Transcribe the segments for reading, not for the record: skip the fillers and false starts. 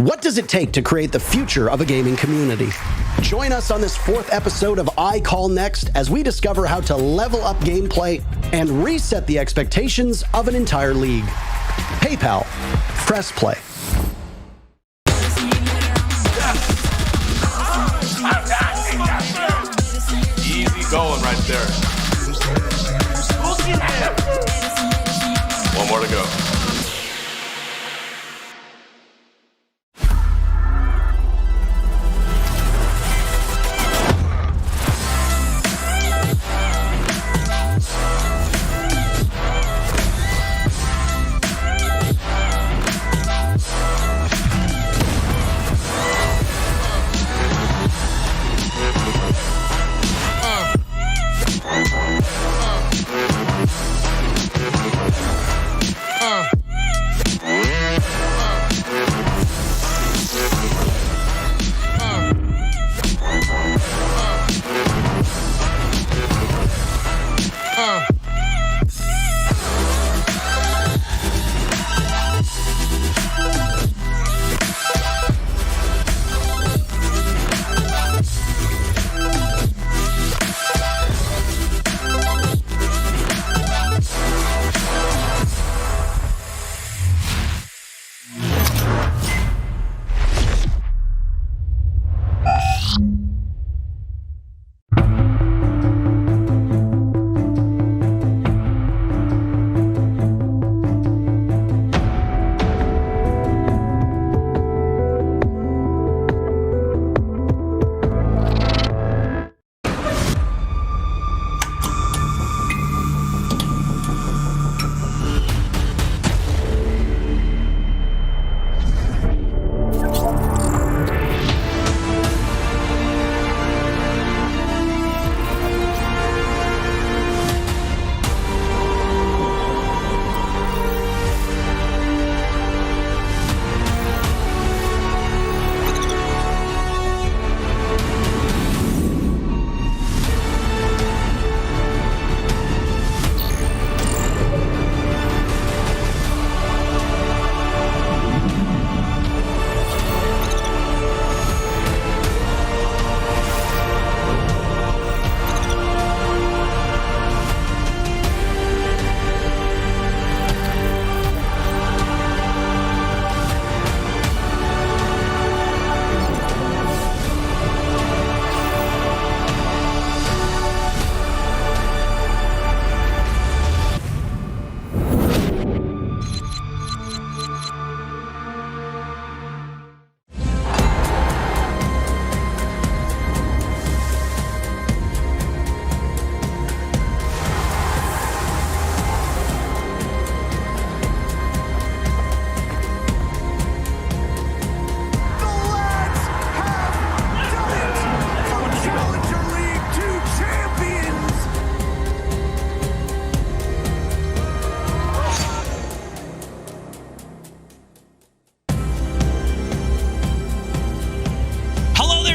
What does it take to create the future of a gaming community? Join us on this 4th episode of I Call Next as we discover how to level up gameplay and reset the expectations of an entire league. PayPal, press play. Easy going right there. One more to go.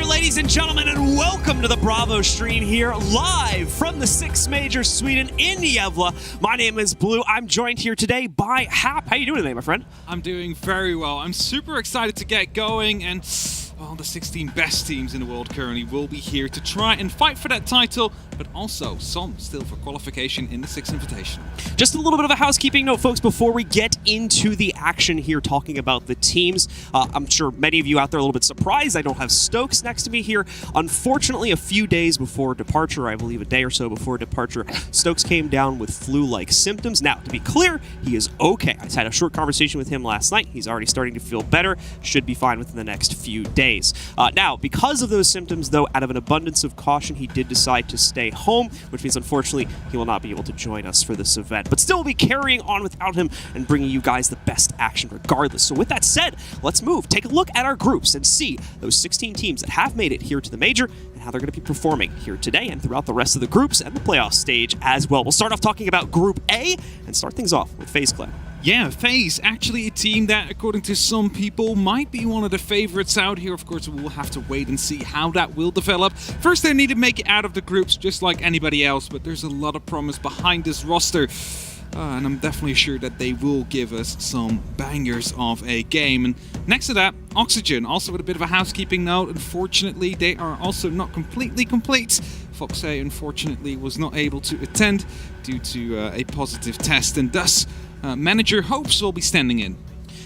Ladies and gentlemen, and welcome to the Bravo stream here, live from the 6th Major Sweden in Gävle. My name is Blue. I'm joined here today by Hap. How you doing today, my friend? I'm doing very well. I'm super excited to get going, and well, the 16 best teams in the world currently will be here to try and fight for that title, but also some still for qualification in the 6th Invitational. Just a little bit of a housekeeping note, folks, before we get into the action here talking about the teams. I'm sure many of you out there are a little bit surprised I don't have Stokes next to me here. Unfortunately, a few days before departure, I believe a day or so before departure, Stokes came down with flu-like symptoms. Now, to be clear, he is okay. I had a short conversation with him last night. He's already starting to feel better. Should be fine within the next few days. Now, because of those symptoms, though, out of an abundance of caution, he did decide to stay home, which means, unfortunately, he will not be able to join us for this event. But still, we'll be carrying on without him and bringing you guys the best action regardless. So with that said, let's move. Take a look at our groups and see those 16 teams that have made it here to the Major and how they're going to be performing here today and throughout the rest of the groups and the playoff stage as well. We'll start off talking about Group A and start things off with FaZe Clan. Yeah, FaZe, actually a team that, according to some people, might be one of the favorites out here. Of course, we'll have to wait and see how that will develop. First, they need to make it out of the groups just like anybody else, but there's a lot of promise behind this roster. and I'm definitely sure that they will give us some bangers of a game. And next to that, Oxygen, also with a bit of a housekeeping note. Unfortunately, they are also not completely complete. Foxe, unfortunately, was not able to attend due to a positive test, and thus manager Hopes will be standing in.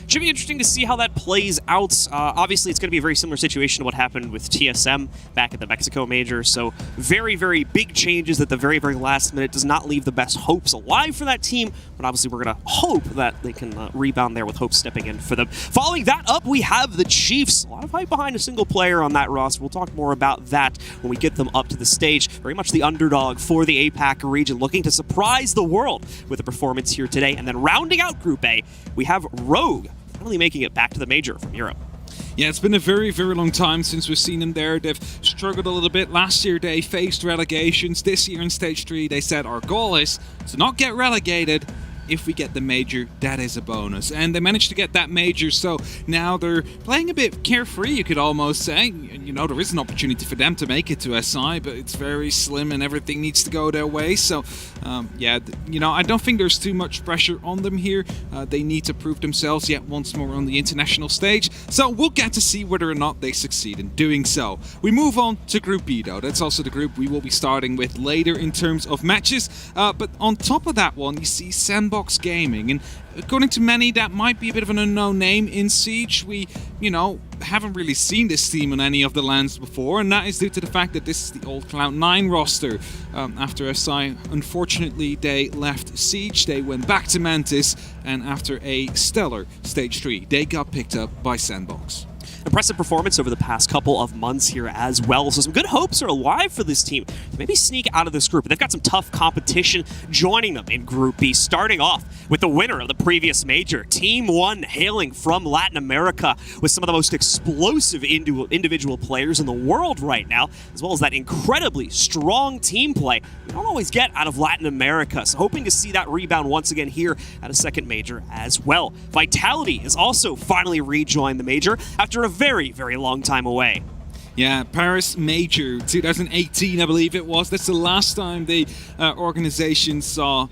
Should be interesting to see how that plays out. Obviously, it's going to be a very similar situation to what happened with TSM back at the Mexico Major. So very, very big changes at the very, very last minute. Does not leave the best hopes alive for that team. But obviously, we're going to hope that they can rebound there with Hope stepping in for them. Following that up, we have the Chiefs. A lot of hype behind a single player on that roster. We'll talk more about that when we get them up to the stage. Very much the underdog for the APAC region, looking to surprise the world with a performance here today. And then rounding out Group A, we have Rogue, finally making it back to the major from Europe. Yeah, it's been a very, very long time since we've seen them there. They've struggled a little bit. Last year they faced relegations. This year in Stage 3 they said our goal is to not get relegated. If we get the major, that is a bonus. And they managed to get that major, so now they're playing a bit carefree, you could almost say. You know, there is an opportunity for them to make it to SI, but it's very slim and everything needs to go their way. So, yeah, you know, I don't think there's too much pressure on them here. They need to prove themselves yet once more on the international stage. So we'll get to see whether or not they succeed in doing so. We move on to Group B, though. That's also the group we will be starting with later in terms of matches. But on top of that one, you see Sandbox Gaming, and according to many that might be a bit of an unknown name in Siege. We, you know, haven't really seen this team on any of the lands before, and that is due to the fact that this is the old Cloud9 roster. After SI, unfortunately, they left Siege, they went back to Mantis, and after a stellar Stage 3, they got picked up by Sandbox. Impressive performance over the past couple of months here as well. So some good hopes are alive for this team to maybe sneak out of this group. They've got some tough competition joining them in Group B, starting off with the winner of the previous major, Team 1, hailing from Latin America with some of the most explosive individual players in the world right now, as well as that incredibly strong team play we don't always get out of Latin America. So hoping to see that rebound once again here at a second major as well. Vitality is also finally rejoined the major after a very, very long time away. Yeah, Paris Major 2018, I believe it was. That's the last time the organization saw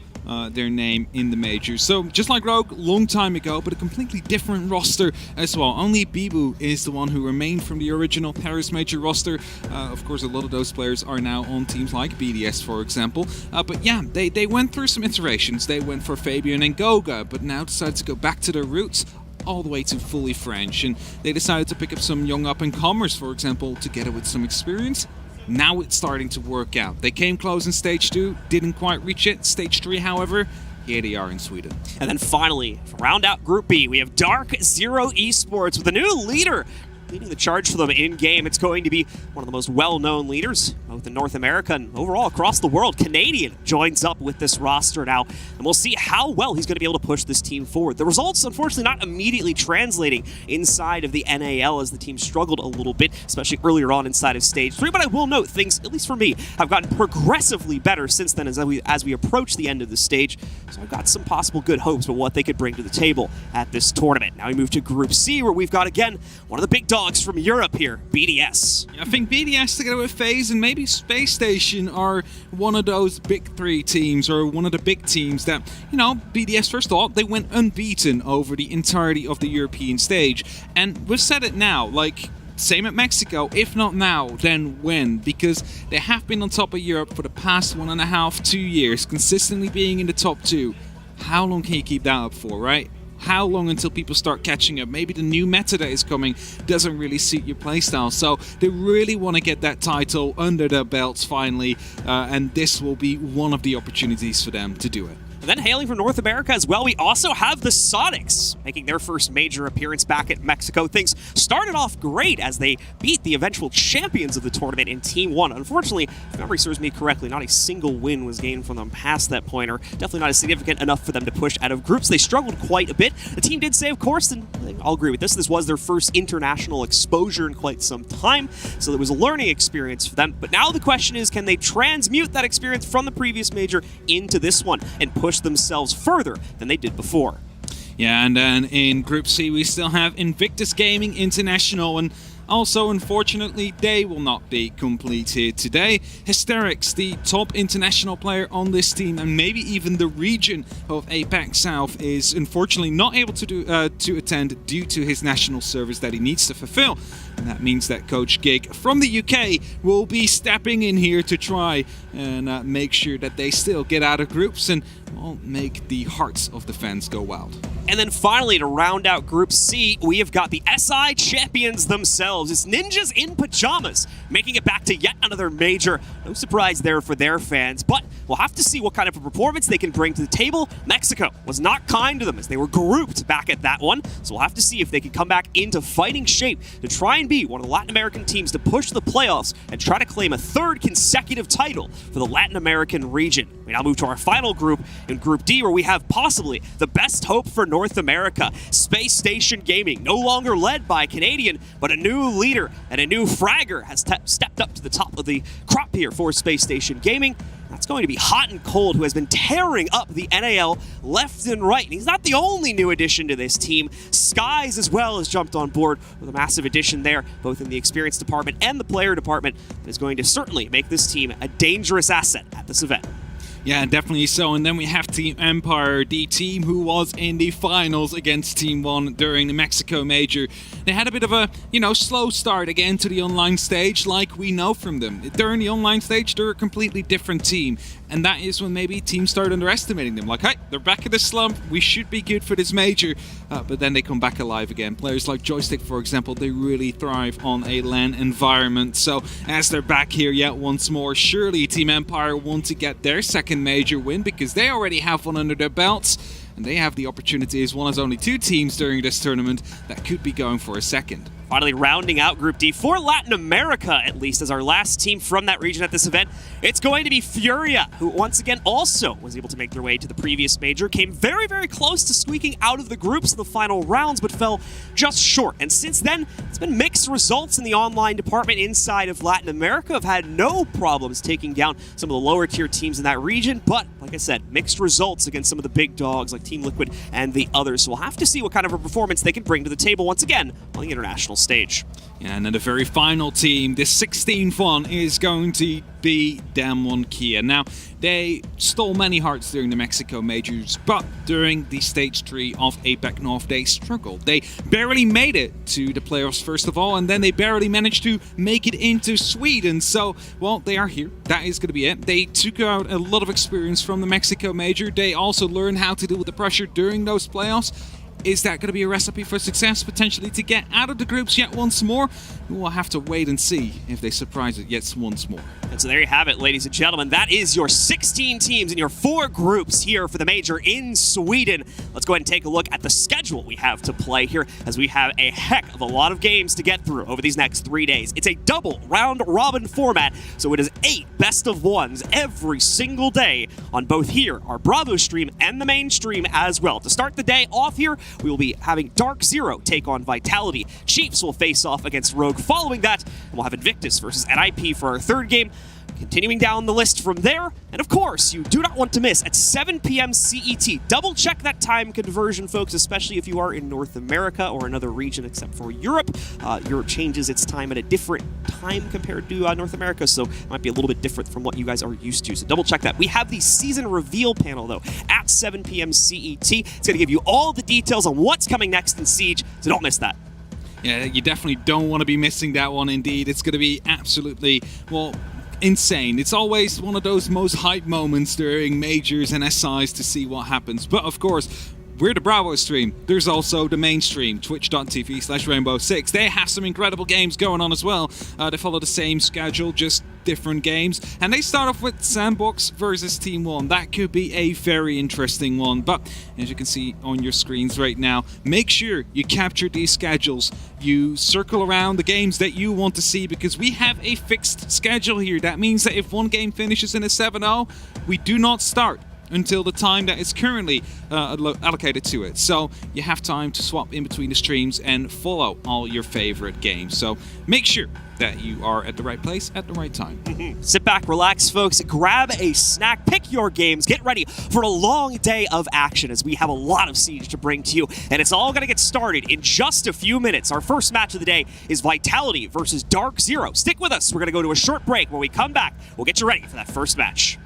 their name in the major. So just like Rogue, long time ago, but a completely different roster as well. Only Bibu is the one who remained from the original Paris Major roster. Of course, a lot of those players are now on teams like BDS, for example. But yeah, they went through some iterations. They went for Fabian and Goga, but now decided to go back to their roots, all the way to fully French, and they decided to pick up some young up-and-comers, for example, together with some experience. Now it's starting to work out. They came close in Stage 2, didn't quite reach it. Stage 3, however, here they are in Sweden. And then finally, to round out Group B, we have DarkZero Esports with a new leader leading the charge for them in-game. It's going to be one of the most well-known leaders, both in North America and overall across the world. Canadian joins up with this roster now, and we'll see how well he's going to be able to push this team forward. The results, unfortunately, not immediately translating inside of the NAL as the team struggled a little bit, especially earlier on inside of Stage 3, but I will note things, at least for me, have gotten progressively better since then as we approach the end of the stage. So I've got some possible good hopes for what they could bring to the table at this tournament. Now we move to Group C, where we've got, again, one of the big dogs from Europe here, BDS. I think BDS together with FaZe and maybe Space Station are one of those big three teams, or one of the big teams that, you know, BDS, first of all, they went unbeaten over the entirety of the European stage. And we've said it now, like, same at Mexico, if not now, then when? Because they have been on top of Europe for the past 1.5, 2 years, consistently being in the top 2. How long can you keep that up for, right? How long until people start catching up? Maybe the new meta that is coming doesn't really suit your playstyle. So they really want to get that title under their belts finally, and this will be one of the opportunities for them to do it. And then hailing from North America as well, we also have the Soniqs making their first major appearance back at Mexico. Things started off great as they beat the eventual champions of the tournament in Team 1. Unfortunately, if memory serves me correctly, not a single win was gained from them past that point, or definitely not significant enough for them to push out of groups. They struggled quite a bit. The team did say, of course, and I'll agree with this, this was their first international exposure in quite some time, so it was a learning experience for them. But now the question is, can they transmute that experience from the previous major into this one and push themselves further than they did before? Yeah, and then in Group C we still have Invictus Gaming International, and also, unfortunately, they will not be complete here today. Hysterics, the top international player on this team, and maybe even the region of APAC South, is unfortunately not able to attend due to his national service that he needs to fulfill. And that means that Coach Gig from the UK will be stepping in here to try and make sure that they still get out of groups and make the hearts of the fans go wild. And then finally, to round out Group C, we have got the SI champions themselves. It's Ninjas in Pyjamas, making it back to yet another major. No surprise there for their fans, but we'll have to see what kind of a performance they can bring to the table. Mexico was not kind to them as they were grouped back at that one, so we'll have to see if they can come back into fighting shape to try and be one of the Latin American teams to push the playoffs and try to claim a third consecutive title for the Latin American region. We now move to our final group in Group D, where we have possibly the best hope for North America. Space Station Gaming, no longer led by a Canadian, but a new leader and a new fragger has stepped up to the top of the crop here for Space Station Gaming. That's going to be Hot and Cold, who has been tearing up the NAL left and right. And he's not the only new addition to this team. Skies as well has jumped on board with a massive addition there, both in the experience department and the player department, that is going to certainly make this team a dangerous asset at this event. Yeah, definitely so. And then we have Team Empire, the team who was in the finals against Team 1 during the Mexico Major. They had a bit of a, slow start again to the online stage, like we know from them. During the online stage, they're a completely different team. And that is when maybe teams start underestimating them. Like, hey, they're back in the slump. We should be good for this major. But then they come back alive again. Players like Joystick, for example, they really thrive on a LAN environment. So as they're back here yet once more, surely Team Empire want to get their second major win because they already have one under their belts. And they have the opportunity as one as only two teams during this tournament that could be going for a second. Finally, rounding out Group D for Latin America, at least as our last team from that region at this event, it's going to be FURIA, who once again also was able to make their way to the previous major, came very, very close to squeaking out of the groups in the final rounds, but fell just short. And since then, it's been mixed results in the online department inside of Latin America. Have had no problems taking down some of the lower tier teams in that region, but like I said, mixed results against some of the big dogs like Team Liquid and the others. So we'll have to see what kind of a performance they can bring to the table once again on the international stage. Yeah, and then the very final team, this 16th one, is going to be DWG KIA. Now, they stole many hearts during the Mexico Majors, but during the Stage 3 of APAC North, they struggled. They barely made it to the playoffs, first of all, and then they barely managed to make it into Sweden. So, well, they are here. That is going to be it. They took out a lot of experience from the Mexico Major. They also learned how to deal with the pressure during those playoffs. Is that going to be a recipe for success, potentially to get out of the groups yet once more? We'll have to wait and see if they surprise it yet once more. And so there you have it, ladies and gentlemen. That is your 16 teams in your 4 groups here for the major in Sweden. Let's go ahead and take a look at the schedule we have to play here, as we have a heck of a lot of games to get through over these next 3 days. It's a double round-robin format, so it is 8 best-of-1s every single day on both here, our Bravo stream, and the main stream as well. To start the day off here, we will be having DarkZero take on Vitality. Chiefs will face off against Rogue following that, and we'll have Invictus versus NIP for our 3rd game. Continuing down the list from there, and of course, you do not want to miss at 7 p.m. CET. Double check that time conversion, folks, especially if you are in North America or another region except for Europe. Europe changes its time at a different time compared to North America, so it might be a little bit different from what you guys are used to, so double check that. We have the season reveal panel, though, at 7 p.m. CET. It's going to give you all the details on what's coming next in Siege, so don't miss that. Yeah, you definitely don't want to be missing that one, indeed. It's going to be absolutely, well, insane. It's always one of those most hype moments during majors and SIs to see what happens. But of course, we're the Bravo stream. There's also the main stream, twitch.tv/Rainbow6. They have some incredible games going on as well. They follow the same schedule, just different games. And they start off with Sandbox versus Team 1. That could be a very interesting one. But as you can see on your screens right now, make sure you capture these schedules. You circle around the games that you want to see, because we have a fixed schedule here. That means that if one game finishes in a 7-0, we do not start until the time that is currently allocated to it. So you have time to swap in between the streams and follow all your favorite games. So make sure that you are at the right place at the right time. Sit back, relax, folks, grab a snack, pick your games, get ready for a long day of action as we have a lot of Siege to bring to you, and it's all going to get started in just a few minutes. Our first match of the day is Vitality versus DarkZero. Stick with us. We're going to go to a short break. When we come back, we'll get you ready for that first match.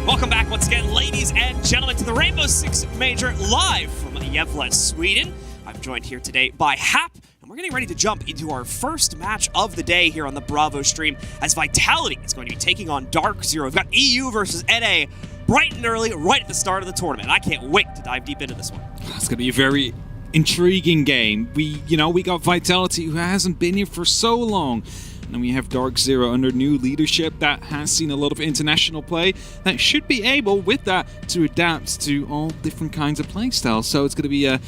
Welcome back once again, ladies and gentlemen, to the Rainbow Six Major live from Gävle, Sweden. I'm joined here today by Hap, and we're getting ready to jump into our first match of the day here on the Bravo stream, as Vitality is going to be taking on DarkZero. We've got EU versus NA bright and early, right at the start of the tournament. I can't wait to dive deep into this one. It's going to be a very intriguing game. We got Vitality, who hasn't been here for so long. And we have DarkZero under new leadership that has seen a lot of international play that should be able, with that, to adapt to all different kinds of play styles. So it's going to be a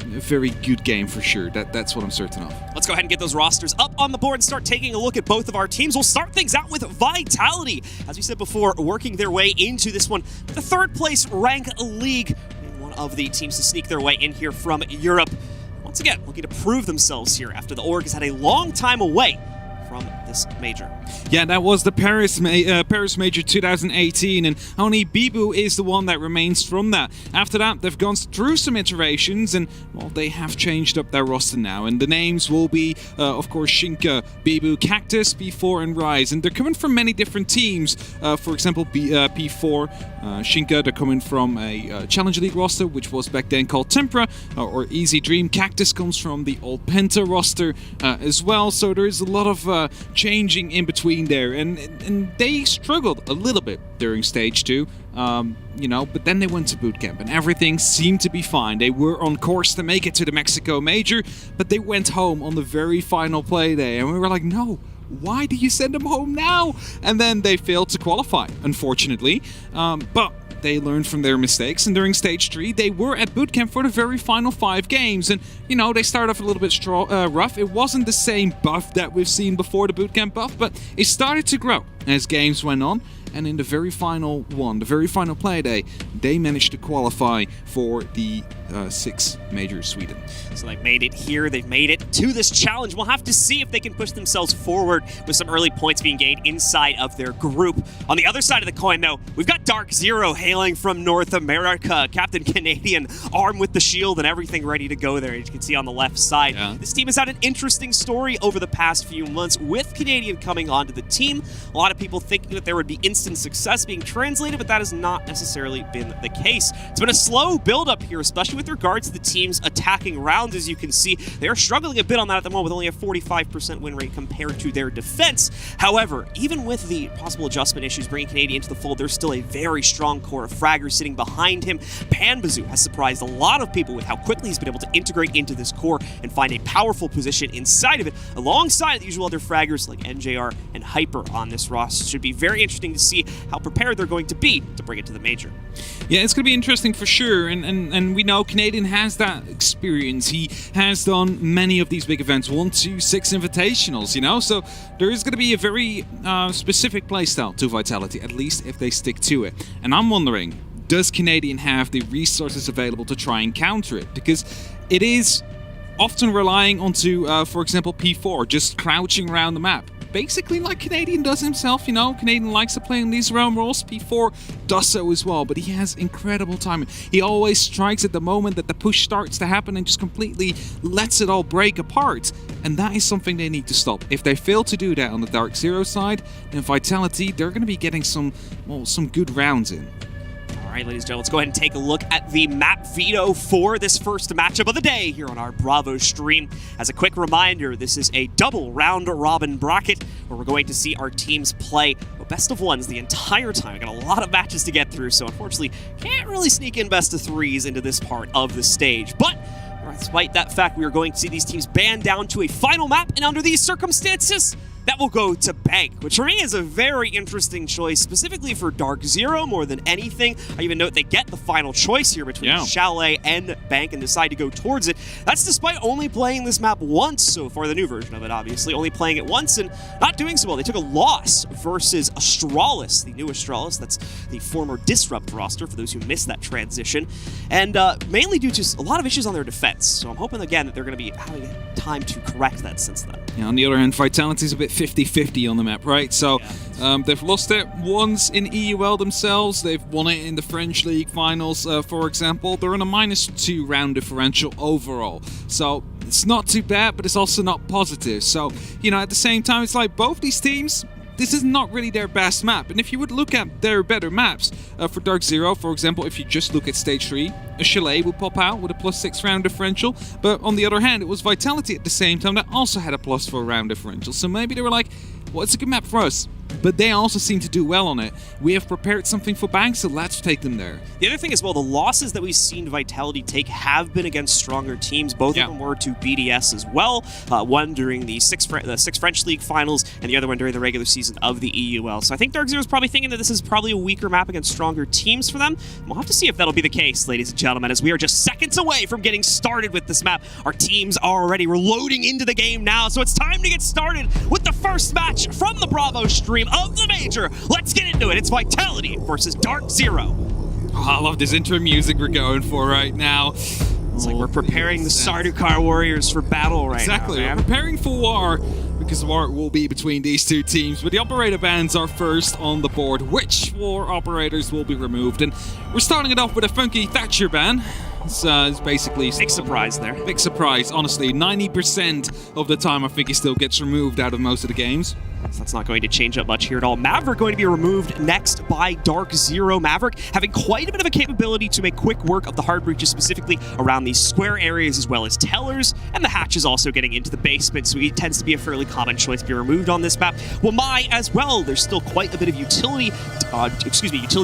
very good game for sure. That's what I'm certain of. Let's go ahead and get those rosters up on the board and start taking a look at both of our teams. We'll start things out with Vitality, as we said before, working their way into this one. The third place rank league. one of the teams to sneak their way in here from Europe. Once again, looking to prove themselves here after the org has had a long time away from this major. Yeah, that was the Paris Major 2018, and only Bibu is the one that remains from that. After that, they've gone through some iterations, and well, they have changed up their roster now. And the names will be, of course, Shinka, Bibu, Cactus, P4, and Rise. And they're coming from many different teams. For example, P4, Shinka, they're coming from a Challenge League roster, which was back then called Tempera, or Easy Dream. Cactus comes from the old Penta roster as well. So there is a lot of changing in between there, and they struggled a little bit during stage 2, you know, but then they went to bootcamp and everything seemed to be fine. They were on course to make it to the Mexico Major, but they went home on the very final play day, and we were like, no, why do you send them home now? And then they failed to qualify, unfortunately, but they learned from their mistakes, and during stage 3 they were at bootcamp for the very final 5 games, and you know, they started off a little bit rough. It wasn't the same buff that we've seen before the bootcamp buff, but it started to grow as games went on, and in the very final play day, they managed to qualify for the 6 Major Sweden. So they've made it here, they've made it to this challenge. We'll have to see if they can push themselves forward with some early points being gained inside of their group. On the other side of the coin, though, we've got DarkZero hailing from North America. Captain Canadian, armed with the shield and everything ready to go there, as you can see on the left side. Yeah. This team has had an interesting story over the past few months with Canadian coming onto the team. A lot of people thinking that there would be instant success being translated, but that has not necessarily been the case. It's been a slow build-up here, especially with regards to the team's attacking rounds. As you can see, they're struggling a bit on that at the moment with only a 45% win rate compared to their defense. However, even with the possible adjustment issues bringing Canadian into the fold, there's still a very strong core of fraggers sitting behind him. Panbazoo has surprised a lot of people with how quickly he's been able to integrate into this core and find a powerful position inside of it, alongside the usual other fraggers like NJR and Hyper on this roster. Should be very interesting to see how prepared they're going to be to bring it to the major. Yeah, it's going to be interesting for sure, and we know Canadian has that experience. He has done many of these big events, 1, 2, 6 invitationals, you know, so there is going to be a very specific playstyle to Vitality, at least if they stick to it. And I'm wondering, does Canadian have the resources available to try and counter it? Because it is often relying onto, for example, P4, just crouching around the map. Basically like Canadian does himself, you know. Canadian likes to play in these realm roles. P4 does so as well, but he has incredible timing. He always strikes at the moment that the push starts to happen and just completely lets it all break apart. And that is something they need to stop. If they fail to do that on the DarkZero side, then Vitality, they're going to be getting some good rounds in. All right, ladies and gentlemen, let's go ahead and take a look at the map veto for this first matchup of the day here on our Bravo stream. As a quick reminder, this is a double round-robin bracket where we're going to see our teams play best of ones the entire time. We've got a lot of matches to get through, so unfortunately can't really sneak in best of threes into this part of the stage. But despite that fact, we are going to see these teams band down to a final map, and under these circumstances, that will go to Bank, which for me is a very interesting choice, specifically for DarkZero more than anything. I even note they get the final choice here between Chalet and Bank and decide to go towards it. That's despite only playing this map once so far, the new version of it, obviously, only playing it once and not doing so well. They took a loss versus Astralis, the new Astralis. That's the former Disrupt roster, for those who missed that transition, and mainly due to a lot of issues on their defense. So I'm hoping, again, that they're going to be having time to correct that since then. Yeah, on the other hand, Vitality's a bit 50-50 on the map, right? So they've lost it once in EUL themselves. They've won it in the French League finals, for example. They're on a -2 round differential overall. So it's not too bad, but it's also not positive. So, you know, at the same time, it's like both these teams, this is not really their best map. And if you would look at their better maps, for DarkZero, for example, if you just look at Stage 3, a Chalet would pop out with a +6 round differential. But on the other hand, it was Vitality at the same time that also had a +4 round differential. So maybe they were like, well, it's a good map for us. But they also seem to do well on it. We have prepared something for Bank, so let's take them there. The other thing as well, the losses that we've seen Vitality take have been against stronger teams. Both of them were to BDS as well. One during the six French League finals, and the other one during the regular season of the EUL. So I think DarkZero is probably thinking that this is probably a weaker map against stronger teams for them. We'll have to see if that'll be the case, ladies and gentlemen, as we are just seconds away from getting started with this map. Our teams are already reloading into the game now, so it's time to get started with the first match from the Bravo stream of the Major. Let's get into it. It's Vitality versus DarkZero. Oh, I love this intro music we're going for right now. It's like we're preparing the Sardaukar warriors for battle right now. Exactly, we're preparing for war, because war will be between these two teams. But the operator bands are first on the board. Which war operators will be removed? And we're starting it off with a funky Thatcher ban. It's basically... Big surprise there. Big surprise, honestly. 90% of the time I think he still gets removed out of most of the games. So that's not going to change up much here at all. Maverick going to be removed next by DarkZero. Maverick having quite a bit of a capability to make quick work of the hard breaches, specifically around these square areas as well as tellers, and the hatch is also getting into the basement, so he tends to be a fairly common choice to be removed on this map. Wamai as well, there's still quite a bit of utility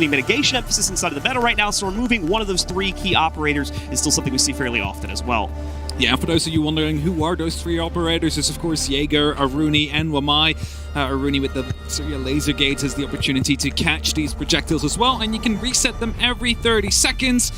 mitigation emphasis inside of the meta right now, so removing one of those 3 key operators is still something we see fairly often as well. Yeah, and for those of you wondering who are those 3 operators, is of course Jaeger, Aruni, and Wamai. Aruni with the FURIA laser gates has the opportunity to catch these projectiles as well, and you can reset them every 30 seconds.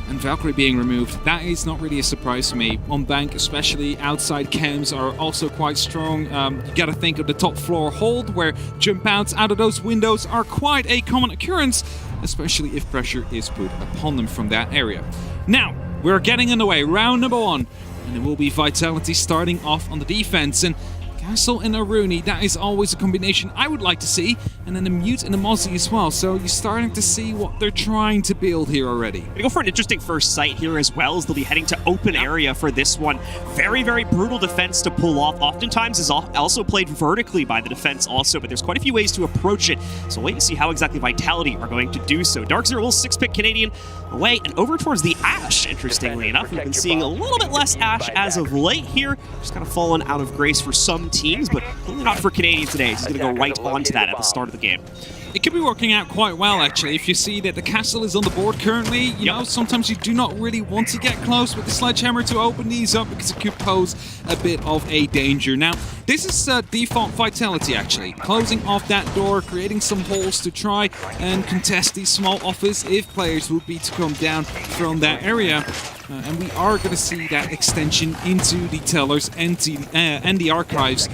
And Valkyrie being removed, that is not really a surprise to me. On bank, especially outside chems are also quite strong. You gotta think of the top floor hold, where jump outs out of those windows are quite a common occurrence, especially if pressure is put upon them from that area. Now, we're getting underway, round number 1, and it will be Vitality starting off on the defense. And Castle and Aruni, that is always a combination I would like to see, and then the Mute and the Mozzie as well, so you're starting to see what they're trying to build here already. We go for an interesting first sight here as well, as they'll be heading to open area for this one. Very, very brutal defense to pull off. Oftentimes is also played vertically by the defense also, but there's quite a few ways to approach it, so wait and see how exactly Vitality are going to do so. DarkZero will 6-pick Canadian away and over towards the Ashe, interestingly enough. We've been seeing a little bit less Ashe as of late here, just kind of fallen out of grace for some teams, but clearly not for Canadian today. He's going to go right onto that at the start of the game. It could be working out quite well, actually. If you see that the castle is on the board currently, you know, sometimes you do not really want to get close with the sledgehammer to open these up, because it could pose a bit of a danger. Now, this is default Vitality, actually. Closing off that door, creating some holes to try and contest these small offers if players would be to come down from that area. And we are going to see that extension into the tellers and the archives.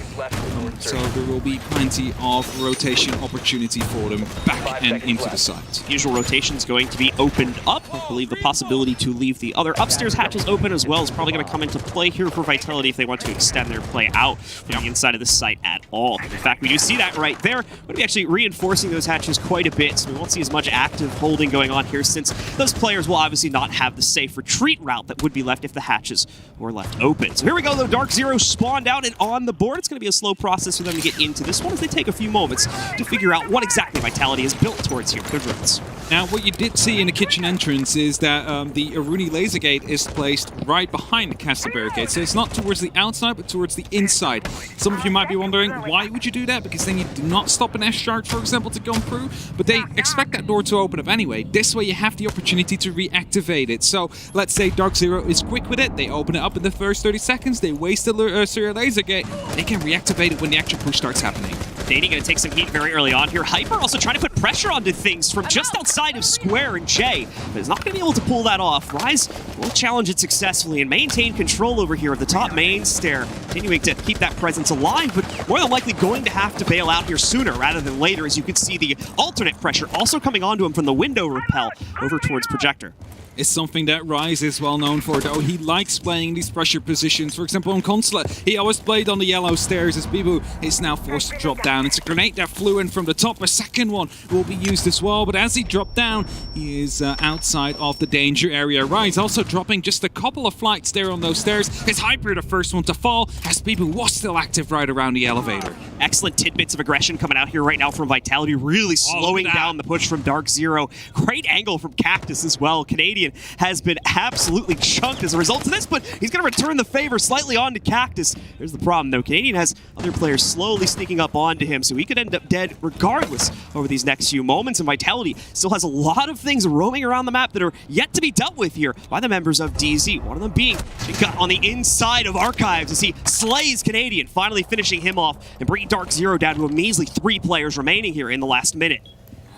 So there will be plenty of rotation opportunity for them back and into the site. Usual rotation is going to be opened up. I believe the possibility to leave the other upstairs hatches open as well is probably going to come into play here for Vitality if they want to extend their play out from the inside of the site at all. In fact, we do see that right there. We're going to be actually reinforcing those hatches quite a bit, so we won't see as much active holding going on here, since those players will obviously not have the safe retreat route that would be left if the hatches were left open. So here we go, though. DarkZero spawned out and on the board. It's going to be a slow process for them to get into this one, as they take a few moments to figure out what exactly Vitality is built towards here with their drones. Now, what you did see in the kitchen entrance is that the Aruni laser gate is placed right behind the castle barricade. So it's not towards the outside, but towards the inside. Some of you might be wondering, why would you do that? Because then you do not stop an S-charge, for example, to come through. But they expect that door to open up anyway. This way you have the opportunity to reactivate it. So let's say DarkZero is quick with it. They open it up in the first 30 seconds. They waste the FURIA laser gate. They can reactivate it when the actual push starts happening. Danny going to take some heat very early on here. Hyper also trying to put pressure onto things from just outside of Square and Jay, but is not going to be able to pull that off. Rise will challenge it successfully and maintain control over here of the top main stair, continuing to keep that presence alive, but more than likely going to have to bail out here sooner rather than later, as you can see the alternate pressure also coming onto him from the window rappel over towards Projector. Is something that Rise is well known for, though. He likes playing these pressure positions. For example, on Consulate, he always played on the yellow stairs as Bibu is now forced to drop down. It's a grenade that flew in from the top. A second one will be used as well, but as he dropped down, he is outside of the danger area. Rise also dropping just a couple of flights there on those stairs. His Hyper, the first one to fall, as Bibu was still active right around the elevator. Excellent tidbits of aggression coming out here right now from Vitality, really slowing down the push from DarkZero. Great angle from Cactus as well. Canadian has been absolutely chunked as a result of this, but he's going to return the favor slightly onto Cactus. There's the problem, though. Canadian has other players slowly sneaking up onto him, so he could end up dead regardless over these next few moments, and Vitality still has a lot of things roaming around the map that are yet to be dealt with here by the members of DZ. One of them being got on the inside of Archives as he slays Canadian, finally finishing him off and bringing DarkZero down to a measly 3 players remaining here in the last minute.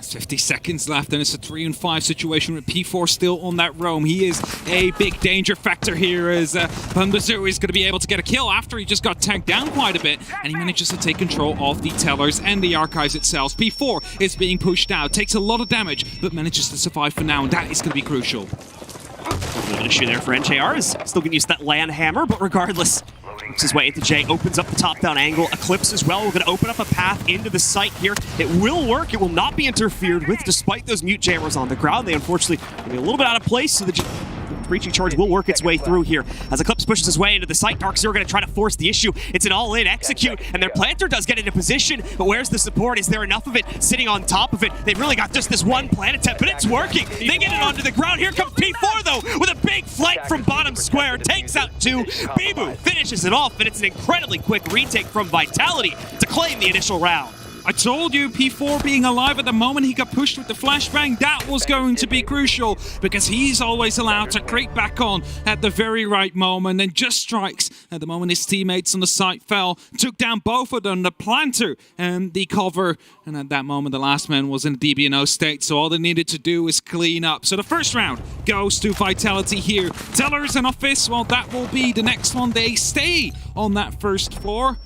There's 50 seconds left, and it's a 3-5 situation with P4 still on that roam. He is a big danger factor here, as Bandazu is going to be able to get a kill after he just got tanked down quite a bit, and he manages to take control of the tellers and the archives itself. P4 is being pushed out, takes a lot of damage, but manages to survive for now, and that is going to be crucial. An issue there for NJR is still going to use that land hammer, but regardless, works his way into J, opens up the top-down angle, Eclipse as well. We're going to open up a path into the site here. It will work. It will not be interfered with, despite those mute jammers on the ground. They unfortunately will be a little bit out of place, so the breaching charge will work its way through here. As Eclipse pushes his way into the site, DarkZero going to try to force the issue. It's an all-in execute, and their planter does get into position, but where's the support? Is there enough of it sitting on top of it? They've really got just this one plant attempt, but it's working. They get it onto the ground. Here comes P4, though, with a big flank from bottom square. Takes out 2. Bibu finishes it off, and it's an incredibly quick retake from Vitality to claim the initial round. I told you, P4 being alive at the moment he got pushed with the flashbang, that was going to be crucial, because he's always allowed to creep back on at the very right moment and just strikes at the moment his teammates on the site fell, took down both of them, the planter and the cover, and at that moment the last man was in a DBNO state, so all they needed to do is clean up. So the first round goes to Vitality here. Tellers and Office, well, that will be the next one. They stay on that first floor.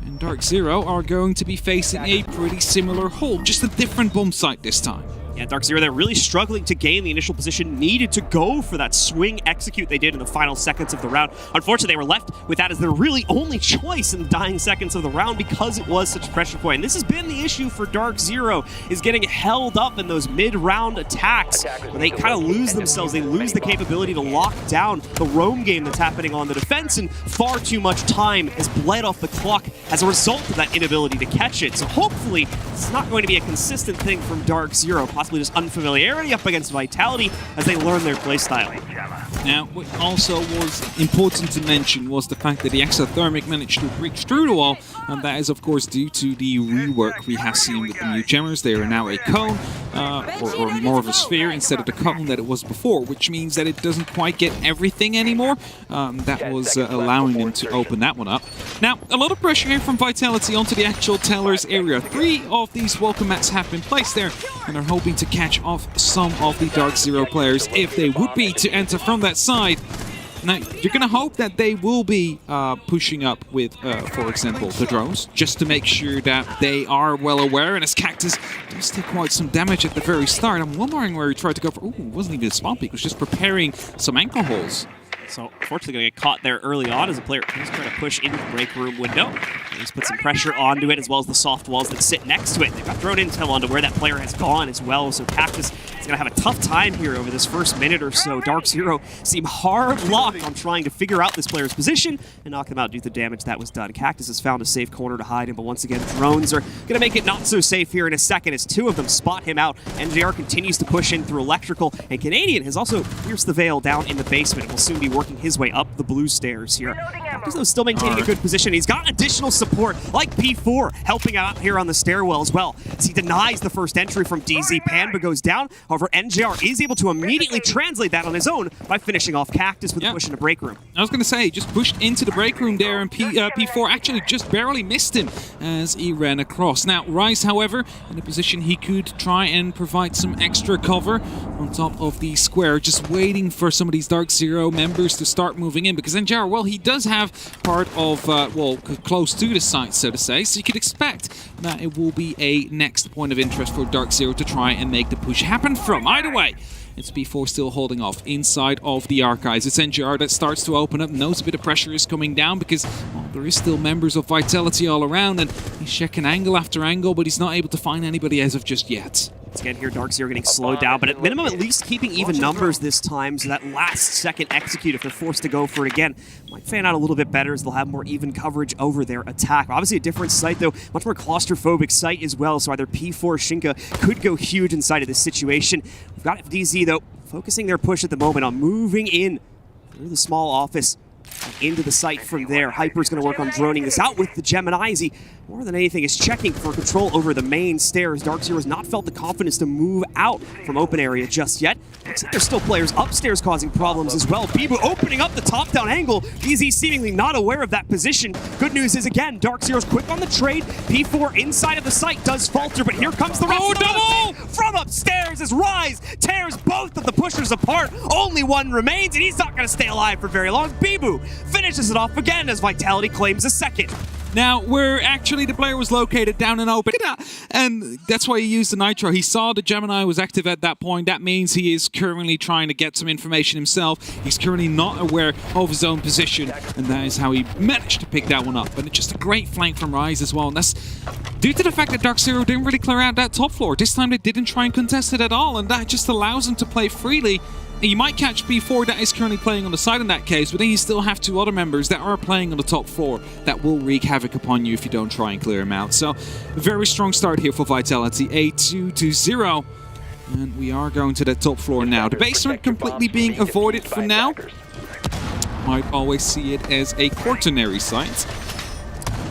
And DarkZero are going to be facing a pretty similar hold, just a different bomb site this time. Yeah, DarkZero, they're really struggling to gain the initial position needed to go for that swing execute they did in the final seconds of the round. Unfortunately, they were left with that as their really only choice in the dying seconds of the round because it was such a pressure point. And this has been the issue for DarkZero, is getting held up in those mid-round attacks where they kind of lose themselves. They lose the capability to lock down the roam game that's happening on the defense, and far too much time has bled off the clock as a result of that inability to catch it. So hopefully, it's not going to be a consistent thing from DarkZero, possibly just unfamiliarity up against Vitality as they learn their playstyle. Now, what also was important to mention was the fact that the Exothermic managed to breach through the wall, and that is of course due to the rework we have seen with the new jammers. They are now a cone, or more of a sphere instead of the cone that it was before, which means that it doesn't quite get everything anymore. That was allowing them to open that one up. Now, a lot of pressure here from Vitality onto the actual Tellers area. 3 of these welcome mats have been placed there, and they're hoping to catch off some of the DarkZero players if they would be to enter from that side. Now, you're going to hope that they will be pushing up with, for example, the drones, just to make sure that they are well aware, and as Cactus does take quite some damage at the very start. I'm wondering where he tried to go for... Ooh, it wasn't even a spawn peek, it was just preparing some ankle holes. So, unfortunately, going to get caught there early on as a player who's trying to push into the break room window. He's put some pressure onto it, as well as the soft walls that sit next to it. They've got thrown intel onto where that player has gone as well, so Cactus is going to have a tough time here over this first minute or so. DarkZero seem hard locked on trying to figure out this player's position and knock him out due to the damage that was done. Cactus has found a safe corner to hide in, but once again, drones are going to make it not so safe here in a second as 2 of them spot him out. NJR continues to push in through electrical, and Canadian has also pierced the veil down in the basement and will soon be working his way up the blue stairs here. Cactus, though, still maintaining a good position. He's got additional support, like P4, helping out here on the stairwell as well, as he denies the first entry from DZ. Panba goes down. However, NJR is able to immediately translate that on his own by finishing off Cactus with a push in the break room. I was going to say, just pushed into the break room there, and P4 actually just barely missed him as he ran across. Now, Rise, however, in a position he could try and provide some extra cover on top of the square, just waiting for some of these DarkZero members to start moving in, because NJR, well, he does have part of, well, close to the site, so to say, so you could expect that it will be a next point of interest for DarkZero to try and make the push happen from. Either way, it's P4 still holding off inside of the archives. It's NJR that starts to open up, knows a bit of pressure is coming down because, well, there is still members of Vitality all around, and he's checking angle after angle, but he's not able to find anybody as of just yet. Once again here, DarkZero getting slowed down, but at minimum at least keeping even numbers this time, so that last second execute, if they're forced to go for it again, might fan out a little bit better as they'll have more even coverage over their attack. Obviously a different site though, much more claustrophobic site as well, so either P4 or Shinka could go huge inside of this situation. We've got DZ though, focusing their push at the moment on moving in through the small office into the site from there. Hyper's going to work on droning this out with the Gemini as he more than anything, is checking for control over the main stairs. DarkZero has not felt the confidence to move out from open area just yet. Looks like there's still players upstairs causing problems as well. Bibu opening up the top-down angle. DZ seemingly not aware of that position. Good news is, again, DarkZero's quick on the trade. P4 inside of the site does falter, but here comes the rest of double! From upstairs as Rise tears both of the pushers apart. Only one remains, and he's not going to stay alive for very long. Bibu finishes it off again as Vitality claims a second. Now, where actually the player was located down and open, and that's why he used the Nitro. He saw the Gemini was active at that point. That means he is currently trying to get some information himself. He's currently not aware of his own position, and that is how he managed to pick that one up. And it's just a great flank from Rise as well, and that's due to the fact that DarkZero didn't really clear out that top floor. This time they didn't try and contest it at all, and that just allows him to play freely. You might catch B4 that is currently playing on the side in that case, but then you still have two other members that are playing on the top floor that will wreak havoc upon you if you don't try and clear them out. So, a very strong start here for Vitality, a 2-0. And we are going to the top floor now. The basement completely being avoided for now. Might always see it as a quaternary site.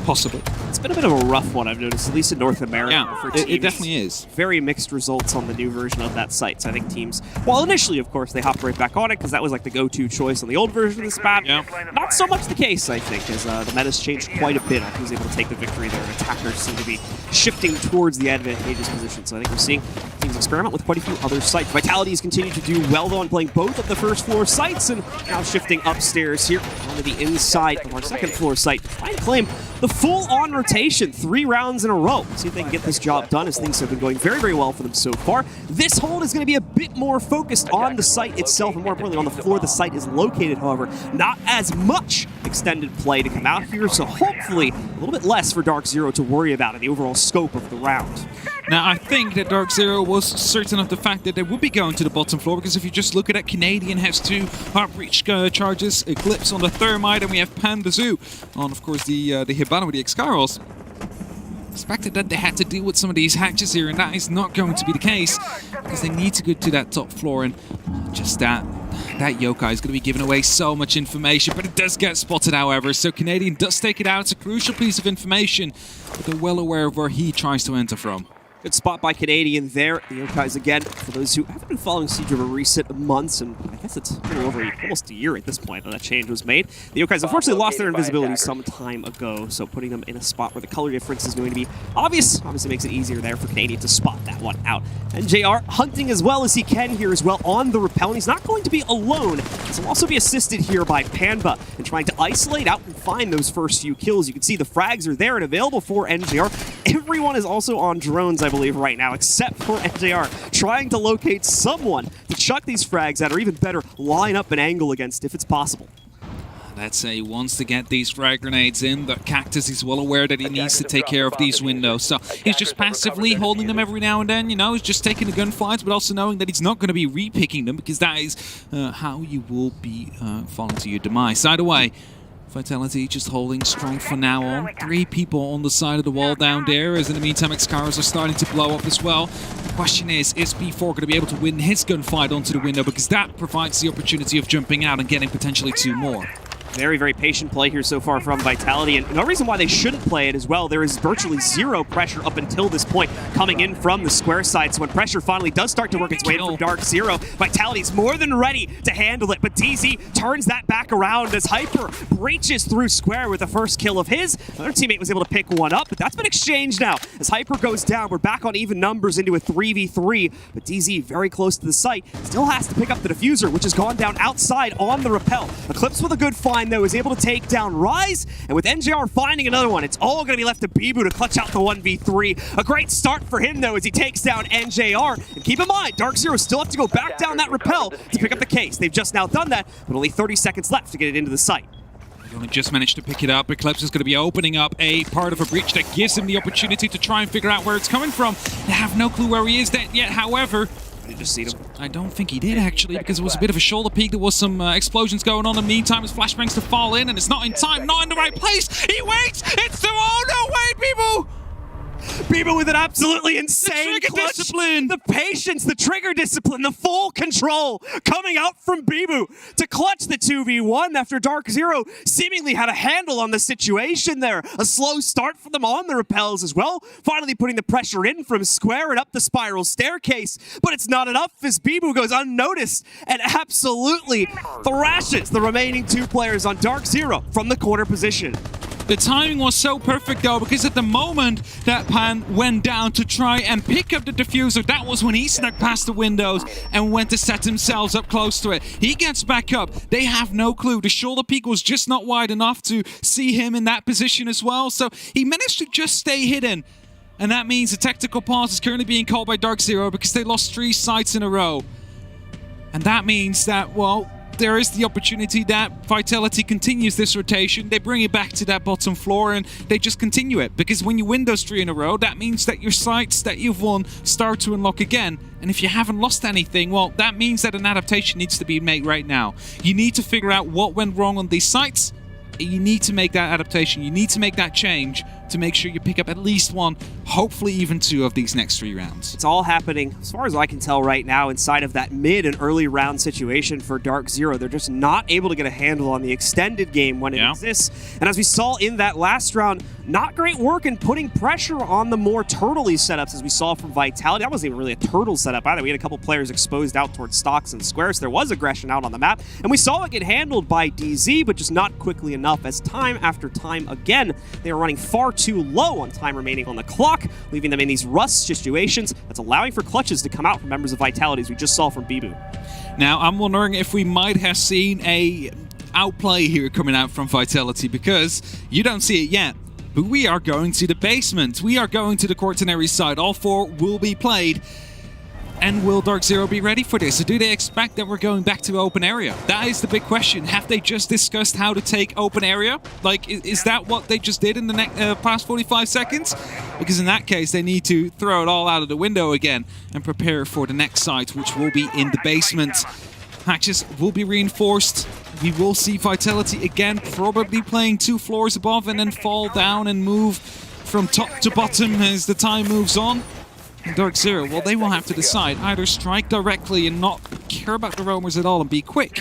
Possibly. It's been a bit of a rough one, I've noticed, at least in North America for teams. It definitely is. Very mixed results on the new version of that site. So I think teams, well, initially, of course, they hopped right back on it because that was like the go-to choice on the old version of this map. Yeah. Not so much the case, I think, as the meta's changed quite a bit. Who's able to take the victory there, and attackers seem to be shifting towards the advantageous position. So I think we're seeing teams experiment with quite a few other sites. Vitality has continued to do well, though, on playing both of the first floor sites, and now shifting upstairs here onto the inside of our second floor site. Trying to claim the full-on rotation, 3 rounds in a row. See if they can get this job done, as things have been going very, very well for them so far. This hold is going to be a bit more focused on the site itself, and more importantly, on the floor the site is located, however. Not as much extended play to come out here, so hopefully a little bit less for DarkZero to worry about in the overall scope of the round. Now, I think that DarkZero was certain of the fact that they would be going to the bottom floor, because if you just look at it, Canadian has 2 Heart Breach charges, Eclipse on the Thermite, and we have Panda Zoo on, of course, the Hibana with the Excaros. Expected that they had to deal with some of these hatches here, and that is not going to be the case, because they need to go to that top floor, and just that yokai is going to be giving away so much information, but it does get spotted, however, so Canadian does take it out. It's a crucial piece of information, but they're well aware of where he tries to enter from. Good spot by Canadian there. The Yokais again, for those who haven't been following Siege over recent months, and I guess it's been over almost a year at this point that that change was made. The Yokais unfortunately lost their invisibility some time ago, so putting them in a spot where the color difference is going to be obvious obviously makes it easier there for Canadian to spot that one out. And JR hunting as well as he can here as well on the rappel, and he's not going to be alone. He'll also be assisted here by Panba in trying to isolate out and find those first few kills. You can see the frags are there and available for NJR. Everyone is also on drones, I believe, right now, except for NJR, trying to locate someone to chuck these frags at, or even better, line up an angle against if it's possible. Let's say he wants to get these frag grenades in. The Cactus is well aware that he needs to take care of these windows, so he's just passively holding them every now and then, you know, he's just taking the gunfights, but also knowing that he's not going to be re-picking them, because that is how you will be falling to your demise. Either way, Vitality just holding strong for now on. 3 people on the side of the wall down there, as in the meantime Excaros are starting to blow up as well. The question is B4 going to be able to win his gunfight onto the window, because that provides the opportunity of jumping out and getting potentially 2 more. Very, very patient play here so far from Vitality, and no reason why they shouldn't play it as well. There is virtually 0 pressure up until this point coming in from the square side, so when pressure finally does start to work its way from DarkZero, Vitality's more than ready to handle it, but DZ turns that back around as Hyper breaches through square with the first kill of his. Another teammate was able to pick one up, but that's been exchanged now. As Hyper goes down, we're back on even numbers into a 3v3, but DZ very close to the site, still has to pick up the diffuser, which has gone down outside on the rappel. Eclipse with a good find, though, is able to take down Rise, and with NJR finding another one, it's all going to be left to Bibu to clutch out the 1v3. A great start for him, though, as he takes down NJR. And keep in mind, DarkZero still have to go back down that rappel to pick up the case. They've just now done that, but only 30 seconds left to get it into the site. He only just managed to pick it up. Eclipse is going to be opening up a part of a breach that gives him the opportunity to try and figure out where it's coming from. They have no clue where he is yet, however. You just see him. I don't think he did, actually, because it was a bit of a shoulder peek. There was some explosions going on in the meantime as flashbangs to fall in, and it's not in time, not in the right place. He waits! It's the... Oh, no, wait, people! Bibu with an absolutely insane trigger clutch. discipline. The patience, the trigger discipline, the full control coming out from Bibu to clutch the 2v1 after DarkZero seemingly had a handle on the situation there. A slow start for them on the repels as well. Finally putting the pressure in from square and up the spiral staircase. But it's not enough as Bibu goes unnoticed and absolutely thrashes the remaining 2 players on DarkZero from the corner position. The timing was so perfect though, because at the moment that Pan went down to try and pick up the diffuser, that was when he snuck past the windows and went to set themselves up close to it. He gets back up. They have no clue. The shoulder peak was just not wide enough to see him in that position as well. So he managed to just stay hidden. And that means a tactical pause is currently being called by DarkZero because they lost 3 sites in a row. And that means that, well, there is the opportunity that Vitality continues this rotation. They bring it back to that bottom floor and they just continue it. Because when you win those 3 in a row, that means that your sites that you've won start to unlock again. And if you haven't lost anything, well, that means that an adaptation needs to be made right now. You need to figure out what went wrong on these sites. You need to make that adaptation. You need to make that change to make sure you pick up at least 1, hopefully even 2 of these next 3 rounds. It's all happening, as far as I can tell right now, inside of that mid and early round situation for DarkZero. They're just not able to get a handle on the extended game when it exists. And as we saw in that last round, not great work in putting pressure on the more turtley setups as we saw from Vitality. That wasn't even really a turtle setup either. We had a couple players exposed out towards stocks and squares. There was aggression out on the map, and we saw it get handled by DZ, but just not quickly enough, as time after time again, they are running far too low on time remaining on the clock, leaving them in these rust situations that's allowing for clutches to come out from members of Vitality, as we just saw from Bibu. Now, I'm wondering if we might have seen a outplay here coming out from Vitality, because you don't see it yet. But we are going to the basement. We are going to the Quaternary side. All 4 will be played. And will DarkZero be ready for this? Or do they expect that we're going back to open area? That is the big question. Have they just discussed how to take open area? Like, is that what they just did in the past 45 seconds? Because in that case, they need to throw it all out of the window again and prepare for the next site, which will be in the basement. Hatches will be reinforced. We will see Vitality again, probably playing 2 floors above and then fall down and move from top to bottom as the time moves on. And DarkZero, well, they will have to decide. Either strike directly and not care about the roamers at all and be quick,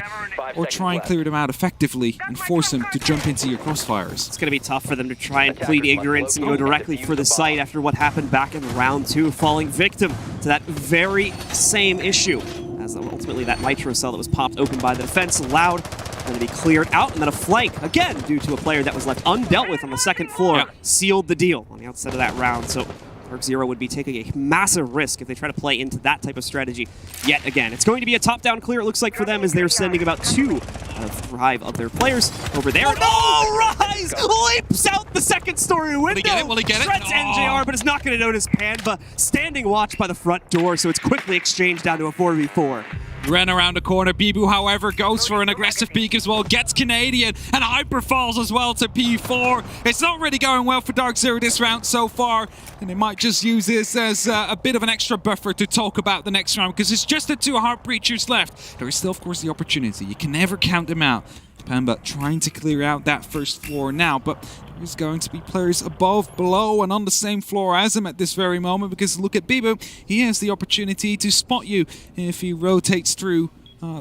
or try and clear them out effectively and force them to jump into your crossfires. It's going to be tough for them to try and plead ignorance and go directly for the site after what happened back in round 2, falling victim to that very same issue. As ultimately that nitro cell that was popped open by the defense allowed them to be cleared out, and then a flank, again, due to a player that was left undealt with on the second floor, sealed the deal on the outset of that round. So DarkZero would be taking a massive risk if they try to play into that type of strategy yet again. It's going to be a top-down clear, it looks like, for them, as they're sending about 2 out of 5 of their players over there. Oh, no! Rise leaps out the second-story window! Will he get it? Will he get it? Shreds NJR, but is not going to notice Panba standing watch by the front door, so it's quickly exchanged down to a 4v4. Ran around the corner. Bibu, however, goes for an aggressive peek as well. Gets Canadian and hyper falls as well to P4. It's not really going well for DarkZero this round so far. And they might just use this as a bit of an extra buffer to talk about the next round, because it's just the 2 Heart Breachers left. There is still, of course, the opportunity. You can never count them out. Pamba trying to clear out that first floor now, but there's going to be players above, below, and on the same floor as him at this very moment, because look at Bibu. He has the opportunity to spot you if he rotates through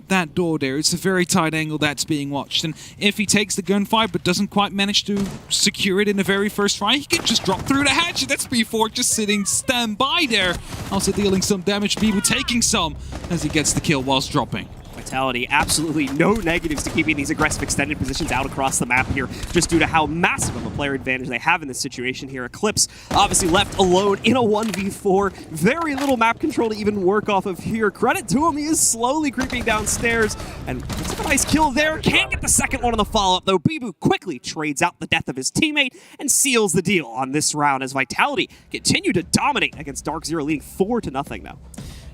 that door there. It's a very tight angle that's being watched, and if he takes the gunfight but doesn't quite manage to secure it in the very first try, he can just drop through the hatch. That's B4 just sitting standby there, also dealing some damage. Bibu taking some as he gets the kill whilst dropping. Vitality, absolutely no negatives to keeping these aggressive extended positions out across the map here, just due to how massive of a player advantage they have in this situation here. Eclipse obviously left alone in a 1v4. Very little map control to even work off of here. Credit to him, he is slowly creeping downstairs, and it's a nice kill there. Can't get the second one on the follow-up, though. Bibu quickly trades out the death of his teammate and seals the deal on this round, as Vitality continue to dominate against DarkZero, leading 4-0 now.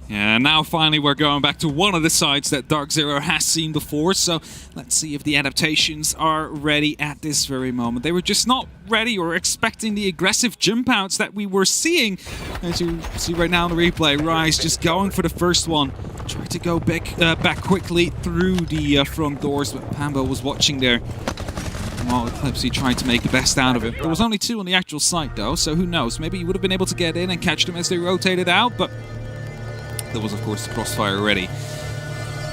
Yeah, now finally we're going back to one of the sides that DarkZero has seen before, so let's see if the adaptations are ready at this very moment. They were just not ready or expecting the aggressive jump outs that we were seeing. As you see right now in the replay, Rise just going for the first one. Tried to go back quickly through the front doors, but Pambo was watching there. Well, Eclipse tried to make the best out of it. There was only 2 on the actual site though, so who knows? Maybe he would have been able to get in and catch them as they rotated out, but there was of course the crossfire already.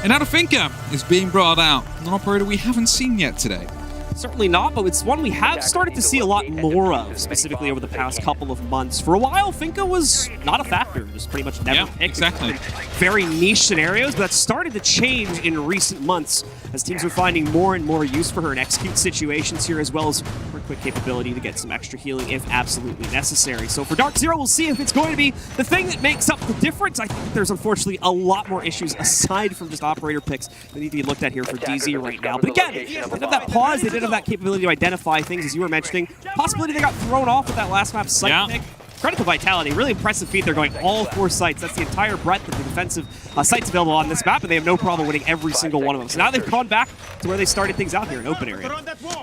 And now the Finka is being brought out, an operator we haven't seen yet today. Certainly not, but it's one we have started to see a lot more of, specifically over the past couple of months. For a while, Finka was not a factor, just pretty much never picked. Exactly. Very niche scenarios, but that started to change in recent months as teams are finding more and more use for her in execute situations here, as well as her quick capability to get some extra healing if absolutely necessary. So for DarkZero, we'll see if it's going to be the thing that makes up the difference. I think there's unfortunately a lot more issues aside from just operator picks that need to be looked at here for DZ right now. But again, they didn't have that pause, they didn't have that capability to identify things, as you were mentioning. Possibility they got thrown off with that last map site pick. Credit to Vitality, really impressive feat. They're going all 4 sites. That's the entire breadth of the defensive sites available on this map, and they have no problem winning every single one of them. So now they've gone back to where they started things out here in open area.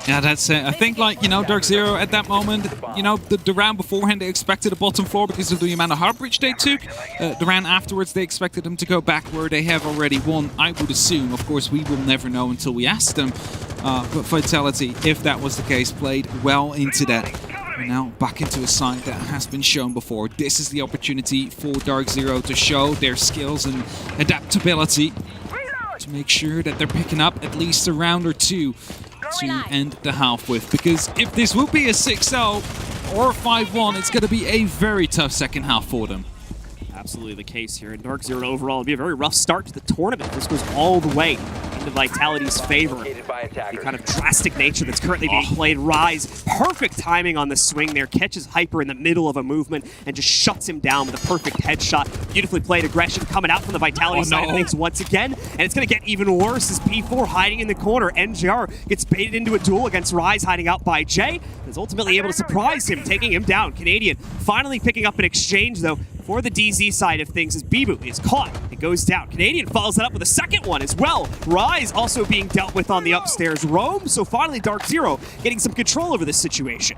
Yeah, that's it. I think, like, you know, DarkZero at that moment, you know, the round beforehand they expected a bottom floor because of the amount of hard breach they took. The round afterwards they expected them to go back where they have already won, I would assume. Of course, we will never know until we ask them. But Vitality, if that was the case, played well into that. And now back into a side that has been shown before. This is the opportunity for DarkZero to show their skills and adaptability to make sure that they're picking up at least a round or 2 to end the half with. Because if this would be a 6-0 or a 5-1, it's going to be a very tough second half for them. Absolutely the case here. And DarkZero overall, it'll be a very rough start to the tournament. This goes all the way into Vitality's favor. The kind of drastic nature that's currently being played. Rise, perfect timing on the swing there. Catches Hyper in the middle of a movement and just shuts him down with a perfect headshot. Beautifully played aggression coming out from the Vitality side of things once again. And it's going to get even worse as P4 hiding in the corner. NJR gets baited into a duel against Rise hiding out by Jay. And is ultimately able to surprise him, taking him down. Canadian finally picking up an exchange though for the DZ side of things as Bibu is caught. It goes down. Canadian follows that up with a second one as well. Rise also being dealt with on the upstairs roam. So finally DarkZero getting some control over this situation.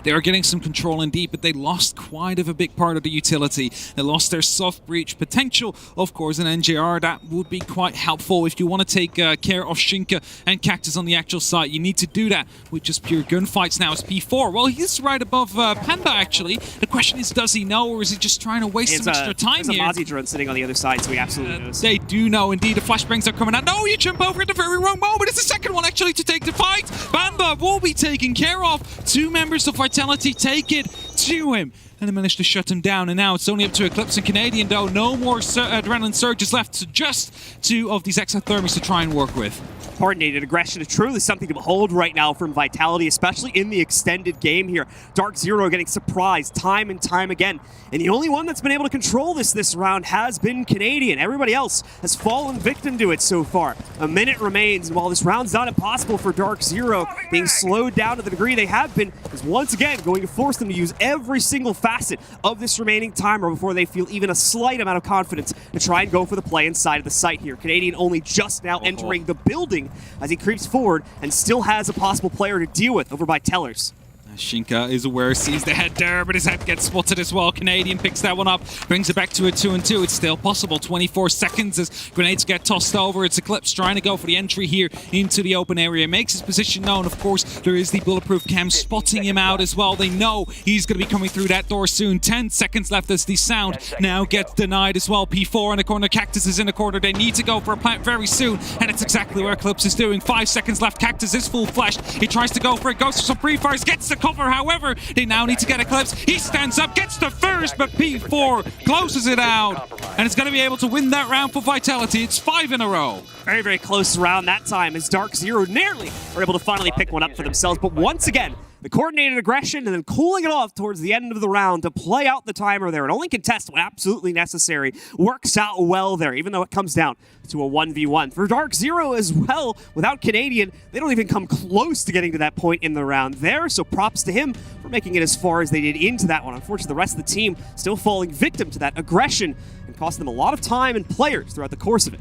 They are getting some control indeed, but they lost quite of a big part of the utility. They lost their soft breach potential, of course, and NJR. That would be quite helpful if you want to take care of Shinka and Cactus on the actual site. You need to do that with just pure gunfights now as P4. Well, he's right above Panda, actually. The question is, does he know, or is he just trying to waste some extra time here? There's a Mozzie drone sitting on the other side, so he absolutely knows. They do know, indeed. The flashbangs are coming out. No, you jump over at the very wrong moment. It's the second one, actually, to take the fight. Bamba will be taken care of. 2 members of Vitality take it to him. And they managed to shut him down. And now it's only up to Eclipse and Canadian, though. No more adrenaline surges left. So just 2 of these exothermics to try and work with. Coordinated aggression is truly something to behold right now from Vitality, especially in the extended game here. DarkZero getting surprised time and time again. And the only one that's been able to control this round has been Canadian. Everybody else has fallen victim to it so far. A minute remains, and while this round's not impossible for DarkZero, being slowed down to the degree they have been, is once again going to force them to use every single facet of this remaining timer before they feel even a slight amount of confidence to try and go for the play inside of the site here. Canadian only just now entering the building as he creeps forward and still has a possible player to deal with over by Tellers. Shinka is aware, sees the head there, but his head gets spotted as well. Canadian picks that one up, brings it back to a 2-2. It's still possible. 24 seconds as grenades get tossed over. It's Eclipse trying to go for the entry here into the open area. Makes his position known. Of course, there is the bulletproof cam spotting him out as well. They know he's going to be coming through that door soon. 10 seconds left as the sound now gets denied as well. P4 in the corner. Cactus is in the corner. They need to go for a plant very soon, and it's exactly what Eclipse is doing. 5 seconds left. Cactus is full flashed. He tries to go for it. Goes for some pre-fires. Gets the cover. However, they now need to get Eclipse. He stands up, gets the first, but P4 closes it out. And it's going to be able to win that round for Vitality. It's 5 in a row. Very, very close round that time as DarkZero nearly are able to finally pick one up for themselves. But once again, the coordinated aggression and then cooling it off towards the end of the round to play out the timer there and only contest when absolutely necessary works out well there, even though it comes down to a 1v1. For DarkZero as well, without Canadian, they don't even come close to getting to that point in the round there, so props to him for making it as far as they did into that one. Unfortunately, the rest of the team still falling victim to that aggression and cost them a lot of time and players throughout the course of it.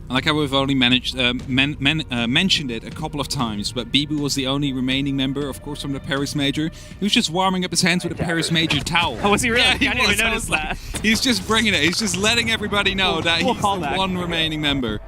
I like how we've only mentioned it a couple of times, but Bibu was the only remaining member, of course, from the Paris Major. He was just warming up his hands with a Paris Major towel. Oh, was he really? Yeah, he I didn't even notice that. He's just bringing it. He's just letting everybody know that he's the one remaining member.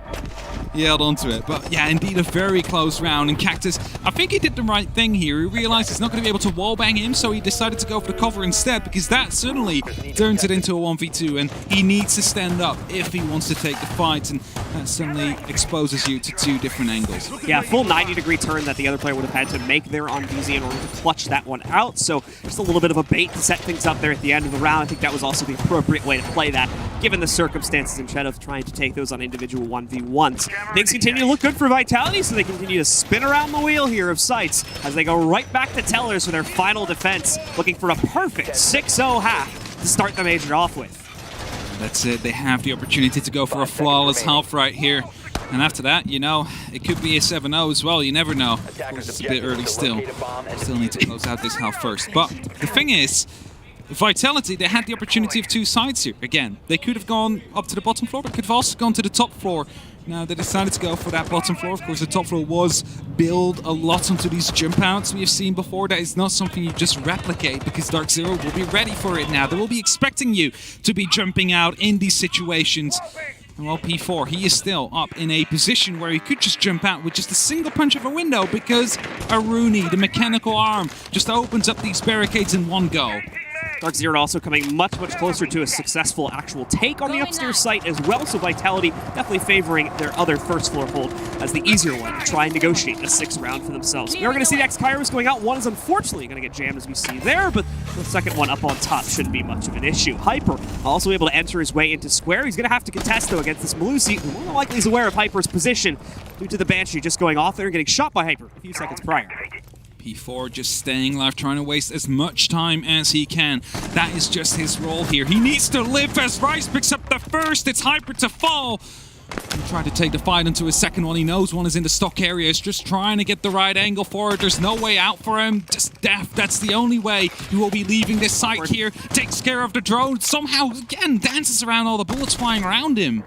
he held onto it. But yeah, indeed a very close round. And Cactus, I think he did the right thing here. He realized he's not going to be able to wallbang him, so he decided to go for the cover instead, because that certainly turns it into a 1v2, and he needs to stand up if he wants to take the fight, and that certainly exposes you to two different angles. Yeah, full 90-degree turn that the other player would have had to make there on DZ in order to clutch that one out, so just a little bit of a bait to set things up there at the end of the round. I think that was also the appropriate way to play that, given the circumstances, instead of trying to take those on individual 1v1s. Things continue to look good for Vitality, so they continue to spin around the wheel here of sights as they go right back to Tellers for their final defense, looking for a perfect 6-0 half to start the major off with. That's it. They have the opportunity to go for a flawless half right here. And after that, you know, it could be a 7-0 as well. You never know. Of course, it's a bit early still. Still need to close out this half first. But the thing is, Vitality, they had the opportunity of two sides here. Again, they could have gone up to the bottom floor, but could have also gone to the top floor. Now, they decided to go for that bottom floor. Of course, the top floor was built a lot onto these jump outs we have seen before. That is not something you just replicate, because DarkZero will be ready for it now. They will be expecting you to be jumping out in these situations. And well, P4, he is still up in a position where he could just jump out with just a single punch of a window, because Aruni, the mechanical arm, just opens up these barricades in one go. DarkZero also coming much, much closer to a successful actual take on the upstairs site as well, so Vitality definitely favoring their other first floor hold as the easier one to try and negotiate a 6th round for themselves. We are going to see the X-Kairos going out. One is unfortunately going to get jammed, as we see there, but the second one up on top shouldn't be much of an issue. Hyper also able to enter his way into square. He's going to have to contest, though, against this Malusi, who more than likely is aware of Hyper's position due to the Banshee just going off there and getting shot by Hyper a few seconds prior. P4 just staying alive, trying to waste as much time as he can. That is just his role here. He needs to live as Rice picks up the first. It's Hyper to fall. He tried to take the fight into his second one. He knows one is in the stock area. He's just trying to get the right angle for it. There's no way out for him. Just death. That's the only way he will be leaving this site here. Takes care of the drone. Somehow, again, dances around all the bullets flying around him.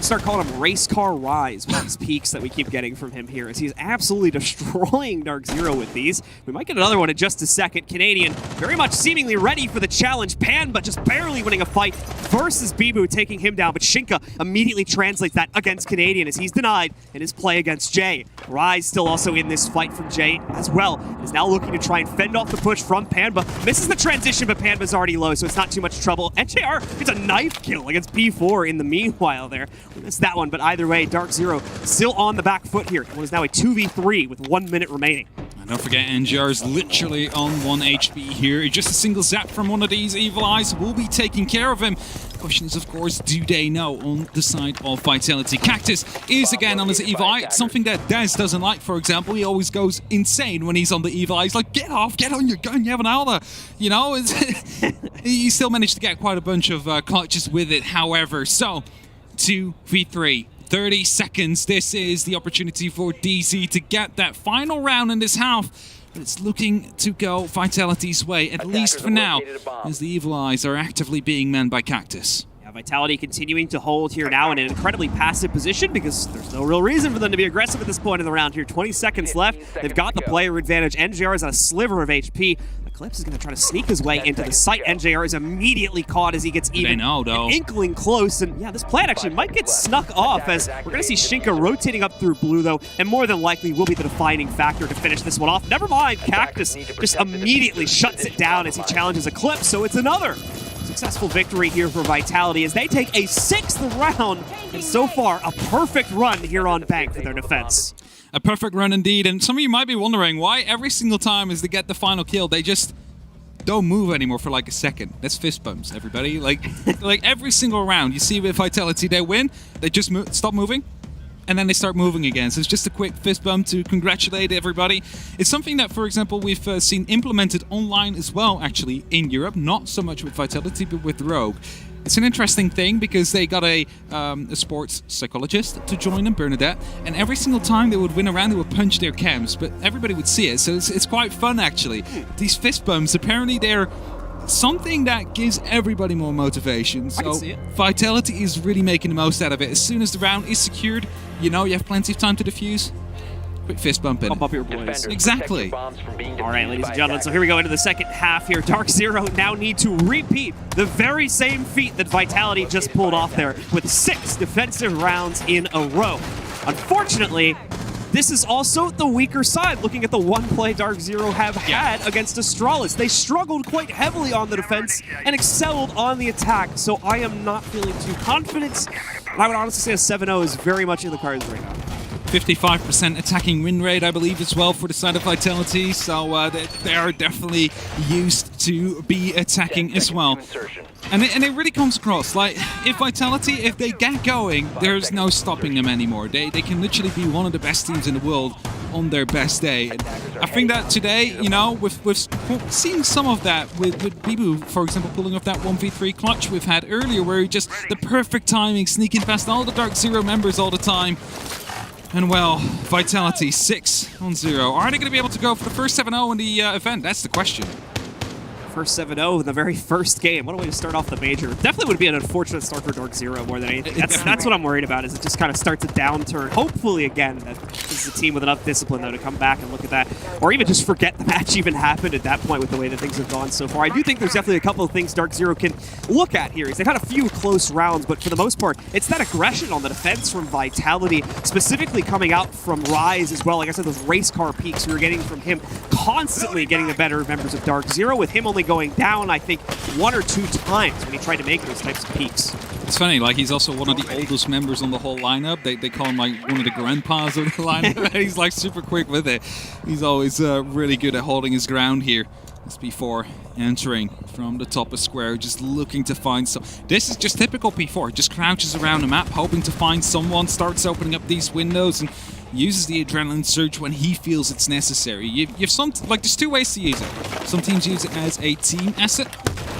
Start calling him Race Car Rise with these peaks that we keep getting from him here, as he's absolutely destroying DarkZero with these. We might get another one in just a second. Canadian very much seemingly ready for the challenge. Pan, but just barely winning a fight versus Bibu, taking him down. But Shinka immediately translates that against Canadian as he's denied in his play against Jay. Rise still also in this fight from Jay as well. Is now looking to try and fend off the push from Panba. Misses the transition, but Panba's already low, so it's not too much trouble. NJR gets a knife kill against P4 in the meanwhile there. We missed that one, but either way, DarkZero still on the back foot here. It was now a 2v3 with 1 minute remaining. And don't forget, NJR is literally on 1 HP here. Just a single zap from one of these Evil Eyes will be taking care of him. Question is, of course, do they know on the side of Vitality? Cactus is again on his Evil Eye. It's something that Daz doesn't like, for example. He always goes insane when he's on the Evil Eye. He's like, get off, get on your gun, you have an Alda. You know, he still managed to get quite a bunch of clutches with it, however. So, 2v3, 30 seconds. This is the opportunity for DZ to get that final round in this half. But it's looking to go Vitality's way, at least for now, as the Evil Eyes are actively being manned by Cactus. Vitality continuing to hold here now in an incredibly passive position, because there's no real reason for them to be aggressive at this point in the round here. 20 seconds left. They've got the player advantage. NJR is on a sliver of HP. Eclipse is going to try to sneak his way into the site. NJR is immediately caught as he gets even an inkling close. And yeah, this plan actually might get snuck off, as we're going to see Shinka rotating up through blue, though, and more than likely will be the defining factor to finish this one off. Never mind, Cactus just immediately shuts it down as he challenges Eclipse, so it's another successful victory here for Vitality as they take a 6th round, and so far a perfect run here on Bank for their defense. A perfect run indeed, and some of you might be wondering why every single time as they get the final kill, they just don't move anymore for like a second. That's fist bumps, everybody. Like every single round, you see with Vitality, they win, they just stop moving, and then they start moving again. So it's just a quick fist bump to congratulate everybody. It's something that, for example, we've seen implemented online as well, actually, in Europe. Not so much with Vitality, but with Rogue. It's an interesting thing because they got a sports psychologist to join them, Bernadette, and every single time they would win a round, they would punch their cams, but everybody would see it, so it's quite fun, actually. These fist bumps, apparently they're something that gives everybody more motivation. So Vitality is really making the most out of it. As soon as the round is secured, you know you have plenty of time to defuse. Quick fist bump in. Pump up your boys. Exactly. All right, ladies and gentlemen, so here we go into the second half here. DarkZero now need to repeat the very same feat that Vitality just pulled off there with 6 defensive rounds in a row. Unfortunately, this is also the weaker side, looking at the one play DarkZero have had against Astralis. They struggled quite heavily on the defense and excelled on the attack, so I am not feeling too confident. I would honestly say a 7-0 is very much in the cards right now. 55% attacking win rate, I believe, as well for the side of Vitality, so they are definitely used to be attacking as well. And it really comes across, like, if Vitality, if they get going, there's no stopping them anymore. They can literally be one of the best teams in the world on their best day. And I think that today, you know, we've seen some of that with Bibu, for example, pulling off that 1v3 clutch we've had earlier, where he just the perfect timing, sneaking past all the DarkZero members all the time. And well, Vitality 6-0. Are they going to be able to go for the first 7-0 in the event? That's the question. First 7-0 in the very first game. What a way to start off the major. Definitely would be an unfortunate start for DarkZero more than anything. That's what I'm worried about, is it just kind of starts a downturn. Hopefully, again, that this is a team with enough discipline, though, to come back and look at that. Or even just forget the match even happened at that point with the way that things have gone so far. I do think there's definitely a couple of things DarkZero can look at here. They've had a few close rounds, but for the most part, it's that aggression on the defense from Vitality, specifically coming out from Rise as well. Like I said, those race car peaks we were getting from him, constantly getting the better members of DarkZero, with him only going down, I think, 1 or 2 times when he tried to make those types of peaks. It's funny, like, he's also one of the oldest members on the whole lineup. They call him, like, one of the grandpas of the lineup. He's, like, super quick with it. He's always really good at holding his ground here. This P4 entering from the top of square, just looking to find some. This is just typical P4. Just crouches around the map, hoping to find someone, starts opening up these windows, and uses the adrenaline surge when he feels it's necessary. You've some, like, there's 2 ways to use it. Some teams use it as a team asset.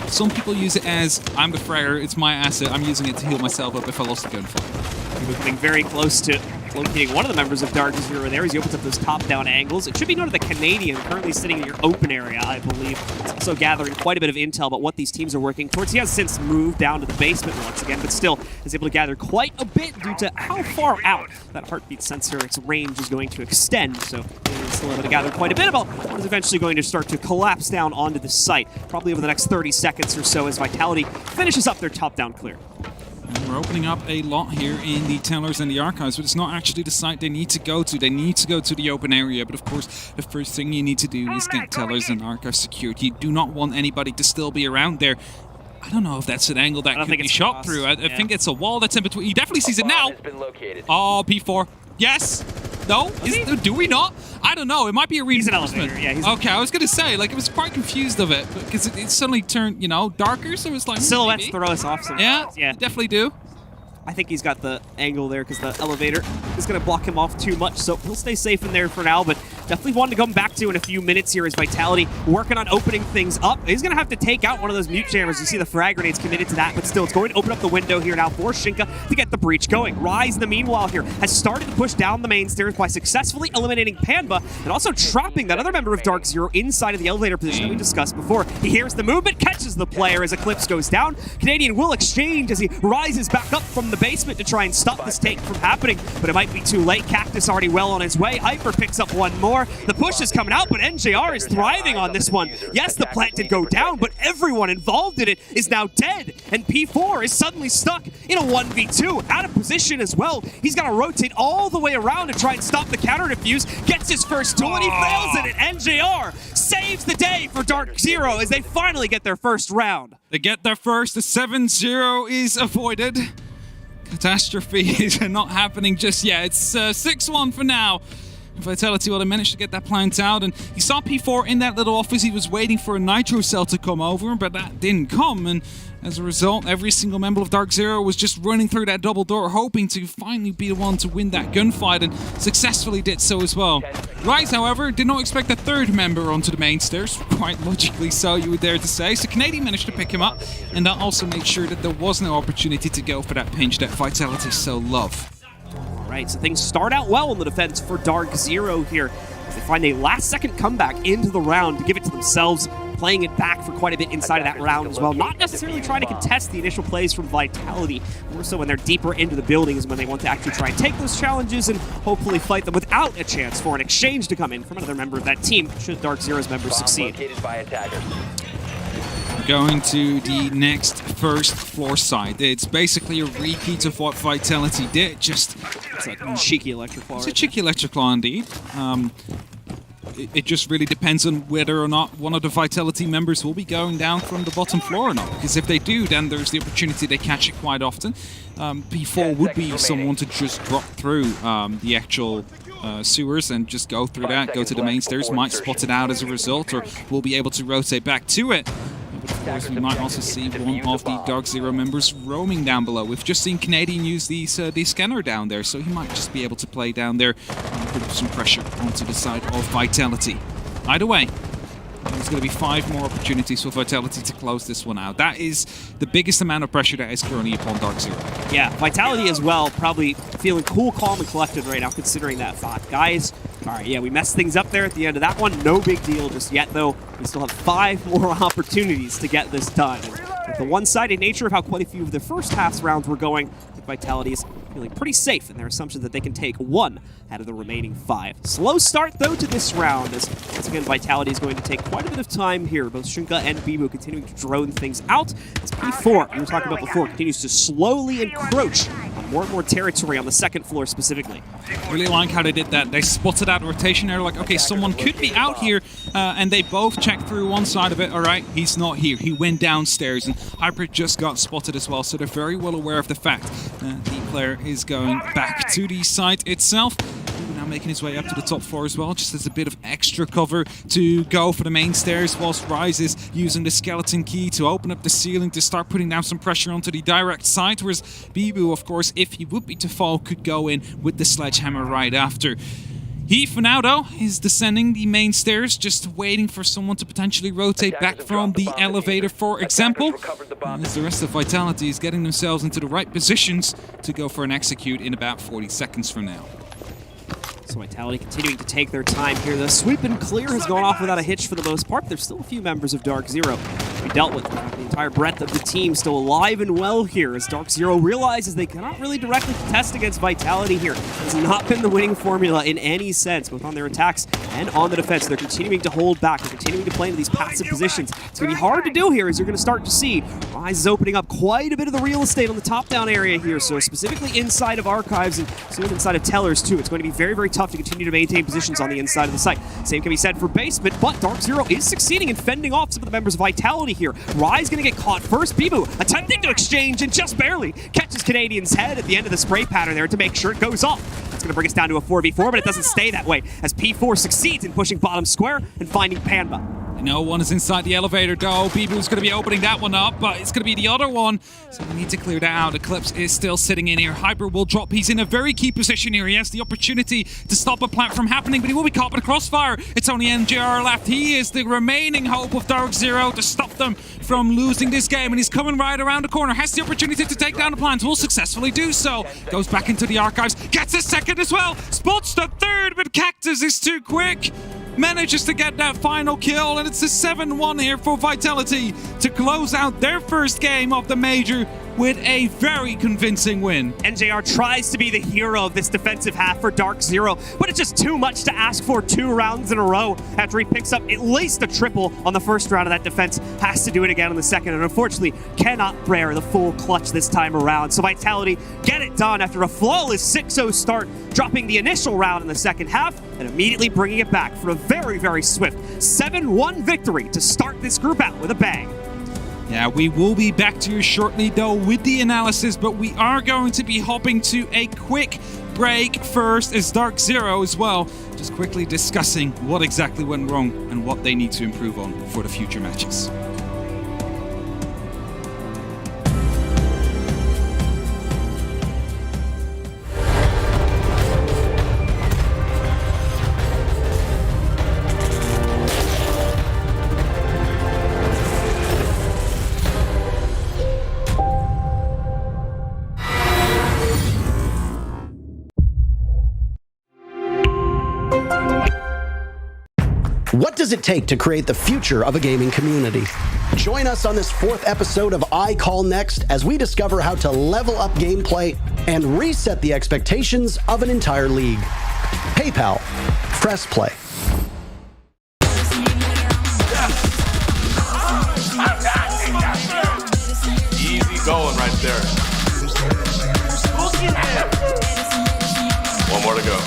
Some people use it as, I'm the fragger, it's my asset, I'm using it to heal myself up if I lost a gunfight. We're getting very close to locating one of the members of DarkZero there as he opens up those top-down angles. It should be noted the Canadian currently sitting in your open area, I believe. It's also gathering quite a bit of intel about what these teams are working towards. He has since moved down to the basement once again, but still is able to gather quite a bit due to how far out that heartbeat sensor, its range is going to extend. So he's still able to gather quite a bit about what is eventually going to start to collapse down onto the site, probably over the next 30 seconds or so as Vitality finishes up their top-down clear. And we're opening up a lot here in the tellers and the archives, but it's not actually the site they need to go to. They need to go to the open area, but of course, the first thing you need to do is get tellers and archives secured. You do not want anybody to still be around there. I don't know if that's an angle that could be shot through. I think it's a wall that's in between. He definitely sees it now. Oh, P4. Yes. No? Do we not? I don't know. It might be a reinforcement. He's an elevator. Yeah, okay, I was going to say, like, I was quite confused of it because it suddenly turned, you know, darker. So it was like silhouettes throw us off sometimes. Yeah, definitely do. I think he's got the angle there because the elevator is going to block him off too much, so he'll stay safe in there for now, but definitely one to come back to in a few minutes here as Vitality working on opening things up. He's going to have to take out one of those mute jammers. You see the frag grenades committed to that, but still, it's going to open up the window here now for Shinka to get the breach going. Rise, in the meanwhile here, has started to push down the main stairs by successfully eliminating Panba and also trapping that other member of DarkZero inside of the elevator position that we discussed before. He hears the movement, catches the player as Eclipse goes down. Canadian will exchange as he rises back up from the basement to try and stop this take from happening, but it might be too late. Cactus already well on his way. Hyper picks up one more. The push is coming out, but NJR is thriving on this one. Yes, the plant did go down, but everyone involved in it is now dead, and P4 is suddenly stuck in a 1v2, out of position as well. He's got to rotate all the way around to try and stop the counter defuse. Gets his first tool, and he fails it, and NJR saves the day for DarkZero as they finally get their first round. They get their first. The 7-0 is avoided. Catastrophe is not happening just yet. It's 6-1 for now. Vitality, well, they managed to get that plant out, and he saw P4 in that little office. He was waiting for a nitro cell to come over, but that didn't come, and as a result, every single member of DarkZero was just running through that double door, hoping to finally be the one to win that gunfight, and successfully did so as well. Rise, however, did not expect a third member onto the main stairs, quite logically so, you would dare to say, so Canadian managed to pick him up, and that also made sure that there was no opportunity to go for that pinch that Vitality so love. Right, so things start out well in the defense for DarkZero here. They find a last-second comeback into the round to give it to themselves, playing it back for quite a bit inside of that round as well. Not necessarily trying to contest the initial plays from Vitality, more so when they're deeper into the buildings when they want to actually try and take those challenges and hopefully fight them without a chance for an exchange to come in from another member of that team should DarkZero's members succeed. Going to the next first floor side. It's basically a repeat of what Vitality did, just... It's a cheeky electric claw. It's a cheeky electric claw indeed. It just really depends on whether or not one of the Vitality members will be going down from the bottom floor or not. Because if they do, then there's the opportunity they catch it quite often. P4 would be someone to just drop through the actual sewers and just go through that, go to the main stairs, might spot it out as a result, or will be able to rotate back to it. But of course, we might also see one of the DarkZero members roaming down below. We've just seen Canadian use the scanner down there, so he might just be able to play down there and put some pressure onto the side of Vitality. Either way, there's going to be 5 more opportunities for Vitality to close this one out. That is the biggest amount of pressure that is currently upon DarkZero. Yeah, Vitality as well, probably feeling cool, calm, and collected right now, considering that thought. Guys, all right, yeah, we messed things up there at the end of that one. No big deal just yet, though. We still have 5 more opportunities to get this done. And with the one-sided nature of how quite a few of the first half rounds were going, Vitality is feeling pretty safe in their assumption that they can take 1 out of the remaining 5. Slow start, though, to this round, as once again, Vitality is going to take quite a bit of time here. Both Shunka and Bibu continuing to drone things out, as P4, we were talking about before, continues to slowly encroach on more and more territory on the second floor specifically. Really like how they did that. They spotted out rotation. They're like, okay, someone could be out here, and they both checked through one side of it. All right, he's not here. He went downstairs, and Hybrid just got spotted as well, so they're very well aware of the fact that the player is going back to the site itself. Now making his way up to the top floor as well, just as a bit of extra cover to go for the main stairs, whilst Rise is using the skeleton key to open up the ceiling to start putting down some pressure onto the direct side, whereas Bibu, of course, if he would be to fall, could go in with the sledgehammer right after. He, for now, though, is descending the main stairs, just waiting for someone to potentially rotate back from the elevator, for example. As the rest of Vitality is getting themselves into the right positions to go for an execute in about 40 seconds from now. So Vitality continuing to take their time here. The sweep and clear has gone off without a hitch for the most part. There's still a few members of DarkZero to be dealt with. The entire breadth of the team still alive and well here as DarkZero realizes they cannot really directly contest against Vitality here. It has not been the winning formula in any sense, both on their attacks and on the defense. They're continuing to hold back. They're continuing to play into these passive positions. It's going to be hard to do here as you're going to start to see Rise is opening up quite a bit of the real estate on the top-down area here. So specifically inside of Archives and soon inside of Tellers too. It's going to be very, very tough to continue to maintain positions on the inside of the site. Same can be said for Basement, but DarkZero is succeeding in fending off some of the members of Vitality here. Rise going to get caught first. Bibu attempting to exchange and just barely catches Canadian's head at the end of the spray pattern there to make sure it goes off. That's going to bring us down to a 4v4, but it doesn't stay that way as P4 succeeds in pushing bottom square and finding Panba. No one is inside the elevator, though. Bibu's going to be opening that one up, but it's going to be the other one. So we need to clear that out. Eclipse is still sitting in here. Hyper will drop. He's in a very key position here. He has the opportunity to stop a plant from happening, but he will be caught by the crossfire. It's only NJR left. He is the remaining hope of DarkZero to stop them from losing this game, and he's coming right around the corner. Has the opportunity to take down the plant. Will successfully do so. Goes back into the Archives. Gets a second as well. Spots the third, but Cactus is too quick. Manages to get that final kill, and it's a 7-1 here for Vitality to close out their first game of the Major with a very convincing win. NJR tries to be the hero of this defensive half for DarkZero, but it's just too much to ask for 2 rounds in a row after he picks up at least a triple on the first round of that defense. Has to do it again on the second, and unfortunately cannot bear the full clutch this time around. So Vitality get it done after a flawless 6-0 start, dropping the initial round in the second half and immediately bringing it back for a very, very swift 7-1 victory to start this group out with a bang. Yeah, we will be back to you shortly, though, with the analysis, but we are going to be hopping to a quick break first as DarkZero as well, just quickly discussing what exactly went wrong and what they need to improve on for the future matches. What does it take to create the future of a gaming community? Join us on this 4th episode of I Call Next as we discover how to level up gameplay and reset the expectations of an entire league. PayPal. Press play. Easy going right there. One more to go.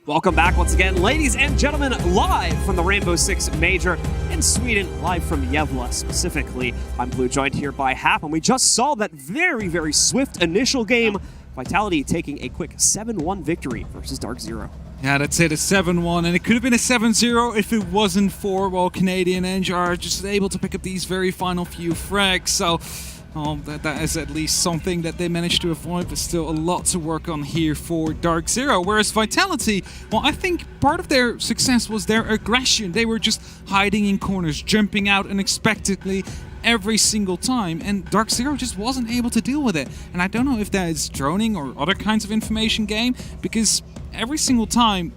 Welcome back once again, ladies and gentlemen, live from the Rainbow Six Major in Sweden, live from Gävle specifically. I'm Blue, joined here by Hap, and we just saw that very, very swift initial game. Vitality taking a quick 7-1 victory versus DarkZero. Yeah, that's it, a 7-1, and it could have been a 7-0 if it wasn't for, well, Canadian Eng are just able to pick up these very final few frags, so that is at least something that they managed to avoid, but still a lot to work on here for DarkZero. Whereas Vitality, well, I think part of their success was their aggression. They were just hiding in corners, jumping out unexpectedly every single time, and DarkZero just wasn't able to deal with it. And I don't know if that is droning or other kinds of information game, because every single time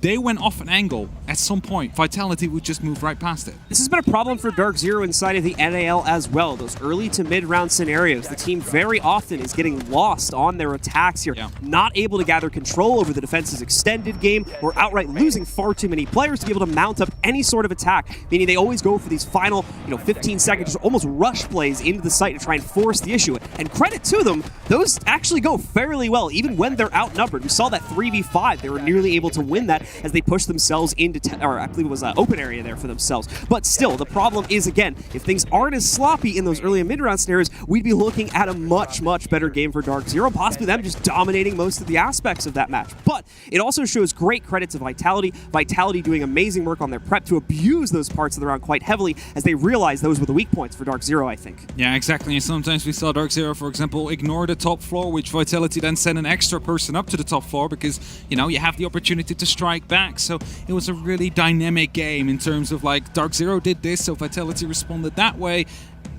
they went off an angle, at some point, Vitality would just move right past it. This has been a problem for DarkZero inside of the NAL as well. Those early to mid-round scenarios, the team very often is getting lost on their attacks here, not able to gather control over the defense's extended game, or outright losing far too many players to be able to mount up any sort of attack, meaning they always go for these final 15 seconds, just almost rush plays into the site to try and force the issue. And credit to them, those actually go fairly well, even when they're outnumbered. We saw that 3v5, they were nearly able to win that as they pushed themselves into, or I believe it was an open area there for themselves. But still, the problem is, again, if things aren't as sloppy in those early and mid-round scenarios, we'd be looking at a much, much better game for DarkZero, possibly them just dominating most of the aspects of that match. But it also shows great credit to Vitality. Vitality doing amazing work on their prep to abuse those parts of the round quite heavily, as they realized those were the weak points for DarkZero, I think. Yeah, exactly. And sometimes we saw DarkZero, for example, ignore the top floor, which Vitality then sent an extra person up to the top floor because, you have the opportunity to strike back. So it was a really dynamic game in terms of, like, DarkZero did this, so Vitality responded that way.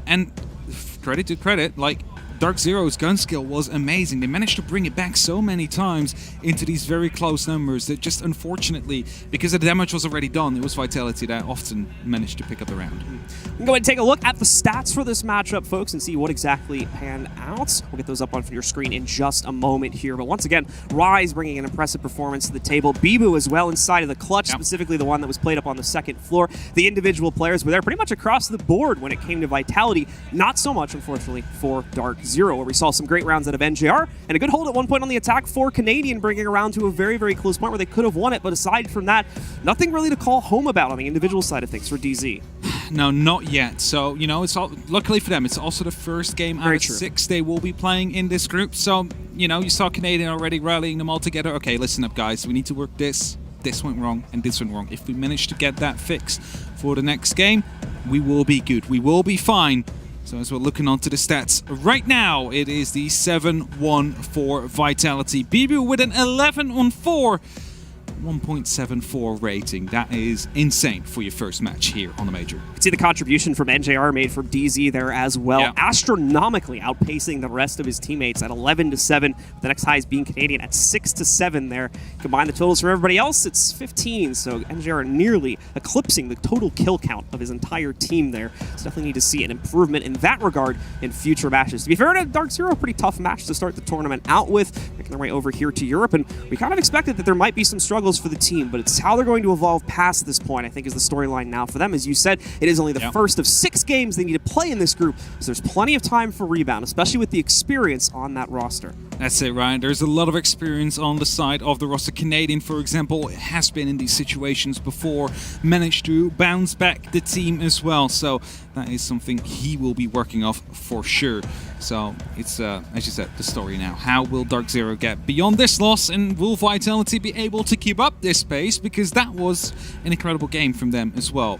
And credit to credit, like, DarkZero's gun skill was amazing. They managed to bring it back so many times into these very close numbers that just, unfortunately, because the damage was already done, it was Vitality that often managed to pick up the round. We can go ahead and take a look at the stats for this matchup, folks, and see what exactly panned out. We'll get those up on your screen in just a moment here. But once again, Rise bringing an impressive performance to the table. Bibu as well inside of the clutch, specifically the one that was played up on the second floor. The individual players were there pretty much across the board when it came to Vitality. Not so much, unfortunately, for DarkZero, where we saw some great rounds out of NJR and a good hold at one point on the attack for Canadian, bringing around to a very, very close point where they could have won it. But aside from that, nothing really to call home about on the individual side of things for DZ. No, not yet. So, it's all, luckily for them, it's also the first game out of 6 they will be playing in this group. So, you saw Canadian already rallying them all together. Okay, listen up, guys. We need to work this. This went wrong and this went wrong. If we manage to get that fixed for the next game, we will be good. We will be fine. So as we're looking onto the stats, right now it is the 7-1 for Vitality. Bibu with an 11-on-4. 1.74 rating. That is insane for your first match here on the Major. You can see the contribution from NJR made from DZ there as well. Yeah. Astronomically outpacing the rest of his teammates at 11-7. The next highest being Canadian at 6-7 there. Combine the totals from everybody else, it's 15. So NJR nearly eclipsing the total kill count of his entire team there. So definitely need to see an improvement in that regard in future matches. To be fair to DarkZero, a pretty tough match to start the tournament out with, making their way over here to Europe, and we kind of expected that there might be some struggles for the team, but it's how they're going to evolve past this point, I think, is the storyline now for them. As you said, it is only the first of 6 games they need to play in this group, so there's plenty of time for rebound, especially with the experience on that roster. That's it, Ryan. There's a lot of experience on the side of the roster. Canadian, for example, has been in these situations before, managed to bounce back the team as well. So that is something he will be working off for sure. So it's, as you said, the story now. How will DarkZero get beyond this loss, and will Vitality be able to keep up this pace? Because that was an incredible game from them as well.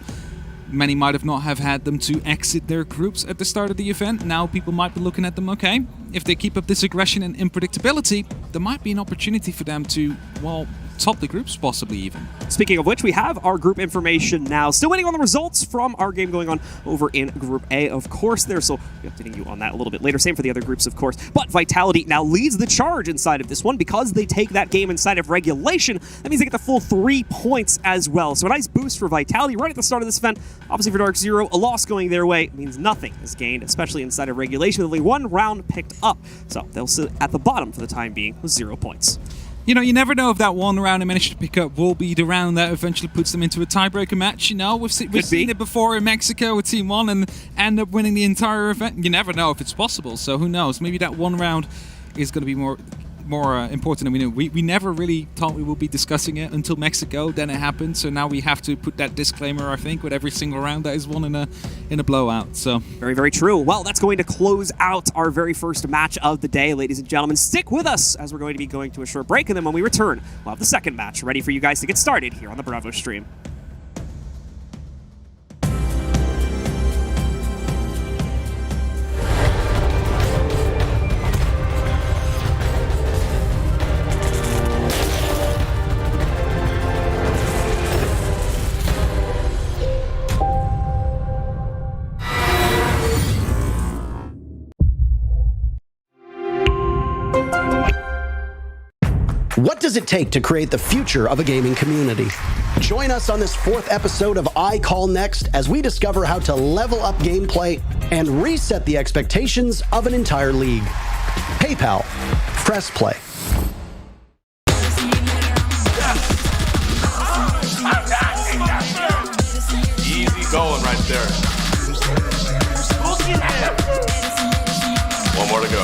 Many might have not have had them to exit their groups at the start of the event. Now people might be looking at them, okay, if they keep up this aggression and unpredictability, there might be an opportunity for them to, well, top the groups possibly even. Speaking of which, we have our group information now. Still waiting on the results from our game going on over in Group A, of course, there. So we'll be updating you on that a little bit later. Same for the other groups, of course. But Vitality now leads the charge inside of this one because they take that game inside of regulation. That means they get the full 3 points as well. So a nice boost for Vitality right at the start of this event. Obviously for DarkZero, a loss going their way means nothing is gained, especially inside of regulation with only 1 round picked up. So they'll sit at the bottom for the time being with 0 points. You know, you never know if that 1 round they managed to pick up will be the round that eventually puts them into a tiebreaker match. You know, we've seen it before in Mexico with Team 1 and end up winning the entire event. You never know if it's possible, so who knows? Maybe that 1 round is going to be more important than we knew. We never really thought we would be discussing it until Mexico. Then it happened, so now we have to put that disclaimer, I think, with every single round that is won in a blowout. So very, very true. Well, that's going to close out our very first match of the day, ladies and gentlemen. Stick with us as we're going to be going to a short break, and then when we return, we'll have the second match ready for you guys to get started here on the Bravo stream. What does it take to create the future of a gaming community? Join us on this 4th episode of I Call Next as we discover how to level up gameplay and reset the expectations of an entire league. PayPal. Press play. Easy going right there. 1 more to go.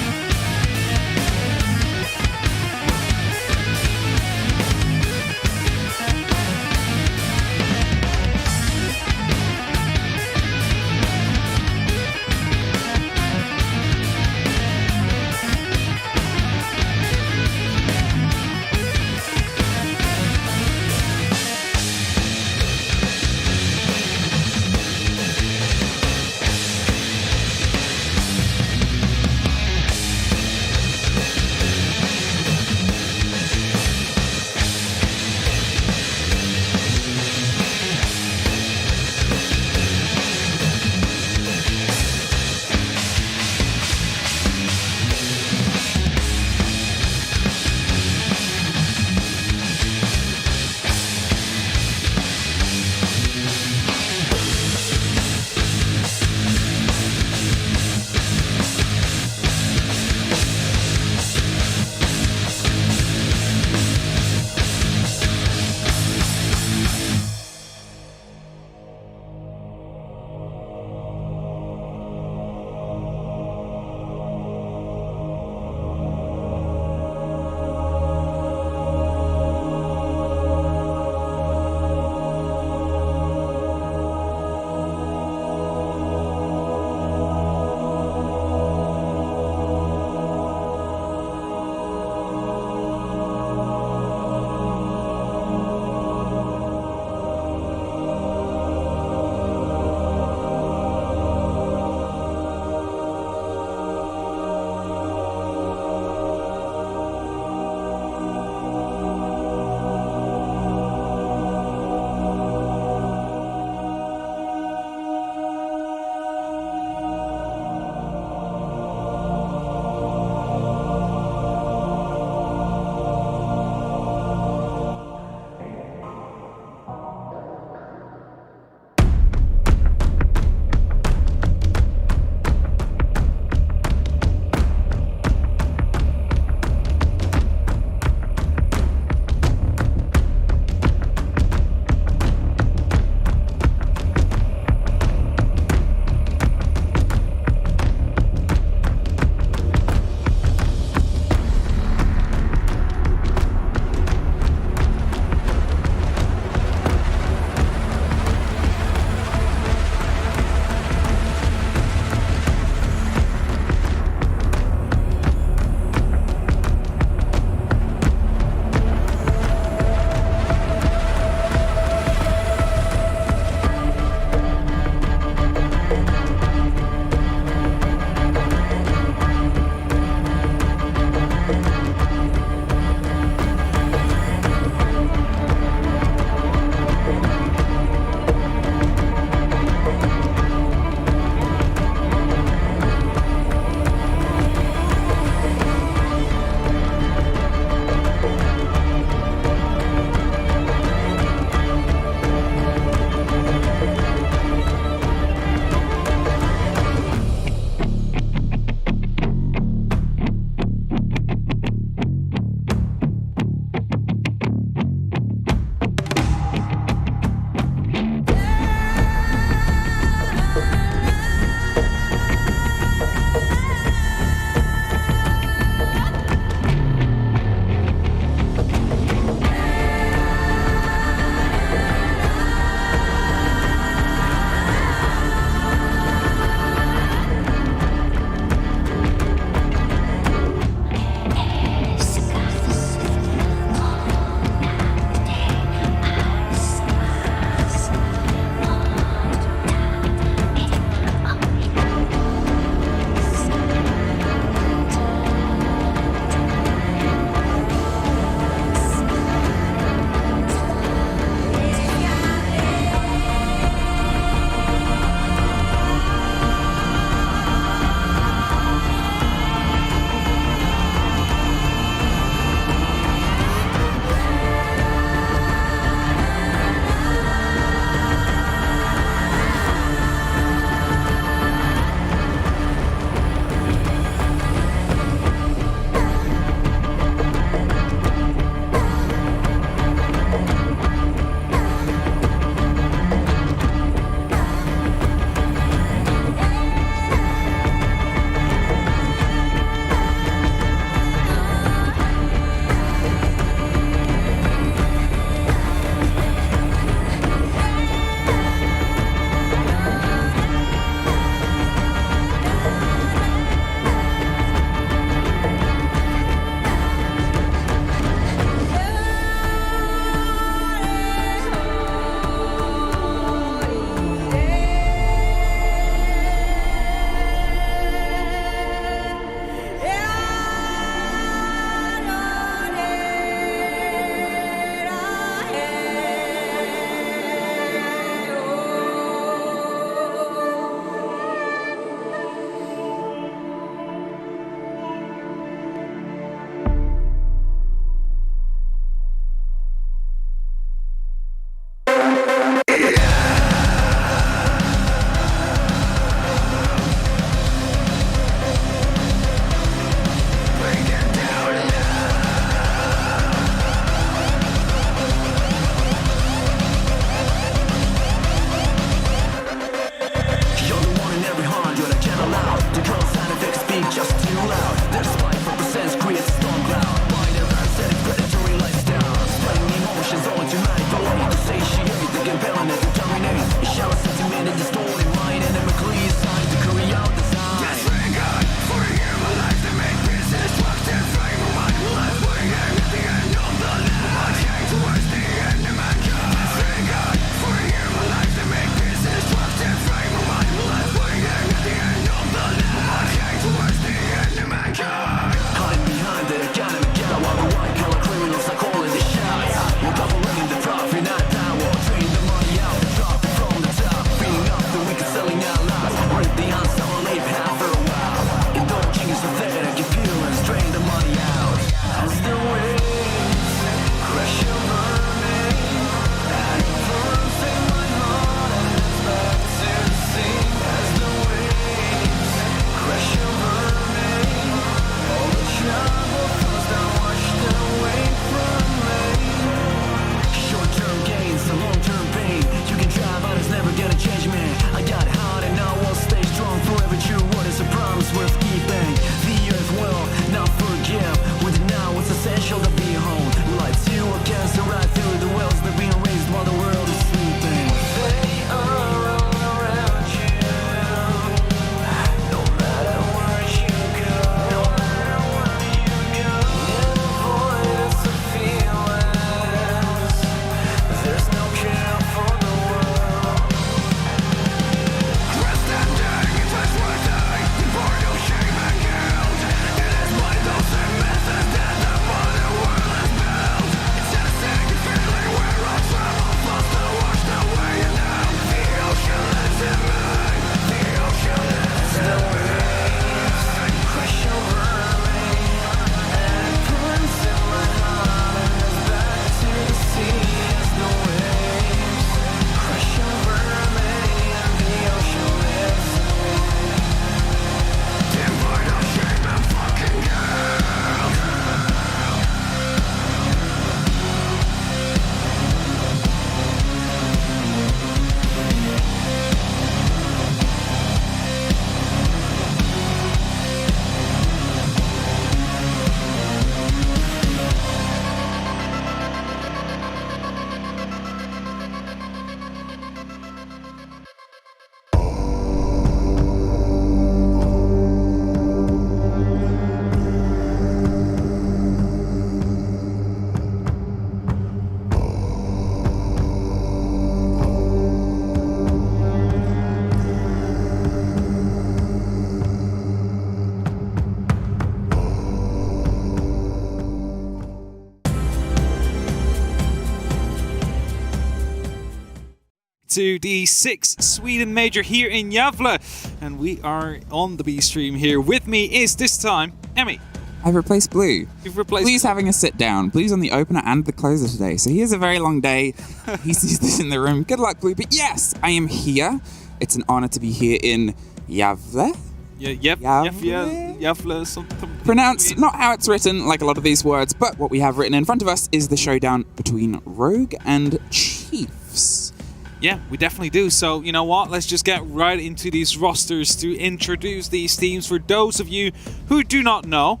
to the 6th Sweden Major here in Gävle. And we are on the B stream here. With me is this time Emmy. I've replaced Blue. You've replaced Blue's having a sit down. Blue's on the opener and the closer today, so he has a very long day. He sees this in the room. Good luck, Blue. But yes, I am here. It's an honor to be here in Gävle. Gävle, something. Pronounced not how it's written, like a lot of these words, but what we have written in front of us is the showdown between Rogue and Chiefs. Yeah, we definitely do. So, you know what? Let's just get right into these rosters to introduce these teams for those of you who do not know.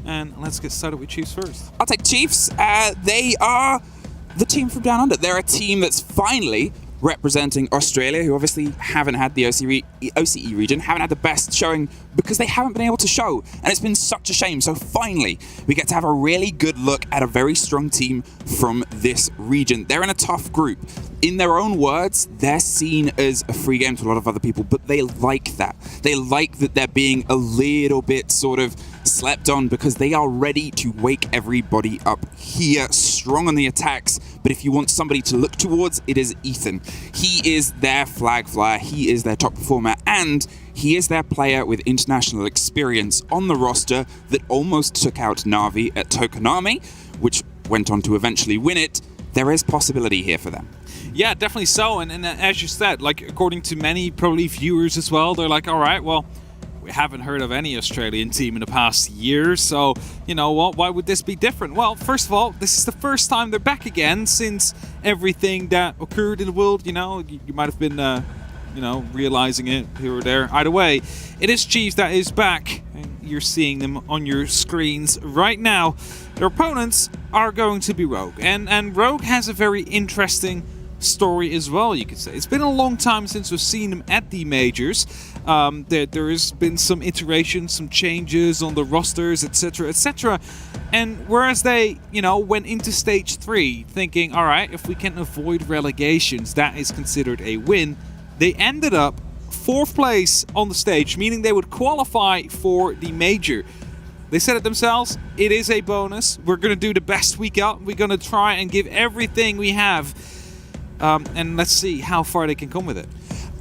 And let's get started with Chiefs first. I'll take Chiefs. They are the team from Down Under. They're a team that's finally representing Australia, who obviously haven't had the OCE region, haven't had the best showing because they haven't been able to show. And it's been such a shame. So finally, we get to have a really good look at a very strong team from this region. They're in a tough group. In their own words, they're seen as a free game to a lot of other people, but they like that. They like that they're being a little bit sort of slept on because they are ready to wake everybody up here, strong on the attacks. But if you want somebody to look towards, it is Ethan. He is their flag flyer, he is their top performer, and he is their player with international experience on the roster that almost took out Na'Vi at Tokonami, which went on to eventually win it. There is possibility here for them. Yeah, definitely so. And as you said, like according to many probably viewers as well, they're like, all right, well, we haven't heard of any Australian team in the past year, so, you know what, why would this be different? Well, first of all, this is the first time they're back again since everything that occurred in the world, you know, you might have been, you know, realizing it here or there. Either way, it is Chiefs that is back, and you're seeing them on your screens right now. Their opponents are going to be Rogue, and Rogue has a very interesting story as well, you could say. It's been a long time since we've seen them at the majors. There has been some iterations, some changes on the rosters, etc., etc. And whereas they, you know, went into stage 3 thinking, all right, if we can avoid relegations, that is considered a win, they ended up 4th place on the stage, meaning they would qualify for the major. They said it themselves, it is a bonus. We're going to do the best we got. We're going to try and give everything we have. And let's see how far they can come with it.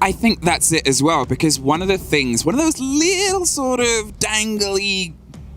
I think that's it as well, because one of those little sort of dangly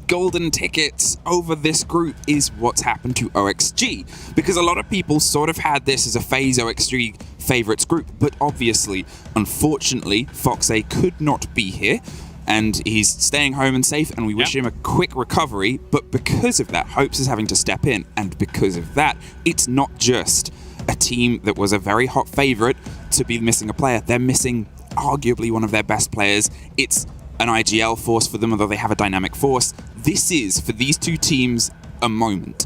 golden tickets over this group is what's happened to OXG, because a lot of people sort of had this as a phase OXG favourites group, but obviously, unfortunately, Foxay could not be here, and he's staying home and safe, and we wish him a quick recovery, but because of that, Hopes is having to step in, and because of that, it's not just a team that was a very hot favourite to be missing a player. They're missing arguably one of their best players. It's an IGL force for them, although they have a dynamic force. This is, for these two teams, a moment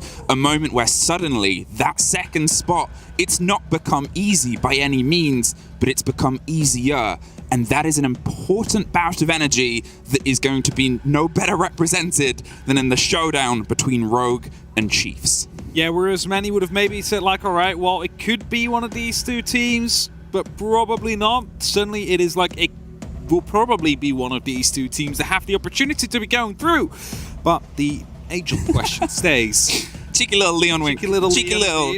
where suddenly that second spot, it's not become easy by any means, but it's become easier. And that is an important bout of energy that is going to be no better represented than in the showdown between Rogue and Chiefs. Yeah, whereas many would have maybe said like, all right, well, it could be one of these two teams, but probably not. Suddenly it is like, it will probably be one of these two teams that have the opportunity to be going through. But the age-old question stays. Cheeky little Leon wink. Cheeky little.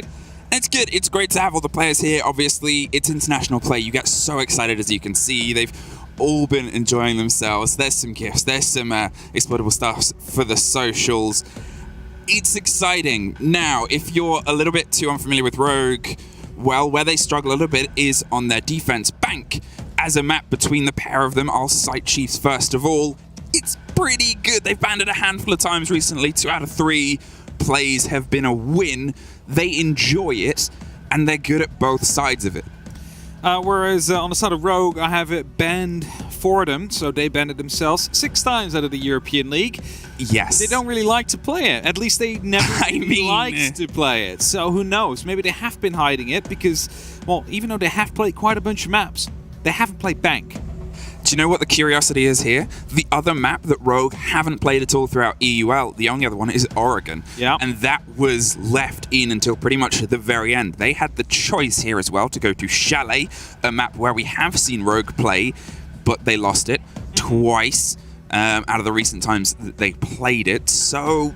It's good. It's great to have all the players here. Obviously, it's international play. You get so excited, as you can see. They've all been enjoying themselves. There's some gifts. There's some explodable stuff for the socials. It's exciting. Now, if you're a little bit too unfamiliar with Rogue, well, where they struggle a little bit is on their defense. Bank, as a map between the pair of them, I'll cite Chiefs first of all. It's pretty good. They've banded a handful of times recently. 2 out of 3 plays have been a win. They enjoy it, and they're good at both sides of it. Whereas on the side of Rogue, I have it banned for them, so they banned it themselves 6 times out of the European League. Yes. They don't really like to play it. At least they never liked to play it. So who knows? Maybe they have been hiding it because, well, even though they have played quite a bunch of maps, they haven't played Bank. Do you know what the curiosity is here? The other map that Rogue haven't played at all throughout EUL, the only other one is Oregon. Yeah. And that was left in until pretty much the very end. They had the choice here as well to go to Chalet, a map where we have seen Rogue play, but they lost it twice out of the recent times that they played it. So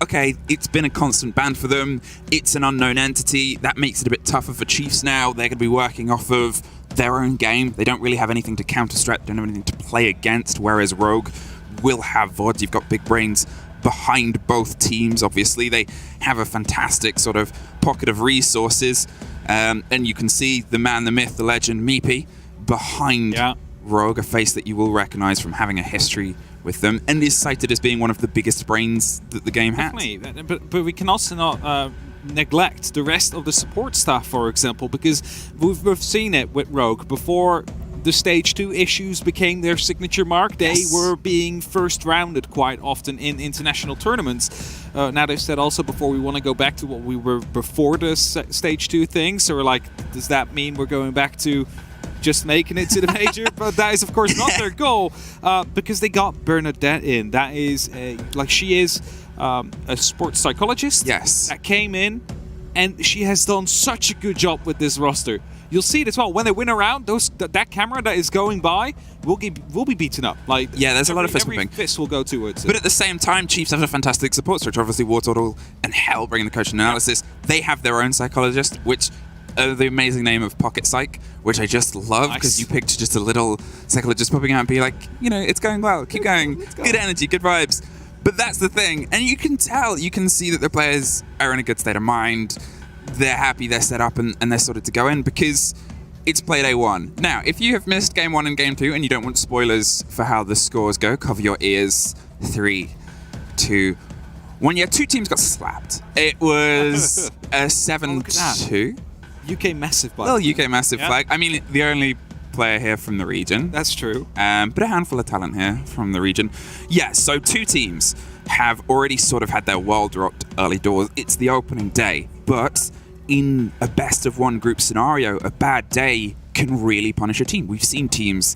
okay, it's been a constant ban for them. It's an unknown entity. That makes it a bit tougher for Chiefs now. They're going to be working off of their own game. They don't really have anything to counter-strat, don't have anything to play against, whereas Rogue will have VODs. You've got big brains behind both teams, obviously. They have a fantastic sort of pocket of resources. And you can see the man, the myth, the legend, Meepy, behind Rogue, a face that you will recognize from having a history with them, and is cited as being one of the biggest brains that the game has. Definitely, but we can also not neglect the rest of the support staff, for example, because we've seen it with Rogue before. The Stage 2 issues became their signature mark. They were being first rounded quite often in international tournaments. Now they've said also before we want to go back to what we were before the Stage 2 thing. So we're like, does that mean we're going back to just making it to the major? But that is of course not their goal, because they got Bernadette in. That is she is a sports psychologist. Yes. That came in, and she has done such a good job with this roster. You'll see it as well when they win a round. That camera that is going by will be beaten up. There's a lot of fist every pumping. fist will go towards it. But at the same time, Chiefs have a fantastic support structure. Obviously, Wartortle and Hell bringing the coaching analysis. They have their own psychologist, which the amazing name of Pocket Psych, which I just love because you picture just a little psychologist popping out and be like, it's going well, keep going, good energy, good vibes. But that's the thing, and you can see that the players are in a good state of mind. They're happy, they're set up, and they're sorted to go in because it's play day 1. Now, if you have missed game 1 and game 2 and you don't want spoilers for how the scores go, cover your ears. 3, 2, 1. Yeah, 2 teams got slapped. It was a 7-2. UK massive flag. Well, UK massive flag. I mean, the only player here from the region. That's true. But a handful of talent here from the region. Yeah, so 2 teams have already sort of had their world rocked early doors. It's the opening day, but in a best of 1 group scenario, a bad day can really punish a team. We've seen teams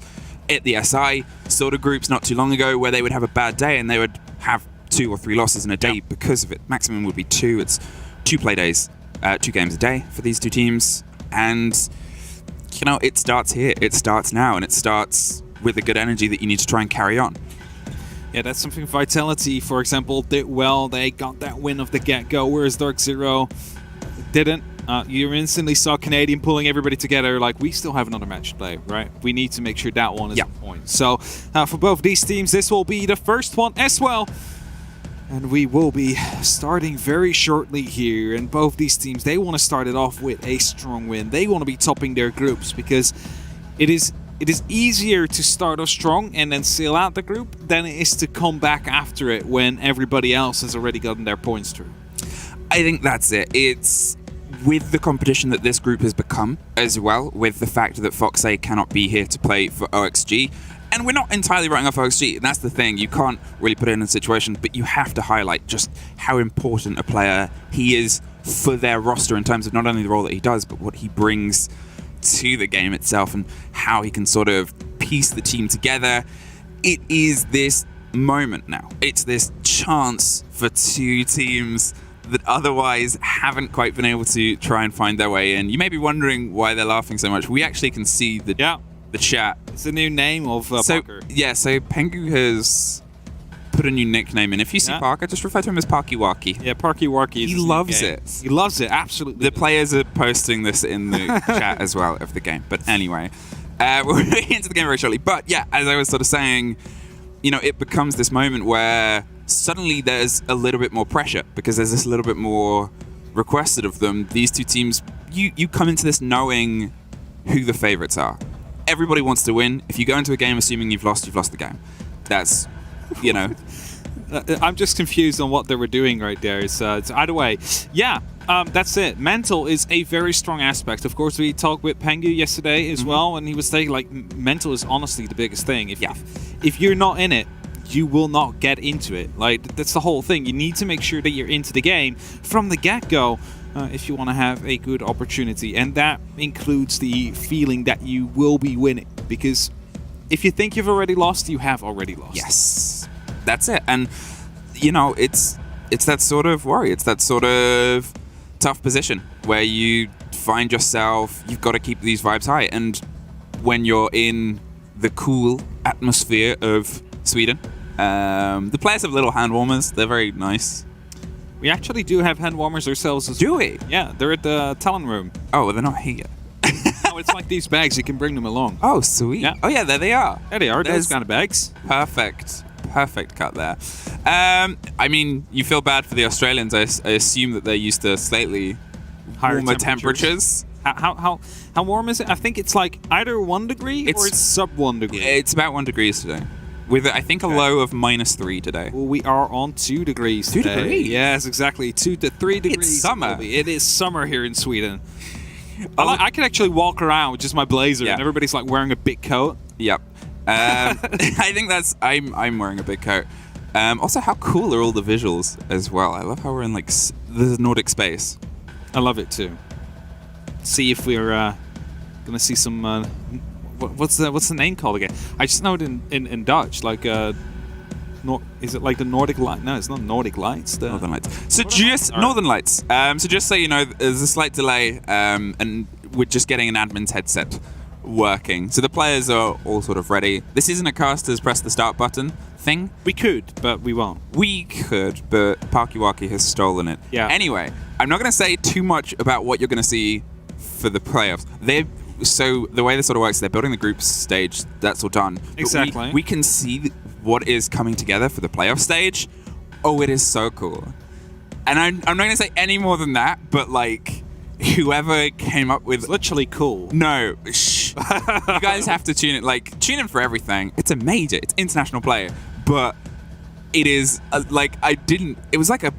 at the SI sort of groups not too long ago where they would have a bad day and they would have 2 or 3 losses in a day because of it. Maximum would be 2. It's 2 play days, 2 games a day for these 2 teams. And, it starts here. It starts now, and it starts with a good energy that you need to try and carry on. Yeah, that's something Vitality, for example, did well. They got that win of the get-go, whereas DarkZero didn't. You instantly saw Canadian pulling everybody together, like, we still have another match to play, right? We need to make sure that one is on point. So, for both these teams, this will be the first one as well. And we will be starting very shortly here. And both these teams, they want to start it off with a strong win. They want to be topping their groups because it is easier to start off strong and then sail out the group than it is to come back after it when everybody else has already gotten their points through. I think that's it. It's with the competition that this group has become as well, with the fact that Foxay cannot be here to play for OXG. And we're not entirely writing off OXG, and that's the thing. You can't really put it in a situation, but you have to highlight just how important a player he is for their roster in terms of not only the role that he does, but what he brings to the game itself and how he can sort of piece the team together. It is this moment now. It's this chance for 2 teams that otherwise haven't quite been able to try and find their way in. You may be wondering why they're laughing so much. We actually can see the chat. It's the new name of Parker. Yeah, so Pengu has put a new nickname in. If you see Parker, just refer to him as Parky Walkie. Yeah, Parky Walkie. He loves it. He loves it, absolutely. The players are posting this in the chat as well of the game. But anyway, we'll get into the game very shortly. But yeah, as I was sort of saying, it becomes this moment where suddenly there's a little bit more pressure because there's this little bit more requested of them. These 2 teams, you come into this knowing who the favorites are. Everybody wants to win. If you go into a game assuming you've lost the game. That's, I'm just confused on what they were doing right there. It's either way. Yeah, that's it. Mental is a very strong aspect. Of course, we talked with Pengu yesterday as well, and he was saying, mental is honestly the biggest thing. If you're not in it, you will not get into it. That's the whole thing. You need to make sure that you're into the game from the get-go. If you want to have a good opportunity. And that includes the feeling that you will be winning. Because if you think you've already lost, you have already lost. Yes. That's it. And, it's that sort of worry. It's that sort of tough position where you find yourself, you've got to keep these vibes high. And when you're in the cool atmosphere of Sweden, the players have little hand warmers. They're very nice. We actually do have hand warmers ourselves as Do well. we? Yeah, they're at the talent room. Oh, well, they're not here. Oh, it's like these bags. You can bring them along. Oh, sweet. Yeah. Oh, yeah, there they are. There they are. There's Those kind of bags. Perfect cut there. I mean, you feel bad for the Australians. I assume that they're used to slightly Higher warmer temperatures. How warm is it? I think it's like either 1 degree or it's sub 1 degree. It's about 1 degree today. With, I think, a low of -3 today. Well, we are on 2 degrees 2 today. degrees? Yes, exactly. 2 to 3 degrees. summer. It is summer here in Sweden. I can actually walk around with just my blazer, and everybody's like wearing a big coat. Yep. I think that's. I'm wearing a big coat. Also, how cool are all the visuals as well? I love how we're in like the Nordic space. I love it too. See if we're gonna see some. What's the name called again? I just know it in Dutch. Like, is it like the Nordic Light? No, it's not Nordic Lights. The Northern Lights. So Northern Lights. So just so you know, there's a slight delay, and we're just getting an admin's headset working. So the players are all sort of ready. This isn't a casters press the start button thing. We could, but we won't. We could, but Parkiwaki has stolen it. Yeah. Anyway, I'm not going to say too much about what you're going to see for the playoffs. So the way this sort of works, they're building the group stage. That's all done. But Exactly. we can see what is coming together for the playoff stage. Oh, it is so cool. And I'm not going to say any more than that, but like whoever came up with... It's literally cool. No, shh. You guys have to tune in. Like, tune in for everything. It's a major. It's international play. But it is it was like a...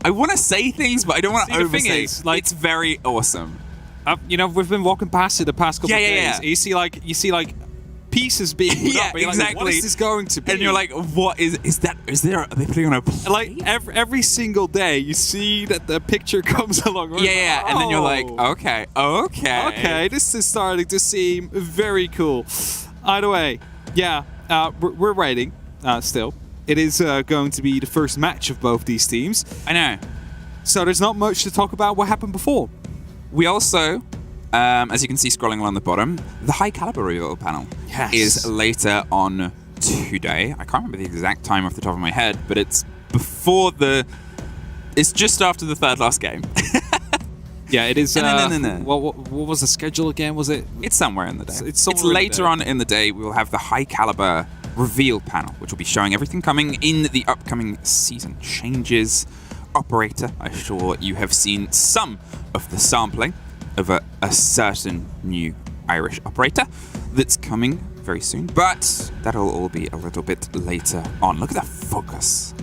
I want to say things, but I don't want to oversay. The thing is, like, it's very awesome. We've been walking past it the past couple of days. Yeah. And you see like pieces being put up. And you're exactly. like, what is this going to be? And you're like, what is that? Is there? Are they putting on a play? Like every single day, you see that the picture comes along. Yeah. And then you're like, okay. This is starting to seem very cool. Either way, we're waiting still. It is going to be the first match of both these teams. I know. So there's not much to talk about what happened before. We also, as you can see scrolling along the bottom, the high caliber reveal panel is later on today. I can't remember the exact time off the top of my head, but it's it's just after the third last game. Yeah, it is. No. What was the schedule again? Was it? It's somewhere in the day. It's later on in the day. We will have the high caliber reveal panel, which will be showing everything coming in the upcoming season. Changes, operator. I'm sure you have seen some of the sampling of a certain new Irish operator that's coming very soon, but that'll all be a little bit later on. Look at that focus.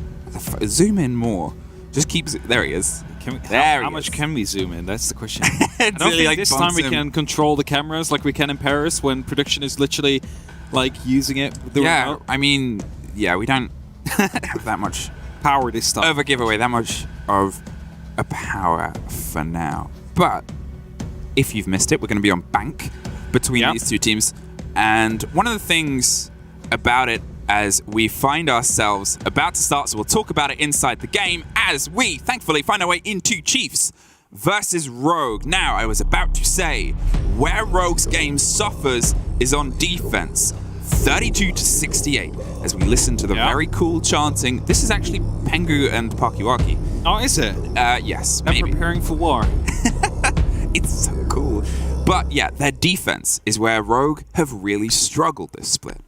Zoom in more. Just keep... There he is. How much can we zoom in? That's the question. I don't really, think like, this time we bumps can control the cameras like we can in Paris when production is literally like using it with the remote. I mean, we don't have that much Power this time. over giveaway, that much of a power for now. But if you've missed it, we're going to be on bank between these two teams. And one of the things about it, as we find ourselves about to start, so we'll talk about it inside the game, as we thankfully find our way into Chiefs versus Rogue. Now, I was about to say, where Rogue's game suffers is on defense. 32-68, as we listen to the very cool chanting. This is actually Pengu and Parkiwaki. Oh, is it? Yes, They're maybe. preparing for war. It's so cool. But yeah, their defense is where Rogue have really struggled this split.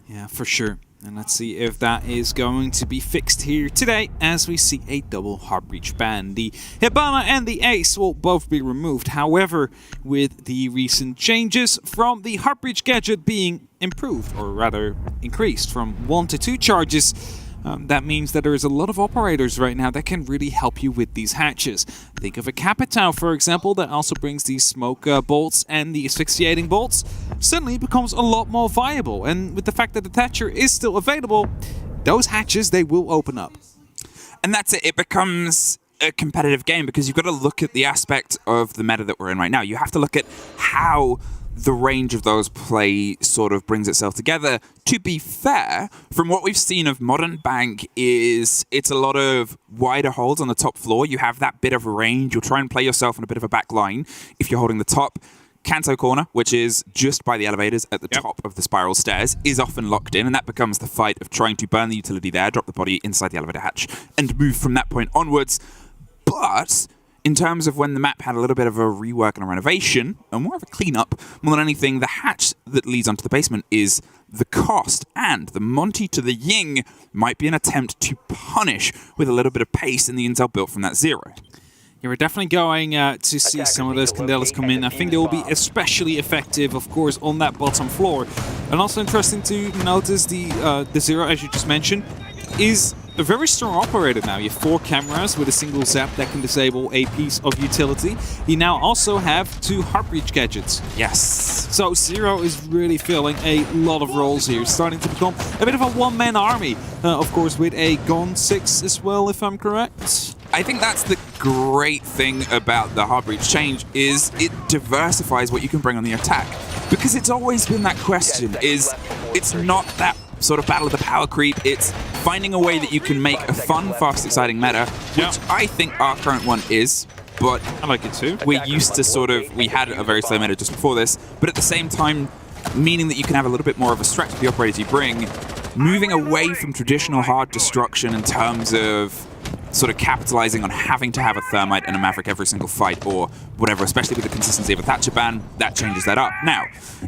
Yeah, for sure. And let's see if that is going to be fixed here today, as we see a double heart breach ban. The Hibana and the Ace will both be removed. However, with the recent changes from the heart breach gadget being improved, or rather increased from 1 to 2 charges, that means that there is a lot of operators right now that can really help you with these hatches. Think of a Capitao, for example, that also brings these smoke bolts and the asphyxiating bolts. Suddenly it becomes a lot more viable, and with the fact that the Thatcher is still available, those hatches, they will open up. And that's it. It becomes a competitive game because you've got to look at the aspect of the meta that we're in right now. You have to look at how the range of those play sort of brings itself together. To be fair, from what we've seen of Modern Bank, it's a lot of wider holds on the top floor. You have that bit of range. You'll try and play yourself in a bit of a back line if you're holding the top. Kanto corner, which is just by the elevators at the top of the spiral stairs, is often locked in, and that becomes the fight of trying to burn the utility there, drop the body inside the elevator hatch, and move from that point onwards. But in terms of when the map had a little bit of a rework and a renovation, and more of a cleanup, more than anything, the hatch that leads onto the basement is the cost, and the Monty to the Ying might be an attempt to punish with a little bit of pace in the intel built from that Zero. Yeah, we're definitely going to see some of those Candelas come in. I think they will be especially effective, of course, on that bottom floor. And also interesting to notice the Zero, as you just mentioned, is a very strong operator now. You have 4 cameras with a single zap that can disable a piece of utility. You now also have 2 heartbreach gadgets. Yes. So Zero is really filling a lot of roles here, starting to become a bit of a one-man army. Of course, with a Gon 6 as well, if I'm correct. I think that's the great thing about the Heartbreach change, is it diversifies what you can bring on the attack. Because it's always been that question, is it's not that sort of battle of the power creep, it's finding a way that you can make a fun, fast, exciting meta, which I think our current one is. But I like it too. We used to we had a very slow meta just before this, but at the same time, meaning that you can have a little bit more of a stretch with the operators you bring, moving away from traditional hard destruction in terms of sort of capitalizing on having to have a Thermite and a Maverick every single fight or whatever, especially with the consistency of a Thatcher ban, that changes that up. Now,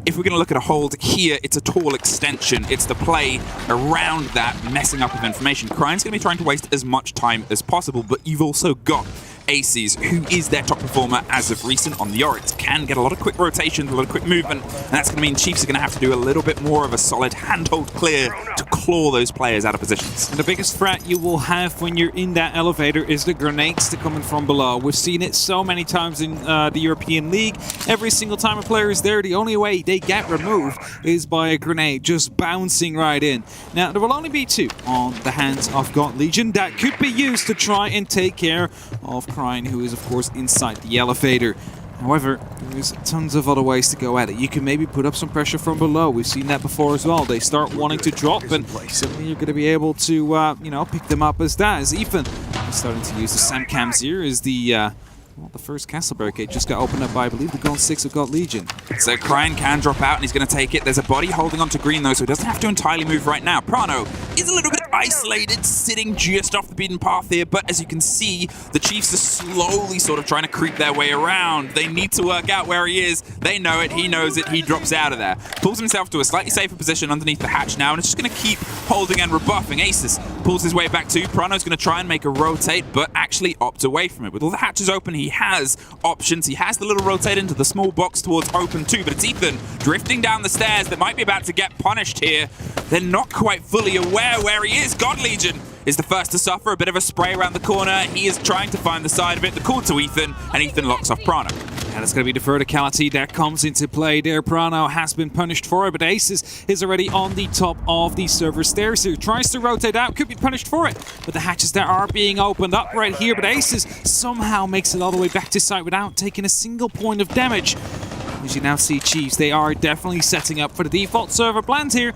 if we're going to look at a hold here, it's a tall extension. It's the play around that messing up of information. Crying's going to be trying to waste as much time as possible, but you've also got Aces, who is their top performer as of recent on the Oryx, can get a lot of quick rotations, a lot of quick movement, and that's going to mean Chiefs are going to have to do a little bit more of a solid handhold clear to claw those players out of positions. And the biggest threat you will have when you're in that elevator is the grenades to coming from below. We've seen it so many times in the European League. Every single time a player is there, the only way they get removed is by a grenade just bouncing right in. Now, there will only be 2 on the hands of God Legion that could be used to try and take care of Crying, who is of course inside the elevator. However, there's tons of other ways to go at it. You can maybe put up some pressure from below. We've seen that before as well. They start wanting to drop, and suddenly you're going to be able to, you know, pick them up as that. As Ethan is starting to use the Sam Cams here as the first castle barricade just got opened up by, I believe, the Gon 6 of God Legion. So Crying can drop out and he's going to take it. There's a body holding onto green though, so he doesn't have to entirely move right now. Prano is a little bit isolated, sitting just off the beaten path here, but as you can see, the Chiefs are slowly sort of trying to creep their way around. They need to work out where he is. They know it, he knows it, he drops out of there. Pulls himself to a slightly safer position underneath the hatch now, and it's just going to keep holding and rebuffing. Aces pulls his way back too. Prano's going to try and make a rotate, but actually opt away from it. With all the hatches open, he has options. He has the little rotate into the small box towards open too, but it's Ethan drifting down the stairs that might be about to get punished here. They're not quite fully aware where he is. God Legion is the first to suffer. A bit of a spray around the corner. He is trying to find the side of it. The call to Ethan, and Ethan locks off Prano. And it's going to be the verticality that comes into play there. Prano has been punished for it, but Aces is already on the top of the server stairs here. Tries to rotate out, could be punished for it. But the hatches that are being opened up right here, but Aces somehow makes it all the way back to site without taking a single point of damage. As you now see Chiefs, they are definitely setting up for the default server plans here.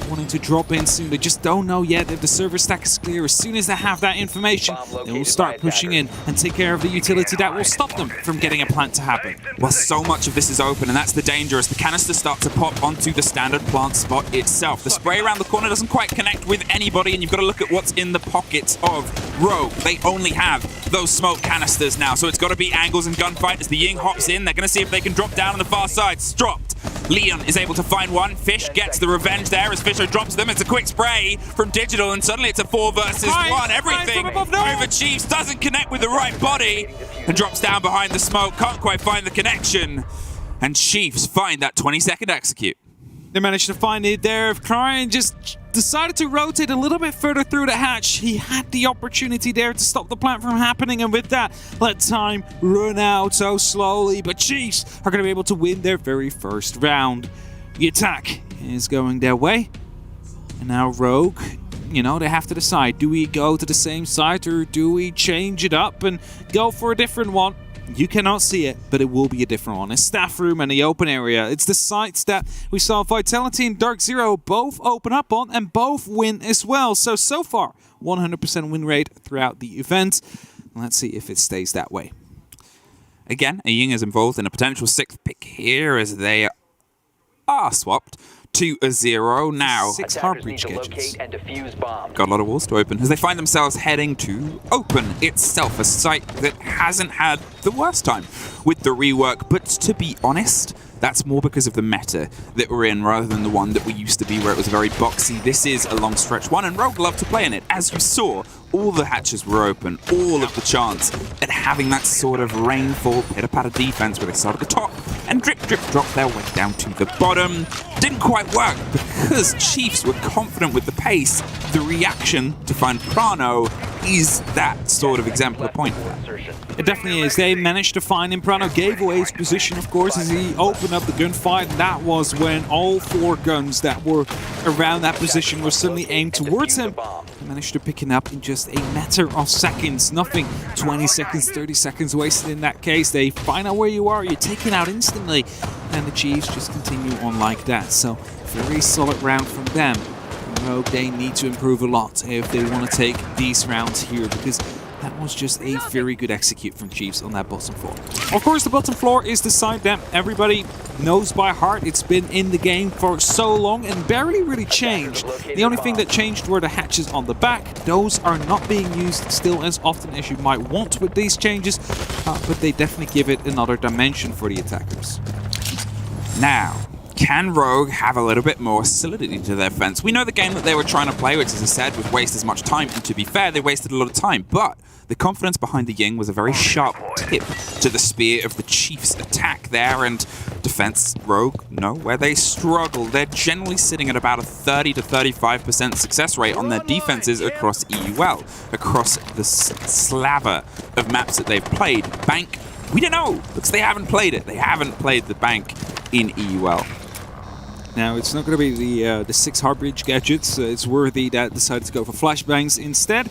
Wanting to drop in soon. They just don't know yet if the server stack is clear. As soon as they have that information, they will start pushing in and take care of the utility that will stop them from getting a plant to happen. Well, so much of this is open, and that's the danger as the canisters start to pop onto the standard plant spot itself. The spray around the corner doesn't quite connect with anybody, and you've got to look at what's in the pockets of Rogue. They only have those smoke canisters now, so it's got to be angles and gunfight as the Ying hops in. They're going to see if they can drop down on the far side. It's dropped. Leon is able to find one. Fish gets the revenge there as Fisher drops them. It's a quick spray from Digital, and suddenly it's a 4 versus 1. Everything over Chiefs, doesn't connect with the right body and drops down behind the smoke. Can't quite find the connection. And Chiefs find that 20-second execute. They managed to find it there. Crying just decided to rotate a little bit further through the hatch. He had the opportunity there to stop the plant from happening, and with that, let time run out so slowly. But Chiefs are going to be able to win their very first round. The attack is going their way. And now Rogue, you know, they have to decide. Do we go to the same site or do we change it up and go for a different one? You cannot see it, but it will be a different one. A staff room and the open area. It's the sites that we saw Vitality and DarkZero both open up on and both win as well. So far, 100% win rate throughout the event. Let's see if it stays that way. Again, a Ying is involved in a potential 6th pick here as they are swapped to a 0 now. 6 Heartbreach gadgets. Got a lot of walls to open as they find themselves heading to Open itself, a site that hasn't had the worst time with the rework, but to be honest, that's more because of the meta that we're in rather than the one that we used to be where it was very boxy. This is a long stretch one, and Rogue love to play in it. As you saw, all the hatches were open, all of the chance at having that sort of rainfall pitter-patter defense where they start at the top and drip, drip, drop their way down to the bottom. Didn't quite work because Chiefs were confident with the pace. The reaction to find Prano is that sort of exemplar point for that. It definitely is. They managed to find him. Prano gave away his position, of course, as he opened up the gunfight. And that was when all 4 guns that were around that position were suddenly aimed towards him. He managed to pick it up in just a matter of seconds. Nothing 20 seconds, 30 seconds wasted in that case. They find out where you are, you're taken out instantly. And the Chiefs just continue on like that. So, very solid round from them. Rogue, they need to improve a lot if they want to take these rounds here, because that was just a very good execute from Chiefs on that bottom floor. Of course, the bottom floor is the side that everybody knows by heart. It's been in the game for so long and barely really changed. The only thing that changed were the hatches on the back. Those are not being used still as often as you might want with these changes, but they definitely give it another dimension for the attackers. Now, can Rogue have a little bit more solidity to their fence? We know the game that they were trying to play, which, as I said, would waste as much time, and to be fair, they wasted a lot of time, but the confidence behind the Ying was a very sharp tip to the spear of the Chiefs' attack there, and defense Rogue, no, where they struggle. They're generally sitting at about a 30 to 35% success rate on their defenses across EUL, across the slaver of maps that they've played. Bank, we don't know, because they haven't played it. They haven't played the Bank in EUL. Now, it's not going to be the 6 Heartbreach gadgets. It's Worthy that decided to go for flashbangs instead.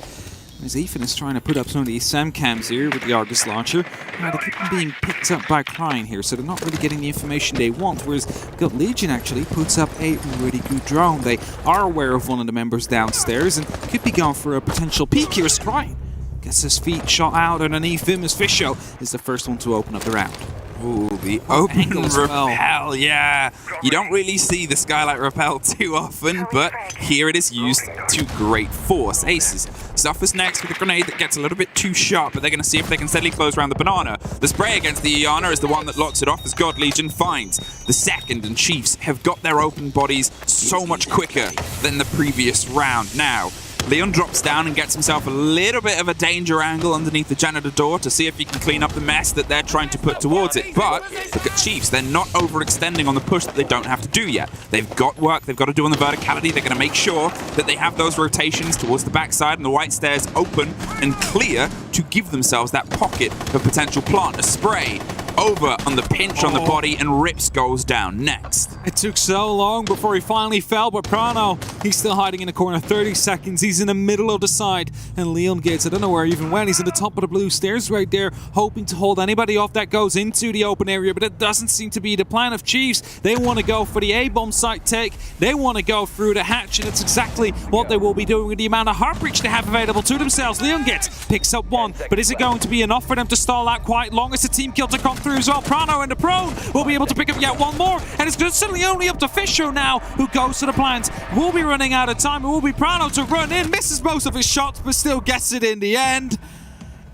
As Ethan is trying to put up some of these SAM cams here with the Argus launcher. They keep being picked up by Klein here, so they're not really getting the information they want. Whereas God Legion actually puts up a really good drone. They are aware of one of the members downstairs and could be going for a potential peek here. Klein gets his feet shot out underneath him as Fisho is the first one to open up the round. Ooh, the open rappel, yeah. You don't really see the Skylight rappel too often, but here it is used to great force. Aces suffers next with a grenade that gets a little bit too sharp, but they're going to see if they can steadily close around the banana. The spray against the Iana is the one that locks it off as God Legion finds the second, and Chiefs have got their open bodies so much quicker than the previous round. Now, Leon drops down and gets himself a little bit of a danger angle underneath the janitor door to see if he can clean up the mess that they're trying to put towards it. But look at Chiefs, they're not overextending on the push that they don't have to do yet. They've got work they've got to do on the verticality. They're going to make sure that they have those rotations towards the backside and the white stairs open and clear to give themselves that pocket of potential plant. A spray over on the pinch on the body, and Rips goes down next. It took so long before he finally fell, but Prano, he's still hiding in the corner. 30 seconds, he's in the middle of the side, and Leon Gates, I don't know where he even went. He's in the top of the blue stairs right there, hoping to hold anybody off that goes into the open area, but it doesn't seem to be the plan of Chiefs. They want to go for the A-bomb site take. They want to go through the hatch, and it's exactly what they will be doing with the amount of Heartbreach they have available to themselves. Leon Gates picks up one, but is it going to be enough for them to stall out quite long? It's a team kill to come through as well. Prano and the prone will be able to pick up yet one more, and it's suddenly only up to Fisho now, who goes to the plant. Will be running out of time. It will be Prano to run in, misses most of his shots, but still gets it in the end.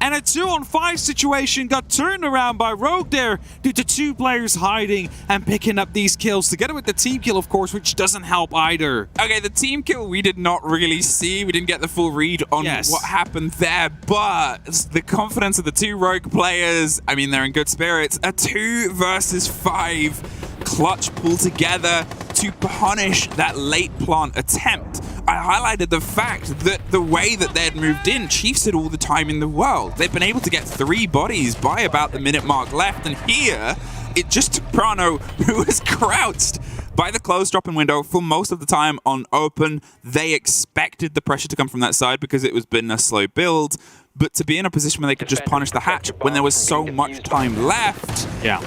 And a 2-on-5 situation got turned around by Rogue there due to 2 players hiding and picking up these kills, together with the team kill, of course, which doesn't help either. Okay, the team kill we did not really see. We didn't get the full read on what happened there, but the confidence of the 2 Rogue players, I mean, they're in good spirits. A 2 versus 5 clutch pull together to punish that late plant attempt. I highlighted the fact that the way that they'd moved in, Chiefs had all the time in the world. They've been able to get 3 bodies by about the minute mark left, and here it just took Prano, who was crouched by the closed drop-in window for most of the time on open. They expected the pressure to come from that side because it was been a slow build, but to be in a position where they could just punish the hatch when there was so much time left. Yeah.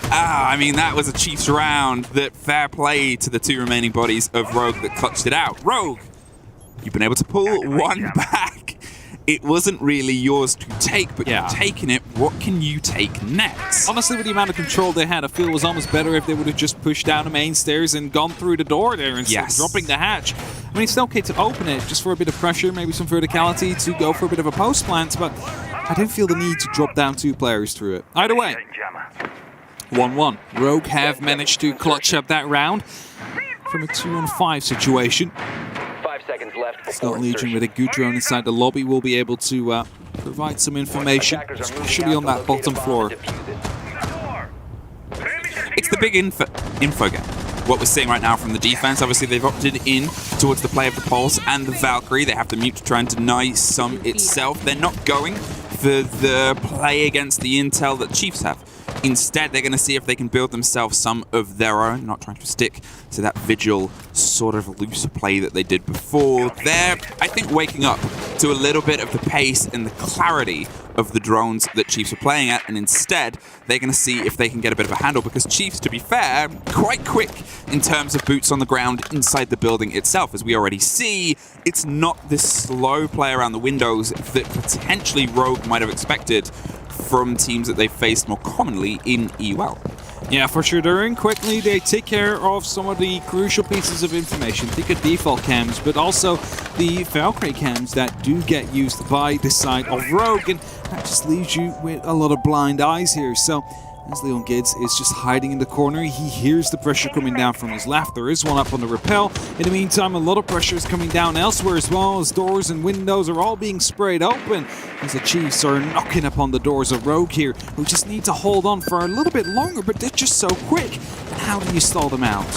I mean, that was a Chiefs round that fair play to the 2 remaining bodies of Rogue that clutched it out. Rogue, you've been able to pull one back, it wasn't really yours to take, but you've taken it. What can you take next? Honestly, with the amount of control they had, I feel it was almost better if they would have just pushed down the main stairs and gone through the door there instead of dropping the hatch. I mean, it's okay to open it just for a bit of pressure, maybe some verticality to go for a bit of a post plant, but I didn't feel the need to drop down 2 players through it. Either way, 1-1. Rogue have managed to clutch up that round from a 2-on-5 situation. 5 seconds left. Scott Legion with a good drone inside the lobby will be able to provide some information, especially on that bottom floor. It's the big info gap. What we're seeing right now from the defense, obviously they've opted in towards the play of the Pulse and the Valkyrie. They have the mute to try and deny some itself. They're not going for the play against the intel that Chiefs have. Instead, they're going to see if they can build themselves some of their own, not trying to stick to that Vigil sort of looser play that they did before. They're, I think, waking up to a little bit of the pace and the clarity of the drones that Chiefs are playing at, and instead, they're going to see if they can get a bit of a handle, because Chiefs, to be fair, quite quick in terms of boots on the ground inside the building itself. As we already see, it's not this slow play around the windows that potentially Rogue might have expected from teams that they've faced more commonly in EUL. Yeah, for sure. They're in quickly. They take care of some of the crucial pieces of information. Think of default cams, but also the Valkyrie cams that do get used by the side of Rogue, and that just leaves you with a lot of blind eyes here. So as Leon Gids is just hiding in the corner, he hears the pressure coming down from his left. There is one up on the rappel. In the meantime, a lot of pressure is coming down elsewhere as well, as doors and windows are all being sprayed open, as the Chiefs are knocking upon the doors of Rogue here, who just need to hold on for a little bit longer, but they're just so quick. And how do you stall them out?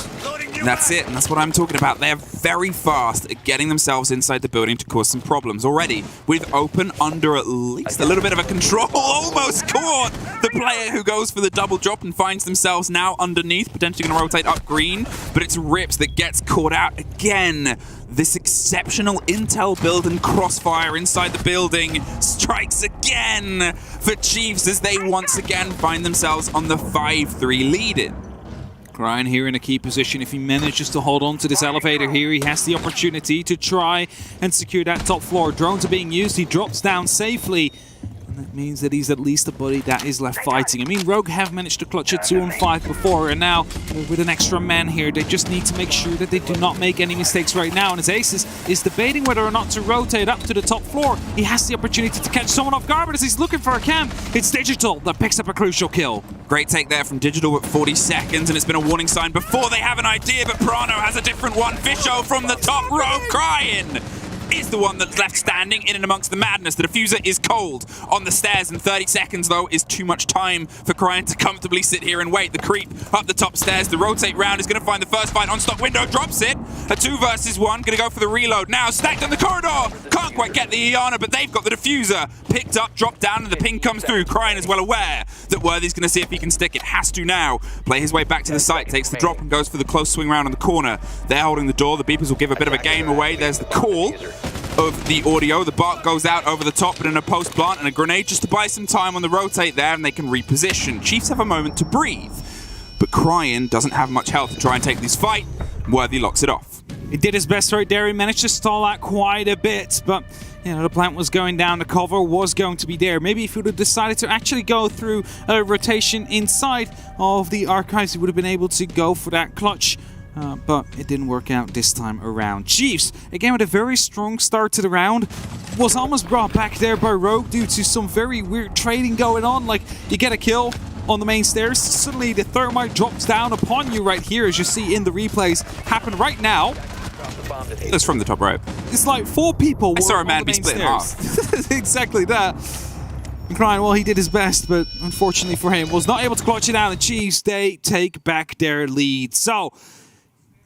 That's it, and that's what I'm talking about. They're very fast at getting themselves inside the building to cause some problems already. With Open under at least a little bit of a control, almost caught the player who goes for the double drop and finds themselves now underneath, potentially going to rotate up green, but it's Rips that gets caught out again. This exceptional intel build and crossfire inside the building strikes again for Chiefs as they once again find themselves on the 5-3 lead-in. Ryan here in a key position. If he manages to hold on to this elevator here, he has the opportunity to try and secure that top floor. Drones are being used. He drops down safely. And that means that he's at least a buddy that is left fighting. I mean, Rogue have managed to clutch a 2-on-5 before, and now with an extra man here, they just need to make sure that they do not make any mistakes right now. And as Aces is debating whether or not to rotate up to the top floor, he has the opportunity to catch someone off guard, but as he's looking for a cam, it's Digital that picks up a crucial kill. Great take there from Digital at 40 seconds, and it's been a warning sign before they have an idea, but Prano has a different one. Fisho from the top row crying is the one that's left standing in and amongst the madness. The diffuser is cold on the stairs, and 30 seconds, though, is too much time for Cryan to comfortably sit here and wait. The creep up the top stairs, the rotate round is going to find the first fight on stock window, drops it. A 2 versus 1, going to go for the reload. Now stacked on the corridor, can't quite get the Iana, but they've got the diffuser. Picked up, dropped down, and the ping comes through. Cryan is well aware that Worthy's going to see if he can stick it. Has to now. Play his way back to the site, takes the drop and goes for the close swing round on the corner. They're holding the door. The beepers will give a bit of a game away. There's the call of the audio. The bark goes out over the top, but in a post plant and a grenade just to buy some time on the rotate there, and they can reposition. Chiefs have a moment to breathe, but Cryan doesn't have much health to try and take this fight. Worthy locks it off. He did his best right there. He managed to stall out quite a bit, but you know, the plant was going down, the cover was going to be there. Maybe if he would have decided to actually go through a rotation inside of the archives, he would have been able to go for that clutch. But it didn't work out this time around. Chiefs, again with a very strong start to the round, was almost brought back there by Rogue due to some very weird trading going on. Like, you get a kill on the main stairs, suddenly the thermite drops down upon you right here, as you see in the replays happen right now. That's from the top rope. It's like 4 people were I saw a on man the be main split in stairs. half. Exactly that. And Cryan, well, he did his best, but unfortunately for him, was not able to clutch it out. The Chiefs, they take back their lead. So,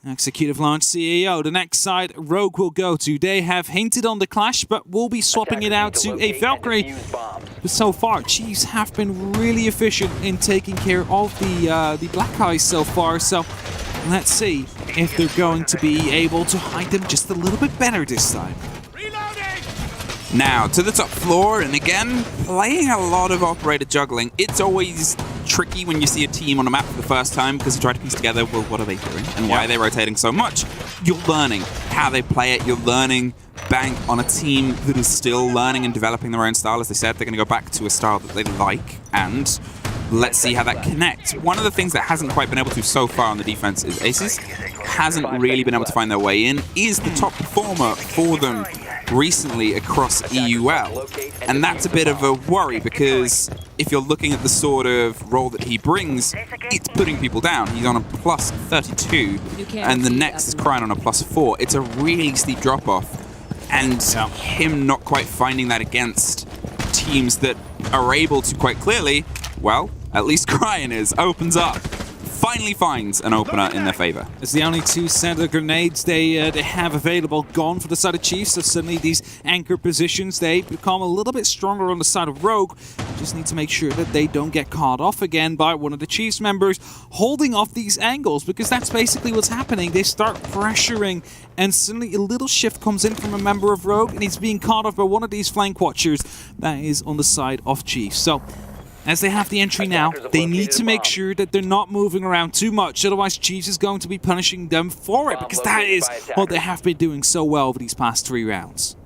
executive launch CEO, the next side Rogue will go to. They have hinted on the clash, but will be swapping it out to a Valkyrie. But so far, Chiefs have been really efficient in taking care of the Black Eyes so far. So let's see if they're going to be able to hide them just a little bit better this time. Now to the top floor, and again playing a lot of operator juggling. It's always tricky when you see a team on a map for the first time because you try to piece together, well, what are they doing and why are they rotating so much? You're learning how they play it. You're learning Bank on a team that is still learning and developing their own style. As they said, they're going to go back to a style that they like, and let's see how that connects. One of the things that hasn't quite been able to so far on the defense is Aces hasn't really been able to find their way in, is the top performer for them recently across EUL. And that's a bit of a worry because if you're looking at the sort of role that he brings, it's putting people down. He's on a plus 32 and the next is Cryan on a plus 4. It's a really steep drop off, and him not quite finding that against teams that are able to quite clearly, well, at least Cryan opens up. Finally finds an opener in their favor. It's the only 2 center grenades they have available gone for the side of Chiefs, so suddenly these anchor positions, they become a little bit stronger on the side of Rogue. Just need to make sure that they don't get caught off again by one of the Chiefs members holding off these angles, because that's basically what's happening. They start pressuring, and suddenly a little shift comes in from a member of Rogue, and he's being caught off by one of these flank watchers that is on the side of Chiefs. So as they have the entry now, they need to make sure that they're not moving around too much, otherwise Chiefs is going to be punishing them for it, because that is what they have been doing so well over these past 3 rounds.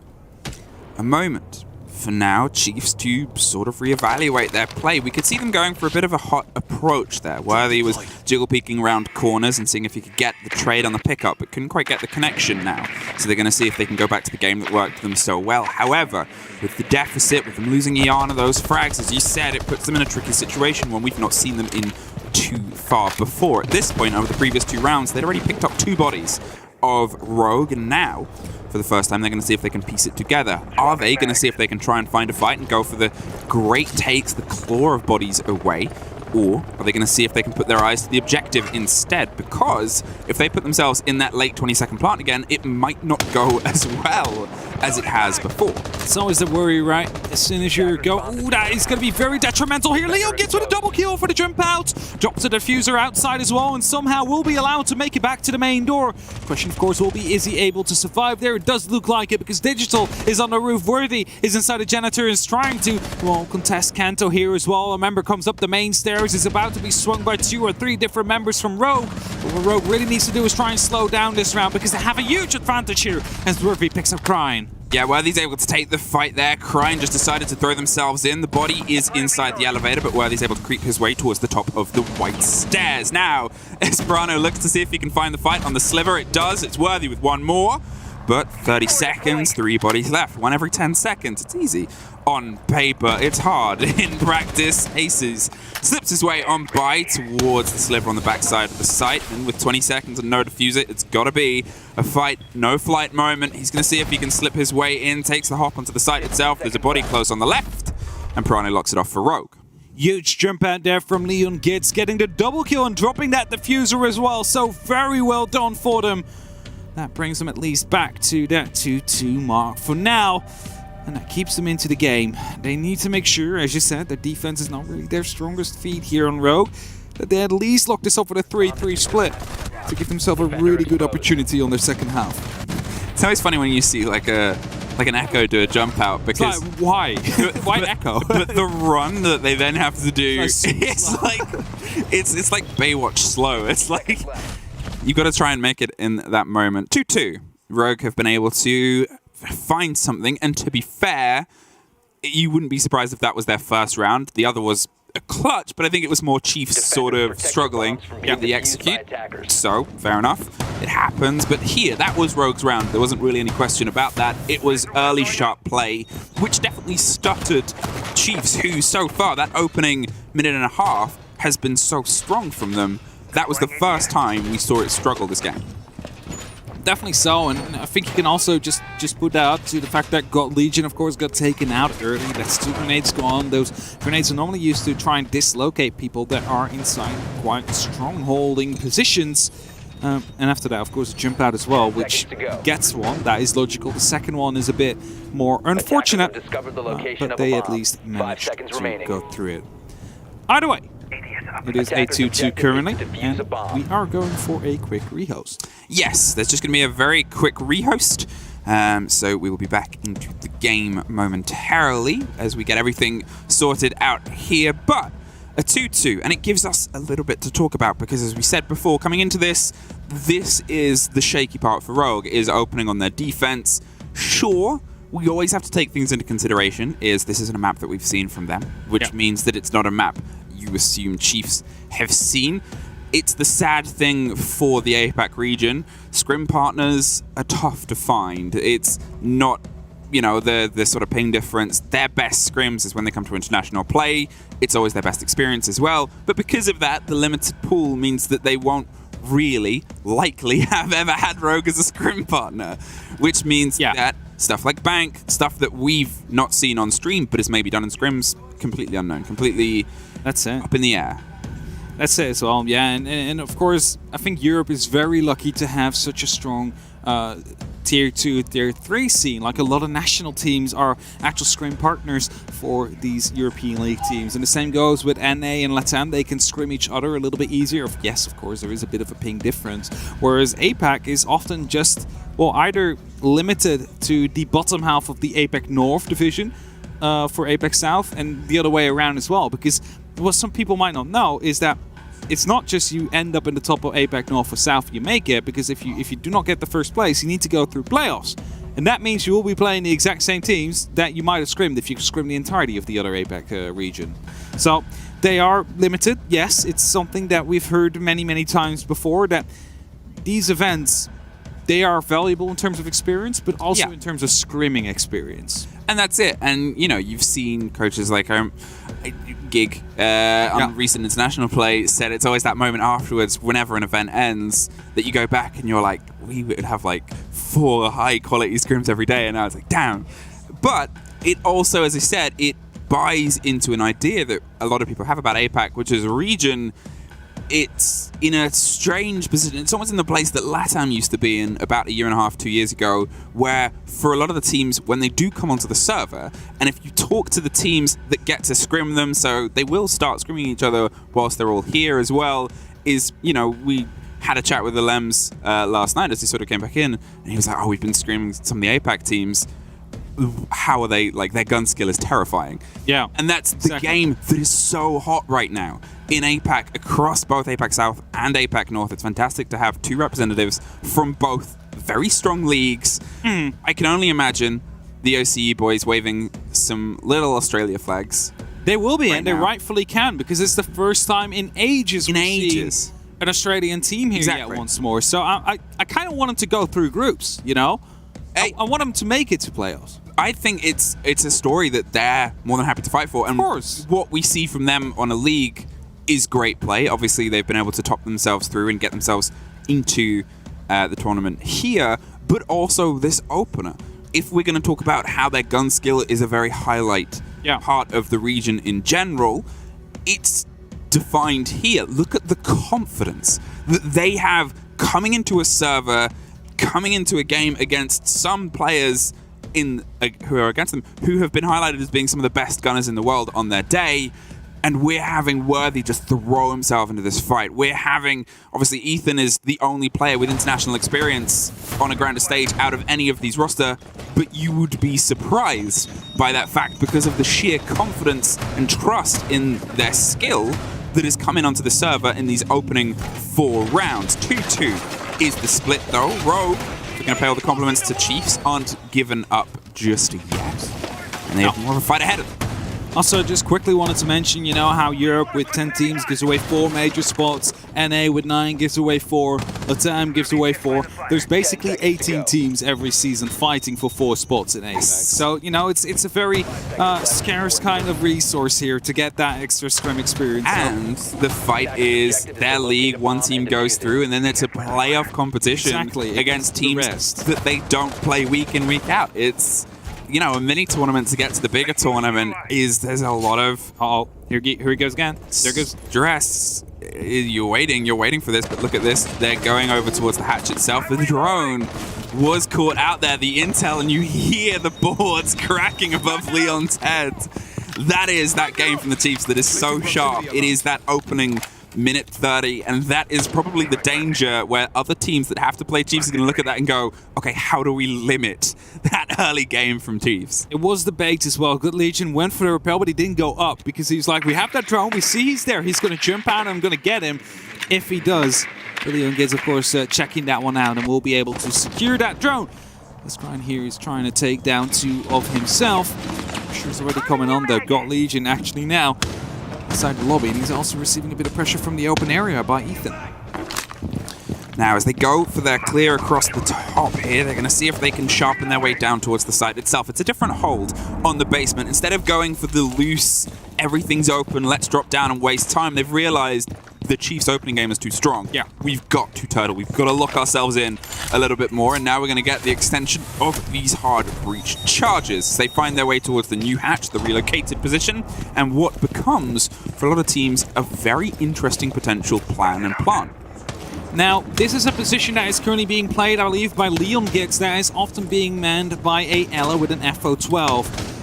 A moment for now, Chiefs to sort of reevaluate their play. We could see them going for a bit of a hot approach there. Worthy was jiggle peeking around corners and seeing if he could get the trade on the pickup, but couldn't quite get the connection now. So they're going to see if they can go back to the game that worked for them so well. However, with the deficit, with them losing Iana, those frags, as you said, it puts them in a tricky situation when we've not seen them in too far before. At this point, over the previous 2 rounds, they'd already picked up 2 bodies of Rogue, and now for the first time they're going to see if they can piece it together. Are they going to see if they can try and find a fight and go for the great takes, the claw of bodies away, or are they going to see if they can put their eyes to the objective instead? Because if they put themselves in that late 20-second plant again, it might not go as well as it has before. It's always the worry, right? As soon as you go, ooh, that is going to be very detrimental here. Leo gets with a double kill for the jump out. Drops the diffuser outside as well, and somehow will be allowed to make it back to the main door. Question, of course, will be, is he able to survive there? It does look like it, because Digital is on the roof. Worthy is inside the janitor, is trying to, well, contest Kanto here as well. A member comes up the main stairs, is about to be swung by 2 or 3 different members from Rogue. But what Rogue really needs to do is try and slow down this round, because they have a huge advantage here as Worthy picks up Cryan. Yeah, Worthy's able to take the fight there. Cryan just decided to throw themselves in. The body is inside the elevator, but Worthy's able to creep his way towards the top of the white stairs. Now, Esperano looks to see if he can find the fight on the sliver. It does. It's Worthy with 1 more. But 30 seconds, 3 bodies left. 1 every 10 seconds. It's easy. On paper, it's hard. In practice, Aces slips his way on by towards the sliver on the backside of the site. And with 20 seconds and no diffuser, it's got to be a fight, no flight moment. He's going to see if he can slip his way in. Takes the hop onto the site itself. There's a body close on the left. And Pirani locks it off for Rogue. Huge jump out there from Leon Gitz, getting the double kill and dropping that diffuser as well. So very well done for them. That brings them at least back to that 2-2 mark for now. And that keeps them into the game. They need to make sure, as you said, that defense is not really their strongest feat here on Rogue, that they at least lock this up with a 3-3 split to give themselves a really good opportunity on their second half. It's always funny when you see like an Echo do a jump out, because it's like, why? Why Echo? But the run that they then have to do, it's like Baywatch slow. It's like you got to try and make it in that moment. 2-2. Rogue have been able to find something, and to be fair, you wouldn't be surprised if that was their first round. The other was a clutch, but I think it was more Chiefs sort of struggling with the execute. So, fair enough. It happens, but here, that was Rogue's round. There wasn't really any question about that. It was early sharp play, which definitely stuttered Chiefs, who so far, that opening minute and a half has been so strong from them. That was the first time we saw it struggle this game. Definitely so, and I think you can also just put that up to the fact that Legion, of course, got taken out early. That's 2 grenades gone. Those grenades are normally used to try and dislocate people that are inside quite strong holding positions. And after that, of course, a jump out as well, which gets one. That is logical. The second one is a bit more unfortunate, but they at least managed to go through it. Either way, it is a 2-2 currently, and we are going for a quick rehost. Yes, there's just going to be a very quick rehost, so we will be back into the game momentarily as we get everything sorted out here. But a 2-2, and it gives us a little bit to talk about because, as we said before, coming into this is the shaky part for Rogue, is opening on their defense. Sure, we always have to take things into consideration, this isn't a map that we've seen from them, which means that it's not a map you assume Chiefs have seen. It's the sad thing for the APAC region. Scrim partners are tough to find. It's not, the sort of ping difference. Their best scrims is when they come to international play. It's always their best experience as well. But because of that, the limited pool means that they won't really likely have ever had Rogue as a scrim partner, which means that stuff like Bank, stuff that we've not seen on stream but is maybe done in scrims, completely unknown, completely up in the air. That's it as well, yeah. And of course, I think Europe is very lucky to have such a strong Tier 2, Tier 3 scene. Like, a lot of national teams are actual scrim partners for these European League teams. And the same goes with NA and LATAM. They can scrim each other a little bit easier. Yes, of course, there is a bit of a ping difference. Whereas APAC is often just, either limited to the bottom half of the APAC North division for APAC South, and the other way around as well. Because what some people might not know is that it's not just you end up in the top of APAC North or South, you make it, because if you do not get the first place, you need to go through playoffs. And that means you will be playing the exact same teams that you might have scrimmed if you scrimmed the entirety of the other APAC region. So they are limited. Yes, it's something that we've heard many, many times before, that these events, they are valuable in terms of experience, but also in terms of scrimming experience. And that's it. And, you've seen coaches like Gig on recent international play said it's always that moment afterwards, whenever an event ends, that you go back and you're like, we would have 4 high-quality scrims every day. And I was like, damn. But it also, as I said, it buys into an idea that a lot of people have about APAC, which is a region. It's in a strange position. It's almost in the place that LATAM used to be in about 1.5 years, 2 years ago, where for a lot of the teams, when they do come onto the server, and if you talk to the teams that get to scrim them, so they will start scrimming each other whilst they're all here as well, we had a chat with the Lems last night as he sort of came back in, and he was like, we've been screaming some of the APAC teams. How are they, their gun skill is terrifying. Yeah. And that's the game that is so hot right now. In APAC, across both APAC South and APAC North, it's fantastic to have 2 representatives from both very strong leagues. I can only imagine the OCE boys waving some little Australia flags. They will be, and they rightfully can, because it's the first time in ages an Australian team here yet once more. So I kind of want them to go through groups, I want them to make it to playoffs. I think it's a story that they're more than happy to fight for. And of course, what we see from them on a league is great play. Obviously, they've been able to top themselves through and get themselves into the tournament here, but also this opener. If we're going to talk about how their gun skill is a very highlight part of the region in general, it's defined here. Look at the confidence that they have coming into a server, coming into a game against some players who are against them, who have been highlighted as being some of the best gunners in the world on their day, and we're having Worthy just throw himself into this fight. We're having, obviously, Ethan is the only player with international experience on a grander stage out of any of these roster, but you would be surprised by that fact because of the sheer confidence and trust in their skill that is coming onto the server in these opening 4 rounds. 2-2 is the split, though. Rogue, we're going to pay all the compliments to Chiefs, aren't given up just yet. And they have more of a fight ahead of them. Also, just quickly wanted to mention, how Europe with 10 teams gives away 4 major spots, NA with 9 gives away 4, LATAM gives away 4. There's basically 18 teams every season fighting for 4 spots in APAC. So, it's a very scarce kind of resource here to get that extra scrim experience. And the fight is their league, one team goes through, and then it's a playoff competition against teams that they don't play week in, week out. It's... a mini tournament to get to the bigger tournament there's a lot of... Here he goes again. There goes... Stress. You're waiting for this, but look at this. They're going over towards the hatch itself. The drone was caught out there, the intel, and you hear the boards cracking above Leon's head. That is that game from the Chiefs that is so sharp. It is that opening minute 30, and that is probably the danger where other teams that have to play Chiefs are going to look at that and go, okay, how do we limit that early game from Chiefs? It was the bait as well. Good Legion went for the rappel, but he didn't go up because he's like, we have that drone, we see he's there, he's going to jump out and I'm going to get him if he does. But Leon gets, of course, checking that one out and will be able to secure that drone. This Grind here is trying to take down 2 of himself. I'm sure he's already coming on there. Got Legion actually now inside the lobby, and he's also receiving a bit of pressure from the open area by Ethan. Now, as they go for their clear across the top here, they're going to see if they can sharpen their way down towards the site itself. It's a different hold on the basement. Instead of going for the loose, everything's open, let's drop down and waste time, they've realized the Chiefs' opening game is too strong. Yeah. We've got to turtle. We've got to lock ourselves in a little bit more, and now we're going to get the extension of these hard breach charges. They find their way towards the new hatch, the relocated position, and what becomes, for a lot of teams, a very interesting potential plan and plan. Now, this is a position that is currently being played, I believe, by Leon Gitz, that is often being manned by a Ella with an FO12.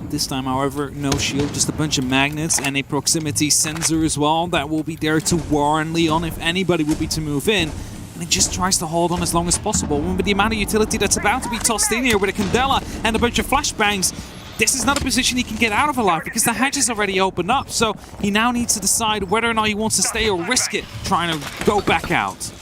This time, however, no shield, just a bunch of magnets and a proximity sensor as well that will be there to warn Leon if anybody will be to move in. And it just tries to hold on as long as possible. And with the amount of utility that's about to be tossed in here with a Candela and a bunch of flashbangs, this is not a position he can get out of alive because the hatch is already opened up. So he now needs to decide whether or not he wants to stay or risk it trying to go back out.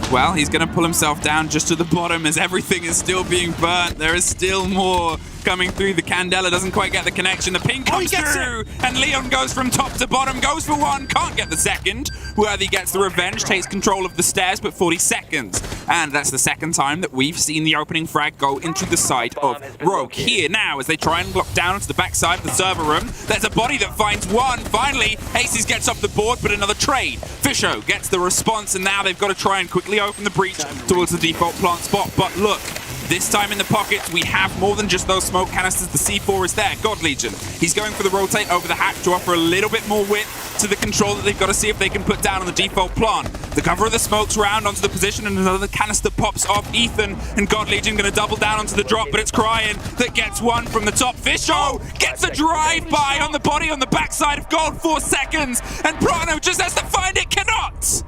Well, he's going to pull himself down just to the bottom as everything is still being burnt. There is still more coming through. The Candela doesn't quite get the connection. The ping comes through, and Leon goes from top to bottom, goes for one, can't get the second. Worthy gets the revenge, takes control of the stairs, but 40 seconds. And that's the second time that we've seen the opening frag go into the side of Rogue. Here now, as they try and lock down onto the backside of the server room, there's a body that finds one. Finally, Aces gets off the board, but another trade. Fisho gets the response, and now they've got to try and quickly open the breach towards the default plant spot. But look, this time in the pockets, we have more than just those smoke canisters. The C4 is there. God Legion. He's going for the rotate over the hatch to offer a little bit more width to the control that they've got to see if they can put down on the default plant. The cover of the smokes round onto the position, and another canister pops off Ethan, and God Legion going to double down onto the drop, but it's Cryin that gets one from the top. Fisho gets a drive-by on the body on the backside of Gold, 4 seconds, and Prano just has to find it, cannot!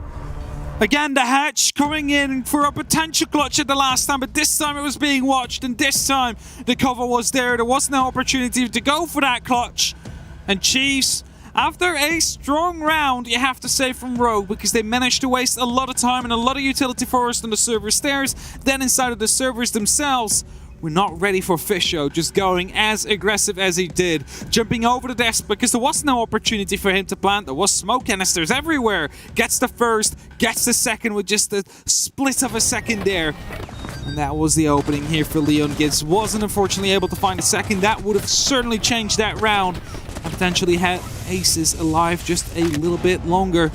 Again, the hatch coming in for a potential clutch at the last time, but this time it was being watched, and this time the cover was there. There was no opportunity to go for that clutch. And Chiefs, after a strong round, you have to say, from Rogue, because they managed to waste a lot of time and a lot of utility first on the server stairs, then inside of the servers themselves. We're not ready for Fisho, just going as aggressive as he did, jumping over the desk because there was no opportunity for him to plant. There was smoke canisters everywhere. Gets the first, gets the second with just a split of a second there. And that was the opening here for Leon Gibbs. Wasn't unfortunately able to find a second. That would have certainly changed that round and potentially had Aces alive just a little bit longer.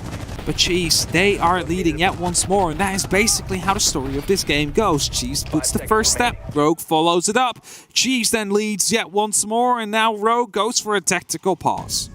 But Chiefs, they are leading yet once more, and that is basically how the story of this game goes. Chiefs puts the first step, Rogue follows it up. Chiefs then leads yet once more, and now Rogue goes for a tactical pause.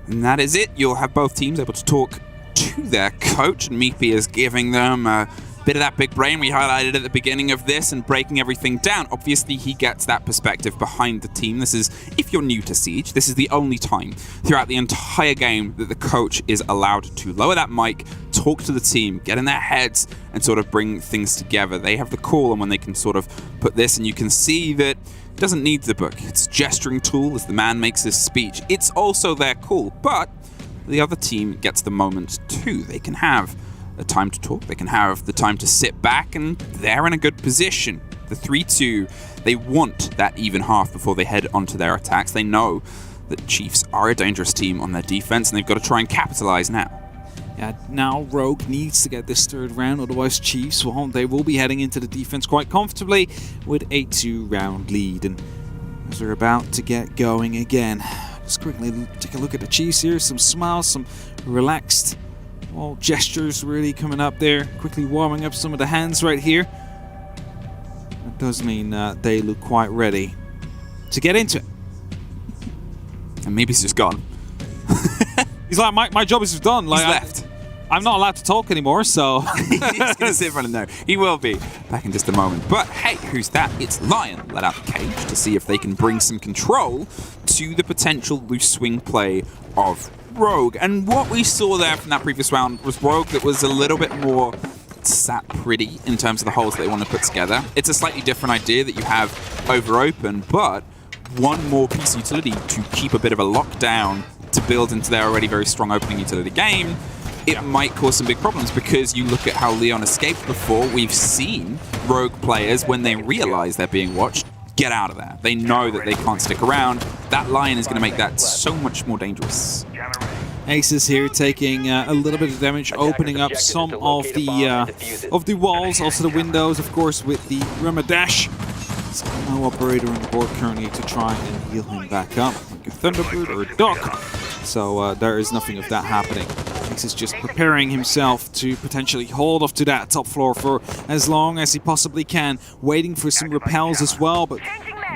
And that is it. You'll have both teams able to talk to their coach, and Meepy is giving them a bit of that big brain we highlighted at the beginning of this and breaking everything down. Obviously, he gets that perspective behind the team. This is, if you're new to Siege, this is the only time throughout the entire game that the coach is allowed to lower that mic, talk to the team, get in their heads, and sort of bring things together. They have the call on when they can sort of put this, and you can see that it doesn't need the book. It's a gesturing tool as the man makes his speech. It's also their call, but the other team gets the moment too. They can have the time to talk, they can have the time to sit back, and they're in a good position. The 3-2, they want that even half before they head onto their attacks. They know that Chiefs are a dangerous team on their defense, and they've got to try and capitalize now. Yeah, now Rogue needs to get this third round, otherwise Chiefs, well, they will be heading into the defense quite comfortably with a 2-round lead. And as they're about to get going again, just quickly take a look at the Chiefs here. Some smiles, some relaxed gestures really coming up there. Quickly warming up some of the hands right here. That does mean they look quite ready to get into it. And maybe he's just gone. He's like, my job is done. Like, he's left. I'm not allowed to talk anymore, so... He's going to sit in front of no. He will be back in just a moment. But hey, who's that? It's Lion let out the cage to see if they can bring some control to the potential loose swing play of Rogue. And what we saw there from that previous round was Rogue that was a little bit more sat pretty in terms of the holes that they want to put together. It's a slightly different idea that you have over open, but one more piece of utility to keep a bit of a lockdown to build into their already very strong opening utility game. It might cause some big problems because you look at how Leon escaped before. We've seen Rogue players, when they realize they're being watched, get out of there. They know that they can't stick around. That line is going to make that so much more dangerous. Aces here taking a little bit of damage, opening up some of the walls, also the windows, of course, with the Ramadash. No operator on the board currently to try and heal him back up, like a Thunderbird or a Duck. So there is nothing of that happening. Ace is just preparing himself to potentially hold off to that top floor for as long as he possibly can, waiting for some repels as well, but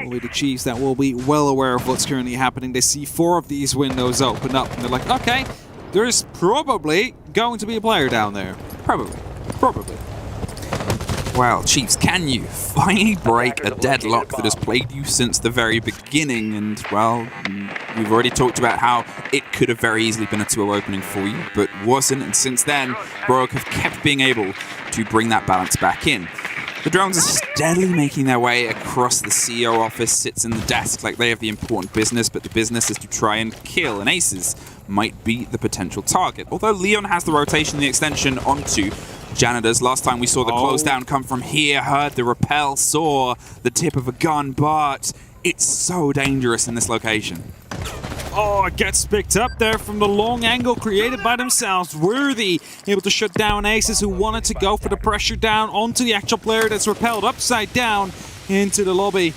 with the Chiefs that will be well aware of what's currently happening. They see 4 of these windows open up and they're like, okay, there's probably going to be a player down there. Probably. Well, Chiefs, can you finally break a deadlock that has plagued you since the very beginning? And, well, we've already talked about how it could have very easily been a 2-0 opening for you, but wasn't. And since then, Rogue have kept being able to bring that balance back in. The drones are steadily making their way across the CEO office, sits in the desk like they have the important business, but the business is to try and kill, and Aces might be the potential target. Although Leon has the rotation, the extension onto Janitors. Last time we saw the close down come from here, heard the rappel, saw the tip of a gun, but it's so dangerous in this location. Oh, it gets picked up there from the long angle created by themselves. Worthy able to shut down Aces, who wanted to go for the pressure down onto the actual player that's repelled upside down into the lobby.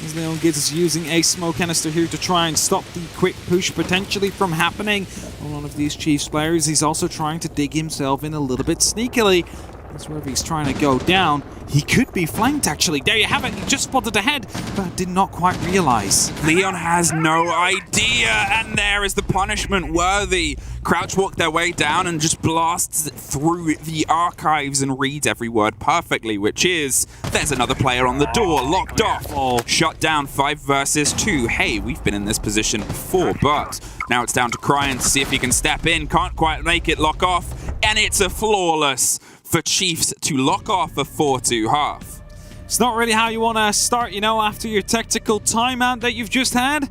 As Leon Gids is using a smoke canister here to try and stop the quick push potentially from happening on one of these Chiefs players. He's also trying to dig himself in a little bit sneakily. That's wherever he's trying to go down. He could be flanked, actually. There you have it. He just spotted ahead, but did not quite realize. Leon has no idea, and there is the punishment. Worthy crouch walk their way down and just blasts through the archives and reads every word perfectly, which is, there's another player on the door, locked off. Shut down 5 versus 2. Hey, we've been in this position before, but now it's down to Cryan to see if he can step in. Can't quite make it lock off, and it's a flawless for Chiefs to lock off a 4-2 half. It's not really how you want to start, you know, after your tactical timeout that you've just had.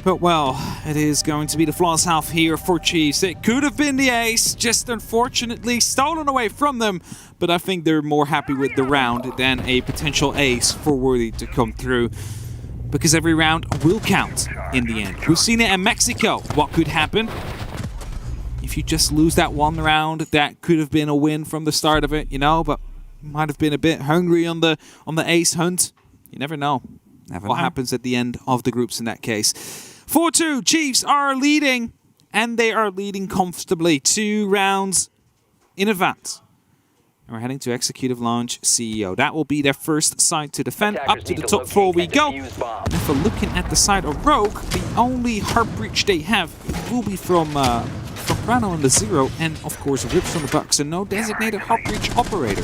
But, well, it is going to be the flawless half here for Chiefs. It could have been the ace, just unfortunately stolen away from them. But I think they're more happy with the round than a potential ace for Worthy to come through. Because every round will count in the end. We've seen it in Mexico. What could happen? If you just lose that one round, that could have been a win from the start of it, you know, but might have been a bit hungry on the ace hunt. You never know what happens at the end of the groups in that case. 4-2, Chiefs are leading, and they are leading comfortably 2 rounds in advance. And we're heading to Executive Launch CEO. That will be their first side to defend. Up to the top 4 we go. And if we're looking at the side of Rogue, the only heart breach they have will be from Rano and the Zero, and of course Rips from the Bucks, and no designated heart breach operator.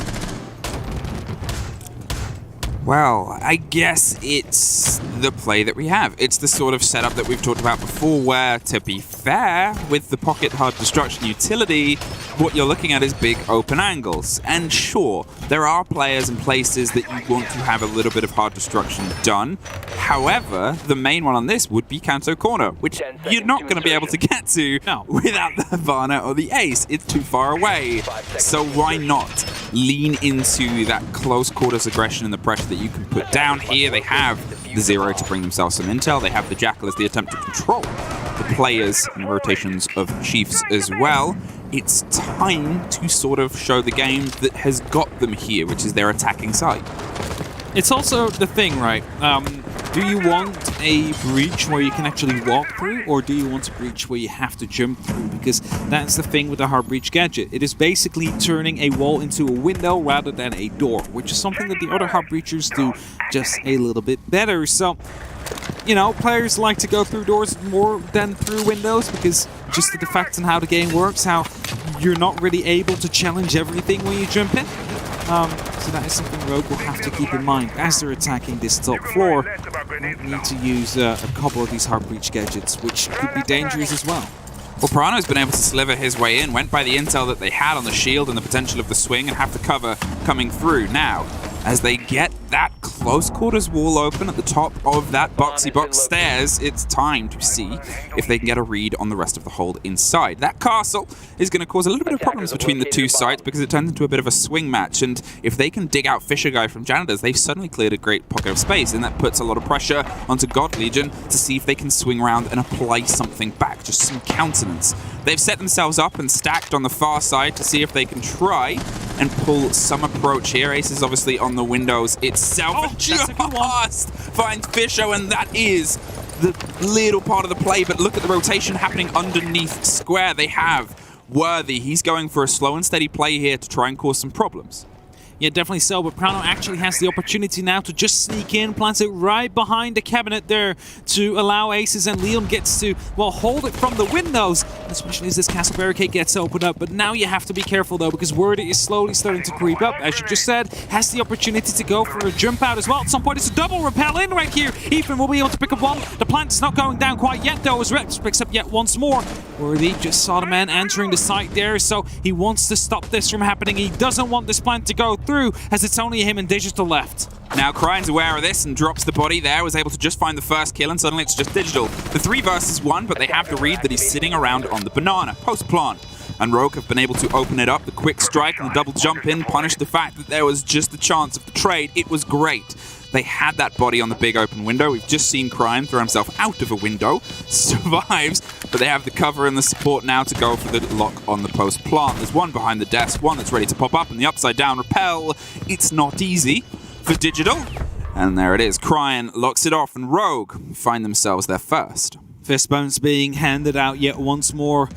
Well, I guess it's the play that we have. It's the sort of setup that we've talked about before where, to be fair, with the pocket hard destruction utility, what you're looking at is big open angles. And sure, there are players and places that you want to have a little bit of hard destruction done. However, the main one on this would be Kanto Corner, which you're not going to be able to get to without the Havana or the Ace. It's too far away. So why not lean into that close quarters aggression and the pressure that you can put down here? They have the Zero to bring themselves some intel. They have the Jackal as the attempt to control the players and rotations of Chiefs as well. It's time to sort of show the game that has got them here, which is their attacking side. It's also the thing, right? Do you want a breach where you can actually walk through, or do you want a breach where you have to jump through? Because that's the thing with the hard breach gadget. It is basically turning a wall into a window rather than a door, which is something that the other hard breachers do just a little bit better. So, you know, players like to go through doors more than through windows because just the fact and how the game works, how you're not really able to challenge everything when you jump in. So that is something Rogue will have to keep in mind as they're attacking this top floor. They need to use a couple of these hard breach gadgets, which could be dangerous as well. Well, Prano's been able to sliver his way in, went by the intel that they had on the shield and the potential of the swing, and have the cover coming through. Now, as they get that close quarters wall open at the top of that boxy box stairs, it's time to see if they can get a read on the rest of the hold inside. That castle is going to cause a little bit of problems between the two sides because it turns into a bit of a swing match, and if they can dig out Fisher Guy from Janitors, they've suddenly cleared a great pocket of space, and that puts a lot of pressure onto God Legion to see if they can swing around and apply something back, just some countenance. They've set themselves up and stacked on the far side to see if they can try and pull some approach here. Ace is obviously on the windows itself. Just finds Fisher, and that is the little part of the play, but look at the rotation happening underneath square. They have Worthy. He's going for a slow and steady play here to try and cause some problems. Yeah, definitely so, but Prano actually has the opportunity now to just sneak in, plants it right behind the cabinet there to allow Aces, and Leon gets to, well, hold it from the windows, especially as this castle barricade gets opened up. But now you have to be careful, though, because Worthy is slowly starting to creep up, as you just said, has the opportunity to go for a jump out as well. At some point, it's a double repel in right here. Ethan will be able to pick up one. The plant is not going down quite yet, though, as Rex picks up yet once more. Worthy just saw the man entering the site there, so he wants to stop this from happening. He doesn't want this plant to go through, as it's only him and Digital left. Now Cryan's aware of this and drops the body there, was able to just find the first kill, and suddenly it's just Digital. The 3 versus 1, but they have the read that he's sitting around on the banana, post-plant. And Rogue have been able to open it up. The quick strike and the double jump in punished the fact that there was just a chance of the trade. It was great. They had that body on the big open window. We've just seen Cryan throw himself out of a window, survives, but they have the cover and the support now to go for the lock on the post plant. There's one behind the desk, one that's ready to pop up, and the upside down repel. It's not easy for Digital. And there it is. Cryan locks it off, and Rogue find themselves their first. Fist bumps being handed out yet once more.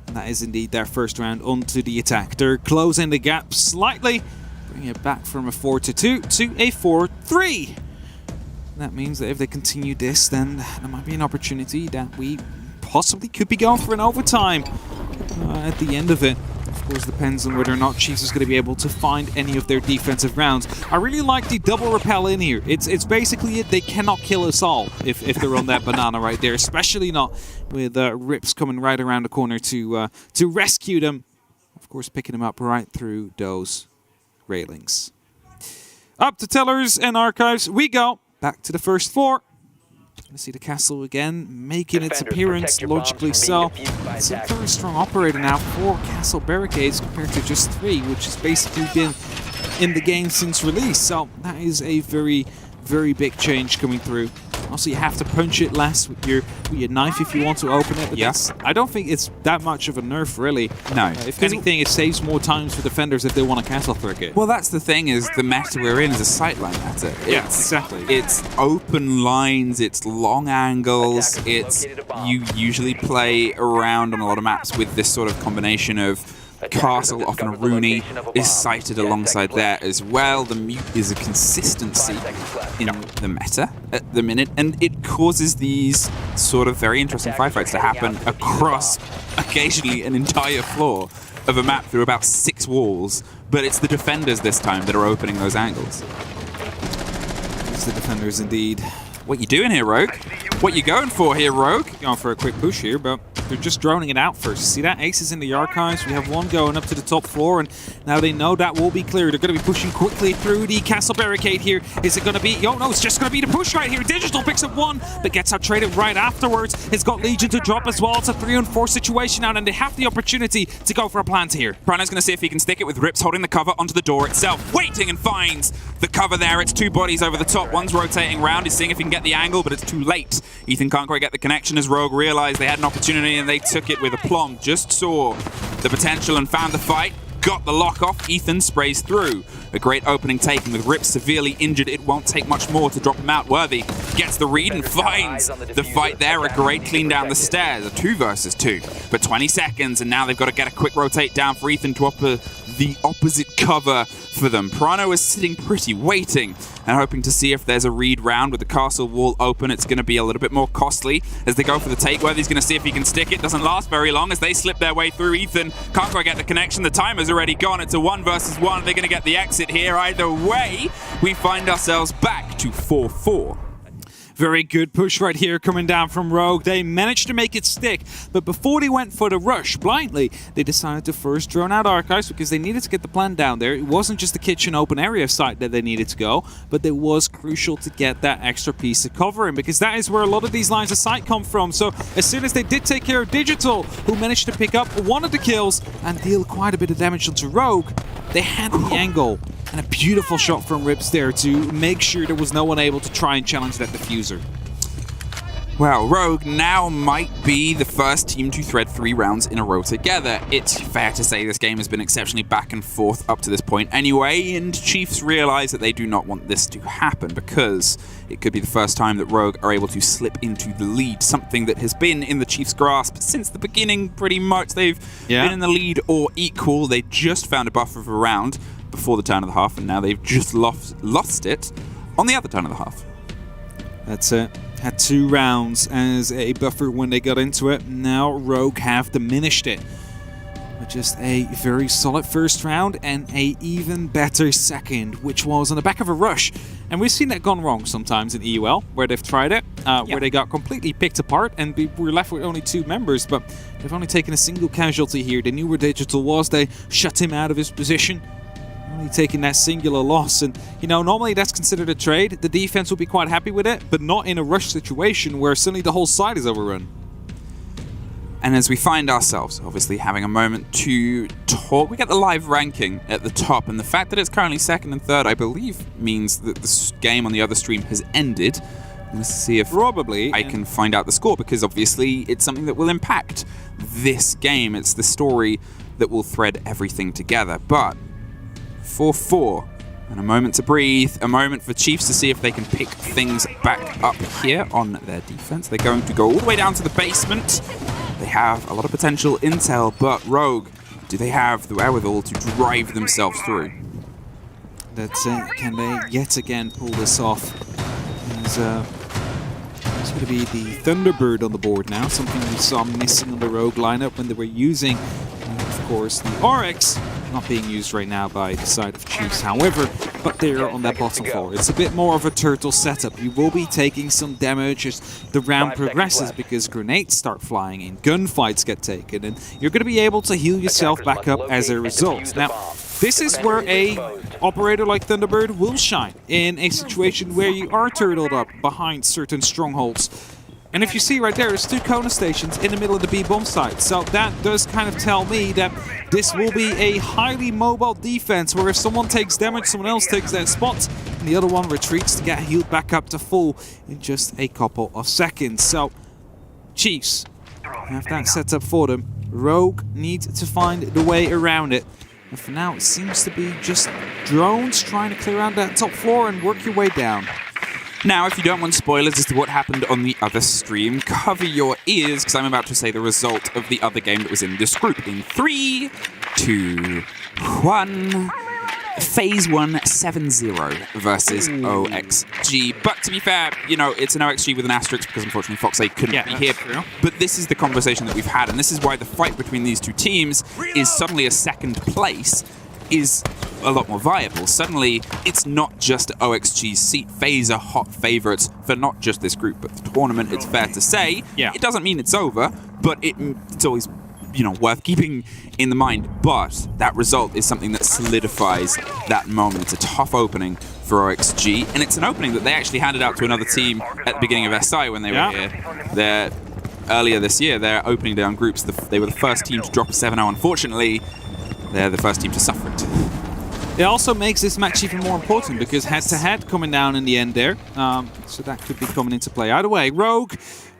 And that is indeed their first round onto the attack. They're closing the gap slightly, bring it back from a 4-2 to a 4-3. That means that if they continue this, then there might be an opportunity that we possibly could be going for an overtime at the end of it. Of course, depends on whether or not Chiefs is going to be able to find any of their defensive rounds. I really like the double repel in here. It's basically it. They cannot kill us all if they're on that banana right there, especially not with Rips coming right around the corner to rescue them. Of course, picking them up right through those railings. Up to tellers and archives we go. Back to the first 4. Gonna see the castle again making its appearance, logically so. It's a very strong operator now, 4 castle barricades compared to just 3, which has basically been in the game since release. So that is a very, very big change coming through. Also, you have to punch it less with your knife if you want to open it. But yes, I don't think it's that much of a nerf, really. No. If anything, it saves more times for defenders if they want to castle through it. Well, that's the thing, is the meta we're in is a sightline meta. Yeah, exactly. It's open lines, it's long angles, it's you usually play around on a lot of maps with this sort of combination of castle, often a Rooney, is sighted alongside there as well. The mute is a consistency in the meta at the minute, and it causes these sort of very interesting firefights to happen across occasionally an entire floor of a map through about 6 walls, but it's the defenders this time that are opening those angles. It's the defenders indeed. What you doing here, Rogue? What you going for here, Rogue? Going for a quick push here, but they're just droning it out first. See that? Ace is in the archives. We have one going up to the top floor, and now they know that will be clear. They're going to be pushing quickly through the castle barricade here. Is it going to be... Oh, no, it's just going to be the push right here. Digital picks up one, but gets out-traded right afterwards. It's got Legion to drop as well. It's a 3-on-4 situation now, and they have the opportunity to go for a plant here. Prano's going to see if he can stick it with Rips holding the cover onto the door itself. Waiting and finds the cover there. It's 2 bodies over the top. One's rotating around. He's seeing if he can get the angle, but it's too late. Ethan can't quite get the connection as Rogue realized they had an opportunity, and they took it with aplomb. Just saw the potential and found the fight. Got the lock off. Ethan sprays through. A great opening taken with Rip severely injured. It won't take much more to drop him out. Worthy gets the read and finds the fight there. A great clean down the stairs. A 2 versus 2. But 20 seconds, and now they've got to get a quick rotate down for Ethan to offer the opposite cover for them. Prano is sitting pretty, waiting and hoping to see if there's a read round with the castle wall open. It's going to be a little bit more costly as they go for the take. Worthy's going to see if he can stick it. Doesn't last very long as they slip their way through. Ethan can't quite get the connection. The timer's already gone. It's a 1 versus 1. They're going to get the exit here. Either way, we find ourselves back to 4-4. Very good push right here coming down from Rogue. They managed to make it stick, but before they went for the rush blindly, they decided to first drone out Archives because they needed to get the plan down there. It wasn't just the kitchen open area site that they needed to go, but it was crucial to get that extra piece of covering because that is where a lot of these lines of sight come from. So as soon as they did take care of Digital, who managed to pick up one of the kills and deal quite a bit of damage onto Rogue, they had the angle. And a beautiful shot from Rips there to make sure there was no one able to try and challenge that diffuser. Well, Rogue now might be the first team to thread 3 rounds in a row together. It's fair to say this game has been exceptionally back and forth up to this point anyway, and Chiefs realize that they do not want this to happen because it could be the first time that Rogue are able to slip into the lead, something that has been in the Chiefs' grasp since the beginning pretty much. They've been in the lead or equal. They just found a buffer of a round before the turn of the half, and now they've just lost it on the other turn of the half. That's it. Had 2 rounds as a buffer when they got into it. Now Rogue have diminished it. With just a very solid first round and a even better second, which was on the back of a rush. And we've seen that gone wrong sometimes in EUL, where they've tried it, where they got completely picked apart and we were left with only 2 members, but they've only taken a single casualty here. They knew where Digital was, they shut him out of his position. Only taking that singular loss, and you know, normally that's considered a trade. The defense will be quite happy with it, but not in a rush situation where suddenly the whole side is overrun. And as we find ourselves obviously having a moment to talk, we get the live ranking at the top, and the fact that it's currently 2nd and 3rd, I believe, means that the game on the other stream has ended. Let's see if I can find out the score, because obviously it's something that will impact this game. It's the story that will thread everything together. But 4-4, and a moment to breathe, a moment for Chiefs to see if they can pick things back up here on their defense. They're going to go all the way down to the basement. They have a lot of potential intel, but Rogue, do they have the wherewithal to drive themselves through? That's it. Can they yet again pull this off? It's going to be the Thunderbird on the board now, something we saw missing on the Rogue lineup when they were using, of course, the RX. Not being used right now by the side of Chiefs, however, but they're on that bottom floor. It's a bit more of a turtle setup. You will be taking some damage as the round progresses because grenades start flying in, gunfights get taken, and you're going to be able to heal yourself back up as a result. Now, this is where a operator like Thunderbird will shine in a situation where you are turtled up behind certain strongholds. And if you see right there, there's 2 Kona stations in the middle of the B-bomb site. So that does kind of tell me that this will be a highly mobile defense where if someone takes damage, someone else takes that spot, and the other one retreats to get healed back up to full in just a couple of seconds. So Chiefs have that set up for them. Rogue needs to find the way around it. And for now, it seems to be just drones trying to clear out that top floor and work your way down. Now, if you don't want spoilers as to what happened on the other stream, cover your ears, because I'm about to say the result of the other game that was in this group. In 3, 2, 1... Phase 1 7-0 versus OXG. But to be fair, you know, it's an OXG with an asterisk because unfortunately Fox8 couldn't be here. True. But this is the conversation that we've had, and this is why the fight between these 2 teams is suddenly a second place is a lot more viable. Suddenly, it's not just OXG's seat. FaZe are hot favorites for not just this group, but the tournament, it's fair to say. Yeah. It doesn't mean it's over, but it's always, you know, worth keeping in the mind. But that result is something that solidifies that moment. It's a tough opening for OXG, and it's an opening that they actually handed out to another team at the beginning of SI when they were here. Earlier this year, they're opening down groups. They were the first team to drop a 7-0. Unfortunately, they're the first team to suffer it. It also makes this match even more important because head-to-head coming down in the end there. So that could be coming into play. Either way, Rogue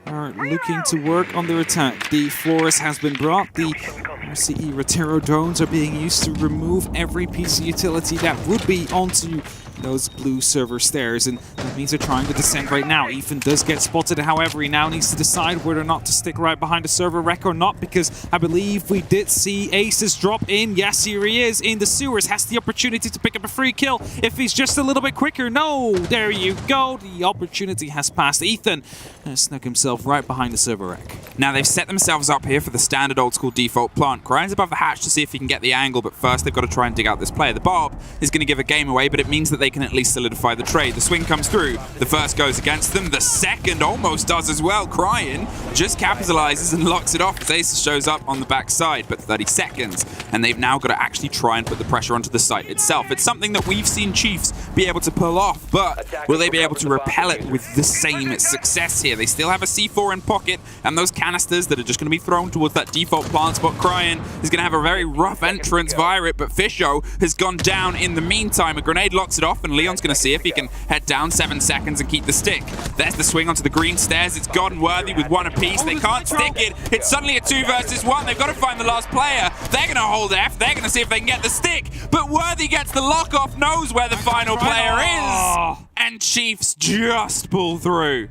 are looking to work on their attack. The Flores has been brought. The RCE Rotero drones are being used to remove every piece of utility that would be onto those blue server stairs, and that means they're trying to descend right now. Ethan does get spotted, however, he now needs to decide whether or not to stick right behind the server wreck or not, because I believe we did see Aces drop in. Yes, here he is in the sewers, has the opportunity to pick up a free kill if he's just a little bit quicker. No, there you go, the opportunity has passed. Ethan has snuck himself right behind the server wreck. Now they've set themselves up here for the standard old school default plant. Crying's above the hatch to see if he can get the angle, but first they've got to try and dig out this player. The Bob is going to give a game away, but it means that they can at least solidify the trade. The swing comes through. The first goes against them. The second almost does as well. Crying just capitalizes and locks it off as Ace shows up on the backside, but 30 seconds. And they've now got to actually try and put the pressure onto the site itself. It's something that we've seen Chiefs be able to pull off, but will they be able to repel it with the same success here? They still have a C4 in pocket, and those canisters that are just going to be thrown towards that default plant spot. Crying is going to have a very rough entrance via it, but Fisho has gone down in the meantime. A grenade locks it off, and Leon's going to see if he can head down 7 seconds and keep the stick. There's the swing onto the green stairs. It's gone Worthy with one apiece. They can't stick it. It's suddenly a 2 versus 1. They've got to find the last player. They're going to hold F. They're going to see if they can get the stick, but Worthy gets the lock off, knows where the final player is, and Chiefs just pull through.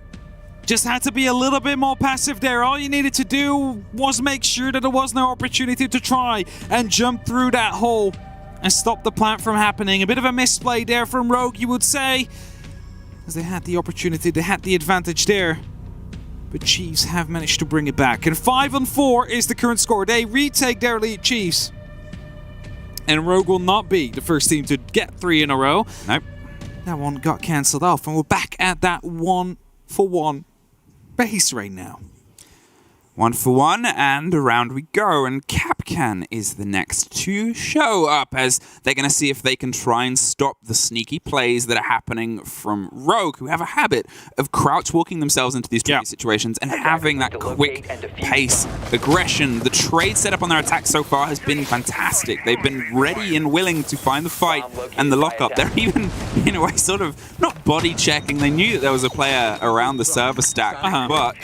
Just had to be a little bit more passive there. All you needed to do was make sure that there was no opportunity to try and jump through that hole and stop the plant from happening. A bit of a misplay there from Rogue, you would say, as they had the opportunity, they had the advantage there. But Chiefs have managed to bring it back. And 5-4 is the current score. They retake their lead, Chiefs. And Rogue will not be the first team to get 3 in a row. Nope. That one got cancelled off, and we're back at that 1-for-1 base right now. 1-for-1, and around we go. And Kapkan is the next to show up, as they're going to see if they can try and stop the sneaky plays that are happening from Rogue, who have a habit of crouch walking themselves into these tricky situations and having that quick pace aggression. The trade setup on their attack so far has been fantastic. They've been ready and willing to find the fight and the lockup. They're even, in a way, sort of not body checking. They knew that there was a player around the server stack, but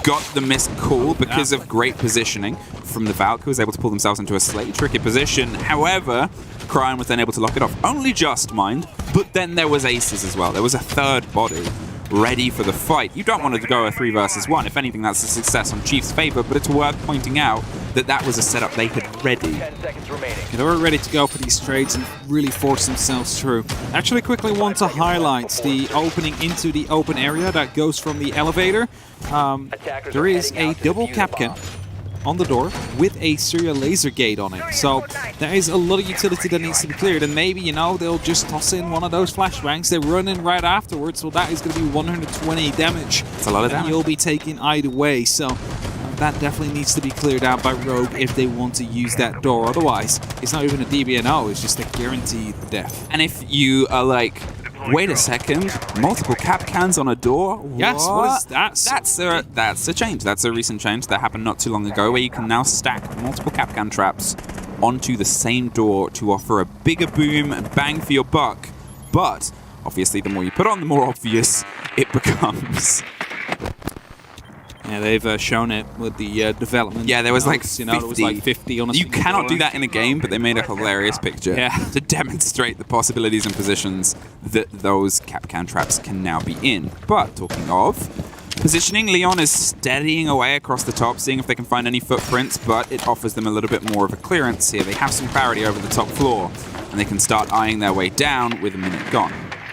got the missed call because of great positioning from the Valk, who was able to pull themselves into a slightly tricky position. However, Cryon was then able to lock it off. Only just, mind, but then there was Aces as well. There was a third body ready for the fight. You don't want to go a 3 versus 1. If anything, that's a success on Chiefs' favor, but it's worth pointing out that that was a setup they had ready. 10 seconds remaining. They were ready to go for these trades and really force themselves through. Actually, quickly want to highlight the opening into the open area that goes from the elevator. There is a double Kapkan on the door with a serial laser gate on it. So there is a lot of utility that needs to be cleared, and maybe, you know, they'll just toss in one of those flashbangs. They run in right afterwards, so that is going to be 120 damage. That's a lot of damage. You'll be taking either way, so that definitely needs to be cleared out by Rogue if they want to use that door. Otherwise, it's not even a DBNO, it's just a guaranteed death. And if you are like, wait a second, multiple Kapkans on a door? Yes, what is that? That's a change. That's a recent change that happened not too long ago, where you can now stack multiple Kapkan traps onto the same door to offer a bigger boom and bang for your buck. But obviously, the more you put on, the more obvious it becomes. Yeah, they've shown it with the development. Yeah, there was like 50. There was like 50 on a You single cannot door. do that in a game, but they made a hilarious picture to demonstrate the possibilities and positions that those Kapkan traps can now be in. But talking of positioning, Leon is steadying away across the top, seeing if they can find any footprints, but it offers them a little bit more of a clearance here. They have some clarity over the top floor, and they can start eyeing their way down with a minute gone.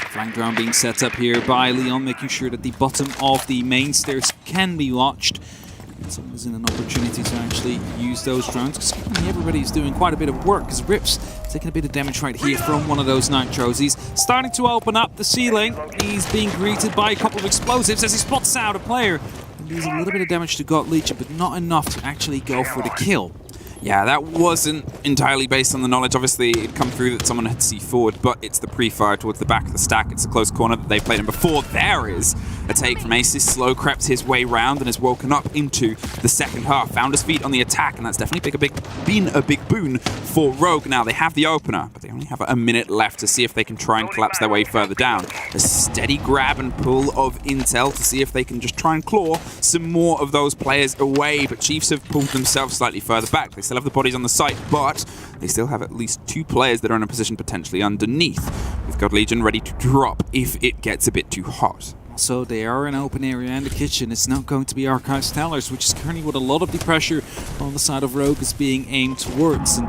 Flank drone being set up here by Leon, making sure that the bottom of the main stairs can be watched. Someone's in an opportunity to actually use those drones, because everybody's doing quite a bit of work, because Rip's taking a bit of damage right here from one of those nitros. He's starting to open up the ceiling. He's being greeted by a couple of explosives as he spots out a player. And there's a little bit of damage to God Legion, but not enough to actually go for the kill. Yeah, that wasn't entirely based on the knowledge. Obviously, it'd come through that someone had C4'd, but it's the pre-fire towards the back of the stack. It's a close corner that they played in before. There is a take from Aces. Slow crept his way round and has woken up into the second half. Found his feet on the attack, and that's definitely been a big boon for Rogue. Now, they have the opener, but they only have a minute left to see if they can try and collapse their way further down. A steady grab and pull of intel to see if they can just try and claw some more of those players away, but Chiefs have pulled themselves slightly further back. They still have the bodies on the site, but they still have at least 2 players that are in a position potentially underneath, with God Legion ready to drop if it gets a bit too hot. So they are in an open area and the kitchen. It's not going to be Archives Tellers, which is currently what a lot of the pressure on the side of Rogue is being aimed towards. And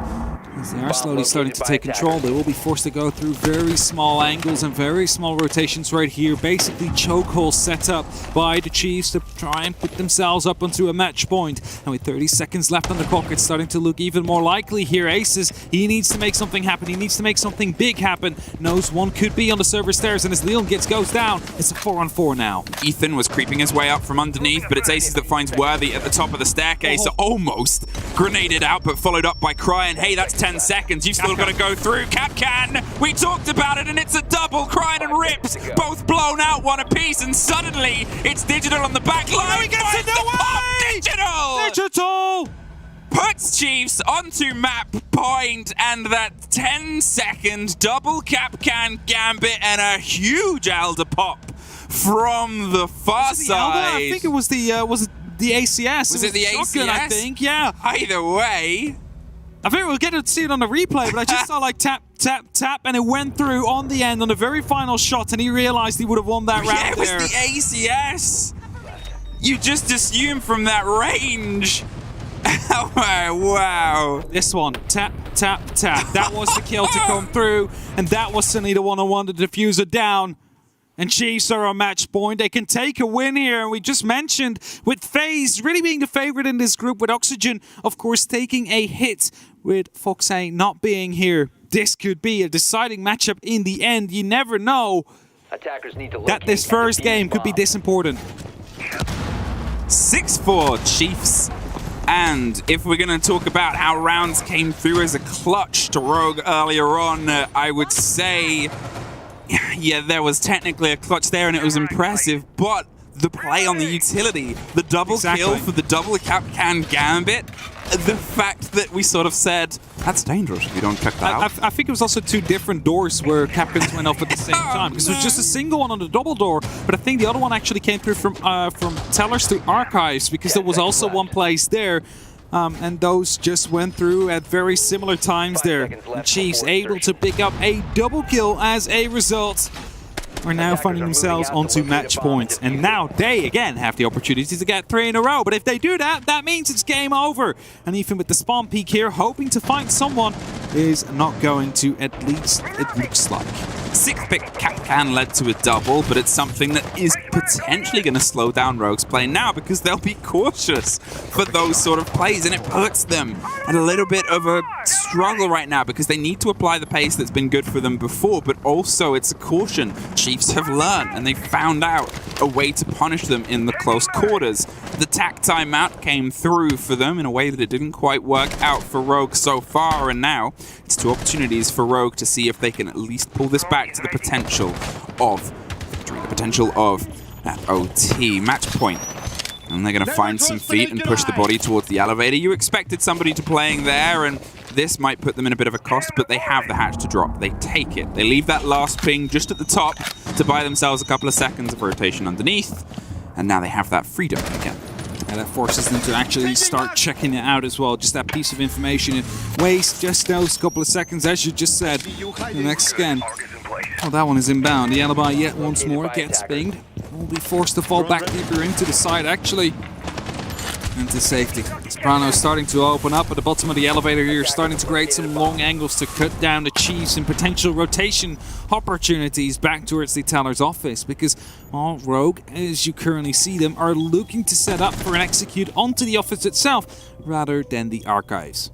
As they are slowly starting to take control, they will be forced to go through very small angles and very small rotations right here. Basically chokeholds set up by the Chiefs to try and put themselves up onto a match point. And with 30 seconds left on the clock, it's starting to look even more likely here. Aces, he needs to make something happen. He needs to make something big happen. Knows one could be on the server stairs, and as Leon goes down, it's a 4-on-4 now. Ethan was creeping his way up from underneath, but it's Aces that finds Worthy at the top of the staircase. Almost grenaded out, but followed up by Cry. And hey, that's 10 seconds. You've still got to go through. Kapkan, we talked about it, and it's a double. Cry and Rips, both blown out one apiece, and suddenly it's Digital on the back line. He gets it away! Digital! Puts Chiefs onto map point, and that 10-second double Kapkan gambit and a huge Alder pop from the far side. I think it was the ACS. Was it the shotgun, ACS? I think, yeah. Either way. I think we'll get to see it on the replay, but I just saw like tap, tap, tap, and it went through on the end on the very final shot, and he realized he would have won that round Yeah, it was there. the ACS. You just assume from that range. Oh, wow. This one, tap, tap, tap. That was the kill to come through, and that was suddenly the one-on-one, the diffuser down. And Chiefs are on match point. They can take a win here. And we just mentioned with FaZe really being the favorite in this group, with Oxygen, of course, taking a hit, with Foxay not being here. This could be a deciding matchup in the end. You never know Attackers need to that this first game could be this important. 6-4 Chiefs. And if we're going to talk about how rounds came through as a clutch to Rogue earlier on, I would say, yeah, there was technically a clutch there and it was impressive, but the play on the utility, the double kill for the double Kapkan gambit, the fact that we sort of said, that's dangerous if you don't check that out. I think it was also two different doors where Kapkans went off at the same time, because it was just a single one on the double door, but I think the other one actually came through from Tellers to Archives, because there was also one place there. And those just went through at very similar times there. The Chiefs able to pick up a double kill as a result. Are now finding themselves onto match points. And now they again have the opportunity to get 3 in a row. But if they do that, that means it's game over. And even with the spawn peak here, hoping to find someone is not going to, at least it looks like. 6th pick Kapkan led to a double, but it's something that is potentially going to slow down Rogue's play now, because they'll be cautious for those sort of plays, and it puts them at a little bit of a struggle right now, because they need to apply the pace that's been good for them before, but also it's a caution. Chiefs have learned, and they found out a way to punish them in the close quarters. The tack timeout came through for them in a way that it didn't quite work out for Rogue so far, and now it's 2 opportunities for Rogue to see if they can at least pull this back to the potential of victory, the potential of that OT match point. And they're going to find some feet and push the body towards the elevator. You expected somebody to playing there, and this might put them in a bit of a cost, but they have the hatch to drop. They take it. They leave that last ping just at the top to buy themselves a couple of seconds of rotation underneath, and now they have that freedom again. And that forces them to actually start checking it out as well. Just that piece of information. And waste just those couple of seconds, as you just said. The next scan. Oh, that one is inbound. The alibi yet once more gets pinged. Will be forced to fall back deeper into the side, actually. Into safety. Soprano's starting to open up at the bottom of the elevator here, starting to create some long angles to cut down the Chiefs and potential rotation opportunities back towards the Teller's office, because all Rogue, as you currently see them, are looking to set up for an execute onto the office itself rather than the archives.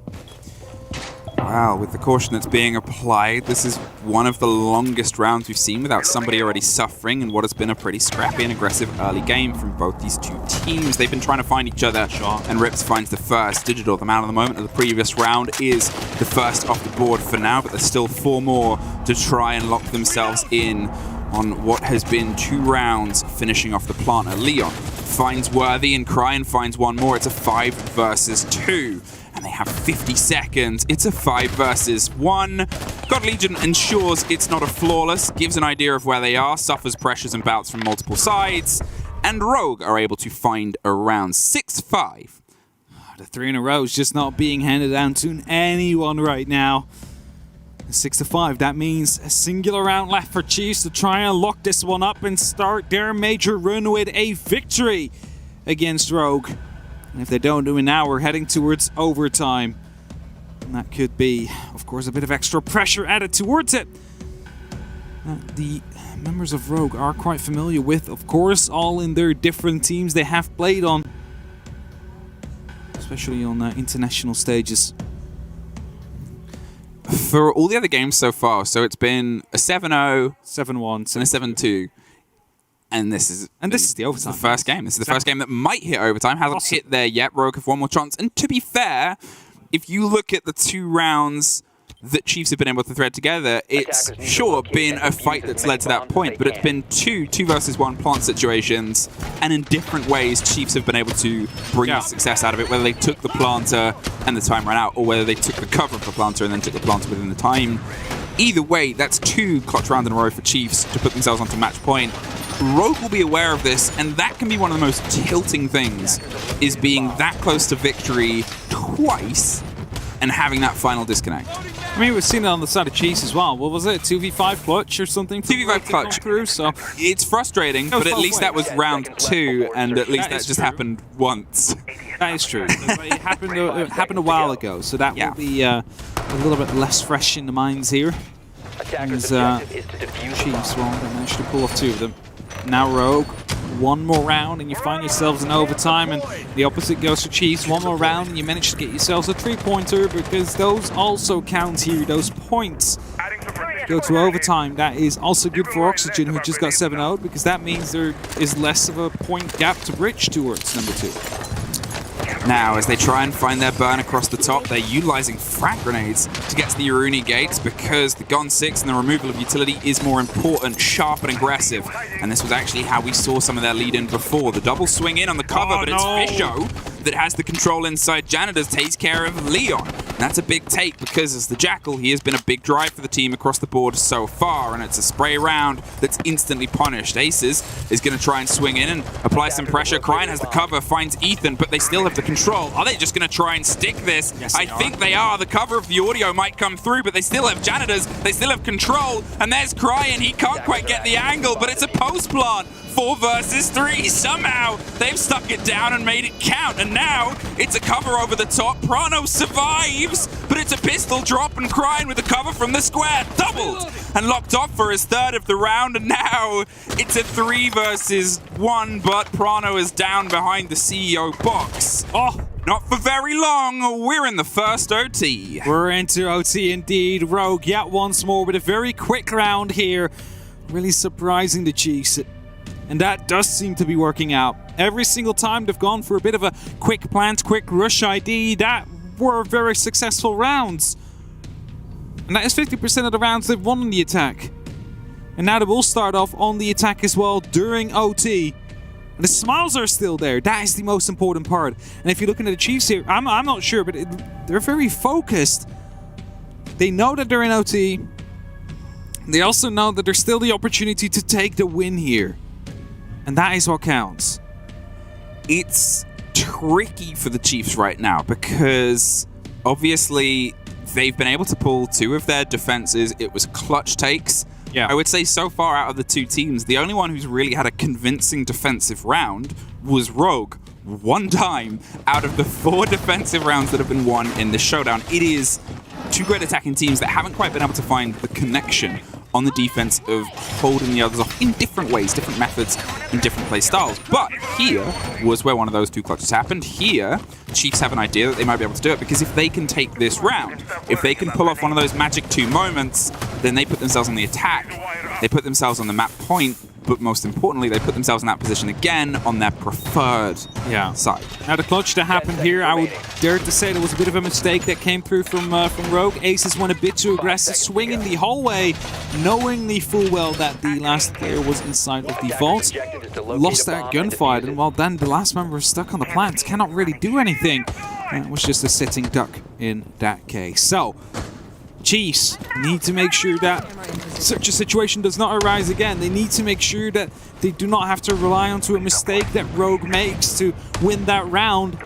Wow, with the caution that's being applied, this is one of the longest rounds we've seen without somebody already suffering in what has been a pretty scrappy and aggressive early game from both these 2 teams. They've been trying to find each other, and Rips finds the first. Digital, the man of the moment of the previous round, is the first off the board for now, but there's still 4 more to try and lock themselves in on what has been 2 rounds finishing off the planter. Leon finds Worthy, and Cryan finds one more. It's a 5 versus 2. And they have 50 seconds. It's a 5 versus 1. God Legion ensures it's not a flawless, gives an idea of where they are, suffers pressures and bouts from multiple sides, and Rogue are able to find a round. 6-5. The 3 in a row is just not being handed down to anyone right now. 6-5, that means a singular round left for Chiefs to try and lock this one up and start their major run with a victory against Rogue. And if they don't do it now, we're heading towards overtime. And that could be, of course, a bit of extra pressure added towards it. The members of Rogue are quite familiar with, of course, all in their different teams they have played on. Especially on international stages. For all the other games so far, so it's been a 7-0, 7-1, and a 7-2. And this is the overtime. The first game. This is the first game that might hit overtime. Hasn't hit there yet. Rogue have one more chance. And to be fair, if you look at the 2 rounds that Chiefs have been able to thread together, it's sure been a fight that's led to that point, but it's been two versus one plant situations, and in different ways Chiefs have been able to bring success out of it, whether they took the planter and the time ran out, or whether they took the cover of the planter and then took the planter within the time. Either way, that's 2 clutch rounds in a row for Chiefs to put themselves onto match point. Rogue will be aware of this, and that can be one of the most tilting things, is being that close to victory twice and having that final disconnect. I mean, we've seen it on the side of Chiefs as well. What was it? 2v5 clutch or something? 2v5 clutch. Through, so it's frustrating, but at least that was round 2, and at least that just happened once. That is true. It happened a while ago, so that will be a little bit less fresh in the minds here. As Chiefs won't manage to pull off 2 of them. Now Rogue, 1 more round and you find yourselves in overtime, and the opposite goes for Chiefs. 1 more round and you manage to get yourselves a 3-pointer, because those also count here. Those points go to overtime. That is also good for Oxygen, who just got 7-0, because that means there is less of a point gap to bridge towards number 2. Now, as they try and find their burn across the top, they're utilizing frag grenades to get to the Iruni gates, because the Gon 6 and the removal of utility is more important, sharp and aggressive. And this was actually how we saw some of their lead in before. The double swing in on the cover, but it's Fisho that has the control inside. Janitors takes care of Leon. And that's a big take, because as the Jackal, he has been a big drive for the team across the board so far, and it's a spray round that's instantly punished. Aces is going to try and swing in and apply some pressure. Cryan has the cover, finds Ethan, but they still have the control. Are they just going to try and stick this? Yes, I think they are. The cover of the audio might come through, but they still have Janitors, they still have control, and there's Cryan. He can't quite get the angle, but it's a post plant. 4 versus 3. Somehow they've stuck it down and made it count, and now it's a cover over the top. Prano survives, but it's a pistol drop, and Cryan with the cover from the square, doubled and locked off for his 3rd of the round, and now it's a 3 versus 1, but Prano is down behind the CEO box. Oh, not for very long. We're in the first OT. We're into OT indeed. Rogue yet once more with a very quick round here, really surprising the Chiefs. And that does seem to be working out. Every single time they've gone for a bit of a quick plant, quick rush ID, that were very successful rounds. And that is 50% of the rounds they've won on the attack. And now they will start off on the attack as well during OT. And the smiles are still there. That is the most important part. And if you're looking at the Chiefs here, I'm not sure, but they're very focused. They know that they're in OT. They also know that there's still the opportunity to take the win here. And that is what counts. It's tricky for the Chiefs right now, because obviously they've been able to pull 2 of their defenses. It was clutch takes. Yeah. I would say so far out of the 2 teams, the only one who's really had a convincing defensive round was Rogue. 1 time out of the 4 defensive rounds that have been won in this showdown. It is 2 great attacking teams that haven't quite been able to find the connection on the defense of holding the others off in different ways, different methods, and different play styles. But here was where one of those 2 clutches happened. Here, Chiefs have an idea that they might be able to do it, because if they can take this round, if they can pull off one of those magic 2 moments, then they put themselves on the attack, they put themselves on the map point, but most importantly, they put themselves in that position again on their preferred side. Now the clutch that happened here, I would dare to say there was a bit of a mistake that came through from Rogue. Aces went a bit too aggressive, swinging the hallway, knowingly full well that the last player was inside of the vault. Lost that gunfight, and well then the last member is stuck on the plants, cannot really do anything. It was just a sitting duck in that case. So, Chiefs need to make sure that such a situation does not arise again. They need to make sure that they do not have to rely onto a mistake that Rogue makes to win that round.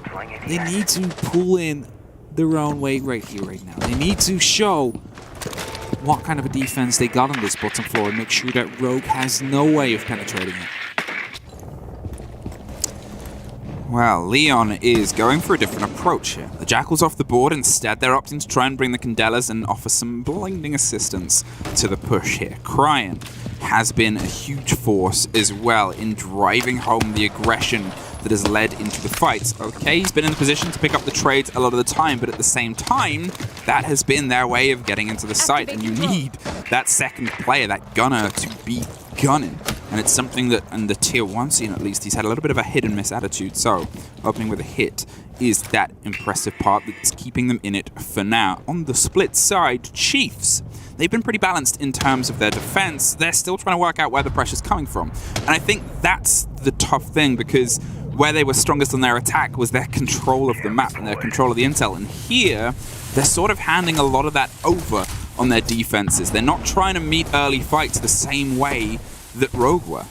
They need to pull in their own weight right here, right now. They need to show what kind of a defense they got on this bottom floor and make sure that Rogue has no way of penetrating it. Well, Leon is going for a different approach here. The Jackal's off the board. Instead, they're opting to try and bring the Candelas and offer some blinding assistance to the push here. Cryan has been a huge force as well in driving home the aggression that has led into the fights. Okay, he's been in the position to pick up the trades a lot of the time, but at the same time, that has been their way of getting into the site, and you need that second player, that gunner, to be gunning. And it's something that, in the tier 1 scene at least, he's had a little bit of a hit and miss attitude. So, opening with a hit is that impressive part that's keeping them in it for now. On the split side, Chiefs, they've been pretty balanced in terms of their defense. They're still trying to work out where the pressure's coming from. And I think that's the tough thing, because where they were strongest on their attack was their control of the map and their control of the intel. And here, they're sort of handing a lot of that over on their defenses. They're not trying to meet early fights the same way that Rogue were.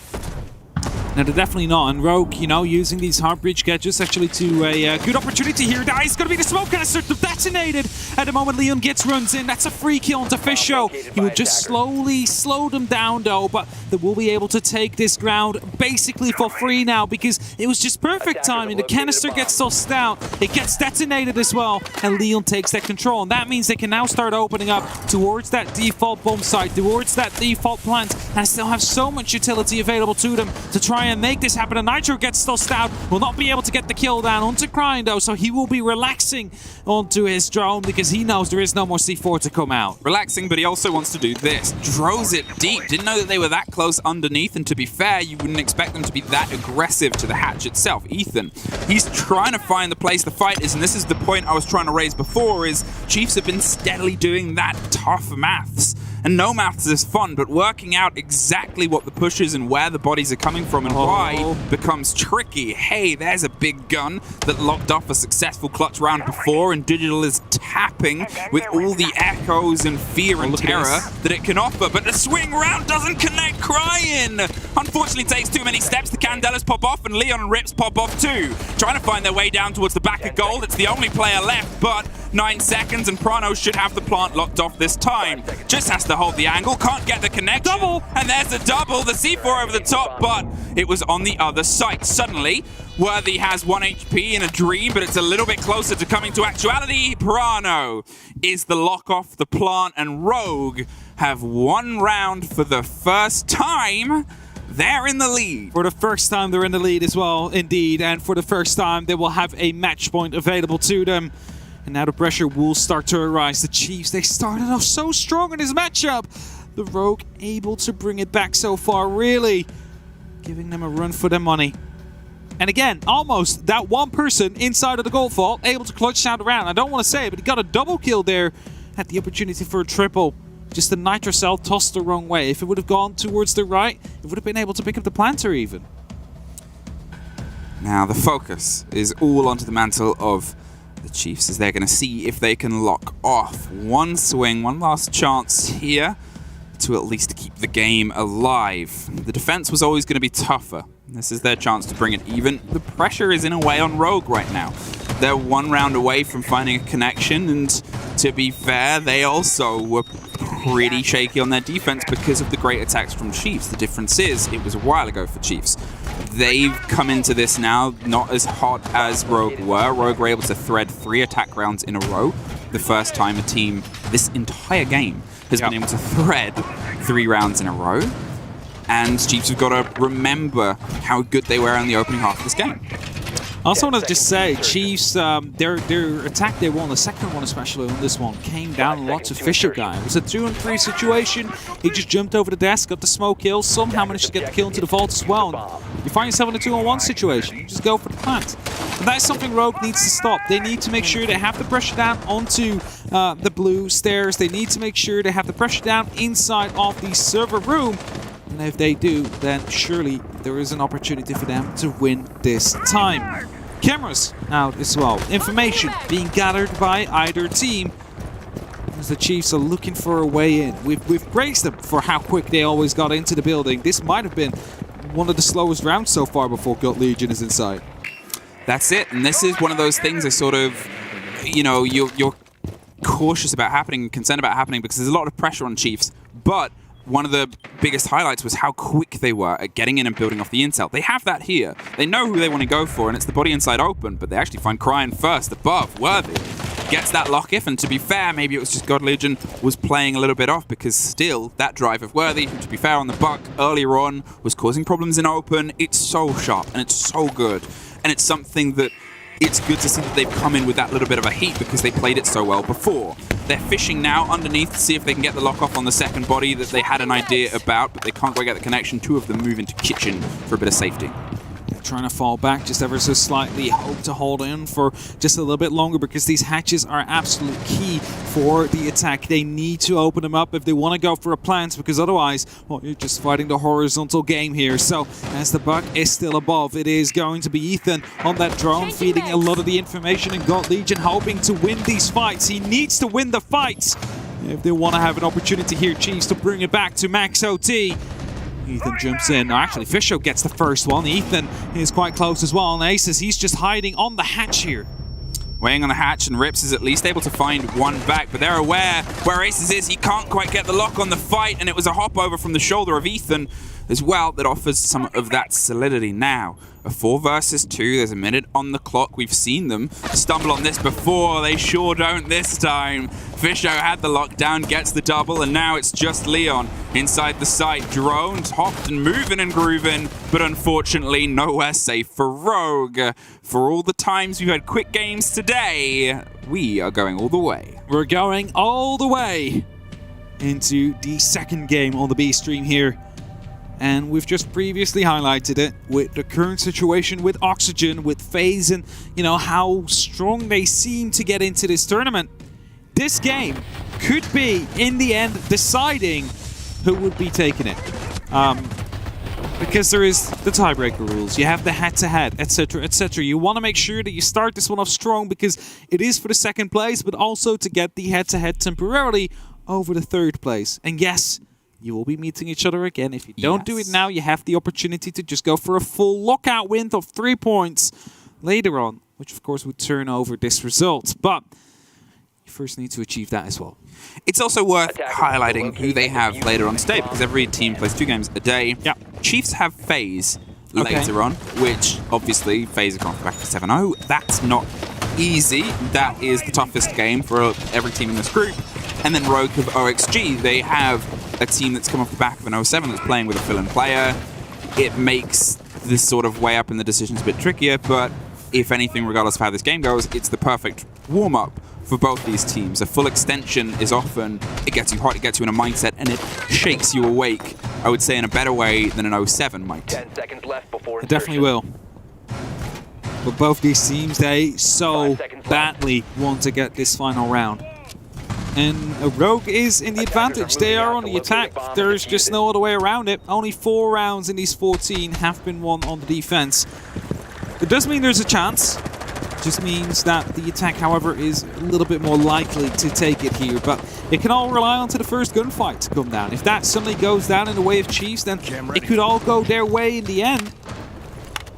No, they're definitely not. And Rogue, you know, using these hard breach gadgets actually to a good opportunity here. That is going to be the smoke canister detonated. At the moment, Leon runs in. That's a free kill onto Fisho. He will just slowly slow them down, though, but they will be able to take this ground basically for free now, because it was just perfect timing. The canister gets tossed out. It gets detonated as well, and Leon takes that control. And that means they can now start opening up towards that default bomb site, towards that default plant, and still have so much utility available to them to try and make this happen. And Nitro gets tossed out, will not be able to get the kill down onto Cryan though, so he will be relaxing onto his drone because he knows there is no more C4 to come out. Relaxing, but he also wants to do this. Drones it deep. Didn't know that they were that close underneath, and to be fair, you wouldn't expect them to be that aggressive to the hatch itself. Ethan, he's trying to find the place the fight is, and this is the point I was trying to raise before, is Chiefs have been steadily doing that tough maths. And no maths is fun, but working out exactly what the push is and where the bodies are coming from and why becomes tricky. Hey, there's a big gun that locked off a successful clutch round before, and Digital is tapping with all the echoes and fear and terror that it can offer. But the swing round doesn't connect Cryan. Unfortunately, takes too many steps. The Candelas pop off, and Leon and Rips pop off too. Trying to find their way down towards the back of gold. It's the only player left, but 9 seconds, and Prano should have the plant locked off this time. Just has to hold the angle, can't get the connection. Double! And there's the double, the C4 over the top, but it was on the other side. Suddenly, Worthy has 1 HP in a dream, but it's a little bit closer to coming to actuality. Prano is the lock off the plant, and Rogue have 1 round for the first time. They're in the lead. For the first time, they're in the lead as well, indeed. And for the first time, they will have a match point available to them. And now the pressure will start to arise. The Chiefs, they started off so strong in this matchup. The Rogue able to bring it back so far, really giving them a run for their money. And again, almost that one person inside of the gold vault able to clutch out around. I don't want to say it, but he got a double kill there. Had the opportunity for a triple. Just the Nitro cell tossed the wrong way. If it would have gone towards the right, it would have been able to pick up the planter even. Now the focus is all onto the mantle of the Chiefs, as they're going to see if they can lock off one swing, one last chance here to at least keep the game alive. The defense was always going to be tougher. This is their chance to bring it even. The pressure is in a way on Rogue right now. They're 1 round away from finding a connection, and to be fair, they also were pretty shaky on their defense because of the great attacks from Chiefs. The difference is, it was a while ago for Chiefs. They've come into this now not as hot as Rogue were. Rogue were able to thread 3 attack rounds in a row. The first time a team this entire game has been able to thread 3 rounds in a row. And Chiefs have got to remember how good they were in the opening half of this game. I also want to just say, Chiefs, their attack they won, the second one especially on this one, came down a lot to Fisher guy. It was a 2-on-3 situation. He just jumped over the desk, got the smoke kill, somehow managed to get the kill into the vault as well. You find yourself in a 2-on-1 situation, you just go for the plant. And that is something Rogue needs to stop. They need to make sure they have the pressure down onto the blue stairs. They need to make sure they have the pressure down inside of the server room. And if they do, then surely there is an opportunity for them to win this time. Cameras out as well. Information being gathered by either team as the Chiefs are looking for a way in. We've praised them for how quick they always got into the building. This might have been one of the slowest rounds so far before Gut Legion is inside. That's it, and this is one of those things that sort of, you know, you're cautious about happening, concerned about happening, because there's a lot of pressure on Chiefs, but one of the biggest highlights was how quick they were at getting in and building off the intel. They have that here. They know who they want to go for, and it's the body inside open, but they actually find Cryan first, above, Worthy. Gets that lock if, and to be fair, maybe it was just God Legion was playing a little bit off, because still, that drive of Worthy, who, to be fair, on the buck earlier on, was causing problems in open. It's so sharp, and it's so good. And it's something that it's good to see that they've come in with that little bit of a heat, because they played it so well before. They're fishing now underneath to see if they can get the lock off on the second body that they had an idea about, but they can't quite get the connection. Two of them move into kitchen for a bit of safety. Trying to fall back just ever so slightly, hope to hold in for just a little bit longer, because these hatches are absolute key for the attack. They need to open them up if they want to go for a plant, because otherwise, well, you're just fighting the horizontal game here. So as the buck is still above, it is going to be Ethan on that drone, feeding a lot of the information, and God Legion hoping to win these fights. He needs to win the fights if they want to have an opportunity here, Chiefs, to bring it back to max OT. Ethan jumps in. No, actually, Fisho gets the first one. Ethan is quite close as well. And Aces, he's just hiding on the hatch here. Weighing on the hatch, and Rips is at least able to find one back, but they're aware where Aces is. He can't quite get the lock on the fight, and it was a hop over from the shoulder of Ethan as well that offers some of that solidity. Now, a 4 versus 2. There's a minute on the clock. We've seen them stumble on this before. They sure don't this time. Fisho had the lockdown, gets the double, and now it's just Leon inside the site. Drones hopped and moving and grooving, but unfortunately nowhere safe for Rogue. For all the times we've had quick games today, we are going all the way. We're going all the way into the second game on the B stream here. And we've just previously highlighted it with the current situation with Oxygen, with FaZe, and you know how strong they seem to get into this tournament. This game could be, in the end, deciding who would be taking it. Because there is the tiebreaker rules, you have the head-to-head, etc., etc. You want to make sure that you start this one off strong, because it is for the second place, but also to get the head-to-head temporarily over the third place. And yes, you will be meeting each other again. If you don't do it now, you have the opportunity to just go for a full lockout win of 3 points later on, which of course would turn over this result. But you first need to achieve that as well. It's also worth highlighting who they have later on today, because every team plays 2 games a day. Yep. Chiefs have FaZe later on, which obviously FaZe are going back to 7-0. That's not easy. That is the toughest game for every team in this group. And then Rogue of OXG, they have a team that's come off the back of an 07 that's playing with a fill-in player. It makes this sort of way up in the decisions a bit trickier, but if anything, regardless of how this game goes, it's the perfect warm-up for both these teams. A full extension is often, it gets you hot, it gets you in a mindset, and it shakes you awake, I would say, in a better way than an 07 might. 10 seconds left before It definitely will. But both these teams, they so badly want to get this final round. And Rogue is in the advantage. They are on the attack. There's just no other way around it. Only 4 rounds in these 14 have been won on the defense. It does mean there's a chance. It just means that the attack, however, is a little bit more likely to take it here. But it can all rely on to the first gunfight to come down. If that suddenly goes down in the way of Chiefs, then it could all go their way in the end.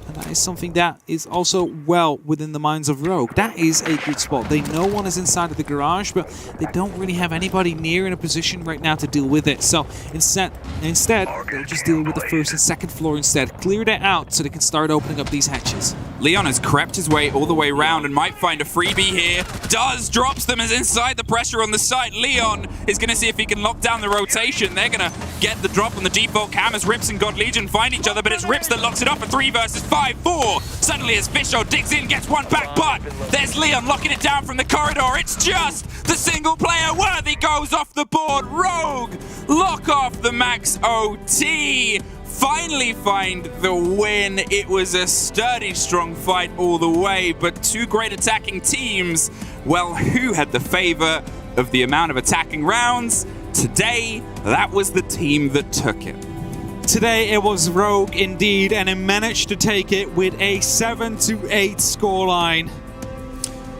And that is something that is also well within the minds of Rogue. That is a good spot. They know one is inside of the garage, but they don't really have anybody near in a position right now to deal with it. So instead they'll just deal with the first and second floor instead. Clear that out so they can start opening up these hatches. Leon has crept his way all the way around and might find a freebie here. Drops them as inside the pressure on the site. Leon is going to see if he can lock down the rotation. They're going to get the drop on the default cam as Rips and God Legion find each other, but it's Rips that locks it up for 3 versus 5-4. Suddenly as Fisho digs in, gets one back, but there's Leon locking it down from the corridor. It's just the single player. Worthy goes off the board. Rogue lock off the max OT. Finally find the win. It was a sturdy, strong fight all the way, but 2 great attacking teams. Well, who had the favor of the amount of attacking rounds? Today, that was the team that took it. Today it was Rogue indeed, and it managed to take it with a 7-8 scoreline.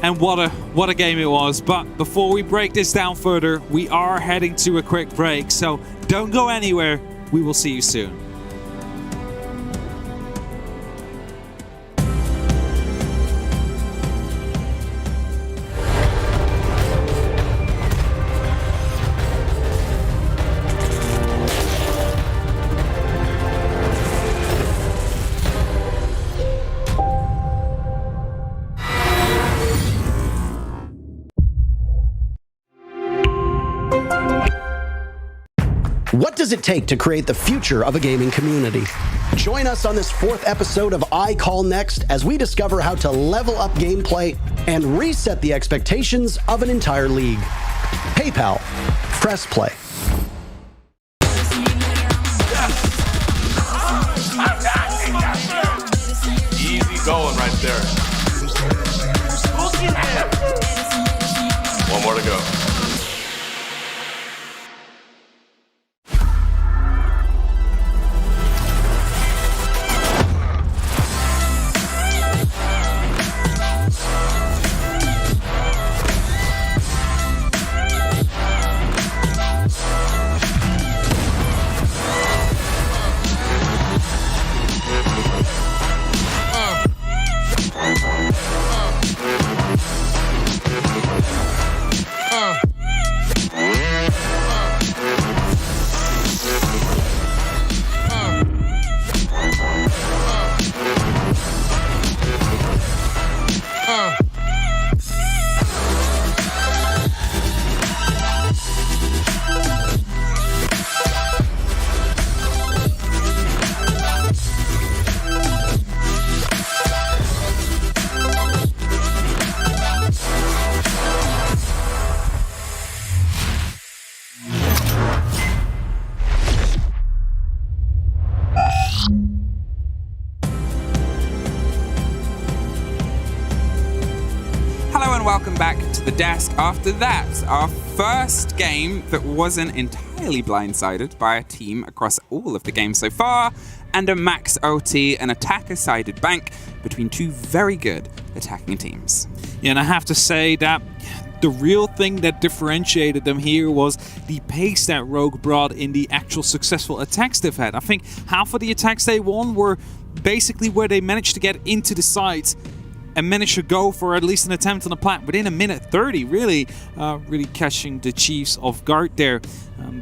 And what a game it was. But before we break this down further, we are heading to a quick break, so don't go anywhere. We will see you soon. What does it take to create the future of a gaming community? Join us on this 4th episode of I Call Next as we discover how to level up gameplay and reset the expectations of an entire league. PayPal. Press play. Easy going right there. One more to go. Welcome back to the desk. After that, our first game that wasn't entirely blindsided by a team across all of the games so far, and a max OT and attacker-sided bank between two very good attacking teams. Yeah, and I have to say that the real thing that differentiated them here was the pace that Rogue brought in the actual successful attacks they've had. I think half of the attacks they won were basically where they managed to get into the sites and managed to go for at least an attempt on a plant within a minute 30, really catching the Chiefs off guard there.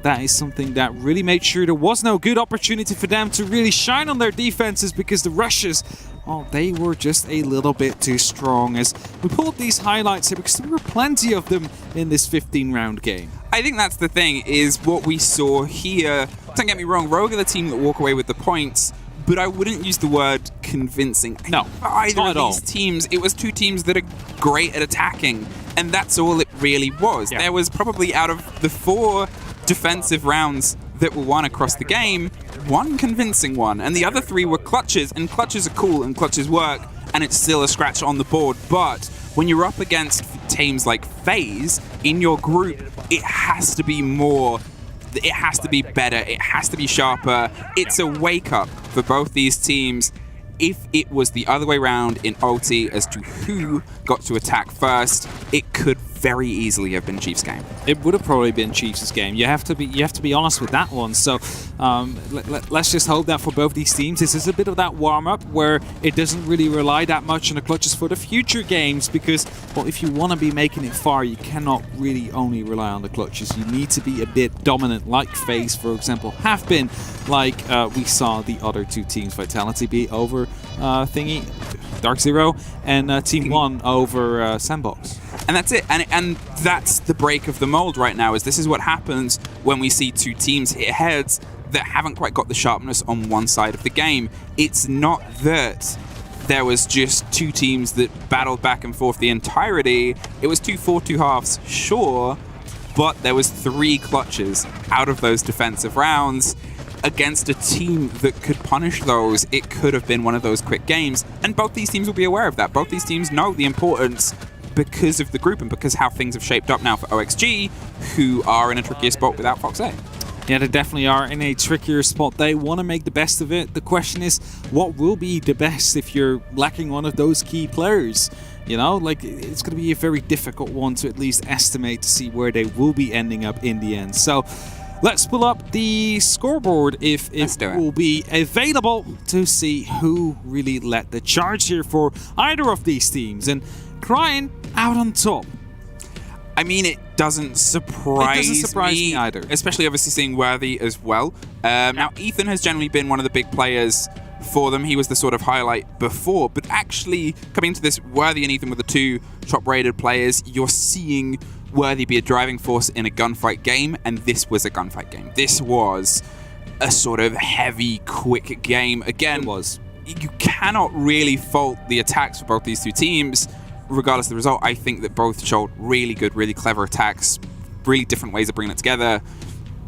That is something that really made sure there was no good opportunity for them to really shine on their defenses, because the rushes, well, they were just a little bit too strong. As we pull up these highlights here, because there were plenty of them in this 15-round game. I think that's the thing, is what we saw here. Don't get me wrong, Rogue are the team that walk away with the points, but I wouldn't use the word convincing. No, either not of at these all. teams, it was two teams that are great at attacking, and that's all it really was. Yeah. There was probably, out of the 4 defensive rounds that were won across the game, 1 convincing one, and the other 3 were clutches, and clutches are cool and clutches work, and it's still a scratch on the board. But when you're up against teams like FaZe in your group, it has to be more. It has to be better. It has to be sharper. It's a wake-up for both these teams. If it was the other way around in OT as to who got to attack first, it could very easily have been Chiefs' game. It would have probably been Chiefs' game. You have to be honest with that one. So let's just hope that for both these teams, this is a bit of that warm-up where it doesn't really rely that much on the clutches for the future games, because, well, if you want to be making it far, you cannot really only rely on the clutches. You need to be a bit dominant, like FaZe, for example, have been, like we saw the other 2 teams, Vitality be over DarkZero, and Team 1 over Sandbox. And that's it. And that's the break of the mold right now, is this is what happens when we see 2 teams hit heads that haven't quite got the sharpness on one side of the game. It's not that there was just 2 teams that battled back and forth the entirety. It was 2 4-2 halves, sure, but there was 3 clutches out of those defensive rounds. Against a team that could punish those, it could have been one of those quick games. And both these teams will be aware of that. Both these teams know the importance because of the group and because how things have shaped up now for OXG, who are in a trickier spot without Fox A. Yeah, they definitely are in a trickier spot. They want to make the best of it. The question is, what will be the best if you're lacking one of those key players? You know, like, it's going to be a very difficult one to at least estimate to see where they will be ending up in the end. So let's pull up the scoreboard if it will be available to see who really led the charge here for either of these teams. And Crying out on top. I mean, it doesn't surprise me either. Especially obviously seeing Worthy as well. Now, Ethan has generally been one of the big players for them. He was the sort of highlight before, but actually coming into this, Worthy and Ethan were the 2 top-rated players. You're seeing worthy be a driving force in a gunfight game, and this was a gunfight game. This was a sort of heavy, quick game. Again, It was. You cannot really fault the attacks for both these two teams. Regardless of the result, I think that both showed really good, really clever attacks, really different ways of bringing it together.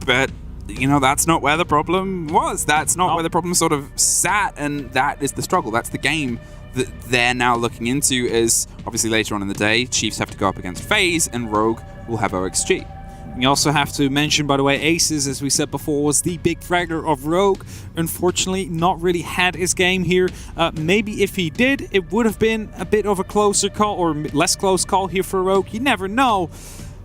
But, you know, that's not where the problem was. That's not where the problem sort of sat, and that is the struggle. That's the game that they're now looking into, as obviously later on in the day, Chiefs have to go up against FaZe, and Rogue will have OXG. We also have to mention, by the way, Aces, as we said before, was the big fragger of Rogue. Unfortunately, not really had his game here. Maybe if he did, it would have been a bit of a closer call, or less close call here for Rogue. You never know.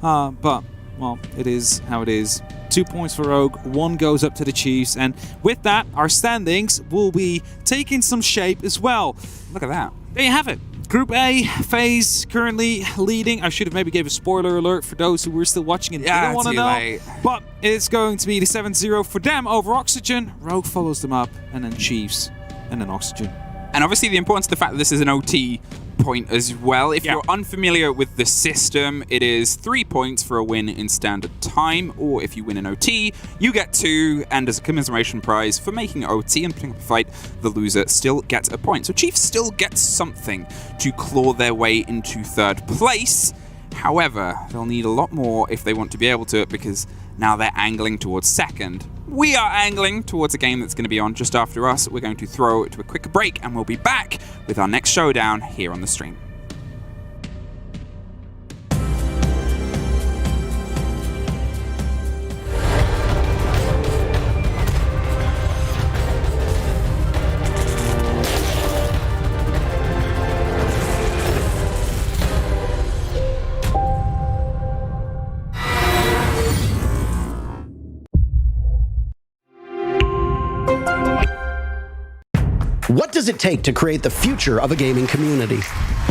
But, well, it is how it is. 2 points for Rogue, 1 goes up to the Chiefs, and with that, our standings will be taking some shape as well. Look at that. There you have it. Group A, FaZe currently leading. I should have maybe gave a spoiler alert for those who were still watching and didn't want to know. Late. But it's going to be the 7-0 for them over Oxygen. Rogue follows them up, and then Chiefs, and then Oxygen. And obviously the importance of the fact that this is an OT point as well. If you're unfamiliar with the system, it is 3 points for a win in standard time, or if you win an OT, you get 2, and as a commiseration prize for making OT and putting up a fight, the loser still gets a point. So Chiefs still get something to claw their way into 3rd place. However, they'll need a lot more if they want to be able to, because now they're angling towards 2nd. We are angling towards a game that's going to be on just after us. We're going to throw it to a quick break, and we'll be back with our next showdown here on the stream. What does it take to create the future of a gaming community?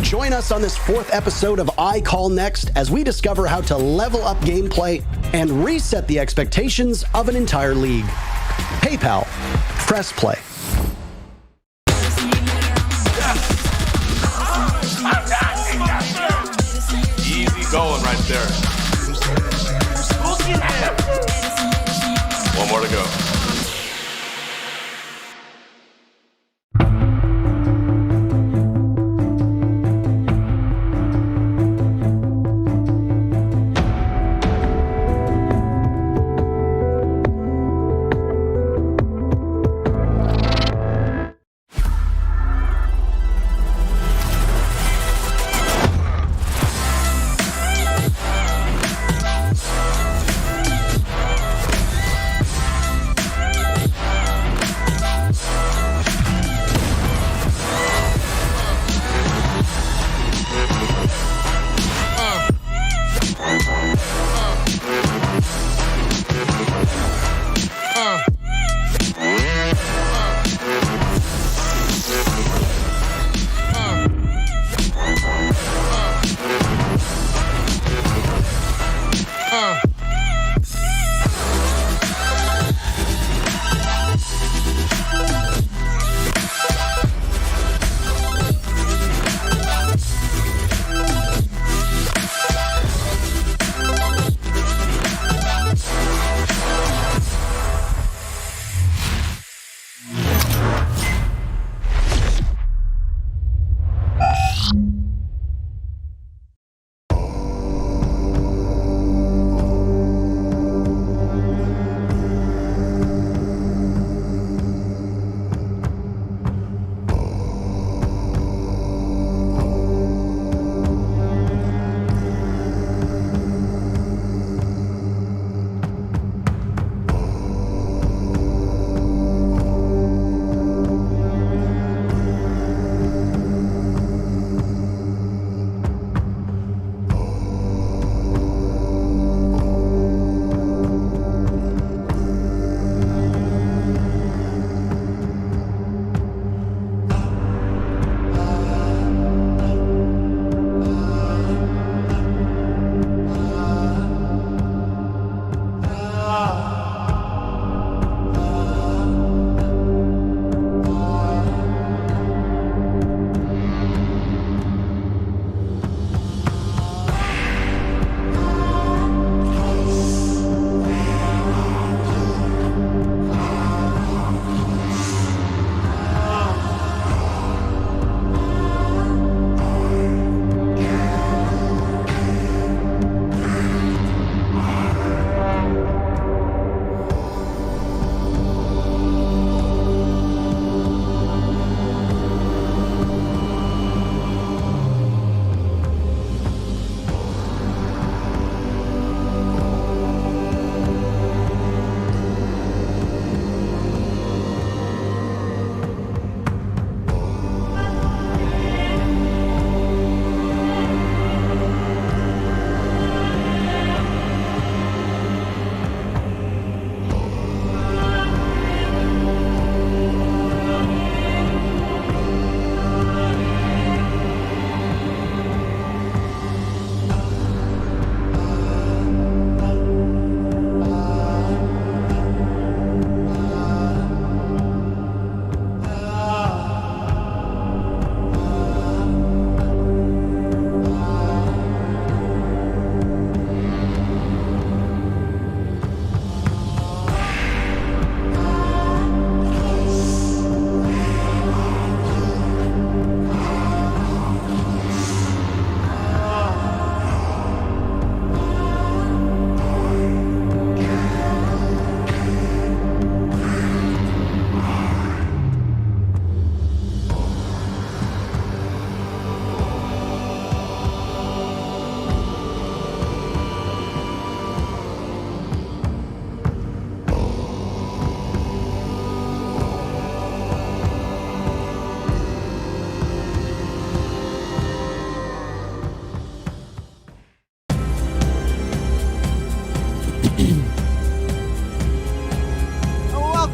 Join us on this 4th episode of I Call Next as we discover how to level up gameplay and reset the expectations of an entire league. PayPal. Press play. Easy going right there. One more to go.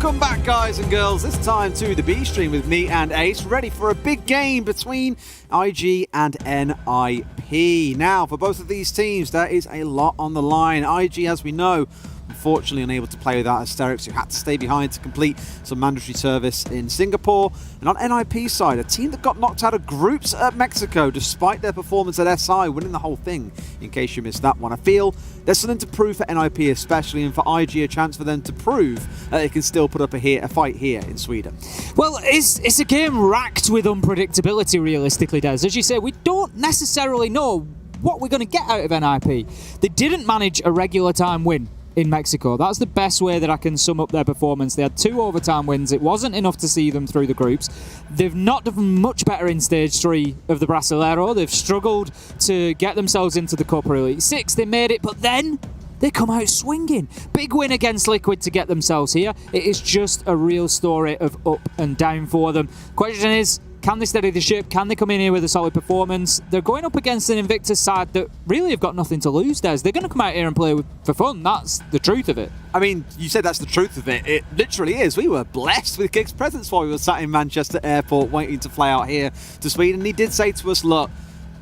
Welcome back, guys and girls. This time to the B stream with me and Ace, ready for a big game between IG and NIP. Now, for both of these teams, there is a lot on the line. IG, as we know, unfortunately unable to play without Hysterics, who had to stay behind to complete some mandatory service in Singapore. And on NIP's side, a team that got knocked out of groups at Mexico despite their performance at SI, winning the whole thing, in case you missed that one. I feel there's something to prove for NIP especially, and for IG a chance for them to prove that they can still put up a fight here in Sweden. Well, it's a game racked with unpredictability, realistically, Des. As you say, we don't necessarily know what we're going to get out of NIP. They didn't manage a regular time win in Mexico. That's the best way that I can sum up their performance. They had 2 overtime wins. It wasn't enough to see them through the groups. They've not done much better in stage 3 of the Brasileiro. They've struggled to get themselves into the Copa Elite 6. They made it, but then they come out swinging. Big win against Liquid to get themselves here. It is just a real story of up and down for them. Question is, can they steady the ship? Can they come in here with a solid performance? They're going up against an Invictus side that really have got nothing to lose, Des. They're going to come out here and play for fun. That's the truth of it. I mean, you said that's the truth of it. It literally is. We were blessed with Gig's presence while we were sat in Manchester Airport waiting to fly out here to Sweden. He did say to us, look,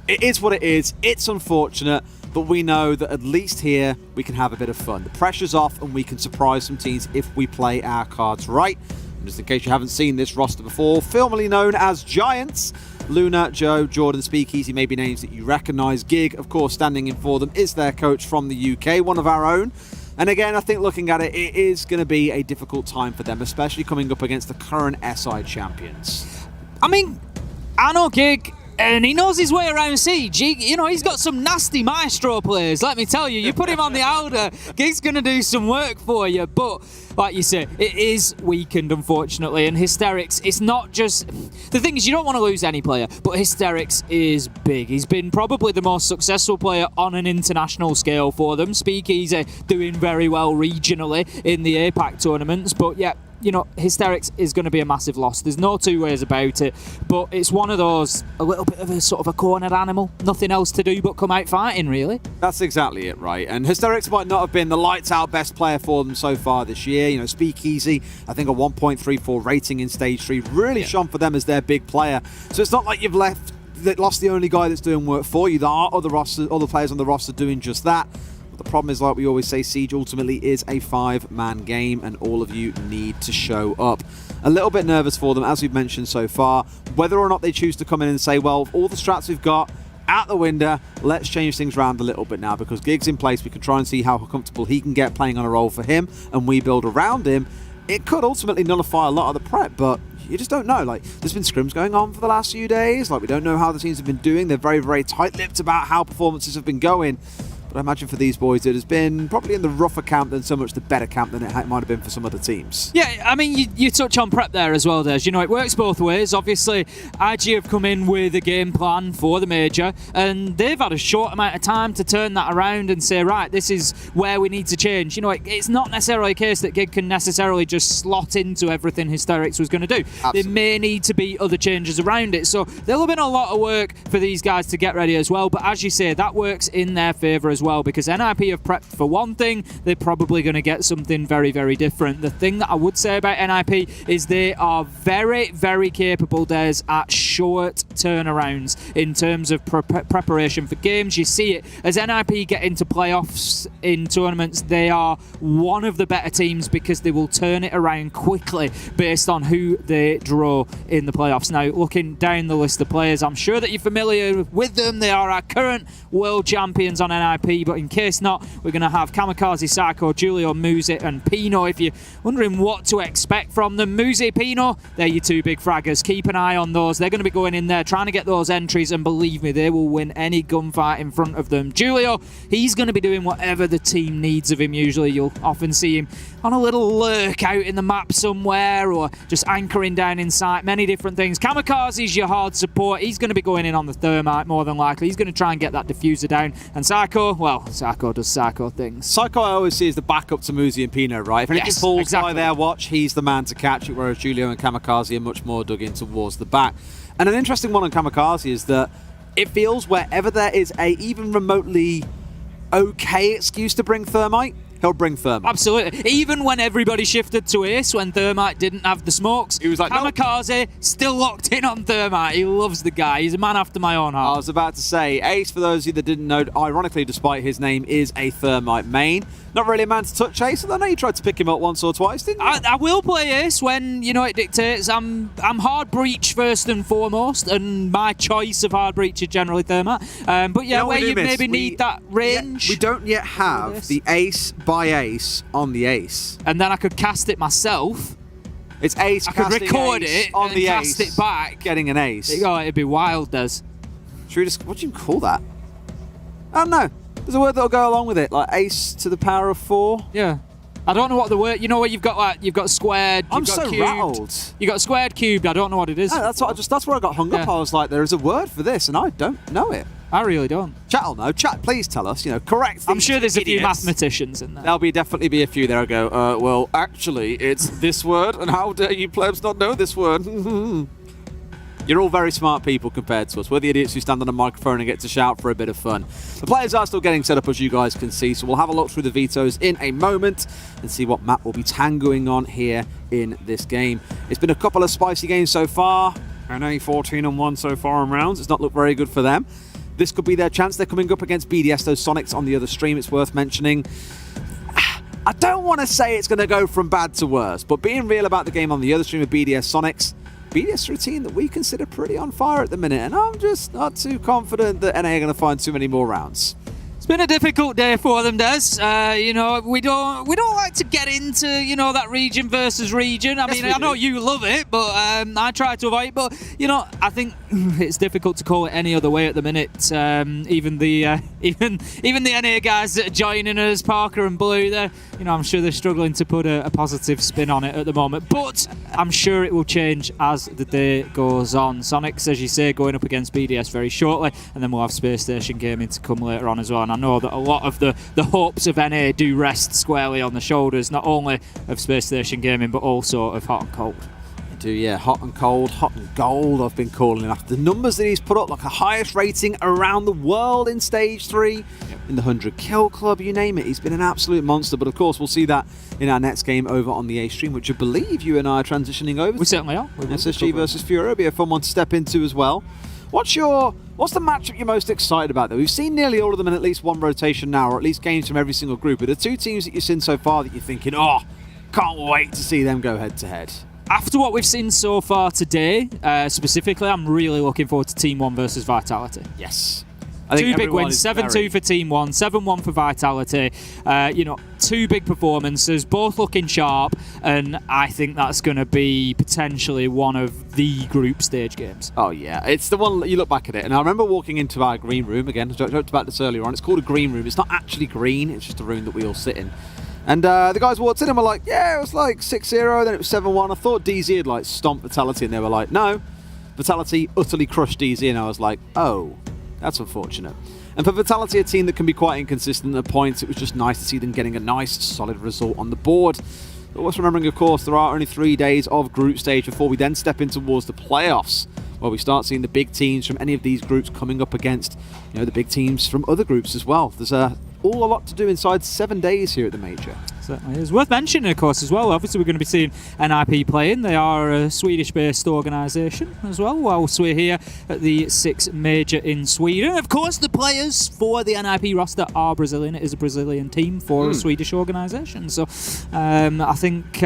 it is what it is. It's unfortunate, but we know that at least here we can have a bit of fun. The pressure's off and we can surprise some teams if we play our cards right. And just in case you haven't seen this roster before, formerly known as Giants, Luna, Joe, Jordan, Speakeasy may be names that you recognise. Gig, of course, standing in for them, is their coach from the UK, one of our own. And again, I think looking at it, it is going to be a difficult time for them, especially coming up against the current SI champions. I mean, I know Gig, and he knows his way around Siege. He's got some nasty maestro players, let me tell you. You put him on the outer, Gig's going to do some work for you. But, like you say, it is weakened, unfortunately. And Hysterics, it's not just... The thing is, you don't want to lose any player, but Hysterics is big. He's been probably the most successful player on an international scale for them. Speakeasy doing very well regionally in the APAC tournaments. But, yeah, Hysterics is going to be a massive loss. There's no two ways about it. But it's one of those, a little bit of a sort of a cornered animal. Nothing else to do but come out fighting, really. That's exactly it, right? And Hysterics might not have been the lights-out best player for them so far this year. Speakeasy, I think a 1.34 rating in Stage 3, really shone for them as their big player. So it's not like you've lost the only guy that's doing work for you. There are other players on the roster doing just that. The problem is, like we always say, Siege ultimately is a 5-man game and all of you need to show up. A little bit nervous for them, as we've mentioned so far. Whether or not they choose to come in and say, well, all the strats we've got out the window, let's change things around a little bit now, because Gig's in place. We can try and see how comfortable he can get playing on a role for him, and we build around him. It could ultimately nullify a lot of the prep, but you just don't know. There's been scrims going on for the last few days. We don't know how the teams have been doing. They're very, very tight-lipped about how performances have been going. But I imagine for these boys, it has been probably in the rougher camp than so much the better camp than it might have been for some other teams. Yeah, I mean, you touch on prep there as well, Des. It works both ways. Obviously, IG have come in with a game plan for the major, and they've had a short amount of time to turn that around and say, right, this is where we need to change. It's not necessarily a case that Gig can necessarily just slot into everything Hysterics was going to do. Absolutely. There may need to be other changes around it. So there'll have been a lot of work for these guys to get ready as well. But as you say, that works in their favour as well, because NIP have prepped for one thing, they're probably going to get something very, very different. The thing that I would say about NIP is they are very, very capable, Des, at short turnarounds in terms of preparation for games. You see it as NIP get into playoffs in tournaments. They are one of the better teams because they will turn it around quickly based on who they draw in the playoffs. Now, looking down the list of players, I'm sure that you're familiar with them. They are our current world champions on NIP, but in case not, we're going to have Kamikaze, Psycho, Julio, Muzi and Pino. If you're wondering what to expect from them, Muzi, Pino, they're your two big fraggers. Keep an eye on those. They're going to be going in there trying to get those entries, and believe me, they will win any gunfight in front of them. Julio, he's going to be doing whatever the team needs of him. Usually you'll often see him on a little lurk out in the map somewhere, or just anchoring down in sight, many different things. Kamikaze's your hard support. He's going to be going in on the thermite more than likely. He's going to try and get that diffuser down. And Psycho, well, Psycho does Psycho things. Psycho I always see as the backup to Muzi and Pino, right? If anything falls by their watch, he's the man to catch it, whereas Julio and Kamikaze are much more dug in towards the back. And an interesting one on Kamikaze is that it feels wherever there is a even remotely okay excuse to bring thermite, he'll bring Thermite. Absolutely. Even when everybody shifted to Ace, when Thermite didn't have the smokes, He was like, nope. Kamikaze still locked in on Thermite. He loves the guy. He's a man after my own I heart. was about to say, Ace, for those of you that didn't know, ironically, despite his name, is a Thermite main. Not really a man to touch Ace, although I know you tried to pick him up once or twice, didn't you? I will play Ace when, it dictates. I'm hard breach first and foremost, and my choice of hard breach is generally Thermite. But yeah, know what where we you do, maybe Miss? need that range. We don't yet have the Ace by Ace on the Ace. And then I could cast it myself. It's Ace I could casting record Ace it on and the cast Ace, it back. getting an Ace. It'd be wild, Des. Should we just, what do you call that? I don't know. There's a word that'll go along with it, like Ace to the power of 4. Yeah. I don't know what the word. You know what you've got? You've got squared. I'm you've got so cubed. rattled. You got squared, cubed. I don't know what it is. No, that's where I got hung up. Yeah. I was like, there is a word for this, and I don't know it. I really don't. Chat will know. Chat, please tell us. Correct. I'm these sure there's a few idiots. mathematicians in there. There'll definitely be a few there. I go, well, actually, it's this word, and how dare you plebs not know this word? You're all very smart people compared to us. We're the idiots who stand on a microphone and get to shout for a bit of fun. The players are still getting set up, as you guys can see, so we'll have a look through the vetoes in a moment and see what map will be tangoing on here in this game. It's been a couple of spicy games so far. NA 14-1 so far in rounds. It's not looked very good for them. This could be their chance. They're coming up against BDS, those Soniqs on the other stream, it's worth mentioning. I don't want to say it's going to go from bad to worse, but being real about the game on the other stream of BDS Soniqs, BDS are a team that we consider pretty on fire at the minute, and I'm just not too confident that NA are going to find too many more rounds. It's been a difficult day for them, Des. We don't like to get into that region versus region. I mean, I know you love it, but I try to avoid it. But I think it's difficult to call it any other way at the minute. Even the NA guys that are joining us, Parker and Blue, I'm sure they're struggling to put a positive spin on it at the moment. But I'm sure it will change as the day goes on. Soniqs, as you say, going up against BDS very shortly, and then we'll have Space Station Gaming to come later on as well. And I know that a lot of the hopes of NA do rest squarely on the shoulders, not only of Space Station Gaming, but also of Hot and Cold. Yeah, hot and cold, hot and gold, I've been calling him after the numbers that he's put up, like a highest rating around the world in Stage 3, in the 100 kill club, you name it. He's been an absolute monster, but of course we'll see that in our next game over on the A stream, which I believe you and I are transitioning over We certainly are. SSG versus FURIA. It'll be a fun one to step into as well. What's the matchup you're most excited about, though? We've seen nearly all of them in at least one rotation now, or at least games from every single group. Are there two teams that you've seen so far that you're thinking, can't wait to see them go head-to-head? After what we've seen so far today, specifically, I'm really looking forward to Team 1 versus Vitality. Yes. Two big wins, 7-2 for Team 1, 7-1 for Vitality. Two big performances, both looking sharp, and I think that's going to be potentially one of the group stage games. Oh, yeah. It's the one, you look back at it, and I remember walking into our green room, again, I talked about this earlier on, it's called a green room. It's not actually green, it's just a room that we all sit in. And the guys walked in and were like, yeah, it was like 6-0, then it was 7-1. I thought DZ had like stomped Vitality, and they were like, no. Vitality utterly crushed DZ, and I was like, oh, that's unfortunate. And for Vitality, a team that can be quite inconsistent at points, it was just nice to see them getting a nice, solid result on the board. But always remembering, of course, there are only 3 days of group stage before we then step in towards the playoffs, where we start seeing the big teams from any of these groups coming up against, the big teams from other groups as well. There's a lot to do inside 7 days here at the Major. Certainly is. Worth mentioning, of course, as well. Obviously, we're going to be seeing NIP playing. They are a Swedish-based organisation as well, whilst we're here at the 6th Major in Sweden. Of course, the players for the NIP roster are Brazilian. It is a Brazilian team for a Swedish organisation. So, I think...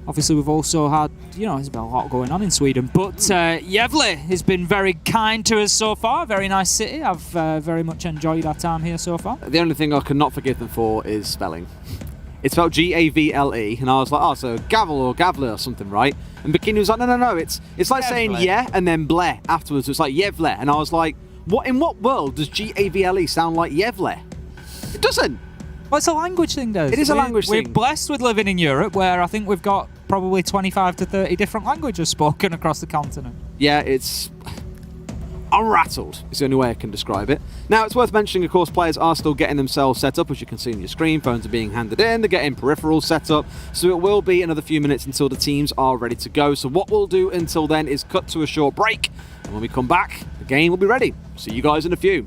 Obviously, we've also had, there's been a lot going on in Sweden. But Gävle has been very kind to us so far. Very nice city. I've very much enjoyed our time here so far. The only thing I could not forgive them for is spelling. It's spelled Gavle, and I was like, so Gävle or Gävle or something, right? And Bikini was like, no, it's like Gävle. saying yeah and then bleh afterwards. It's like Gävle, and I was like, in what world does Gavle sound like Gävle? It doesn't. Well, it's a language thing, though. It is a language thing. We're blessed with living in Europe, where I think we've got probably 25 to 30 different languages spoken across the continent. Yeah, I'm rattled, is the only way I can describe it. Now, it's worth mentioning, of course, players are still getting themselves set up, as you can see on your screen. Phones are being handed in, they're getting peripherals set up, so it will be another few minutes until the teams are ready to go. So what we'll do until then is cut to a short break, and when we come back, the game will be ready. See you guys in a few.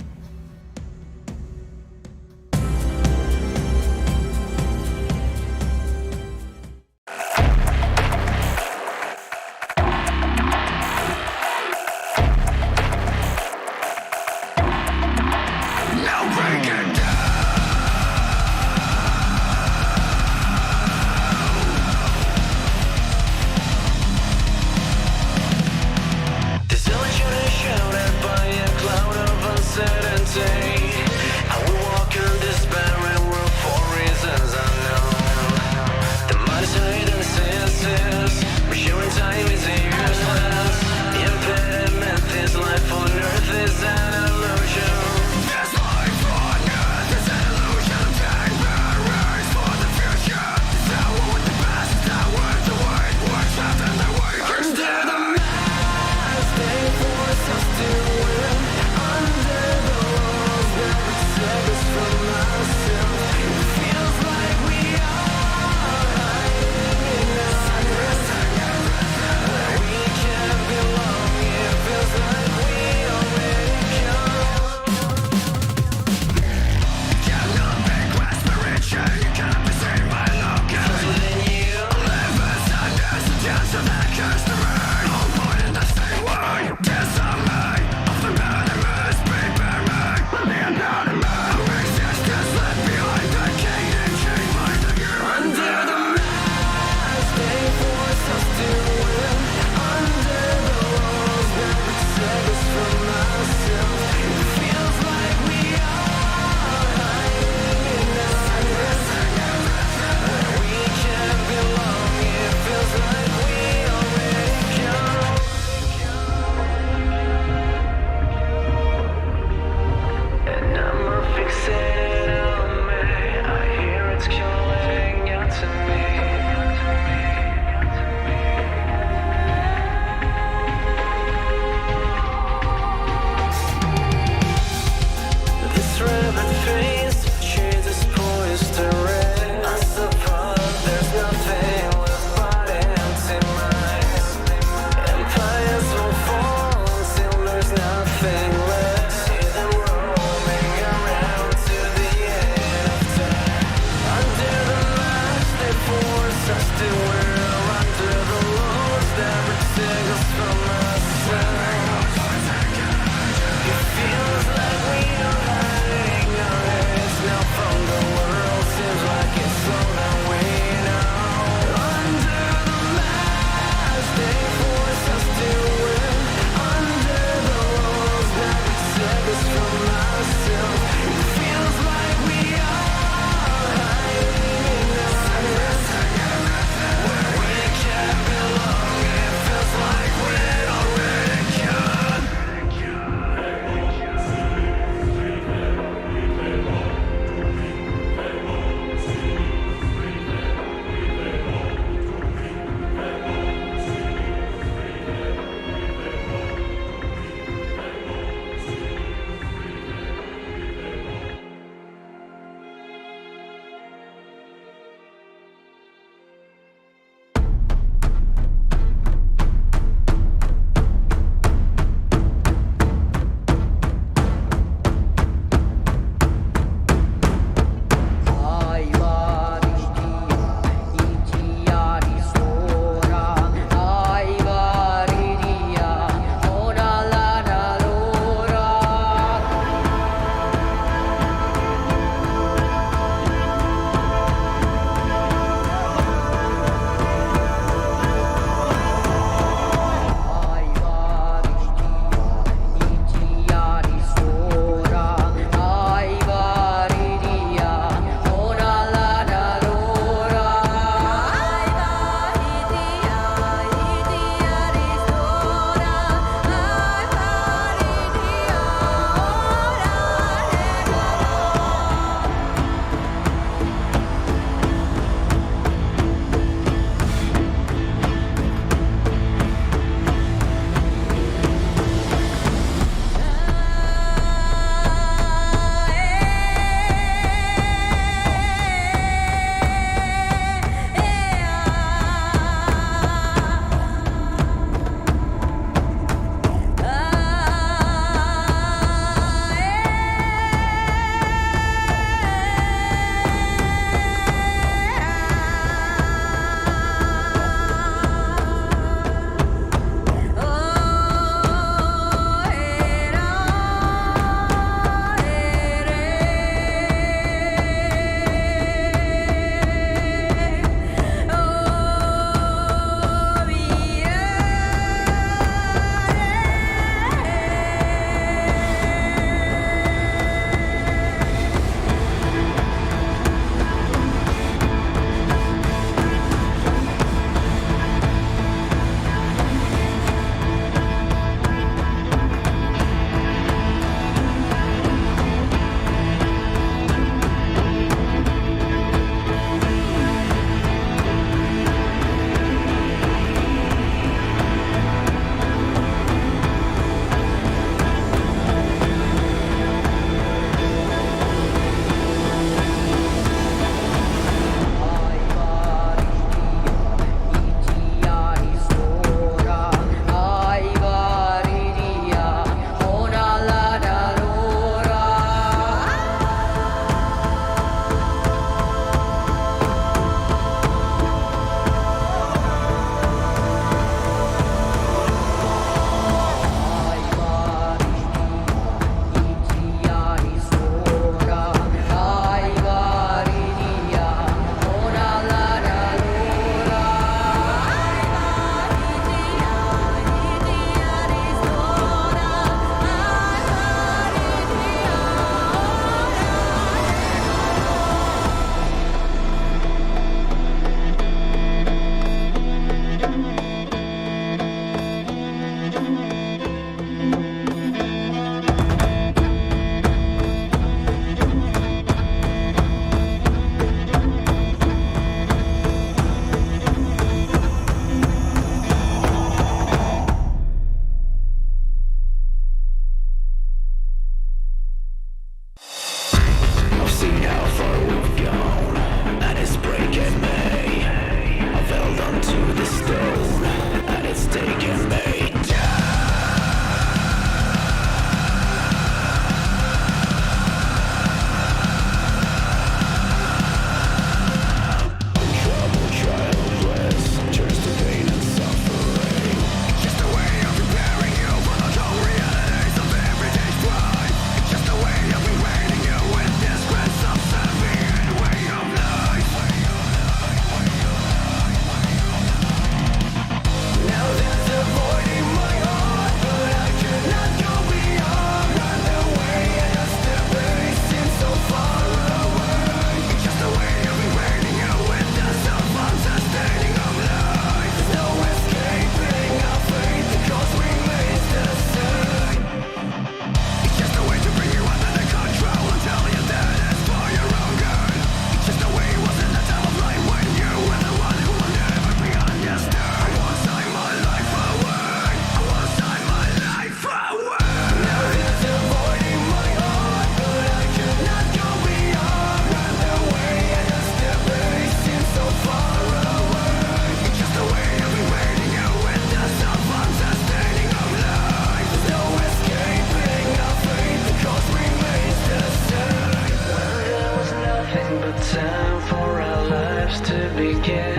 nothing but time for our lives to begin.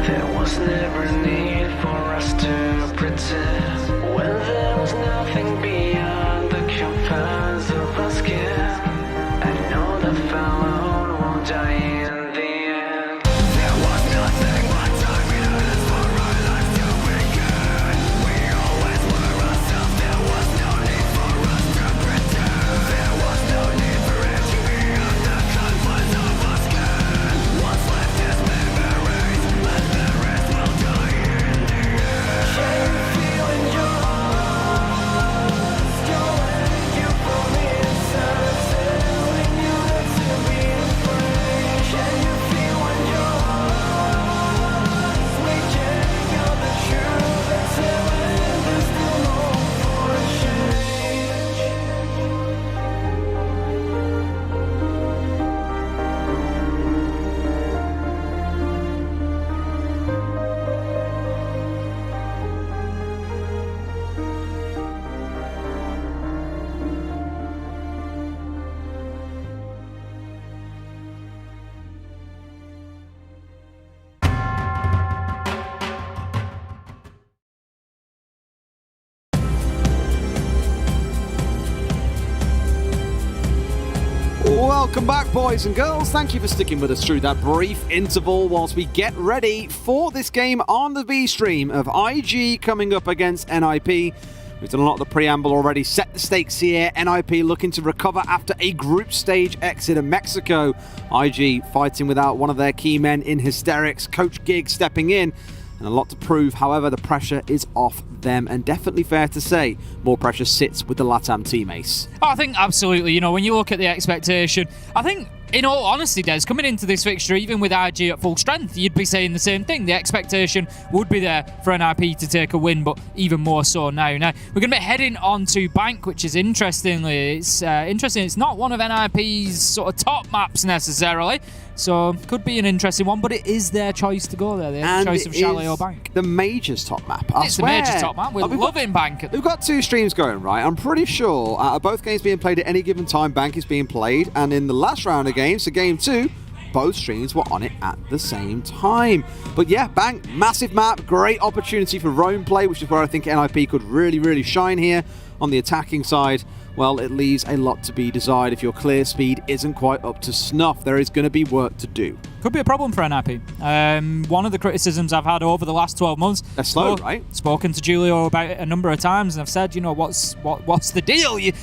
There was never need for us to pretend. When there was nothing beyond the confines of our skin. I know the found won't die in the end. There was nothing but time in us for our lives to begin. We always were ourselves, there was no need for us to pretend. There was no need for it to be on the confines of our skin. What's left is memories, and the rest will die in the end. Can you feel in your heart? Calling you from inside, telling you not to be afraid. Can you feel in your heart? Waking up the truth and telling there's still hope for a change. Welcome back, boys and girls. Thank you for sticking with us through that brief interval whilst we get ready for this game on the B stream of IG coming up against NIP. We've done a lot of the preamble already, set the stakes here. NIP looking to recover after a group stage exit in Mexico. IG fighting without one of their key men in hysterics. Coach Gig stepping in. And a lot to prove, however, the pressure is off them, and definitely fair to say more pressure sits with the LATAM team, Ace. I think absolutely. You know, when you look at the expectation, I think, in all honesty, Des, coming into this fixture, even with IG at full strength, you'd be saying the same thing. The expectation would be there for NIP to take a win, but even more so now. Now, we're going to be heading on to Bank, which is interesting. It's not one of NIP's sort of top maps necessarily, so could be an interesting one, but it is their choice to go there. They have the choice of Chalet or Bank. The Majors top map. It's the Majors top map. We're loving Bank. We've got two streams going, right? I'm pretty sure both games being played at any given time, Bank is being played, and in the last round of games, so game 2, both streams were on it at the same time. But yeah, Bank, massive map, great opportunity for roam play, which is where I think NIP could really, really shine here. On the attacking side, well, it leaves a lot to be desired. If your clear speed isn't quite up to snuff, there is going to be work to do. Could be a problem for NIP. One of the criticisms I've had over the last 12 months. They're slow, right? Spoken to Julio about it a number of times, and I've said, what's the deal? You're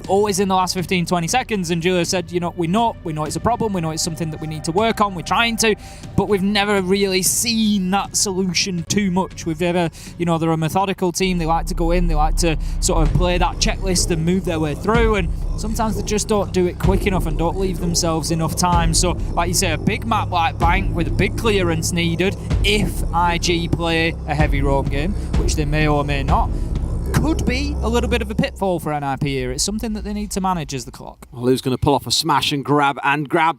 always in the last 15, 20 seconds, and Julio said, we know it's a problem, we know it's something that we need to work on, we're trying to, but we've never really seen that solution too much. We've never, they're a methodical team, they like to go in, they like to sort of play that checklist and move their way through, and sometimes they just don't do it quick enough and don't leave themselves enough time. So, like you say, a big map like Bank with a big clearance needed if IG play a heavy roam game, which they may or may not, could be a little bit of a pitfall for NIP here. It's something that they need to manage as the clock. Well, who's going to pull off a smash and grab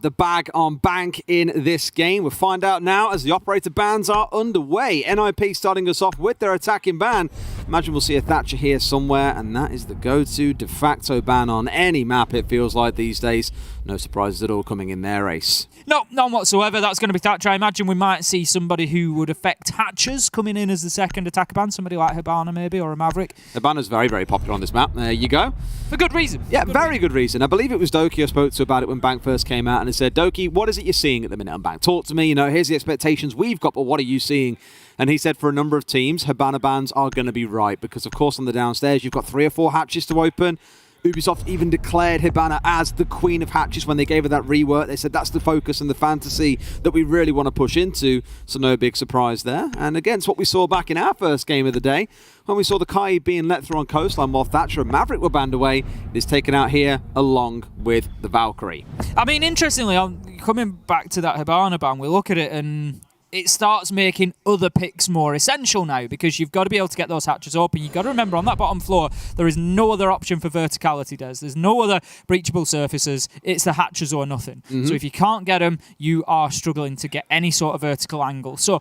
the bag on Bank in this game? We'll find out now as the operator bans are underway. NIP starting us off with their attacking ban. Imagine we'll see a Thatcher here somewhere, and that is the go-to de facto ban on any map, it feels like these days. No surprises at all coming in their race. No, none whatsoever. That's going to be Thatcher. I imagine we might see somebody who would affect Hatchers coming in as the second attacker ban, somebody like Hibana maybe, or a Maverick. Hibana's very, very popular on this map. There you go. For good reason. Yeah, very good reason. I believe it was Doki I spoke to about it when Bank first came out, and it said, Doki, what is it you're seeing at the minute on Bank? Talk to me, here's the expectations we've got, but what are you seeing? And he said for a number of teams, Hibana bans are going to be right, because of course on the downstairs you've got 3 or 4 hatches to open. Ubisoft even declared Hibana as the queen of hatches when they gave her that rework. They said that's the focus and the fantasy that we really want to push into, so no big surprise there. And against what we saw back in our first game of the day, when we saw the KIA being let through on Coastline while Thatcher and Maverick were banned away, it is taken out here along with the Valkyrie. I mean, interestingly, coming back to that Hibana ban, we look at it and it starts making other picks more essential now, because you've got to be able to get those hatches open. You've got to remember, on that bottom floor, there is no other option for verticality, Des. There's no other breachable surfaces. It's the hatches or nothing. Mm-hmm. So if you can't get them, you are struggling to get any sort of vertical angle. So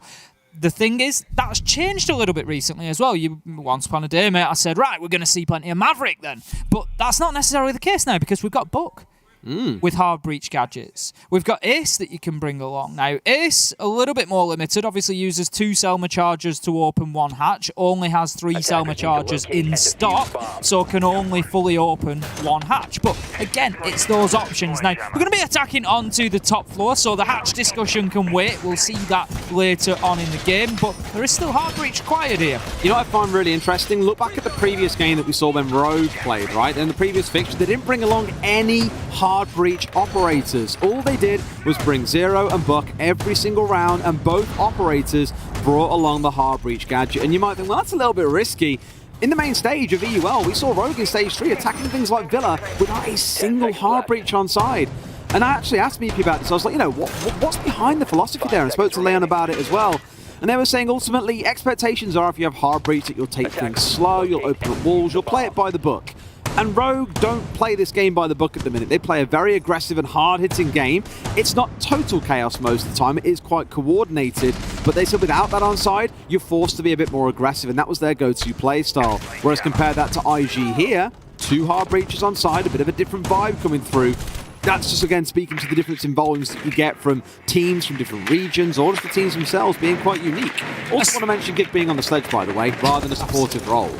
the thing is, that's changed a little bit recently as well. Once upon a day, mate, I said, right, we're going to see plenty of Maverick then. But that's not necessarily the case now, because we've got Buck. with hard breach gadgets. We've got Ace that you can bring along. Now, Ace, a little bit more limited, obviously uses 2 Selma chargers to open 1 hatch, only has 3 Selma chargers in stock, so can only fully open 1 hatch. But again, it's those options. Now, we're going to be attacking onto the top floor, so the hatch discussion can wait. We'll see that later on in the game, but there is still hard breach required here. You know what I find really interesting? Look back at the previous game that we saw when Rogue played, right? In the previous fixture, they didn't bring along any hard breach operators. All they did was bring Zero and Buck every single round, and both operators brought along the hard breach gadget. And you might think, well, that's a little bit risky. In the main stage of EUL, we saw Rogue in stage 3 attacking things like Villa without a single hard breach on side. And I actually asked Meepy about this. I was like, you know, what's behind the philosophy there? And I spoke to Leon about it as well. And they were saying ultimately expectations are if you have hard breach that you'll take things slow, you'll open up walls, you'll play it by the book. And Rogue don't play this game by the book at the minute. They play a very aggressive and hard-hitting game. It's not total chaos most of the time. It is quite coordinated. But they said without that on side, you're forced to be a bit more aggressive, and that was their go-to play style. Whereas compare that to IG here, 2 hard breaches on side, a bit of a different vibe coming through. That's just, again, speaking to the difference in volumes that you get from teams from different regions, or just the teams themselves being quite unique. Also want to mention Gig being on the sledge, by the way, rather than a supportive role.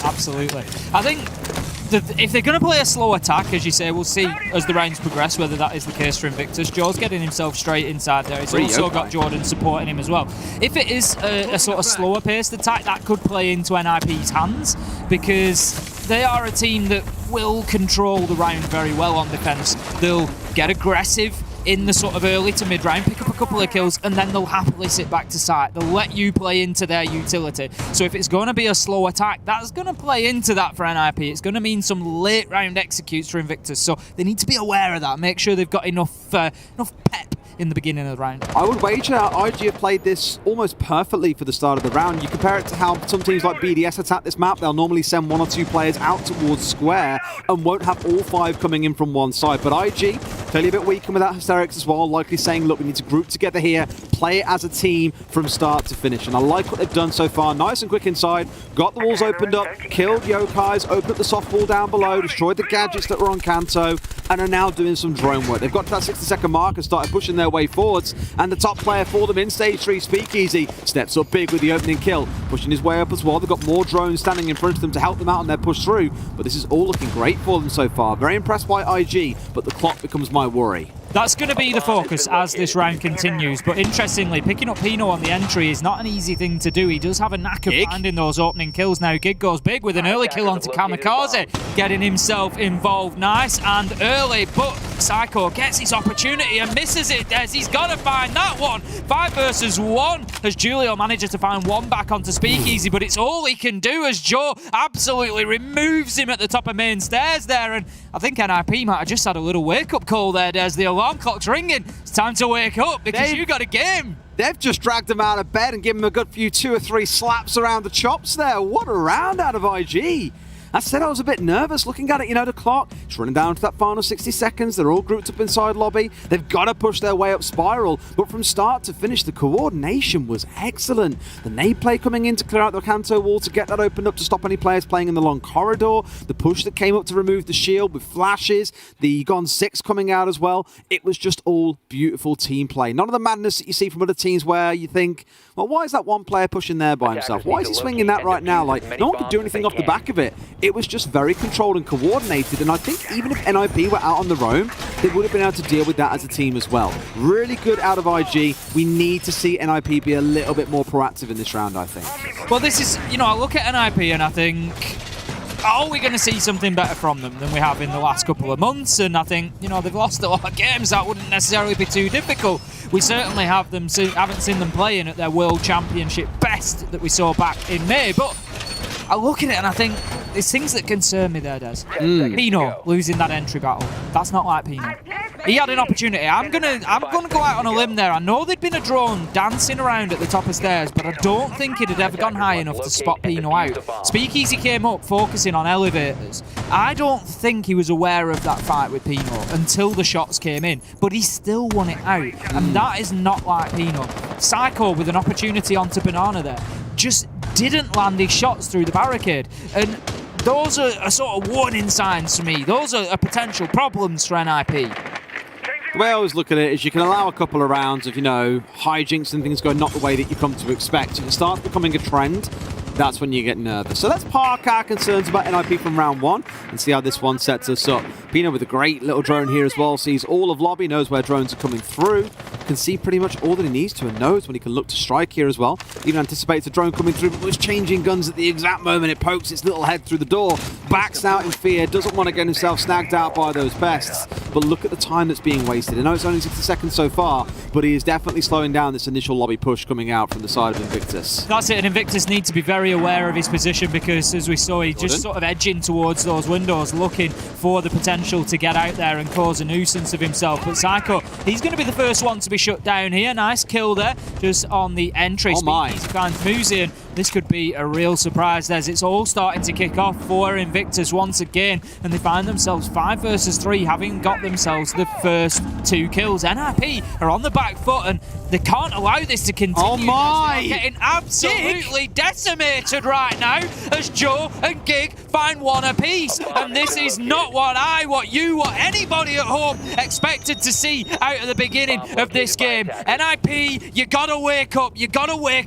Absolutely. I think if they're going to play a slow attack, as you say, we'll see as the rounds progress whether that is the case for Invictus. Joe's getting himself straight inside there. He's also got Jordan supporting him as well. If it is a sort of slower paced attack, that could play into NIP's hands, because they are a team that will control the round very well on defense. They'll get aggressive in the sort of early to mid round, pick up a couple of kills, and then they'll happily sit back to site. They'll let you play into their utility. So if it's going to be a slow attack, that's going to play into that for NIP. It's going to mean some late round executes for Invictus. So they need to be aware of that. Make sure they've got enough pep in the beginning of the round. I would wager IG have played this almost perfectly for the start of the round. You compare it to how some teams like BDS attack this map. They'll normally send 1 or 2 players out towards square and won't have all 5 coming in from one side. But IG, clearly a bit weaker without Hysterics as well, likely saying, look, we need to group together here, play it as a team from start to finish. And I like what they've done so far. Nice and quick inside, got the walls opened up, killed Yokais, opened up the soft wall down below, destroyed the gadgets that were on Kanto, and are now doing some drone work. They've got to that 60-second mark and started pushing their way forwards, and the top player for them in stage 3, Speakeasy, steps up big with the opening kill, pushing his way up as well. They've got more drones standing in front of them to help them out on their push through, but this is all looking great for them so far. Very impressed by IG, but the clock becomes my worry. That's going to be the focus as this round continues. But interestingly, picking up Pino on the entry is not an easy thing to do. He does have a knack of finding those opening kills. Now, Gig goes big with an early kill onto Kamikaze, getting himself involved nice and early. But Psycho gets his opportunity and misses it. He's got to find that one. 5 versus 1 as Julio manages to find 1 back onto Speakeasy, but it's all he can do as Joe absolutely removes him at the top of main stairs there. And I think NIP might have just had a little wake-up call there. There's the alarm clock's ringing. It's time to wake up because you got a game. They've just dragged him out of bed and given him a good few 2 or 3 slaps around the chops there. What a round out of IG. I said I was a bit nervous looking at it, you know, the clock. It's running down to that final 60 seconds. They're all grouped up inside lobby. They've got to push their way up spiral. But from start to finish, the coordination was excellent. The nade play coming in to clear out the Kanto wall to get that opened up to stop any players playing in the long corridor. The push that came up to remove the shield with flashes. The Gone 6 coming out as well. It was just all beautiful team play. None of the madness that you see from other teams where you think, well, why is that one player pushing there by himself? Why is he swinging that right now? Like, no one could do anything off the back of it. It was just very controlled and coordinated, and I think even if NIP were out on their own, they would have been able to deal with that as a team as well. Really good out of IG. We need to see NIP be a little bit more proactive in this round, I think. Well, this is, you know, I look at NIP and I think, are we going to see something better from them than we have in the last couple of months? And I think, you know, they've lost a lot of games. That wouldn't necessarily be too difficult. We certainly haven't seen them playing at their World Championship best that we saw back in May. But I look at it and I think there's things that concern me there, Des. Pino losing that entry battle. That's not like Pino. He had an opportunity. I'm gonna go out on a limb there. I know there'd been a drone dancing around at the top of stairs, but I don't think it had ever gone high enough to spot Pino out. Speakeasy came up focusing on elevators. I don't think he was aware of that fight with Pino until the shots came in, but he still won it out, and that is not like Pino. Psycho with an opportunity onto Banana there just didn't land his shots through the barricade, and those are sort of warning signs to me. Those are potential problems for NIP. The way I always look at it is you can allow a couple of rounds of, hijinks and things going not the way that you come to expect. If it starts becoming a trend, that's when you get nervous. So let's park our concerns about NIP from round one and see how this one sets us up. Pino with a great little drone here as well, sees all of lobby, knows where drones are coming through, can see pretty much all that he needs to and knows when he can look to strike here as well. Even anticipates a drone coming through, but was changing guns at the exact moment it pokes its little head through the door, backs out in fear, doesn't want to get himself snagged out by those pests. But look at the time that's being wasted. I know it's only 60 seconds so far, but he is definitely slowing down this initial lobby push coming out from the side of Invictus. That's it, and Invictus needs to be very aware of his position because, as we saw, he's just sort of edging towards those windows, looking for the potential to get out there and cause a nuisance of himself. But Psycho, he's going to be the first one to be shut down here. Nice kill there, just on the entry. Oh my. He finds Muzi, and this could be a real surprise as it's all starting to kick off for Invictus once again, and they find themselves 5 versus 3, having got themselves the first 2 kills. NIP are on the back foot, and they can't allow this to continue. Oh my! They're getting absolutely decimated right now as Joe and Gig find 1 apiece, and this is not what anybody at home expected to see out of the beginning of this game. NIP, you gotta wake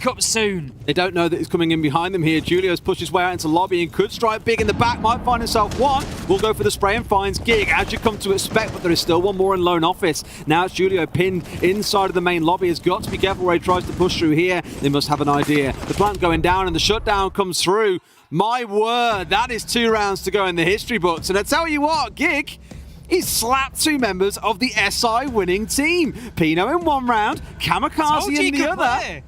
up soon. They don't know that he's coming in behind them here. Julio's pushed his way out into lobby and could strike big in the back, might find himself 1. Will go for the spray and finds Gig, as you come to expect, but there is still 1 more in lone office. Now it's Julio pinned inside of the main lobby. Has got to be careful where he tries to push through here. They must have an idea. The plant going down and the shutdown comes through. My word, that is 2 rounds to go in the history books. And I tell you what, Gig, he's slapped 2 members of the SI winning team. Pino in 1 round, Kamikaze in the other.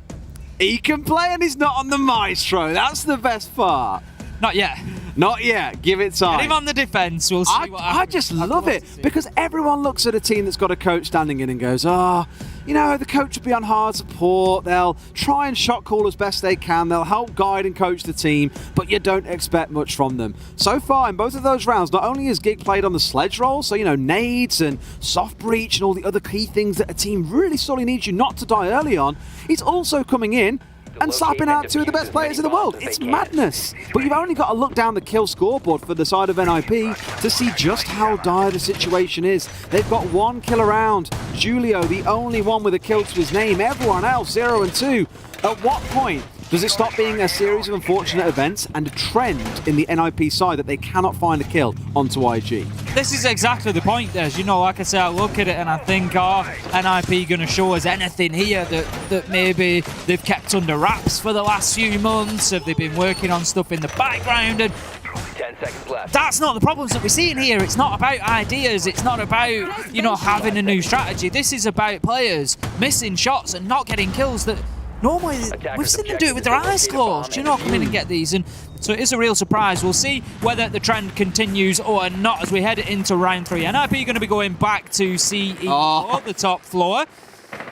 He can play and he's not on the maestro. That's the best part. Not yet. Not yet. Give it time. Get him on the defence. We'll see what happens. I just love it because everyone looks at a team that's got a coach standing in and goes, the coach will be on hard support. They'll try and shot call as best they can. They'll help guide and coach the team, but you don't expect much from them. So far in both of those rounds, not only has Gig played on the sledge roll, so, nades and soft breach and all the other key things that a team really sorely needs you not to die early on, he's also coming in and slapping out 2 of the best players in the world. It's madness. But you've only got to look down the kill scoreboard for the side of NIP to see just how dire the situation is. They've got 1 kill around. Julio, the only one with a kill to his name. Everyone else, 0 and 2. At what point does it stop being a series of unfortunate events and a trend in the NIP side that they cannot find a kill onto IG? This is exactly the point, Des. Like I say, I look at it and I think, NIP going to show us anything here that maybe they've kept under wraps for the last few months? Have they been working on stuff in the background? And 10 seconds left. that's not the problems that we're seeing here. It's not about ideas. It's not about, having a new strategy. This is about players missing shots and not getting kills that normally we've seen them do it with their eyes closed, come in and get these. And so it is a real surprise. We'll see whether the trend continues or not as we head into round 3. NIP are going to be going back to CEO, the top floor.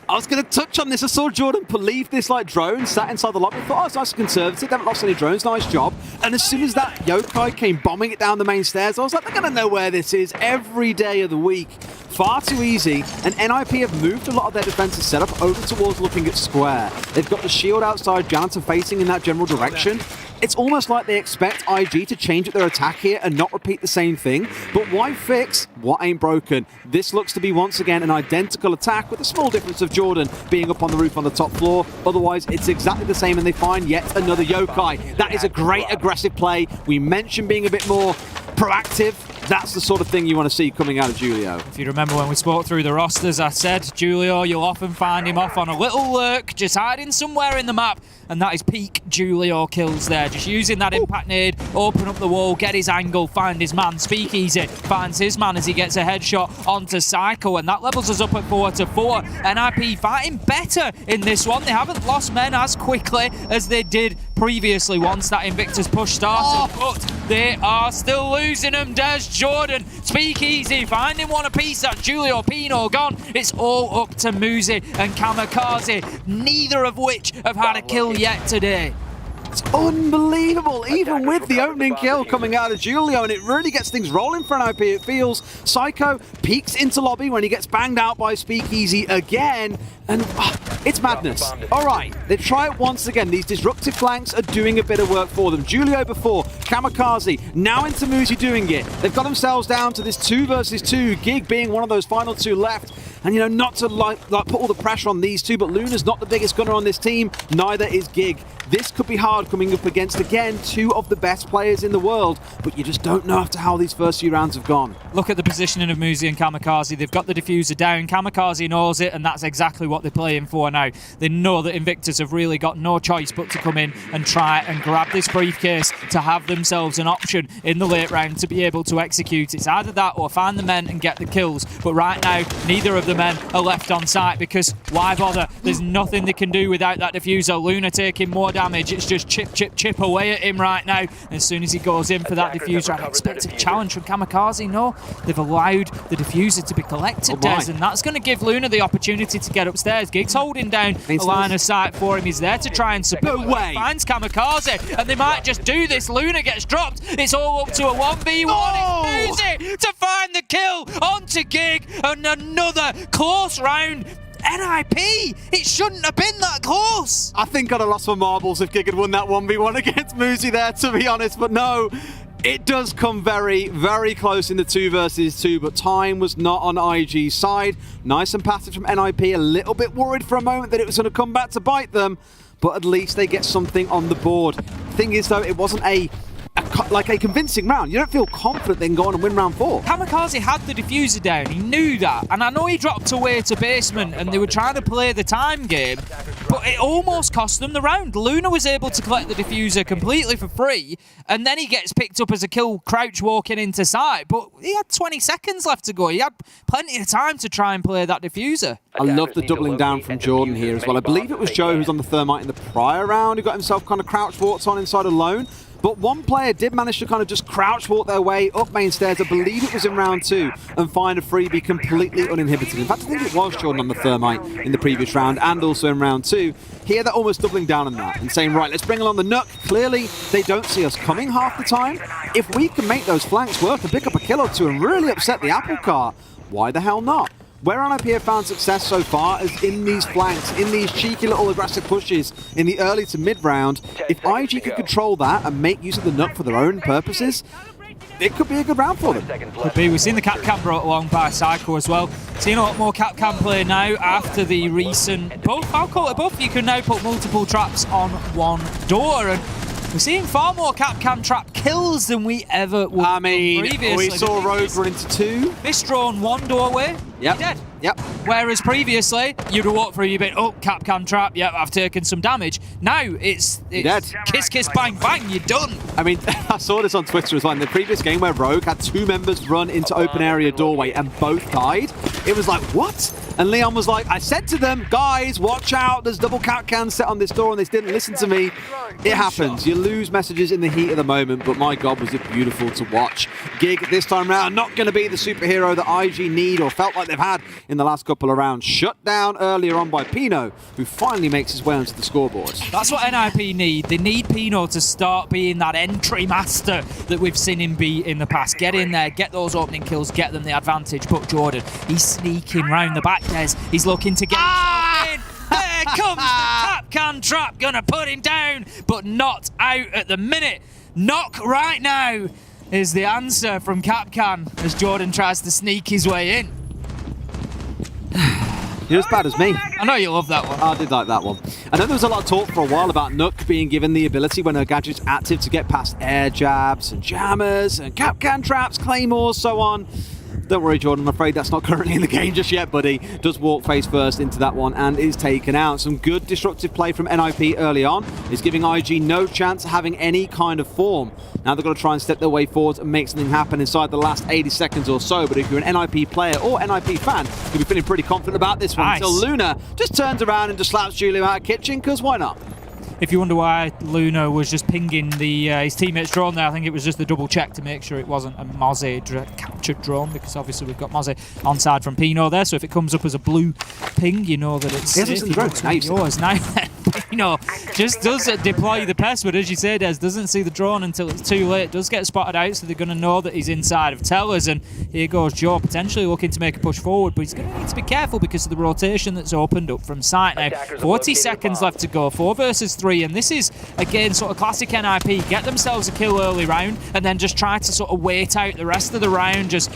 I was going to touch on this. I saw Jordan leave this drone sat inside the lobby. I thought, it's nice and conservative. They haven't lost any drones. Nice job. And as soon as that yokai came bombing it down the main stairs, I was like, they're going to know where this is every day of the week. Far too easy. And NIP have moved a lot of their defensive setup over towards looking at square. They've got the shield outside, Janitor facing in that general direction. It's almost like they expect IG to change up their attack here and not repeat the same thing. But why fix what ain't broken? This looks to be once again an identical attack with a small difference of Jordan being up on the roof on the top floor. Otherwise, it's exactly the same and they find yet another yokai. That is a great aggressive play. We mentioned being a bit more proactive. That's the sort of thing you want to see coming out of Julio. If you remember when we spoke through the rosters, I said, Julio, you'll often find him off on a little lurk, just hiding somewhere in the map. And that is peak Julio kills there. Just using that impact nade, open up the wall, get his angle, find his man. Speakeasy finds his man as he gets a headshot onto Psycho. And that levels us up at 4-4. NIP fighting better in this one. They haven't lost men as quickly as they did previously once that Invictus push started. But they are still losing them. Des, Jordan, Speakeasy finding 1 apiece. That's Julio, Pino gone. It's all up to Muzi and Kamikaze, neither of which have had a kill yet today. It's unbelievable, even with the opening kill coming out of Julio, and it really gets things rolling for NIP, it feels. Psycho peeks into lobby when he gets banged out by Speakeasy again, and it's madness. All right, they try it once again. These disruptive flanks are doing a bit of work for them. Julio before, Kamikaze, now into Muzi doing it. They've got themselves down to this 2 versus 2, Gig being one of those final 2 left. And, you know, not to like put all the pressure on these two, but Luna's not the biggest gunner on this team, neither is Gig. This could be hard coming up against, again, 2 of the best players in the world, but you just don't know after how these first few rounds have gone. Look at the positioning of Muzi and Kamikaze. They've got the diffuser down. Kamikaze knows it, and that's exactly what they're playing for now. They know that Invictus have really got no choice but to come in and try and grab this briefcase to have themselves an option in the late round to be able to execute. It's either that or find the men and get the kills. But right now, neither of the men are left on site because why bother? There's nothing they can do without that diffuser. Luna taking more damage. It's just chip away at him right now. And as soon as he goes in for that diffuser, I expect a challenge from Kamikaze. No, they've allowed the diffuser to be collected, Des, and that's going to give Luna the opportunity to get upstairs. Gig's holding down a line of sight for him. He's there to try and support. No way. He finds Kamikaze, and they might just do this. Luna gets dropped. It's all up to a 1v1. Oh! It's Muzi to find the kill onto Gig, and another close round. NIP! It shouldn't have been that close! I think I'd have lost my marbles if Gig had won that 1v1 against Muzi there, to be honest, but no. It does come very, very close in the 2 versus 2, but time was not on IG's side. Nice and passive from NIP, a little bit worried for a moment that it was going to come back to bite them, but at least they get something on the board. Thing is, though, it wasn't a convincing round. You don't feel confident they can go on and win round 4. Kamikaze had the diffuser down, he knew that, and I know he dropped away to basement and they were trying to play the time game, but it almost cost them the round. Luna was able to collect the diffuser completely for free, and then he gets picked up as a kill crouch walking into sight, but he had 20 seconds left to go. He had plenty of time to try and play that diffuser. I love the doubling down from Jordan here as well. I believe it was Joe who was on the thermite in the prior round who got himself kind of crouch walked on inside alone. But one player did manage to kind of just crouch walk their way up main stairs, I believe it was in round 2, and find a freebie completely uninhibited. In fact, I think it was Jordan on the thermite in the previous round and also in round 2. Here they're almost doubling down on that and saying, right, let's bring along the Nook. Clearly, they don't see us coming half the time. If we can make those flanks work and pick up a kill or 2 and really upset the apple cart, why the hell not? Where NIP have found success so far is in these flanks, in these cheeky little aggressive pushes in the early to mid round. If IG could control that and make use of the Nook for their own purposes, it could be a good round for them. Could be. We've seen the Capcam brought along by Psycho as well. Seeing a lot more Capcam play now after the recent both. I'll call it both. You can now put multiple traps on one door, and we're seeing far more Capcam trap kills than we ever would. I mean, previously. we saw Rogue run into 2. This drone one doorway, Yep. you're dead. Yep. Whereas previously, you'd have walked through, you'd been, oh, Capcam trap, yep, I've taken some damage. Now, it's dead. Kiss, kiss, bang, bang, you're done. I mean, I saw this on Twitter as well. In the previous game where Rogue had 2 members run into open area doorway and both died, it was like, what? And Leon was like, I said to them, guys, watch out, there's double Capcam set on this door, and they didn't listen to me. It happens. You lose messages in the heat of the moment, but my God, was it beautiful to watch. Gig this time round, not going to be the superhero that IG need or felt like they've had in the last couple of rounds. Shut down earlier on by Pino, who finally makes his way onto the scoreboard. That's what NIP need. They need Pino to start being that entry master that we've seen him be in the past. Get in there, get those opening kills, get them the advantage. But Jordan, he's sneaking round the back, Des. He's looking to get himself in. There comes the Capcan trap, gonna put him down, but not out at the minute. Knock right now is the answer from Capcan as Jordan tries to sneak his way in. You're as bad as me. I know you love that one. I did like that one. I know there was a lot of talk for a while about Nook being given the ability when her gadget's active to get past air jabs and jammers and Capcan traps, claymores, so on. Don't worry, Jordan, I'm afraid that's not currently in the game just yet, buddy. Does walk face first into that one and is taken out. Some good disruptive play from NIP early on is giving IG no chance of having any kind of form. Now they've got to try and step their way forward and make something happen inside the last 80 seconds or so, but if you're an NIP player or NIP fan, you'll be feeling pretty confident about this one. Nice. Until Luna just turns around and just slaps Julio out of kitchen, because why not? If you wonder why Luna was just pinging his teammates' drone there, I think it was just a double check to make sure it wasn't a Mozzie captured drone, because obviously we've got Mozzie onside from Pino there, so if it comes up as a blue ping, you know that it's Yes, it's the drone. yours. Now Pino just does deploy the pest, but as you say, Des, doesn't see the drone until it's too late. Does get spotted out, so they're going to know that he's inside of tellers, and here goes Joe, potentially looking to make a push forward, but he's going to need to be careful because of the rotation that's opened up from site now. 40 seconds left to go, 4 versus 3, and this is, again, sort of classic NIP. Get themselves a kill early round, and then just try to sort of wait out the rest of the round, just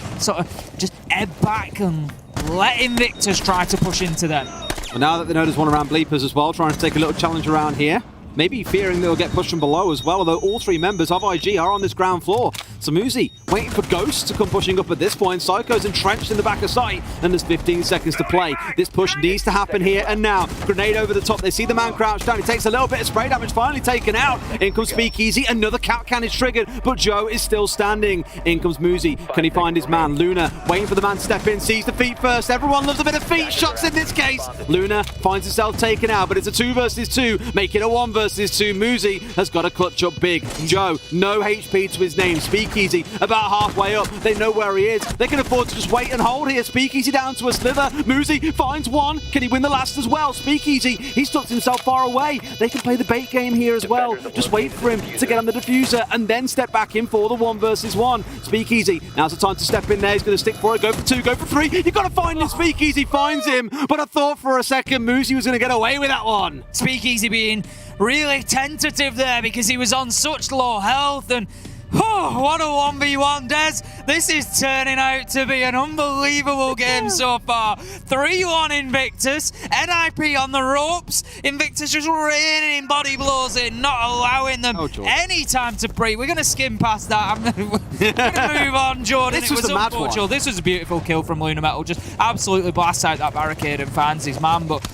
ebb back and let Invictus try to push into them. Well, now that they know there's one around Bleepers as well, trying to take a little challenge around here. Maybe fearing they'll get pushed from below as well, although all 3 members of IG are on this ground floor. Samuzi waiting for Ghost to come pushing up at this point. Psycho's entrenched in the back of sight, and there's 15 seconds to play. This push needs to happen here and now. Grenade over the top. They see the man crouched down. He takes a little bit of spray damage, finally taken out. In comes Speakeasy. Another cap can is triggered, but Joe is still standing. In comes Muzi. Can he find his man? Luna waiting for the man to step in, sees the feet first. Everyone loves a bit of feet shots in this case. Luna finds himself taken out, but it's a 2 versus 2. Make it a 1 versus 2. Muzi has got to clutch up big. Joe, no HP to his name. Speakeasy about halfway up. They know where he is. They can afford to just wait and hold here. Speakeasy down to a slither. Muzi finds one. Can he win the last as well? Speakeasy, he's tucked himself far away. They can play the bait game here as well. Just wait for him to get on the diffuser and then step back in for the 1 versus 1. Speakeasy, now's the time to step in there. He's going to stick for it. Go for 2, go for 3. You've got to find him. Speakeasy finds him. But I thought for a second Muzi was going to get away with that one. Speakeasy being really tentative there because he was on such low health, and oh, what a 1v1, Des. This is turning out to be an unbelievable game so far. 3-1 Invictus, NIP on the ropes. Invictus just raining body blows in, not allowing them any time to breathe. We're going to skim past that. I'm going to move on, Jordan. This was the mad one. This was a beautiful kill from Luna Metal. Just absolutely blasts out that barricade and finds his man, but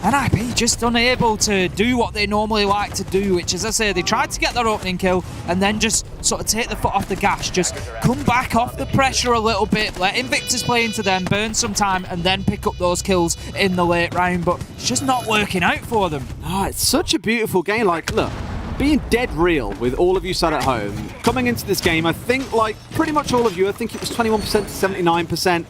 NIP just unable to do what they normally like to do, which, as I say, they tried to get their opening kill and then just sort of take the foot off the gas, just come back off the pressure a little bit, let Invictus play into them, burn some time, and then pick up those kills in the late round, but it's just not working out for them. Oh, it's such a beautiful game. Like, look, being dead real with all of you sat at home, coming into this game, I think, like pretty much all of you, I think it was 21% to 79%,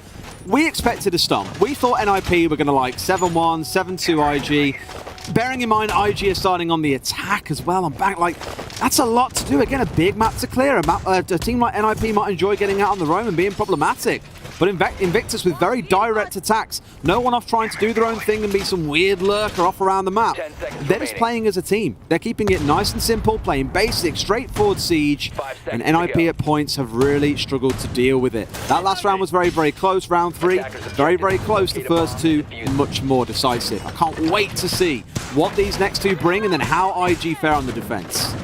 we expected a stomp. We thought NIP were going to like 7-1, 7-2 IG. Bearing in mind IG is starting on the attack as well. I'm back, like, that's a lot to do. Again, a big map to clear. A team like NIP might enjoy getting out on the roam and being problematic. But Invictus with very direct attacks. No one off trying to do their own thing and be some weird lurker off around the map. They're just playing as a team. They're keeping it nice and simple, playing basic, straightforward siege. And NIP at points have really struggled to deal with it. That last round was very, very close. Round 3, very, very close. The first 2, much more decisive. I can't wait to see what these next 2 bring and then how IG fare on the defense.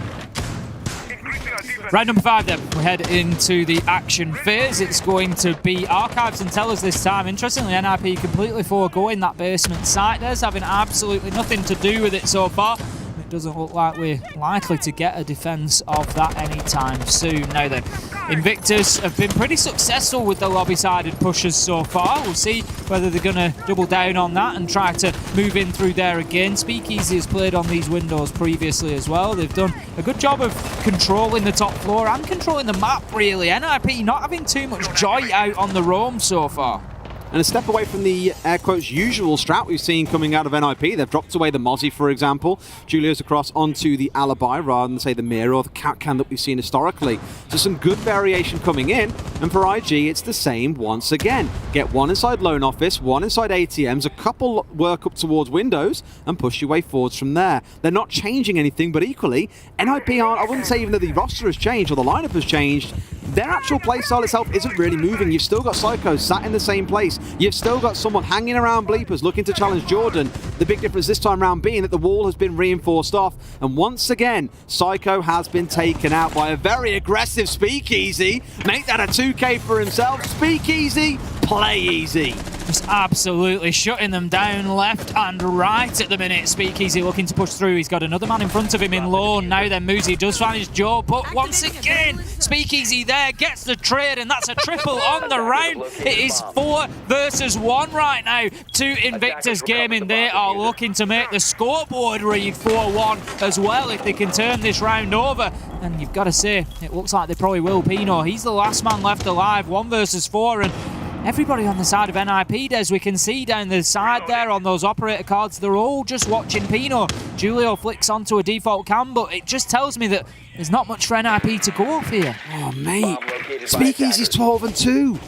Round number 5 then, we head into the action phase. It's going to be Archives and Tellers this time. Interestingly, NIP completely foregoing that basement site. There's having absolutely nothing to do with it so far. It doesn't look like we're likely to get a defense of that anytime soon. Now then, Invictus have been pretty successful with the lobby-sided pushes so far. We'll see whether they're going to double down on that and try to move in through there again. Speakeasy has played on these windows previously as well. They've done a good job of controlling the top floor and controlling the map, really. NIP not having too much joy out on the roam so far. And a step away from the, air quotes, usual strat we've seen coming out of NIP. They've dropped away the Mozzie, for example. Julio's across onto the Alibi rather than, say, the Mirror or the Cat Can that we've seen historically. So some good variation coming in. And for IG, it's the same once again. Get one inside Loan Office, one inside ATMs, a couple work up towards Windows, and push your way forwards from there. They're not changing anything, but equally, NIP aren't, I wouldn't say even though the roster has changed or the lineup has changed, their actual playstyle itself isn't really moving. You've still got Psycho sat in the same place. You've still got someone hanging around Bleepers looking to challenge Jordan. The big difference this time around being that the wall has been reinforced off. And once again, Psycho has been taken out by a very aggressive Speakeasy. Make that a 2K for himself. Speakeasy, play easy. Just absolutely shutting them down left and right at the minute. Speakeasy looking to push through. He's got another man in front of him in Lone. Now then, Muzi does find his Joe, but once again, Speakeasy there gets the trade, and that's a triple on the round. It is 4 versus 1 right now to Invictus Gaming. They are looking to make the scoreboard read 4-1 as well if they can turn this round over. And you've got to say, it looks like they probably will. Pino, he's the last man left alive, 1 versus 4, and everybody on the side of NIP, Des, we can see down the side there on those operator cards, they're all just watching Pino. Julio flicks onto a default cam, but it just tells me that there's not much for NIP to go off here. Oh, mate. Speakeasy's 12-2.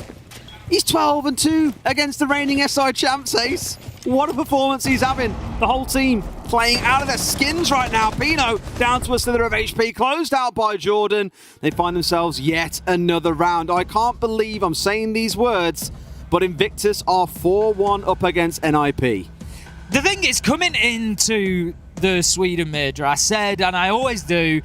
He's 12-2 against the reigning SI champs, Ace. What a performance he's having. The whole team playing out of their skins right now. Pino down to a slither of HP, closed out by Jordan. They find themselves yet another round. I can't believe I'm saying these words, but Invictus are 4-1 up against NIP. The thing is, coming into the Sweden Major, I said, and I always do,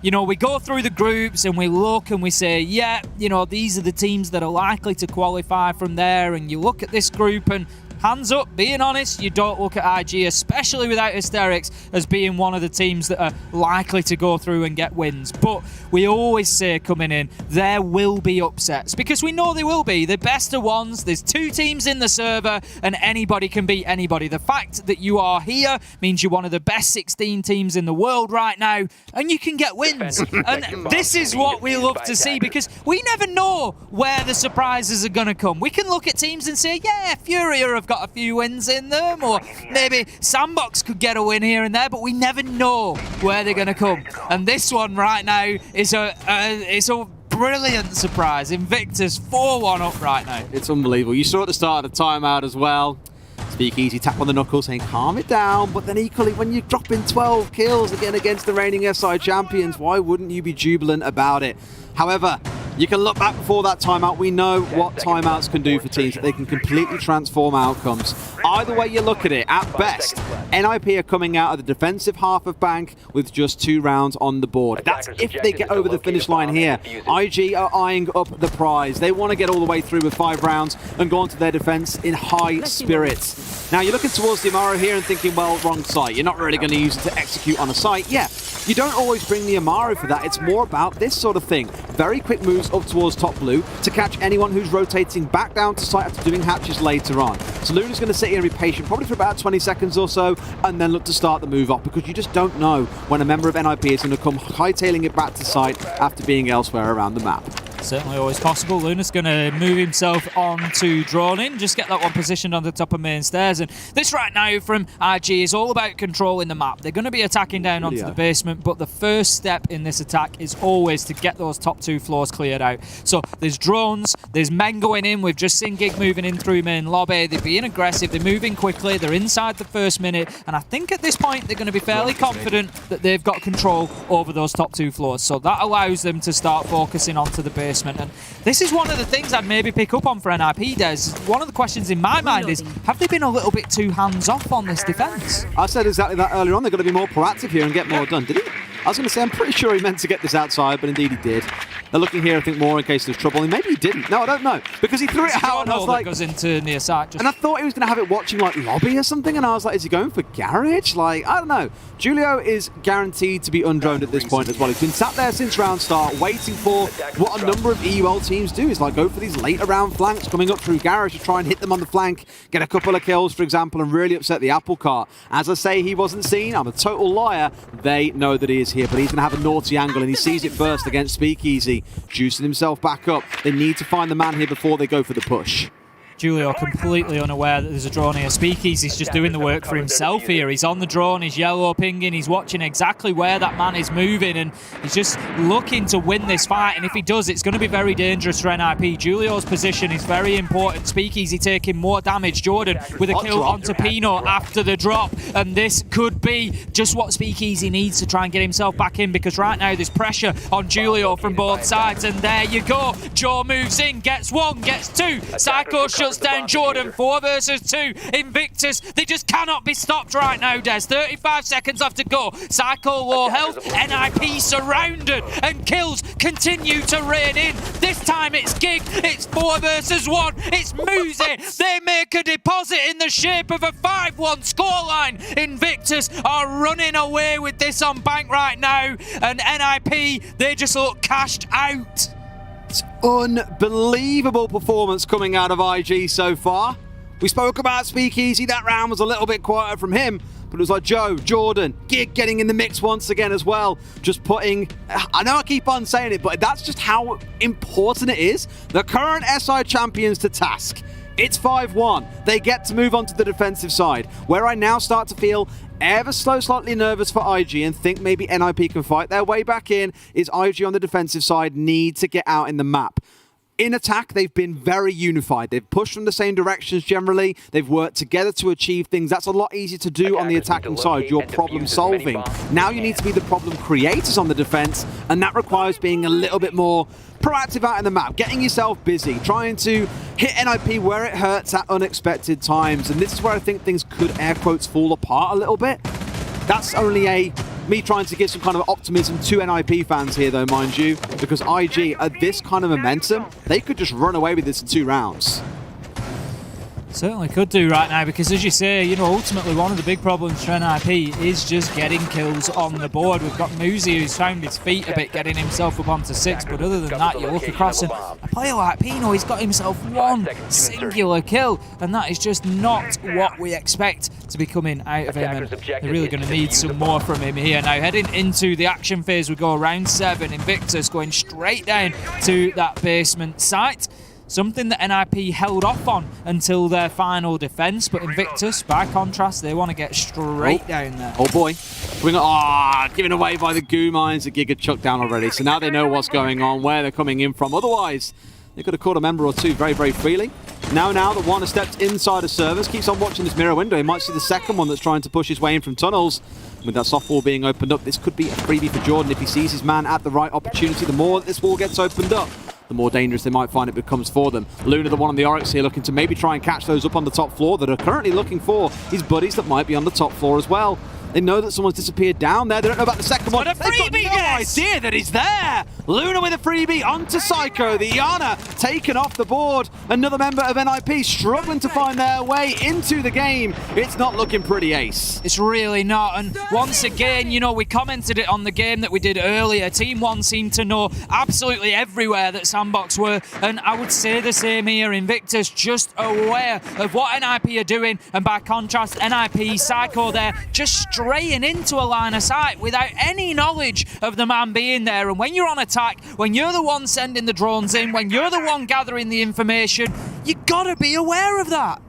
you know, we go through the groups and we look and we say, yeah, you know, these are the teams that are likely to qualify from there. And you look at this group and hands up, being honest, you don't look at IG, especially without Hysterics, as being one of the teams that are likely to go through and get wins. But we always say coming in, there will be upsets, because we know there will be. The best of ones, there's 2 teams in the server, and anybody can beat anybody. The fact that you are here means you're one of the best 16 teams in the world right now, and you can get wins. And this is what we love to see, because we never know where the surprises are going to come. We can look at teams and say, yeah, FURIA have got a few wins in them, or maybe Sandbox could get a win here and there, but we never know where they're going to come. And this one right now is a brilliant surprise. Invictus 4-1 up right now. It's unbelievable. You saw at the start of the timeout as well. Speakeasy tap on the knuckles saying calm it down, but then equally when you're dropping 12 kills again against the reigning SI champions, why wouldn't you be jubilant about it? However, you can look back before that timeout. We know what timeouts can do for teams, that they can completely transform outcomes. Either way you look at it, at best, NIP are coming out of the defensive half of Bank with just 2 rounds on the board. That's if they get over the finish line here. IG are eyeing up the prize. They want to get all the way through with 5 rounds and go onto their defense in high spirits. Now, you're looking towards the Amaro here and thinking, well, wrong site. You're not really going to use it to execute on a site. Yeah, you don't always bring the Amaro for that. It's more about this sort of thing. Very quick moves up towards top blue to catch anyone who's rotating back down to site after doing hatches later on. So Luna's going to sit here and be patient, probably for about 20 seconds or so, and then look to start the move off, because you just don't know when a member of NIP is going to come hightailing it back to site after being elsewhere around the map. Certainly always possible. Luna's going to move himself on to droning, just get that one positioned on the top of main stairs. And this right now from IG is all about controlling the map. They're going to be attacking down onto the basement, but the first step in this attack is always to get those top 2 floors cleared out. So there's drones, there's men going in. We've just seen Gig moving in through main lobby. They're being aggressive, they're moving quickly, they're inside the first minute, and I think at this point they're going to be fairly confident that they've got control over those top 2 floors. So that allows them to start focusing onto the basement. And this is one of the things I'd maybe pick up on for NIP, Des. One of the questions in my mind is, have they been a little bit too hands-off on this defence? I said exactly that earlier on. They're going to be more proactive here and get more done. Did he? I was going to say, I'm pretty sure he meant to get this outside, but indeed he did. They're looking here, I think, more in case there's trouble. And maybe he didn't. No, I don't know. Because he threw it out and I was like... goes into near site. And I thought he was going to have it watching, like, lobby or something. And I was like, is he going for garage? Like, I don't know. Julio is guaranteed to be undroned at this point as well. He's been sat there since round start, waiting for what a number of EUL teams do. Is like go for these later round flanks, coming up through garage to try and hit them on the flank, get a couple of kills, for example, and really upset the apple cart. As I say, he wasn't seen. I'm a total liar. They know that he is here, but he's going to have a naughty angle, and he sees it first against Speakeasy, juicing himself back up. They need to find the man here before they go for the push. Julio completely unaware that there's a drone here. Speakeasy's just doing the work for himself here. He's on the drone, he's yellow pinging, he's watching exactly where that man is moving, and he's just looking to win this fight. And if he does, it's going to be very dangerous for NIP. Julio's position is very important. Speakeasy taking more damage. Jordan with a kill onto Pino after the drop, and this could be just what Speakeasy needs to try and get himself back in, because right now there's pressure on Julio from both sides. And there you go. Joe moves in, gets 1, gets 2. Psycho shuts down Jordan. 4 versus 2. Invictus, they just cannot be stopped right now, Des. 35 seconds left to go. Psycho low health. NIP surrounded, and kills continue to rain in. This time it's Gig. It's 4 versus 1. It's Muzi. They make a deposit in the shape of a 5-1 scoreline. Invictus are running away with this on Bank right now, and NIP, they just look cashed out. Unbelievable performance coming out of IG so far. We spoke about Speakeasy. That round was a little bit quieter from him, but it was like Joe, Jordan, Gig getting in the mix once again as well. Just putting, I know I keep on saying it, but that's just how important it is. The current SI champions to task. It's 5-1. They get to move on to the defensive side, where I now start to feel ever so slightly nervous for IG and think maybe NIP can fight their way back in, is IG on the defensive side need to get out in the map. In attack, they've been very unified. They've pushed from the same directions generally. They've worked together to achieve things. That's a lot easier to do on the attacking side. You're problem solving. Now you need to be the problem creators on the defense, and that requires being a little bit more proactive out in the map, getting yourself busy, trying to hit NIP where it hurts at unexpected times. And this is where I think things could, air quotes, fall apart a little bit. That's only me trying to give some kind of optimism to NIP fans here, though, mind you, because IG, at this kind of momentum, they could just run away with this in 2 rounds. Certainly could do right now, because as you say, you know, ultimately one of the big problems for NIP is just getting kills on the board. We've got Muzi, who's found his feet a bit, getting himself up onto 6, but other than that, you look across and a player like Pino, he's got himself 1 singular kill, and that is just not what we expect to be coming out of him, and they're really going to need some more from him here. Now, heading into the action phase, we go round 7, Invictus going straight down to that basement site. Something that NIP held off on until their final defense, but Invictus, by contrast, they want to get straight down there. Oh boy. Given away by the goo mines that Giga chucked down already. So now they know what's going on, where they're coming in from. Otherwise, they could have caught a member or 2 very, very freely. Now the one has stepped inside of servers, keeps on watching this mirror window. He might see the second one that's trying to push his way in from tunnels. With that soft wall being opened up, this could be a freebie for Jordan if he sees his man at the right opportunity. The more that this wall gets opened up, the more dangerous they might find it becomes for them. Luna, the one on the Oryx here, looking to maybe try and catch those up on the top floor that are currently looking for his buddies that might be on the top floor as well. They know that someone's disappeared down there. They don't know about the second one. What a freebie, They've got no idea that he's there. Luna with a freebie onto Psycho. The Iana taken off the board. Another member of NIP struggling to find their way into the game. It's not looking pretty, Ace. It's really not. And once again, you know, we commented it on the game that we did earlier. Team 1 seemed to know absolutely everywhere that Sandbox were. And I would say the same here. Invictus just aware of what NIP are doing. And by contrast, NIP, Psycho there, just straying into a line of sight without any knowledge of the man being there. And when you're on attack, when you're the one sending the drones in, when you're the one gathering the information, you gotta be aware of that.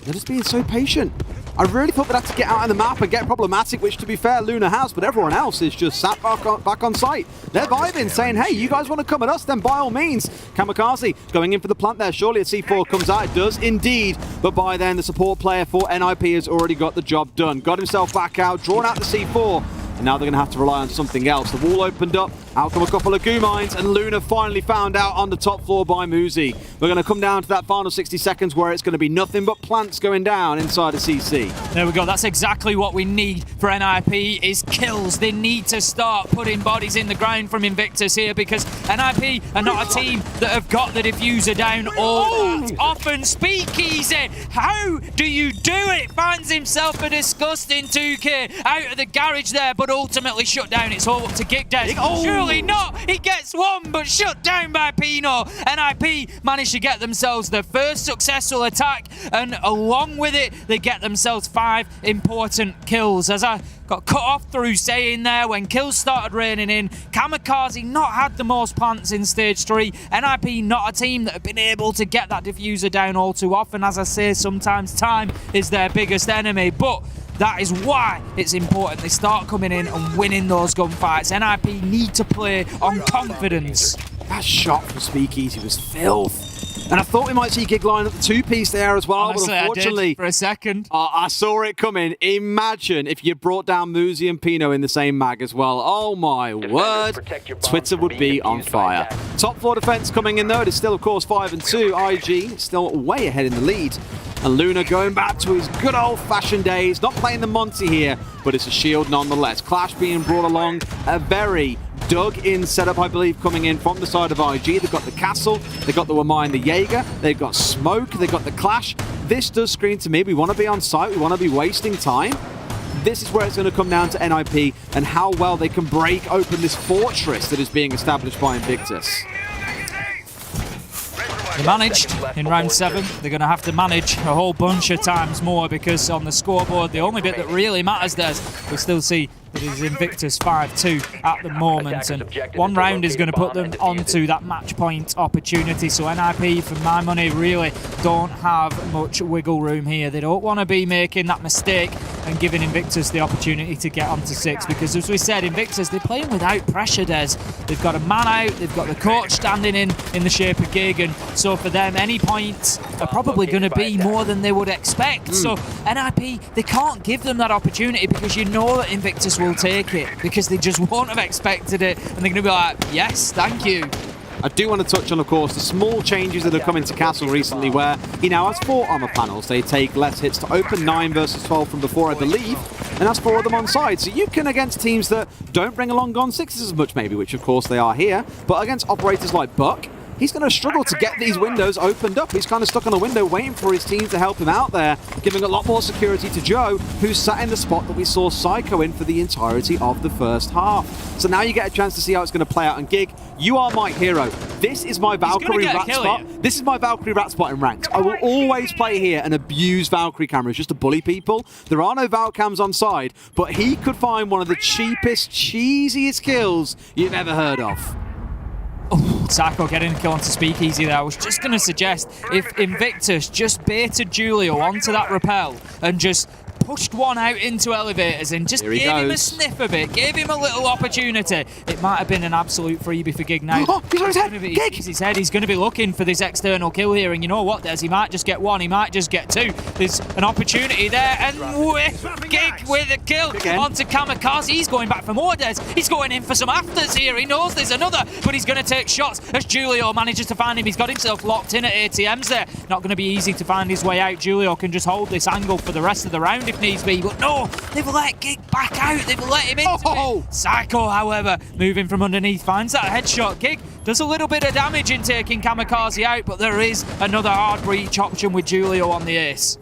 They're just being so patient. I really thought they'd have to get out on the map and get problematic, which to be fair, Luna has, but everyone else is just sat back on site. They're vibing, saying, hey, you guys want to come at us? Then by all means. Kamikaze going in for the plant there. Surely a C4 comes out. It does indeed. But by then, the support player for NIP has already got the job done. Got himself back out, drawn out the C4. And now they're going to have to rely on something else. The wall opened up, out come a couple of goo mines, and Luna finally found out on the top floor by Muzi. We're going to come down to that final 60 seconds where it's going to be nothing but plants going down inside of CC. There we go. That's exactly what we need for NIP is kills. They need to start putting bodies in the ground from Invictus here, because NIP are not a team that have got the diffuser down all that often. Speakeasy, how do you do it? Finds himself a disgusting 2K out of the garage there, but ultimately shut down. It's all up to Gigdead. Surely not. He gets 1, but shut down by Pino. NIP managed to get themselves their first successful attack, and along with it, they get themselves 5 important kills. As I got cut off through saying there, when kills started raining in, Kamikaze not had the most plants in stage 3. NIP not a team that have been able to get that diffuser down all too often. As I say, sometimes time is their biggest enemy, but that is why it's important they start coming in and winning those gunfights. NIP need to play on confidence. That shot from Speakeasy was filth. And I thought we might see Gig line up the 2-piece there as well, Honestly, but unfortunately, I did for a second. I saw it coming. Imagine if you brought down Muzi and Pino in the same mag as well. Oh my word, Twitter would be on fire. Top floor defense coming in though. It is still, of course, 5-2. IG still way ahead in the lead. And Luna going back to his good old-fashioned days. Not playing the Monty here, but it's a shield nonetheless. Clash being brought along. A very dug-in setup, I believe, coming in from the side of IG. They've got the Castle, they've got the Wamai and the Jaeger, they've got Smoke, they've got the Clash. This does scream to me, we want to be on site, we want to be wasting time. This is where it's going to come down to NIP and how well they can break open this fortress that is being established by Invictus. They managed in round 7. They're going to have to manage a whole bunch of times more, because on the scoreboard, the only bit that really matters there, we still see that is Invictus 5-2 at the moment, and one round is going to put them onto that match point opportunity. So NIP, for my money, really don't have much wiggle room here. They don't want to be making that mistake and giving Invictus the opportunity to get onto 6, because as we said, Invictus, they're playing without pressure, Des. They've got a man out, they've got the coach standing in the shape of Gig, and so for them, any points are probably going to be more than they would expect. So NIP, they can't give them that opportunity, because you know that Invictus will take it, because they just won't have expected it, and they're going to be like, yes, thank you. I do want to touch on, of course, the small changes that have come into Castle recently, where he now has 4 armor panels. They take less hits to open, 9 versus 12 from before, I believe, and that's 4 of them on side. So you can, against teams that don't bring along Gon 6s as much, maybe, which of course they are here, but against operators like Buck, he's going to struggle to get these windows opened up. He's kind of stuck on a window waiting for his team to help him out there, giving a lot more security to Joe, who's sat in the spot that we saw Psycho in for the entirety of the first half. So now you get a chance to see how it's going to play out. And Gig, you are my hero. This is my Valkyrie rat spot. This is my Valkyrie rat spot in ranked. I will always play here and abuse Valkyrie cameras just to bully people. There are no Val cams on side, but he could find one of the cheapest, cheesiest kills you've ever heard of. Oh, Psycho getting a kill onto Speakeasy there. I was just going to suggest if Invictus just baited Julio onto that rappel and just pushed one out into elevators and just gave him a sniff of it, gave him a little opportunity, it might have been an absolute freebie for Gig now. Oh, he's on his head. He's his head. He's going to be looking for this external kill here, and you know what, Des? He might just get 1, he might just get 2. There's an opportunity there, and Gig with a kill onto Kamikaze. He's going back for more, Des. He's going in for some afters here. He knows there's another, but he's going to take shots as Julio manages to find him. He's got himself locked in at ATMs there. Not going to be easy to find his way out. Julio can just hold this angle for the rest of the round if needs be, but no, they've let Gig back out. They've let him into it. Psycho, however, moving from underneath, finds that headshot. Gig does a little bit of damage in taking Kamikaze out, but there is another hard breach option with Julio on the ace.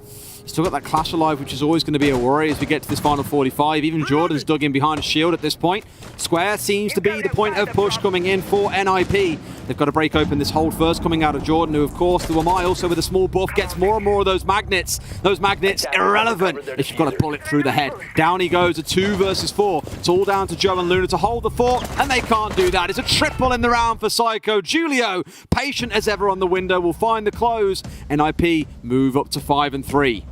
Still got that Clash alive, which is always going to be a worry as we get to this final 45. Even Jordan's dug in behind a shield at this point. Square seems to be the point of push coming in for NIP. They've got to break open this hold first, coming out of Jordan, who, of course, the Wamai also with a small buff gets more and more of those magnets. Those magnets, irrelevant if you've got a bullet through the head. Down he goes, a 2 versus 4. It's all down to Joe and Luna to hold the fort, and they can't do that. It's a triple in the round for Psycho. Julio, patient as ever on the window, will find the close. NIP move up to 5 and 3.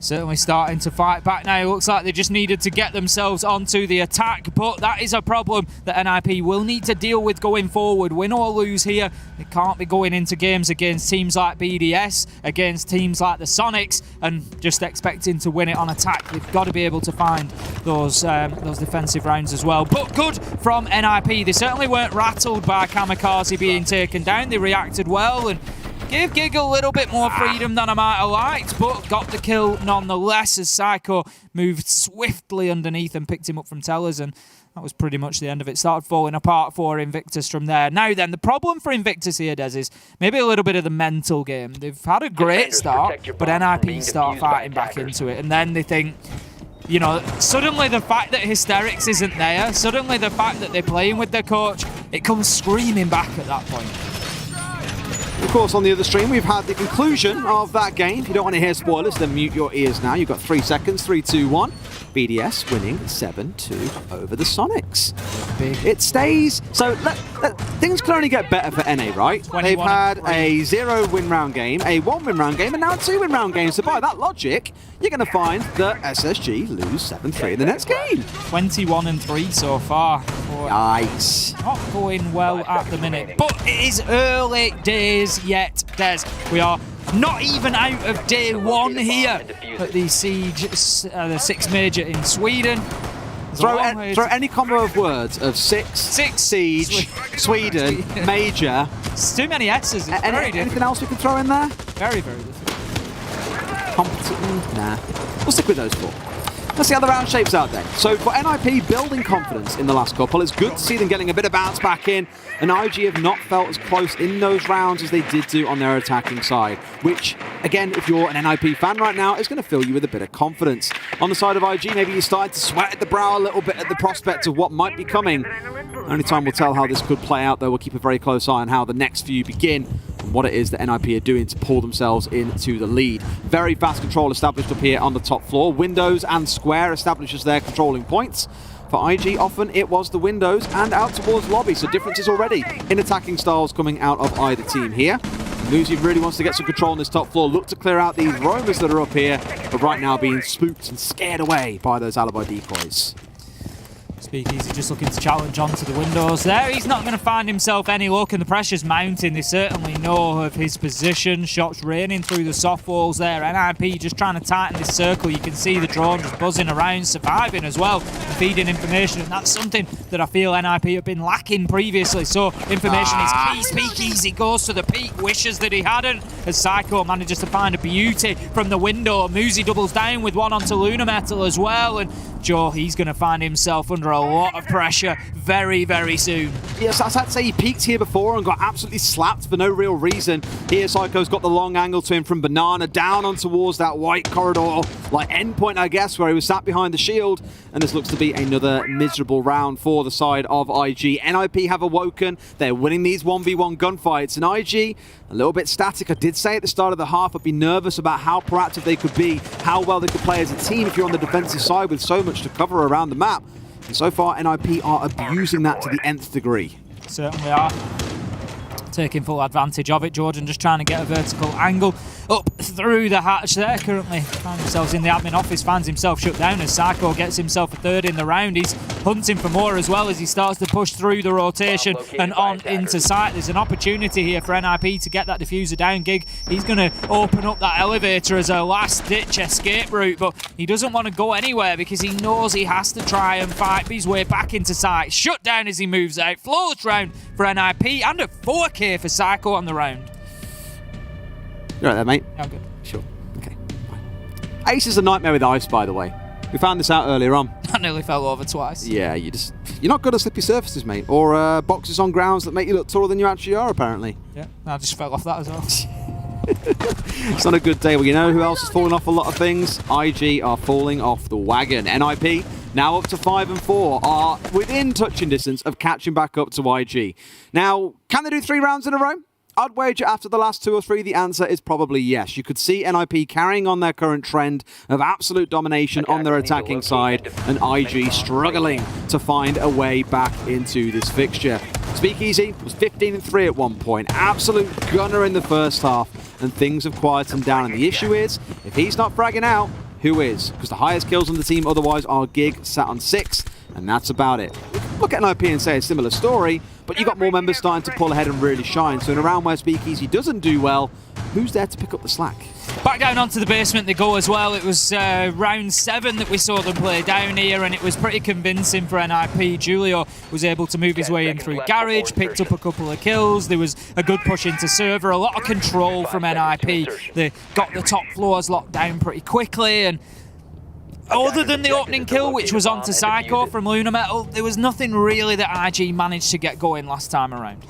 Certainly starting to fight back now. It looks like they just needed to get themselves onto the attack, but that is a problem that NIP will need to deal with going forward. Win or lose here, they can't be going into games against teams like BDS, against teams like the Soniqs, and just expecting to win it on attack. They've got to be able to find those defensive rounds as well. But good from NIP. They certainly weren't rattled by Kamikaze being taken down. They reacted well and gave Gig a little bit more freedom than I might have liked, but got the kill nonetheless as Psycho moved swiftly underneath and picked him up from Tellers, and that was pretty much the end of it. Started falling apart for Invictus from there. Now then, the problem for Invictus here, Des, is maybe a little bit of the mental game. They've had a great start, but NIP start fighting back into it, and then they think, you know, suddenly the fact that Hysterics isn't there, suddenly the fact that they're playing with their coach, it comes screaming back at that point. Of course, on the other stream, we've had the conclusion of that game. If you don't want to hear spoilers, then mute your ears now. You've got 3 seconds, 3, 2, 1. BDS winning 7-2 over the Soniqs. Big. It stays. So things can only get better for NA, right? They've had a 0 win round game, a 1 win round game, and now a 2 win round game. So by that logic, you're going to find that SSG lose 7-3 in the next game. 21-3 so far. Nice. Not going well at the minute, but it is early days yet, Des. We are not even out of day 1 here at the Siege, the 6th major in Sweden. Throw any combo of words of 6 Siege, Sweden, major. It's too many S's. It's very difficult. Anything else we can throw in there? Very, very difficult. Competent? Nah. We'll stick with those 4. Let's see how the round shapes out then. So for NIP building confidence in the last couple, it's good to see them getting a bit of bounce back in, and IG have not felt as close in those rounds as they did do on their attacking side, which, again, if you're an NIP fan right now, is going to fill you with a bit of confidence. On the side of IG, maybe you're starting to sweat at the brow a little bit at the prospect of what might be coming. Only time will tell how this could play out, though. We'll keep a very close eye on how the next few begin. what it is that NIP are doing to pull themselves into the lead. Very fast control established up here on the top floor. Windows and Square establishes their controlling points. For IG, often it was the windows and out towards lobby, so differences already in attacking styles coming out of either team here. Muzi really wants to get some control on this top floor, look to clear out these roamers that are up here, but right now being spooked and scared away by those alibi decoys. Speakeasy just looking to challenge onto the windows there. He's not going to find himself any luck, and the pressure's mounting. They certainly know of his position. Shots raining through the soft walls there. NIP just trying to tighten this circle. You can see the drone just buzzing around, surviving as well, and feeding information, and that's something that I feel NIP have been lacking previously. So information is key. Speakeasy goes to the peak, wishes that he hadn't, as Psycho manages to find a beauty from the window. Muzi doubles down with one onto Luna Metal as well, and Joe, he's going to find himself under a lot of pressure very, very soon. Yes, I had to say he peaked here before and got absolutely slapped for no real reason. Here, Psycho's got the long angle to him from Banana, down on towards that white corridor, like endpoint, I guess, where he was sat behind the shield. And this looks to be another miserable round for the side of IG. NIP have awoken. They're winning these 1v1 gunfights. And IG, a little bit static. I did say at the start of the half, I'd be nervous about how proactive they could be, how well they could play as a team if you're on the defensive side with so much to cover around the map. And so far, NIP are abusing that to the nth degree. Certainly are. Taking full advantage of it. Jordan just trying to get a vertical angle up through the hatch there. Currently finds himself in the admin office, finds himself shut down as Psycho gets himself a third in the round. He's hunting for more as well as he starts to push through the rotation and on into sight. There's an opportunity here for NIP to get that diffuser down. Gig, he's going to open up that elevator as a last-ditch escape route, but he doesn't want to go anywhere because he knows he has to try and fight his way back into sight. Shut down as he moves out. Flawless round for NIP and a 4K for Psycho on the round. You right there, mate? Yeah, I'm good. Sure. Okay. Fine. Ace is a nightmare with ice, by the way. We found this out earlier on. I nearly fell over twice. Yeah, you're not good at slippy surfaces, mate. Or boxes on grounds that make you look taller than you actually are, apparently. Yeah, I just fell off that as well. It's not a good day. Well, you know who else is falling off a lot of things? IG are falling off the wagon. NIP, now up to 5 and 4, are within touching distance of catching back up to IG. Now, can they do 3 rounds in a row? I'd wager after the last 2 or 3, the answer is probably yes. You could see NIP carrying on their current trend of absolute domination on their attacking side, and IG struggling to find a way back into this fixture. Speakeasy was 15 and 3 at one point. Absolute gunner in the first half, and things have quietened down. And the issue is, if he's not fragging out, who is? Because the highest kills on the team otherwise are Gig, sat on 6, and that's about it. Look at NIP and say a similar story, but you got more members starting to pull ahead and really shine. So in a round where Speakeasy doesn't do well, who's there to pick up the slack? Back down onto the basement they go as well. It was round 7 that we saw them play down here, and it was pretty convincing for NIP. Julio was able to move his way in through Garage, picked up a couple of kills. There was a good push into server, a lot of control from NIP. They got the top floors locked down pretty quickly, and other than the opening kill, which was onto Psycho from Luna Metal, there was nothing really that IG managed to get going last time around.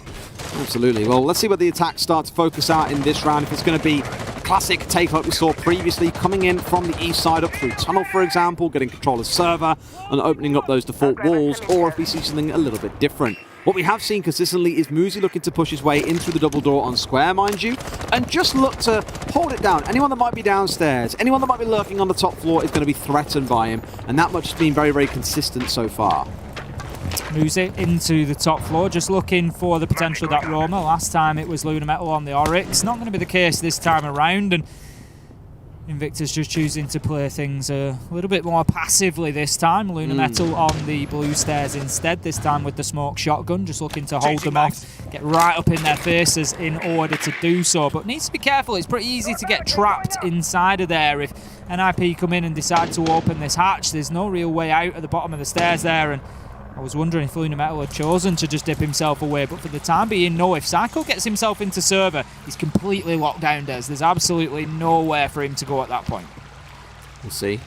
Absolutely. Well, let's see what the attacks start to focus out in this round. If it's going to be a classic take like we saw previously, coming in from the east side up through tunnel, for example, getting control of server and opening up those default walls, or if we see something a little bit different. What we have seen consistently is Muzi looking to push his way in through the double door on Square, mind you, and just look to hold it down. Anyone that might be downstairs, anyone that might be lurking on the top floor is going to be threatened by him, and that much has been very, very consistent so far. Muzi into the top floor, just looking for the potential of that Roma. Last time it was Luna Metal on the Oryx. Not going to be the case this time around, and Invictus just choosing to play things a little bit more passively this time. Luna Metal on the blue stairs instead, this time with the smoke shotgun, just looking to hold them off, get right up in their faces in order to do so. But needs to be careful, it's pretty easy to get trapped inside of there. If NIP come in and decide to open this hatch, there's no real way out at the bottom of the stairs there, and I was wondering if Luna Metal had chosen to just dip himself away, but for the time being, no. If Psycho gets himself into server, he's completely locked down, Des. There's absolutely nowhere for him to go at that point. We'll see.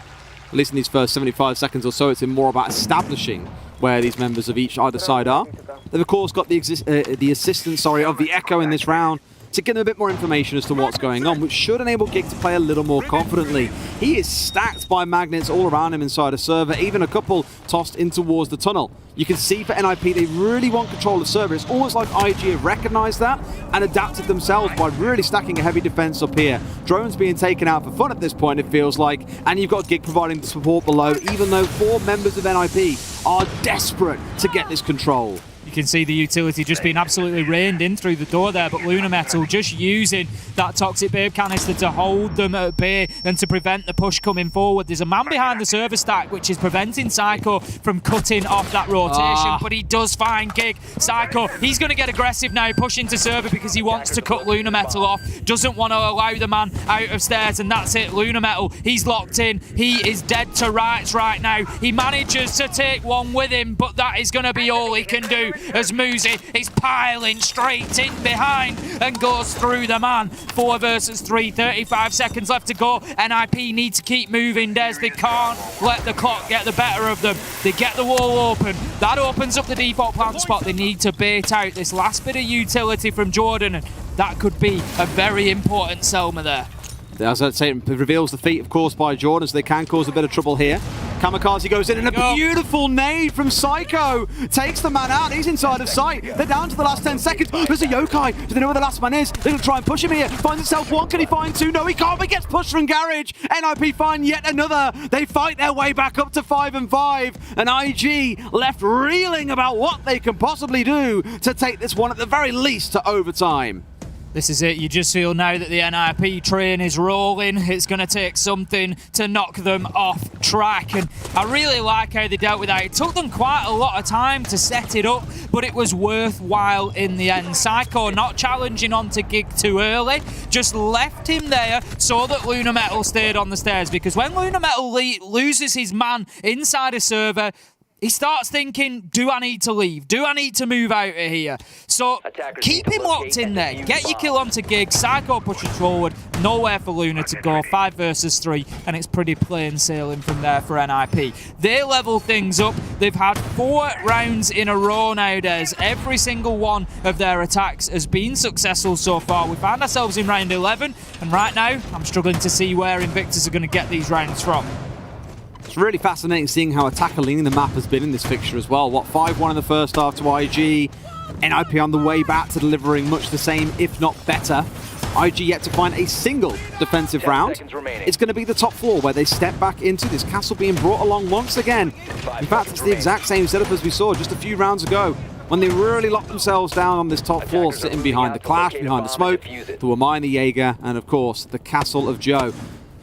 At least in these first 75 seconds or so, it's been more about establishing where these members of either side are. They've, of course, got the assistance of the Echo in this round, to give them a bit more information as to what's going on, which should enable Gig to play a little more confidently. He is stacked by magnets all around him inside a server, even a couple tossed in towards the tunnel. You can see for NIP, they really want control of server. It's almost like IG have recognized that and adapted themselves by really stacking a heavy defense up here. Drones being taken out for fun at this point, it feels like, and you've got Gig providing the support below, even though 4 members of NIP are desperate to get this control. You can see the utility just being absolutely reined in through the door there, but Lunametal just using that Toxic Babe canister to hold them at bay and to prevent the push coming forward. There's a man behind the server stack which is preventing Psycho from cutting off that rotation, but he does find Gig. Psycho, he's going to get aggressive now, pushing to server because he wants to cut Lunametal off, doesn't want to allow the man out of stairs, and that's it. Lunametal, he's locked in, he is dead to rights right now. He manages to take one with him, but that is going to be all he can do, as Muzi is piling straight in behind and goes through the man. 4 versus 3, 35 seconds left to go. NIP need to keep moving, Des. They can't let the clock get the better of them. They get the wall open. That opens up the default plant spot. They need to bait out this last bit of utility from Jordan, and that could be a very important Selma there. As I say, it reveals the feat, of course, by Jordan, so they can cause a bit of trouble here. Kamikaze goes in, and a beautiful nade from Psycho takes the man out. He's inside of sight. They're down to the last 10 seconds. There's a Yokai. Do they know where the last man is? They're going to try and push him here. Finds himself 1. Can he find 2? No, he can't, but gets pushed from Garage. NIP find yet another. They fight their way back up to 5 and 5. And IG left reeling about what they can possibly do to take this one at the very least to overtime. This is it. You just feel now that the NIP train is rolling. It's going to take something to knock them off track. And I really like how they dealt with that. It took them quite a lot of time to set it up, but it was worthwhile in the end. Psycho not challenging onto Gig too early, just left him there so that Lunametal stayed on the stairs. Because when Lunametal loses his man inside a server, he starts thinking, do I need to leave? Do I need to move out of here? So keep him locked in there. Get your kill onto Gig. Psycho pushes forward. Nowhere for Luna to go. 5 versus 3. And it's pretty plain sailing from there for NIP. They level things up. They've had 4 rounds in a row nowadays. Every single one of their attacks has been successful so far. We find ourselves in round 11. And right now, I'm struggling to see where Invictus are going to get these rounds from. It's really fascinating seeing how attacker-leaning the map has been in this fixture as well. 5-1 in the first half to IG. NIP on the way back to delivering much the same, if not better. IG yet to find a single defensive round. It's going to be the top floor where they step back into this castle being brought along once again. In fact, it's the exact same setup as we saw just a few rounds ago, when they really locked themselves down on this top floor, sitting behind the Clash, behind the Smoke, the Wamai, the Jaeger, and of course, the Castle of Joe.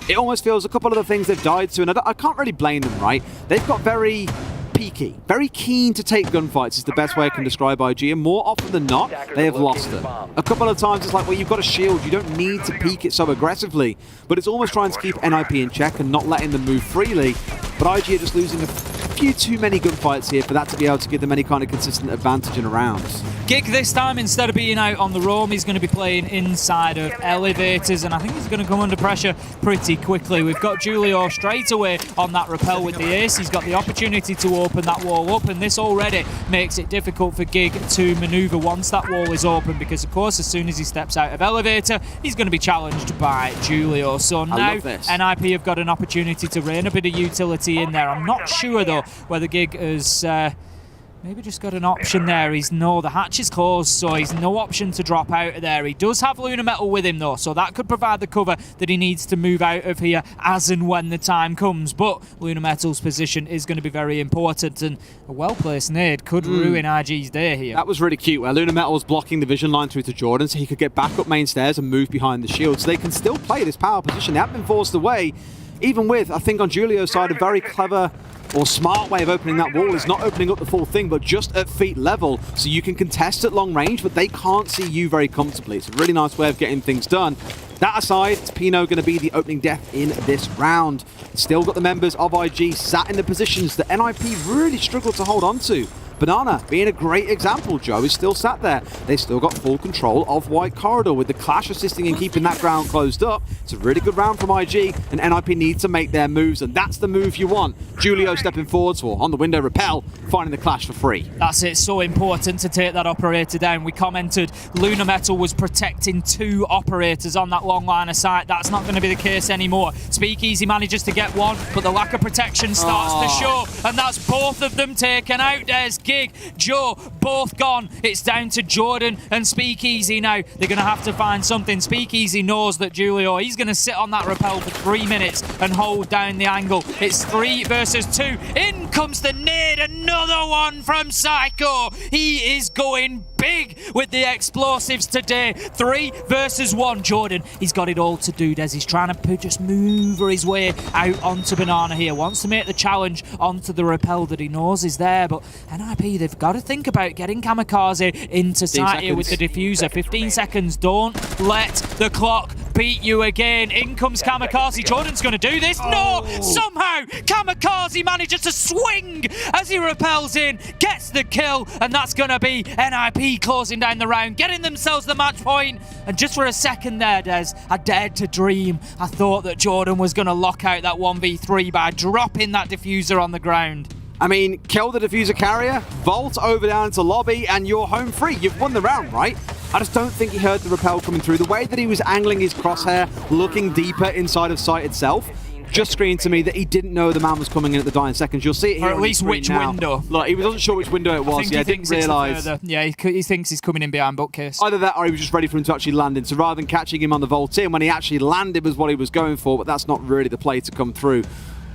It almost feels a couple of the things they've died to, and I can't really blame them, right? They've got very peaky, very keen to take gunfights is the best way I can describe IG, and more often than not, they have lost them. A couple of times it's like, well, you've got a shield, you don't need to peek it so aggressively, but it's almost trying to keep NIP in check and not letting them move freely. But IG are just losing a few too many gunfights here for that to be able to give them any kind of consistent advantage in rounds. Gig this time, instead of being out on the roam, he's going to be playing inside of elevators, and I think he's going to come under pressure pretty quickly. We've got Julio straight away on that rappel with the ace. He's got the opportunity to open that wall up, and this already makes it difficult for Gig to maneuver once that wall is open, because of course as soon as he steps out of elevator, he's going to be challenged by Julio. So now NIP have got an opportunity to rain a bit of utility in there. I'm not sure though whether Gig has maybe just got an option there. The hatch is closed, so he's no option to drop out of there. He does have Lunametal with him though, so that could provide the cover that he needs to move out of here as and when the time comes. But Lunametal's position is going to be very important, and a well-placed nade could ruin IG's day here. That was really cute, where Lunametal was blocking the vision line through to Jordan, so he could get back up main stairs and move behind the shield, so they can still play this power position. They haven't been forced away, even with, I think on Julio's side, a very clever or smart way of opening that wall is not opening up the full thing, but just at feet level, so you can contest at long range, but they can't see you very comfortably. It's a really nice way of getting things done. That aside, it's Pino going to be the opening death in this round. Still got the members of IG sat in the positions that NIP really struggled to hold on to Banana being a great example. Joe is still sat there. They've still got full control of White Corridor with the Clash assisting in keeping that ground closed up. It's a really good round from IG, and NIP need to make their moves, and that's the move you want. Julio stepping forwards for on the window repel, finding the Clash for free. That's it, so important to take that operator down. We commented Luna Metal was protecting 2 operators on that long line of sight. That's not going to be the case anymore. Speakeasy manages to get one, but the lack of protection starts to show, and that's both of them taken out. There's Gig, Joe, both gone. It's down to Jordan and Speakeasy now. They're going to have to find something. Speakeasy knows that Julio, he's going to sit on that rappel for 3 minutes and hold down the angle. It's 3 versus 2. In comes the nade, another one from Psycho. He is going big with the explosives today. 3 versus 1. Jordan, he's got it all to do, Des. He's trying to just maneuver his way out onto Banana here. Wants to make the challenge onto the rappel that he knows is there, but NIP, they've got to think about getting Kamikaze into sight here with the diffuser. 15 seconds. Don't let the clock beat you again. In comes Kamikaze. Jordan's going to do this. No! Somehow Kamikaze manages to swing as he rappels in, gets the kill, and that's going to be NIP closing down the round, getting themselves the match point. And just for a second there, Des, I dared to dream. I thought that Jordan was going to lock out that 1v3 by dropping that diffuser on the ground. I mean, kill the diffuser carrier, vault over down to lobby, and you're home free. You've won the round, right? I just don't think he heard the rappel coming through. The way that he was angling his crosshair, looking deeper inside of sight itself, just screamed to me that he didn't know the man was coming in at the dying seconds. You'll see it here. Or at least which window. Look, he wasn't sure which window it was. He didn't realise. Yeah, he thinks he's coming in behind bookcase. Either that or he was just ready for him to actually land in. So rather than catching him on the vault in, when he actually landed was what he was going for, but that's not really the play to come through.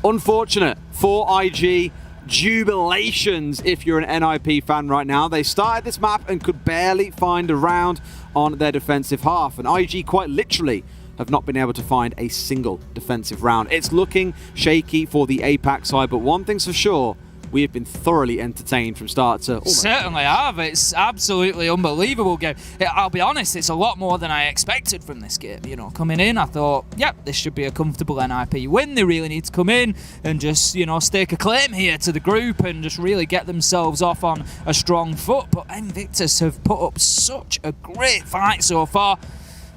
Unfortunate for IG. Jubilations if you're an NIP fan right now. They started this map and could barely find a round on their defensive half, and IG quite literally have not been able to find a single defensive round. It's looking shaky for the APAC side, but one thing's for sure, we have been thoroughly entertained from start to almost. Certainly have. It's absolutely unbelievable game. I'll be honest, it's a lot more than I expected from this game. You know, coming in, I thought, yep, this should be a comfortable NIP win. They really need to come in and just, you know, stake a claim here to the group and just really get themselves off on a strong foot. But Invictus have put up such a great fight so far,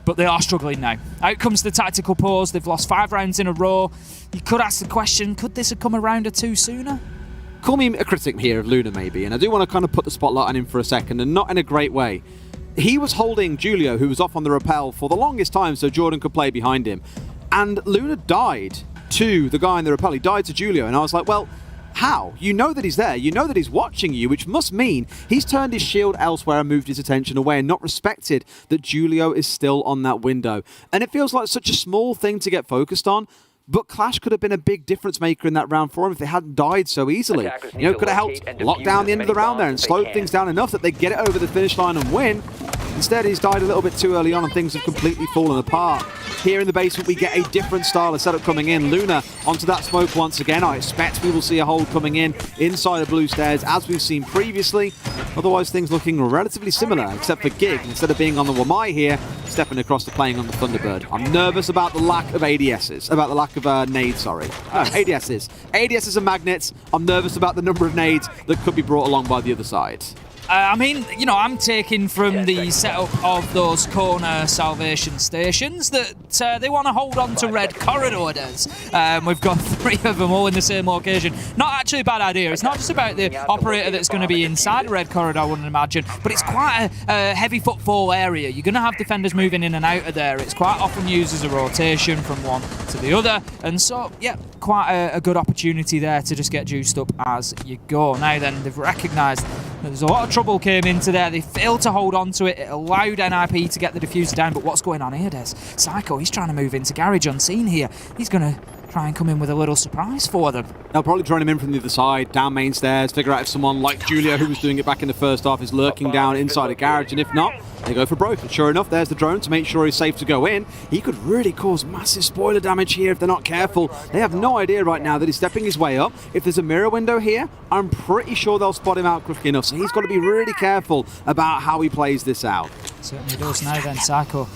but they are struggling now. Out comes the tactical pause. They've lost 5 rounds in a row. You could ask the question, could this have come a round or 2 sooner? Call me a critic here of Luna, maybe, and I do want to kind of put the spotlight on him for a second, and not in a great way. He was holding Julio, who was off on the rappel, for the longest time so Jordan could play behind him. And Luna died to the guy in the rappel. He died to Julio, and I was like, well, how? You know that he's there. You know that he's watching you, which must mean he's turned his shield elsewhere and moved his attention away and not respected that Julio is still on that window. And it feels like such a small thing to get focused on, but Clash could have been a big difference maker in that round for him if they hadn't died so easily. You know, could have helped lock down the end of the round there and slowed things down enough that they get it over the finish line and win. Instead, he's died a little bit too early on and things have completely fallen apart. Here in the basement, we get a different style of setup coming in. Luna onto that smoke once again. I expect we will see a hold coming in inside of blue stairs as we've seen previously. Otherwise, things looking relatively similar, except for Gig, instead of being on the Wamai here, stepping across to playing on the Thunderbird. I'm nervous about the lack of ADSs, about the lack of nades, sorry. No, ADSs. ADSs and magnets. I'm nervous about the number of nades that could be brought along by the other side. I mean, you know, I'm taking from the setup of those corner salvation stations that they want to hold on to red corridors. We've got 3 of them all in the same location. Not actually a bad idea. It's not just about the operator that's going to be inside a red corridor, I wouldn't imagine, but it's quite a heavy footfall area. You're going to have defenders moving in and out of there. It's quite often used as a rotation from one to the other, and so, yeah, quite a good opportunity there to just get juiced up as you go. Now then, they've recognised that there's a lot of trouble came into there. They failed to hold on to it. It allowed NIP to get the diffuser down, but what's going on here, Des? Psycho, he's trying to move into garage unseen here. He's going to try and come in with a little surprise for them. They'll probably draw him in from the other side, down main stairs, figure out if someone like Julio, who was doing it back in the first half, is lurking down inside a garage, and if not, they go for broke. And sure enough, there's the drone to make sure he's safe to go in. He could really cause massive spoiler damage here if they're not careful. They have no idea right now that he's stepping his way up. If there's a mirror window here, I'm pretty sure they'll spot him out quickly enough, so he's got to be really careful about how he plays this out. Certainly does. Now then, Psycho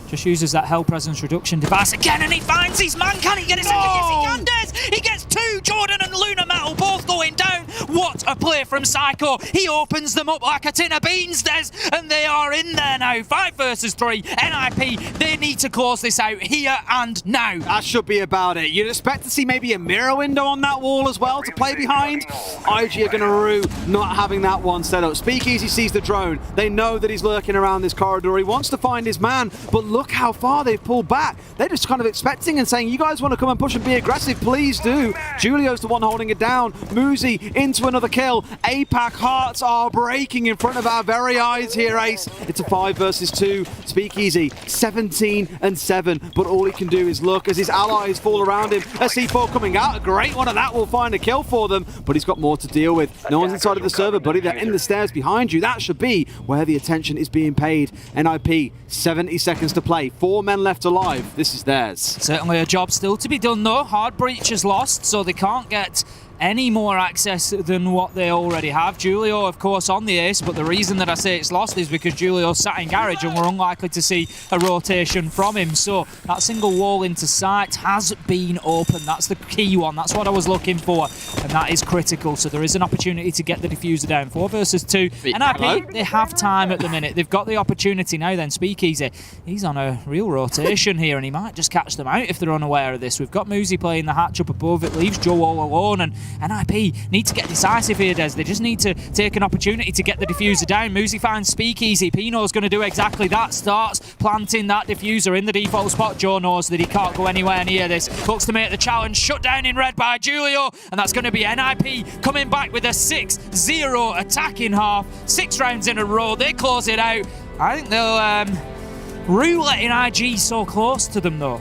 just uses that hell presence reduction device again, and he finds his man. Can he get a second? Yes, he can, Des. He gets 2. Jordan and Luna Metal both going down. What What a play from Psycho. He opens them up like a tin of beans, Des, and they are in there now. 5 versus 3. NIP, they need to close this out here and now. That should be about it. You'd expect to see maybe a mirror window on that wall as well to play behind. IG are going to rue not having that one set up. Speakeasy sees the drone. They know that he's lurking around this corridor. He wants to find his man, but look how far they've pulled back. They're just kind of expecting and saying, you guys want to come and push and be aggressive, please do. Julio's the one holding it down. Muzi into another kill. APAC hearts are breaking in front of our very eyes here, Ace. It's a 5 versus 2. Speakeasy 17-7, but all he can do is look as his allies fall around him. A C4 coming out, a great one, and that will find a kill for them, but he's got more to deal with. No one's inside of the server, buddy. They're in the stairs behind you. That should be where the attention is being paid. NIP, 70 seconds to play. 4 men left alive. This is theirs. Certainly a job still to be done, though. Hard breach is lost, so they can't get any more access than what they already have. Julio, of course, on the ace, but the reason that I say it's lost is because Julio sat in garage and we're unlikely to see a rotation from him. So that single wall into sight has been open. That's the key one. That's what I was looking for, and that is critical. So there is an opportunity to get the diffuser down. 4 versus 2. NIP, they have time at the minute. They've got the opportunity now then. Speakeasy, he's on a real rotation here, and he might just catch them out if they're unaware of this. We've got Muzi playing the hatch up above. It leaves Joe all alone, and NIP need to get decisive here, Des. They just need to take an opportunity to get the diffuser down. Muzi finds Speakeasy. Pino's going to do exactly that. Starts planting that diffuser in the default spot. Joe knows that he can't go anywhere near this. Looks to make the challenge. Shut down in red by Julio. And that's going to be NIP coming back with a 6-0 attacking half. 6 rounds in a row. They close it out. I think they'll rue letting IG so close to them, though.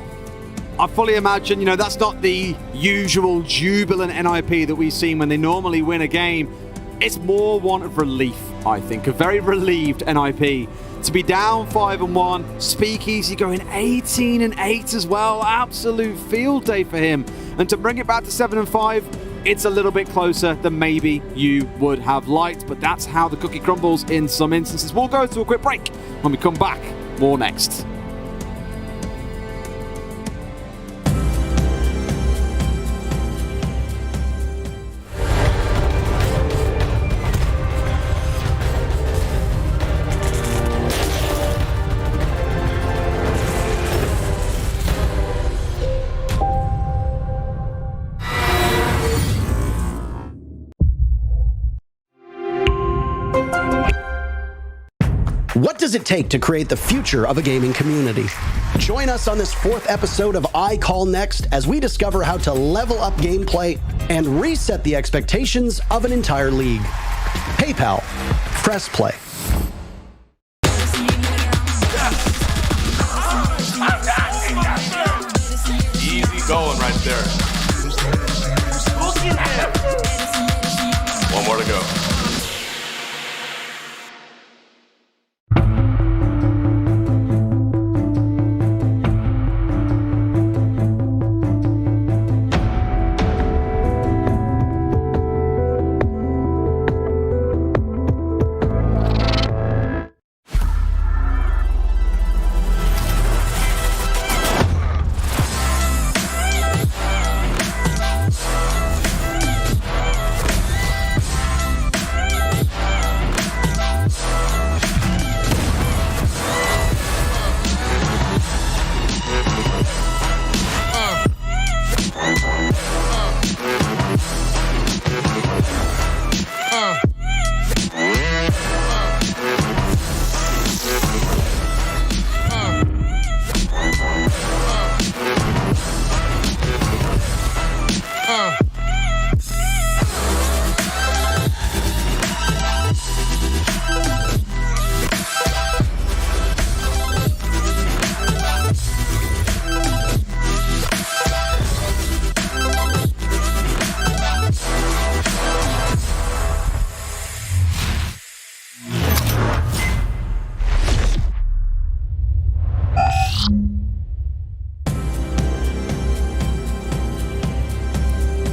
I fully imagine, that's not the usual jubilant NIP that we've seen when they normally win a game. It's more one of relief, I think. A very relieved NIP. To be down 5-1, Speakeasy going 18-8 as well. Absolute field day for him. And to bring it back to 7-5, it's a little bit closer than maybe you would have liked. But that's how the cookie crumbles in some instances. We'll go to a quick break. When we come back, more next. What does it take to create the future of a gaming community? Join us on this 4th episode of I Call Next as we discover how to level up gameplay and reset the expectations of an entire league. PayPal. Press play. Easy going right there. One more to go.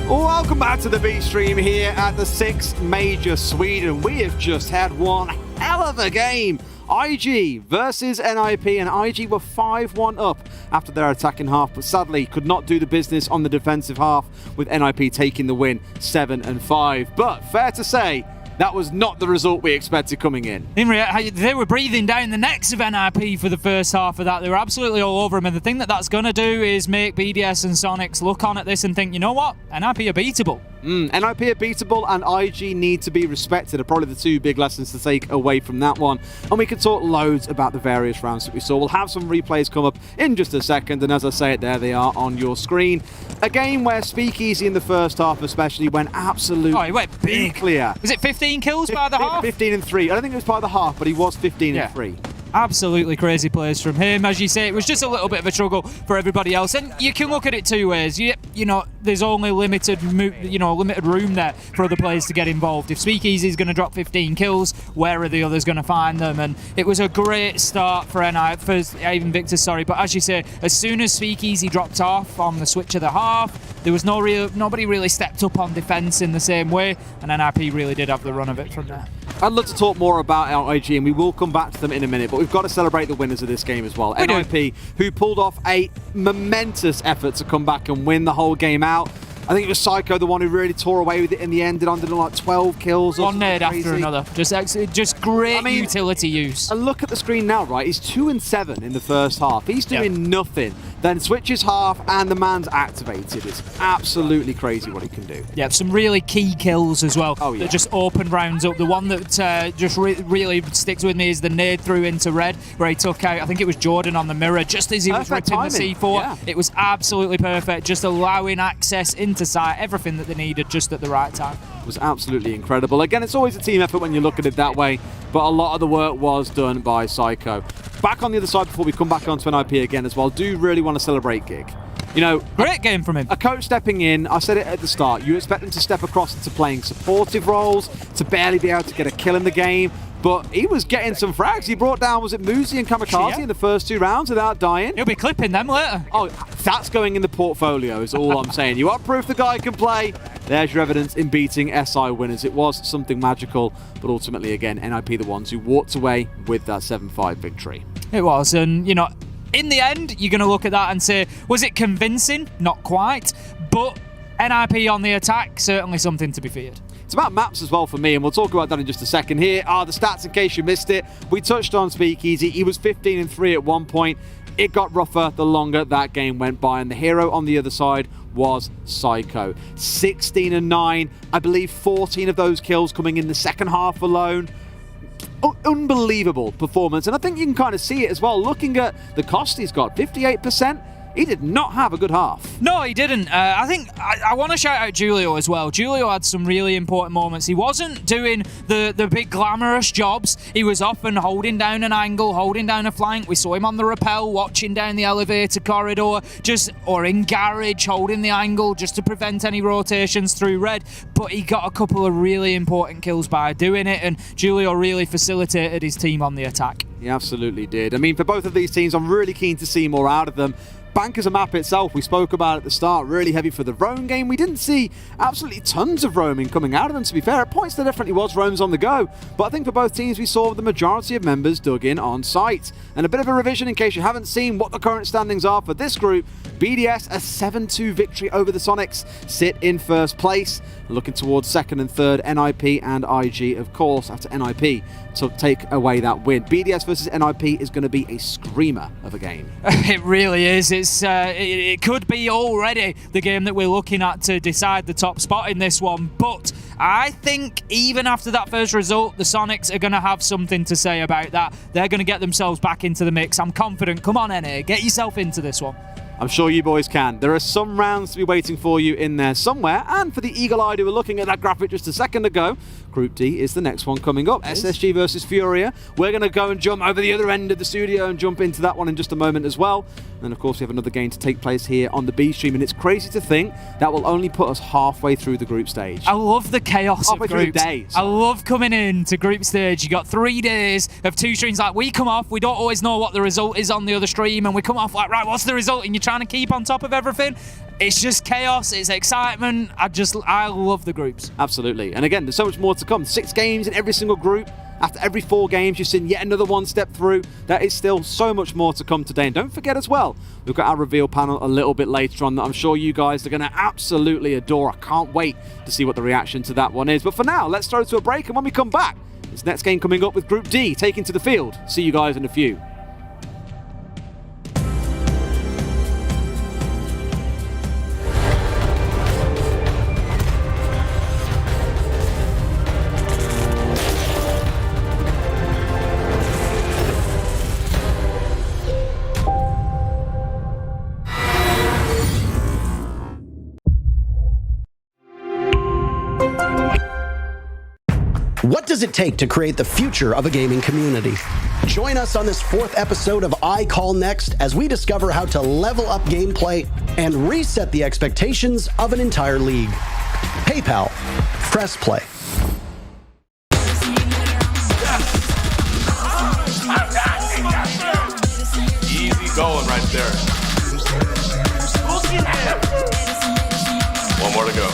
Welcome back to the B stream here at the 6th Major Sweden. We have just had one hell of a game IG versus NIP, and IG were 5-1 up after their attacking half, but sadly could not do the business on the defensive half, with NIP taking the win 7-5. But fair to say, that was not the result we expected coming in. They were breathing down the necks of NIP for the first half of that. They were absolutely all over them, and the thing that's going to do is make BDS and Soniqs look on at this and think, you know what, NIP are beatable. NIP are beatable, and IG need to be respected are probably the two big lessons to take away from that one. And we could talk loads about the various rounds that we saw. We'll have some replays come up in just a second, and as I say it, there they are on your screen. A game where Speakeasy in the first half especially went absolutely he went big. Clear. Was it 15 kills by the half? 15-3. I don't think it was by the half, but he was 15-3. Absolutely crazy plays from him. As you say, it was just a little bit of a struggle for everybody else. And you can look at it two ways. You know, there's only limited room there for other players to get involved. If Speakeasy is going to drop 15 kills, where are the others going to find them? And it was a great start for Invictus, but as you say, as soon as Speakeasy dropped off on the switch of the half, there was nobody really stepped up on defence in the same way, and NIP really did have the run of it from there. I'd love to talk more about IG, and we will come back to them in a minute, but we've got to celebrate the winners of this game as well. NIP, who pulled off a momentous effort to come back and win the whole game out. I think it was Psycho, the one who really tore away with it in the end, did under like 12 kills. One nade after another. Just great utility use. And look at the screen now, right? He's 2-7 in the first half. He's doing nothing. Then switches half, and the man's activated. It's absolutely crazy what he can do. Yeah, some really key kills as well. Oh, yeah. That just opened rounds up. The one that just really sticks with me is the nade through into red, where he took out, I think it was Jordan on the mirror, just as he was ripping the C4. Yeah. It was absolutely perfect, just allowing access into sight, everything that they needed just at the right time. It was absolutely incredible. Again, it's always a team effort when you look at it that way, but a lot of the work was done by Psycho. Back on the other side before we come back onto NIP again as well, do really want to celebrate Gig. You know, great game from him. A coach stepping in, I said it at the start, you expect him to step across into playing supportive roles, to barely be able to get a kill in the game, but he was getting some frags. He brought down, was it Muzi and Kamikaze in the first two rounds without dying? He'll be clipping them later. Oh, that's going in the portfolio is all I'm saying. You want proof the guy can play? There's your evidence in beating SI winners. It was something magical, but ultimately, again, NIP the ones who walked away with that 7-5 victory. It was, and you know, in the end, you're going to look at that and say, was it convincing? Not quite, but NIP on the attack, certainly something to be feared. It's about maps as well for me, and we'll talk about that in just a second. Here are the stats in case you missed it. We touched on Speakeasy. He was 15-3 at one point. It got rougher the longer that game went by, and the hero on the other side was Psycho. 16-9, I believe 14 of those kills coming in the second half alone. Unbelievable performance, and I think you can kind of see it as well. Looking at the cost he's got, 58%. He did not have a good half. No, he didn't. I think I want to shout out Julio as well. Julio had some really important moments. He wasn't doing the big glamorous jobs. He was often holding down an angle, holding down a flank. We saw him on the rappel, watching down the elevator corridor, or in garage, holding the angle just to prevent any rotations through red. But he got a couple of really important kills by doing it, and Julio really facilitated his team on the attack. He absolutely did. I mean, for both of these teams, I'm really keen to see more out of them. Bank as a map itself, we spoke about at the start, really heavy for the roam game. We didn't see absolutely tons of roaming coming out of them, to be fair. At points there definitely was roams on the go, but I think for both teams we saw the majority of members dug in on site. And a bit of a revision in case you haven't seen what the current standings are for this group. BDS, a 7-2 victory over the Soniqs, sit in first place. Looking towards second and third, NIP and IG, of course, after NIP to take away that win. BDS versus NIP is going to be a screamer of a game. It really is. It could be already the game that we're looking at to decide the top spot in this one, but I think even after that first result, the Soniqs are going to have something to say about that. They're going to get themselves back into the mix. I'm confident. Come on, NA, get yourself into this one. I'm sure you boys can. There are some rounds to be waiting for you in there somewhere, and for the eagle-eyed who were looking at that graphic just a second ago, Group D is the next one coming up. SSG versus FURIA. We're going to go and jump over the other end of the studio and jump into that one in just a moment as well. And of course we have another game to take place here on the B stream, and it's crazy to think that will only put us halfway through the group stage. I love the chaos halfway of groups. Through the day, I love coming into group stage. You got 3 days of 2 streams. Like, we come off, we don't always know what the result is on the other stream, and we come off like, right, what's the result? And you're trying trying to keep on top of everything. It's just chaos, it's excitement. I love the groups. Absolutely. And again, there's so much more to come. 6 games in every single group. After every 4 games, you've seen yet another one step through. There is still so much more to come today. And don't forget as well, we've got our reveal panel a little bit later on that I'm sure you guys are going to absolutely adore. I can't wait to see what the reaction to that one is. But for now, let's throw it to a break. And when we come back, this next game coming up with Group D taking to the field. See you guys in a few. What does it take to create the future of a gaming community? Join us on this 4th episode of I Call Next as we discover how to level up gameplay and reset the expectations of an entire league. PayPal. Press play. Easy going right there. One more to go.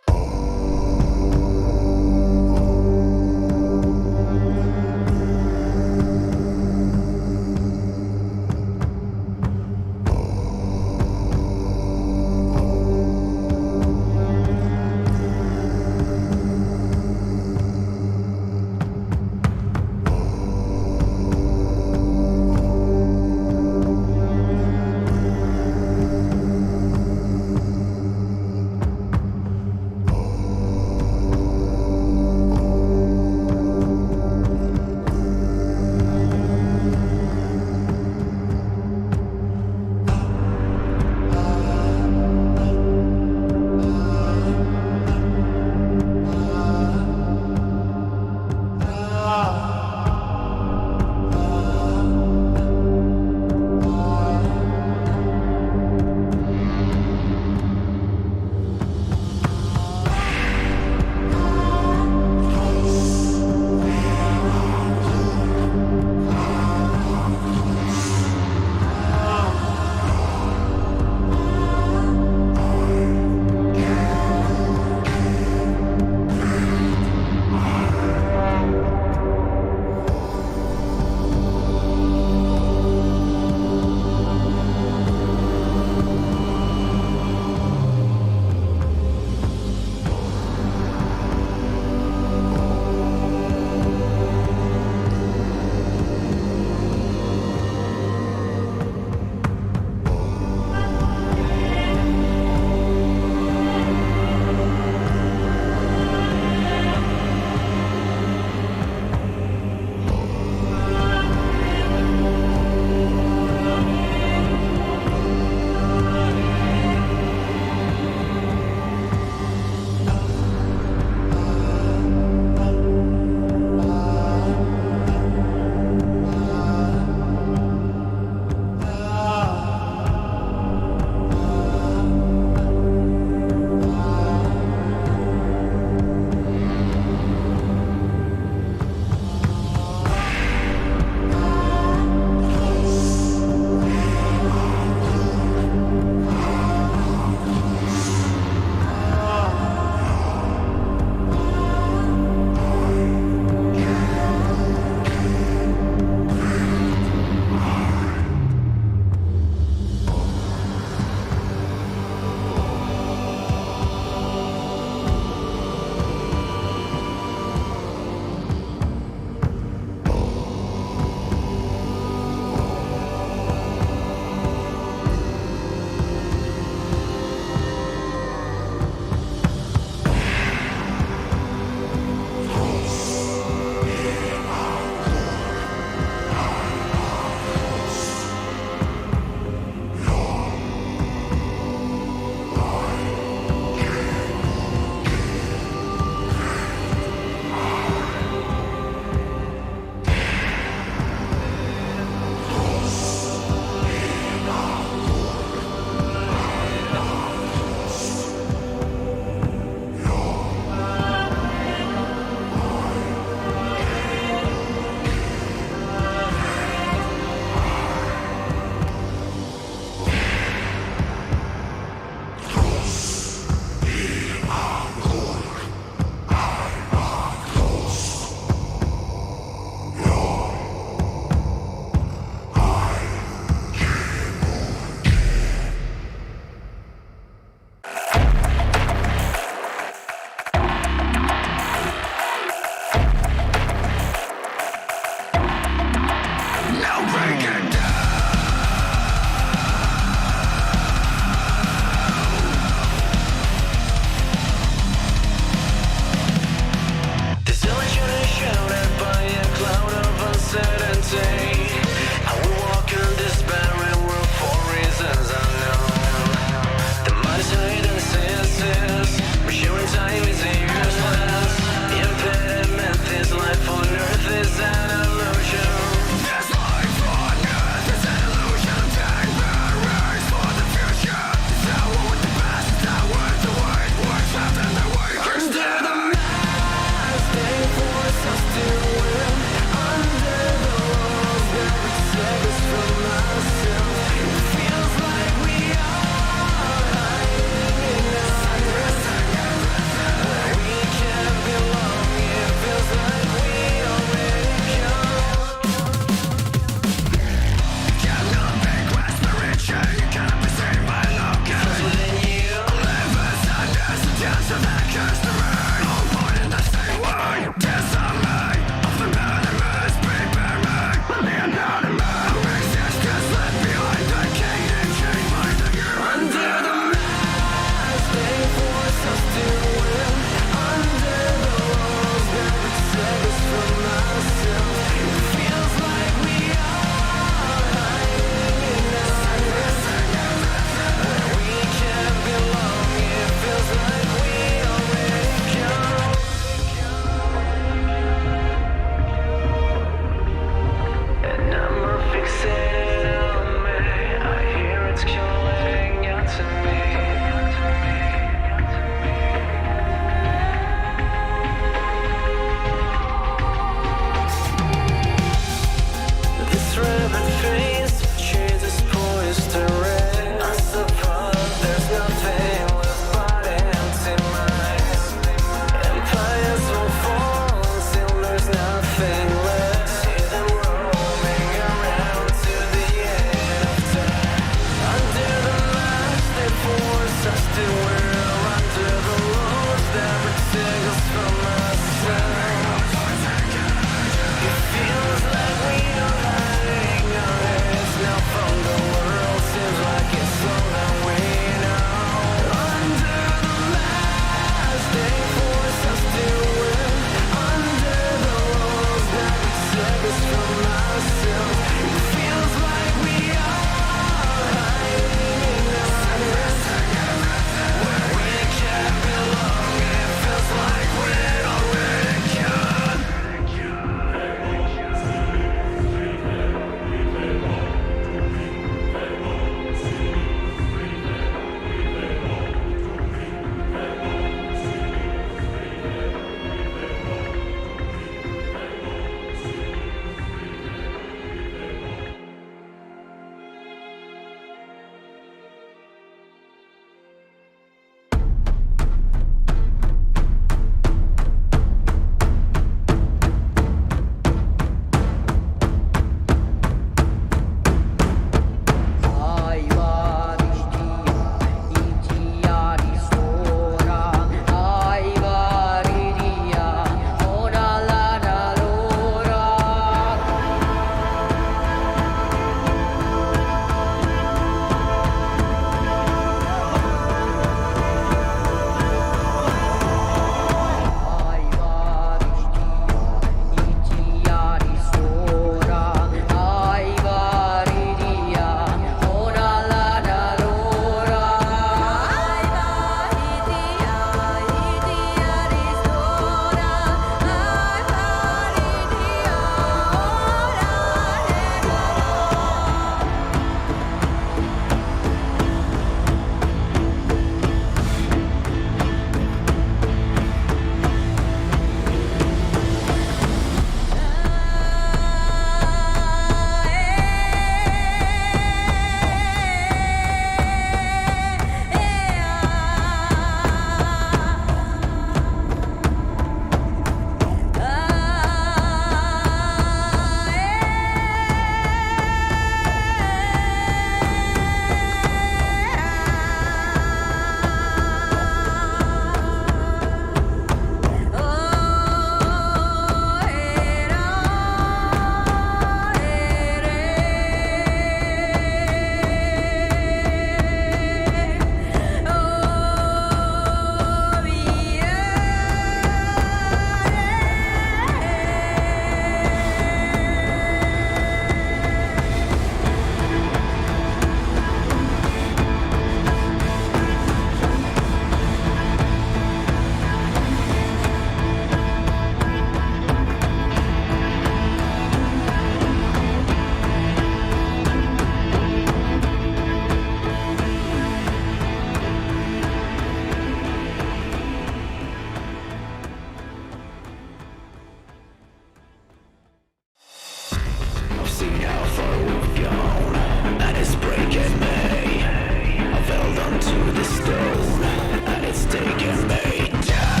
the stone, and it's taken me down.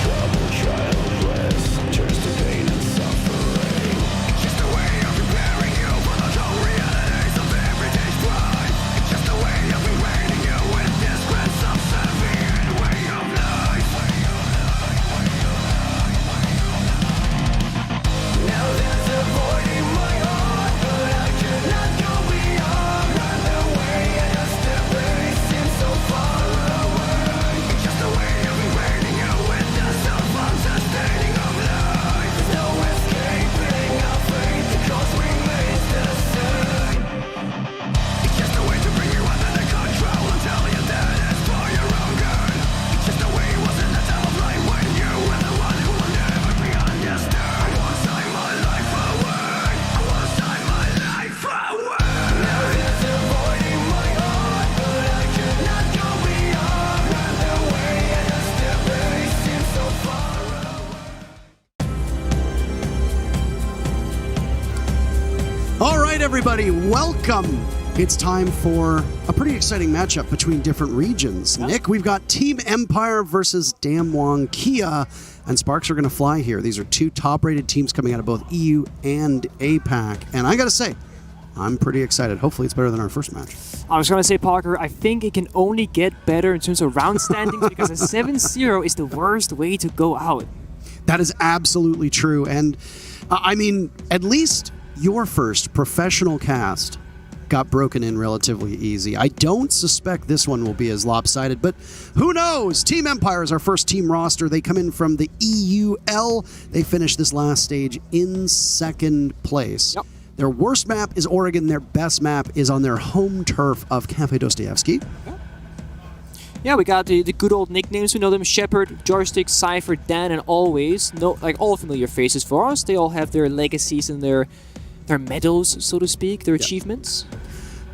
Trouble childless turns to pain and suffering. It's just a way of preparing you for the dull realities of everyday strife. It's just a way of rewarding you with this grand subservient way of life. Now there's a void in my heart, but I cannot go beyond. Run away and a step it seems so far away. It's just a way of rewarding you with the self-unsustaining of life. There's no escaping our fate, the cause remains the same. It's just a way to bring you under the control and tell you that it's for your own good. It's just the way it was in the time of life when you were the one who will never be understood. I won't sign my life away. I won't sign my life away. Now there's a void in my heart, but I cannot go beyond. Run away and a step it seems so far away. All right, everybody, welcome. It's time for a pretty exciting matchup between different regions. Nick, we've got Team Empire versus DWG KIA, and sparks are going to fly here. These are two top-rated teams coming out of both EU and APAC, and I got to say, I'm pretty excited. Hopefully it's better than our first match. I was going to say, Parker, I think it can only get better in terms of round standings because a 7-0 is the worst way to go out. That is absolutely true, and I mean, at least your first professional cast got broken in relatively easy. I don't suspect this one will be as lopsided, but who knows? Team Empire is our first team roster. They come in from the EUL. They finished this last stage in second place. Yep. Their worst map is Oregon. Their best map is on their home turf of Cafe Dostoevsky. Yeah, we got the good old nicknames. We know them: Shepard, Joystick, Cypher, Dan, and Always. No, like all familiar faces for us. They all have their legacies and their medals, so to speak, their achievements.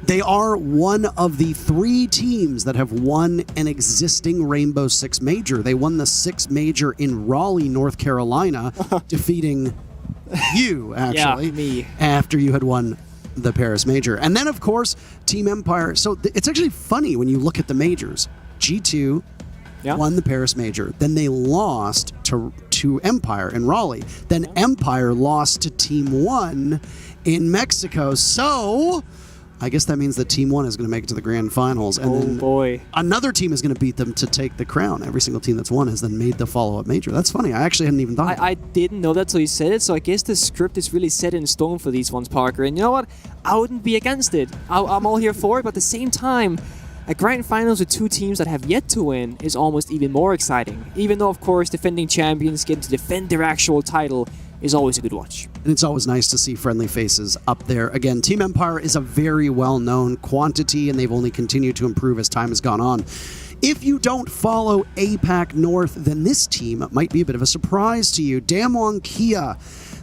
They are one of the 3 teams that have won an existing Rainbow Six Major. They won the Six Major in Raleigh, North Carolina, defeating you, actually, Yeah, me. after you had won the Paris Major. And then, of course, Team Empire. So it's actually funny when you look at the majors. G2 won the Paris Major. Then they lost to Empire in Raleigh. Then Empire lost to Team 1 in Mexico. So I guess that means that Team 1 is going to make it to the grand finals. And then boy. Another team is going to beat them to take the crown. Every single team that's won has then made the follow-up major. That's funny. I actually hadn't even thought of that. I didn't know that till you said it, so I guess the script is really set in stone for these ones, Parker. And you know what? I wouldn't be against it. I'm all here for it, but at the same time, a grand finals with 2 teams that have yet to win is almost even more exciting. Even though, of course, defending champions getting to defend their actual title is always a good watch. And it's always nice to see friendly faces up there. Again, Team Empire is a very well-known quantity, and they've only continued to improve as time has gone on. If you don't follow APAC North, then this team might be a bit of a surprise to you. DWG KIA,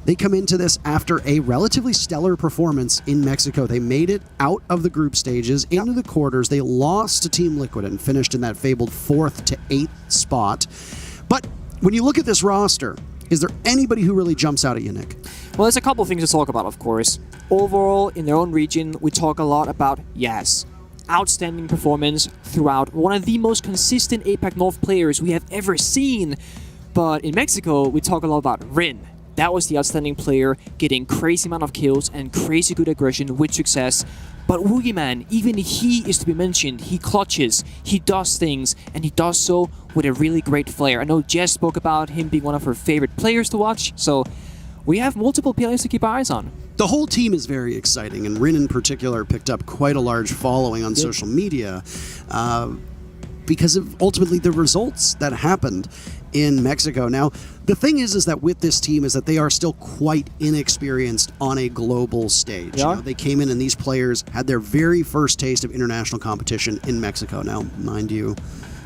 they come into this after a relatively stellar performance in Mexico. They made it out of the group stages, into the quarters. They lost to Team Liquid and finished in that fabled 4th to 8th spot. But when you look at this roster, is there anybody who really jumps out at you, Nick? Well, there's a couple of things to talk about, of course. Overall, in their own region, we talk a lot about Yaz. Outstanding performance throughout. One of the most consistent APAC North players we have ever seen. But in Mexico, we talk a lot about Rin. That was the outstanding player, getting crazy amount of kills and crazy good aggression with success. But Woogieman, even he is to be mentioned. He clutches, he does things, and he does so with a really great flair. I know Jess spoke about him being one of her favorite players to watch, so we have multiple players to keep our eyes on. The whole team is very exciting, and Rin in particular picked up quite a large following on social media because of ultimately the results that happened in Mexico. Now, the thing is that with this team is that they are still quite inexperienced on a global stage. Yeah. You know, they came in and these players had their very first taste of international competition in Mexico. Now, mind you,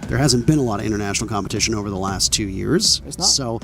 there hasn't been a lot of international competition over the last 2 years. It's not. So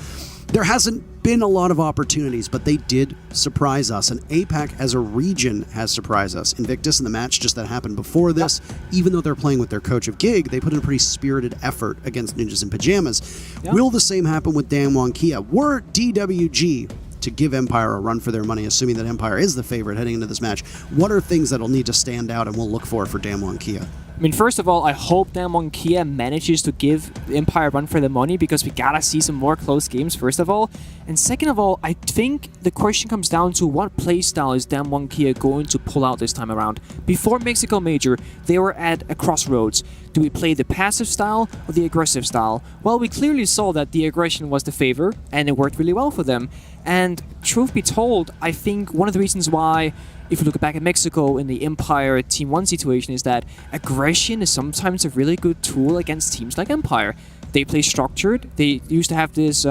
There hasn't been a lot of opportunities, but they did surprise us, and APAC as a region has surprised us. Invictus in the match just that happened before this, even though they're playing with their coach of Gig, they put in a pretty spirited effort against Ninjas in Pyjamas. Will the same happen with DWG KIA? Were DWG to give Empire a run for their money, assuming that Empire is the favorite heading into this match, what are things that'll need to stand out and we'll look for DWG KIA? I mean, first of all, I hope DWG KIA manages to give Empire a run for the money, because we gotta see some more close games, first of all. And second of all, I think the question comes down to what playstyle is DWG KIA going to pull out this time around. Before Mexico Major, they were at a crossroads. Do we play the passive style or the aggressive style? Well, we clearly saw that the aggression was the favor, and it worked really well for them. And truth be told, I think one of the reasons why, if you look back at Mexico in the Empire Team 1 situation, is that aggression is sometimes a really good tool against teams like Empire. They play structured. They used to have this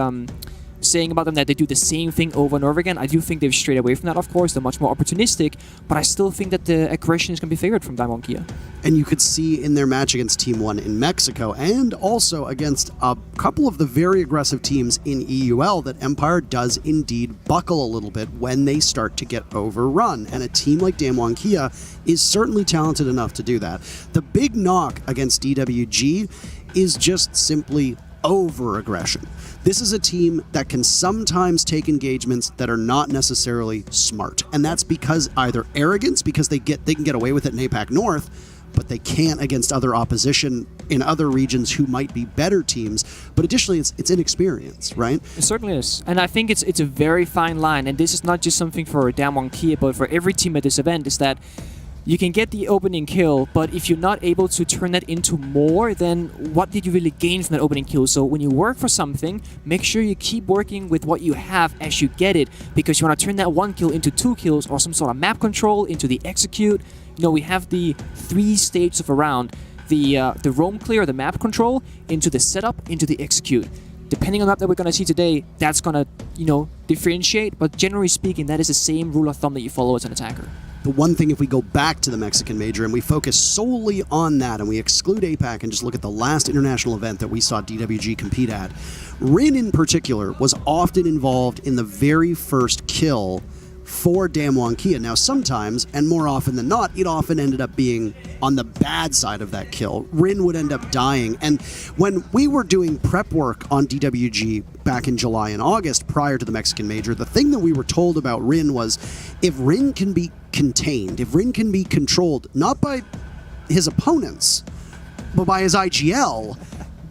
saying about them that they do the same thing over and over again. I do think they've strayed away from that, of course. They're much more opportunistic, but I still think that the aggression is going to be favored from DWG KIA. And you could see in their match against Team 1 in Mexico, and also against a couple of the very aggressive teams in EUL, that Empire does indeed buckle a little bit when they start to get overrun. And a team like DWG KIA is certainly talented enough to do that. The big knock against DWG is just simply over-aggression. This is a team that can sometimes take engagements that are not necessarily smart, and that's because either arrogance, because they can get away with it in APAC North, but they can't against other opposition in other regions who might be better teams. But additionally, it's inexperience, right? It certainly is. And I think it's a very fine line, and this is not just something for DWG KIA, but for every team at this event, is that you can get the opening kill, but if you're not able to turn that into more, then what did you really gain from that opening kill? So when you work for something, make sure you keep working with what you have as you get it, because you want to turn that 1 kill into 2 kills, or some sort of map control into the execute. You know, we have the 3 stages of a round: the roam clear, the map control, into the setup, into the execute. Depending on the map that we're going to see today, that's going to, differentiate, but generally speaking, that is the same rule of thumb that you follow as an attacker. The one thing, if we go back to the Mexican Major and we focus solely on that and we exclude APAC and just look at the last international event that we saw DWG compete at, Rin in particular was often involved in the very first kill for DWG KIA. Now, sometimes, and more often than not, it often ended up being on the bad side of that kill. Rin would end up dying. And when we were doing prep work on DWG back in July and August prior to the Mexican Major, the thing that we were told about Rin was, if Rin can be contained, if Rin can be controlled, not by his opponents, but by his IGL,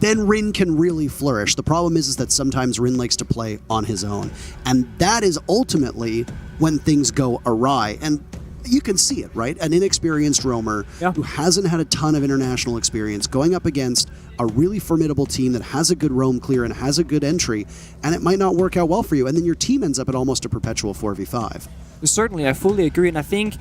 then Rin can really flourish. The problem is that sometimes Rin likes to play on his own. And that is ultimately when things go awry. And you can see it, right? An inexperienced roamer who hasn't had a ton of international experience going up against a really formidable team that has a good roam clear and has a good entry, and it might not work out well for you. And then your team ends up at almost a perpetual 4v5. Certainly, I fully agree. And I think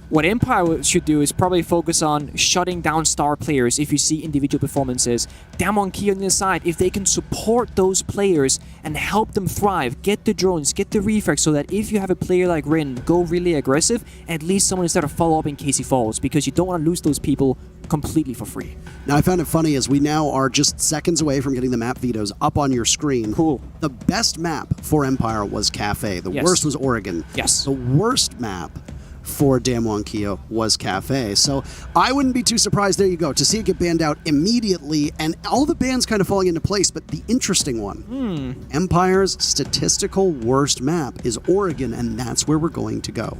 what Empire should do is probably focus on shutting down star players if you see individual performances. DWG KIA on the side, if they can support those players and help them thrive, get the drones, get the reflex, so that if you have a player like Rin go really aggressive, at least someone is there to follow up in case he falls, because you don't want to lose those people completely for free. Now, I found it funny as we now are just seconds away from getting the map vetoes up on your screen. Cool. The best map for Empire was Cafe. The worst was Oregon. Yes. The worst map for DWG KIA was Cafe. So I wouldn't be too surprised, there you go, to see it get banned out immediately, and all the bans kind of falling into place. But the interesting one, Empire's statistical worst map is Oregon, and that's where we're going to go.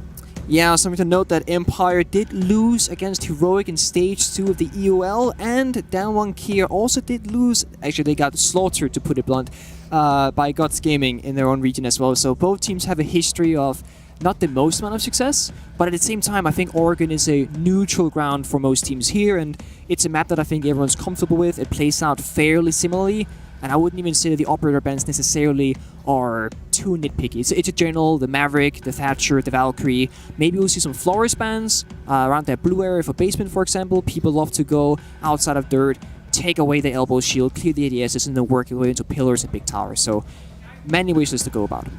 Yeah, something to note that Empire did lose against Heroic in Stage 2 of the EUL, and DWG KIA also did lose, actually they got slaughtered, to put it blunt, by Guts Gaming in their own region as well. So both teams have a history of not the most amount of success, but at the same time, I think Oregon is a neutral ground for most teams here, and it's a map that I think everyone's comfortable with. It plays out fairly similarly, and I wouldn't even say that the operator bans necessarily are too nitpicky. It's a general, the Maverick, the Thatcher, the Valkyrie. Maybe we'll see some Flores bans around that blue area for basement, for example. People love to go outside of dirt, take away the elbow shield, clear the ADSs, and then work your way into pillars and big towers. So many ways to go about it.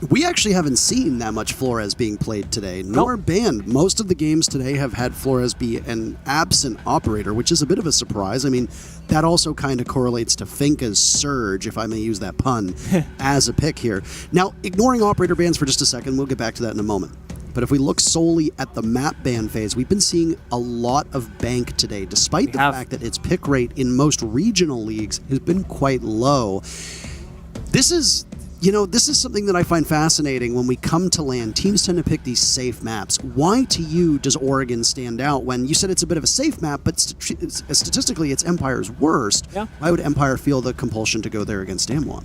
We actually haven't seen that much Flores being played today, nor banned. Most of the games today have had Flores be an absent operator, which is a bit of a surprise. I mean, that also kind of correlates to Finka's surge, if I may use that pun, as a pick here. Now, ignoring operator bans for just a second, we'll get back to that in a moment. But if we look solely at the map ban phase, we've been seeing a lot of bank today, despite the fact that its pick rate in most regional leagues has been quite low. This is something that I find fascinating. When we come to LAN, teams tend to pick these safe maps. Why, to you, does Oregon stand out when you said it's a bit of a safe map, but statistically it's Empire's worst? Yeah. Why would Empire feel the compulsion to go there against Damwon?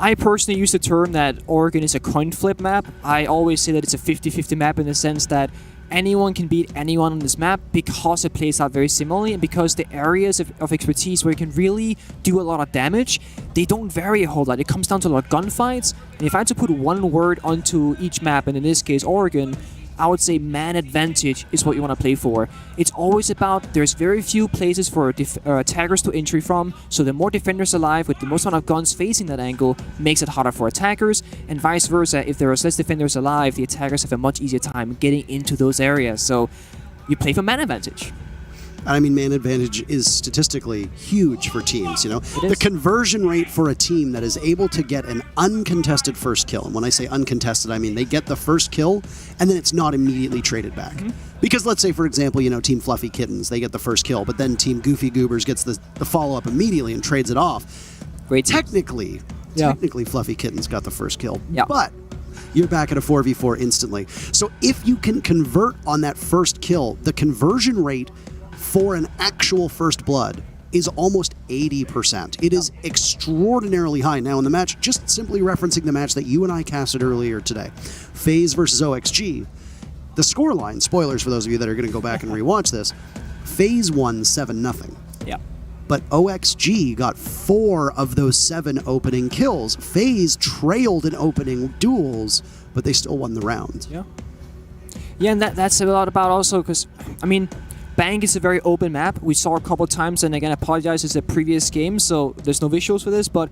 I personally use the term that Oregon is a coin flip map. I always say that it's a 50-50 map in the sense that anyone can beat anyone on this map because it plays out very similarly and because the areas of expertise where you can really do a lot of damage, they don't vary a whole lot. It comes down to a lot of gunfights. And if I had to put one word onto each map, and in this case Oregon, I would say man advantage is what you want to play for. It's always about there's very few places for attackers to entry from, so the more defenders alive with the most amount of guns facing that angle makes it harder for attackers, and vice versa. If there are less defenders alive, the attackers have a much easier time getting into those areas. So you play for man advantage. I mean, man advantage is statistically huge for teams, you know? The conversion rate for a team that is able to get an uncontested first kill, and when I say uncontested, I mean they get the first kill, and then it's not immediately traded back. Because let's say, for example, Team Fluffy Kittens, they get the first kill, but then Team Goofy Goobers gets the follow-up immediately and trades it off. Great. Technically, Fluffy Kittens got the first kill, Yeah. but you're back at a 4v4 instantly. So if you can convert on that first kill, the conversion rate for an actual first blood is almost 80%. It is extraordinarily high. Now in the match, just simply referencing the match that you and I casted earlier today, FaZe versus OXG, the scoreline, spoilers for those of you that are going to go back and rewatch this, FaZe won 7-0. Yeah. But OXG got 4 of those 7 opening kills. FaZe trailed in opening duels, but they still won the round. Yeah. Yeah, and that's a lot about also because, I mean, Bang is a very open map. We saw a couple of times, and again, I apologize, it's a previous game, so there's no visuals for this, but,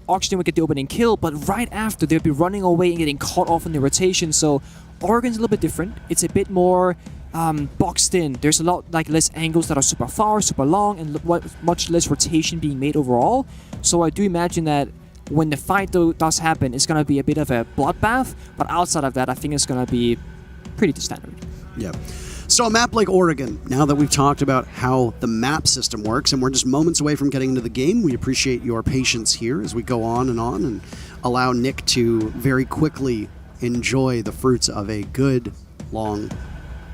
Oxygen would get the opening kill, but right after, they'd be running away and getting caught off in the rotation, so Oregon's a little bit different. It's a bit more boxed in. There's a lot less angles that are super far, super long, and much less rotation being made overall, so I do imagine that when the fight does happen, it's going to be a bit of a bloodbath, but outside of that, I think it's going to be pretty standard. Yeah. So a map like Oregon, now that we've talked about how the map system works, and we're just moments away from getting into the game, we appreciate your patience here as we go on and allow Nick to very quickly enjoy the fruits of a good, long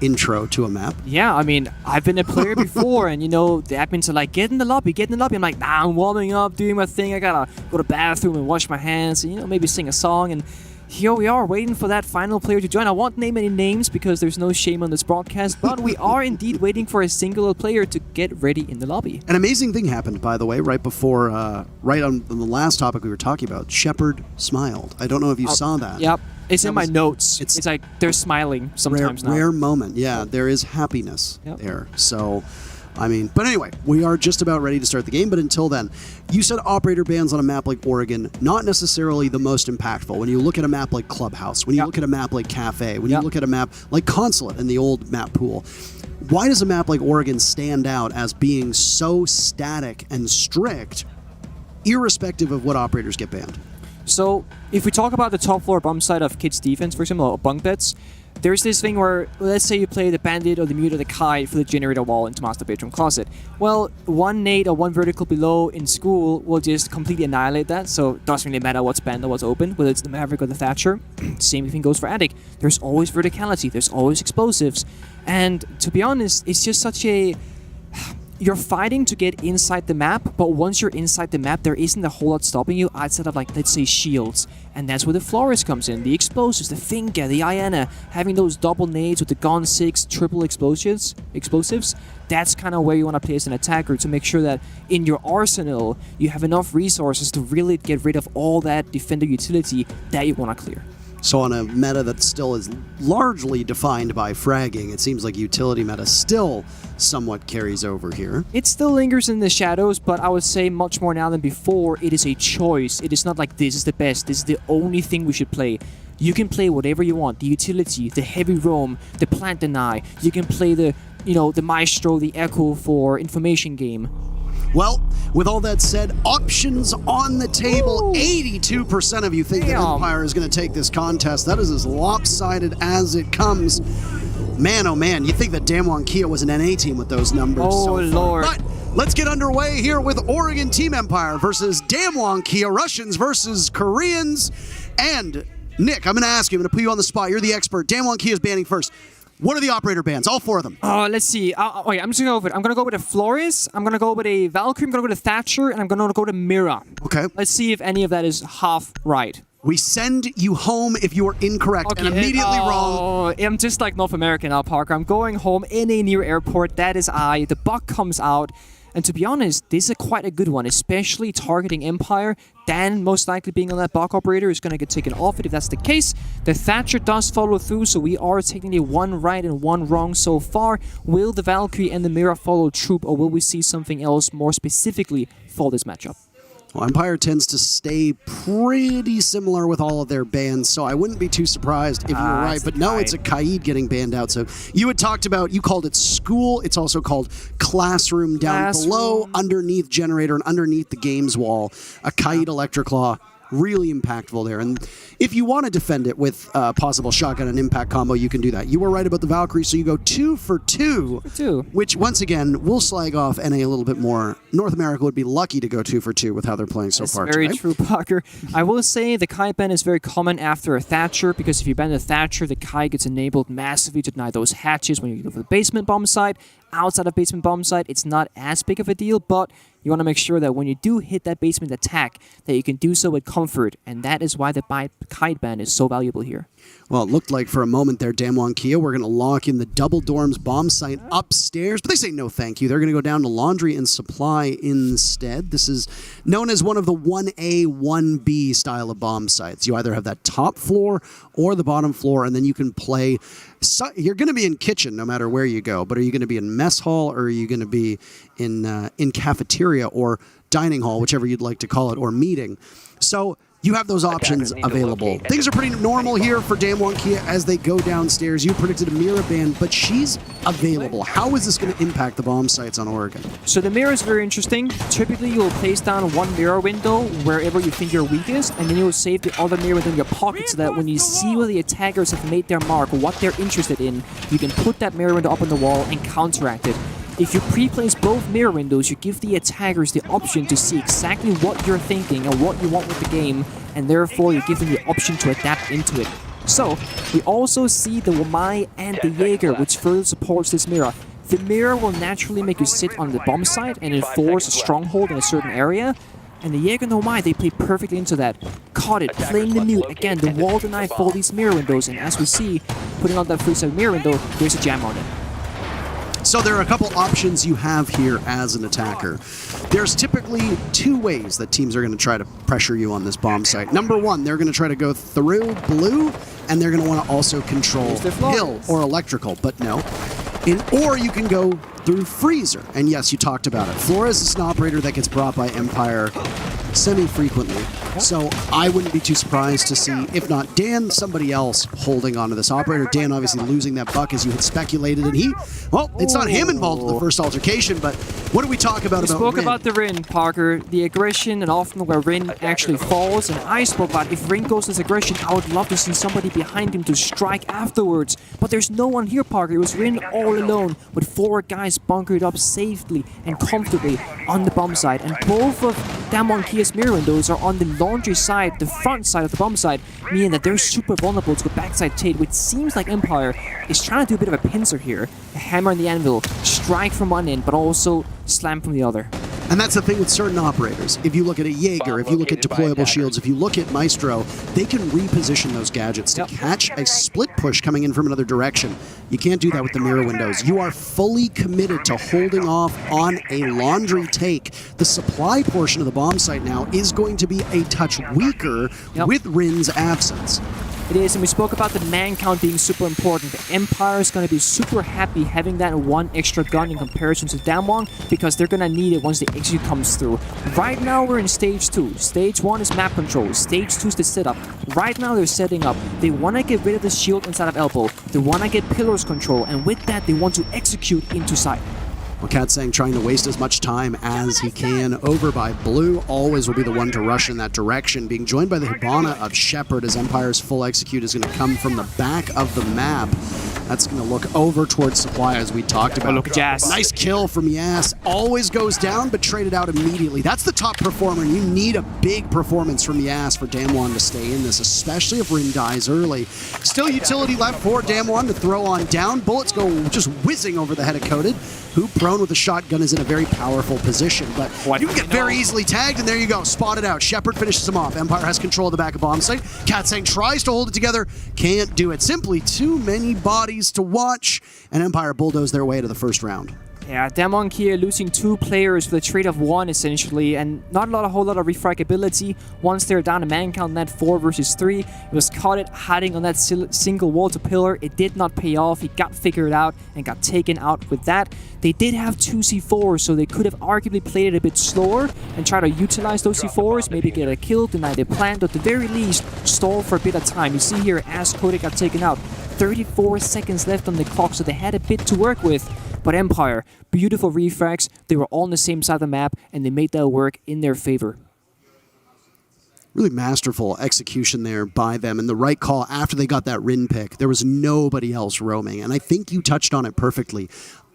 intro to a map. Yeah, I mean, I've been a player before, and the admins are like, get in the lobby. I'm like, nah, I'm warming up, doing my thing. I gotta go to the bathroom and wash my hands, and maybe sing a song, and here we are waiting for that final player to join. I won't name any names because there's no shame on this broadcast, but we are indeed waiting for a singular player to get ready in the lobby. An amazing thing happened, by the way, right before, right on the last topic we were talking about. Shepard smiled. I don't know if you saw that. Yep. It's in my notes. It's like they're smiling sometimes now. Rare moment. Yeah, there is happiness there. So, I mean, but anyway, we are just about ready to start the game, but until then, you said operator bans on a map like Oregon, not necessarily the most impactful. When you look at a map like Clubhouse, when you look at a map like Cafe, when you look at a map like Consulate in the old map pool, why does a map like Oregon stand out as being so static and strict, irrespective of what operators get banned? So, if we talk about the top floor bump side of Kids defense, for example, or bunk beds, there's this thing where, let's say you play the Bandit or the Mute or the Kite for the generator wall into Master Bedroom Closet. Well, one nade or one vertical below in school will just completely annihilate that, so it doesn't really matter what's banned or what's open, whether it's the Maverick or the Thatcher. Same thing goes for Attic. There's always verticality, there's always explosives, and to be honest, it's just such a... You're fighting to get inside the map, but once you're inside the map, there isn't a whole lot stopping you outside of, let's say, shields. And that's where the Flores comes in. The explosives, the Finka, the Iana, having those double nades with the Gon 6 triple explosives, that's kind of where you want to play as an attacker to make sure that in your arsenal, you have enough resources to really get rid of all that defender utility that you want to clear. So on a meta that still is largely defined by fragging, it seems like utility meta still somewhat carries over here. It still lingers in the shadows, but I would say much more now than before, it is a choice. It is not like this is the best, this is the only thing we should play. You can play whatever you want, the utility, the heavy roam, the plant deny. You can play the, the maestro, the echo for information game. Well, with all that said, options on the table. 82% of you think that Empire is going to take this contest. That is as lopsided as it comes. Man, oh man, you think that DWG KIA was an NA team with those numbers. Oh, Lord. But let's get underway here with Oregon Team Empire versus DWG KIA, Russians versus Koreans. And Nick, I'm going to ask you, I'm going to put you on the spot. You're the expert. DWG KIA is banning first. What are the operator bans? All 4 of them. Let's see. Okay, I'm just going to go with it. I'm going to go with a Flores, I'm going to go with a Valkyrie, I'm going to go to Thatcher, and I'm going to go to Mira. Okay. Let's see if any of that is half right. We send you home if you are incorrect and immediately wrong. I'm just like North American now, Parker. I'm going home in a near airport. That is I. The buck comes out. And to be honest, this is quite a good one, especially targeting Empire. Dan, most likely being on that Bach operator, is going to get taken off it if that's the case. The Thatcher does follow through, so we are technically 1 right and 1 wrong so far. Will the Valkyrie and the Mira follow troop, or will we see something else more specifically for this matchup? Well, Empire tends to stay pretty similar with all of their bans, so I wouldn't be too surprised if you were right. But no, it's a Kaid getting banned out. So you had talked about, you called it school. It's also called classroom down below, underneath generator, and underneath the games wall. A Kaid Electric Claw. Really impactful there. And if you want to defend it with possible shotgun and impact combo, you can do that. You were right about the Valkyrie, so you go 2 for 2. Which, once again, we'll slag off NA a little bit more. North America would be lucky to go 2 for 2 with how they're playing so far. That's very true, Parker. I will say the Kai ban is very common after a Thatcher, because if you ban the Thatcher, the Kai gets enabled massively to deny those hatches when you go for the basement bomb site. Outside of basement bomb site, it's not as big of a deal, but you want to make sure that when you do hit that basement attack, that you can do so with comfort, and that is why the kite ban is so valuable here. Well, it looked like for a moment there, DWG KIA, we're going to lock in the double dorms bomb site upstairs, but they say no thank you. They're going to go down to laundry and supply instead. This is known as one of the 1A, 1B style of bomb sites. You either have that top floor or the bottom floor, and then you can play. So you're going to be in kitchen no matter where you go, but are you going to be in mess hall, or are you going to be in cafeteria or dining hall, whichever you'd like to call it, or meeting? So you have those options available. Things are pretty normal here for DWG KIA as they go downstairs. You predicted a Mira ban, but she's available. How is this going to impact the bomb sites on Oregon? So the Mira is very interesting. Typically, you'll place down 1 Mira window wherever you think you're weakest, and then you'll save the other Mira window in your pocket so that when you see where the attackers have made their mark, what they're interested in, you can put that Mira window up on the wall and counteract it. If you pre-place both mirror windows, you give the attackers the option to see exactly what you're thinking and what you want with the game, and therefore you give them the option to adapt into it. So, we also see the Wamai and the Jaeger, which further supports this mirror. The mirror will naturally make you sit on the bomb site and enforce a stronghold in a certain area, and the Jaeger and the Wamai, they play perfectly into that. Caught it, playing the mute. Again, the wall deny for these mirror windows, and as we see, putting on that free-side mirror window, there's a jam on it. So there are a couple options you have here as an attacker. There's typically 2 ways that teams are going to try to pressure you on this bomb site. Number 1, they're going to try to go through blue, and they're going to want to also control hill or electrical, but no. Or you can go through freezer, and yes, you talked about it. Flores is an operator that gets brought by Empire semi-frequently, so I wouldn't be too surprised to see, if not Dan, somebody else holding onto this operator. Dan obviously losing that buck as you had speculated, and it's not him involved in the first altercation, but what do we talk about We spoke Rin? about the Rin, Parker, the aggression, and often where Rin actually falls, and I spoke about if Rin goes this aggression, I would love to see somebody behind him to strike afterwards, but there's no one here, Parker. It was Rin all alone, with 4 guys bunkered up safely and comfortably on the bomb site, and both of DWG KIA's mirror windows are on the laundry side, the front side of the bomb site, meaning that they're super vulnerable to the backside Tate, which seems like Empire is trying to do a bit of a pincer here. A hammer on the anvil, strike from one end, but also slam from the other. And that's the thing with certain operators. If you look at a Jaeger, if you look at deployable shields, if you look at Maestro, they can reposition those gadgets to catch a split push coming in from another direction. You can't do that with the mirror windows. You are fully committed to holding off on a laundry take. The supply portion of the bomb site now is going to be a touch weaker with Rin's absence. It is, and we spoke about the man count being super important. The Empire is going to be super happy having that one extra gun in comparison to Damwon, because they're going to need it once the execute comes through. Right now we're in stage 2. Stage 1 is map control. Stage 2 is the setup. Right now they're setting up. They want to get rid of the shield inside of elbow. They want to get pillars control, and with that they want to execute into sight. Well, Katsang trying to waste as much time as he can over by Blue. Always will be the one to rush in that direction. Being joined by the Hibana of Shepard as Empire's full execute is going to come from the back of the map. That's going to look over towards Supply as we talked about. Look at Jazz. Nice kill from Yas. Always goes down, but traded out immediately. That's the top performer, and you need a big performance from Yas for Damwon to stay in this, especially if Rin dies early. Still utility left for Damwon to throw on down. Bullets go just whizzing over the head of Coded, who prone with a shotgun is in a very powerful position, but you can get very easily tagged, and there you go, spotted out. Shepard finishes him off. Empire has control of the back of bomb site. Katsang tries to hold it together, can't do it. Simply too many bodies to watch, and Empire bulldoze their way to the first round. Yeah, DWG KIA losing 2 players for the trade of 1 essentially, and not a whole lot of refragability. Once they're down a man count net 4 versus 3, it was caught hiding on that single wall to pillar. It did not pay off. He got figured out and got taken out with that. They did have 2 C4s, so they could have arguably played it a bit slower and try to utilize those C4s, maybe get a kill, deny their plan, but at the very least, stall for a bit of time. You see here, as Kodak got taken out, 34 seconds left on the clock, so they had a bit to work with. But Empire, beautiful refrags, they were all on the same side of the map, and they made that work in their favor. Really masterful execution there by them, and the right call after they got that Rin pick. There was nobody else roaming, and I think you touched on it perfectly.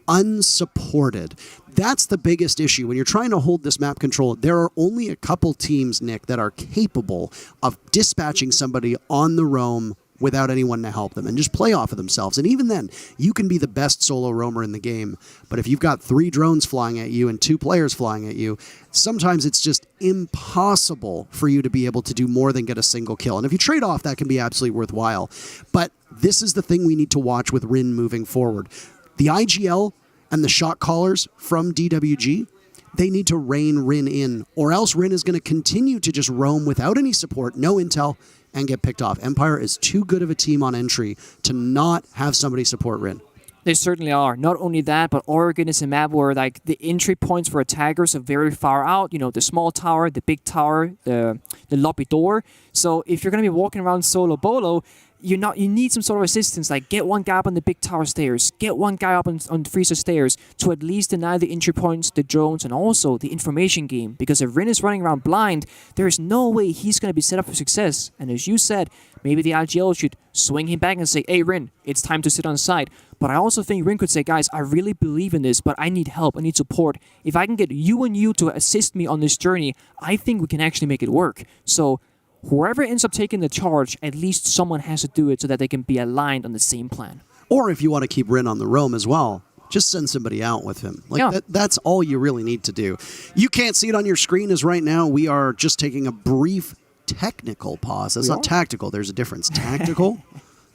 Unsupported. That's the biggest issue. When you're trying to hold this map control, there are only a couple teams, Nick, that are capable of dispatching somebody on the roam without anyone to help them and just play off of themselves. And even then, you can be the best solo roamer in the game, but if you've got 3 drones flying at you and 2 players flying at you, sometimes it's just impossible for you to be able to do more than get a single kill. And if you trade off, that can be absolutely worthwhile. But this is the thing we need to watch with Rin moving forward. The IGL and the shot callers from DWG, they need to rein Rin in, or else Rin is going to continue to just roam without any support, no intel, and get picked off. Empire is too good of a team on entry to not have somebody support Rin. They certainly are. Not only that, but Oregon is a map where like the entry points for attackers are very far out. You know, the small tower, the big tower, the lobby door. So if you're going to be walking around solo bolo, you need some sort of assistance, like get one guy up on the big tower stairs, get one guy up on freezer stairs to at least deny the entry points, the drones, and also the information game. Because if Rin is running around blind, there is no way he's going to be set up for success. And as you said, maybe the IGL should swing him back and say, hey Rin, it's time to sit on site. But I also think Rin could say, guys, I really believe in this, but I need help, I need support. If I can get you and you to assist me on this journey, I think we can actually make it work. So whoever ends up taking the charge, at least someone has to do it so that they can be aligned on the same plan. Or if you want to keep Rin on the roam as well, just send somebody out with him. That's all you really need to do. You can't see it on your screen as right now we are just taking a brief technical pause. That's not tactical. There's a difference. Tactical.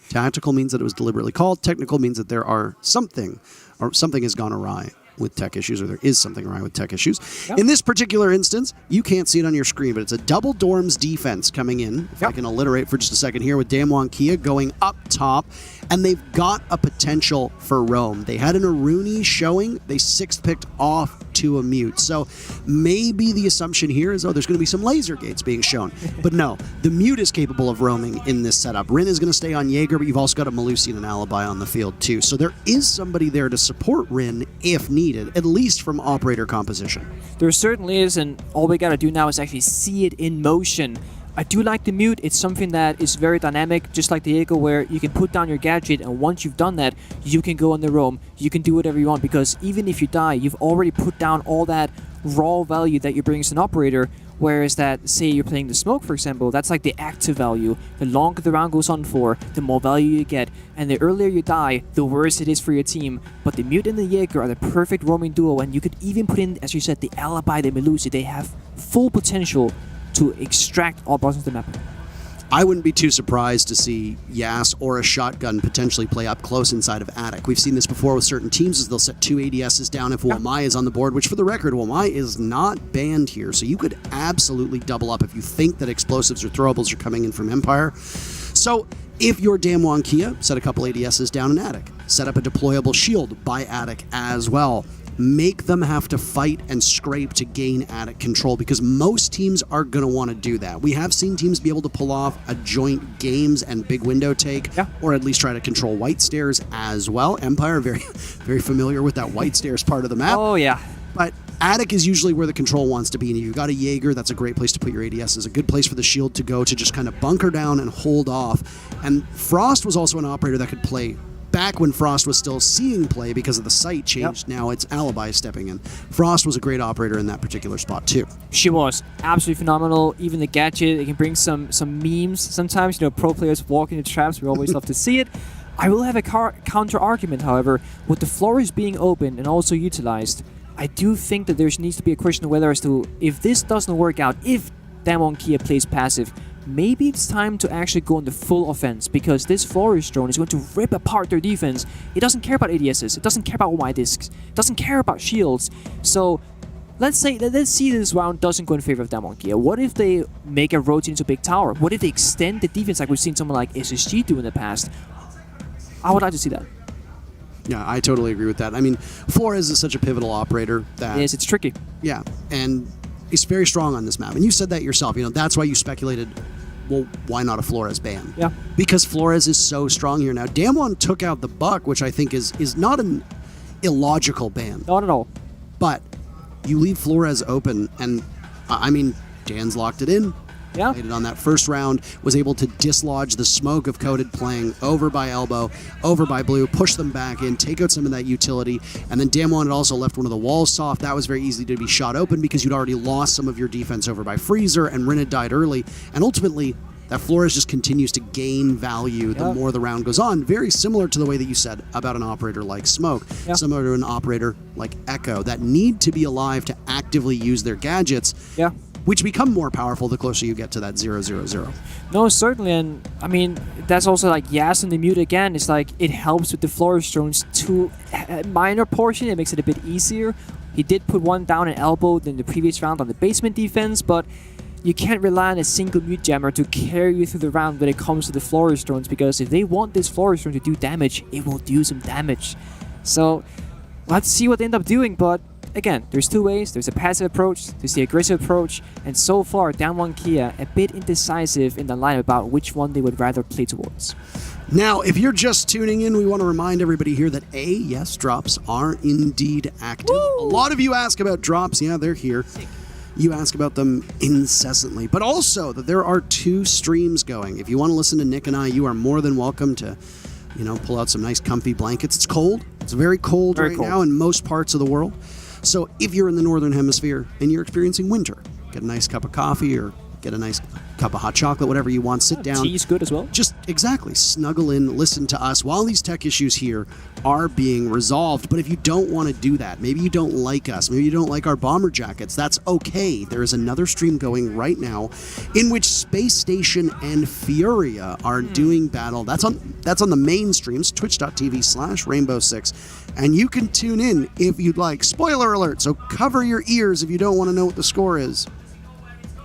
Tactical means that it was deliberately called. Technical means that there are something has gone awry with tech issues, or there is something wrong with tech issues. Yep. In this particular instance, you can't see it on your screen, but it's a double dorms defense coming in. If I can alliterate for just a second here with DWG KIA going up top, and they've got a potential for roam. They had an Aruni showing. They 6th picked off to a mute. So maybe the assumption here is, there's going to be some laser gates being shown. But no, the mute is capable of roaming in this setup. Rin is going to stay on Jaeger, but you've also got a Malusi and an Alibi on the field too. So there is somebody there to support Rin if needed, at least from operator composition. There certainly is, and all we got to do now is actually see it in motion. I do like the mute. It's something that is very dynamic, just like the Jaeger, where you can put down your gadget, and once you've done that, you can go on the roam. You can do whatever you want, because even if you die, you've already put down all that raw value that you bring as an operator, whereas that, say you're playing the smoke, for example, that's like the active value. The longer the round goes on for, the more value you get, and the earlier you die, the worse it is for your team. But the mute and the Jaeger are the perfect roaming duo, and you could even put in, as you said, the Alibi, the Melusi. They have full potential to extract all bosses of the map. I wouldn't be too surprised to see Yas or a shotgun potentially play up close inside of Attic. We've seen this before with certain teams, as they'll set 2 ADSs down if Wamai is on the board, which for the record, Wamai is not banned here. So you could absolutely double up if you think that explosives or throwables are coming in from Empire. So If you're Damwon Kia, set a couple ADSs down in Attic. Set up a deployable shield by Attic as well. Make them have to fight and scrape to gain Attic control, because most teams are going to want to do that. We have seen teams be able to pull off a joint games and big window take, or at least try to control white stairs as well. Empire, very, very familiar with that white stairs part of the map. Oh, yeah. But Attic is usually where the control wants to be, and you've got a Jaeger, that's a great place to put your ADS. It's a good place for the shield to go to just kind of bunker down and hold off. And Frost was also an operator that could play back when Frost was still seeing play because of the sight changed. Now it's Alibi stepping in. Frost was a great operator in that particular spot too. She was absolutely phenomenal. Even the gadget, it can bring some memes sometimes. You know, pro players walking into traps. We always love to see it. I will have a counter argument, however, with the floors being open and also utilized. I do think that there needs to be a question of whether as to if this doesn't work out, if Damwon Kia plays passive, maybe it's time to actually go on the full offense, because this Flores drone is going to rip apart their defense. It doesn't care about ADSs, it doesn't care about wide discs, it doesn't care about shields. So let's see this round doesn't go in favor of Damwon Kia. What if they make a rotate into a big tower? What if they extend the defense like we've seen someone like SSG do in the past? I would like to see that. Yeah, I totally agree with that. I mean, Flores is such a pivotal operator that... Yes, it's tricky. Yeah, and he's very strong on this map. And you said that yourself. You know, that's why you speculated, well, why not a Flores ban? Yeah. Because Flores is so strong here. Now, Damwon took out the Buck, which I think is not an illogical ban. Not at all. But you leave Flores open, and, I mean, Dan's locked it in. Yeah. Played it on that first round, was able to dislodge the smoke of Coded playing over by Elbow, over by Blue, push them back in, take out some of that utility, and then Damwon had also left one of the walls soft. That was very easy to be shot open because you'd already lost some of your defense over by Freezer, and Rin had died early, and ultimately that Flores just continues to gain value the more the round goes on, very similar to the way that you said about an operator like Smoke, similar to an operator like Echo, that need to be alive to actively use their gadgets. Yeah. Which become more powerful the closer you get to that 0-0-0. No, certainly, and I mean, that's also like Yas in the mute again. It's like, it helps with the Flores drones to a minor portion. It makes it a bit easier. He did put one down in Elbow in the previous round on the basement defense, but you can't rely on a single mute jammer to carry you through the round when it comes to the Flores drones, because if they want this Flores drone to do damage, it will do some damage. So, let's see what they end up doing, but again, there's two ways. There's a passive approach, there's the aggressive approach, and so far, Damwon Kia a bit indecisive in the line about which one they would rather play towards. Now, if you're just tuning in, we want to remind everybody here that yes, drops are indeed active. Woo! A lot of you ask about drops. Yeah, they're here. You ask about them incessantly, but also that there are 2 streams going. If you want to listen to Nick and I, you are more than welcome to, you know, pull out some nice comfy blankets. It's cold. It's very cold now in most parts of the world. So if you're in the Northern Hemisphere and you're experiencing winter, get a nice cup of coffee or get a nice cup of hot chocolate, whatever you want, sit down. Tea's good as well. Just snuggle in, listen to us while these tech issues here are being resolved. But if you don't want to do that, maybe you don't like us, maybe you don't like our bomber jackets, that's okay. There is another stream going right now in which Space Station and FURIA are doing battle. That's on the main streams, twitch.tv/Rainbow6. And you can tune in if you'd like. Spoiler alert, so cover your ears if you don't want to know what the score is.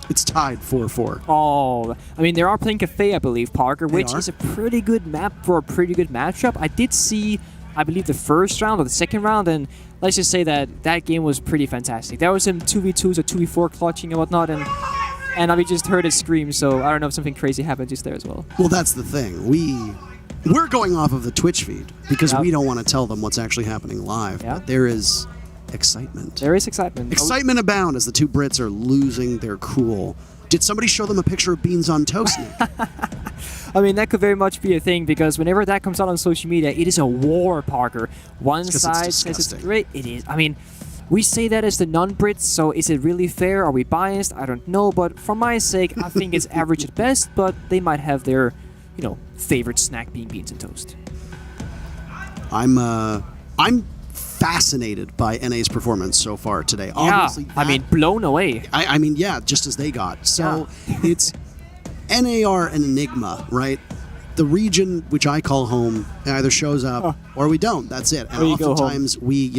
It's tied 4-4. Oh, I mean, they are playing Cafe, I believe, Parker, which is a pretty good map for a pretty good matchup. I did see, I believe, the first round or the second round, and let's just say that game was pretty fantastic. There was some 2v2s or 2v4 clutching and whatnot, and I just heard it scream, so I don't know if something crazy happened just there as well. Well, that's the thing. We're going off of the Twitch feed because we don't want to tell them what's actually happening live. But there is excitement. There is excitement. Excitement abound as the 2 Brits are losing their cool. Did somebody show them a picture of beans on toast, Nick? I mean, that could very much be a thing, because whenever that comes out on social media, it is a war, Parker. One side says it's great. It is. I mean, we say that as the non-Brits, so is it really fair? Are we biased? I don't know, but for my sake, I think it's average at best, but they might have their, you know, favorite snack being beans and toast. I'm fascinated by NA's performance so far today. Yeah, obviously I mean, blown away. I mean, just as they got. So it's NAR and Enigma, right? The region which I call home either shows up or we don't. That's it. And oftentimes we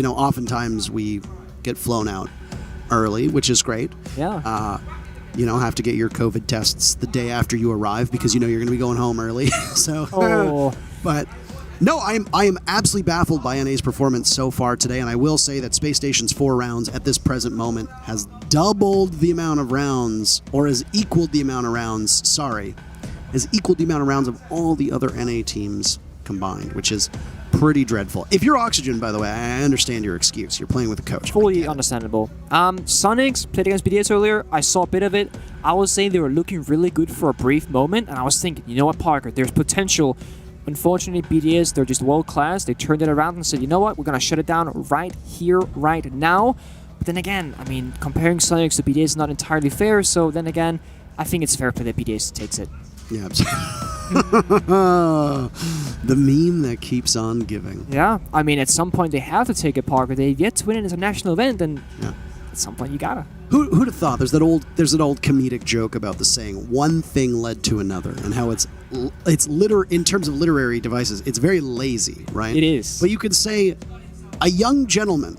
get flown out early, which is great. Yeah. have to get your COVID tests the day after you arrive because you're going to be going home early. So, but no, I am absolutely baffled by NA's performance so far today, and I will say that Space Station's 4 rounds at this present moment has doubled the amount of rounds, or has equaled the amount of rounds, has equaled the amount of rounds of all the other NA teams combined, which is pretty dreadful. If you're Oxygen, by the way, I understand your excuse. You're playing with a coach. Fully understandable. Soniqs played against BDS earlier. I saw a bit of it. I was saying they were looking really good for a brief moment, and I was thinking, you know what, Parker, there's potential. Unfortunately, BDS, they're just world-class. They turned it around and said, you know what, we're going to shut it down right here, right now. But then again, I mean, comparing Soniqs to BDS is not entirely fair, so then again, I think it's fair play that BDS takes it. Yeah, the meme that keeps on giving. Yeah, I mean, at some point they have to take it, Parker. They've yet to win an international event, and at some point you gotta. Who'd have thought? There's an old comedic joke about the saying, one thing led to another, and how it's in terms of literary devices, it's very lazy, right? It is. But you could say a young gentleman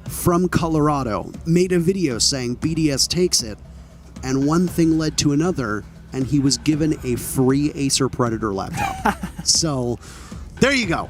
from Colorado made a video saying BDS takes it, and one thing led to another, and he was given a free Acer Predator laptop. So, there you go.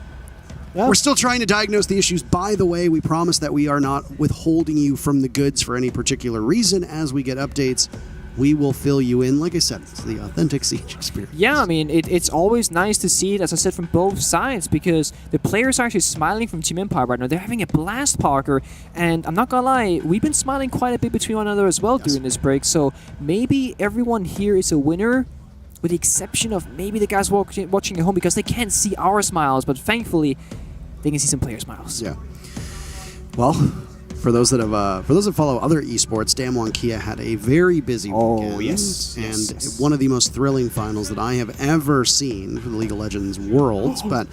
Yep. We're still trying to diagnose the issues. By the way, we promise that we are not withholding you from the goods for any particular reason. As we get updates, we will fill you in. Like I said, it's the authentic Siege experience. Yeah, I mean, it's always nice to see it, as I said, from both sides, because the players are actually smiling from Team Empire right now. They're having a blast, Parker, and I'm not gonna lie, we've been smiling quite a bit between one another as well during this break, so maybe everyone here is a winner, with the exception of maybe the guys watching at home, because they can't see our smiles, but thankfully, they can see some player smiles. Yeah. Well, for those that follow other esports, DWG KIA had a very busy weekend. Yes. One of the most thrilling finals that I have ever seen for the League of Legends Worlds. But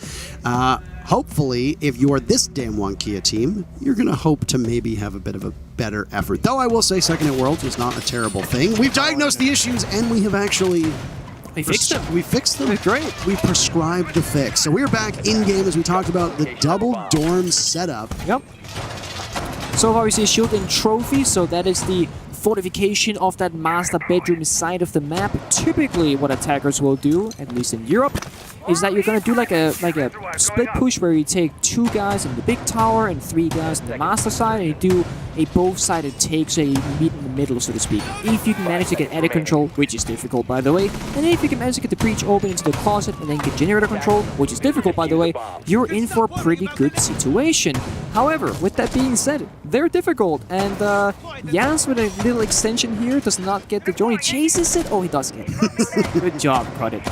hopefully, if you're this DWG KIA team, you're going to hope to maybe have a bit of a better effort. Though I will say second at Worlds was not a terrible thing. We've diagnosed the issues, and we have actually... We fixed them. We fixed them. Great. We prescribed the fix. So we're back in-game as we talked about the double dorm setup. Yep. So far we see Shield and Trophy, so that is the fortification of that master bedroom side of the map. Typically what attackers will do, at least in Europe, is that you're going to do like a split push where you take 2 guys in the big tower and 3 guys in the master side, and you do a both-sided take, so you meet in the middle, so to speak. If you can manage to get edit control, which is difficult, by the way, and if you can manage to get the breach open into the closet and then get generator control, which is difficult, by the way, you're in for a pretty good situation. However, with that being said, they're difficult, and Jans with a little extension here does not get the drone. He chases it. Oh, he does get it. Good job, cut it.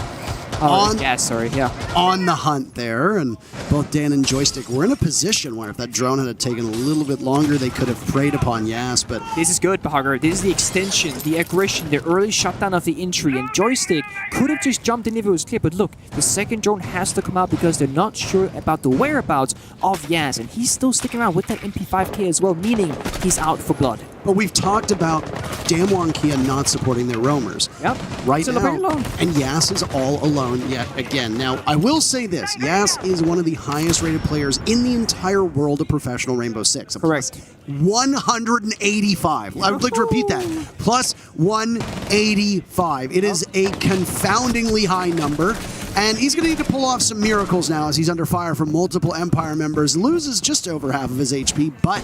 On the hunt there, and both Dan and Joystick were in a position where if that drone had taken a little bit longer, they could have preyed upon Yas, but... This is good, Bahar. This is the extension, the aggression, the early shutdown of the entry, and Joystick could have just jumped in if it was clear, but look, the second drone has to come out because they're not sure about the whereabouts of Yas, and he's still sticking around with that MP5K as well, meaning he's out for blood. But we've talked about DWG KIA not supporting their roamers. Yep. Right now. And Yas is all alone yet again. Now, I will say this. Yas is one of the highest rated players in the entire world of professional Rainbow Six. Correct. 185. I would like to repeat that. Plus 185. It is a confoundingly high number. And he's going to need to pull off some miracles now as he's under fire from multiple Empire members. Loses just over half of his HP, but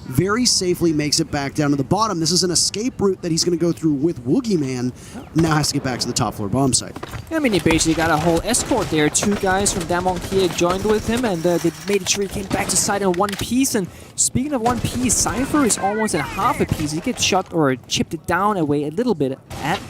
very safely makes it back down to the bottom. This is an escape route that he's going to go through with Woogie Man. Now has to get back to the top floor bomb site. I mean, he basically got a whole escort there. 2 guys from DWG KIA joined with him, and they made sure he came back to site in one piece. And speaking of one piece, Cypher is almost at half a piece. He gets shot or chipped it down away a little bit at.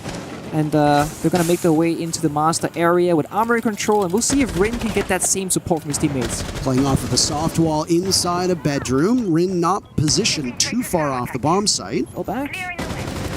And they're going to make their way into the master area with armory control, and we'll see if Rin can get that same support from his teammates. Playing off of the soft wall inside a bedroom. Rin not positioned too far off the bomb site. Go back.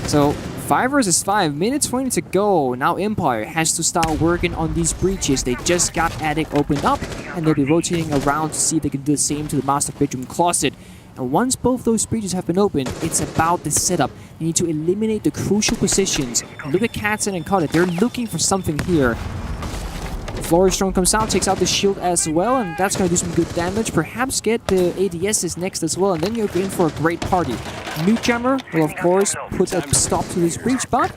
So 5 versus 5, minutes 20 to go. Now Empire has to start working on these breaches. They just got attic opened up, and they'll be rotating around to see if they can do the same to the master bedroom closet. And once both those breaches have been opened, it's about the setup. You need to eliminate the crucial positions. Look at Katzen and Cut It. They're looking for something here. Flores drone comes out, takes out the shield as well, and that's going to do some good damage. Perhaps get the ADSs next as well, and then you're in for a great party. Mute Jammer will, of course, put a stop to this breach, but...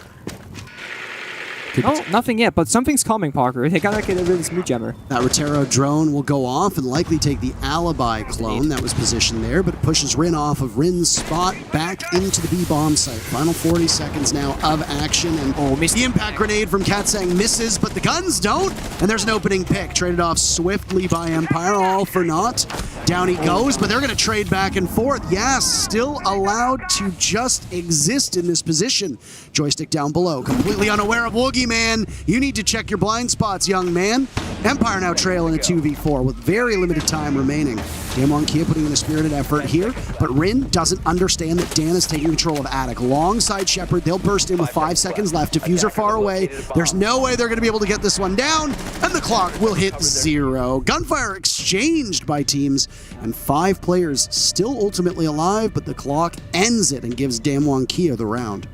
Oh, nothing yet, but something's coming, Parker. They gotta get rid of this Mute Jammer. That Rotero drone will go off and likely take the alibi clone that was positioned there, but it pushes Rin off of Rin's spot back into the B bomb site. Final 40 seconds now of action, and the impact grenade from Katsang misses, but the guns don't, and there's an opening pick. Traded off swiftly by Empire, all for naught. Down he goes, but they're going to trade back and forth. Yes, still allowed to just exist in this position. Joystick down below, completely unaware of Woogie Man. You need to check your blind spots, young man. Empire now trailing a 2v4 with very limited time remaining. DWG KIA putting in a spirited effort here, but Rin doesn't understand that Dan is taking control of Attic. Longside Shepard, they'll burst in with 5 seconds left. Diffuser far away. There's no way they're going to be able to get this one down, and the clock will hit 0. Gunfire exchanged by teams, and 5 players still ultimately alive, but the clock ends it and gives DWG KIA the round.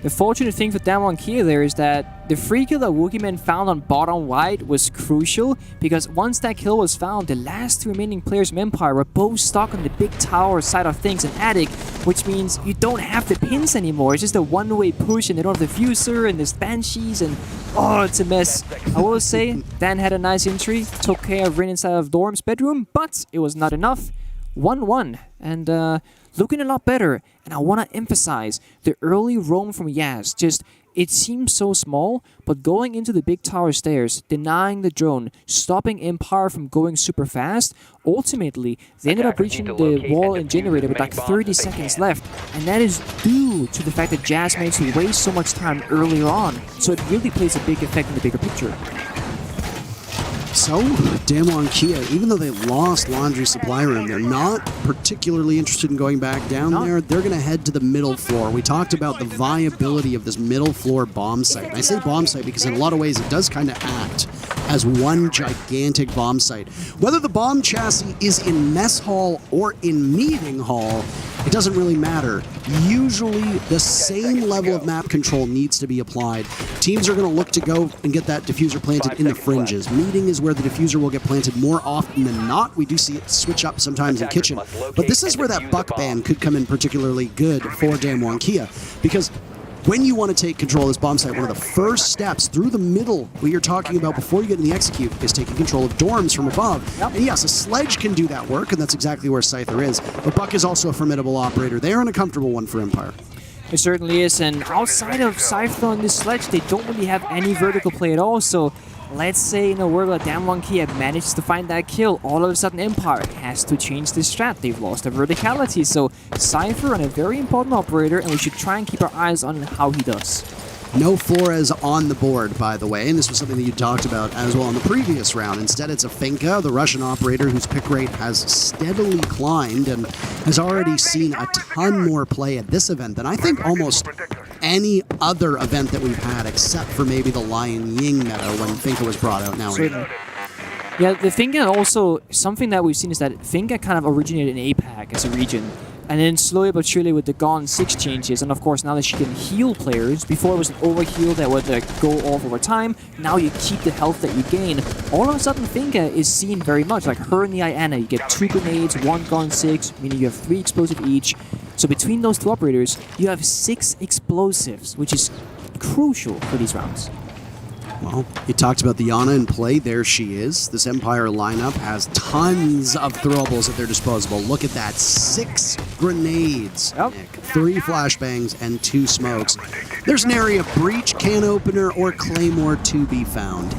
The fortunate thing for DWG KIA there is that the free kill that Woogieman found on bottom right was crucial, because once that kill was found, the last 2 remaining players from Empire were both stuck on the big tower side of things in Attic, which means you don't have the pins anymore. It's just a one-way push, and they don't have the Diffuser, and there's Banshees, and oh, it's a mess. I will say, Dan had a nice entry, took care of Rin inside of Dorm's bedroom, but it was not enough. 1-1, and looking a lot better. And I want to emphasize the early roam from Yaz. Just, it seems so small, but going into the big tower stairs, denying the drone, stopping Empire from going super fast, ultimately, they ended up reaching the wall and generator with like 30 seconds left. And that is due to the fact that Jazz managed to waste so much time earlier on. So it really plays a big effect in the bigger picture. So, DWG KIA, even though they lost Laundry Supply Room, they're not particularly interested in going back down there. They're going to head to the middle floor. We talked about the viability of this middle floor bomb site. And I say bomb site because in a lot of ways it does kind of act as one gigantic bomb site. Whether the bomb chassis is in mess hall or in meeting hall, it doesn't really matter. Usually the same level of map control needs to be applied. Teams are going to look to go and get that diffuser planted in the fringes. Meeting is where the diffuser will get planted more often than not. We do see it switch up sometimes in kitchen. But this is where that buck ban could come in particularly good for DWG KIA, because when you want to take control of this bomb site, one of the first steps through the middle, what you're talking about before you get in the execute, is taking control of dorms from above. And yes, a sledge can do that work, and that's exactly where Scyther is. But Buck is also a formidable operator. They are an uncomfortable one for Empire. It certainly is, and outside of Scyther on this sledge, they don't really have any vertical play at all, so let's say in a world where DWG KIA manages to find that kill, all of a sudden Empire has to change this strat. They've lost their verticality, so Scyther and a very important operator, and we should try and keep our eyes on how he does. No Flores on the board, by the way, and this was something that you talked about as well in the previous round. Instead, it's a Finka, the Russian operator, whose pick rate has steadily climbed and has already seen a ton more play at this event than I think almost any other event that we've had, except for maybe the Lion Ying meta when Finka was brought out. Now, yeah, the Finka also, something that we've seen is that Finka kind of originated in APAC as a region. And then slowly but surely with the Gone 6 changes, and of course now that she can heal players, before it was an overheal that would go off over time, now you keep the health that you gain. All of a sudden Finka is seen very much, like her and the Iana, you get 2 grenades, 1 Gone 6, meaning you have 3 explosive each. So between those 2 operators, you have 6 explosives, which is crucial for these rounds. Well, you talked about the Yana in play. There she is. This Empire lineup has tons of throwables at their disposal. Look at that. 6 grenades, Nick. 3 flashbangs, and 2 smokes. There's an area breach, can opener, or claymore to be found.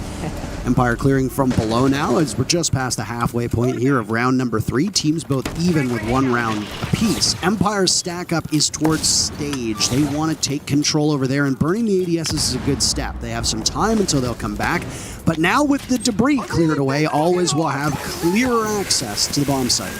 Empire clearing from below now as we're just past the halfway point here of round number 3. Teams both even with 1 round apiece. Empire's stack up is towards stage. They want to take control over there, and burning the ADSs is a good step. They have some time until they'll come back. But now with the debris cleared away, always will have clearer access to the bomb site.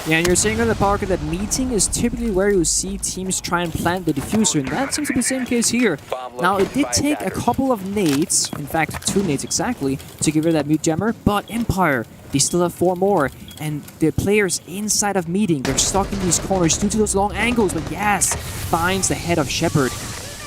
Yeah, and you're saying on the Parker that meeting is typically where you see teams try and plant the diffuser, and that seems to be the same case here. Now, it did take a couple of nades, in fact 2 nades exactly, to get rid of that mute jammer, but Empire, they still have 4 more, and the players inside of meeting, they're stuck in these corners due to those long angles, but yes, finds the head of Shepard.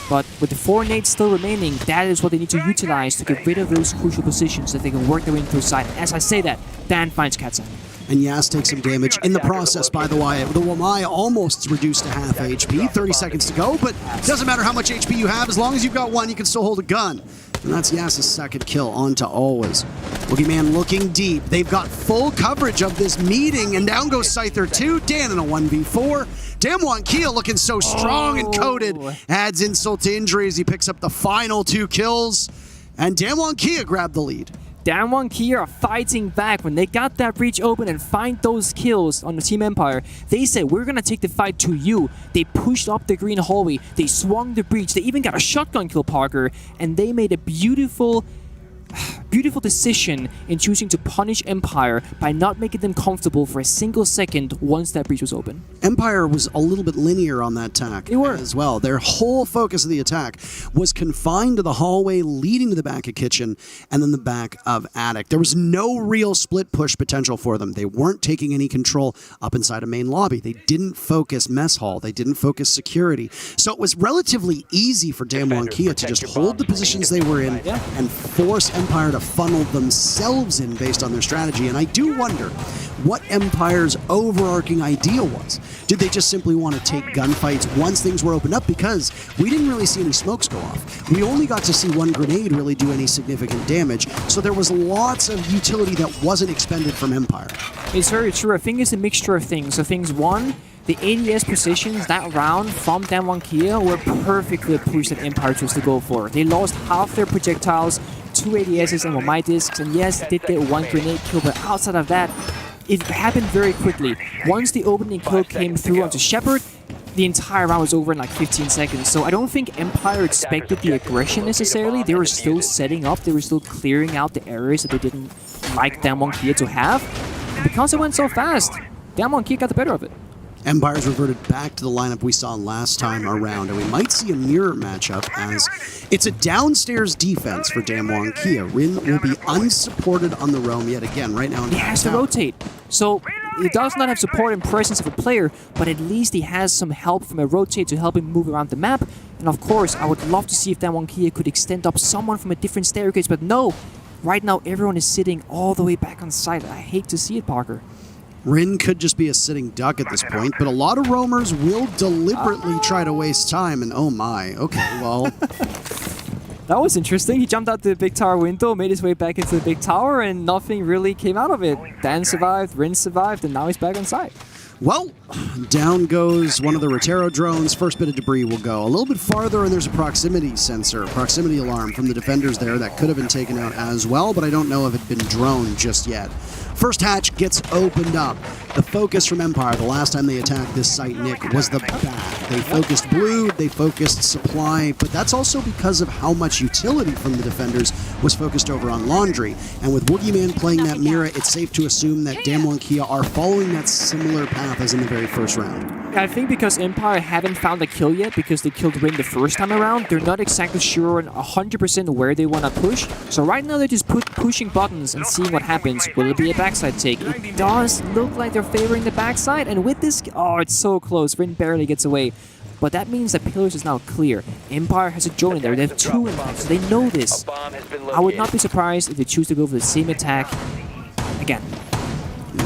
But with the 4 nades still remaining, that is what they need to utilize to get rid of those crucial positions that they can work their way into the side. As I say that, Dan finds Katsang. And Yas takes some damage in the process, by the way. The Wamai almost reduced to half HP, 30 seconds to go, but it doesn't matter how much HP you have, as long as you've got one, you can still hold a gun. And that's Yas's second kill, on to Always. Boogeyman looking deep. They've got full coverage of this meeting, and down goes Scyther 2, Dan in a 1v4. Damwon Kia looking so strong and coated, adds insult to injury as he picks up the final 2 kills, and Damwon Kia grabbed the lead. Damwon Kia are fighting back. When they got that breach open and find those kills on the Team Empire, they said, we're going to take the fight to you. They pushed up the green hallway. They swung the breach. They even got a shotgun kill, Parker. And they made a beautiful decision in choosing to punish Empire by not making them comfortable for a single second once that breach was open. Empire was a little bit linear on that attack They were. as well. Their whole focus of the attack was confined to the hallway leading to the back of kitchen and then the back of attic. There was no real split push potential for them. They weren't taking any control up inside a main lobby. They didn't focus mess hall. They didn't focus security. So it was relatively easy for Damwon Kia to just hold the positions they were in and force Empire to funnel themselves in based on their strategy. And I do wonder what Empire's overarching idea was. Did they just simply want to take gunfights once things were opened up? Because we didn't really see any smokes go off. We only got to see one grenade really do any significant damage. So there was lots of utility that wasn't expended from Empire. It's very true. I think it's a mixture of things. So things one, the ADS positions that round from Damwon Kia were perfectly pushed that Empire chose to go for. They lost half their projectiles, 2 ADSs and 1 my discs, and yes, they did get 1 grenade kill, but outside of that, it happened very quickly. Once the opening kill came through onto Shepard, the entire round was over in like 15 seconds. So I don't think Empire expected the aggression necessarily. They were still setting up, they were still clearing out the areas that they didn't like Damwon Kia to have. And because it went so fast, Damwon Kia got the better of it. Empire's reverted back to the lineup we saw last time around, and we might see a mirror matchup as it's a downstairs defense for Damwon Kia. Rin will be unsupported on the roam yet again right now. He has to rotate. So he does not have support and presence of a player, but at least he has some help from a rotate to help him move around the map. And of course, I would love to see if Damwon Kia could extend up someone from a different staircase, but no. Right now, everyone is sitting all the way back on site. I hate to see it, Parker. Rin could just be a sitting duck at this point, but a lot of roamers will deliberately try to waste time, and oh my, okay, well... That was interesting. He jumped out the big tower window, made his way back into the big tower, and nothing really came out of it. Dan survived, Rin survived, and now he's back on site. Well, down goes one of the Rotero drones. First bit of debris will go a little bit farther, and there's a proximity sensor, proximity alarm from the defenders there that could have been taken out as well, but I don't know if it had been droned just yet. First hatch gets opened up. The focus from Empire, the last time they attacked this site, Nick, was the back. They focused blue, they focused supply, but that's also because of how much utility from the defenders was focused over on laundry. And with Woogieman playing that mirror, it's safe to assume that Damwon Kia are following that similar path as in the very first round. I think because Empire haven't found a kill yet, because they killed Rin the first time around, they're not exactly sure 100% where they want to push. So right now they're just pushing buttons and seeing what happens. Will it be a backside take? It does look like they're favoring the backside, and with this... Oh, it's so close. Rin barely gets away. But that means that Pillars is now clear. Empire has a drone in there. They have 2 in fact, so they know this. I would not be surprised if they choose to go for the same attack again.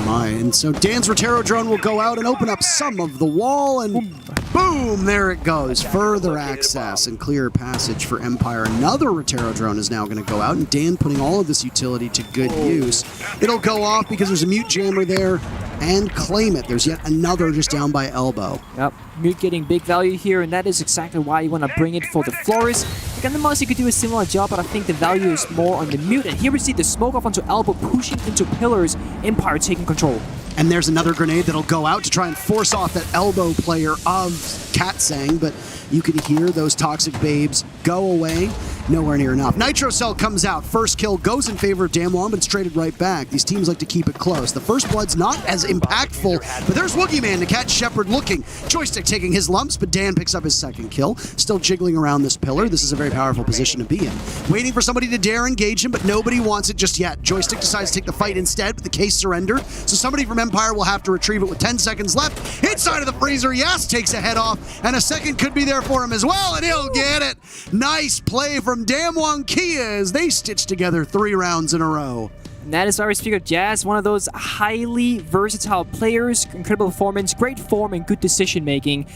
My, and so Dan's Rotero drone will go out and open up some of the wall, and boom, there it goes. Further access and clear passage for Empire. Another Rotero drone is now going to go out, and Dan putting all of this utility to good use. It'll go off because there's a mute jammer there, and claim it. There's yet another just down by elbow. Yep, mute getting big value here, and that is exactly why you want to bring it for the Flores. Again, the Mousy could do a similar job, but I think the value is more on the mute. And here we see the smoke off onto elbow, pushing into Pillars. Empire taking control. And there's another grenade that'll go out to try and force off that elbow player of Katsang, but you can hear those toxic babes go away. Nowhere near enough. Nitro Cell comes out. First kill goes in favor of Damwon, but it's traded right back. These teams like to keep it close. The first blood's not as impactful, but there's Woogieman to catch Shepard looking. Joystick taking his lumps, but Dan picks up his second kill. Still jiggling around this pillar. This is a very powerful position to be in. Waiting for somebody to dare engage him, but nobody wants it just yet. Joystick decides to take the fight instead, but the case surrendered. So somebody from Empire will have to retrieve it with 10 seconds left. Inside of the freezer, Yas takes a head off, and a second could be there for him as well, and he'll get it. Nice play from Damwon Kia as they stitch together 3 rounds in a row. And that is why we speak of Jazz, one of those highly versatile players, incredible performance, great form, and good decision making.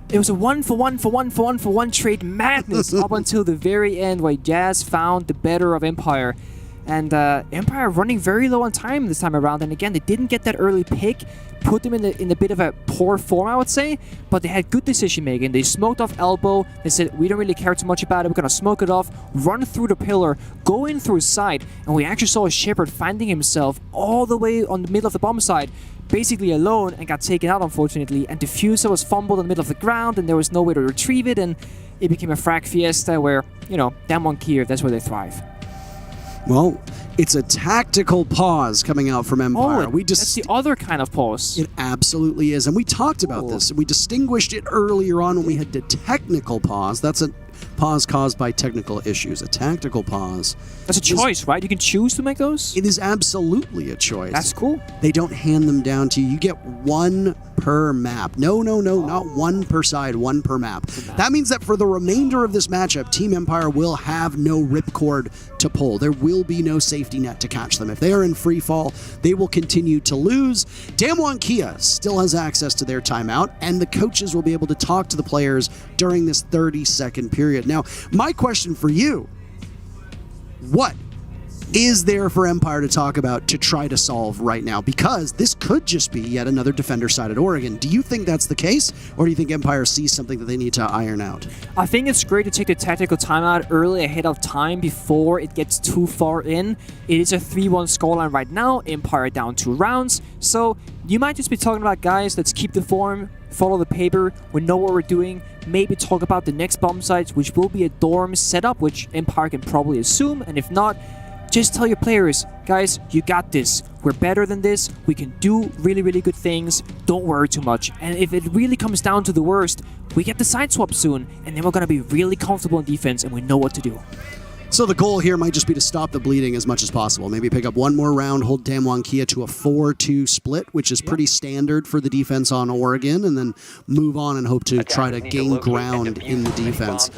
It was a one for one trade madness up until the very end, where Jazz found the better of Empire. And Empire running very low on time this time around. And again, they didn't get that early pick, put them in a bit of a poor form, I would say. But they had good decision making. They smoked off elbow. They said, we don't really care too much about it. We're going to smoke it off, run through the pillar, go in through side. And we actually saw Shepard finding himself all the way on the middle of the bomb side, basically alone, and got taken out, unfortunately. And Diffuser was fumbled in the middle of the ground, and there was no way to retrieve it. And it became a frag fiesta where, you know, DWG KIA, that's where they thrive. Well, it's a tactical pause coming out from Empire. That's the other kind of pause. It absolutely is. And we talked about this. We distinguished it earlier on when we had the technical pause. That's a pause caused by technical issues. A tactical pause. That's a choice, right? You can choose to make those? It is absolutely a choice. That's cool. They don't hand them down to you. You get one per map. No, not one per side, one per map. That means that for the remainder of this matchup, Team Empire will have no ripcord to pull. There will be no safety net to catch them. If they are in free fall, they will continue to lose. DWG KIA still has access to their timeout, and the coaches will be able to talk to the players during this 30-second period. Now, my question for you, what is there for Empire to talk about to try to solve right now? Because this could just be yet another defender-sided Oregon. Do you think that's the case, or do you think Empire sees something that they need to iron out? I think it's great to take the tactical timeout early ahead of time before it gets too far in. It is a 3-1 scoreline right now, Empire down 2 rounds, so you might just be talking about, guys, let's keep the form, follow the paper, we know what we're doing, maybe talk about the next bomb sites, which will be a dorm setup, which Empire can probably assume, and if not, just tell your players, guys, you got this. We're better than this. We can do really, really good things. Don't worry too much. And if it really comes down to the worst, we get the side swap soon, and then we're going to be really comfortable in defense, and we know what to do. So the goal here might just be to stop the bleeding as much as possible. Maybe pick up one more round, hold DWG KIA to a 4-2 split, which is pretty standard for the defense on Oregon, and then move on and hope to try to gain ground in the defense.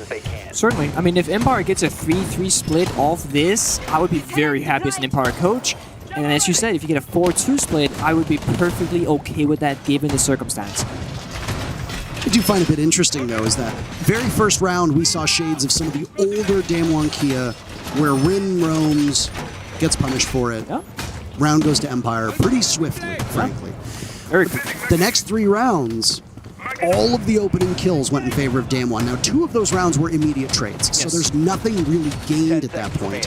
Certainly. I mean, if Empire gets a 3-3 split off this, I would be very happy as an Empire coach. And as you said, if you get a 4-2 split, I would be perfectly okay with that given the circumstance. What I do find a bit interesting, though, is that very first round we saw shades of some of the older DWG KIA where Rin roams, gets punished for it. Yeah. Round goes to Empire pretty swiftly, frankly. Very quickly. The next 3 rounds, all of the opening kills went in favor of DWG. Now, 2 of those rounds were immediate trades, so there's nothing really gained at that point.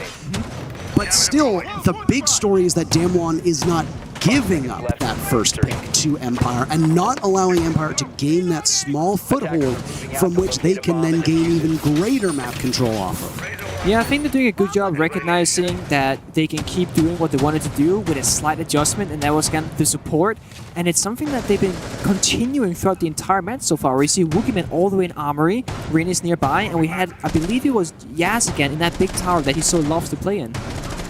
But still, the big story is that DWG is not giving up that first pick to Empire and not allowing Empire to gain that small foothold from which they can then gain even greater map control off of. Yeah, I think they're doing a good job recognizing that they can keep doing what they wanted to do with a slight adjustment, and that was kind of the support. And it's something that they've been continuing throughout the entire match so far. We see Wookieeman all the way in Armory, Rin is nearby, and we had, I believe it was Yas again in that big tower that he so loves to play in.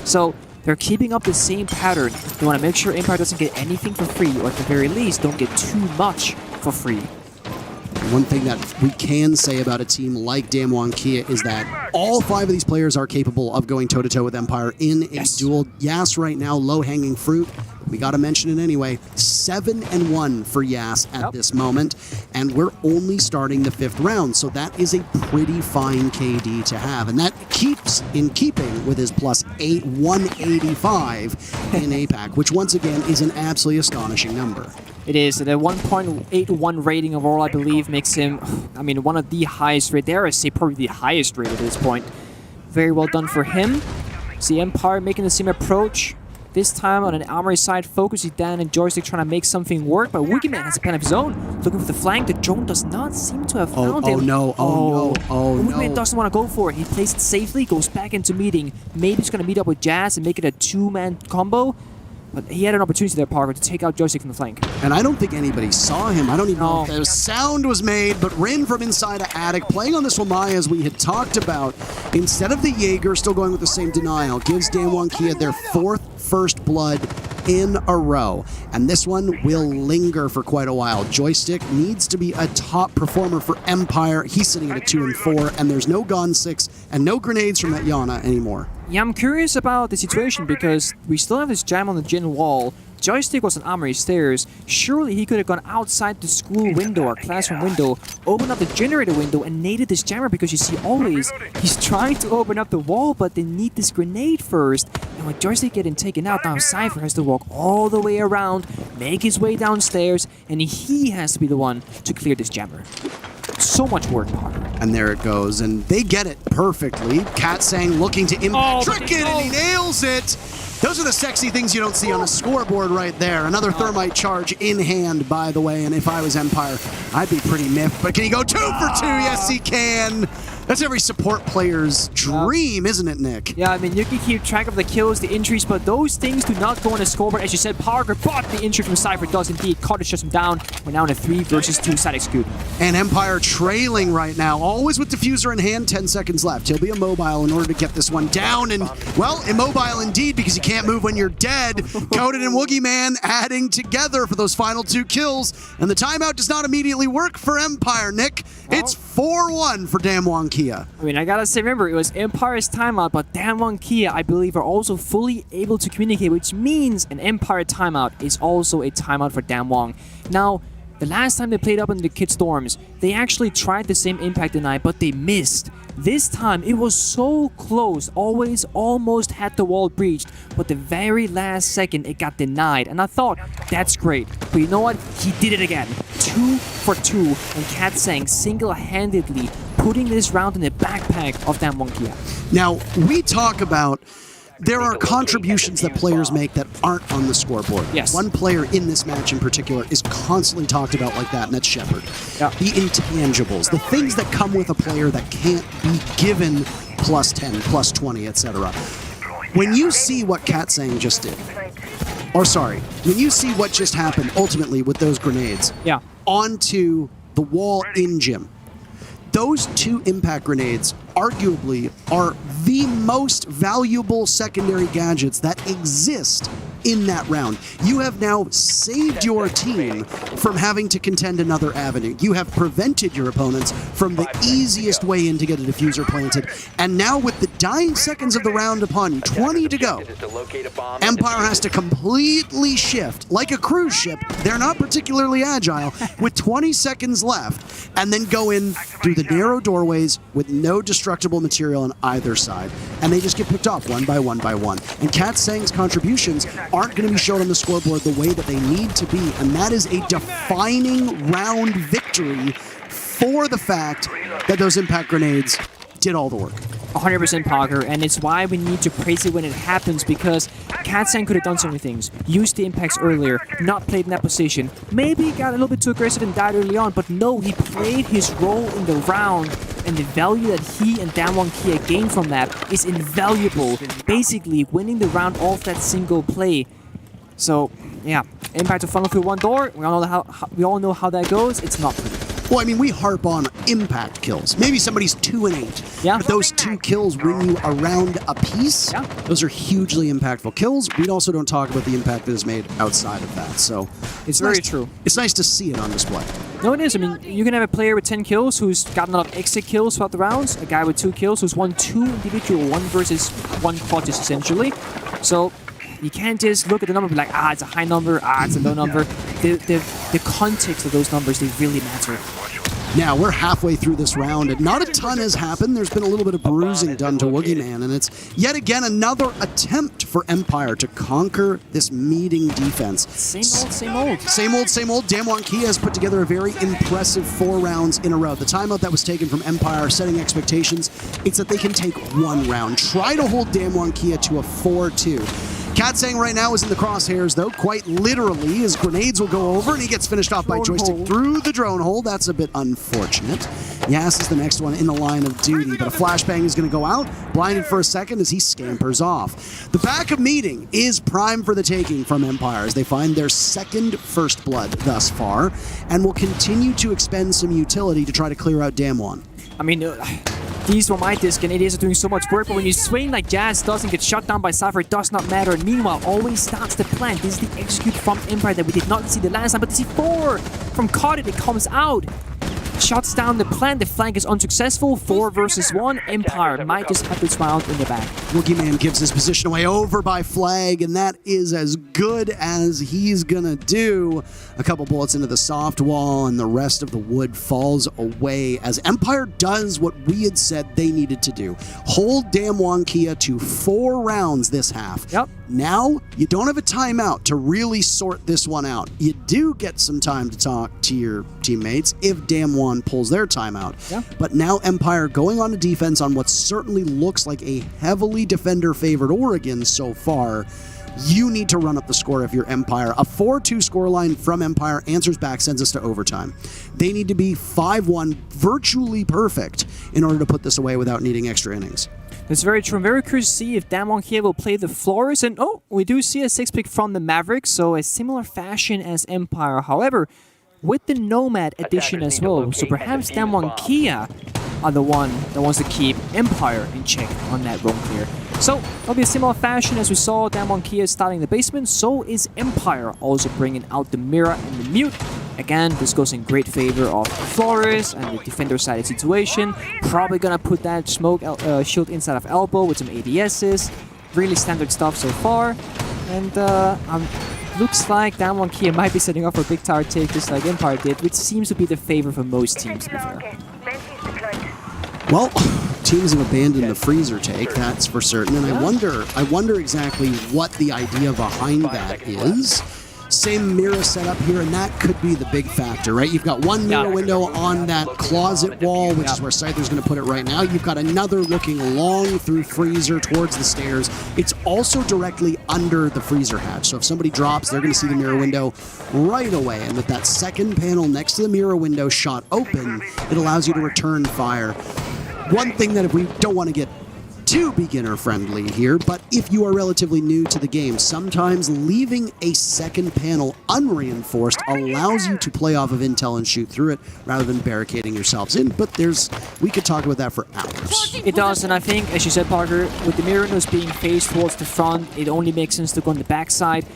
So they're keeping up the same pattern. They want to make sure Empire doesn't get anything for free, or at the very least, don't get too much for free. One thing that we can say about a team like DWG KIA is that all 5 of these players are capable of going toe-to-toe with Empire in a duel. Yas right now, low-hanging fruit. We got to mention it anyway. 7-1 for Yas at this moment, and we're only starting the 5th round, so that is a pretty fine KD to have, and that keeps in keeping with his +8 185 in APAC, which once again is an absolutely astonishing number. It is. The 1.81 rating overall, I believe, makes him, I mean, one of the highest rated. Dare I say, probably the highest rated at this point. Very well done for him. See Empire making the same approach. This time on an Armory side, focusing down and Joystick trying to make something work, but Wookieeman has a plan of his own. Looking for the flank, the drone does not seem to have found him. Wookieeman doesn't want to go for it. He plays it safely, goes back into meeting. Maybe he's going to meet up with Jazz and make it a 2-man combo. But he had an opportunity there, Parker, to take out Joystick from the flank. And I don't think anybody saw him. I don't even know if the sound was made, but Rin from inside of Attic, playing on this Wamaya as we had talked about, instead of the Jaeger still going with the same denial, gives DWG KIA their 4th first blood in a row, and this one will linger for quite a while. Joystick needs to be a top performer for Empire. He's sitting at a 2 and 4, and there's no Gone 6 and no grenades from that Yana anymore. Yeah, I'm curious about the situation because we still have this jam on the gym wall. Joystick was on Armory Stairs. Surely he could have gone outside the school window or classroom window, opened up the generator window and naded this jammer, because you see always he's trying to open up the wall, but they need this grenade first. And with Joystick getting taken out, now Cypher has to walk all the way around, make his way downstairs, and he has to be the one to clear this jammer. So much work, Parker. And there it goes, and they get it perfectly. Katsang looking to trick it, and he nails it. Those are the sexy things you don't see on a scoreboard right there. Another thermite charge in hand, by the way, and if I was Empire, I'd be pretty miffed. But can he go 2 for 2? Yes, he can. That's every support player's dream, isn't it, Nick? Yeah, I mean, you can keep track of the kills, the injuries, but those things do not go on the scoreboard. As you said, Parker, but the injury from Cypher does indeed. Carter shuts him down. We're now in a 3 versus 2 side execute. And Empire trailing right now, always with diffuser in hand, 10 seconds left. He'll be immobile in order to get this one down, and, well, immobile indeed, because you can't move when you're dead. Coden and Woogie Man adding together for those final 2 kills, and the timeout does not immediately work for Empire, Nick. It's 4-1 for DWG KIA. I mean, I gotta say, remember, it was Empire's timeout, but DWG KIA, I believe, are also fully able to communicate, which means an Empire timeout is also a timeout for DWG. Now, the last time they played up in the Kid Storms, they actually tried the same impact deny, but they missed. This time, it was so close, always almost had the wall breached, but the very last second, it got denied, and I thought, that's great. But you know what? He did it again. 2 for 2, and Katsang single-handedly putting this round in the backpack of DWG KIA. Now, we talk about there are contributions that players make that aren't on the scoreboard. Yes. One player in this match in particular is constantly talked about like that, and that's Shepard. Yeah. The intangibles, the things that come with a player that can't be given plus 10, plus 20, etc. When you see what Katsang just did, or sorry, when you see what just happened ultimately with those grenades onto the wall in gym, those 2 impact grenades arguably are the most valuable secondary gadgets that exist in that round. You have now saved your team from having to contend another avenue. You have prevented your opponents from the easiest way in to get a diffuser planted. And now with the dying seconds of the round upon you, 20 to go, Empire has to completely shift. Like a cruise ship, they're not particularly agile, with 20 seconds left, and then go in through the narrow doorways with no destructible material on either side. And they just get picked off one by one by one. And Katsang's contributions aren't going to be shown on the scoreboard the way that they need to be, and that is a defining round victory for the fact that those impact grenades did all the work. 100% Parker, and it's why we need to praise it when it happens, because Katsang could have done so many things. Used the impacts earlier, not played in that position. Maybe got a little bit too aggressive and died early on, but no, he played his role in the round, and the value that he and DWG KIA gained from that is invaluable. Basically, winning the round off that single play. So, yeah, impact to funnel through one door. We all know how that goes. It's not pretty. Well, I mean, we harp on impact kills. Maybe somebody's 2 and 8. Yeah. But those 2 kills win you a round apiece. Yeah. Those are hugely impactful kills. We also don't talk about the impact that is made outside of that. So It's very true. It's nice to see it on display. No, it is. I mean, you can have a player with 10 kills who's gotten a lot of exit kills throughout the rounds. A guy with 2 kills who's won 2 individual 1 versus 1 clutches, essentially. So you can't just look at the number and be like, it's a high number, it's a low number. The context of those numbers, they really matter. Now, we're halfway through this round, and not a ton has happened. There's been a little bit of bruising done to Woogie Man, and it's yet again another attempt for Empire to conquer this meeting defense. Same old, same old. Same old, same old. DWG KIA has put together a very impressive 4 rounds in a row. The timeout that was taken from Empire, setting expectations, it's that they can take 1 round. Try to hold DWG KIA to a 4-2. Katsang right now is in the crosshairs, though, quite literally. His grenades will go over, and he gets finished off by Joystick through the drone hole. That's a bit unfortunate. Yas is the next one in the line of duty, but a flashbang is going to go out, blinded for a second as he scampers off. The back of meeting is prime for the taking from Empire as they find their 2nd first blood thus far, and will continue to expend some utility to try to clear out DWG. I mean, These from my disc and ADS are doing so much work, but when you swing like Jazz does and get shut down by Cypher, it does not matter. And meanwhile, always starts the plant. This is the execute from Empire that we did not see the last time, but the C4 from Carded, it comes out. Shuts down the plant, the flank is unsuccessful. 4 versus 1. Empire might just have this round in the bag. Boogeyman gives his position away over by Flag, and that is as good as he's gonna do. A couple bullets into the soft wall, and the rest of the wood falls away as Empire does what we had said they needed to do. Hold Damwon Kia to 4 rounds this half. Yep. Now, you don't have a timeout to really sort this one out. You do get some time to talk to your teammates if Damwon pulls their timeout. Yeah. But now Empire going on to defense on what certainly looks like a heavily defender-favored Oregon so far. You need to run up the score if you're Empire. A 4-2 scoreline from Empire answers back, sends us to overtime. They need to be 5-1, virtually perfect, in order to put this away without needing extra innings. That's very true. I'm very curious to see if Damwon Kia will play the floors. And we do see a 6-pick from the Mavericks, so a similar fashion as Empire. However, with the Nomad addition as well, so perhaps Damwon Kia are the one that wants to keep Empire in check on that roam clear. So, it'll be a similar fashion as we saw Damwon Kia starting the basement, so is Empire also bringing out the Mirror and the Mute. Again, this goes in great favor of Flores and the defender-sided situation. Probably gonna put that smoke shield inside of Elbow with some ADSs. Really standard stuff so far. And looks like Damwon Kia might be setting up for a big tower take just like Empire did, which seems to be the favor for most teams, to be fair. Well, teams have abandoned the freezer take, that's for certain, and I wonder exactly what the idea behind that is. Same mirror setup here, and that could be the big factor, right? You've got one mirror window on that closet wall, which is where Scyther's going to put it right now. You've got another looking long through freezer towards the stairs. It's also directly under the freezer hatch, so if somebody drops, they're going to see the mirror window right away. And with that second panel next to the mirror window shot open, it allows you to return fire. One thing that if we don't want to get too beginner-friendly here, but if you are relatively new to the game, sometimes leaving a second panel unreinforced allows you to play off of intel and shoot through it rather than barricading yourselves in, but we could talk about that for hours. It does, and I think, as you said, Parker, with the mirror windows being faced towards the front, it only makes sense to go on the backside.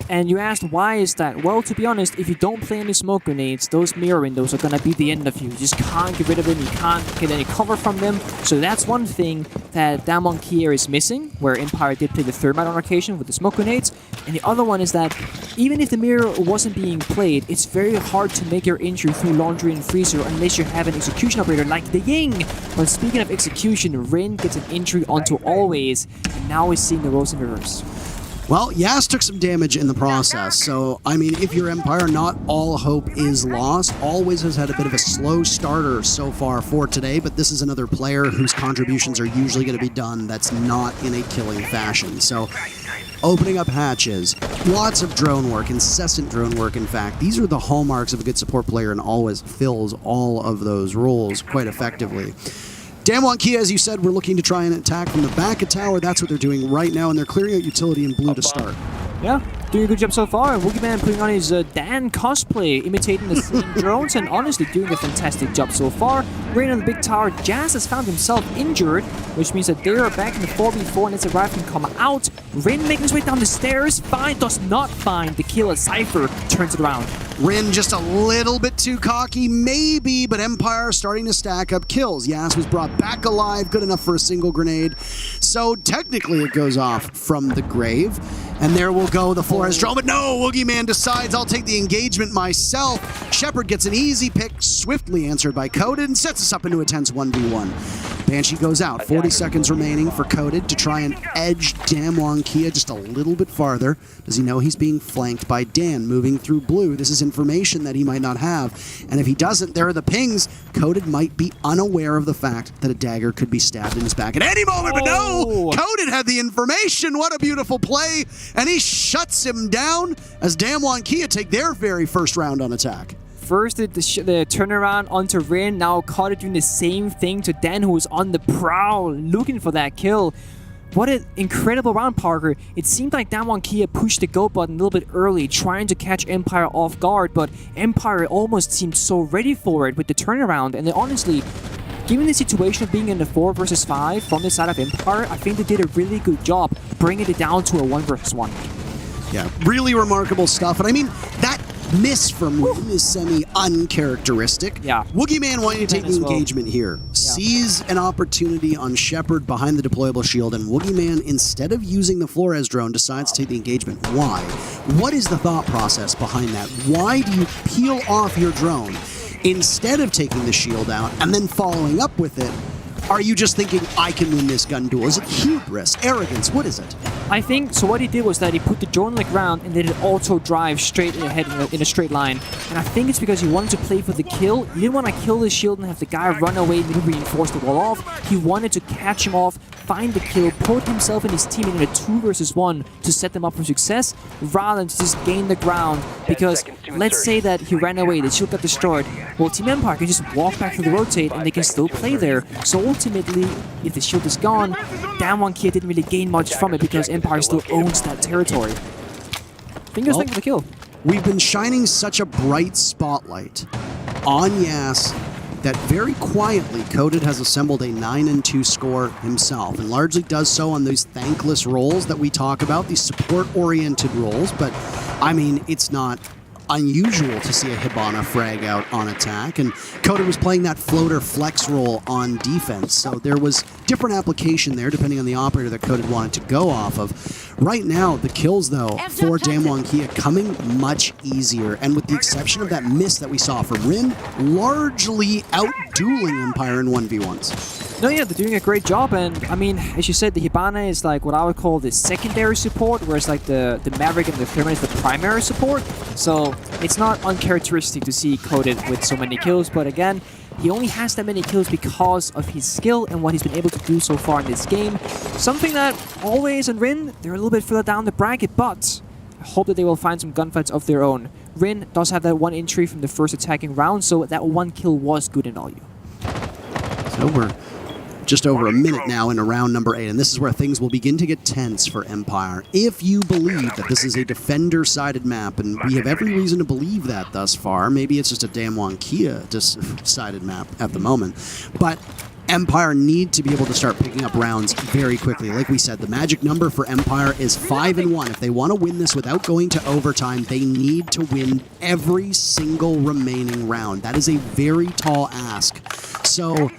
And you asked, why is that? Well, to be honest, if you don't play any smoke grenades, those mirror windows are going to be the end of you. You just can't get rid of them, you can't get any cover from them. So that's one thing that Damwon Kia is missing, where Empire did play the thermite on occasion with the smoke grenades. And the other one is that even if the mirror wasn't being played, it's very hard to make your entry through laundry and freezer unless you have an execution operator like the Ying. But speaking of execution, Rin gets an entry onto Always, and now we're seeing the roles in reverse. Well, Yas took some damage in the process, so, I mean, if you're Empire, not all hope is lost. Always has had a bit of a slow starter so far for today, but this is another player whose contributions are usually going to be done that's not in a killing fashion. So, opening up hatches, lots of drone work, incessant drone work, in fact. These are the hallmarks of a good support player and always fills all of those roles quite effectively. Damwon Kia, as you said, we're looking to try and attack from the back of tower. That's what they're doing right now, and they're clearing out utility in blue to start. Yeah, doing a good job so far. Boogeyman putting on his Dan cosplay, imitating the same drones, and honestly doing a fantastic job so far. Rain on the big tower. Jazz has found himself injured, which means that they are back in the 4v4, and it's a rifle can come out. Rin making his way down the stairs. Does not find the kill as Cypher turns it around. Rin just a little bit too cocky, maybe, but Empire starting to stack up kills. Yas was brought back alive, good enough for a single grenade. So technically it goes off from the grave. And there will go the Flores drone, but no, Woogieman decides I'll take the engagement myself. Shepard gets an easy pick, swiftly answered by Coded, and sets us up into a tense 1v1. Banshee goes out, 40 seconds remaining for Coded to try and edge Damwon Kia just a little bit farther. Does he know he's being flanked by Dan moving through blue? This is information that he might not have. And if he doesn't, there are the pings. Coded might be unaware of the fact that a dagger could be stabbed in his back at any moment, but no! Coded had the information, what a beautiful play! And he shuts him down as Damwon Kia take their very first round on attack. First, the turnaround onto Rin. Now Carter doing the same thing to Dan, who was on the prowl, looking for that kill. What an incredible round, Parker. It seemed like Damwon Kia pushed the go button a little bit early, trying to catch Empire off guard, but Empire almost seemed so ready for it with the turnaround, and honestly, given the situation of being in the 4 versus 5 from the side of Empire, I think they did a really good job bringing it down to a 1 versus 1. Yeah, really remarkable stuff. And I mean, that miss from Rin is semi-uncharacteristic. Yeah. Woogieman wanting to take the engagement here. Sees an opportunity on Shepard behind the deployable shield, and Woogieman, instead of using the Flores drone, decides to take the engagement. Why? What is the thought process behind that? Why do you peel off your drone instead of taking the shield out and then following up with it? Are you just thinking, I can win this gun duel? Is it hubris, arrogance? What is it? I think, so what he did was that he put the drone on the ground and then it auto drive straight ahead in a straight line. And I think it's because he wanted to play for the kill. He didn't want to kill the shield and have the guy run away and maybe reinforce the wall off. He wanted to catch him off, find the kill, put himself and his team in a 2 versus 1 to set them up for success, rather than to just gain the ground. Because let's say that he ran away, the shield got destroyed. Well, Team Empire can just walk back through the rotate and they can still play there. So ultimately, if the shield is gone, DWG KIA didn't really gain much from it because Empire still owns that territory. Fingers for the kill. We've been shining such a bright spotlight on Yas that very quietly Coded has assembled a 9-2 score himself, and largely does so on those thankless roles that we talk about, these support-oriented roles. But I mean, it's not unusual to see a Hibana frag out on attack, and Coded was playing that floater flex role on defense, so there was different application there depending on the operator that Coded wanted to go off of. Right now, the kills, though, for DWG KIA coming much easier, and with the exception of that miss that we saw from Rin, largely out-dueling Empire in 1v1s. No, yeah, they're doing a great job, and I mean, as you said, the Hibana is like what I would call the secondary support, whereas like the Maverick and the Thermite is the primary support. So it's not uncharacteristic to see Coded with so many kills, but again, he only has that many kills because of his skill and what he's been able to do so far in this game. Something that always in Rin, they're a little bit further down the bracket, but I hope that they will find some gunfights of their own. Rin does have that 1 entry from the first attacking round, so that 1 kill was good in value. So we're just over a minute now into round number 8, and this is where things will begin to get tense for Empire. If you believe that this is a defender-sided map, and we have every reason to believe that thus far, maybe it's just a DWG KIA sided map at the moment, but Empire need to be able to start picking up rounds very quickly. Like we said, the magic number for Empire is 5-1. If they want to win this without going to overtime, they need to win every single remaining round. That is a very tall ask. So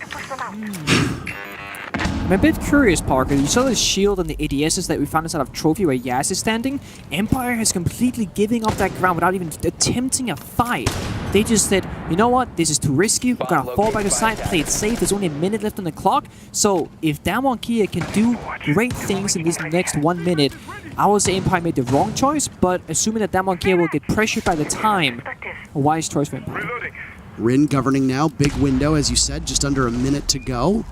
I'm a bit curious, Parker. You saw the shield and the ADSs that we found inside of Trophy where Yas is standing. Empire has completely giving up that ground without even attempting a fight. They just said, you know what, this is too risky. We're gonna fall back aside, play it safe. There's only a minute left on the clock. So if DWG KIA can do great things in this next 1 minute, I would say Empire made the wrong choice, but assuming that DWG KIA will get pressured by the time, a wise choice for Empire. Rin governing now, big window, as you said, just under a minute to go.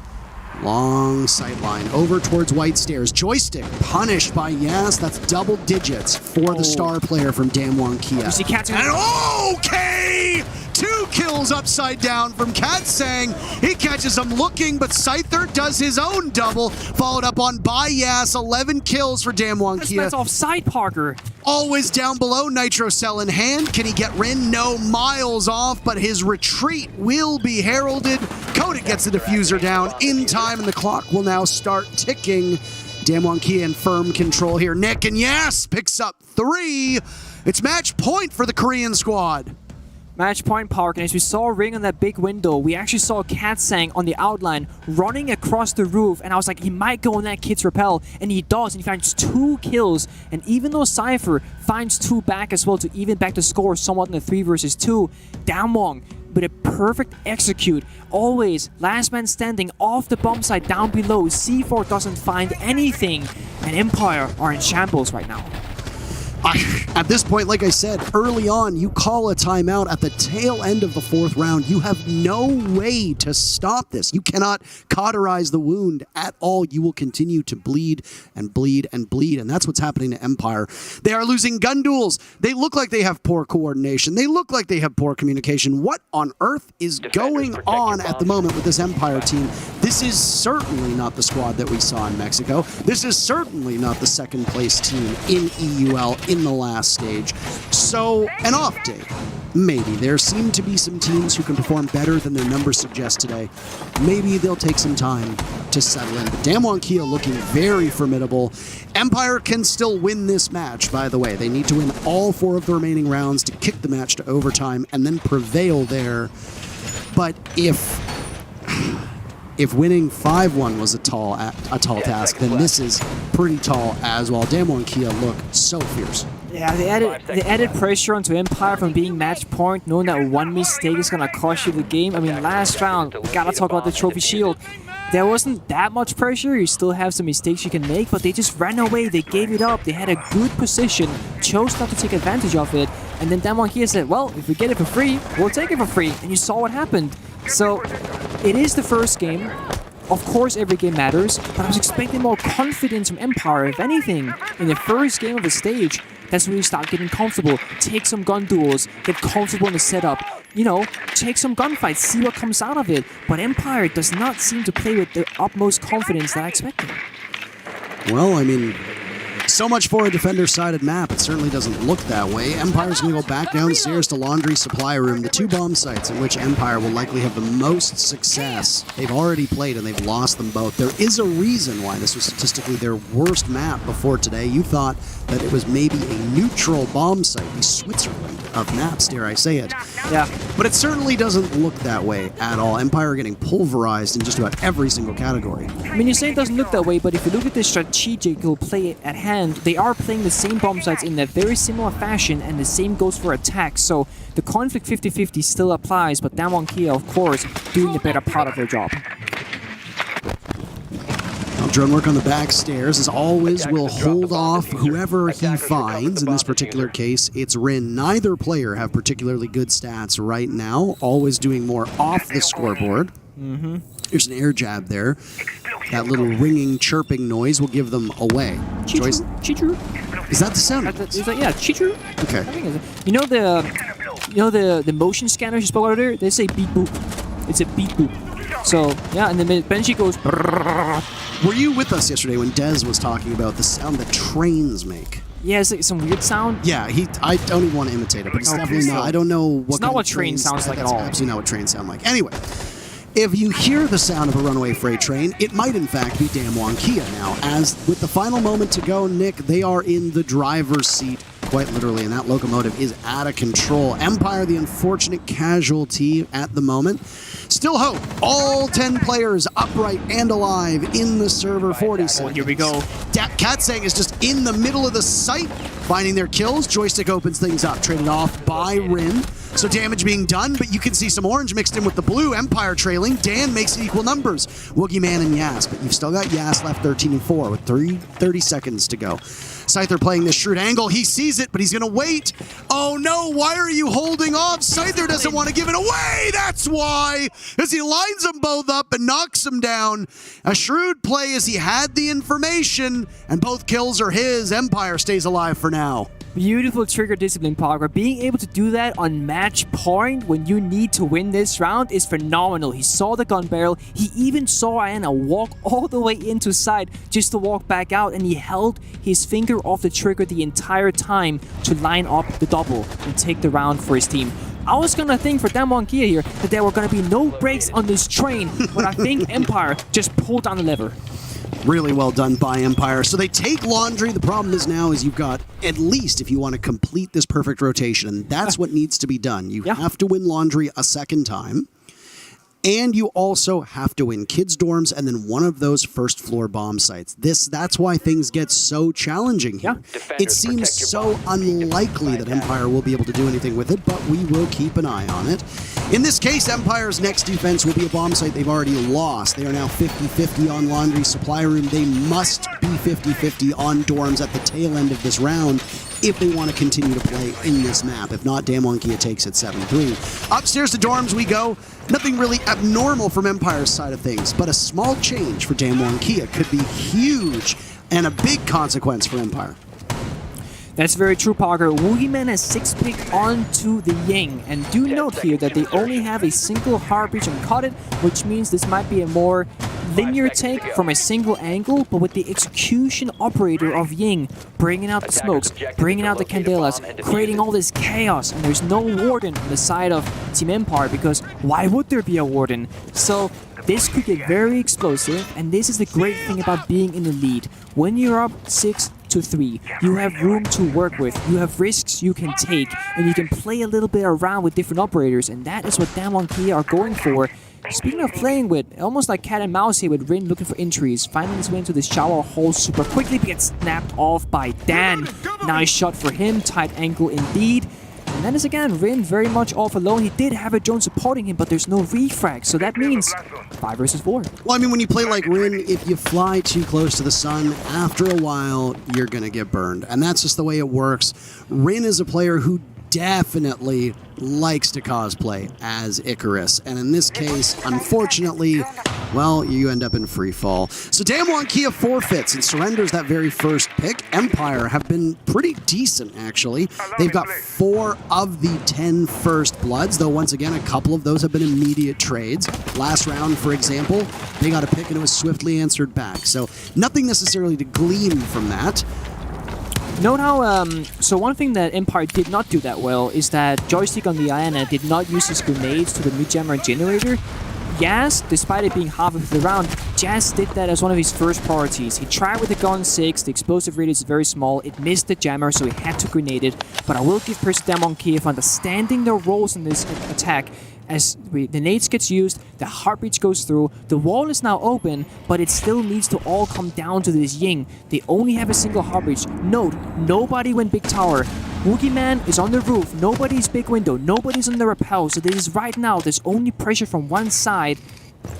Long sight line over towards White Stairs. Joystick punished by Yas. That's double digits for the star player from DWG KIA. You see catching And okay! 2 kills upside down from Katsang. He catches him looking, but Scyther does his own double, followed up on by Yas. 11 kills for DWG KIA. That's offside, Parker. Always down below, Nitro Cell in hand. Can he get Rin? No, miles off, but his retreat will be heralded. Coded gets the diffuser down in time, and the clock will now start ticking. DWG KIA in firm control here. Nick and Yas picks up 3. It's match point for the Korean squad. Match point, Park, and as we saw Ring on that big window, we actually saw Katsang on the outline running across the roof, and I was like, he might go on that kid's rappel, and he does, and he finds 2 kills, and even though Cypher finds 2 back as well to even back the score somewhat in the 3 versus 2, DWG with a perfect execute, always last man standing off the bomb site down below. C4 doesn't find anything, and Empire are in shambles right now. At this point, like I said, early on, you call a timeout at the tail end of the 4th round. You have no way to stop this. You cannot cauterize the wound at all. You will continue to bleed and bleed and bleed, and that's what's happening to Empire. They are losing gun duels. They look like they have poor coordination. They look like they have poor communication. What on earth is going on at the moment with this Empire team? This is certainly not the squad that we saw in Mexico. This is certainly not the second place team in EUL in the last stage. So, an off day. Maybe. There seem to be some teams who can perform better than their numbers suggest today. Maybe they'll take some time to settle in. But DWG KIA looking very formidable. Empire can still win this match, by the way. They need to win all 4 of the remaining rounds to kick the match to overtime and then prevail there. But if winning 5-1 was a tall task, then this is pretty tall as well. DWG KIA look so fierce. Yeah, the added pressure onto Empire from being match point, knowing that one mistake is gonna cost you the game. I mean, last round, we gotta talk about the trophy shield. There wasn't that much pressure. You still have some mistakes you can make, but they just ran away. They gave it up. They had a good position, chose not to take advantage of it, and then DWG KIA said, well, if we get it for free, we'll take it for free. And you saw what happened. So, it is the first game. Of course, every game matters, but I was expecting more confidence from Empire. If anything, in the first game of the stage, that's when you start getting comfortable. Take some gun duels, get comfortable in the setup. You know, take some gunfights, see what comes out of it. But Empire does not seem to play with the utmost confidence that I expected. Well, I mean, so much for a defender-sided map. It certainly doesn't look that way. Empire's going to go back downstairs to Laundry Supply Room, the 2 bomb sites in which Empire will likely have the most success. They've already played and they've lost them both. There is a reason why this was statistically their worst map before today. You thought that it was maybe a neutral bomb site, the Switzerland of maps, dare I say it. Yeah. But it certainly doesn't look that way at all. Empire are getting pulverized in just about every single category. I mean, you say it doesn't look that way, but if you look at the strategical play at hand, they are playing the same bomb sites in a very similar fashion, and the same goes for attacks. So the conflict 50-50 still applies, but DWG KIA, of course, doing the better part of their job. Well, drone work on the back stairs, as always, will hold off whoever he finds. In this particular case, it's Rin. Neither player have particularly good stats right now, always doing more off the scoreboard. There's an air jab there. That little ringing, chirping noise will give them away. Chichu. Is that the sound? Yeah, chichu. Okay. I think the motion scanners you spoke about earlier? They say beep boop. It's a beep boop. So yeah, and then Benji goes. Were you with us yesterday when Dez was talking about the sound that trains make? Yeah, it's some weird sound. Yeah, I don't even want to imitate it, but it's definitely not. I don't know what. It's not what train sounds like at all. That's absolutely not what trains sound like. Anyway. If you hear the sound of a runaway freight train, it might in fact be DWG KIA now, as with the final moment to go, Nick, they are in the driver's seat, quite literally, and that locomotive is out of control. Empire, the unfortunate casualty at the moment. Still hope. All 10 players upright and alive in the server 40 seconds. Here we go. Katsang is just in the middle of the site, finding their kills. Joystick opens things up, traded off by Rin. So damage being done, but you can see some orange mixed in with the blue. Empire trailing. Dan makes it equal numbers. Woogie Man and Yas, but you've still got Yas left 13-4 with 30 seconds to go. Scyther playing this shrewd angle. He sees it, but he's going to wait. Oh no, why are you holding off? Scyther doesn't want to give it away. That's why. As he lines them both up and knocks them down. A shrewd play as he had the information, and both kills are his. Empire stays alive for now. Beautiful trigger discipline, Parker. Being able to do that on match point when you need to win this round is phenomenal. He saw the gun barrel. He even saw Anna walk all the way into sight just to walk back out, and he held his finger off the trigger the entire time to line up the double and take the round for his team. I was gonna think for DWG KIA here that there were gonna be no brakes on this train, but I think Empire just pulled down the lever. Really well done by Empire. So they take Laundry. The problem is now is you've got, at least if you want to complete this perfect rotation, and that's what needs to be done. You have to win Laundry a second time. And you also have to win kids' dorms and then one of those first floor bomb sites. That's why things get so challenging here. It seems so unlikely that Empire will be able to do anything with it, but we will keep an eye on it. In this case, Empire's next defense will be a bomb site they've already lost. They are now 50-50 on Laundry Supply Room. They must be 50-50 on dorms at the tail end of this round if they want to continue to play in this map. If not, DWG KIA takes it 7-3. Upstairs to dorms we go. Nothing really abnormal from Empire's side of things, but a small change for DWG KIA could be huge and a big consequence for Empire. That's very true, Parker. Woogieman has 6 pick onto the Ying, and do note here that they only have a single hard breach and cut it, which means this might be a more linear take from a single angle, but with the execution operator of Ying bringing out the smokes, bringing out the candelas, creating all this chaos, and there's no warden on the side of Team Empire, because why would there be a warden? So this could get very explosive, and this is the great thing about being in the lead. When you're up 6-3, you have room to work with, you have risks you can take, and you can play a little bit around with different operators, and that is what DWG KIA are going for. Speaking of playing with, almost like cat and mouse here with Rin looking for entries, finding his way into the shower hole super quickly, but gets snapped off by Dan. Nice shot for him, tight angle indeed. And then is again, Rin very much off alone. He did have a drone supporting him, but there's no refrag, so that means 5 versus 4. Well, I mean, when you play like Rin, if you fly too close to the sun, after a while, you're going to get burned. And that's just the way it works. Rin is a player who definitely likes to cosplay as Icarus. And in this case, unfortunately, well, you end up in free fall. So DWG KIA forfeits and surrenders that very first pick. Empire have been pretty decent, actually. They've got 4 of the 10 first bloods, though once again, a couple of those have been immediate trades. Last round, for example, they got a pick and it was swiftly answered back. So nothing necessarily to glean from that. Note how, so one thing that Empire did not do that well is that Joystick on the Iana did not use his grenades to the mid-jammer generator. Yaz, despite it being half of the round, Jazz did that as one of his first priorities. He tried with the Gun 6, the explosive radius is very small, it missed the jammer, so he had to grenade it. But I will give DWG KIA for understanding their roles in this attack. As the nades gets used, the heartbeat goes through, the wall is now open, but it still needs to all come down to this Ying. They only have a single heartbeat. Note, nobody went big tower. Woogie Man is on the roof, nobody's big window, nobody's on the rappel, so this is right now, there's only pressure from one side,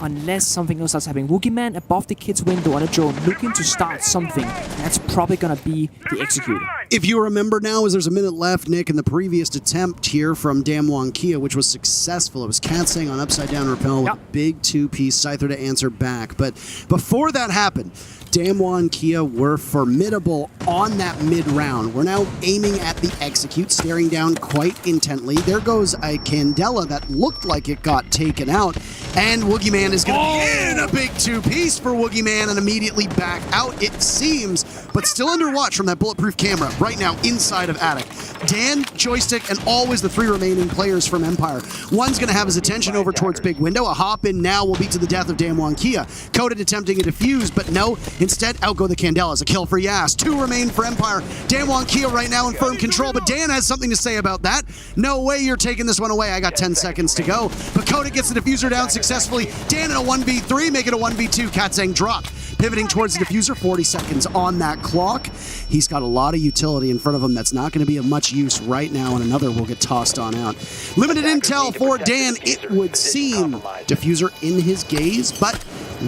unless something else is happening. Woogie Man above the kid's window on a drone, looking to start something. That's probably gonna be the executor. If you remember now, as there's a minute left, Nick, in the previous attempt here from DWG KIA, which was successful. It was Katsang on upside down rappel with a big 2-piece Scyther to answer back. But before that happened, DWG KIA were formidable on that mid-round. We're now aiming at the execute, staring down quite intently. There goes a Candela that looked like it got taken out, and Woogie Man is going to be in a big 2-piece for Woogie Man and immediately back out, it seems, but still under watch from that bulletproof camera right now inside of Attic. Dan, Joystick, and always the 3 remaining players from Empire. One's going to have his attention over towards Big Window. A hop in now will be to the death of DWG KIA. Coded attempting a defuse, but no. Instead, out go the Candelas. A kill for Yas. 2 remain for Empire. DWG KIA right now in firm control, but Dan has something to say about that. No way you're taking this one away. I got 10 seconds to go. But Coded gets the diffuser down successfully. Dan in a 1v3, make it a 1v2. Katsang dropped. Pivoting towards the diffuser, 40 seconds on that clock. He's got a lot of utility in front of him that's not going to be of much use right now, and another will get tossed on out. Limited intel for Dan, it would seem. Diffuser in his gaze, but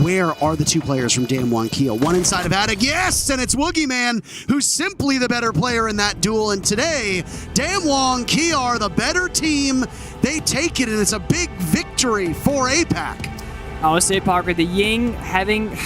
where are the 2 players from DWG KIA? One inside of Attic, yes, and it's Woogie Man, who's simply the better player in that duel, and today, DWG KIA are the better team. They take it, and it's a big victory for APAC. I would say, Parker, the Ying having...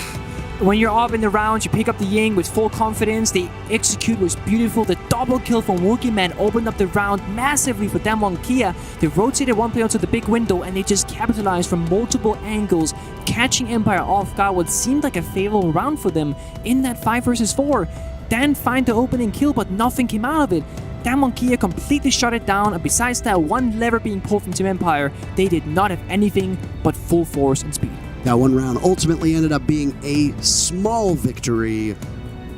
When you're up in the round, you pick up the Ying with full confidence. The execute was beautiful. The double kill from Woogie Man opened up the round massively for DWG KIA. They rotated one player onto the big window and they just capitalized from multiple angles, catching Empire off guard what seemed like a favorable round for them in that 5 versus 4. Dan find the opening kill, but nothing came out of it. DWG KIA completely shut it down, and besides that one lever being pulled from Team Empire, they did not have anything but full force and speed. That one round ultimately ended up being a small victory,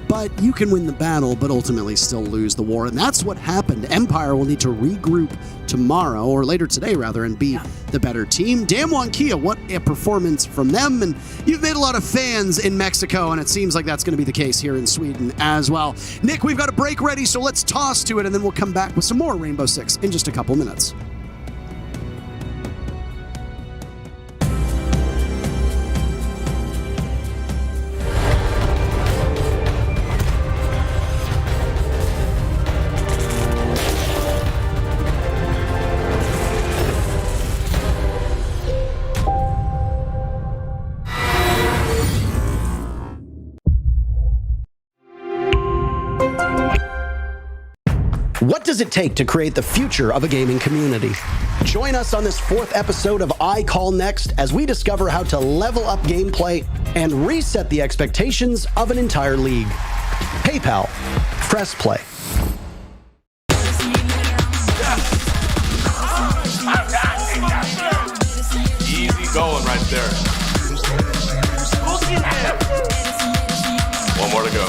but you can win the battle, but ultimately still lose the war, and that's what happened. Empire will need to regroup tomorrow, or later today rather, and be the better team. DWG KIA, what a performance from them, and you've made a lot of fans in Mexico, and it seems like that's going to be the case here in Sweden as well. Nick, we've got a break ready, so let's toss to it, and then we'll come back with some more Rainbow Six in just a couple minutes. What does it take to create the future of a gaming community? Join us on this 4th episode of I Call Next as we discover how to level up gameplay and reset the expectations of an entire league. PayPal. Press play. Easy going right there. One more to go.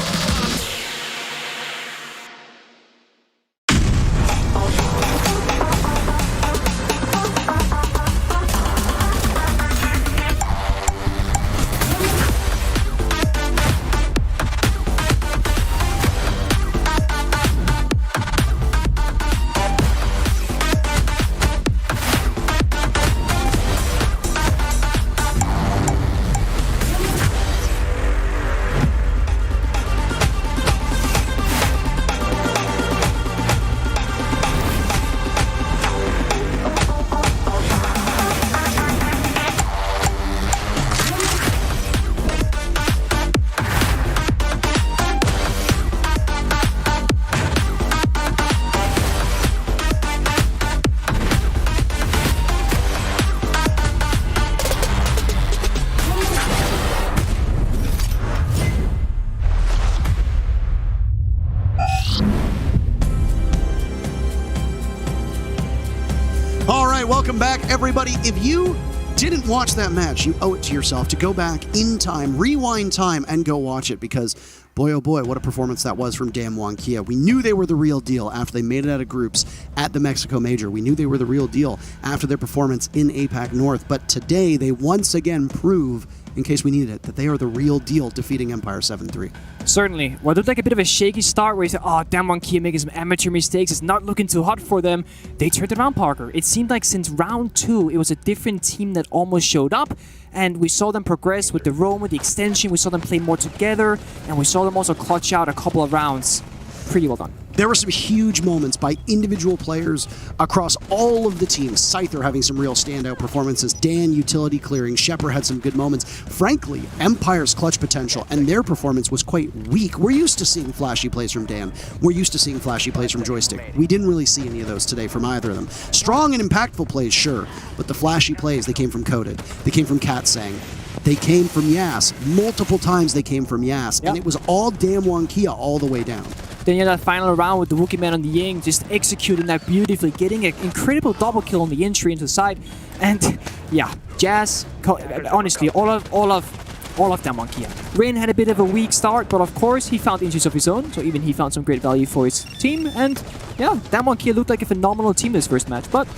Welcome back, everybody. If you didn't watch that match, you owe it to yourself to go back in time, rewind time, and go watch it, because boy, oh boy, what a performance that was from DWG KIA. We knew they were the real deal after they made it out of groups at the Mexico Major. We knew they were the real deal after their performance in APAC North, but today they once again prove, in case we needed it, that they are the real deal, defeating Empire 7-3. Certainly. Well, it looked like a bit of a shaky start where you said, oh, DWG KIA making some amateur mistakes. It's not looking too hot for them. They turned it around, Parker. It seemed like since round 2, it was a different team that almost showed up. And we saw them progress with the roam, with the extension. We saw them play more together. And we saw them also clutch out a couple of rounds. Pretty well done. There were some huge moments by individual players across all of the teams. Scyther having some real standout performances. Dan utility clearing. Shepard had some good moments. Frankly, Empire's clutch potential and their performance was quite weak. We're used to seeing flashy plays from Dan. We're used to seeing flashy plays from Joystick. We didn't really see any of those today from either of them. Strong and impactful plays, sure, but the flashy plays, they came from Coded. They came from Katsang. They came from Yas. Multiple times they came from Yas. Yep. And it was all DWG KIA all the way down. Then you had that final round with the Wookiee Man on the Ying, just executing that beautifully, getting an incredible double kill on the entry into the side. And yeah, Jazz, honestly, all of DWG KIA. Rain had a bit of a weak start, but of course he found inches of his own, so even he found some great value for his team. And yeah, DWG KIA looked like a phenomenal team this first match, but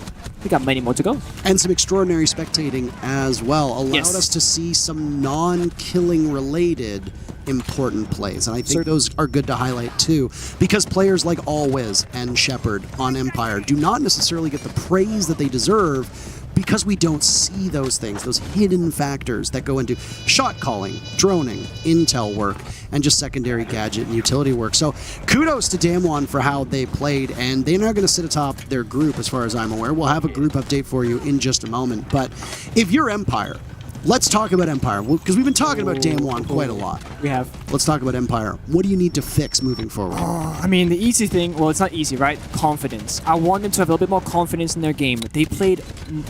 we got many more to go. And some extraordinary spectating as well. Allowed Yes. us to see some non-killing related important plays. And I think those are good to highlight too, because players like Alwiz and Shepard on Empire do not necessarily get the praise that they deserve, because we don't see those things, those hidden factors that go into shot calling, droning, intel work, and just secondary gadget and utility work. So kudos to Damwon for how they played, and they're now going to sit atop their group as far as I'm aware. We'll have a group update for you in just a moment. But if you're Empire, let's talk about Empire, because we've been talking about Damwon quite a lot. We have. Let's talk about Empire. What do you need to fix moving forward? I mean, the easy thing, well, it's not easy, right? Confidence. I want them to have a little bit more confidence in their game. They played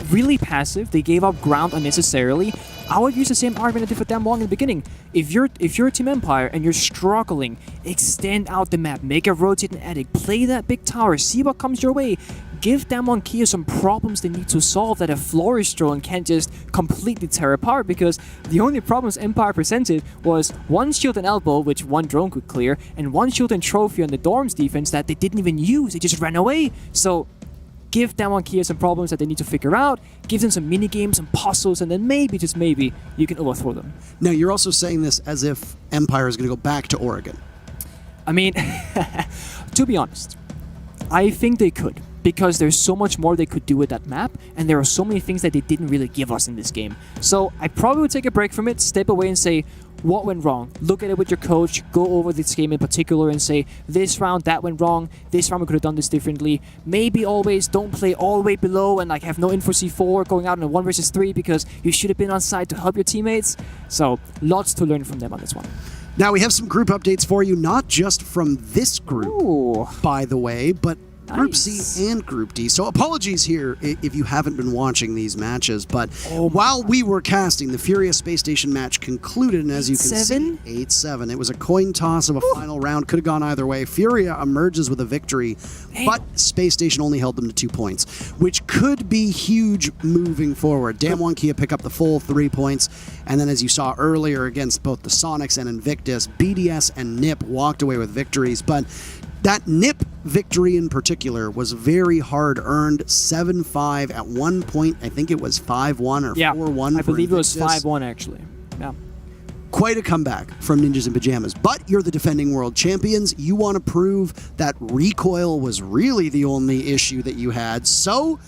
really passive. They gave up ground unnecessarily. I would use the same argument I did for Damwon in the beginning. If you're Team Empire and you're struggling, extend out the map, make a rotating attic, play that big tower, see what comes your way. Give DWG KIA some problems they need to solve that a Flourish drone can't just completely tear apart, because the only problems Empire presented was one shield and elbow, which one drone could clear, and one shield and trophy on the Dorms defense that they didn't even use. They just ran away. So give DWG KIA some problems that they need to figure out, give them some mini games, some puzzles, and then maybe, just maybe, you can overthrow them. Now, you're also saying this as if Empire is going to go back to Oregon. I mean, to be honest, I think they could, because there's so much more they could do with that map, and there are so many things that they didn't really give us in this game. So I probably would take a break from it, step away and say, what went wrong? Look at it with your coach, go over this game in particular and say, this round that went wrong, this round we could have done this differently. Maybe always don't play all the way below and like have no info C4 going out in a 1 versus 3 because you should have been on side to help your teammates. So lots to learn from them on this one. Now, we have some group updates for you, not just from this group, by the way, but Group C and Group D. So apologies here if you haven't been watching these matches, but while we were casting, the FURIA Space Station match concluded, and as you can see, 8-7. It was a coin toss of a final round. Could have gone either way. FURIA emerges with a victory, but Space Station only held them to 2 points, which could be huge moving forward. DWG KIA pick up the full 3 points, and then as you saw earlier against both the Soniqs and Invictus, BDS and NIP walked away with victories, but that NIP victory in particular was very hard earned. 7-5 at one point. I think it was 5-1 or 4-1. I believe it was 5-1 actually. Yeah. Quite a comeback from Ninjas in Pyjamas. But you're the defending world champions. You want to prove that recoil was really the only issue that you had. So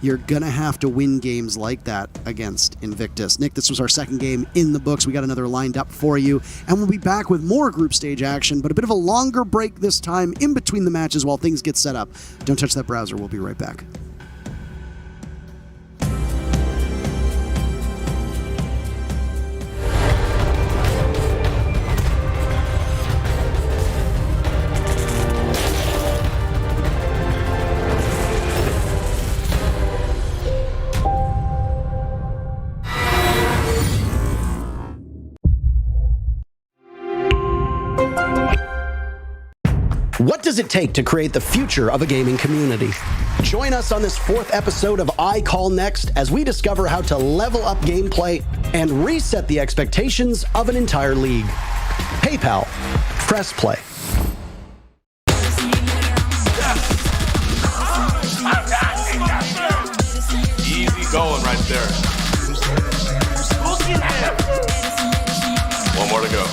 you're going to have to win games like that against Invictus. Nick, this was our second game in the books. We got another lined up for you. And we'll be back with more group stage action, but a bit of a longer break this time in between the matches while things get set up. Don't touch that browser. We'll be right back. What does it take to create the future of a gaming community? Join us on this 4th episode of I Call Next as we discover how to level up gameplay and reset the expectations of an entire league. PayPal. Press play. Easy going right there. One more to go.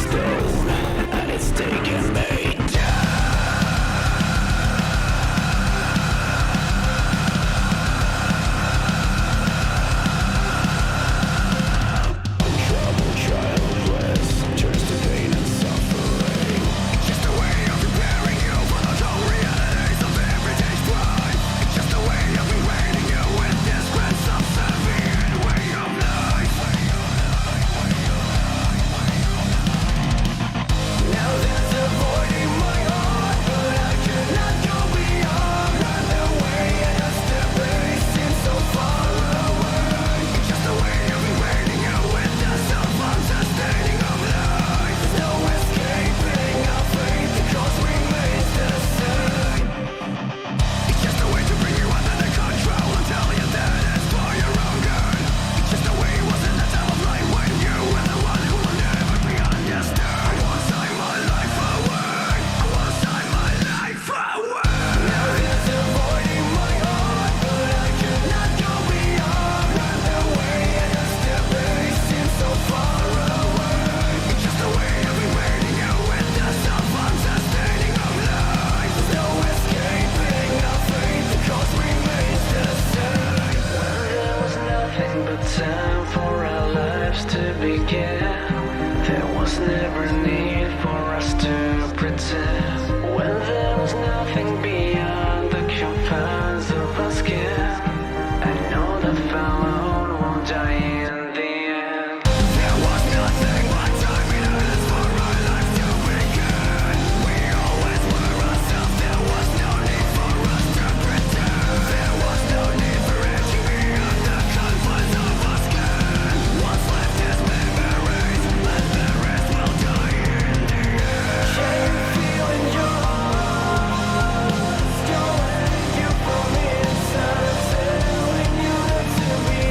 stone, and it's taking me trouble childless turns to pain and suffering. It's just a way of preparing you for the dull realities of everyday strife. It's just a way of pervading you with this grand subservient way of life. Now there's a void in my heart, but I cannot go beyond. And the way I just embrace seems so far away. It's just a way of pervading you with the self-unsustaining of life. There's no escaping our fate, the cause remains the same. It's just a way to bring you under the control and tell you that it's for your own good. It's just the way it was in the time of life when you were the one who will never be understood. I want to sign my life away. I want to sign my life away. Now there's a void in my heart, but I cannot go beyond. And the way I just embrace seems so far away. It's just a way of pervading you with the self-unsustaining of life. There's no escaping our fate, the cause remains the same. When there was nothing but time for our lives to begin, there was never need for us to pretend. When there was nothing beyond the confines of our skin, I know the fallow won't die in the end. There was nothing but time in us for our life to begin. We always were ourselves, there was no need for us to pretend. There was no need for reaching beyond the confines of our skin. What's left is memories, and the rest will die in the end. Can you feel in your heart, calling you from inside, telling you not to be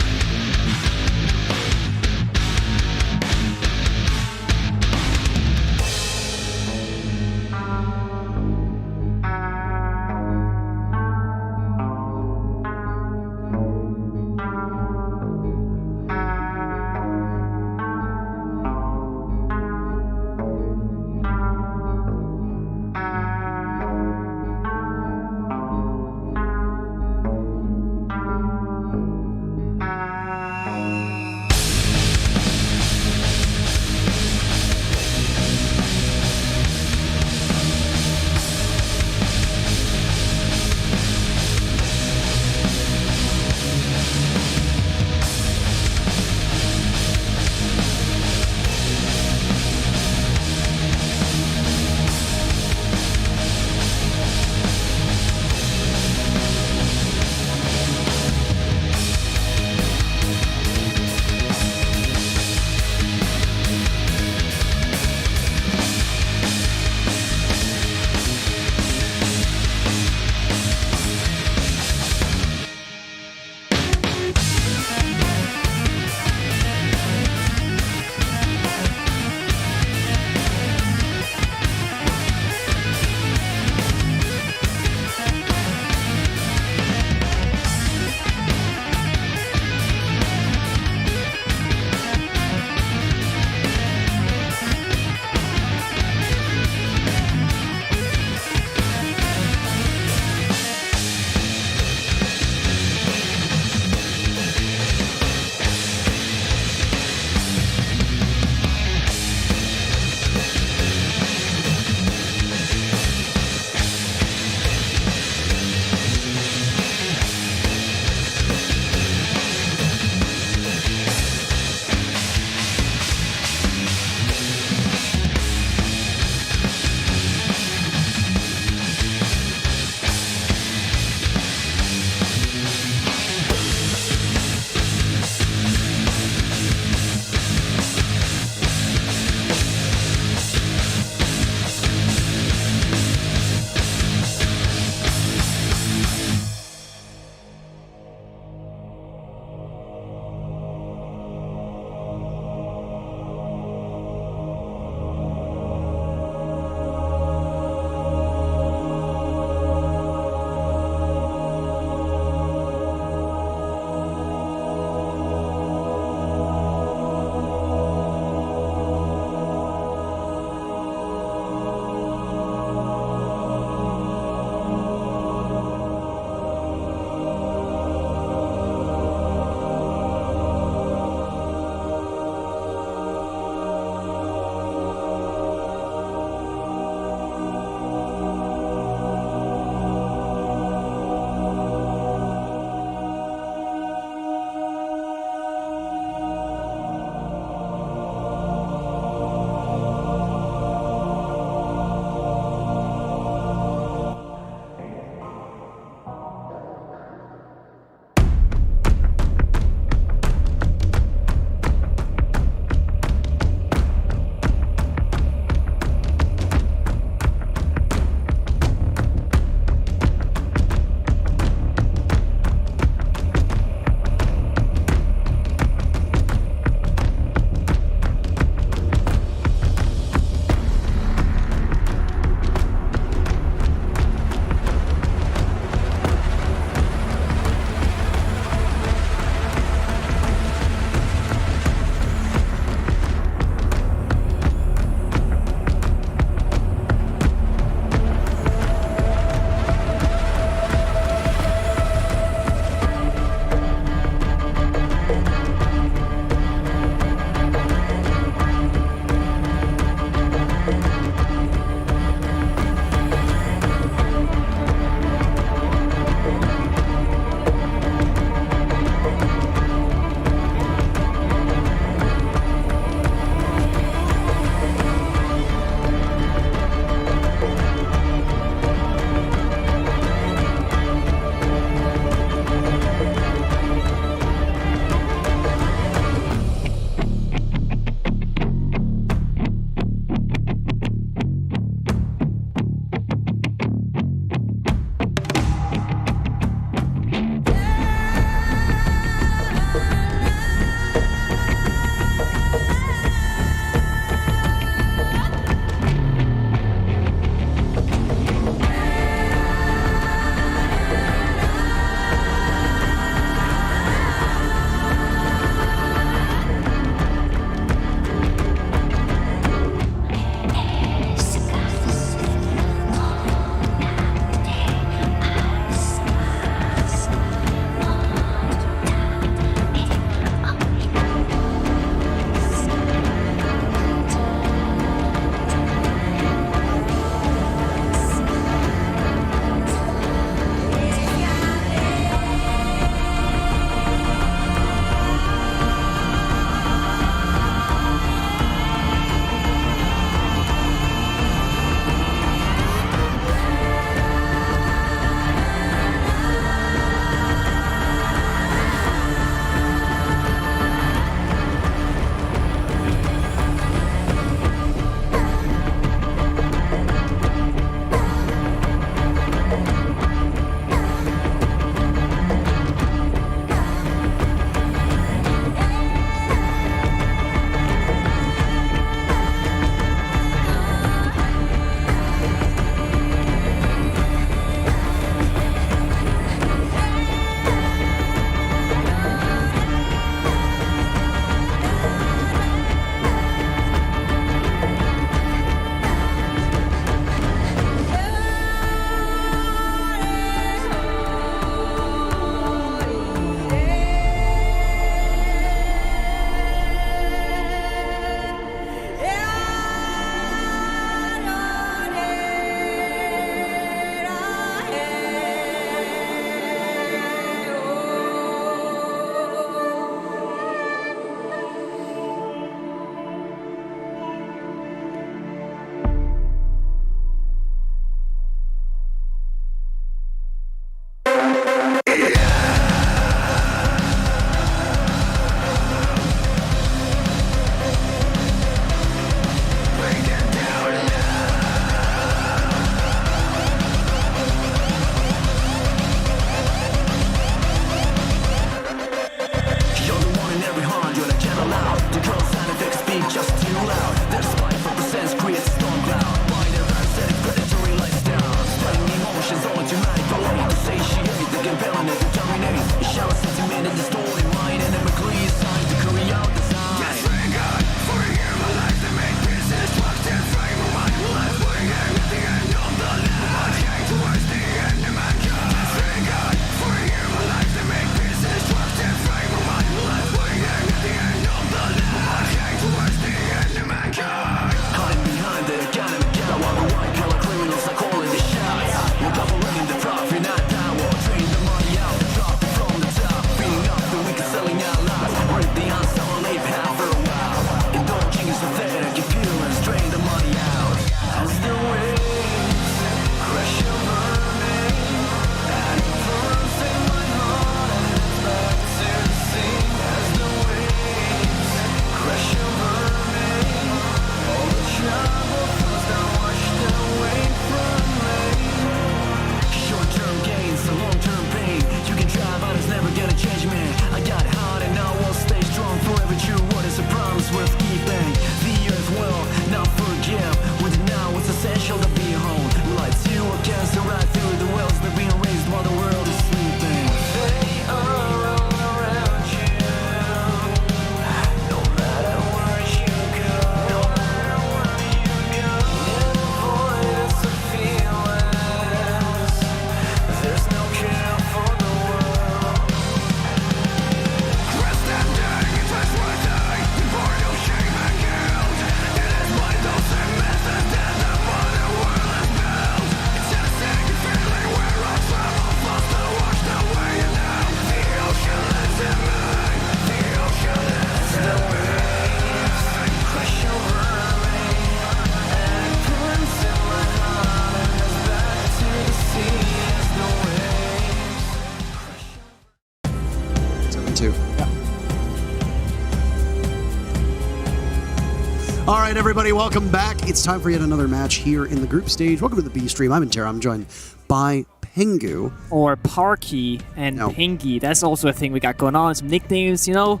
right, everybody, welcome back. It's time for yet another match here in the group stage. Welcome to the B stream. I'm in Terra. I'm joined by Pingu. Or Parky and Pingy. That's also a thing we got going on. Some nicknames, you know.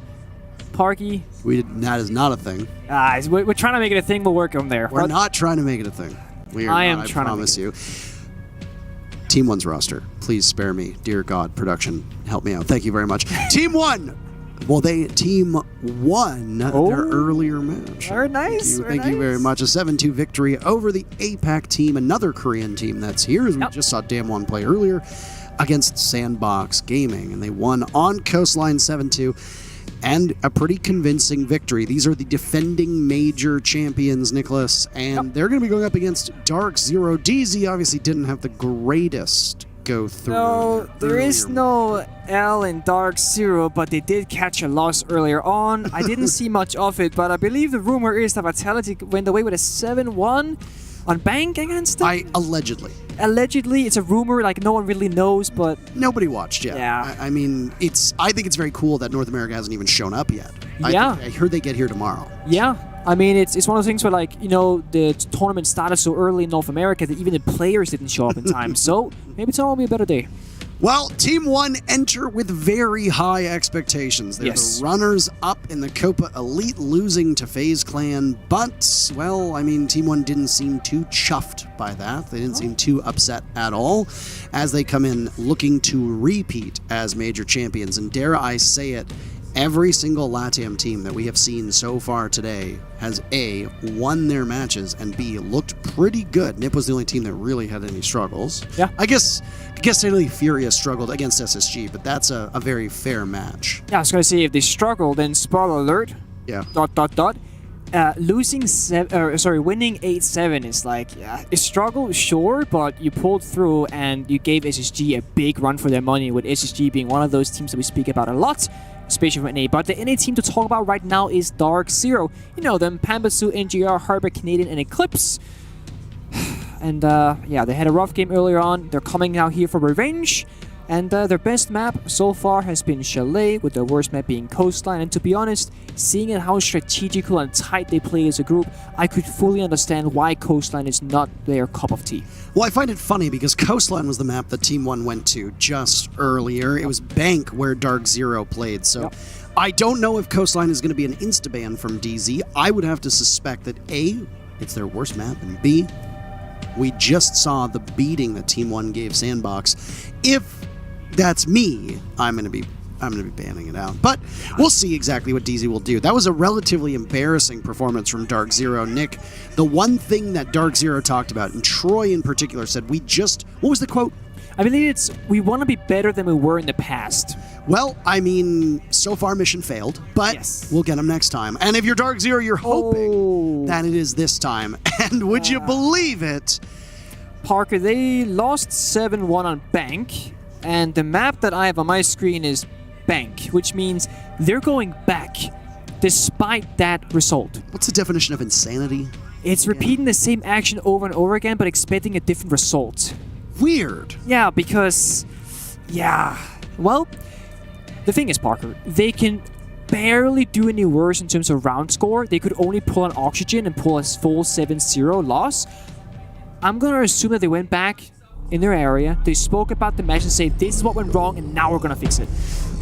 Parky. That is not a thing. We're trying to make it a thing. We'll work on there. We're not trying to make it a thing. We are I not, am trying I promise to you. Team 1's roster. Please spare me. Dear God, production, help me out. Thank you very much. Team 1! Well, Team 1 their earlier match. Very nice. Thank you very much. A 7-2 victory over the APAC team, another Korean team that's here, as we just saw Damwon play earlier, against Sandbox Gaming. And they won on Coastline 7-2. And a pretty convincing victory. These are the defending major champions, Nicholas, and they're going to be going up against DarkZero. DZ obviously didn't have the greatest go through. No, there is no L in DarkZero, but they did catch a loss earlier on. I didn't see much of it, but I believe the rumor is that Vitality went away with a 7-1 on Bank against them. Allegedly. Allegedly, it's a rumor, like no one really knows, but nobody watched yet. Yeah. I mean, I think it's very cool that North America hasn't even shown up yet. Yeah. I heard they get here tomorrow. Yeah. I mean, it's one of those things where, like, you know, the tournament started so early in North America that even the players didn't show up in time. So maybe tomorrow will be a better day. Well, Team 1 enter with very high expectations. They're the runners up in the Copa Elite, losing to FaZe Clan. But, well, I mean, Team 1 didn't seem too chuffed by that. They didn't seem too upset at all as they come in looking to repeat as major champions. And dare I say it, every single LATAM team that we have seen so far today has A, won their matches, and B, looked pretty good. NIP was the only team that really had any struggles. Yeah. I guess technically FURIA struggled against SSG, but that's a very fair match. Yeah, I was going to say, if they struggle, then spoiler alert. Yeah. ... winning 8-7 is like, a struggle, sure, but you pulled through and you gave SSG a big run for their money, with SSG being one of those teams that we speak about a lot, especially from NA. But the NA team to talk about right now is DarkZero. You know them, Pambasu, NGR, Harbor, Canadian, and Eclipse. And they had a rough game earlier on. They're coming out here for revenge. And their best map so far has been Chalet, with their worst map being Coastline. And to be honest, seeing how strategical and tight they play as a group, I could fully understand why Coastline is not their cup of tea. Well, I find it funny because Coastline was the map that Team 1 went to just earlier. It was Bank where DarkZero played, so I don't know if Coastline is going to be an insta-ban from DZ. I would have to suspect that A, it's their worst map, and B, we just saw the beating that Team 1 gave Sandbox. If that's me, I'm going to be banning it out. But we'll see exactly what DZ will do. That was a relatively embarrassing performance from DarkZero. Nick, the one thing that DarkZero talked about, and Troy in particular said, what was the quote? I believe it's, we want to be better than we were in the past. Well, I mean, so far mission failed, but we'll get them next time. And if you're DarkZero, you're hoping that it is this time. And would you believe it? Parker, they lost 7-1 on Bank. And the map that I have on my screen is Bank, which means they're going back despite that result. What's the definition of insanity? It's repeating the same action over and over again, but expecting a different result. Weird. Yeah, because... Well, the thing is, Parker, they can barely do any worse in terms of round score. They could only pull an Oxygen and pull a full 7-0 loss. I'm going to assume that they went back in their area, they spoke about the match and say, this is what went wrong, and now we're going to fix it.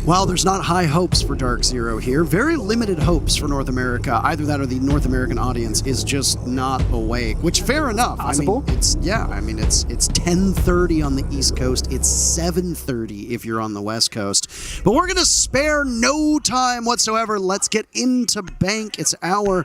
Well, there's not high hopes for DarkZero here. Very limited hopes for North America. Either that or the North American audience is just not awake, which fair enough. Possible. I mean, it's 10:30 on the East Coast. It's 7:30 if you're on the West Coast. But we're going to spare no time whatsoever. Let's get into Bank. It's our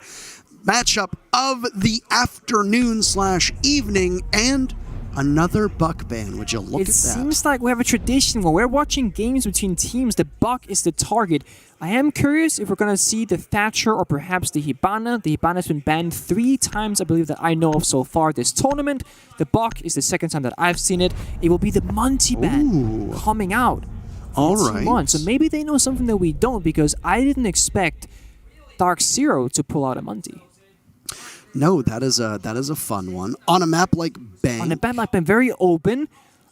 matchup of the afternoon/evening, and another Buck ban. Would you look at that? It seems like we have a tradition when we're watching games between teams, the Buck is the target. I am curious if we're going to see the Thatcher or perhaps the Hibana. The Hibana has been banned 3 times, I believe, that I know of so far this tournament. The Buck is the second time that I've seen it. It will be the Monty ban coming out. All right. So maybe they know something that we don't, because I didn't expect DarkZero to pull out a Monty. No, that is a fun one. On a map like Bank. On a map like Bank, very open.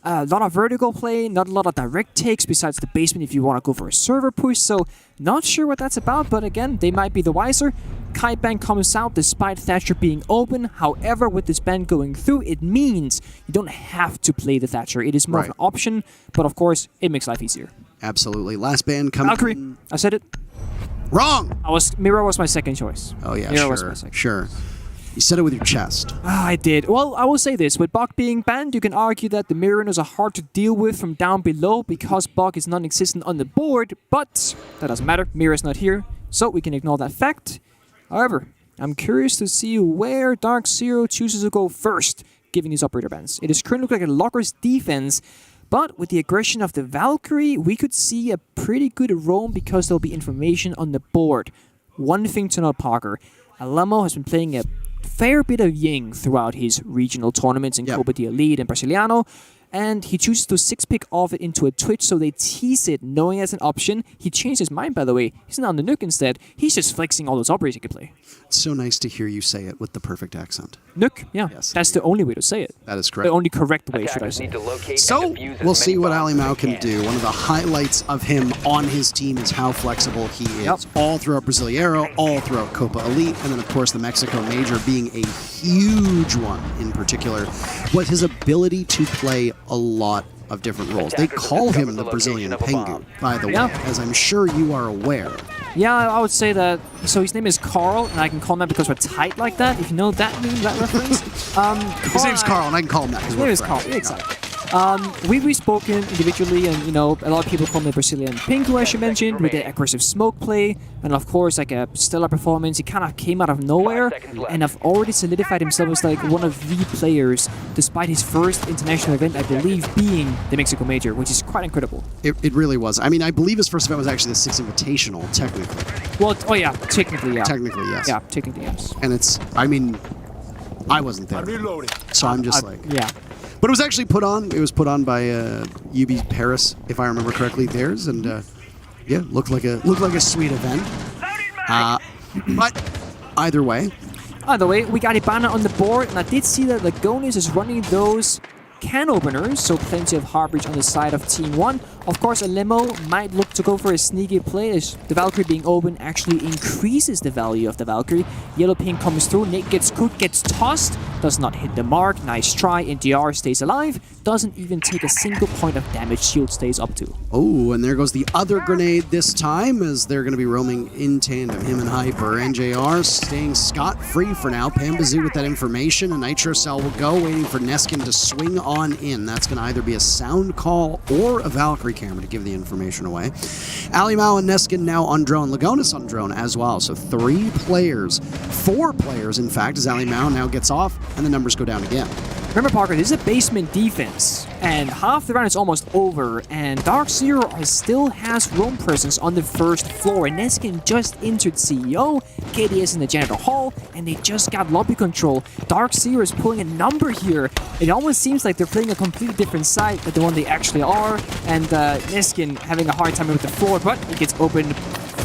A lot of vertical play, not a lot of direct takes besides the basement if you want to go for a server push, so not sure what that's about, but again, they might be the wiser. Kite ban comes out despite Thatcher being open. However, with this ban going through, it means you don't have to play the Thatcher. It is more of an option, but of course, it makes life easier. Absolutely. Last ban coming. Valkyrie. I said it. Wrong. Mira was my second choice. Oh yeah, Mira was my second. Sure. You said it with your chest. I did. Well, I will say this. With Bug being banned, you can argue that the Mirrors are hard to deal with from down below because Bug is non-existent on the board, but that doesn't matter. Mira's not here, so we can ignore that fact. However, I'm curious to see where DarkZero chooses to go first, given these operator bans. It is currently looking like a Locker's defense, but with the aggression of the Valkyrie, we could see a pretty good roam because there'll be information on the board. One thing to note, Parker. Alamo has been playing a fair bit of Ying throughout his regional tournaments in Copa de Elite and Brasiliano, and he chooses to 6-pick off it into a Twitch, so they tease it, knowing it's an option. He changed his mind, by the way. He's not on the Nuke instead. He's just flexing all those operators he could play. It's so nice to hear you say it with the perfect accent. Nuke, yeah. Yes, that's the only way to say it. That is correct. The only correct way, should I say. So, we'll see what Ali Mao can do. One of the highlights of him on his team is how flexible he is. All throughout Brasileiro, all throughout Copa Elite, and then, of course, the Mexico Major being a huge one in particular. What his ability to play a lot of different roles. They call him the Brazilian Pengu, by the way, as I'm sure you are aware. Yeah, I would say that. So his name is Carl, and I can call him that because we're tight like that. If you know that meme, that reference. His name's Carl, and I can call him that. His name is Carl. Exactly. We've spoken individually, and a lot of people call him the Brazilian Pingu, as you mentioned, with the aggressive smoke play, and of course, like a stellar performance. He kind of came out of nowhere, and have already solidified himself as like one of the players, despite his first international event, I believe, being the Mexico Major, which is quite incredible. It really was. I mean, I believe his first event was actually the Six Invitational, technically. Well, oh yeah, technically, yeah. Technically, yes. Yeah, technically, yes. And it's, I mean, I wasn't there, so I'm just like, yeah. But it was actually put on. It was put on by UB Paris, if I remember correctly, theirs, and yeah, looked like a sweet event. But either way, we got Ibana on the board, and I did see that Lagonis is running those can openers, so plenty of Heartbreach on the side of Team 1. Of course, a limo might look to go for a sneaky play, as the Valkyrie being open actually increases the value of the Valkyrie. Yellow ping comes through, Nick gets cooked, gets tossed, does not hit the mark, nice try, NDR stays alive, doesn't even take a single point of damage, shield stays up to. Oh, and there goes the other grenade this time, as they're going to be roaming in tandem, him and Hyper. NJR staying scot-free for now. Pambazoo with that information, a Nitro Cell will go, waiting for Neskin to swing on in. That's going to either be a sound call or a Valkyrie camera to give the information away. Ali Mao and Neskin now on drone. Lagonis on drone as well. So 4 players, in fact, as Ali Mao now gets off and the numbers go down again. Remember, Parker, this is a basement defense, and half the round is almost over, and DarkZero still has roam presence on the first floor, and Neskin just entered CEO, KDS in the janitor hall, and they just got lobby control. DarkZero is pulling a number here. It almost seems like they're playing a completely different side than the one they actually are, and Neskin having a hard time with the floor, but it gets open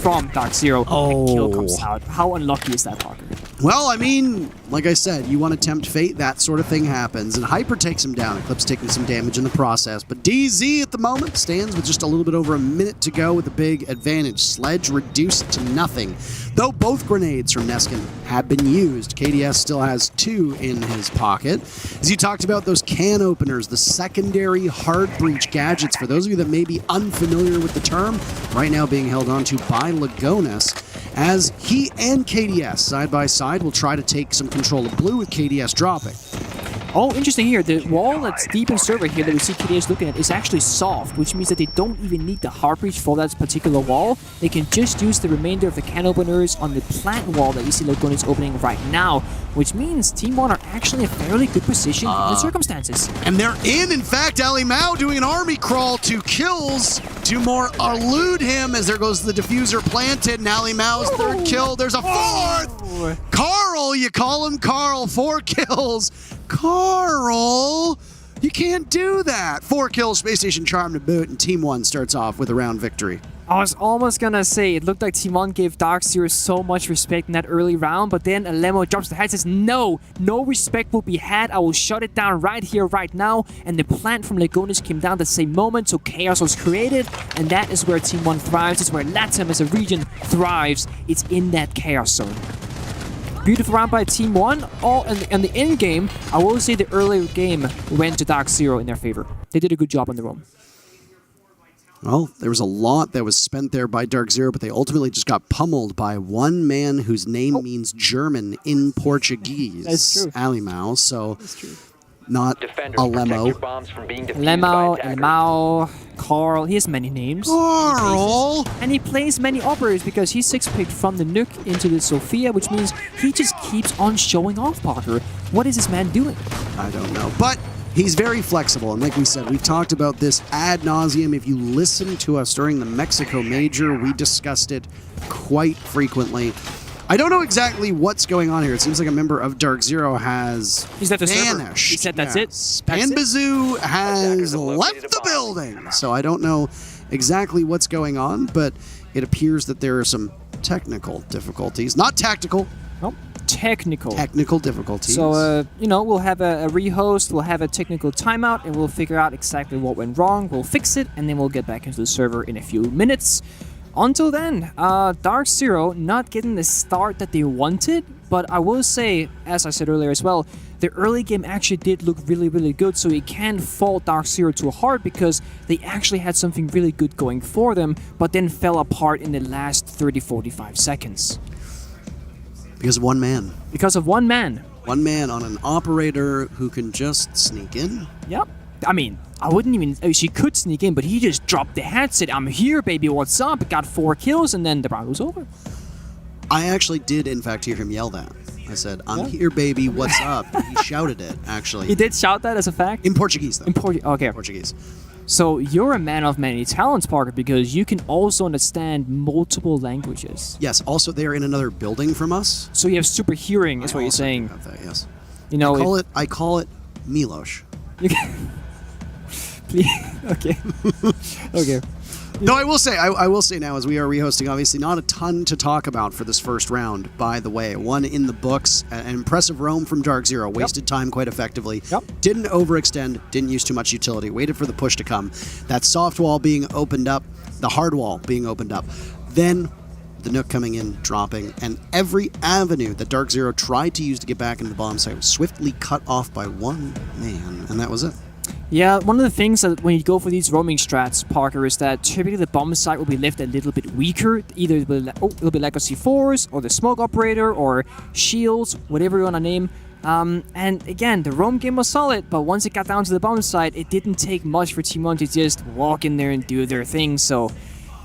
from DarkZero, and kill comes out. How unlucky is that, Parker? Well, I mean, like I said, you want to tempt fate, that sort of thing happens. And Hyper takes him down. Eclipse taking some damage in the process. But DZ at the moment stands with just a little bit over a minute to go with a big advantage. Sledge reduced to nothing. Though both grenades from Neskin have been used, KDS still has 2 in his pocket. As you talked about, those can openers, the secondary hard breach gadgets, for those of you that may be unfamiliar with the term, right now being held onto by Lagonis, as he and KDS, side by side, will try to take some control of blue with KDS dropping. Oh, interesting here. The wall that's deep in server here that we see KDS looking at is actually soft, which means that they don't even need the hard breach for that particular wall. They can just use the remainder of the can openers on the plant wall that you see Lagonis opening right now, which means Team 1 are actually in a fairly good position in the circumstances. And they're in fact, Ali Mao doing an army crawl, 2 kills to more elude him, as there goes the diffuser planted, and Ali Mao's 3rd kill. There's a 4th! Carl, you call him Carl, 4 kills. Carl, you can't do that. 4 kills, Space Station Charm to boot, and Team 1 starts off with a round victory. I was almost gonna say it looked like Team 1 gave DarkZero so much respect in that early round, but then Lemo drops the head and says, no respect will be had. I will shut it down right here, right now. And the plant from Legonis came down the same moment, so chaos was created, and that is where Team 1 thrives. It's where LATAM as a region thrives. It's in that chaos zone. Beautiful round by Team 1. All in the end game, I will say the early game went to DarkZero in their favor. They did a good job on the roam. Well, there was a lot that was spent there by DarkZero, but they ultimately just got pummeled by one man whose name means German in Portuguese. That's true. Alimao, so That's true. not Defenders, a protect Lemo. your bombs from being defused by Lemao, attackers. Lemao, Carl, he has many names. Carl! And he plays many operators because he's 6-picked from the Nuke into the Sophia, which means he just keeps on showing off, Parker. What is this man doing? I don't know. But he's very flexible, and like we said, we've talked about this ad nauseum. If you listen to us during the Mexico Major, we discussed it quite frequently. I don't know exactly what's going on here. It seems like a member of DarkZero has He's left the server. vanished. He said that's it. That's it. Panbazoo has Attackers have located left a the bomb. building. So I don't know exactly what's going on, but it appears that there are some technical difficulties. Not tactical, Nope. Technical. technical difficulties. So, we'll have a rehost, we'll have a technical timeout, and we'll figure out exactly what went wrong. We'll fix it, and then we'll get back into the server in a few minutes. Until then, DarkZero not getting the start that they wanted, but I will say, as I said earlier as well, the early game actually did look really, really good, so you can't fault DarkZero too hard because they actually had something really good going for them, but then fell apart in the last 30-45 seconds. because of one man. Because of one man. One man on an operator who can just sneak in. Yep. I mean, I wouldn't even... she could sneak in, but he just dropped the headset. I'm here, baby, what's up? Got 4 kills, and then the round was over. I actually did, in fact, hear him yell that. I said, I'm here, baby, what's up? He shouted it, actually. He did shout that as a fact? In Portuguese, though. Okay. Portuguese. So you're a man of many talents, Parker, because you can also understand multiple languages. Yes, also they're in another building from us. So you have super hearing, is I what you're also saying. have that, yes. You know, I call it Milosh. You can, please, okay. Okay. No, I will say now, as we are rehosting, obviously not a ton to talk about for this first round, by the way. One in the books, an impressive roam from DarkZero, wasted time quite effectively. Yep. Didn't overextend, didn't use too much utility, waited for the push to come. That soft wall being opened up, the hard wall being opened up. Then the Nuke coming in, dropping, and every avenue that DarkZero tried to use to get back into the bomb site was swiftly cut off by one man, and that was it. Yeah, one of the things that when you go for these roaming strats, Parker, is that typically the bomb site will be left a little bit weaker. Either it'll be like a C4s, or the smoke operator, or shields, whatever you want to name. And again, the roam game was solid, but once it got down to the bomb site, it didn't take much for Team 1 to just walk in there and do their thing. So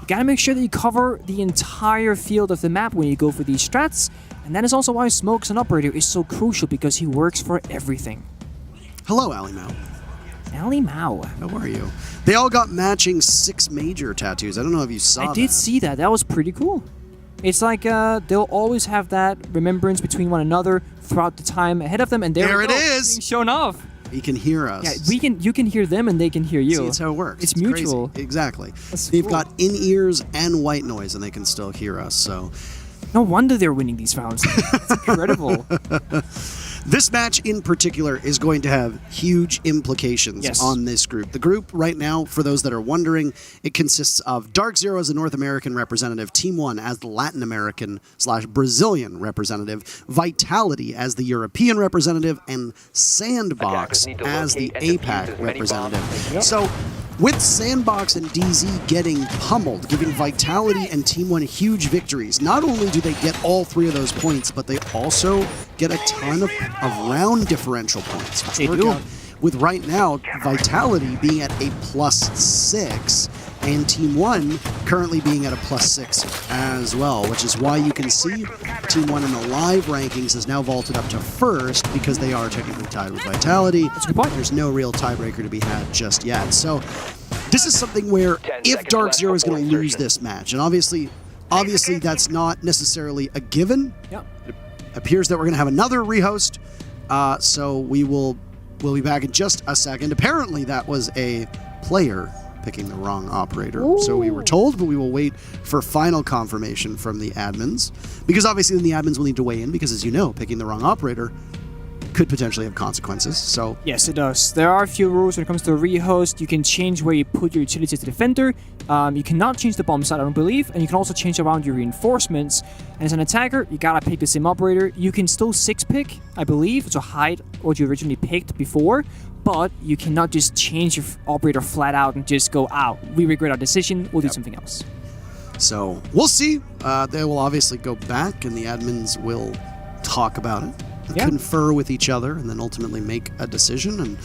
you gotta make sure that you cover the entire field of the map when you go for these strats. And that is also why Smokes an operator is so crucial, because he works for everything. Hello, Alimao. Ali Mao. How are you? They all got matching 6 major tattoos. I don't know if you saw that. I did see that. That was pretty cool. It's like they'll always have that remembrance between one another throughout the time ahead of them, and there it is. being shown off. He can hear us. Yeah, you can hear them, and they can hear you. See, it's how it works. It's crazy. mutual. Exactly. That's They've cool. got in-ears and white noise, and they can still hear us. So No wonder they're winning these rounds. It's incredible. this match in particular is going to have huge implications Yes. on this group. The group right now, for those that are wondering, it consists of DarkZero as the North American representative, Team 1 as the Latin American / Brazilian representative, Vitality as the European representative, and Sandbox Attackers need to as the locate and defuse APAC as many representative. bombs as So with Sandbox and DZ getting pummeled, giving Vitality and Team 1 huge victories, not only do they get all 3 of those points, but they also get a ton of round differential points, which They work do. out with right now Vitality being at a +6 and Team 1 currently being at a +6 as well, which is why you can see Team 1 in the live rankings is now vaulted up to first because they are technically tied with Vitality. That's a good point. There's no real tiebreaker to be had just yet. So this is something where 10 if seconds left DarkZero is going to before lose insertion. this match, and obviously that's not necessarily a given. Yep. It appears that we're going to have another rehost, so we'll be back in just a second. Apparently that was a player picking the wrong operator. So we were told, but we will wait for final confirmation from the admins. Because obviously then the admins will need to weigh in, because as you know, picking the wrong operator could potentially have consequences. So Yes, it does. There are a few rules when it comes to rehost. You can change where you put your utilities as the defender. You cannot change the bomb site, I don't believe. And you can also change around your reinforcements. And as an attacker, you gotta pick the same operator. You can still 6-pick, I believe, to hide what you originally picked before. But you cannot just change your operator flat out and just go, we regret our decision, we'll do something else. So we'll see. They will obviously go back, and the admins will talk about it, confer with each other, and then ultimately make a decision. And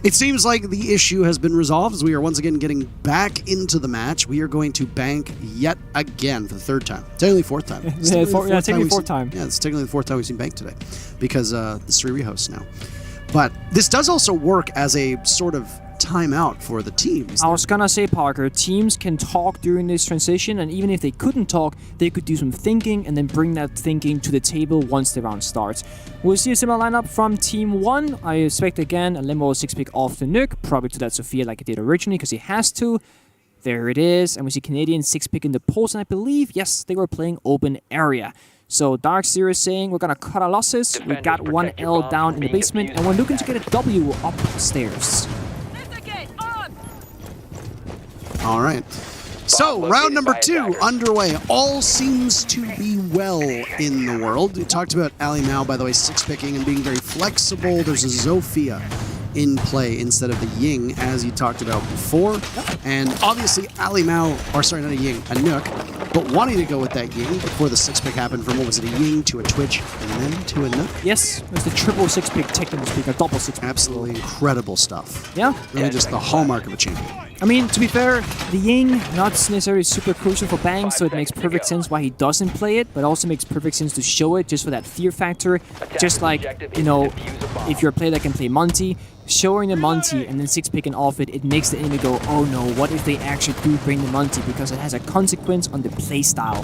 it seems like the issue has been resolved, as we are once again getting back into the match. We are going to bank yet again for the third time. Technically fourth time. Technically fourth time. Yeah, it's technically the fourth time we've seen bank today, because it's 3 rehosts now. But this does also work as a sort of timeout for the teams. I was gonna say, Parker, teams can talk during this transition, and even if they couldn't talk, they could do some thinking and then bring that thinking to the table once the round starts. We'll see a similar lineup from Team 1. I expect again a Limo 6-pick off the Nuke, probably to that Sophia like it did originally, because he has to. There it is, and we see Canadian 6-pick in the Pulse, and I believe, yes, they were playing open area. So DarkZero is saying we're gonna cut our losses. We got 1 L down in the basement, and we're looking to get a W upstairs. All right. So, round number 2 underway. All seems to be well in the world. We talked about Ali Mao, by the way, 6-picking and being very flexible. There's a Zofia in play instead of the Ying, as you talked about before. And obviously, Ali Mao, or sorry, not a Ying, a Nook, but wanting to go with that Ying before the 6-pick happened from, what was it, a Ying to a Twitch and then to a Nook? Yes, it was the triple 6-pick, technically speaking, a double 6-pick. Absolutely incredible stuff. Yeah. Really just the hallmark of a champion. I mean, to be fair, the Ying, not necessarily super crucial for Bang, so it makes perfect sense why he doesn't play it, but also makes perfect sense to show it just for that fear factor. Just like, you know, if you're a player that can play Monty, showing the Monty and then 6-picking off it, it makes the enemy go, oh no, what if they actually do bring the Monty, because it has a consequence on the playstyle.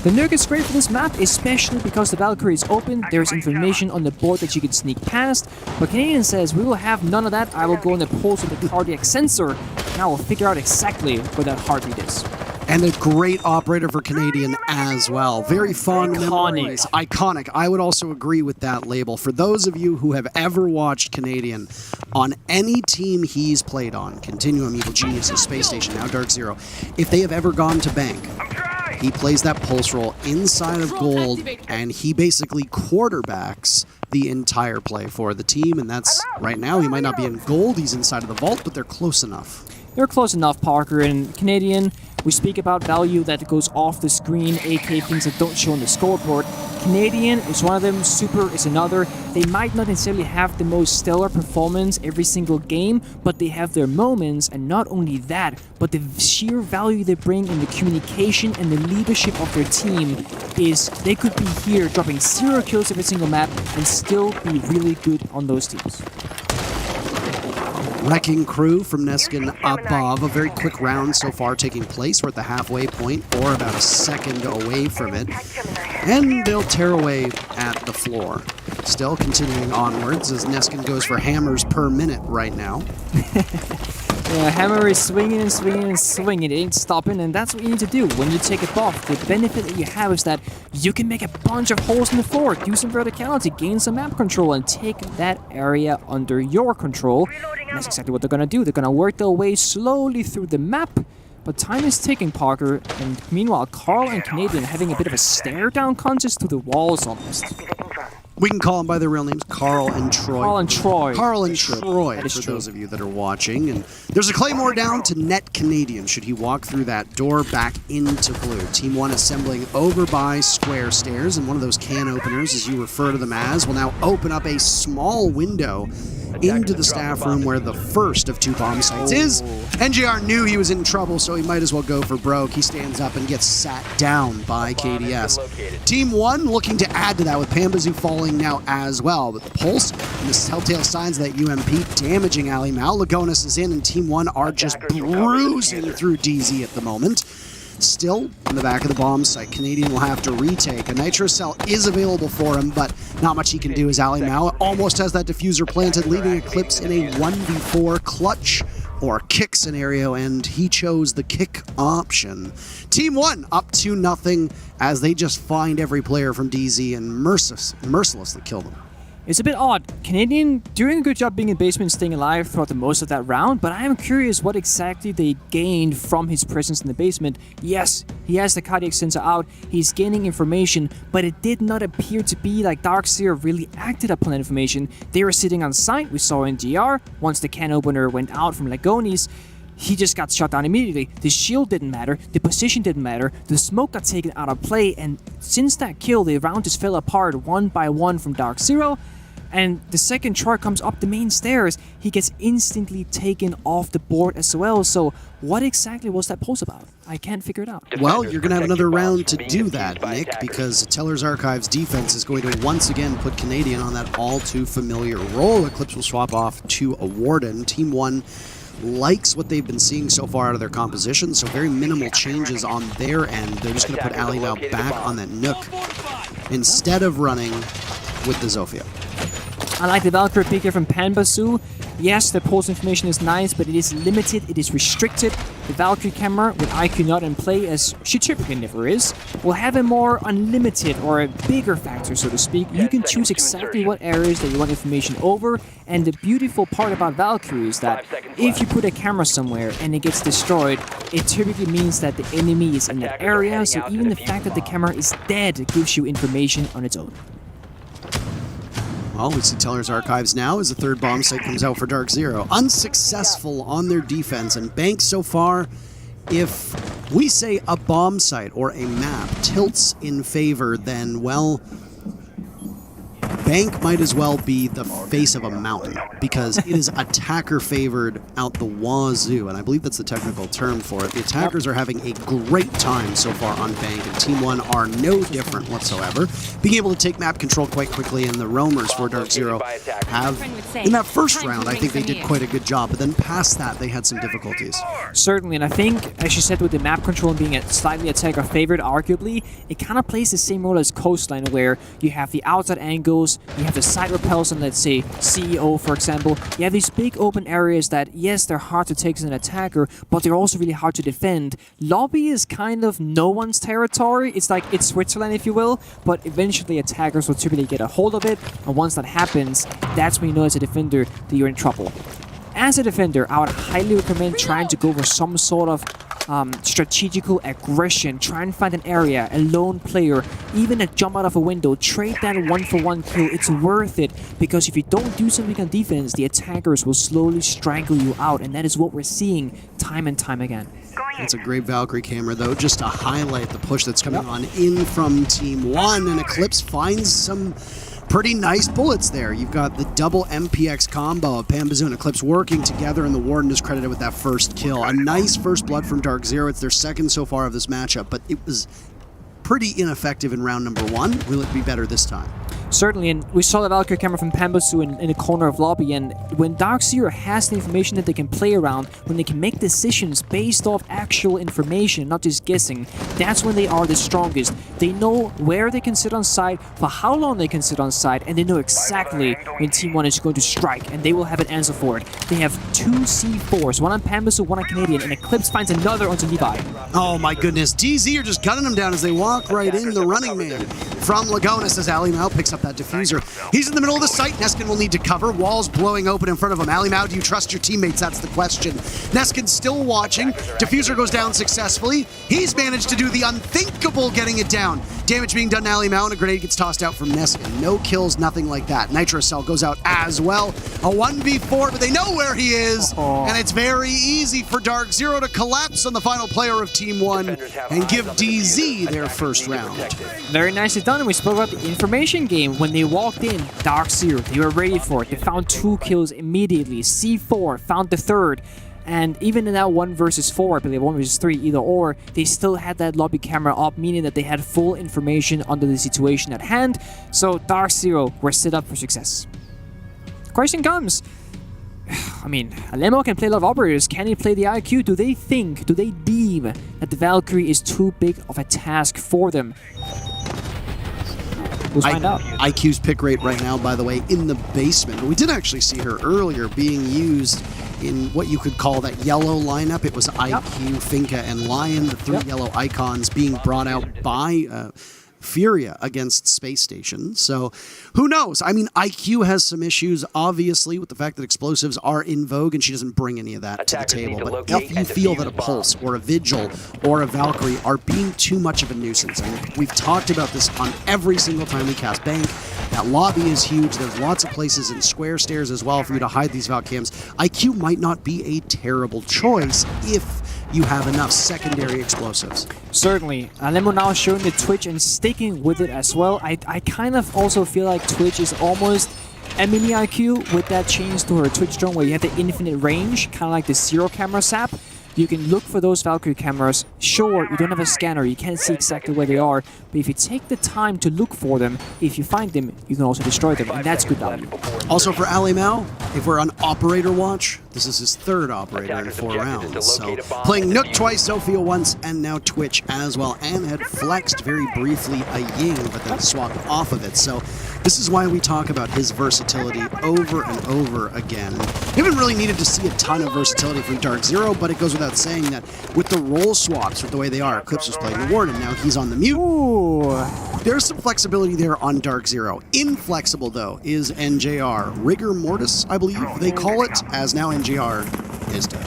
The Nuke is great for this map, especially because the Valkyrie is open, there's information on the board that you can sneak past, but Canadian says, we will have none of that, I will go on the pulse with the cardiac sensor, and I will figure out exactly where that heartbeat is. And a great operator for Canadian as well. Very fond memories. Iconic. I would also agree with that label. For those of you who have ever watched Canadian on any team he's played on, Continuum, Evil Geniuses, Space Station, now DarkZero, if they have ever gone to bank, he plays that pulse roll inside of gold, and he basically quarterbacks the entire play for the team, and that's, right now, he might not be in gold, he's inside of the vault, but they're close enough. They're close enough, Parker, and Canadian, we speak about value that goes off the screen, aka things that don't show on the scoreboard. Canadian is one of them, Super is another. They might not necessarily have the most stellar performance every single game, but they have their moments, and not only that, but the sheer value they bring in the communication and the leadership of their team is they could be here dropping 0 kills every single map and still be really good on those teams. Wrecking Crew from Neskin above. A very quick round so far taking place. We're at the halfway point, or about a second away from it. And they'll tear away at the floor. Still continuing onwards as Neskin goes for hammers per minute right now. Yeah, hammer is swinging and swinging and swinging. It ain't stopping, and that's what you need to do when you take it off. The benefit that you have is that you can make a bunch of holes in the floor, do some verticality, gain some map control, and take that area under your control. And that's exactly what they're going to do. They're going to work their way slowly through the map, but time is ticking, Parker. And meanwhile, Carl and Canadian are having a bit of a stare-down contest to the walls almost. We can call them by their real names, Carl and Troy. Carl and Troy. Carl and Troy, for those of you that are watching. And there's a Claymore down to net Canadian should he walk through that door back into blue. Team 1 assembling over by square stairs, and one of those can openers, as you refer to them as, will now open up a small window into the staff room where the first of 2 bomb sites is. NJR knew he was in trouble, so he might as well go for broke. He stands up and gets sat down by KDS. Team 1 looking to add to that with Pambazoo falling now as well. But the Pulse and the telltale signs of that UMP damaging Ali Mao. Lagonis is in, and Team 1 are just bruising through DZ at the moment. Still in the back of the bomb site, Canadian will have to retake. A nitro cell is available for him, but not much he can do as Ali Mao almost has that diffuser planted, leaving Eclipse in a 1v4 clutch or kick scenario, and he chose the kick option. Team 1 up 2-0 as they just find every player from DZ and mercilessly kill them. It's a bit odd. Canadian doing a good job being in basement, staying alive throughout the most of that round, but I am curious what exactly they gained from his presence in the basement. Yes, he has the cardiac sensor out, he's gaining information, but it did not appear to be like DarkZero really acted upon that information. They were sitting on site, we saw in GR, once the can opener went out from Lagonis, he just got shot down immediately. The shield didn't matter, the position didn't matter, the smoke got taken out of play, and since that kill, the round just fell apart one by one from DarkZero, and the second chart comes up the main stairs, he gets instantly taken off the board as well. So what exactly was that pulse about? I can't figure it out. Well, you're going to have another round to do that, Nick, because Teller's Archives defense is going to once again put Canadian on that all too familiar role. Eclipse will swap off to a Warden. Team 1 likes what they've been seeing so far out of their composition, so very minimal changes on their end. They're just going to put Ali now back on that Nook instead of running with the Zofia. I like the Valkyrie pick here from Panbasu. Yes, the pulse information is nice, but it is limited, it is restricted. The Valkyrie camera, with IQ not in play, as she typically never is, will have a more unlimited or a bigger factor, so to speak. You can choose exactly what areas that you want information over, and the beautiful part about Valkyrie is that if you put a camera somewhere and it gets destroyed, it typically means that the enemy is in that area, so even the fact that the camera is dead gives you information on its own. Well, we see Teller's Archives now as the third bomb site comes out for DarkZero. Unsuccessful on their defense, and Bank so far, if we say a bomb site or a map tilts in favor, then, well, Bank might as well be the face of a mountain, because it is attacker favored out the wazoo, and I believe that's the technical term for it. The attackers are having a great time so far on Bank, and Team 1 are no different whatsoever, being able to take map control quite quickly, and the roamers for DarkZero have, in that first round, I think they did quite a good job, but then past that, they had some difficulties. Certainly, and I think, as you said, with the map control and being slightly attacker favored, arguably, it kind of plays the same role as Coastline, where you have the outside angles, you have the side repels on, let's say, CEO, for example. You have these big open areas that, yes, they're hard to take as an attacker, but they're also really hard to defend. Lobby is kind of no one's territory. It's like, it's Switzerland, if you will, but eventually attackers will typically get a hold of it, and once that happens, that's when you know as a defender that you're in trouble. As a defender, I would highly recommend trying to go for some sort of strategical aggression. Try and find an area, a lone player, even a jump out of a window. Trade that 1-for-1 kill. It's worth it, because if you don't do something on defense, the attackers will slowly strangle you out, and that is what we're seeing time and time again. It's a great Valkyrie camera, though, just to highlight the push that's coming on in from Team 1, and Eclipse finds some pretty nice bullets there. You've got the double MPX combo of Panbazu and Eclipse working together, and the Warden is credited with that first kill. A nice first blood from DarkZero. It's their second so far of this matchup, but it was pretty ineffective in round number 1. Will it be better this time? Certainly, and we saw the Valkyrie camera from Panbasu in the corner of lobby, and when DarkZero has the information that they can play around, when they can make decisions based off actual information, not just guessing, that's when they are the strongest. They know where they can sit on site, for how long they can sit on site, and they know exactly when Team 1 is going to strike, and they will have an answer for it. They have 2 C4s, one on Panbasu, one on Canadian, and Eclipse finds another onto Levi. Oh my goodness, DZ are just gunning them down as they walk right in. The running man from Lagonis as Ali now picks up that diffuser. He's in the middle of the site. Neskin will need to cover. Walls blowing open in front of him. Ali Mao, do you trust your teammates? That's the question. Neskin's still watching. Diffuser goes down successfully. He's managed to do the unthinkable, getting it down. Damage being done to Ali Mao, and a grenade gets tossed out from Neskin. No kills, nothing like that. Nitro Cell goes out as well. A 1v4, but they know where he is, and it's very easy for DarkZero to collapse on the final player of Team 1 and give DZ their first round. Very nicely done, and we spoke about the information game. When they walked in, DarkZero, they were ready for it. They found 2 kills immediately. C4 found the third. And even in that 1 versus 4, I believe 1 versus 3, either or, they still had that lobby camera up, meaning that they had full information under the situation at hand. So DarkZero were set up for success. Question comes, I mean, Alemo can play a lot of operators. Can he play the IQ? Do they deem that the Valkyrie is too big of a task for them? We'll find out. IQ's pick rate right now, by the way, in the basement. We did actually see her earlier being used in what you could call that yellow lineup. It was IQ, Finka, and Lion, the three yellow icons being brought out by FURIA against Space Station. So who knows? I mean, IQ has some issues, obviously, with the fact that explosives are in vogue, and she doesn't bring any of that to the table. But if you feel that a Pulse or a Vigil or a Valkyrie are being too much of a nuisance, and we've talked about this on every single time we cast Bank, that lobby is huge. There's lots of places in square stairs as well for you to hide these Valcams. IQ might not be a terrible choice if you have enough secondary explosives. Certainly. Lemo now showing the Twitch and sticking with it as well. I kind of also feel like Twitch is almost a mini IQ with that change to her Twitch drone where you have the infinite range, kind of like the Zero camera sap. You can look for those Valkyrie cameras. Sure, you don't have a scanner, you can't see exactly where they are, but if you take the time to look for them, if you find them, you can also destroy them, and that's good value. Also for Ali Mao, if we're on operator watch, this is his third operator in 4 rounds. So playing Nook twice, Zofia once, and now Twitch as well, and had flexed very briefly a Ying, but then swapped off of it. So this is why we talk about his versatility over and over again. We haven't really needed to see a ton of versatility from DarkZero, but it goes without saying that with the role swaps, with the way they are, Eclipse was playing the Warden, now he's on the mute. Ooh. There's some flexibility there on DarkZero. Inflexible, though, is NJR. Rigor Mortis, I believe they call it, as now NJR is dead.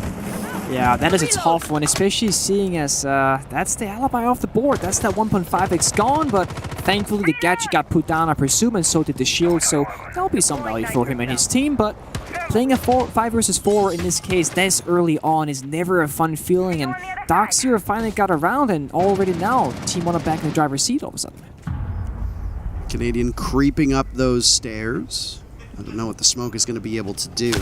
Yeah, that is a tough one, especially seeing as that's the alibi off the board. That's that 1.5x gone, but thankfully the gadget got put down, I presume, and so did the shield, so there'll be some value for him and his team, but playing a 5 versus 4 in this case this early on is never a fun feeling, and DarkZero finally got around, and already now, Team 1 are back in the driver's seat all of a sudden. Canadian creeping up those stairs. I don't know what the smoke is going to be able to do.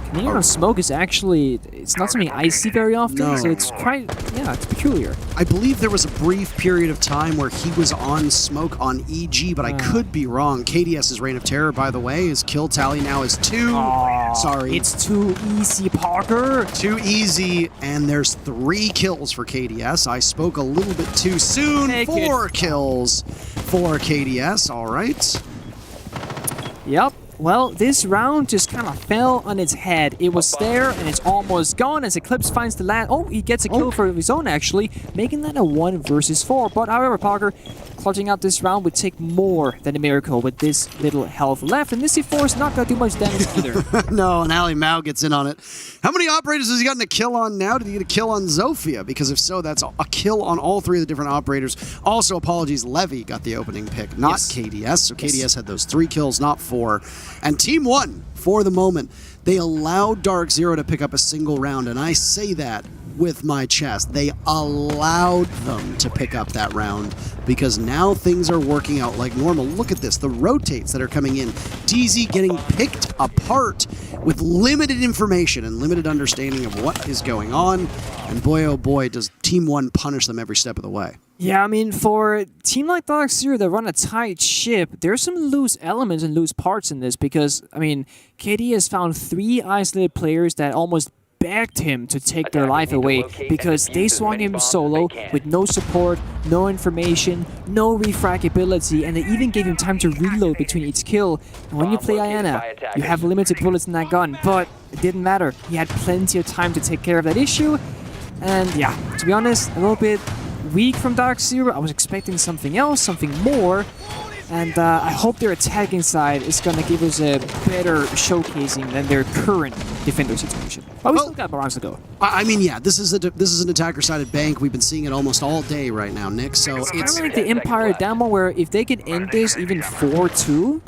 Canadian on smoke is actually, it's not something I see very often, so it's quite, yeah, it's peculiar. I believe there was a brief period of time where he was on smoke on EG, but I could be wrong. KDS's Reign of Terror, by the way, his kill tally now is 2. Sorry. It's too easy, Parker. Too easy, and there's 3 kills for KDS. I spoke a little bit too soon. 4 kills for KDS, all right. Yep. Well, this round just kind of fell on its head. It was there, and it's almost gone as Eclipse finds the land. Oh, he gets a kill for his own, actually, making that a 1 versus 4. But however, Parker, clutching out this round would take more than a miracle with this little health left. And this C4 is not going to do much damage either. No, and Ali Mao gets in on it. How many operators has he gotten a kill on now? Did he get a kill on Zofia? Because if so, that's a kill on all 3 of the different operators. Also, apologies, Levy got the opening pick, not KDS. So KDS had those 3 kills, not 4. And Team 1, for the moment, they allowed DarkZero to pick up a single round, and I say that with my chest. They allowed them to pick up that round because now things are working out like normal. Look at this, the rotates that are coming in. DZ getting picked apart with limited information and limited understanding of what is going on, and boy oh boy does Team 1 punish them every step of the way. Yeah, I mean, for a team like DarkZero that run a tight ship, there's some loose elements and loose parts in this because, I mean, KD has found 3 isolated players that almost begged him to take their life away because they swung him solo with no support, no information, no refragability, and they even gave him time to reload between each kill. And when you play Iana, you have limited bullets in that gun, but it didn't matter. He had plenty of time to take care of that issue, and yeah, to be honest, a little bit weak from DarkZero. I was expecting something else, something more, and I hope their attacking side is going to give us a better showcasing than their current defender situation. But we still got rounds to go. I mean, yeah, this is an attacker-sided bank. We've been seeing it almost all day right now, Nick. So it's kind of like the Empire demo where if they can end this even 4-2,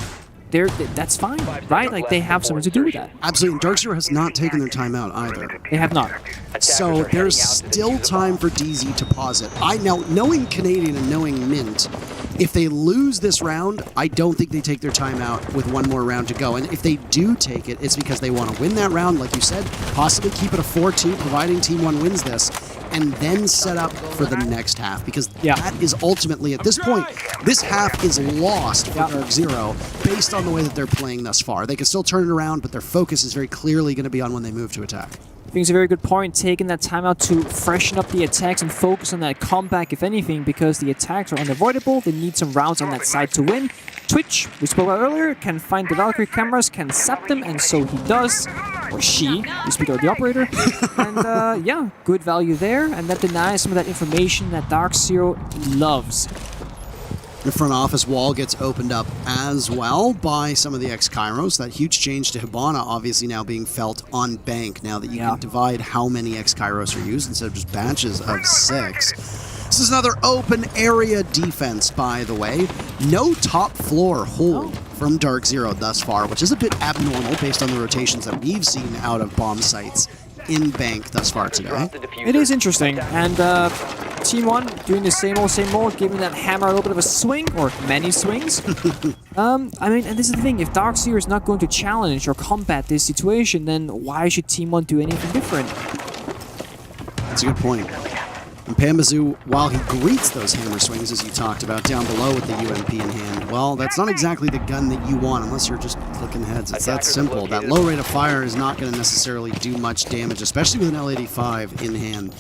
that's fine, right? Like, they have something to do with that. Absolutely. DarkZero has not taken their time out either. They have not. So there's still time for DZ to pause it. Now, knowing Canadian and knowing Mint, if they lose this round, I don't think they take their time out with 1 more round to go. And if they do take it, it's because they want to win that round, like you said, possibly keep it a 4-2, providing Team 1 wins this, and then set up for the next half. Because that is ultimately, at this point, this half is lost for DarkZero based on the way that they're playing thus far. They can still turn it around, but their focus is very clearly going to be on when they move to attack. I think it's a very good point, taking that time out to freshen up the attacks and focus on that comeback, if anything, because the attacks are unavoidable. They need some rounds on that side to win. Twitch, we spoke about earlier, can find the Valkyrie cameras, can zap them, and so he does. Or she, we speak about the operator. And yeah, good value there, and that denies some of that information that DarkZero loves. The front office wall gets opened up as well by some of the ex-Kairos. That huge change to Hibana obviously now being felt on bank, now that you can divide how many ex-Kairos are used instead of just batches of 6. This is another open area defense, by the way. No top floor hold from DarkZero thus far, which is a bit abnormal based on the rotations that we've seen out of bomb sites in bank thus far today. It is interesting, and Team 1 doing the same old, giving that hammer a little bit of a swing, or many swings. I mean, and this is the thing, if DarkZero is not going to challenge or combat this situation, then why should Team 1 do anything different? That's a good point. And Pambazu, while he greets those hammer swings, as you talked about, down below with the UMP in hand, well, that's not exactly the gun that you want unless you're just clicking heads. It's that simple. That low rate of fire is not going to necessarily do much damage, especially with an L85 in hand.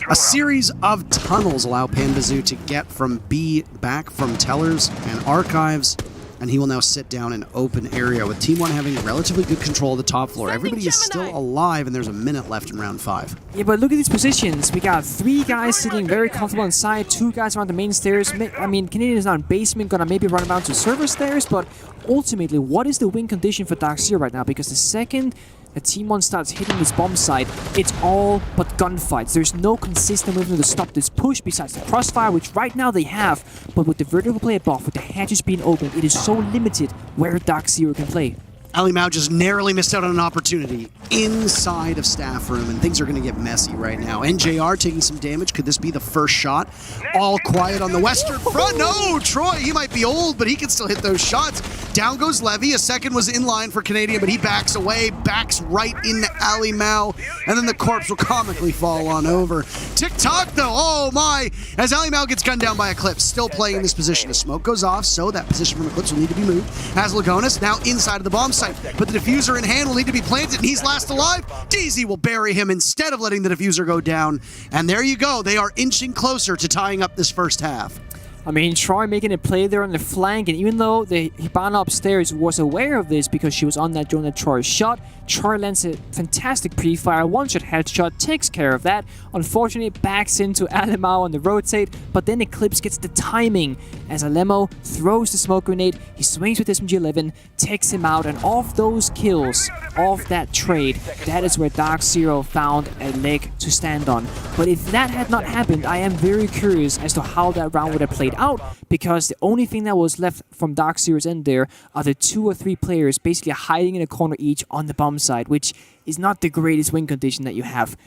A series of tunnels allow Pambazu to get from B back from tellers and archives, and he will now sit down in open area with Team 1 having relatively good control of the top floor. Everybody is still alive, and there's a minute left in round 5. Yeah, but look at these positions. We got 3 guys sitting very comfortable inside, 2 guys around the main stairs. I mean, Canadian is now in basement, gonna maybe run around to server stairs, but ultimately, what is the win condition for DarkZero right now? Because the second that Team 1 starts hitting this bomb site, it's all but gunfights. There's no consistent movement to stop this push besides the crossfire, which right now they have, but with the vertical play above, with the hatches being opened, it is so limited where DarkZero can play. Ali Mao just narrowly missed out on an opportunity inside of staff room, and things are going to get messy right now. NJR taking some damage. Could this be the first shot? All quiet on the western front. No, Troy, he might be old, but he can still hit those shots. Down goes Levy. A second was in line for Canadian, but he backs away, backs right into Ali Mao, and then the corpse will comically fall on over. Tick-tock, though, oh my, as Ali Mao gets gunned down by Eclipse, still playing in this position. The smoke goes off, so that position from Eclipse will need to be moved. As Lagonis now inside of the bomb site, but the diffuser in hand will need to be planted, and he's last alive. DZ will bury him instead of letting the diffuser go down, and there you go. They are inching closer to tying up this first half. I mean, Troy making a play there on the flank, and even though the Hibana upstairs was aware of this because she was on that drone that Troy shot, Troy lands a fantastic pre-fire, one-shot headshot, takes care of that. Unfortunately, it backs into Alemao on the rotate, but then Eclipse gets the timing as Alemo throws the smoke grenade, he swings with SMG-11, takes him out, and off those kills, off that trade, that is where DarkZero found a leg to stand on. But if that had not happened, I am very curious as to how that round would have played out, because the only thing that was left from DarkZero's end there are the 2 or 3 players basically hiding in a corner each on the bomb side, which is not the greatest win condition that you have.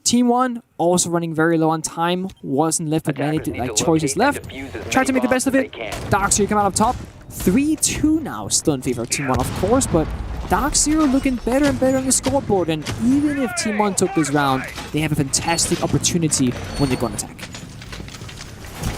Team 1 also running very low on time, wasn't left with many choices left. Tried to make the best of it. DarkZero come out up top. 3-2 now, still in favor of Team 1, of course, but DarkZero looking better and better on the scoreboard, and even if Team 1 took this round, they have a fantastic opportunity when they go on attack.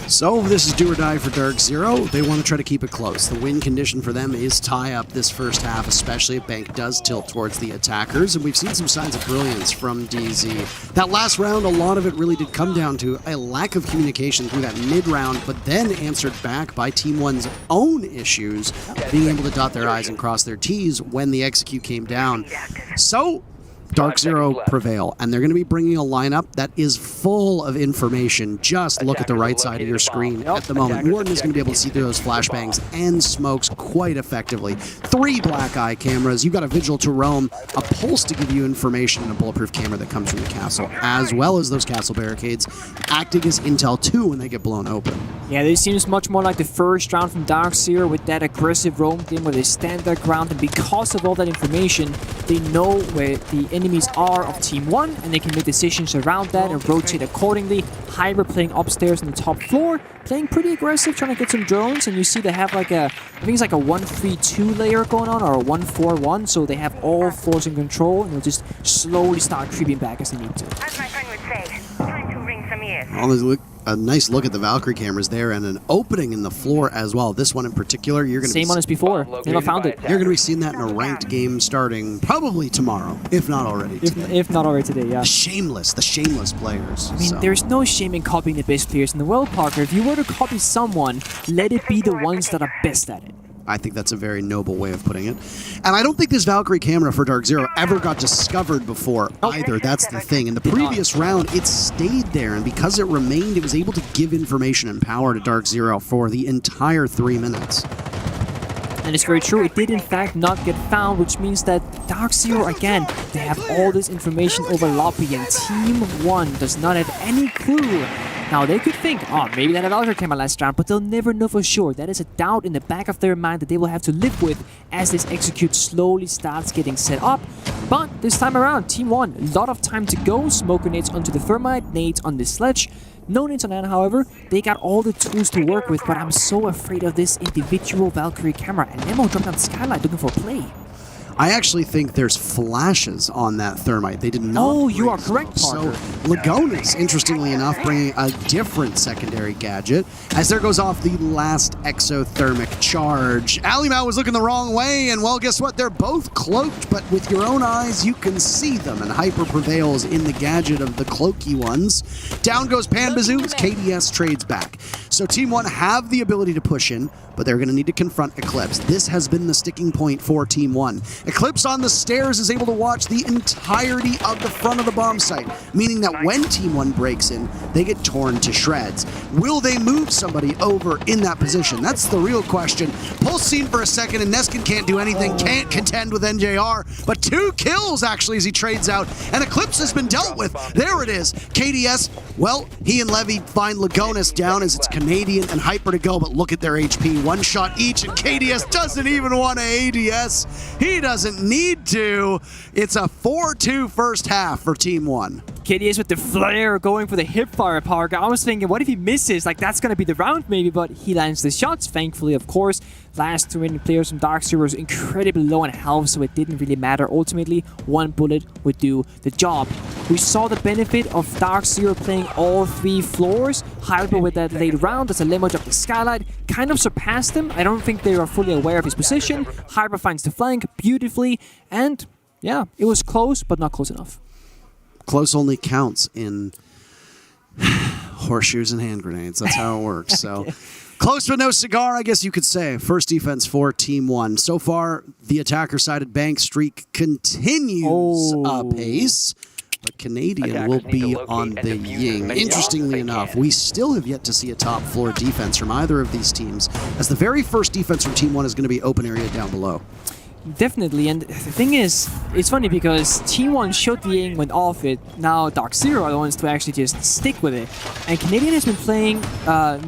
So this is do or die for DarkZero. They want to try to keep it close. The win condition for them is tie up this first half, especially if Bank does tilt towards the attackers, and we've seen some signs of brilliance from DZ. That last round, a lot of it really did come down to a lack of communication through that mid-round, but then answered back by Team 1's own issues, being able to dot their I's and cross their T's when the execute came down. So DarkZero prevail, and they're going to be bringing a lineup that is full of information. Just look at the right side of your screen at the moment. Warden is going to be able to see through those flashbangs and smokes quite effectively. 3 black eye cameras. You've got a vigil to roam, a pulse to give you information, and a bulletproof camera that comes from the castle, as well as those castle barricades acting as intel too when they get blown open. Yeah, this seems much more like the first round from DarkZero with that aggressive roam game where they stand their ground, and because of all that information, they know where the enemies are of Team 1, and they can make decisions around that and rotate accordingly. Hyber playing upstairs on the top floor, playing pretty aggressive, trying to get some drones, and you see they have like a, I think it's like a 1-3-2 layer going on, or a 1-4-1, so they have all floors in control, and they'll just slowly start creeping back as they need to. As my friend would say, time to ring some ears. A nice look at the Valkyrie cameras there, and an opening in the floor as well. This one in particular, you're going to same one as before. They never found it. You're going to be seeing that in a ranked game starting probably tomorrow, if not already today. If not already today, yeah. The shameless players. I mean, there's no shame in copying the best players in the world, Parker. If you were to copy someone, let it be the ones that are best at it. I think that's a very noble way of putting it. And I don't think this Valkyrie camera for DarkZero ever got discovered before either. That's the thing. In the previous round, it stayed there, and because it remained, it was able to give information and power to DarkZero for the entire 3 minutes. And it's very true, it did in fact not get found, which means that DarkZero, again, they have all this information over lobby, and Team 1 does not have any clue. Now, they could think, oh, maybe that Valkyrie came out last round, but they'll never know for sure. That is a doubt in the back of their mind that they will have to live with as this execute slowly starts getting set up. But this time around, Team 1, a lot of time to go. Smoke grenades onto the Thermite, nades on the Sledge. No nades on that, however. They got all the tools to work with, but I'm so afraid of this individual Valkyrie camera. And Nemo dropped down Skylight looking for a play. I actually think there's flashes on that Thermite. They did not. Oh, you are correct, Parker. So Lagona's, interestingly enough, bringing a different secondary gadget as there goes off the last exothermic charge. Alimao was looking the wrong way, and well, guess what? They're both cloaked, but with your own eyes, you can see them, and Hyper prevails in the gadget of the cloaky ones. Down goes Panbazoo as KDS trades back. So Team 1 have the ability to push in, but they're going to need to confront Eclipse. This has been the sticking point for Team 1. Eclipse on the stairs is able to watch the entirety of the front of the bomb site, meaning that when Team 1 breaks in, they get torn to shreds. Will they move somebody over in that position? That's the real question. Pulse seen for a second, and Neskin can't do anything, can't contend with NJR, but 2 kills actually as he trades out, and Eclipse has been dealt with. There it is. KDS, well, he and Levy find Lagonas down as it's Canadian and Hyper to go, but look at their HP. 1 shot each, and KDS doesn't even want to ADS. He doesn't need to. It's a 4-2 first half for Team 1. KDS with the flare going for the hipfire, Parker. I was thinking, what if he misses? Like, that's going to be the round maybe, but he lands the shots, thankfully, of course. Last 2 remaining players from DarkZero was incredibly low on health, so it didn't really matter. Ultimately, 1 bullet would do the job. We saw the benefit of DarkZero playing all 3 floors. Hyper with that late round as a limo dropped the Skylight kind of surpassed him. I don't think they are fully aware of his position. Hyper finds the flank beautifully, and yeah, it was close, but not close enough. Close only counts in horseshoes and hand grenades. That's how it works. So close but no cigar, I guess you could say. First defense for Team 1. So far, the attacker-sided bank streak continues apace. But Canadian will be on the Ying. Interestingly enough, we still have yet to see a top floor defense from either of these teams, as the very first defense from Team 1 is going to be open area down below. Definitely, and the thing is, it's funny because Team 1 showed the Ying, went off it, now DarkZero are the ones to actually just stick with it. And Canadian has been playing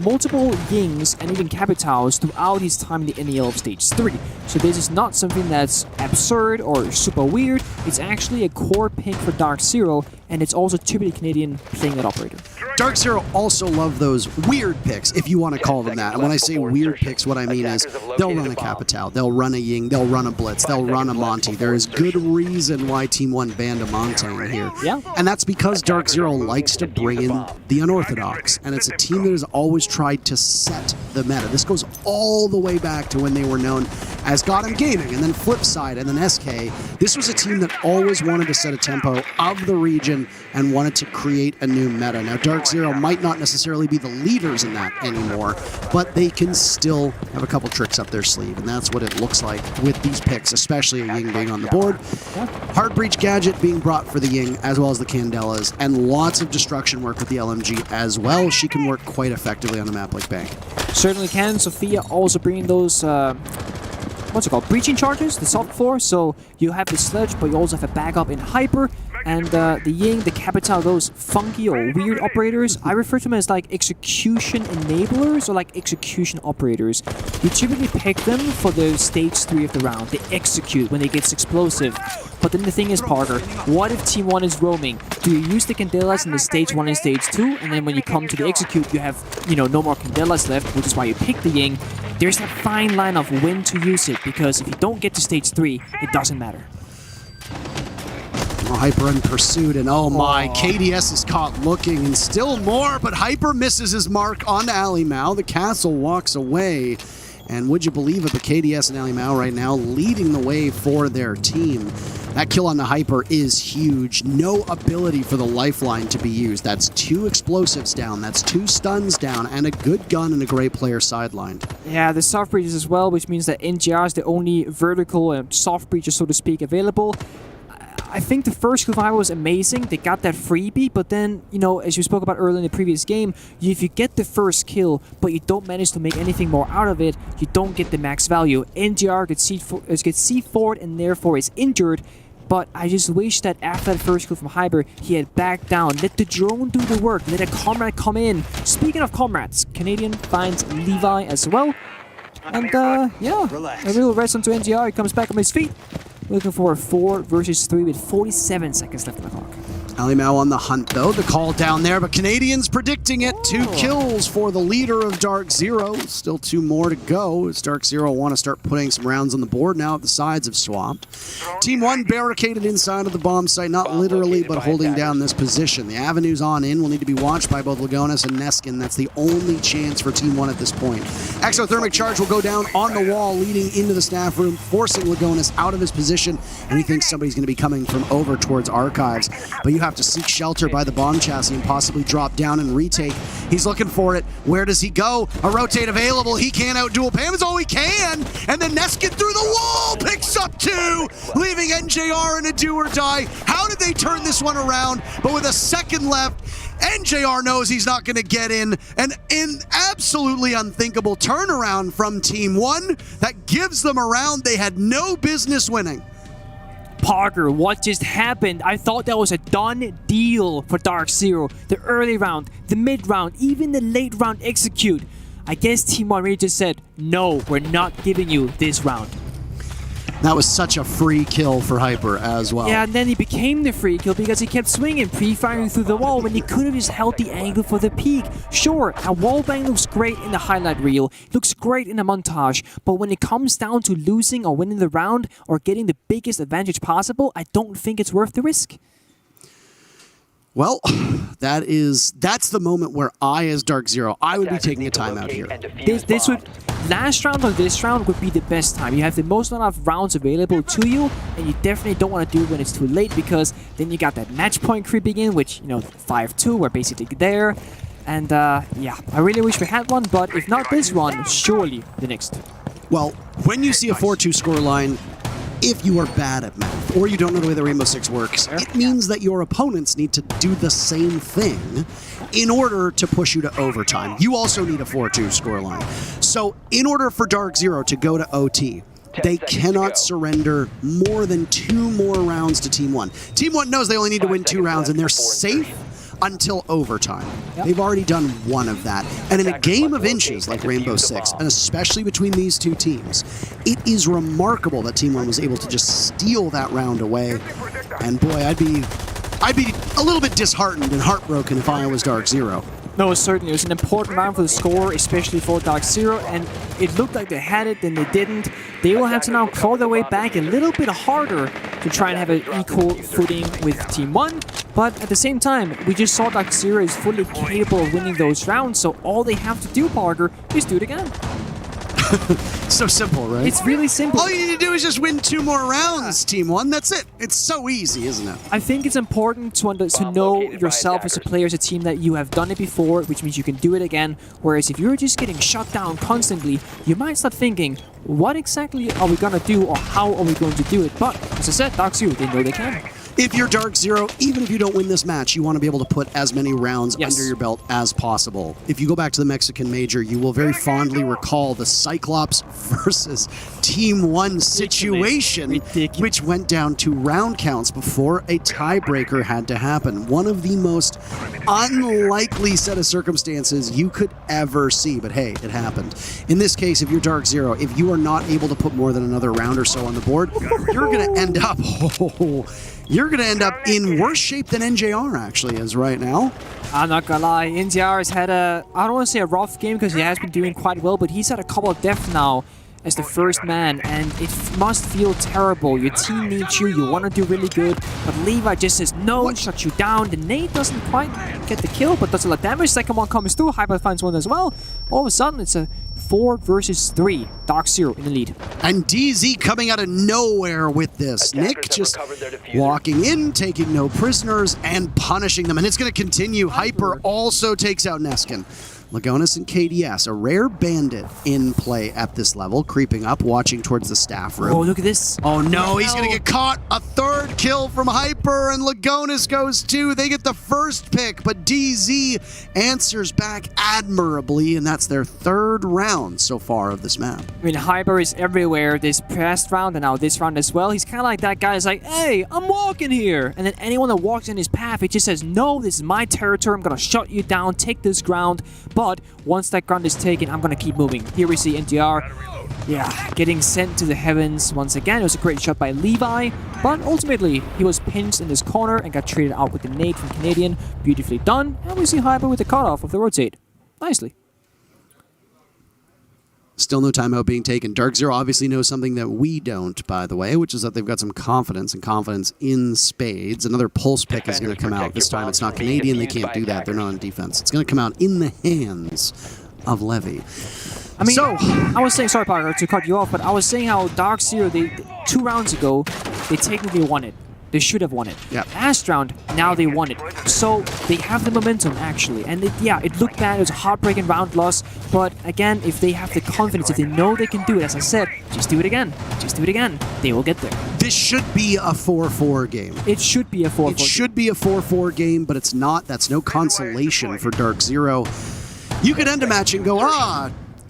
multiple Yings and even Capitals throughout his time in the NEL of Stage 3. So this is not something that's absurd or super weird, it's actually a core pick for DarkZero, and it's also typically Canadian playing that operator. DarkZero also love those weird picks, if you want to call them that. And when I say weird picks, what I mean is they'll run a Capital, they'll run a Ying, they'll run a Blitz, they'll run a Monty. There is good reason why Team 1 banned a Monty here. Yeah. And that's because DarkZero likes to bring in the unorthodox. And it's a team that has always tried to set the meta. This goes all the way back to when they were known as Gotham Gaming, and then Flipside, and then SK. This was a team that always wanted to set a tempo of the region and wanted to create a new meta. Now, DarkZero might not necessarily be the leaders in that anymore, but they can still have a couple tricks up their sleeve, and that's what it looks like with these picks, especially a Ying being on the board. Hard Breach Gadget being brought for the Ying, as well as the Candelas, and lots of destruction work with the LMG as well. She can work quite effectively on a map like Bank. Certainly can. Sophia also bringing those what's it called? Breaching charges, the soft floor. So you have the Sledge, but you also have a backup in Hyper. And the Ying, the Capital, those funky or weird operators, I refer to them as like execution enablers or like execution operators. You typically pick them for the stage 3 of the round. They execute when it gets explosive. But then the thing is, Parker, what if Team 1 is roaming? Do you use the Candelas in the stage 1 and stage 2? And then when you come to the execute, you have, no more Candelas left, which is why you pick the Ying. There's that fine line of when to use it, because if you don't get to stage 3, it doesn't matter. Hyper in pursuit, and oh my, KDS is caught looking, and still more, but Hyper misses his mark on Alimao. The castle walks away, And would you believe it, but KDS and Ali Mao right now leading the way for their team. That kill on the Hyper is huge. No ability for the lifeline to be used. That's 2 explosives down, that's 2 stuns down, and a good gun and a great player sidelined. Yeah, the soft breaches as well, which means that NGR is the only vertical soft breacher, so to speak, available. I think the first kill fight was amazing. They got that freebie, but then, you know, as you spoke about earlier in the previous game, if you get the first kill, but you don't manage to make anything more out of it, you don't get the max value. NGR gets C4'd and therefore is injured, but I just wish that after that first kill from Hyper, he had backed down, let the drone do the work, let a comrade come in. Speaking of comrades, Canadian finds Levi as well. And yeah, a real rest onto NGR, he comes back on his feet. Looking for a 4 versus 3 with 47 seconds left on the clock. Ali Mao on the hunt, though. The call down there, but Canadians predicting it. 2 kills for the leader of DarkZero. Still 2 more to go as DarkZero want to start putting some rounds on the board now that the sides have swapped. Team 1 barricaded inside of the bomb site, not literally, but holding down this position. The avenues on in will need to be watched by both Lagonis and Neskin. That's the only chance for Team 1 at this point. Exothermic charge will go down on the wall, leading into the staff room, forcing Lagonis out of his position, and he thinks somebody's going to be coming from over towards Archives. But you have to seek shelter by the bomb chassis and possibly drop down and retake. He's looking for it. Where does he go? A rotate available. He can't outduel Pyjamas. Oh, he can! And then Neskin through the wall picks up 2, leaving NJR in a do or die. How did they turn this one around? But with a second left, NJR knows he's not going to get in. An absolutely unthinkable turnaround from Team 1 that gives them a round they had no business winning. Parker, what just happened? I thought that was a done deal for DarkZero. The early round, the mid round, even the late round execute. I guess Team 1 really just said, no, we're not giving you this round. That was such a free kill for Hyper as well. Yeah, and then he became the free kill because he kept swinging, pre-firing through the wall when he could have just held the angle for the peak. Sure, a wallbang looks great in the highlight reel, looks great in a montage, but when it comes down to losing or winning the round or getting the biggest advantage possible, I don't think it's worth the risk. Well, that's the moment where I, as DarkZero, I would be taking a timeout here. This would, last round or this round would be the best time. You have the most amount of rounds available to you, and you definitely don't want to do it when it's too late, because then you got that match point creeping in, which, you know, 5-2, we're basically there. And yeah, I really wish we had one, but if not this one, surely the next. Well, when you see a 4-2 scoreline, if you are bad at math, or you don't know the way the Rainbow Six works, it means that your opponents need to do the same thing in order to push you to overtime. You also need a 4-2 scoreline. So in order for DarkZero to go to OT, they cannot surrender more than 2 more rounds to Team 1. Team 1 knows they only need to win 2 rounds, and they're safe until overtime. Yep. They've already done 1 of that. And in a game of inches like Rainbow Six, and especially between these 2 teams, it is remarkable that Team 1 was able to just steal that round away. And boy, I'd be a little bit disheartened and heartbroken if I was DarkZero. No, certainly. It was an important round for the score, especially for DarkZero, and it looked like they had it, then they didn't. They will have to now claw their way back a little bit harder to try and have an equal footing with Team 1, but at the same time, we just saw DarkZero is fully capable of winning those rounds, so all they have to do, Parker, is do it again. So simple, right? It's really simple. All you need to do is just win 2 more rounds, Team 1. That's it. It's so easy, isn't it? I think it's important to know yourself as a player, as a team, that you have done it before, which means you can do it again. Whereas if you're just getting shut down constantly, you might start thinking, what exactly are we going to do, or how are we going to do it? But, as I said, DarkZero, they know they can. If you're DarkZero, even if you don't win this match, you want to be able to put as many rounds under your belt as possible. If you go back to the Mexican Major, you will very fondly recall the Cyclops versus Team 1 situation, which went down to round counts before a tiebreaker had to happen. One of the most unlikely set of circumstances you could ever see, but hey, it happened. In this case, if you're DarkZero, if you are not able to put more than another round or so on the board, you're going to end up... You're going to end up in worse shape than NJR actually is right now. I'm not going to lie, NJR has had I don't want to say a rough game because he has been doing quite well, but he's had a couple of deaths now as the first man, and it must feel terrible. Your team needs you, you want to do really good, but Levi just says no, shuts you down. The nade doesn't quite get the kill, but does a lot of damage. Second one comes through, Hyper finds one as well. All of a sudden, it's a 4 versus 3. DarkZero in the lead. And DZ coming out of nowhere with this. Nick just walking in, taking no prisoners, and punishing them. And it's going to continue. Hyper also takes out Neskin. Lagonis and KDS, a rare bandit in play at this level, creeping up, watching towards the staff room. Oh, look at this. Oh no, he's going to get caught. A third kill from Hyper, and Lagonis goes too. They get the first pick, but DZ answers back admirably, and that's their 3rd round so far of this map. I mean, Hyper is everywhere this past round and now this round as well. He's kind of like that guy who's like, hey, I'm walking here. And then anyone that walks in his path, he just says, no, this is my territory. I'm going to shut you down, take this ground. But once that ground is taken, I'm going to keep moving. Here we see NTR, yeah, getting sent to the heavens once again. It was a great shot by Levi, but ultimately he was pinched in this corner and got traded out with the nade from Canadian. Beautifully done. And we see Hyper with the cutoff of the rotate. Nicely. Still no timeout being taken. DarkZero obviously knows something that we don't, by the way, which is that they've got some confidence, and confidence in spades. Another pulse pick is going to come out. This time it's not Canadian. They can't do that. They're not on defense. It's going to come out in the hands of Levy. I mean, I was saying, sorry, Parker, to cut you off, but I was saying how DarkZero, 2 rounds ago, they technically won it. They should have won it. Yeah. Last round, now they won it. So they have the momentum, actually. And it looked bad. It was a heartbreaking round loss. But again, if they have the confidence, if they know they can do it, as I said, just do it again. Just do it again. They will get there. This should be a 4-4 game. It should be a 4-4 game. It should be a 4-4 game, but it's not. That's no consolation for DarkZero. You could end a match and go,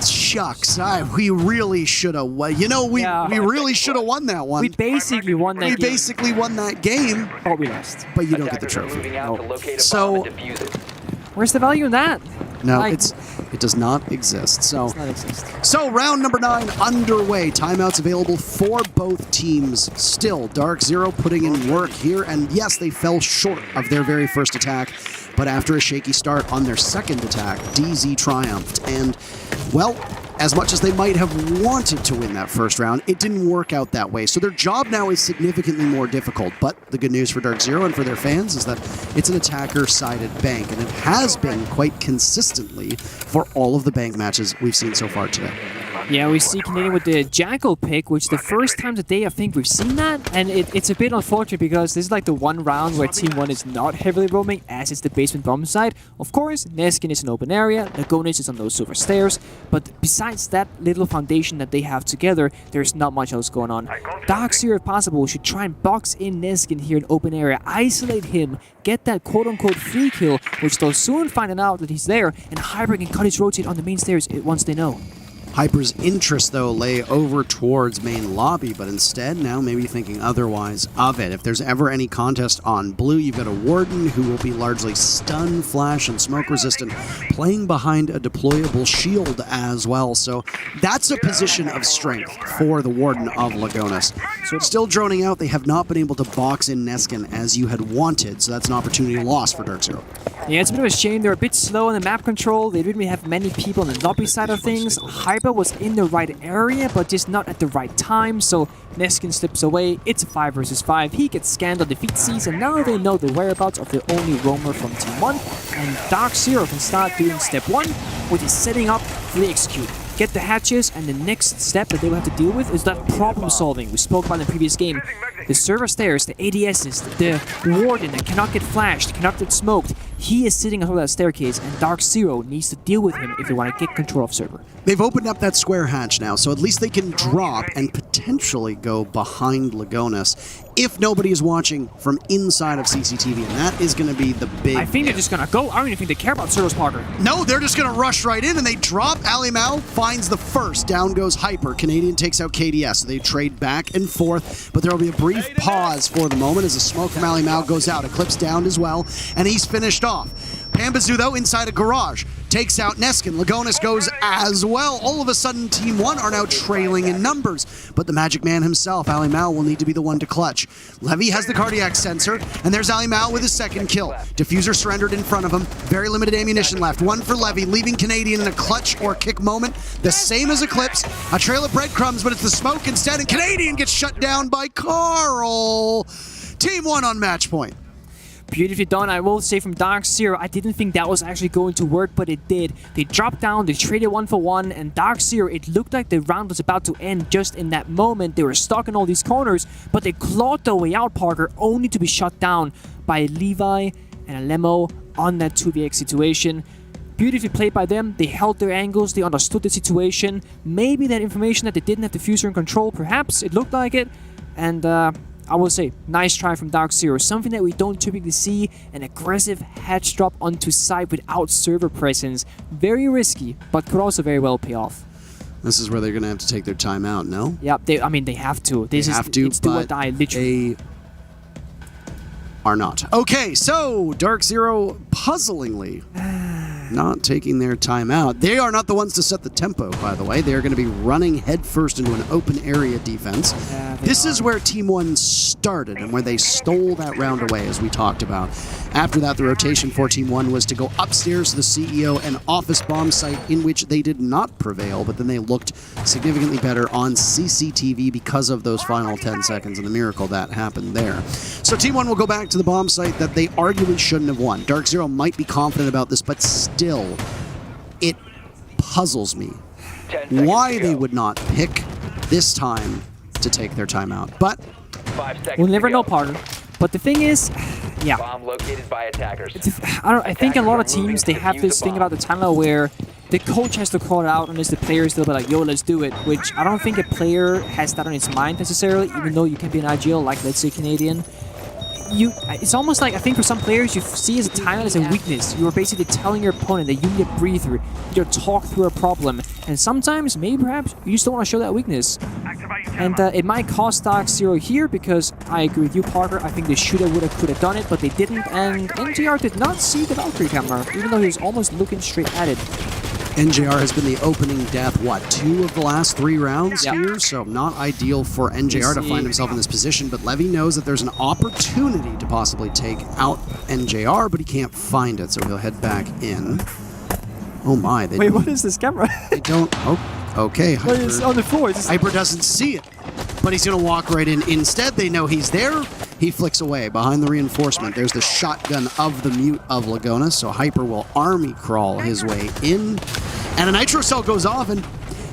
shucks, we really should have won. You know, we really should have won that one. We basically won that game. We basically won that game. But we lost. But you don't get the trophy. So, where's the value in that? No, it does not exist. So, it does not exist. So round number 9 underway. Timeouts available for both teams. Still, DarkZero putting in work here. And yes, they fell short of their very first attack. But after a shaky start on their second attack, DZ triumphed. And, well, as much as they might have wanted to win that first round, it didn't work out that way. So their job now is significantly more difficult. But the good news for DarkZero and for their fans is that it's an attacker-sided bank. And it has been quite consistently for all of the bank matches we've seen so far today. Yeah, we see Canadian with the Jackal pick, which the first time today I think we've seen that, and it's a bit unfortunate because this is like the one round where Team 1 is not heavily roaming, as it's the basement bomb side. Of course, Neskin is an open area, Lagonis is on those silver stairs, but besides that little foundation that they have together, there's not much else going on. DarkZero, if possible, should try and box in Neskin here in open area, isolate him, get that quote-unquote free kill, which they'll soon find out that he's there, and Hyper can cut his rotate on the main stairs once they know. Hyper's interest, though, lay over towards main lobby, but instead now maybe thinking otherwise of it. If there's ever any contest on blue, you've got a Warden who will be largely stun, flash, and smoke resistant, playing behind a deployable shield as well. So that's a position of strength for the Warden of Lagonis. So it's still droning out. They have not been able to box in Neskin as you had wanted, so that's an opportunity lost for DarkZero. Yeah, it's a bit of a shame. They're a bit slow in the map control. They didn't really have many people on the lobby side of things. Hyper was in the right area, but just not at the right time, so Neskin slips away. It's a 5 versus 5. He gets scanned on defeat seas, and now they know the whereabouts of the only roamer from Team 1, and DarkZero can start doing step 1, which is setting up for the execute. Get the hatches, and the next step that they will have to deal with is that problem solving we spoke about in the previous game. The server stairs, the ADSs, the Warden that cannot get flashed, cannot get smoked, he is sitting on that staircase, and DarkZero needs to deal with him if they want to get control of server. They've opened up that square hatch now, so at least they can drop and potentially go behind Lagonis if nobody is watching from inside of CCTV, and that is going to be the big... I think they're just going to go. I don't even think they care about servers, Parker. No, they're just going to rush right in, and they drop. Ali Mao finds the first. Down goes Hyper. Canadian takes out KDS, so they trade back and forth, but there will be a brief pause for the moment as the smoke from Ali Mao goes out. Eclipse down as well, and he's finished off. Pambazoo, though, inside a garage, takes out Neskin. Lagonis goes as well. All of a sudden, Team 1 are now trailing in numbers. But the Magic Man himself, Ali Mao, will need to be the one to clutch. Levy has the cardiac sensor, and there's Ali Mao with his second kill. Diffuser surrendered in front of him. Very limited ammunition left. One for Levy, leaving Canadian in a clutch or kick moment. The same as Eclipse. A trail of breadcrumbs, but it's the smoke instead, and Canadian gets shut down by Carl. Team 1 on match point. Beautifully done, I will say, from DarkZero. I didn't think that was actually going to work, but it did. They dropped down, they traded 1 for 1, and DarkZero, it looked like the round was about to end just in that moment. They were stuck in all these corners, but they clawed their way out, Parker, only to be shut down by Levi and a Lemo on that 2vx situation. Beautifully played by them. They held their angles, they understood the situation. Maybe that information that they didn't have the fuser in control, perhaps it looked like it. And I will say, nice try from DarkZero. Something that we don't typically see, an aggressive hedge drop onto site without server presence. Very risky, but could also very well pay off. This is where they're going to have to take their time out, no? Yeah, they have to. It's do or die, literally. They are not. Okay, so DarkZero puzzlingly not taking their time out. They are not the ones to set the tempo, by the way. They are going to be running headfirst into an open area defense. This is where Team 1 started and where they stole that round away, as we talked about. After that, the rotation for Team 1 was to go upstairs to the CEO and office bomb site, in which they did not prevail, but then they looked significantly better on CCTV because of those final 10 seconds and the miracle that happened there. So Team 1 will go back to the bomb site that they arguably shouldn't have won. DarkZero might be confident about this, but still, it puzzles me why they would not pick this time to take their time out. But 5 seconds we'll never to know, go. Parker. But the thing is, yeah. Bomb located by attackers. I think a lot of teams, they have this thing about the timeout where the coach has to call it out unless the players still be like, yo, let's do it. Which I don't think a player has that on his mind necessarily, even though you can be an IGL, like let's say Canadian. It's almost like, I think for some players, you see as a timeout as a weakness. You are basically telling your opponent that you need a breather, you need to talk through a problem. And sometimes, maybe perhaps, you just don't want to show that weakness. And it might cost DarkZero here, because I agree with you, Parker. I think they shoulda, woulda, coulda done it, but they didn't. And NJR did not see the Valkyrie camera, even though he was almost looking straight at it. NJR has been the opening death, what, 2 of the last 3 rounds here? So not ideal for NJR to find himself in this position, but Levy knows that there's an opportunity to possibly take out NJR, but he can't find it, so he'll head back in. Oh my. Wait, what is this camera? They don't... Oh, okay. Hyper, it's on the floor. Hyper doesn't see it, but he's going to walk right in. Instead, they know he's there. He flicks away behind the reinforcement. There's the shotgun of the mute of Lagona, so Hyper will army crawl his way in. And a nitro cell goes off and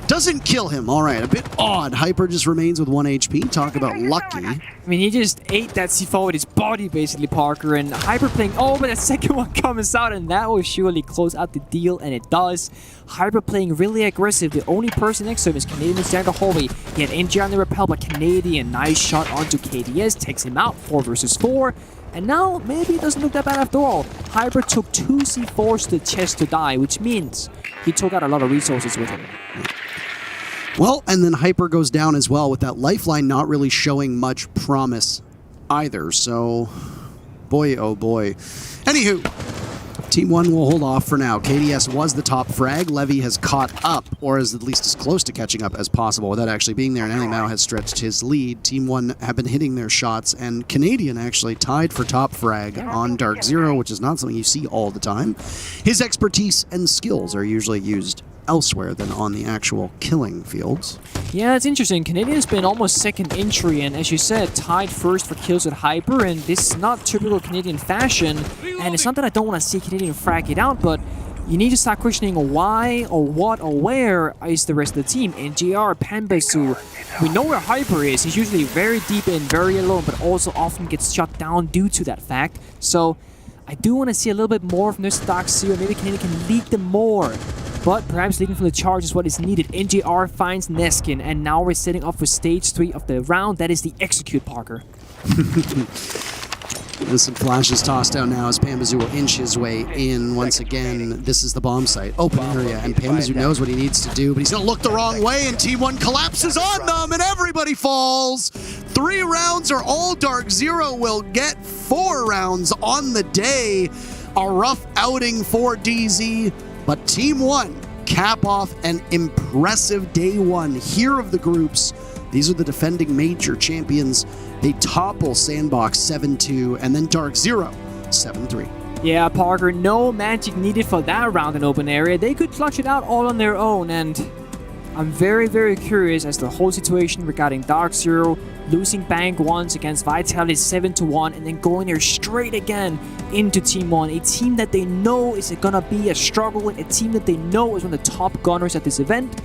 doesn't kill him. All right, a bit odd. Hyper just remains with 1 HP. Talk about lucky. I mean, he just ate that C4 with his body, basically, Parker. And Hyper playing, oh, but that second one comes out, and that will surely close out the deal, and it does. Hyper playing really aggressive. The only person next to him is Canadian down the hallway. He had NJ on the rappel, but Canadian, nice shot onto KDS, takes him out, 4 versus 4. And now, maybe it doesn't look that bad after all. Hyper took 2 C4s to the chest to die, which means he took out a lot of resources with him. Well, and then Hyper goes down as well, with that lifeline not really showing much promise either. So, boy, oh boy. Anywho, Team 1 will hold off for now. KDS was the top frag. Levy has caught up, or is at least as close to catching up as possible without actually being there. And Animao has stretched his lead. Team 1 have been hitting their shots, and Canadian actually tied for top frag on DarkZero, which is not something you see all the time. His expertise and skills are usually used elsewhere than on the actual killing fields. Yeah, it's interesting. Canadian's been almost second entry, and as you said, tied first for kills with Hyper, and this is not typical Canadian fashion. And it's not that I don't want to see Canadian frag it out, but you need to start questioning why or what or where is the rest of the team. NGR, Panbasu, we know where Hyper is. He's usually very deep in, very alone, but also often gets shut down due to that fact. So I do want to see a little bit more from this DarkZero. Maybe Canadian can lead them more. But perhaps leading from the charge is what is needed. NJR finds Neskin, and now we're setting up for stage 3 of the round. That is the execute, Parker. There's some flashes tossed down now as Panbazu will inch his way in once again. This is the bomb site, open area, and Panbazu knows what he needs to do, but he's going to look the wrong way, and Team 1 collapses on them, and everybody falls. 3 rounds are all DarkZero will get. 4 rounds on the day. A rough outing for DZ. But Team 1 cap off an impressive day 1 here of the groups. These are the defending major champions. They topple Sandbox 7-2 and then DarkZero 7-3. Yeah, Parker, no magic needed for that round in open area. They could clutch it out all on their own, and I'm very, very curious as to the whole situation regarding DarkZero. losing bank once against Vitality 7-1, and then going there straight again into Team 1, a team that they know is gonna be a struggle, a team that they know is one of the top gunners at this event.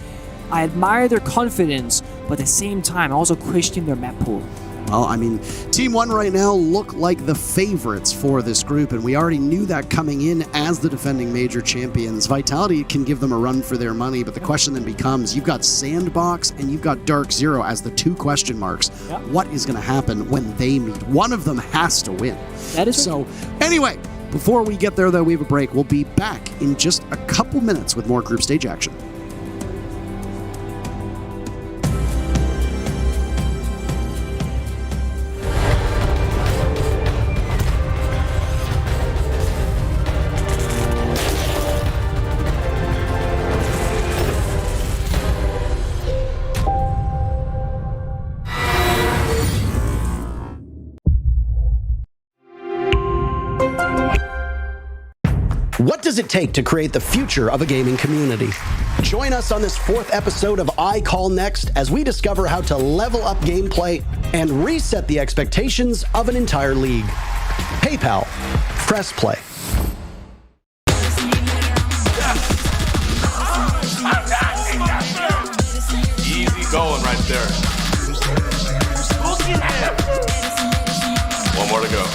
I admire their confidence, but at the same time, I also question their map pool. Well, I mean, Team 1 right now look like the favorites for this group, and we already knew that coming in as the defending major champions. Vitality can give them a run for their money, but the question then becomes, you've got Sandbox and you've got DarkZero as the two question marks. Yep. What is going to happen when they meet? One of them has to win. That is so. Anyway, before we get there, though, we have a break. We'll be back in just a couple minutes with more group stage action. What does it take to create the future of a gaming community? Join us on this fourth episode of I Call Next as we discover how to level up gameplay and reset the expectations of an entire league. PayPal. Press play. Easy going right there. One more to go.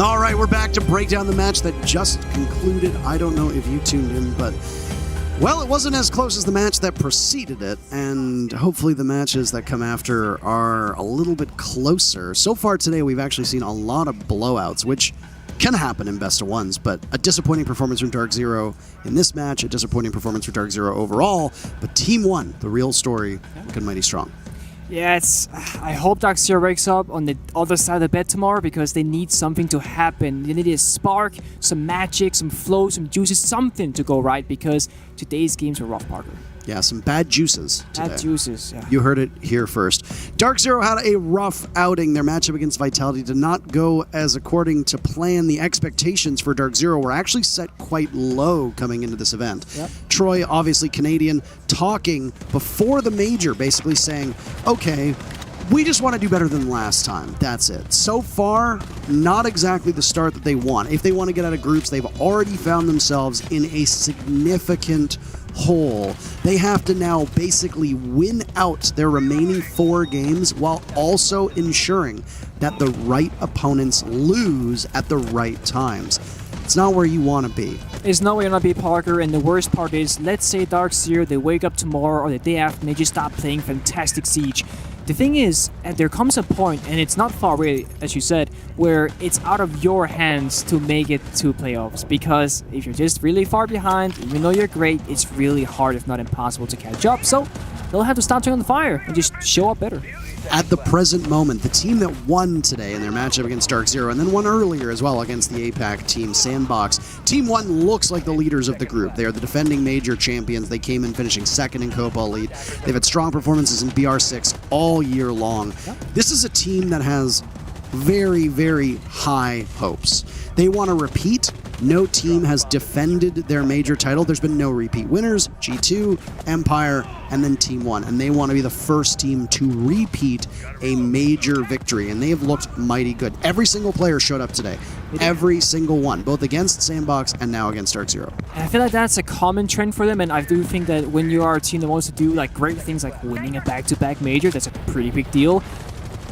All right, we're back to break down the match that just concluded. I don't know if you tuned in, but, well, it wasn't as close as the match that preceded it, and hopefully the matches that come after are a little bit closer. So far today, we've actually seen a lot of blowouts, which can happen in best of ones, but a disappointing performance from DarkZero in this match, a disappointing performance from DarkZero overall, but Team 1, the real story, looking mighty strong. Yeah, I hope DarkZero wakes up on the other side of the bed tomorrow because they need something to happen. They need a spark, some magic, some flow, some juices, something to go right because today's games were rough, Parker. Yeah, some bad juices today. Bad juices, yeah. You heard it here first. DarkZero had a rough outing. Their matchup against Vitality did not go as according to plan. The expectations for DarkZero were actually set quite low coming into this event. Yep. Troy, obviously Canadian, talking before the major, basically saying, okay, we just want to do better than last time. That's it. So far, not exactly the start that they want. If they want to get out of groups, they've already found themselves in a significant hole. They have to now basically win out their remaining 4 games while also ensuring that the right opponents lose at the right times. It's not where you want to be. It's not where you want to be, Parker, and the worst part is, let's say DarkZero, they wake up tomorrow or the day after and they just stop playing Fantastic Siege. The thing is, there comes a point, and it's not far away, as you said, where it's out of your hands to make it to playoffs. Because if you're just really far behind, even though you're great, it's really hard, if not impossible, to catch up. So they'll have to stop turning on the fire and just show up better. At the present moment, the team that won today in their matchup against DarkZero, and then won earlier as well against the APAC team, Sandbox, Team 1 looks like the leaders of the group. They are the defending major champions. They came in finishing second in Copa Elite. They've had strong performances in BR6 all year long. This is a team that has very, very high hopes. They want to repeat No team has defended their major title. There's been no repeat winners. G2, Empire, and then Team 1. And they want to be the first team to repeat a major victory. And they have looked mighty good. Every single player showed up today. Every single one, both against Sandbox and now against DarkZero. And I feel like that's a common trend for them, and I do think that when you are a team that wants to do like great things like winning a back-to-back major, that's a pretty big deal.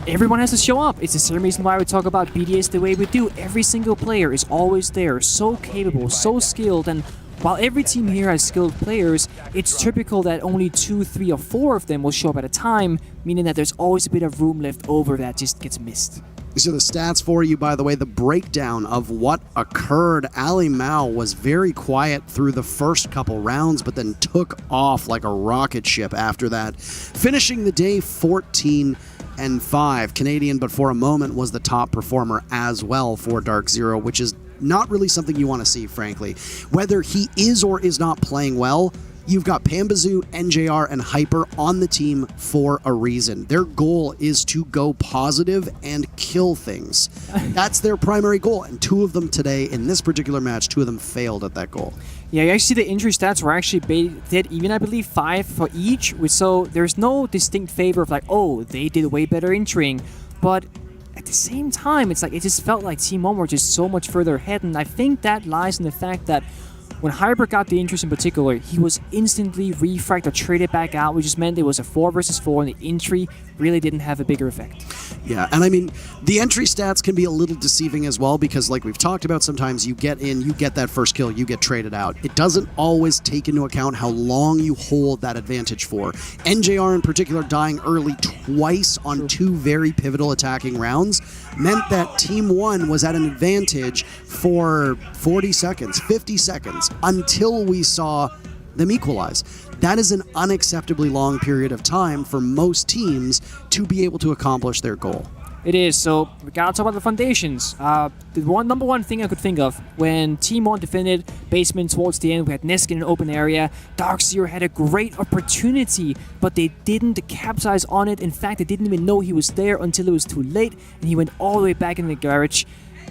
Everyone has to show up. It's the same reason why we talk about BDS the way we do. Every single player is always there, so capable, so skilled, and while every team here has skilled players, it's typical that only 2, 3, or 4 of them will show up at a time, meaning that there's always a bit of room left over that just gets missed. So the stats for you, by the way, the breakdown of what occurred. Ali Mao was very quiet through the first couple rounds, but then took off like a rocket ship after that, finishing the day 14-5. Canadian, but for a moment, was the top performer as well for DarkZero, which is not really something you want to see, frankly. Whether he is or is not playing well, you've got Pambazoo, NJR, and Hyper on the team for a reason. Their goal is to go positive and kill things. That's their primary goal, and 2 of them today, in this particular match, 2 of them failed at that goal. Yeah, you actually see the injury stats were actually dead even, I believe, 5 for each, so there's no distinct favor of like, oh, they did way better injuring, but at the same time, it's like it just felt like Team 1 were just so much further ahead, and I think that lies in the fact that when Hyper got the interest in particular, he was instantly refragged or traded back out, which just meant it was a 4 versus 4, and the entry really didn't have a bigger effect. Yeah, and I mean, the entry stats can be a little deceiving as well, because like we've talked about, sometimes you get in, you get that first kill, you get traded out. It doesn't always take into account how long you hold that advantage for. NJR in particular dying early twice on 2 very pivotal attacking rounds meant that Team 1 was at an advantage for 40 seconds, 50 seconds, until we saw them equalize. That is an unacceptably long period of time for most teams to be able to accomplish their goal. It is, so we gotta talk about the foundations. The number one thing I could think of when Team 1 defended basement towards the end, we had Nesk in an open area. DarkZero had a great opportunity, but they didn't capitalize on it. In fact, they didn't even know he was there until it was too late, and he went all the way back in the garage.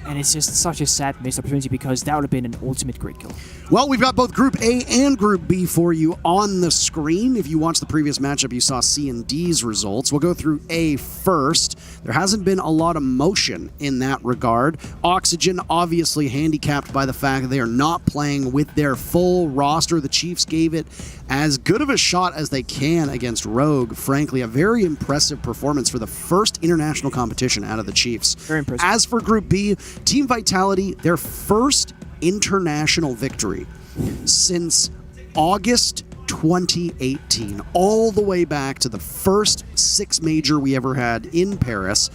And it's just such a sad missed opportunity, because that would have been an ultimate great kill. Well, we've got both Group A and Group B for you on the screen. If you watched the previous matchup, you saw C and D's results. We'll go through A first. There hasn't been a lot of motion in that regard. Oxygen obviously handicapped by the fact that they are not playing with their full roster. The Chiefs gave it as good of a shot as they can against Rogue. Frankly, a very impressive performance for the first international competition out of the Chiefs. Very impressive. As for Group B, Team Vitality, their first international victory since August 2018, all the way back to the first 6 major we ever had in Paris.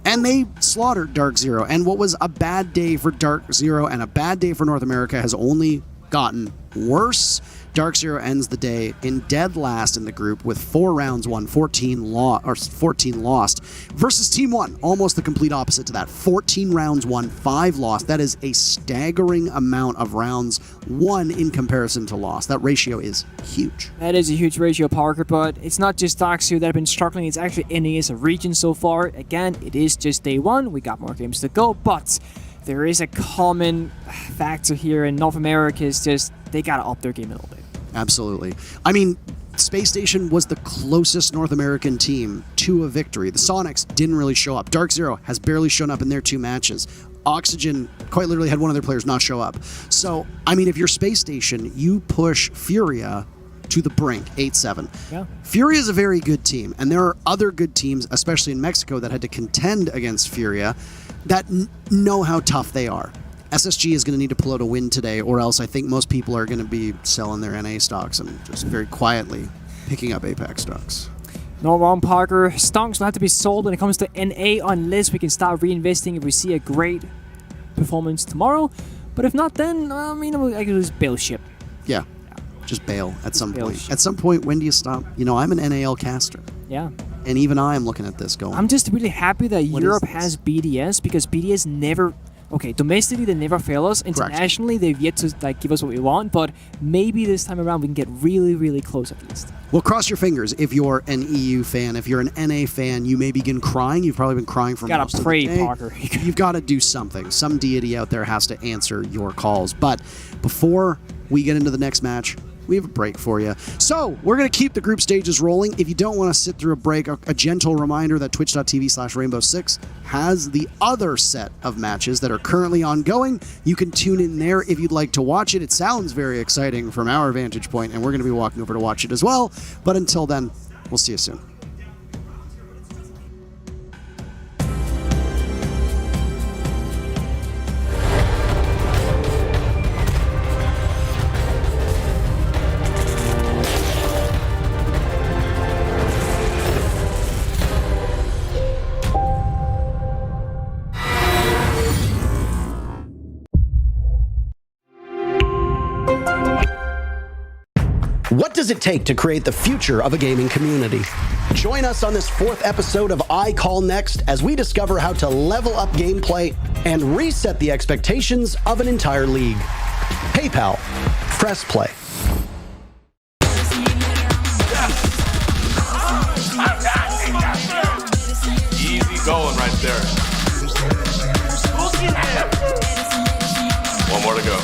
And they slaughtered DarkZero. And what was a bad day for DarkZero and a bad day for North America has only gotten worse. DarkZero ends the day in dead last in the group with 4 rounds won, 14 lost, versus Team 1, almost the complete opposite to that. 14 rounds won, 5 lost. That is a staggering amount of rounds won in comparison to lost. That ratio is huge. That is a huge ratio, Parker, but it's not just DarkZero that have been struggling. It's actually NA as a region so far. Again, it is just day 1. We got more games to go, but there is a common factor here in North America is just they gotta up their game a little bit. Absolutely. I mean, Space Station was the closest North American team to a victory. The Soniqs didn't really show up. DarkZero has barely shown up in their 2 matches. Oxygen quite literally had one of their players not show up. So, I mean, if you're Space Station, you push FURIA to the brink, 8-7. Yeah. FURIA is a very good team, and there are other good teams, especially in Mexico, that had to contend against FURIA that know how tough they are. SSG is going to need to pull out a win today, or else I think most people are going to be selling their NA stocks and just very quietly picking up Apex stocks. No wrong, Parker. Stocks will have to be sold when it comes to NA unless we can start reinvesting if we see a great performance tomorrow. But if not, then I can just bail ship. Yeah, just bail at some bail point. ship. At some point, when do you stop? You know, I'm an NAL caster. Yeah. And even I am looking at this going, I'm just really happy that what Europe is this? has BDS, because BDS never okay, domestically they never fail us. Internationally, they've yet to like give us what we want, but maybe this time around we can get really, really close at least. Well, cross your fingers if you're an EU fan. If you're an NA fan, you may begin crying. You've probably been crying for most of the day. Parker. You've got to do something. Some deity out there has to answer your calls. But before we get into the next match, we have a break for you. So we're going to keep the group stages rolling. If you don't want to sit through a break, a gentle reminder that twitch.tv/Rainbow6 has the other set of matches that are currently ongoing. You can tune in there if you'd like to watch it. It sounds very exciting from our vantage point, and we're going to be walking over to watch it as well. But until then, we'll see you soon. What does it take to create the future of a gaming community? Join us on this 4th episode of I Call Next as we discover how to level up gameplay and reset the expectations of an entire league. PayPal. Press play. Easy going right there. One more to go.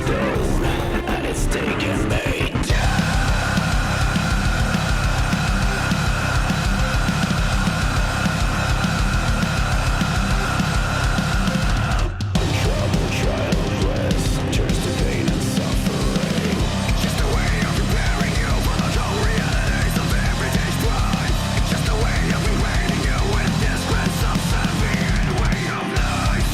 stone, and it's taken me down. Trouble childless turns to pain and suffering. It's just a way of preparing you for the cold realities of everyday's life. It's just a way of invading you with disgrace of severe way of life.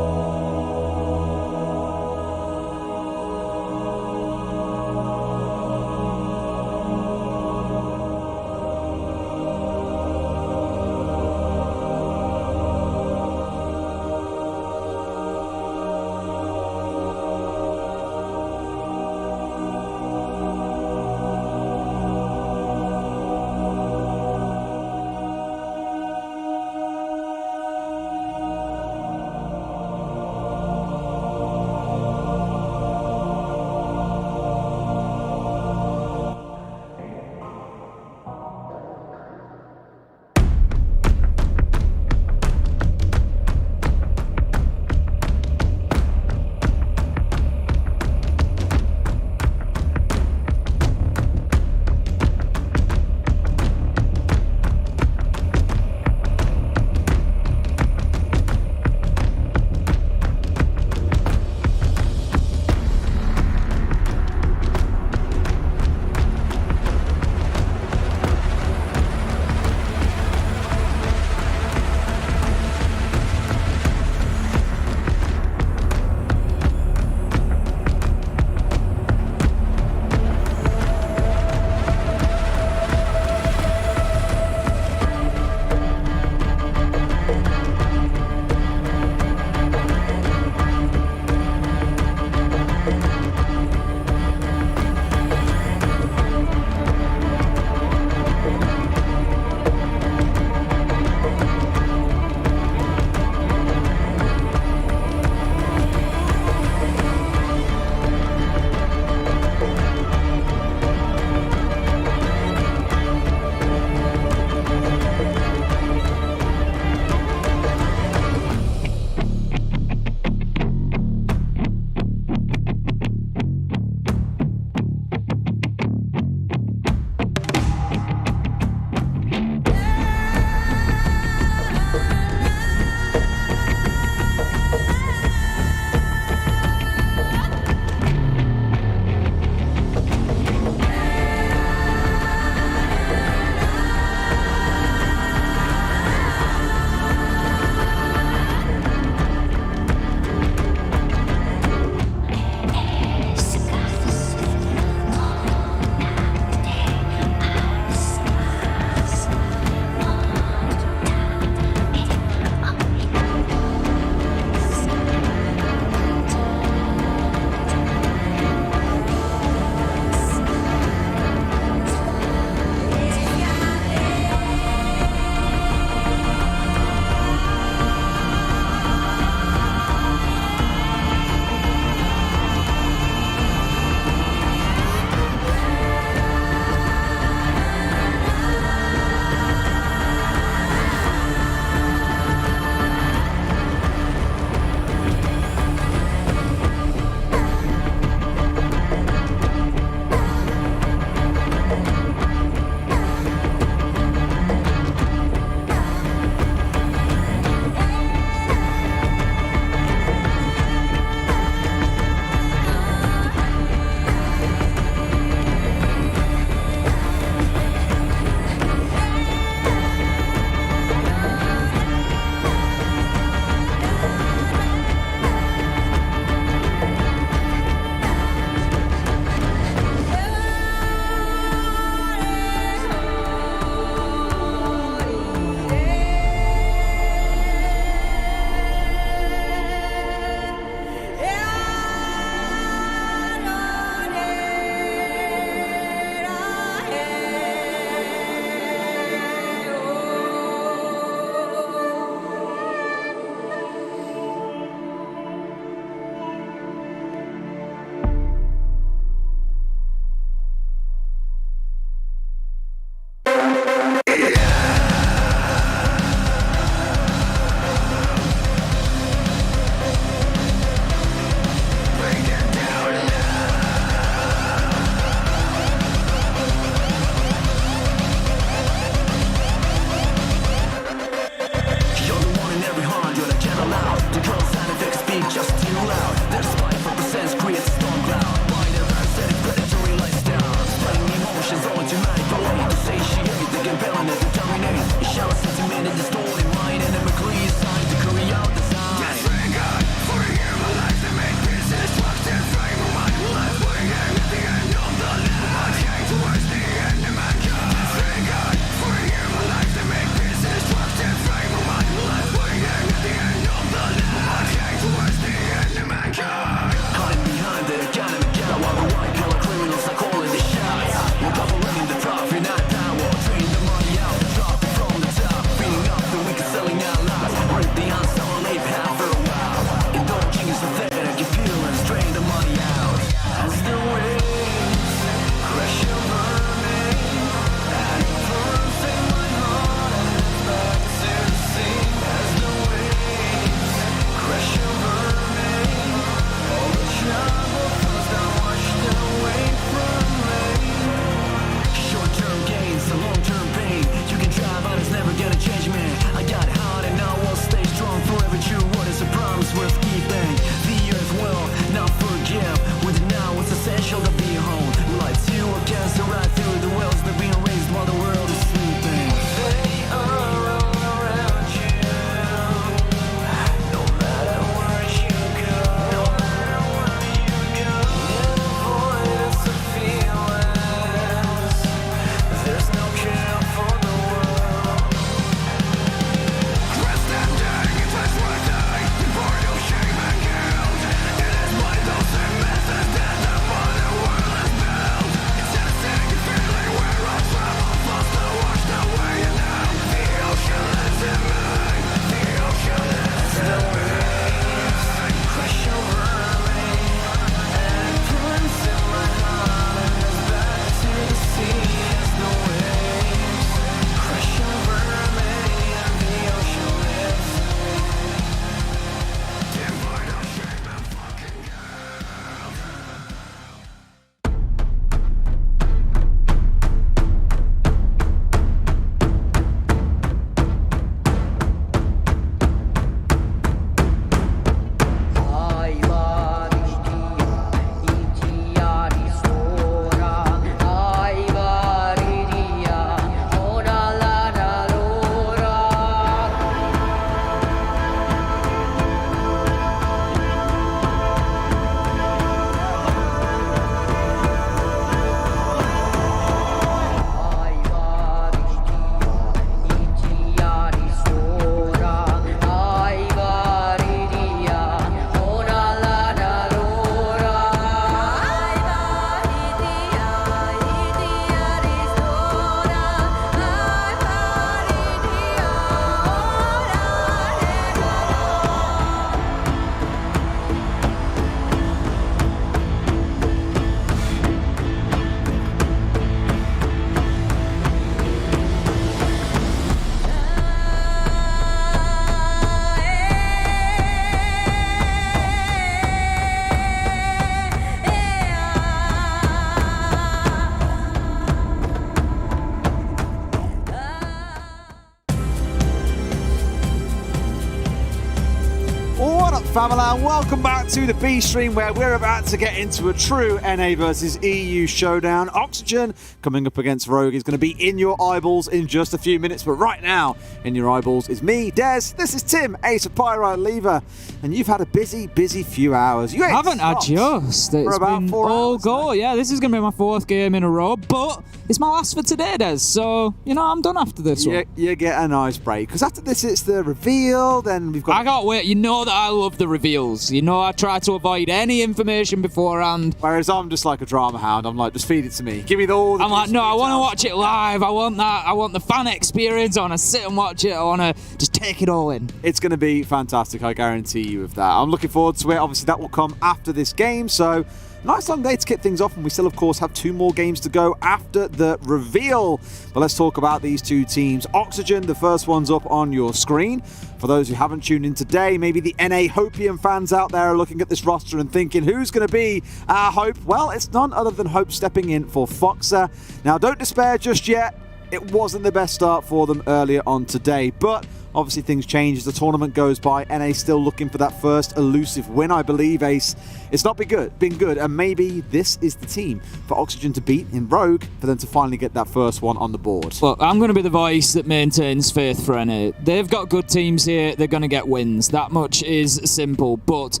family, and welcome back to the B stream, where we're about to get into a true NA versus EU showdown. Oxygen coming up against Rogue is going to be in your eyeballs in just a few minutes, but right now in your eyeballs is me, Des. This is Tim, Ace of Pyrite Lever, and you've had a busy few hours. You haven't just. It's been all go. Yeah, this is going to be my 4th game in a row, but it's my last for today, Des. So I'm done after this one. You get a nice break, because after this it's the reveal. Then we've got. I can't wait. You know that I love the reveals. You know I try to avoid any information beforehand. Whereas I'm just like a drama hound. I'm like, just feed it to me. Give me all the. I'm like, no, I want to watch it live. I want that. I want the fan experience. I want to sit and watch it. I want to just take it all in. It's going to be fantastic. I guarantee you of that. I'm looking forward to it. Obviously, that will come after this game. So. Nice long day to kick things off, and we still, of course, have 2 more games to go after the reveal. But let's talk about these 2 teams. Oxygen, the first one's up on your screen. For those who haven't tuned in today, maybe the NA Hopium fans out there are looking at this roster and thinking, who's going to be our Hope? Well, it's none other than Hope stepping in for Foxer. Now, don't despair just yet. It wasn't the best start for them earlier on today, but obviously things change as the tournament goes by. NA still looking for that first elusive win, I believe, Ace. It's not been good, and maybe this is the team for Oxygen to beat in Rogue for them to finally get that first one on the board. Look, I'm going to be the voice that maintains faith for NA. They've got good teams here. They're going to get wins. That much is simple, but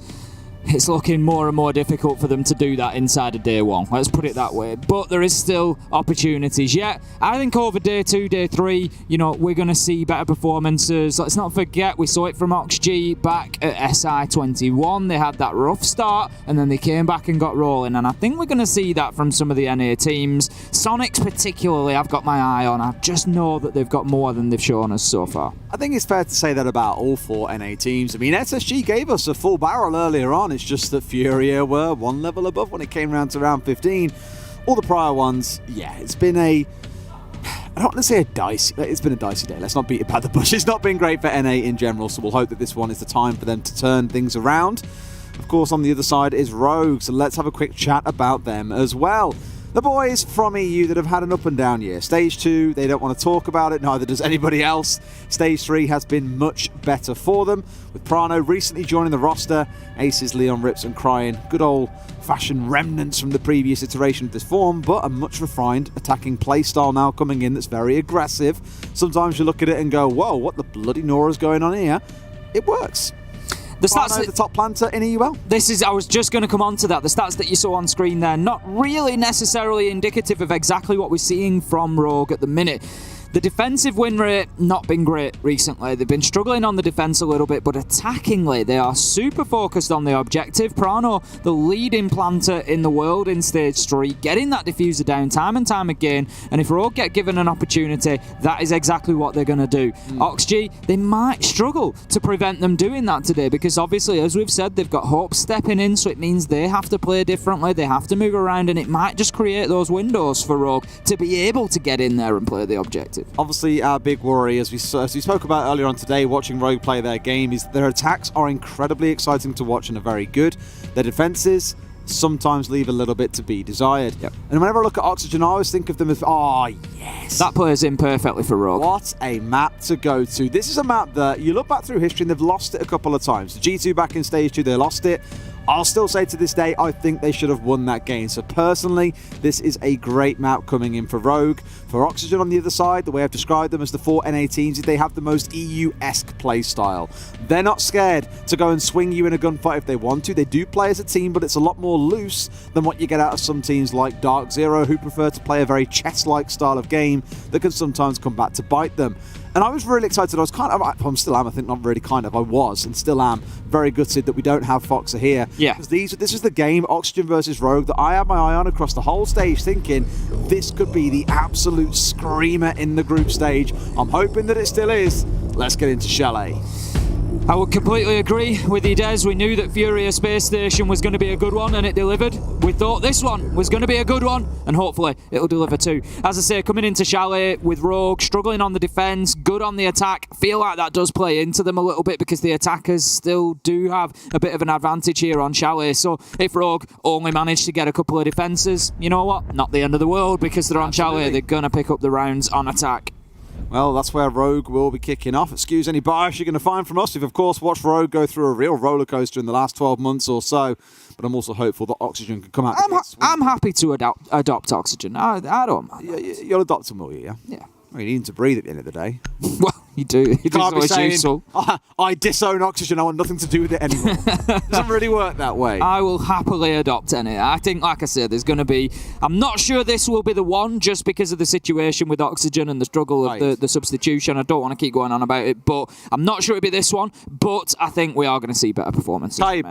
it's looking more and more difficult for them to do that inside of day 1. Let's put it that way. But there is still opportunities. Yeah, I think over day 2, day 3, we're going to see better performances. Let's not forget, we saw it from OxG back at SI21. They had that rough start, and then they came back and got rolling. And I think we're going to see that from some of the NA teams. Soniqs particularly, I've got my eye on. I just know that they've got more than they've shown us so far. I think it's fair to say that about all 4 NA teams. I mean, SSG gave us a full barrel earlier on. It's just that FURIA were 1 level above when it came round to round 15. All the prior ones, yeah, it's been I don't want to say it's been a dicey day. Let's not beat about the bush. It's not been great for NA in general, so we'll hope that this one is the time for them to turn things around. Of course, on the other side is Rogue, so let's have a quick chat about them as well. The boys from EU that have had an up and down year. Stage 2, they don't want to talk about it, neither does anybody else. Stage 3 has been much better for them, with Prano recently joining the roster, Aces, Leon, Rips and Crying. Good old-fashioned remnants from the previous iteration of this form, but a much refined attacking playstyle now coming in that's very aggressive. Sometimes you look at it and go, whoa, what the bloody Nora's going on here? It works. The stats the top planter in EUL. I was just going to come on to that. The stats that you saw on screen there, not really necessarily indicative of exactly what we're seeing from Rogue at the minute. The defensive win rate, not been great recently. They've been struggling on the defense a little bit, but attackingly, they are super focused on the objective. Prano, the leading planter in the world in Stage 3, getting that diffuser down time and time again, and if Rogue get given an opportunity, that is exactly what they're going to do. OxG, they might struggle to prevent them doing that today, because obviously, as we've said, they've got Hope stepping in, so it means they have to play differently, they have to move around, and it might just create those windows for Rogue to be able to get in there and play the objective. Obviously, our big worry, as we spoke about earlier on today, watching Rogue play their game, is their attacks are incredibly exciting to watch and are very good. Their defenses sometimes leave a little bit to be desired. Yep. And whenever I look at Oxygen, I always think of them as, oh, yes. That plays in perfectly for Rogue. What a map to go to. This is a map that you look back through history and they've lost it a couple of times. The G2 back in Stage 2, they lost it. I'll still say to this day, I think they should have won that game. So personally, this is a great map coming in for Rogue. For Oxygen on the other side, the way I've described them as the 4 NA teams, is they have the most EU-esque play style. They're not scared to go and swing you in a gunfight if they want to. They do play as a team, but it's a lot more loose than what you get out of some teams like DarkZero, who prefer to play a very chess-like style of game that can sometimes come back to bite them. And I was really excited. I still am, I think, not really kind of. I was and still am very gutted that we don't have Foxer here. Yeah. Because this is the game, Oxygen versus Rogue, that I had my eye on across the whole stage, thinking this could be the absolute screamer in the group stage. I'm hoping that it still is. Let's get into Chalet. I would completely agree with you, Des. We knew that FURIA Space Station was going to be a good one, and it delivered. We thought this one was going to be a good one, and hopefully it'll deliver too. As I say, coming into Chalet with Rogue, struggling on the defence, good on the attack. I feel like that does play into them a little bit because the attackers still do have a bit of an advantage here on Chalet. So if Rogue only managed to get a couple of defences, you know what? Not the end of the world, because they're on Chalet. They're going to pick up the rounds on attack. Well, that's where Rogue will be kicking off. Excuse any bias you're going to find from us. We've, of course, watched Rogue go through a real roller coaster in the last 12 months or so. But I'm also hopeful that Oxygen can come out. I'm happy to adopt Oxygen. I don't mind. You'll adopt him, will you? Yeah. Yeah. Well, you need him to breathe at the end of the day. Well, you do. You can't be saying, I disown Oxygen, I want nothing to do with it anymore. It doesn't really work that way. I will happily adopt any. I think, like I said, there's going to be... I'm not sure this will be the one, just because of the situation with Oxygen and the struggle of the substitution. I don't want to keep going on about it, but I'm not sure it'll be this one, but I think we are going to see better performances. Kaid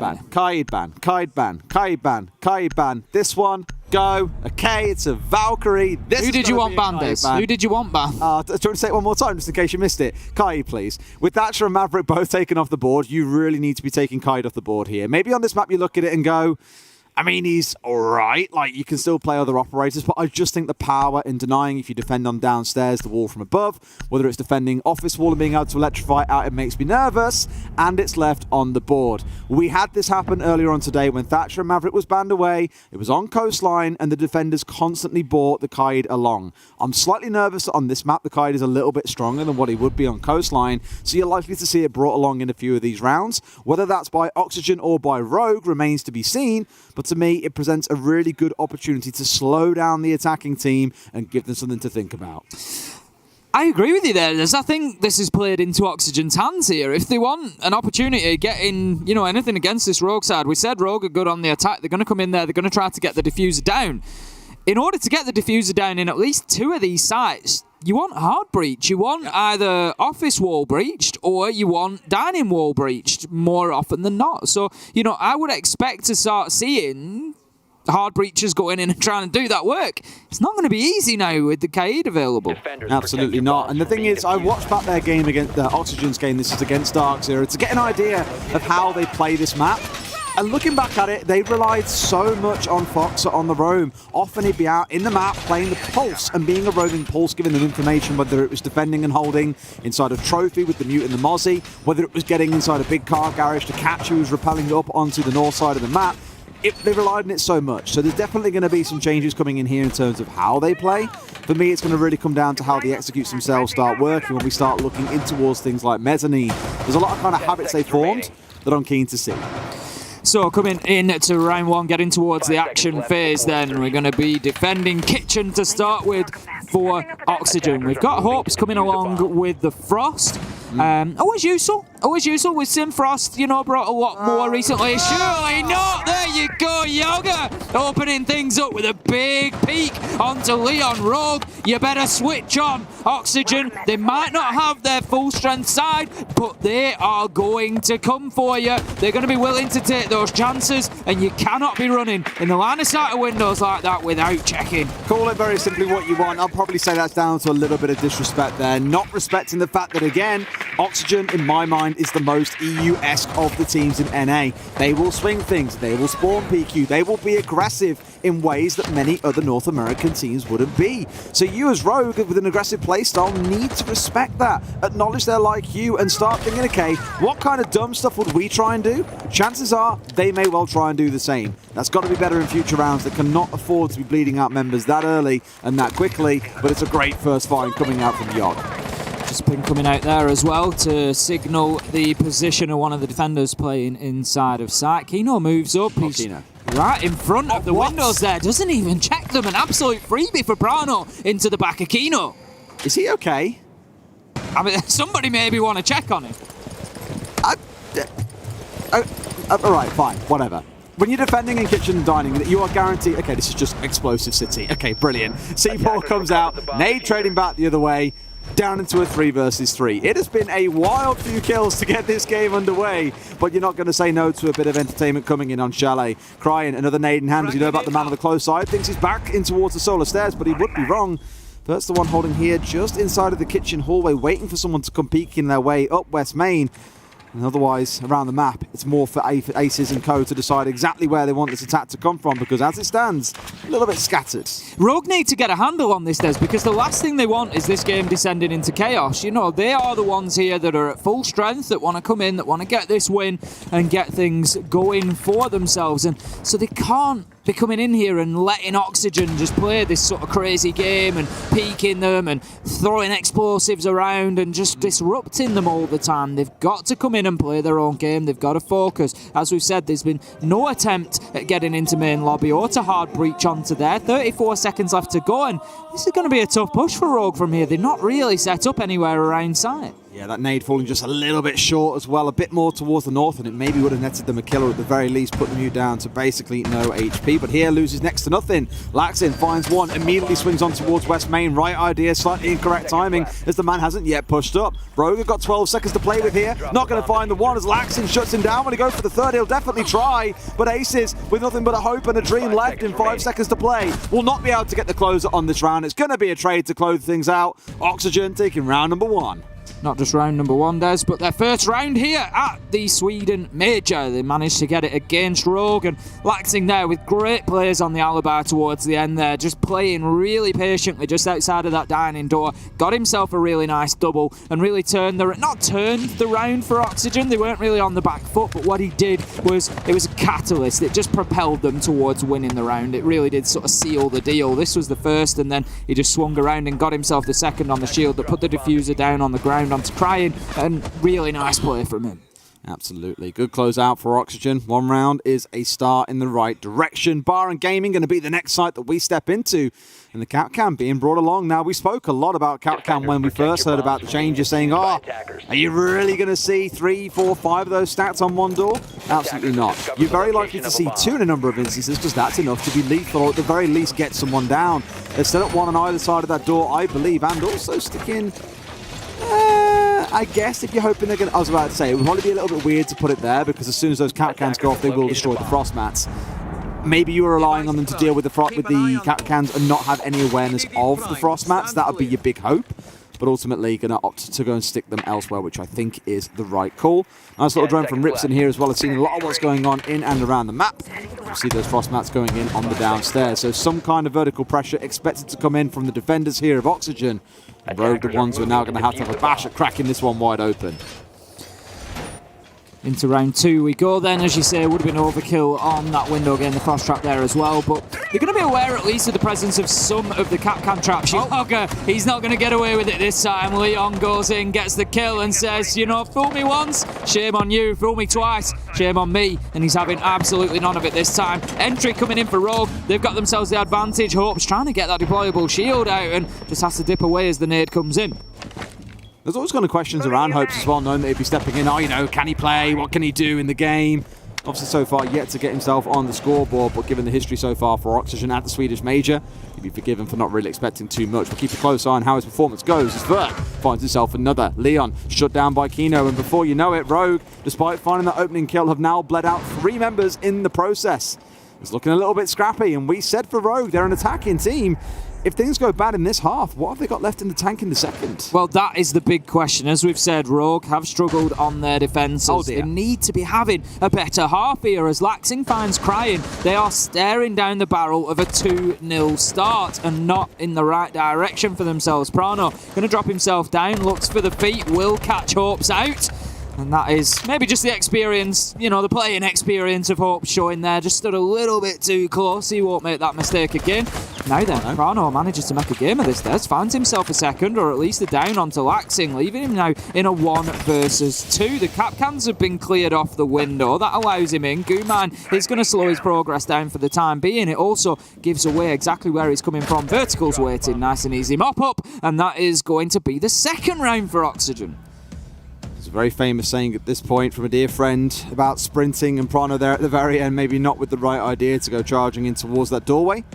ban. This one... Go. Okay, it's a Valkyrie. Who did you want banned? Who did you want banned? Do you want to say it one more time, just in case you missed it? Kai, please. With Thatcher and Maverick both taken off the board, you really need to be taking Kaid off the board here. Maybe on this map you look at it and go, I mean, he's all right. Like, you can still play other operators, but I just think the power in denying if you defend on downstairs, the wall from above, whether it's defending office wall and being able to electrify out, it makes me nervous, and it's left on the board. We had this happen earlier on today when Thatcher and Maverick was banned away. It was on coastline, and the defenders constantly brought the Kaid along. I'm slightly nervous that on this map, the Kaid is a little bit stronger than what he would be on coastline, so you're likely to see it brought along in a few of these rounds. Whether that's by Oxygen or by Rogue remains to be seen, but to me, it presents a really good opportunity to slow down the attacking team and give them something to think about. I agree with you there, Liz. I think this is played into Oxygen's hands here. If they want an opportunity getting, anything against this Rogue side, we said Rogue are good on the attack. They're going to come in there. They're going to try to get the diffuser down. In order to get the diffuser down in at least two of these sites, you want hard breach. You want either office wall breached or you want dining wall breached more often than not. So, I would expect to start seeing hard breaches going in and trying to do that work. It's not going to be easy now with the Kaid available. Absolutely not. And the thing is, I watched back their game against the Oxygen's game. This is against DarkZero to get an idea of how they play this map. And looking back at it, they relied so much on Fox on the roam. Often he'd be out in the map playing the pulse and being a roving pulse, giving them information, whether it was defending and holding inside of Trophy with the Mute and the Mozzie, whether it was getting inside a big car garage to catch who was rappelling up onto the north side of the map. They relied on it so much. So there's definitely going to be some changes coming in here in terms of how they play. For me, it's going to really come down to how the executes themselves start working when we start looking in towards things like mezzanine. There's a lot of kind of habits they formed that I'm keen to see. So coming in to round one, getting towards the action phase then, we're going to be defending Kitchen to start with for Oxygen. We've got Hopes coming along with the Frost. Always useful with Sim Frost, brought a lot more recently. Surely not. There you go, Yoga. Opening things up with a big peek onto Leon Rogue. You better switch on Oxygen. They might not have their full strength side, but they are going to come for you. They're going to be willing to take those chances, and you cannot be running in the line of sight of windows like that without checking. Call it very simply what you want. I'll probably say that's down to a little bit of disrespect there. Not respecting the fact that, again, Oxygen, in my mind, is the most EU-esque of the teams in NA. They will swing things. They will spawn PQ. They will be aggressive in ways that many other North American teams wouldn't be. So you as Rogue with an aggressive playstyle need to respect that. Acknowledge they're like you and start thinking, okay, what kind of dumb stuff would we try and do? Chances are they may well try and do the same. That's got to be better in future rounds. They cannot afford to be bleeding out members that early and that quickly, but it's a great first find coming out from Yod. Just been coming out there as well to signal the position of one of the defenders playing inside of sight. Kino moves up. He's right in front of the windows there. Doesn't even check them. An absolute freebie for Prano into the back of Kino. Is he okay? I mean, somebody maybe want to check on him. All right, fine, whatever. When you're defending in kitchen and dining, you are guaranteed... Okay, this is just Explosive City. Okay, brilliant. C4 comes out, Nade trading back the other way, down into a 3 versus 3. It has been a wild few kills to get this game underway, but you're not going to say no to a bit of entertainment coming in on Chalet. Crying, another nade in hand. As you know about the man on the close side, thinks he's back in towards the solar stairs, but he would be wrong. That's the one holding here just inside of the kitchen hallway, waiting for someone to come peeking their way up West Main. And otherwise, around the map, it's more for Aces and Co to decide exactly where they want this attack to come from, because as it stands, a little bit scattered. Rogue need to get a handle on this, Des, because the last thing they want is this game descending into chaos. You know, they are the ones here that are at full strength, that want to come in, that want to get this win and get things going for themselves. And so they can't be coming in here and letting Oxygen just play this sort of crazy game and peeking them and throwing explosives around and just disrupting them all the time. They've got to come in and play their own game. They've got to focus. As we've said, there's been no attempt at getting into main lobby or to hard breach onto there. 34 seconds left to go, and this is going to be a tough push for Rogue from here. They're not really set up anywhere around site. Yeah, that nade falling just a little bit short as well, a bit more towards the north, and it maybe would have netted them a killer at the very least, put them down to basically no HP. But here loses next to nothing. Laxin finds one, immediately swings on towards West Main. Right idea, slightly incorrect timing as the man hasn't yet pushed up. Rogue have got 12 seconds to play with here. Not going to find the one as Laxin shuts him down. When he goes for the third, he'll definitely try. But Aces, with nothing but a hope and a dream left in 5 seconds to play, will not be able to get the closer on this round. It's going to be a trade to close things out. Oxygen taking round number 1. Not just round number 1, Des, but their first round here at the Sweden Major. They managed to get it against Rogue, and Laxing there with great plays on the alibi towards the end there, just playing really patiently just outside of that dining door. Got himself a really nice double and really turned the round for Oxygen. They weren't really on the back foot, but what he did was, it was a catalyst. It just propelled them towards winning the round. It really did sort of seal the deal. This was the first, and then he just swung around and got himself the second on the shield that put the diffuser down on the ground onto Crying, and really nice play from him. Absolutely. Good close out for Oxygen. 1 round is a start in the right direction. Bar and Gaming going to be the next site that we step into. And the CapCam being brought along. Now, we spoke a lot about CapCam when we first heard about the changes, saying, oh, are you really going to see 3, 4, 5 of those stats on one door? Absolutely not. You're very likely to see 2 in a number of instances, because that's enough to be lethal, or at the very least get someone down. They've set up one on either side of that door, I believe, and also sticking... I guess if you're hoping they're going to... I was about to say, it would probably be a little bit weird to put it there, because as soon as those cap cans go off, they will destroy the frost mats. Maybe you were relying on them to deal with the cap cans and not have any awareness of the frost mats. That would be your big hope. But ultimately, going to opt to go and stick them elsewhere, which I think is the right call. Nice little drone from Ripson here as well. I've seen a lot of what's going on in and around the map. You see those frost mats going in on the downstairs. So some kind of vertical pressure expected to come in from the defenders here of Oxygen. And Rogue, the ones who are now going to have a bash at cracking this one wide open. Into round 2 we go then. As you say, would have been overkill on that window, getting the frost trap there as well, but you're going to be aware at least of the presence of some of the Capcan traps. He's not going to get away with it this time. Leon goes in, gets the kill and says, you know, fool me once, shame on you. Fool me twice, shame on me. And he's having absolutely none of it this time. Entry coming in for Rogue. They've got themselves the advantage. Hope's trying to get that deployable shield out and just has to dip away as the nade comes in. There's always kind of questions around Hopes as well, knowing that he'd be stepping in. Oh, you know, can he play? What can he do in the game? Obviously, so far, yet to get himself on the scoreboard, but given the history so far for Oxygen at the Swedish Major, he'd be forgiven for not really expecting too much. We'll keep a close eye on how his performance goes as Vert finds himself another. Leon shut down by Kino, and before you know it, Rogue, despite finding that opening kill, have now bled out 3 members in the process. It's looking a little bit scrappy, and we said for Rogue, they're an attacking team. If things go bad in this half, what have they got left in the tank in the second? Well, that is the big question. As we've said, Rogue have struggled on their defences. Oh dear. They need to be having a better half here. As Laxing finds Crying, they are staring down the barrel of a 2-0 start and not in the right direction for themselves. Prano going to drop himself down, looks for the feet, will catch Hopes out. And that is maybe just the experience, you know, the playing experience of Hope showing there. Just stood a little bit too close. He won't make that mistake again. Now then, Prano manages to make a game of this. Des finds himself a second, or at least a down onto Laxing, leaving him now in a 1 versus 2. The cap cans have been cleared off the window. That allows him in. Guman is going to slow his progress down for the time being. It also gives away exactly where he's coming from. Vertical's waiting, nice and easy. Mop up, and that is going to be the second round for Oxygen. It's a very famous saying at this point from a dear friend about sprinting, and Prano there at the very end, maybe not with the right idea to go charging in towards that doorway.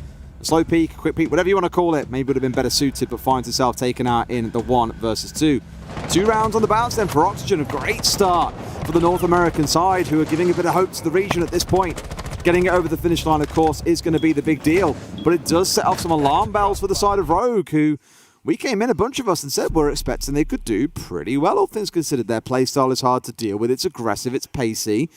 A slow peek, quick peek, whatever you want to call it, maybe would have been better suited, but finds himself taken out in the 1 versus 2. 2 rounds on the bounce then for Oxygen. A great start for the North American side, who are giving a bit of hope to the region at this point. Getting it over the finish line, of course, is going to be the big deal, but it does set off some alarm bells for the side of Rogue, who we came in, a bunch of us, and said we're expecting they could do pretty well, all things considered. Their playstyle is hard to deal with. It's aggressive, it's pacey.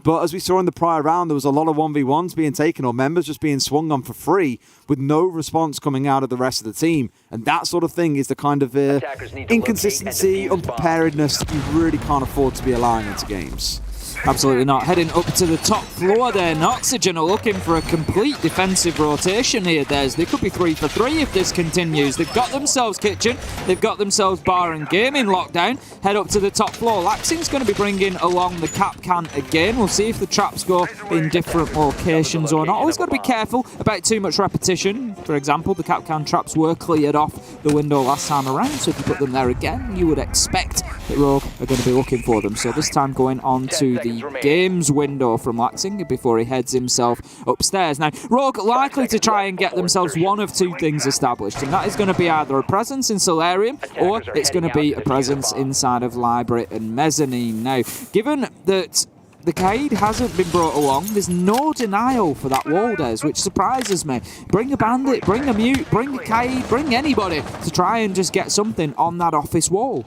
But as we saw in the prior round, there was a lot of 1v1s being taken or members just being swung on for free with no response coming out of the rest of the team. And that sort of thing is the kind of inconsistency, unpreparedness that you really can't afford to be allowing into games. Absolutely not. Heading up to the top floor there, and Oxygen are looking for a complete defensive rotation here. They could be 3 for 3 if this continues. They've got themselves Kitchen, they've got themselves Bar and Game in lockdown. Head up to the top floor. Laxing's going to be bringing along the cap can again. We'll see if the traps go in different locations or not. Always got to be careful about too much repetition. For example, the cap can traps were cleared off the window last time around, so if you put them there again, you would expect that Rogue are going to be looking for them. So this time going on to the games window from Laxing before he heads himself upstairs. Now, Rogue likely to try and get themselves one of two things established, and that is going to be either a presence in Solarium or it's going to be a presence inside of Library and Mezzanine. Now, given that the Kaid hasn't been brought along, there's no denial for that wall, Des, which surprises me. Bring a Bandit, bring a Mute, bring a Kaid, bring anybody to try and just get something on that office wall.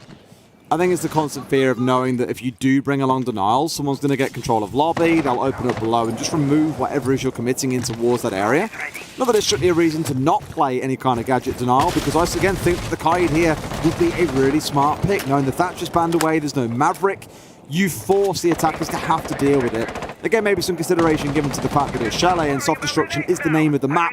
I think it's the constant fear of knowing that if you do bring along denials, someone's going to get control of lobby, they'll open up below and just remove whatever it is you're committing in towards that area. Not that it's strictly a reason to not play any kind of gadget denial, because I again think that the Kaid here would be a really smart pick. Knowing the Thatcher's banned away, there's no Maverick, you force the attackers to have to deal with it. Again, maybe some consideration given to the fact that it's Chalet and Soft Destruction is the name of the map.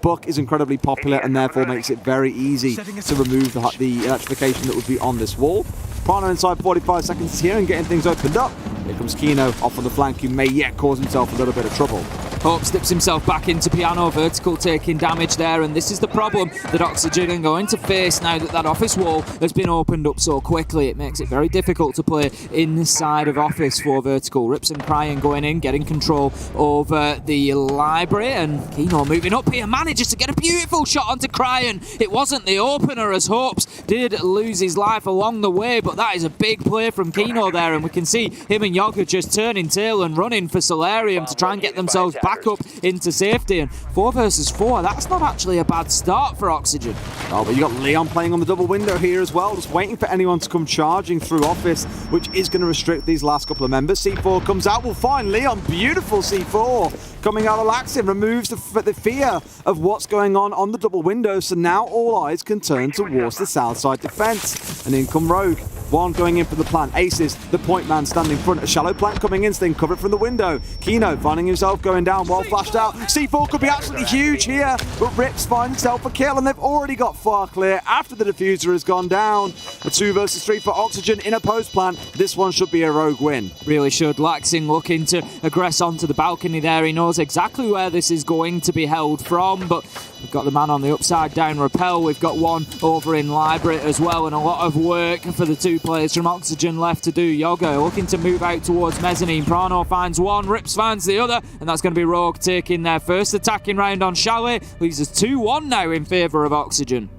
Buck is incredibly popular and therefore makes it very easy to remove the electrification that would be on this wall. Prano inside 45 seconds is here and getting things opened up. Here comes Kino off on the flank, who may yet cause himself a little bit of trouble. Hope slips himself back into Piano, Vertical taking damage there, and this is the problem that Oxygen are going to face now that that office wall has been opened up so quickly. It makes it very difficult to play inside of office for Vertical. Rips and Crying going in, getting control over the library, and Kino moving up here, manages to get a beautiful shot onto Crying. It wasn't the opener, as Hopes did lose his life along the way, but that is a big play from Kino there, and we can see him and Yoga just turning tail and running for Solarium to try and get themselves back up into safety. And 4 versus 4, that's not actually a bad start for Oxygen. Oh, but you got Leon playing on the double window here as well, just waiting for anyone to come charging through office, which is going to restrict these last couple of members. C4 comes out, we'll find Leon, beautiful C4 coming out of Laxin, removes the fear of what's going on the double window, so now all eyes can turn towards the south side defense. And in come Rogue. One going in from the plant. Aces, the point man standing front. A shallow plant coming in, staying covered from the window. Kino finding himself going down while flashed out. C4 could be absolutely huge here, but Rips finds himself a kill, and they've already got far clear after the diffuser has gone down. A 2 versus 3 for Oxygen in a post plant. This one should be a Rogue win. Really should. Laxing looking to aggress onto the balcony there. He knows exactly where this is going to be held from, but we've got the man on the upside down rappel. We've got one over in Library as well, and a lot of work for the 2 players from Oxygen left to do. Yoga looking to move out towards Mezzanine. Prano finds one, Rips finds the other, and that's going to be Rogue taking their first attacking round on Chalet. Leaves us 2-1 now in favour of Oxygen.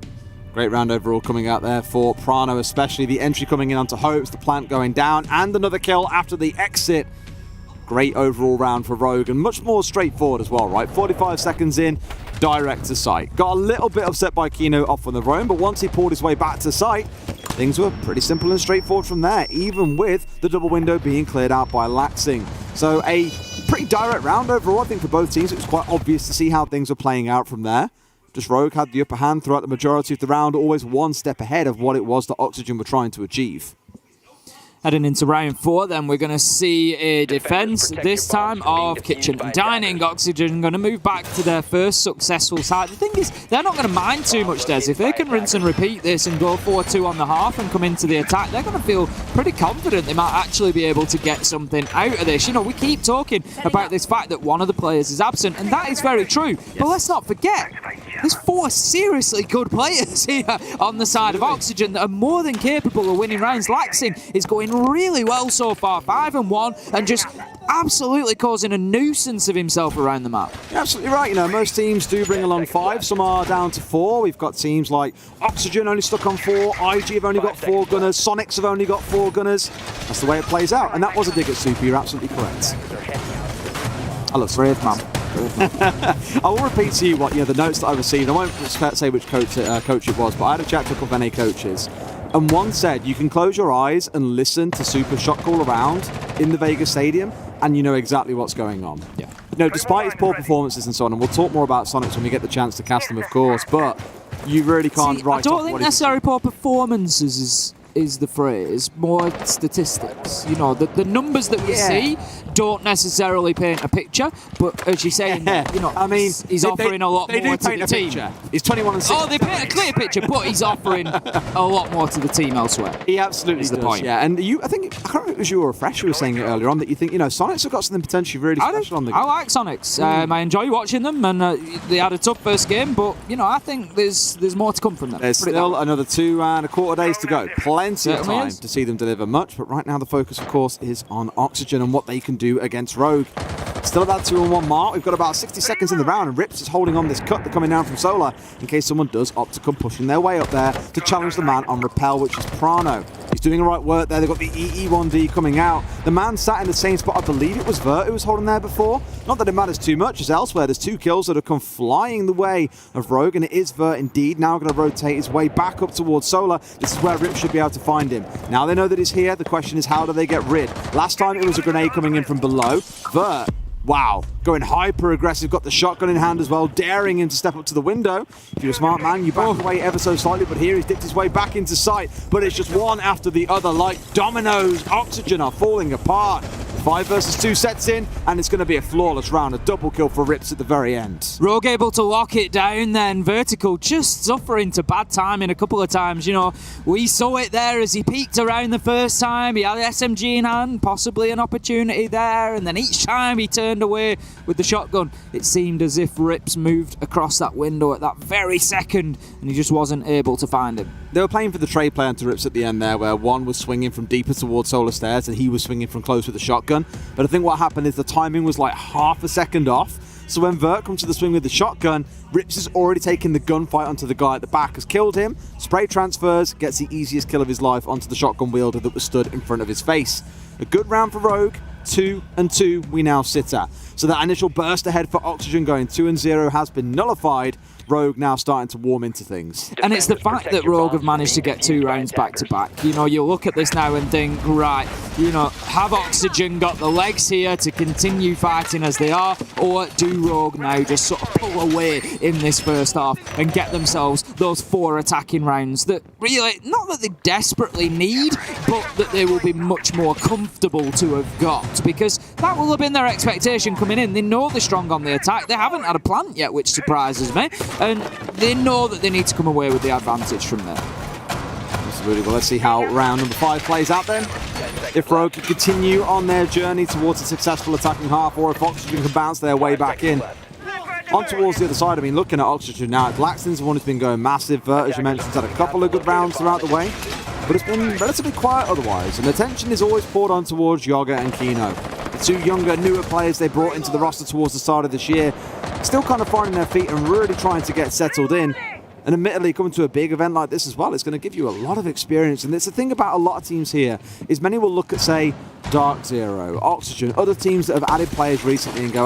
Great round overall coming out there for Prano, especially the entry coming in onto Hopes, the plant going down, and another kill after the exit. Great overall round for Rogue, and much more straightforward as well, right? 45 seconds in, direct to site. Got a little bit upset by Kino off on the roam, but once he pulled his way back to site, things were pretty simple and straightforward from there, even with the double window being cleared out by Laxing. So a pretty direct round overall, I think, for both teams. It was quite obvious to see how things were playing out from there. Just Rogue had the upper hand throughout the majority of the round, always one step ahead of what it was that Oxygen were trying to achieve. Heading into round 4, then we're going to see a defence, this time of Kitchen and Dining. Oxygen going to move back to their first successful side. The thing is, they're not going to mind too much, Des. If they can rinse and repeat this and go 4-2 on the half and come into the attack, they're going to feel pretty confident they might actually be able to get something out of this. You know, we keep talking about this fact that one of the players is absent, and that is very true. But let's not forget, there's 4 seriously good players here on the side of Oxygen that are more than capable of winning rounds. Laxing is going really well so far, 5-1, and just absolutely causing a nuisance of himself around the map. You're absolutely right. You know, most teams do bring along 5. Some are down to 4. We've got teams like Oxygen only stuck on 4. IG have only got 4 gunners. Soniqs have only got 4 gunners. That's the way it plays out. And that was a dig at Super. You're absolutely correct. I look brave, man. I will repeat to you what the notes that I received. I won't say which coach it was, but I had a chat to a couple of NA coaches, and one said you can close your eyes and listen to Super shot call around in the Vegas Stadium, and you know exactly what's going on. Yeah. Despite his poor performances and so on, and we'll talk more about Soniqs when we get the chance to cast them, of course, but you really can't write I off don't think what he's- necessarily poor performances is the phrase, more statistics. The numbers that we see don't necessarily paint a picture, but as you're saying, I mean, he's offering a lot they more do to paint the a team. picture. He's 21-6. Oh, they paint a clear picture, but he's offering a lot more to the team elsewhere. He absolutely is the does, point. yeah. And I can't remember if it was you or a fresh who was saying it earlier on that you think, Soniqs have got something potentially really special on the game. I like Soniqs. I enjoy watching them, and they had a tough first game, but I think there's more to come from them. There's Put it still that way. another 2.25 days to go. Plenty of Certainly time is. to see them deliver much, but right now the focus, of course, is on Oxygen and what they can do against Rogue. Still at that 2-on-1 mark. We've got about 60 seconds in the round, and Rips is holding on this cut that's coming down from Solar in case someone does opt to come pushing their way up there to challenge the man on Repel, which is Prano. He's doing the right work there. They've got the EE1D coming out. The man sat in the same spot. I believe it was Vert who was holding there before. Not that it matters too much, as elsewhere there's 2 kills that have come flying the way of Rogue, and it is Vert indeed. Now going to rotate his way back up towards Solar. This is where Rip should be able to find him. Now they know that he's here. The question is, how do they get rid? Last time it was a grenade coming in from below. Vert, wow, going hyper aggressive, got the shotgun in hand as well, daring him to step up to the window. If you're a smart man, you back away ever so slightly, but here he's dipped his way back into sight. But it's just one after the other, like dominoes. Oxygen are falling apart. 5 versus 2 sets in, and it's going to be a flawless round, a double kill for Rips at the very end. Rogue able to lock it down then. Vertical just suffering to bad timing a couple of times. We saw it there as he peeked around the first time. He had the SMG in hand, possibly an opportunity there, and then each time he turned away with the shotgun, it seemed as if Rips moved across that window at that very second, and he just wasn't able to find him. They were playing for the trade play onto Rips at the end there, where one was swinging from deeper towards Solar Stairs and he was swinging from close with the shotgun. But I think what happened is the timing was like half a second off. So when Vert comes to the swing with the shotgun, Rips has already taken the gunfight onto the guy at the back, has killed him, spray transfers, gets the easiest kill of his life onto the shotgun wielder that was stood in front of his face. A good round for Rogue. 2-2 we now sit at. So that initial burst ahead for Oxygen going 2-0 has been nullified. Rogue now starting to warm into things. And it's the fact that Rogue have managed to get 2 rounds back to back. You look at this now and think, right, have Oxygen got the legs here to continue fighting as they are, or do Rogue now just sort of pull away in this first half and get themselves those 4 attacking rounds that really, not that they desperately need, but that they will be much more comfortable to have got, because that will have been their expectation coming in. They know they're strong on the attack. They haven't had a plant yet, which surprises me. And they know that they need to come away with the advantage from there. Absolutely. Well, let's see how round number 5 plays out then. If Rogue can continue on their journey towards a successful attacking half, or if Oxygen can bounce their way back in. On towards the other side, looking at Oxygen now, Laxton's the one who's been going massive. Vert, as you mentioned, has had a couple of good rounds throughout the way, but it's been relatively quiet otherwise, and the attention is always poured on towards Yoga and Kino. The 2 younger, newer players they brought into the roster towards the start of this year, still kind of finding their feet and really trying to get settled in. And admittedly, coming to a big event like this as well, it's going to give you a lot of experience. And it's the thing about a lot of teams here, is many will look at, say, DarkZero, Oxygen, other teams that have added players recently and go,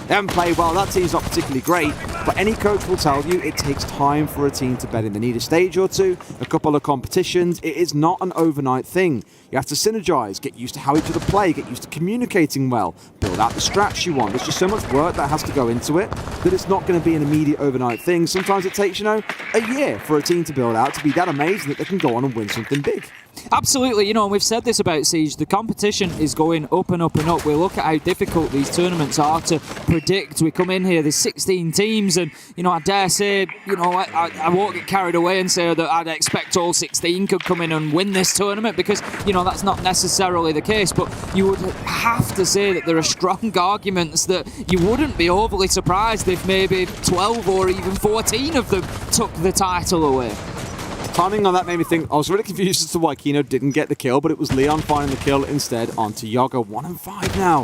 they haven't played well, that team's not particularly great. But any coach will tell you it takes time for a team to bed in. They need a stage or 2, a couple of competitions. It is not an overnight thing. You have to synergize, get used to how each other play, get used to communicating well, build out the strats you want. There's just so much work that has to go into it that it's not going to be an immediate overnight thing. Sometimes it takes, a year for a team to build out to be that amazing that they can go on and win something big. Absolutely, and we've said this about Siege, the competition is going up and up and up. We look at how difficult these tournaments are to predict. We come in here, there's 16 teams, and, I dare say, I won't get carried away and say that I'd expect all 16 could come in and win this tournament, because, that's not necessarily the case, but you would have to say that there are strong arguments that you wouldn't be overly surprised if maybe 12 or even 14 of them took the title away. Timing on that made me think, I was really confused as to why Kino didn't get the kill, but it was Leon finding the kill instead onto Yoga. 1-5 now.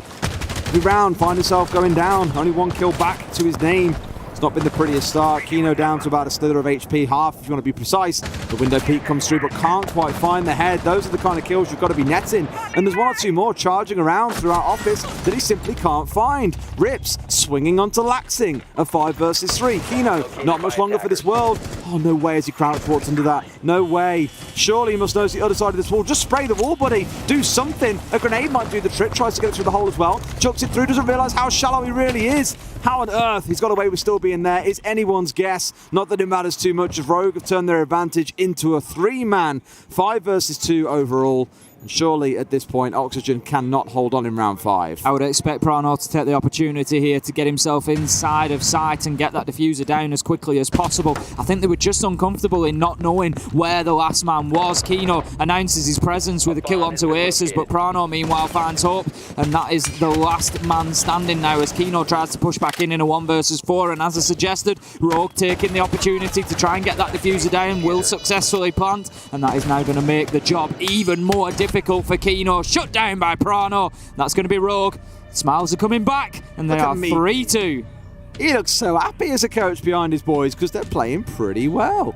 Every round, find himself going down. Only 1 kill back to his name. It's not been the prettiest start. Kino down to about a slither of HP, half if you want to be precise. The window peak comes through, but can't quite find the head. Those are the kind of kills you've got to be netting. And there's one or two more charging around throughout Office that he simply can't find. Rips swinging onto Laxing. A 5 versus 3. Kino, not much longer for this world. Oh, no way has he crouch walked into that. No way. Surely he must know it's the other side of this wall. Just spray the wall, buddy. Do something. A grenade might do the trick. Tries to get it through the hole as well. Chucks it through. Doesn't realise how shallow he really is. How on earth he's got away with still being there is anyone's guess. Not that it matters too much, as Rogue have turned their advantage into a 3-man. 5 versus 2 overall. And surely at this point, Oxygen cannot hold on in round 5. I would expect Prano to take the opportunity here to get himself inside of sight and get that diffuser down as quickly as possible. I think they were just uncomfortable in not knowing where the last man was. Kino announces his presence with a kill onto Aces, but Prano meanwhile finds Hope, and that is the last man standing now as Kino tries to push back in a 1 versus 4. And as I suggested, Rogue taking the opportunity to try and get that diffuser down, will successfully plant, and that is now going to make the job even more difficult for Kino. Shut down by Prano. That's going to be Rogue. Smiles are coming back, and they are 3-2. He looks so happy as a coach behind his boys because they're playing pretty well.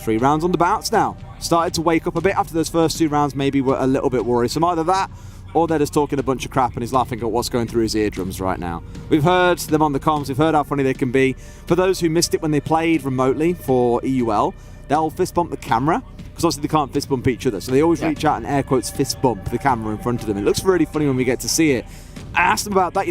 3 rounds on the bounce now. Started to wake up a bit after those first 2 rounds, maybe were a little bit worrisome. Either that, or they're just talking a bunch of crap and he's laughing at what's going through his eardrums right now. We've heard them on the comms, we've heard how funny they can be. For those who missed it when they played remotely for EUL, they'll fist bump the camera, because obviously they can't fist bump each other, so they always reach out and air quotes fist bump the camera in front of them. It looks really funny when we get to see it. I asked them about that,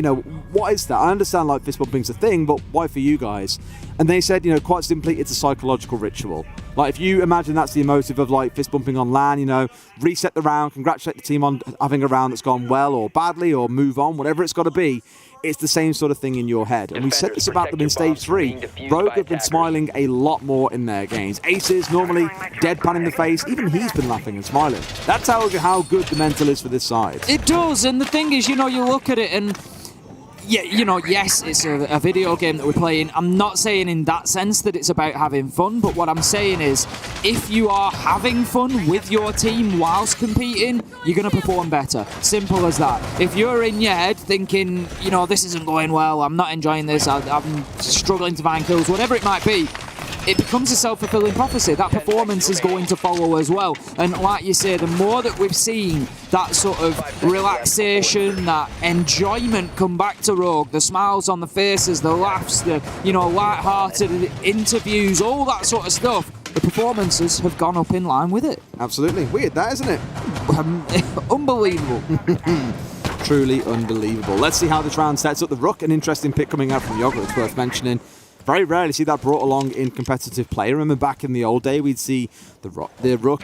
what is that? I understand like fist bumping's a thing, but why for you guys? And they said, quite simply, it's a psychological ritual. Like if you imagine that's the emotive of like fist bumping on LAN, reset the round, congratulate the team on having a round that's gone well or badly, or move on, whatever it's got to be. It's the same sort of thing in your head. And we said this about them in Stage 3. Rogue have been smiling a lot more in their games. Aces, normally deadpan in the face. Even he's been laughing and smiling. That tells you how good the mental is for this side. It does, and the thing is, you look at it and yeah, yes, it's a video game that we're playing. I'm not saying in that sense that it's about having fun, but what I'm saying is if you are having fun with your team whilst competing, you're going to perform better. Simple as that. If you're in your head thinking, this isn't going well, I'm not enjoying this, I'm struggling to find kills, whatever it might be, it becomes a self-fulfilling prophecy. That performance is going to follow as well. And like you say, the more that we've seen that sort of relaxation, that enjoyment come back to Rogue, the smiles on the faces, the laughs, the light-hearted interviews, all that sort of stuff, the performances have gone up in line with it. Absolutely. Weird, that, isn't it? Unbelievable. Truly unbelievable. Let's see how this round sets up. The Rook, an interesting pick coming out from Yoga, it's worth mentioning. Very rarely see that brought along in competitive play. Remember back in the old day, we'd see the Rook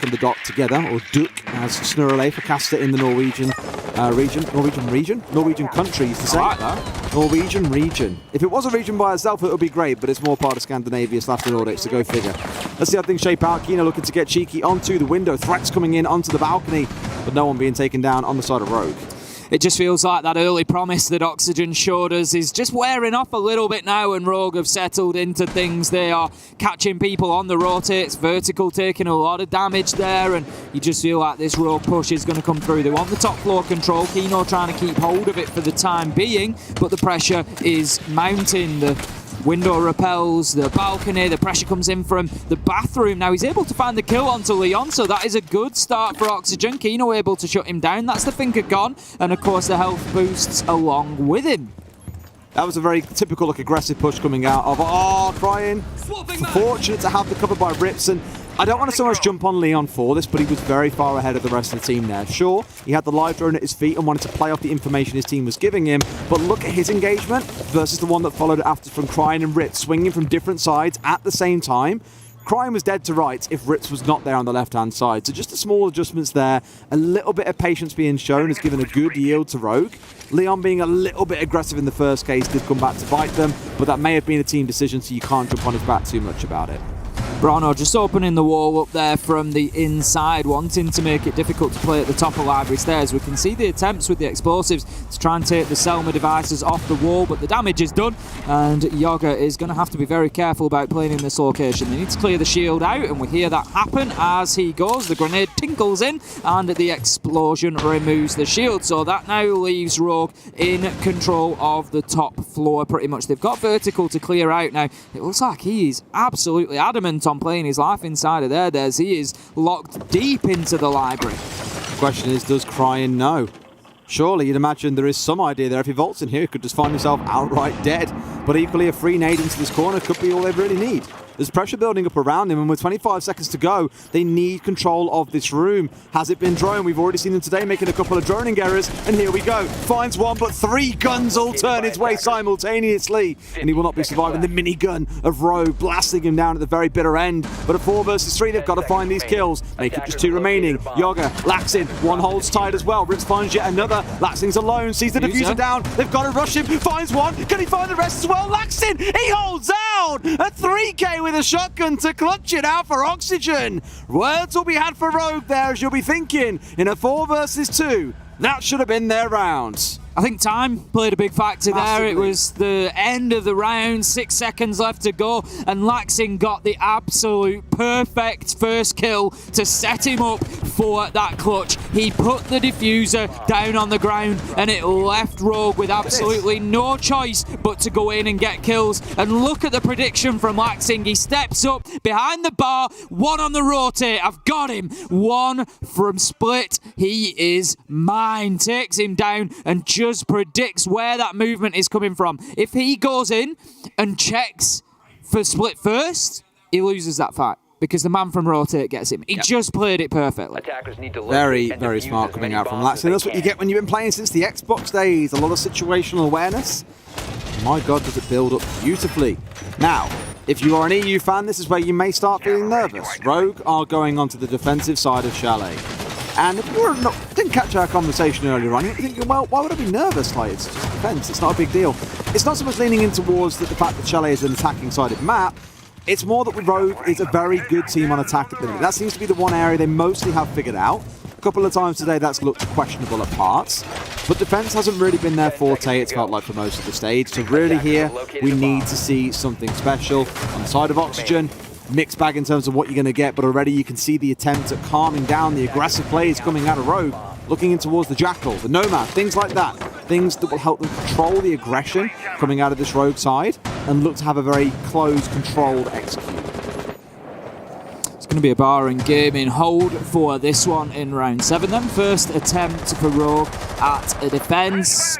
and the Doc together, or Duk, as Snurrele for Caster in the Norwegian Norwegian country used to say. Like that. Norwegian region. If it was a region by itself, it would be great, but it's more part of Scandinavia / the Nordics, so go figure. Let's see how things shape out. Kino looking to get cheeky onto the window. Threats coming in onto the balcony, but no one being taken down on the side of Rogue. It just feels like that early promise that Oxygen showed us is just wearing off a little bit now, and Rogue have settled into things. They are catching people on the rotates, vertical taking a lot of damage there, and you just feel like this Rogue push is going to come through. They want the top floor control. Kino trying to keep hold of it for the time being, but the pressure is mounting. The window repels, the balcony, the pressure comes in from the bathroom. Now he's able to find the kill onto Leon, so that is a good start for Oxygen. Kino able to shut him down. That's the thinker gone, and of course the health boosts along with him. That was a very typical aggressive push coming out of crying. Fortunate to have the cover by Rips, and I don't want to so much jump on Leon for this, but he was very far ahead of the rest of the team there. Sure, he had the live drone at his feet and wanted to play off the information his team was giving him, but look at his engagement versus the one that followed after from Crying and Rips, swinging from different sides at the same time. Crying was dead to rights if Rips was not there on the left-hand side. So just the small adjustments there, a little bit of patience being shown has given a good yield to Rogue. Leon being a little bit aggressive in the first case did come back to bite them, but that may have been a team decision, so you can't jump on his back too much about it. Brano just opening the wall up there from the inside, wanting to make it difficult to play at the top of library stairs. We can see the attempts with the explosives to try and take the Selma devices off the wall, but the damage is done, and Yoga is going to have to be very careful about playing in this location. They need to clear the shield out, and we hear that happen as he goes. The grenade tinkles in, and the explosion removes the shield, so that now leaves Rogue in control of the top floor pretty much. They've got vertical to clear out now. It looks like he is absolutely adamant on playing his life inside of there. He is locked deep into the library. The question is, does Cryin know? Surely you'd imagine there is some idea there. If he vaults in here, he could just find himself outright dead. But equally, a free nade into this corner could be all they really need. There's pressure building up around him, and with 25 seconds to go, they need control of this room. Has it been drone? We've already seen him today making a couple of droning errors, and here we go. Finds one, but 3 guns all turn his way simultaneously, and he will not be surviving the minigun of Rogue, blasting him down at the very bitter end. But at 4 versus 3, they've got to find these kills. Make it just 2 remaining. Yoga, Laxin, one holds tight as well. Rips finds yet another. Laxin's alone, sees the diffuser down. They've got to rush him, finds one. Can he find the rest as well? Laxin, he holds out! A 3K with a shotgun to clutch it out for Oxygen. Words will be had for Rogue there, as you'll be thinking. In a 4 versus 2, that should have been their round. I think time played a big factor Massively. there. It was the end of the round, 6 seconds left to go, and Laxin got the absolute perfect first kill to set him up for that clutch. He put the diffuser down on the ground, and it left Rogue with absolutely no choice but to go in and get kills. And look at the prediction from Laxin. He steps up behind the bar, 1 on the rotate. I've got him. 1 from split. He is mine. Takes him down and just predicts where that movement is coming from. If he goes in and checks for split first, he loses that fight because the man from rotate gets him. He just played it perfectly. Attackers need to Very, very smart coming out from Laxin. That's what you get when you've been playing since the Xbox days. A lot of situational awareness. My God, does it build up beautifully. Now, if you are an EU fan, this is where you may start feeling nervous. Rogue are going onto the defensive side of Chalet. And if you didn't catch our conversation earlier on, you're thinking, well, why would I be nervous? Like, it's just defense. It's not a big deal. It's not so much leaning in towards the fact that Chalet is an attacking-sided map. It's more that Rogue is a very good team on attack at the minute. That seems to be the one area they mostly have figured out. A couple of times today, that's looked questionable at parts. But defense hasn't really been their forte, it's felt like, for most of the stage. So really here, we need to see something special. On the side of Oxygen, mixed bag in terms of what you're going to get, but already you can see the attempt at calming down the aggressive plays coming out of Rogue, looking in towards the Jackal, the Nomad, things like that. Things that will help them control the aggression coming out of this Rogue side and look to have a very closed, controlled execute. It's going to be a bar and gaming hold for this one in round 7 then. First attempt for Rogue at a defense.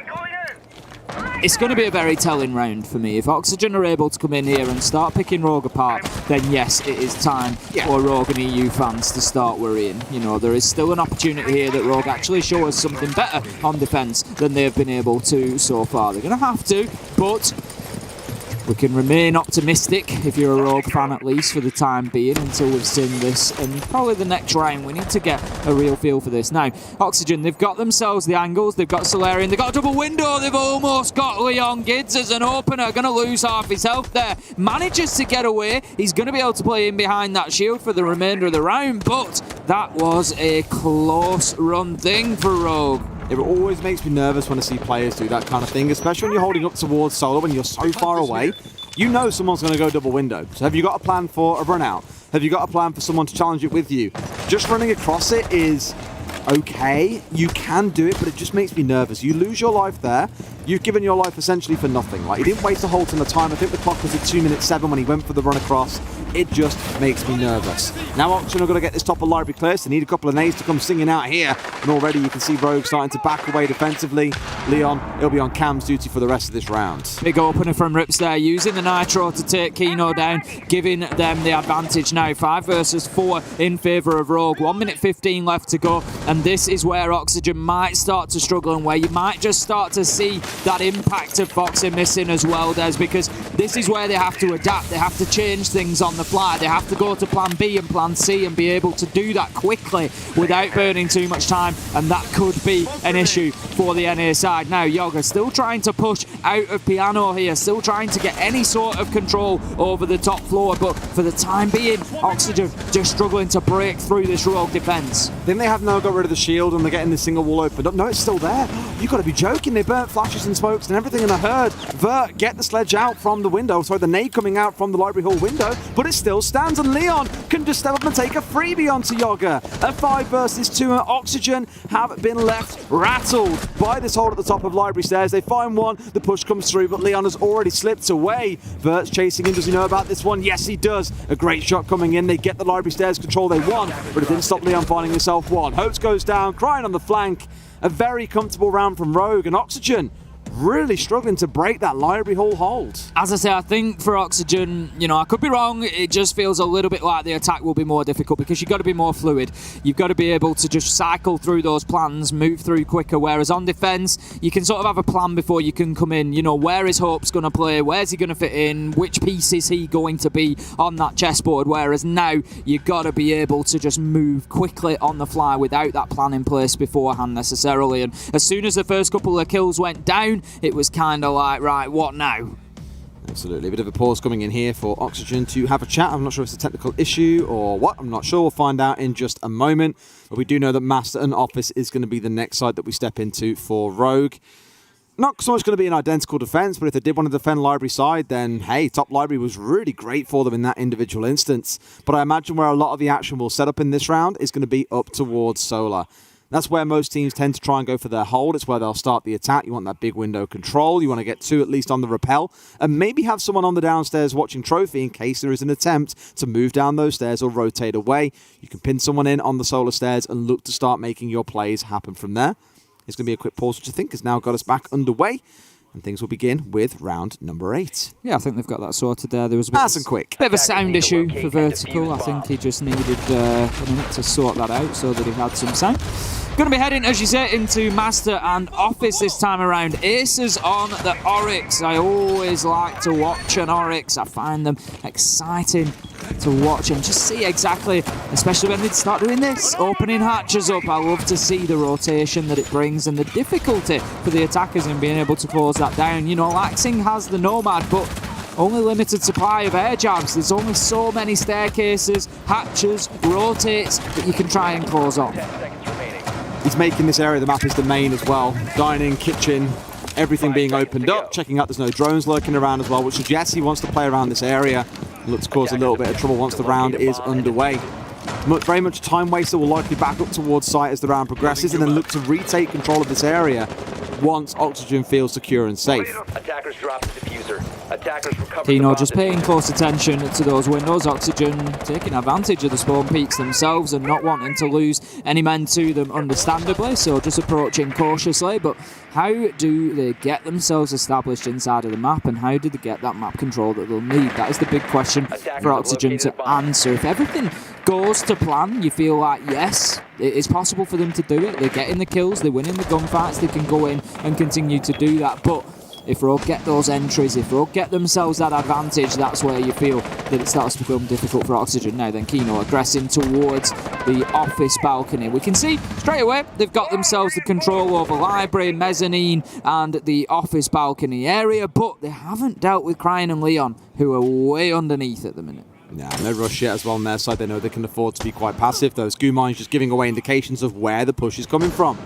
It's going to be a very telling round for me. If Oxygen are able to come in here and start picking Rogue apart, then yes, it is time for Rogue and EU fans to start worrying. You know, there is still an opportunity here that Rogue actually show us something better on defence than they've been able to so far. They're going to have to, but we can remain optimistic, if you're a Rogue fan at least, for the time being, until we've seen this, and probably the next round we need to get a real feel for this. Now, Oxygen, they've got themselves the angles, they've got Solarian, they've got a double window, they've almost got Leon Gids as an opener, going to lose half his health there. Manages to get away, he's going to be able to play in behind that shield for the remainder of the round, but that was a close run thing for Rogue. It always makes me nervous when I see players do that kind of thing, especially when you're holding up towards Solo when you're so far away. You know someone's going to go double window. So have you got a plan for a run out? Have you got a plan for someone to challenge it with you? Just running across it is okay. You can do it, but it just makes me nervous. You lose your life there. You've given your life essentially for nothing. Like, he didn't waste a whole ton of time. I think the clock was at 2:07 when he went for the run across. It just makes me nervous. Now Oxygen are going to get this top of library clear, so they need a couple of nades to come singing out here. And already you can see Rogue starting to back away defensively. Leon, he'll be on Cam's duty for the rest of this round. Big opener from Rips there, using the Nitro to take Kino down, giving them the advantage now. 5 versus 4 in favour of Rogue. 1 minute 15 left to go, and this is where Oxygen might start to struggle and where you might just start to see that impact of Foxy missing as well, Des, because this is where they have to adapt. They have to change things on the fly. They have to go to plan B and plan C and be able to do that quickly without burning too much time, and that could be an issue for the NA side. Now, Yoga still trying to push out of Piano here, still trying to get any sort of control over the top floor, but for the time being, Oxygen just struggling to break through this Rogue defense. Then they have now got rid of the shield and they're getting the single wall opened up. No, it's still there. You've got to be joking. They burnt flashes and smokes and everything in a herd. Vert get the sledge out from the window. Sorry, the nade coming out from the library hall window, but it still stands, and Leon can just step up and take a freebie onto Yoga. A 5 versus 2, and Oxygen have been left rattled by this hold at the top of library stairs. They find one, the push comes through, but Leon has already slipped away. Vert's chasing him. Does he know about this one? Yes, he does. A great shot coming in. They get the library stairs control they want, but it didn't stop Leon finding himself one. Hopes goes down, crying on the flank. A very comfortable round from Rogue, and Oxygen really struggling to break that library hall hold. As I say, I think for Oxygen, I could be wrong, it just feels a little bit like the attack will be more difficult because you've got to be more fluid. You've got to be able to just cycle through those plans, move through quicker, whereas on defence, you can sort of have a plan before you can come in. Where is Hope's going to play? Where's he going to fit in? Which piece is he going to be on that chessboard? Whereas now, you've got to be able to just move quickly on the fly without that plan in place beforehand necessarily. And as soon as the first couple of kills went down, it was kind of like, right, what now? Absolutely. A bit of a pause coming in here for Oxygen to have a chat. I'm not sure if it's a technical issue or what. I'm not sure. We'll find out in just a moment. But we do know that Master and Office is going to be the next side that we step into for Rogue. Not so much going to be an identical defense, but if they did want to defend library side, then hey, top library was really great for them in that individual instance. But I imagine where a lot of the action will set up in this round is going to be up towards Solar. That's where most teams tend to try and go for their hold. It's where they'll start the attack. You want that big window control. You want to get 2 at least on the rappel. And maybe have someone on the downstairs watching Trophy in case there is an attempt to move down those stairs or rotate away. You can pin someone in on the Solar stairs and look to start making your plays happen from there. It's going to be a quick pause, which I think has now got us back underway. And things will begin with round number 8. Yeah, I think they've got that sorted there. There was a bit, nice and quick. Bit of a sound issue for Vertical. I think he just needed a minute to sort that out so that he had some sound. Going to be heading, as you say, into Master and Office this time around. Aces on the Oryx. I always like to watch an Oryx. I find them exciting to watch and just see exactly, especially when they start doing this, opening hatches up. I love to see the rotation that it brings and the difficulty for the attackers in being able to close that down. Laxing has the Nomad, but only limited supply of air jabs. There's only so many staircases, hatches, rotates that you can try and close on. He's making this area of the map his domain as well. Dining, kitchen, everything being opened up, checking out there's no drones lurking around as well, which suggests he wants to play around this area. Looks to cause a little bit of trouble once the round is underway. Very much a time waster, will likely back up towards site as the round progresses and then look to retake control of this area once Oxygen feels secure and safe. Attackers drop the diffuser. Attackers recover. Kino just paying close attention to those windows. Oxygen taking advantage of the spawn peaks themselves and not wanting to lose any men to them, understandably, so just approaching cautiously. But how do they get themselves established inside of the map, and how do they get that map control that they'll need? That is the big question for Oxygen to answer. If everything goes to plan, you feel like, yes, it is possible for them to do it. They're getting the kills, they're winning the gunfights, they can go in and continue to do that. But if Rogue get those entries, if Rogue get themselves that advantage, that's where you feel that it starts to become difficult for Oxygen. Now then, Kino aggressing towards the office balcony. We can see straight away they've got themselves the control over library, mezzanine and the office balcony area, but they haven't dealt with Cryan and Leon, who are way underneath at the minute. Yeah, no rush yet as well on their side. They know they can afford to be quite passive. Those goo mines just giving away indications of where the push is coming from.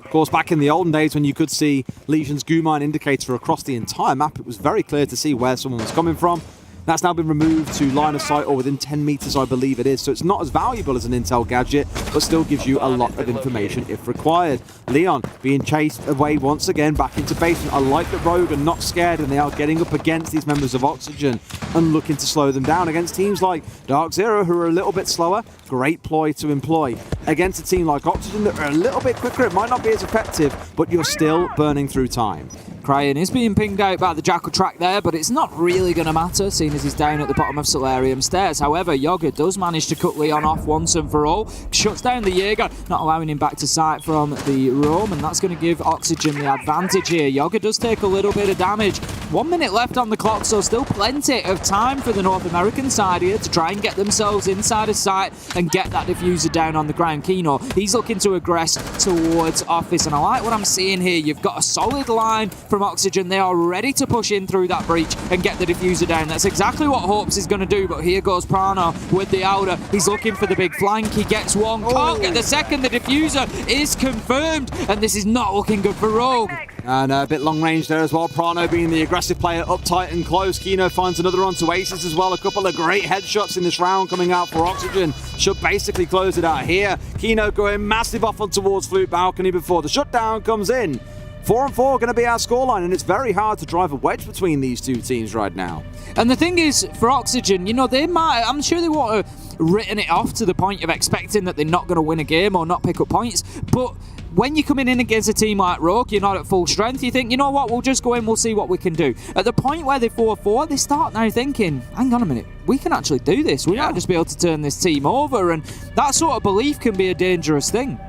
Of course, back in the olden days when you could see Legion's goo mine indicator across the entire map, it was very clear to see where someone was coming from. That's now been removed to line of sight or within 10 meters, I believe it is. So it's not as valuable as an intel gadget, but still gives you a lot of information if required. Leon being chased away once again back into basement. I like that Rogue are not scared and they are getting up against these members of Oxygen and looking to slow them down against teams like DarkZero, who are a little bit slower. Great ploy to employ. Against a team like Oxygen that are a little bit quicker, it might not be as effective, but you're still burning through time. Cryan is being pinged out by the Jackal track there, but it's not really going to matter, seeing as he's down at the bottom of Solarium stairs. However, Yoga does manage to cut Leon off once and for all, shuts down the Jaeger, not allowing him back to sight from the roam, and that's going to give Oxygen the advantage here. Yoga does take a little bit of damage. 1 minute left on the clock, so still plenty of time for the North American side here to try and get themselves inside of sight and get that diffuser down on the ground. Kino, he's looking to aggress towards Office, and I like what I'm seeing here. You've got a solid line from Oxygen. They are ready to push in through that breach and get the diffuser down. That's exactly what Hopes is going to do, but here goes Prano with the outer. He's looking for the big flank. He gets one, can't get the second. The diffuser is confirmed, and this is not looking good for Rogue. And a bit long range there as well. Prano being the aggressive player, up tight and close. Kino finds another onto Aces as well. A couple of great headshots in this round coming out for Oxygen. Should basically close it out here. Kino going massive off on towards Flute Balcony before the shutdown comes in. 4-4 going to be our scoreline, and it's very hard to drive a wedge between these two teams right now. And the thing is, for Oxygen, you know, I'm sure they want to written it off to the point of expecting that they're not going to win a game or not pick up points, but when you're coming in against a team like Rogue, you're not at full strength, you think, you know what, we'll just go in, we'll see what we can do. At the point where they're 4-4, they start now thinking, hang on a minute, we can actually do this. We might just be able to turn this team over, and that sort of belief can be a dangerous thing.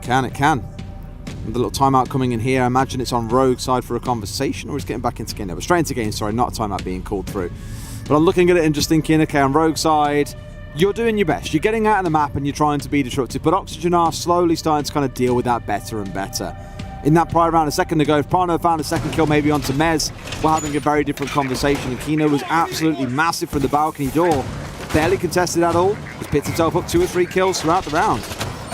It can. The little timeout coming in here. I imagine it's on Rogue side for a conversation, or it's getting back into game. No, straight into game, sorry, not a timeout being called through. But I'm looking at it and just thinking, okay, on Rogue side, you're doing your best. You're getting out of the map and you're trying to be disruptive, but Oxygen are slowly starting to kind of deal with that better and better. In that prior round a second ago, if Prano found a second kill maybe onto Mez, we're having a very different conversation. And Kino was absolutely massive from the balcony door. Barely contested at all. He's picked himself up 2 or 3 kills throughout the round.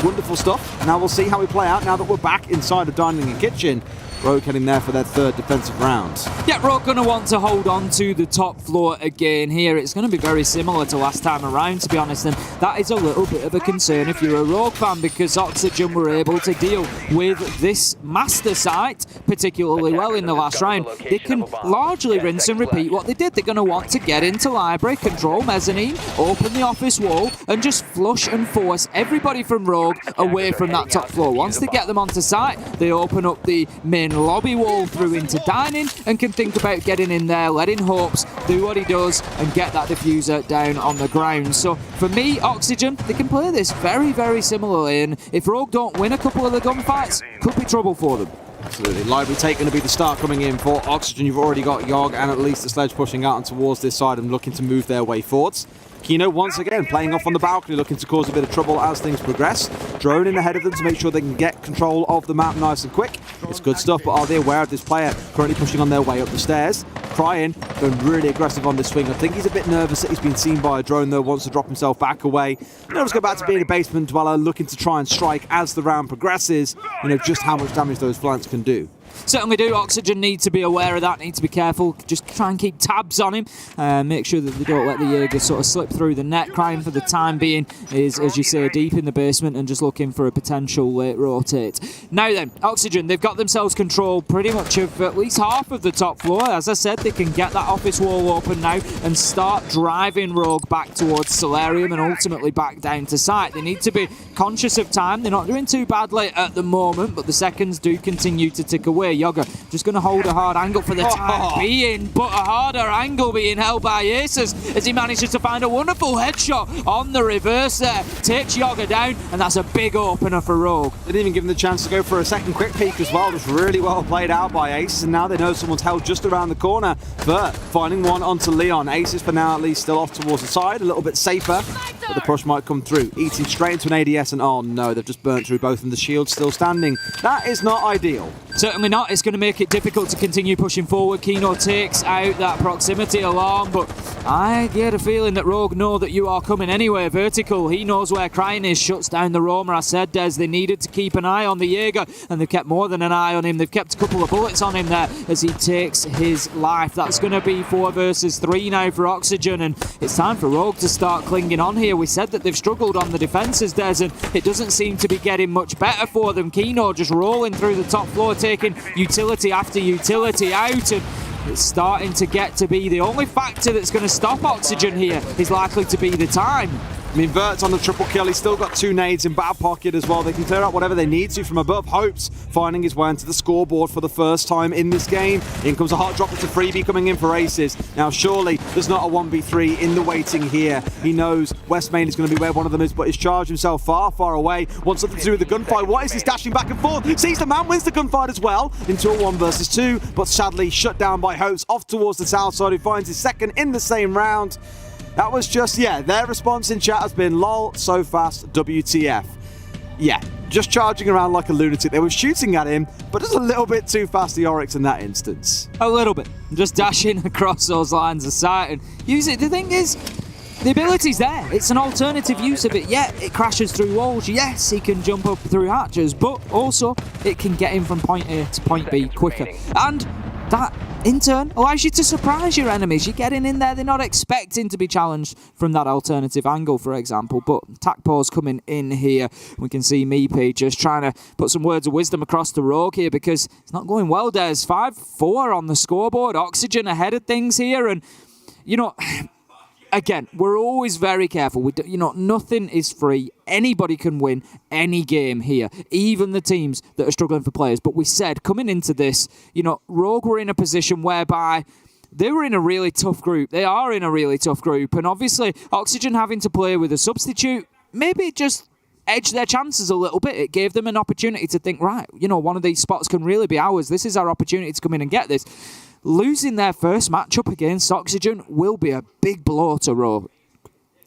Wonderful stuff. Now we'll see how we play out now that we're back inside the dining and kitchen. Rogue heading there for their 3rd defensive round. Yeah, Rogue going to want to hold on to the top floor again here. It's going to be very similar to last time around, to be honest, and that is a little bit of a concern if you're a Rogue fan, because Oxygen were able to deal with this master site particularly well in the last round. They can largely rinse and repeat what they did. They're going to want to get into library, control mezzanine, open the office wall, and just flush and force everybody from Rogue away from that top floor. Once they get them onto site, they open up the main lobby wall through into dining and can think about getting in there, letting Hopes do what he does and get that diffuser down on the ground. So for me, Oxygen, they can play this very, very similarly, and if Rogue don't win a couple of the gunfights, could be trouble for them. Absolutely. Library take going to be the start coming in for Oxygen. You've already got Yogg and at least the Sledge pushing out and towards this side and looking to move their way forwards. Kino once again playing off on the balcony, looking to cause a bit of trouble as things progress. Drone in ahead of them to make sure they can get control of the map nice and quick. It's good stuff, but are they aware of this player currently pushing on their way up the stairs? Cryan going really aggressive on this swing. I think he's a bit nervous that he's been seen by a drone though, wants to drop himself back away. Now let's go back to being a basement dweller, looking to try and strike as the round progresses, you know, just how much damage those flanks can do. Certainly do. Oxygen need to be aware of that, need to be careful, just try and keep tabs on him, make sure that they don't let the Jaeger sort of slip through the net. Cryan for the time being is, as you say, deep in the basement and just looking for a potential late rotate. Now then, Oxygen, they've got themselves control pretty much of at least half of the top floor. As I said, they can get that office wall open now and start driving Rogue back towards Solarium and ultimately back down to site. They need to be conscious of time. They're not doing too badly at the moment, but the seconds do continue to tick away. Yoga just going to hold a hard angle for the time being, but a harder angle being held by Aces as he manages to find a wonderful headshot on the reverse there. Takes Yoga down, and that's a big opener for Rogue. Didn't even give him the chance to go for a second quick peek as well. Just really well played out by Aces, and now they know someone's held just around the corner. But finding one onto Leon. Aces for now at least still off towards the side, a little bit safer, but the push might come through. Eating straight into an ADS, and oh no, they've just burnt through both, and the shield's still standing. That is not ideal. Certainly not. It's going to make it difficult to continue pushing forward. Kino takes out that proximity alarm, but I get a feeling that Rogue know that you are coming anyway. Vertical, he knows where Cryan is, shuts down the roamer. I said, Des, they needed to keep an eye on the Jaeger, and they've kept more than an eye on him. They've kept a couple of bullets on him there as he takes his life. That's going to be 4 versus 3 now for Oxygen, and it's time for Rogue to start clinging on here. We said that they've struggled on the defences, Des, and it doesn't seem to be getting much better for them. Kino just rolling through the top floor, taking utility after utility out, and it's starting to get to be the only factor that's going to stop Oxygen here is likely to be the time. I mean, Vert's on the triple kill. He's still got 2 nades in back pocket as well. They can clear out whatever they need to from above. Hopes finding his way into the scoreboard for the first time in this game. In comes a hot drop to Freebie coming in for aces. Now, surely there's not a 1v3 in the waiting here. He knows West Main is going to be where one of them is, but he's charged himself far, far away. Wants something to do with the gunfight. What is he dashing back and forth? Sees the man, wins the gunfight as well into a 1 versus 2, but sadly shut down by Hopes off towards the south side, who finds his second in the same round. That was just, their response in chat has been lol, so fast, WTF. Yeah, just charging around like a lunatic. They were shooting at him, but just a little bit too fast, the Oryx in that instance. A little bit. Just dashing across those lines of sight and use it. The thing is, the ability's there. It's an alternative use of it. Yeah, it crashes through walls. Yes, he can jump up through hatches, but also it can get him from point A to point B quicker. And that, in turn, allows you to surprise your enemies. You're getting in there, they're not expecting to be challenged from that alternative angle, for example. But Takpo's coming in here. We can see Meepy just trying to put some words of wisdom across the Rogue here, because it's not going well. There's 5-4 on the scoreboard. Oxygen ahead of things here. And, you know, again, we're always very careful. Nothing is free. Anybody can win any game here, even the teams that are struggling for players. But we said, coming into this, Rogue were in a position whereby they were in a really tough group. They are in a really tough group. And obviously, Oxygen having to play with a substitute, maybe it just edged their chances a little bit. It gave them an opportunity to think, right, one of these spots can really be ours. This is our opportunity to come in and get this. Losing their first matchup against Oxygen will be a big blow to Rogue.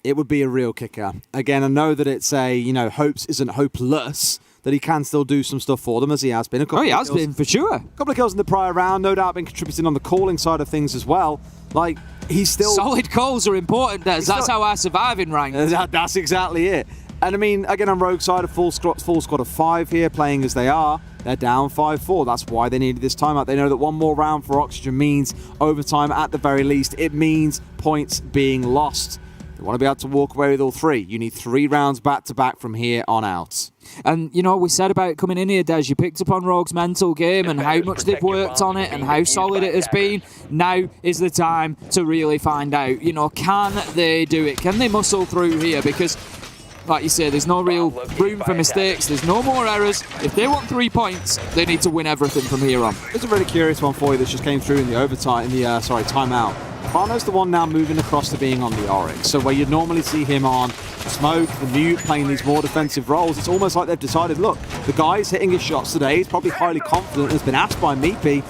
It would be a real kicker. Again, I know that it's Hopes isn't hopeless, that he can still do some stuff for them, as he has been. He has been, for sure. A couple of kills in the prior round, no doubt been contributing on the calling side of things as well. Like, he's still... Solid calls are important, Des. That's how I survive in rank. That's exactly it. And I mean, again, on Rogue side, a full squad of 5 here, playing as they are. They're down 5-4. That's why they needed this timeout. They know that one more round for Oxygen means overtime at the very least. It means points being lost. They want to be able to walk away with all 3. You need 3 rounds back-to-back from here on out. And, we said about it coming in here, Des, you picked up on Rogue's mental game and how much they've worked on it and how solid it has been. Now is the time to really find out, can they do it? Can they muscle through here? Because, like you say, there's no real room for mistakes. There's no more errors. If they want 3 points, they need to win everything from here on. There's a really curious one for you that just came through in the timeout. Prano's the one now moving across to being on the Oryx. So where you'd normally see him on Smoke, the Mute, playing these more defensive roles, it's almost like they've decided, look, the guy's hitting his shots today. He's probably highly confident and has been asked by Meepy,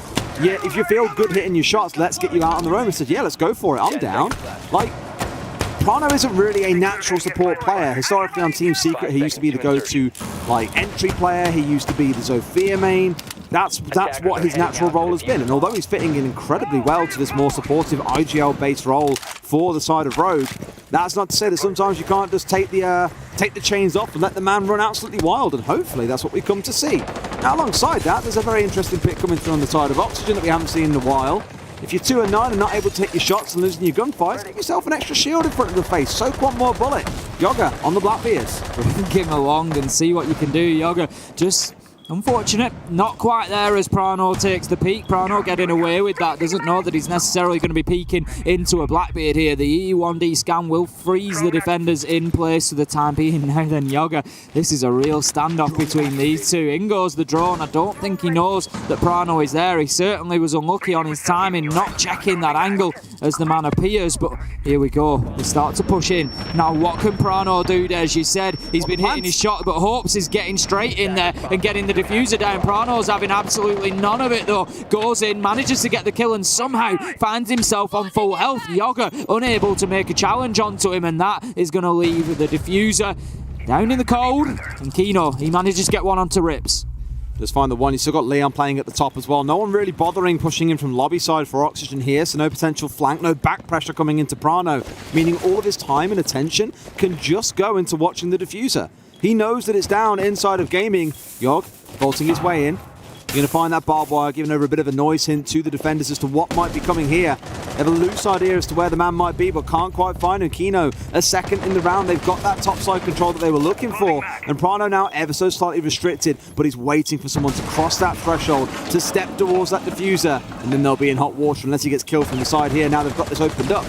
yeah, if you feel good hitting your shots, let's get you out on the road. And said, yeah, let's go for it. I'm down. Like, Prano isn't really a natural support player. Historically on Team Secret, he used to be the go-to entry player. He used to be the Zofia main. That's what his natural role has been. And although he's fitting in incredibly well to this more supportive IGL-based role for the side of Rogue, that's not to say that sometimes you can't just take the chains off and let the man run absolutely wild. And hopefully that's what we come to see. Now, alongside that, there's a very interesting pick coming through on the side of Oxygen that we haven't seen in a while. If you're 2-9 and not able to take your shots and losing your gunfights, get yourself an extra shield in front of the face. Soak one more bullet. Yoga on the Blackbeards. Bring him along and see what you can do, Yoga. Just unfortunate, not quite there as Prano takes the peak. Prano getting away with that, doesn't know that he's necessarily going to be peeking into a Blackbeard here. The E1D scan will freeze the defenders in place for the time being. Now then, Yoga, this is a real standoff between these two. In goes the drone. I don't think he knows that Prano is there. He certainly was unlucky on his timing, not checking that angle as the man appears, but here we go. They start to push in. Now, what can Prano do, Des? You said he's been hitting his shot, but Hopes is getting straight in there and getting the diffuser down. Prano's having absolutely none of it though. Goes in, manages to get the kill and somehow finds himself on full health. Yoga unable to make a challenge onto him, and that is going to leave the diffuser down in the cold. And Kino, he manages to get one onto Rips. Just find the one. You've still got Leon playing at the top as well. No one really bothering pushing in from lobby side for Oxygen here, so no potential flank, no back pressure coming into Prano, meaning all of his time and attention can just go into watching the diffuser. He knows that it's down inside of gaming. Yog bolting his way in. You're going to find that barbed wire, giving over a bit of a noise hint to the defenders as to what might be coming here. They have a loose idea as to where the man might be, but can't quite find him. Kino, a second in the round. They've got that top side control that they were looking for. And Prano now ever so slightly restricted, but he's waiting for someone to cross that threshold, to step towards that diffuser, and then they'll be in hot water unless he gets killed from the side here. Now they've got this opened up.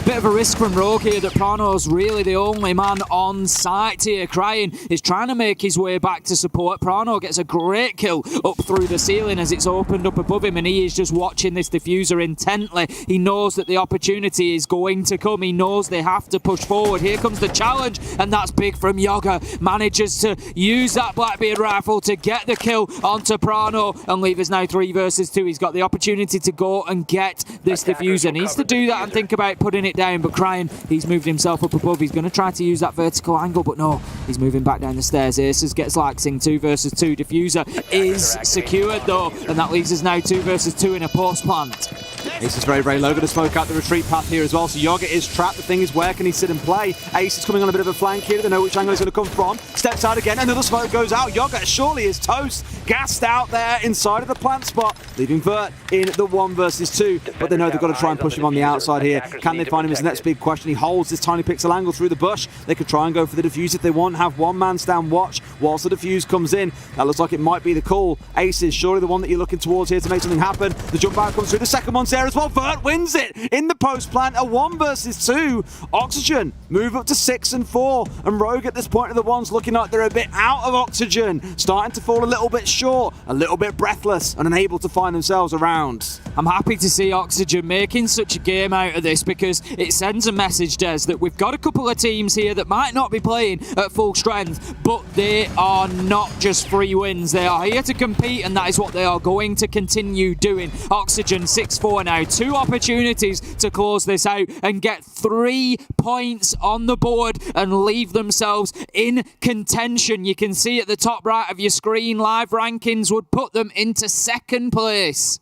Bit bit of a risk from Rogue here that Prano's really the only man on site here. Crying is trying to make his way back to support. Prano gets a great kill up through the ceiling as it's opened up above him, and he is just watching this diffuser intently. He knows that the opportunity is going to come. He knows they have to push forward. Here comes the challenge, and that's big from Yoga. Manages to use that Blackbeard rifle to get the kill onto Prano, and Lever's now 3 versus 2. He's got the opportunity to go and get this diffuser. Needs to do that and think about putting it down, but Crying, he's moved himself up above. He's going to try to use that vertical angle, but no, he's moving back down the stairs. Aces gets Laxing, 2 versus 2. Diffuser is secured though, and that leaves us now 2 versus 2 in a post plant. Ace is very, very low. Going to smoke out the retreat path here as well. So Yoga is trapped. The thing is, where can he sit and play? Ace is coming on a bit of a flank here. They know which angle he's going to come from. Steps out again. Another smoke goes out. Yoga surely is toast. Gassed out there inside of the plant spot, leaving Vert in the 1 versus 2. But they know they've got to try and push him on the outside here. Can they find him? Is the next big question. He holds this tiny pixel angle through the bush. They could try and go for the defuse if they want. Have one man stand watch whilst the defuse comes in. That looks like it might be the call. Ace is surely the one that you're looking towards here to make something happen. The jump out comes through. The second one's there as well. Vert wins it in the post plant. A 1 versus 2. Oxygen move up to 6 and 4. And Rogue at this point of the ones looking like they're a bit out of oxygen. Starting to fall a little bit short. A little bit breathless and unable to find themselves around. I'm happy to see Oxygen making such a game out of this because it sends a message, Des, that we've got a couple of teams here that might not be playing at full strength, but they are not just free wins. They are here to compete, and that is what they are going to continue doing. Oxygen 6-4 now. 2 opportunities to close this out and get 3 points on the board and leave themselves in contention. You can see at the top right of your screen, live rankings would put them into 2nd place.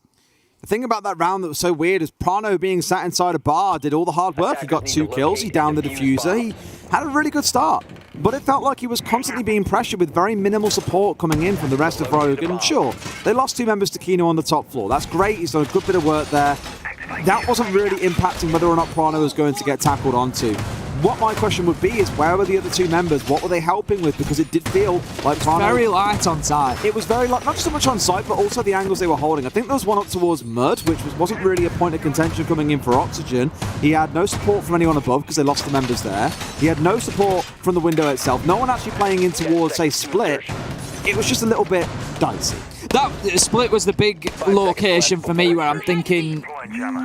The thing about that round that was so weird is Prano being sat inside a bar did all the hard work. He got 2 kills, he downed the diffuser, he had a really good start. But it felt like he was constantly being pressured with very minimal support coming in from the rest of Rogue. And sure, they lost 2 members to Kino on the top floor. That's great, he's done a good bit of work there. That wasn't really impacting whether or not Prano was going to get tackled onto. What my question would be is, where were the other 2 members? What were they helping with? Because it did feel like Prano... Very light on site. It was very light, not so much on site, but also the angles they were holding. I think there was one up towards Mud, which wasn't really a point of contention coming in for Oxygen. He had no support from anyone above because they lost the members there. He had no support from the window itself. No one actually playing in towards, say, Split. It was just a little bit dicey. That Split was the big location for me where I'm thinking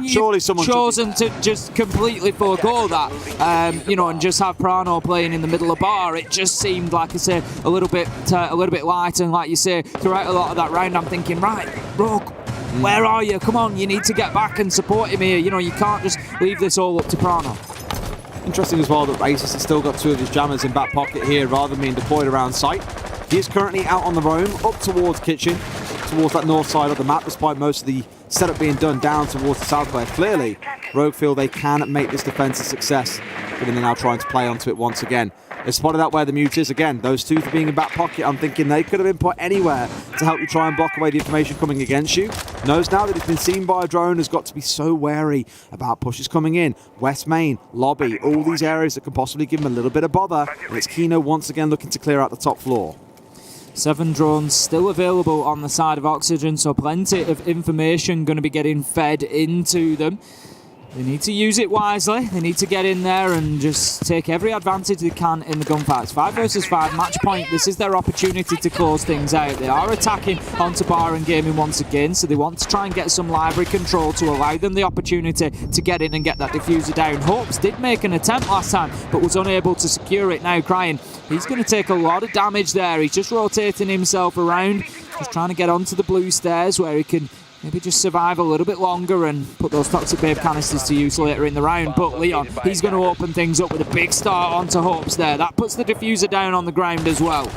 surely someone chosen to just completely forego that, you know, and just have Prano playing in the middle of bar. It just seemed, like I say, a little bit light, and like you say, throughout a lot of that round, I'm thinking, right, Rogue, where are you? Come on, you need to get back and support him here. You know, you can't just leave this all up to Prano. Interesting as well that Racist has still got 2 of his jammers in back pocket here rather than being deployed around site. He is currently out on the roam, up towards Kitchen, towards that north side of the map, despite most of the setup being done down towards the south where clearly Rogue feel they can make this defense a success, but then they're now trying to play onto it once again. They spotted out where the mute is again. Those 2 for being in back pocket, I'm thinking they could have been put anywhere to help you try and block away the information coming against you. Knows now that he's been seen by a drone, has got to be so wary about pushes coming in. West Main, lobby, all these areas that can possibly give him a little bit of bother. And it's Kino once again looking to clear out the top floor. 7 drones still available on the side of Oxygen, so plenty of information going to be getting fed into them. They need to use it wisely. They need to get in there and just take every advantage they can in the gunfights. 5 versus 5, match point. This is their opportunity to close things out. They are attacking onto bar and gaming once again, so they want to try and get some library control to allow them the opportunity to get in and get that diffuser down. Hopes did make an attempt last time, but was unable to secure it. Now Crying, he's going to take a lot of damage there. He's just rotating himself around. He's trying to get onto the blue stairs where he can maybe just survive a little bit longer and put those Toxic Babe canisters to use later in the round. But Leon, he's going to open things up with a big start onto Hopes there. That puts the diffuser down on the ground as well.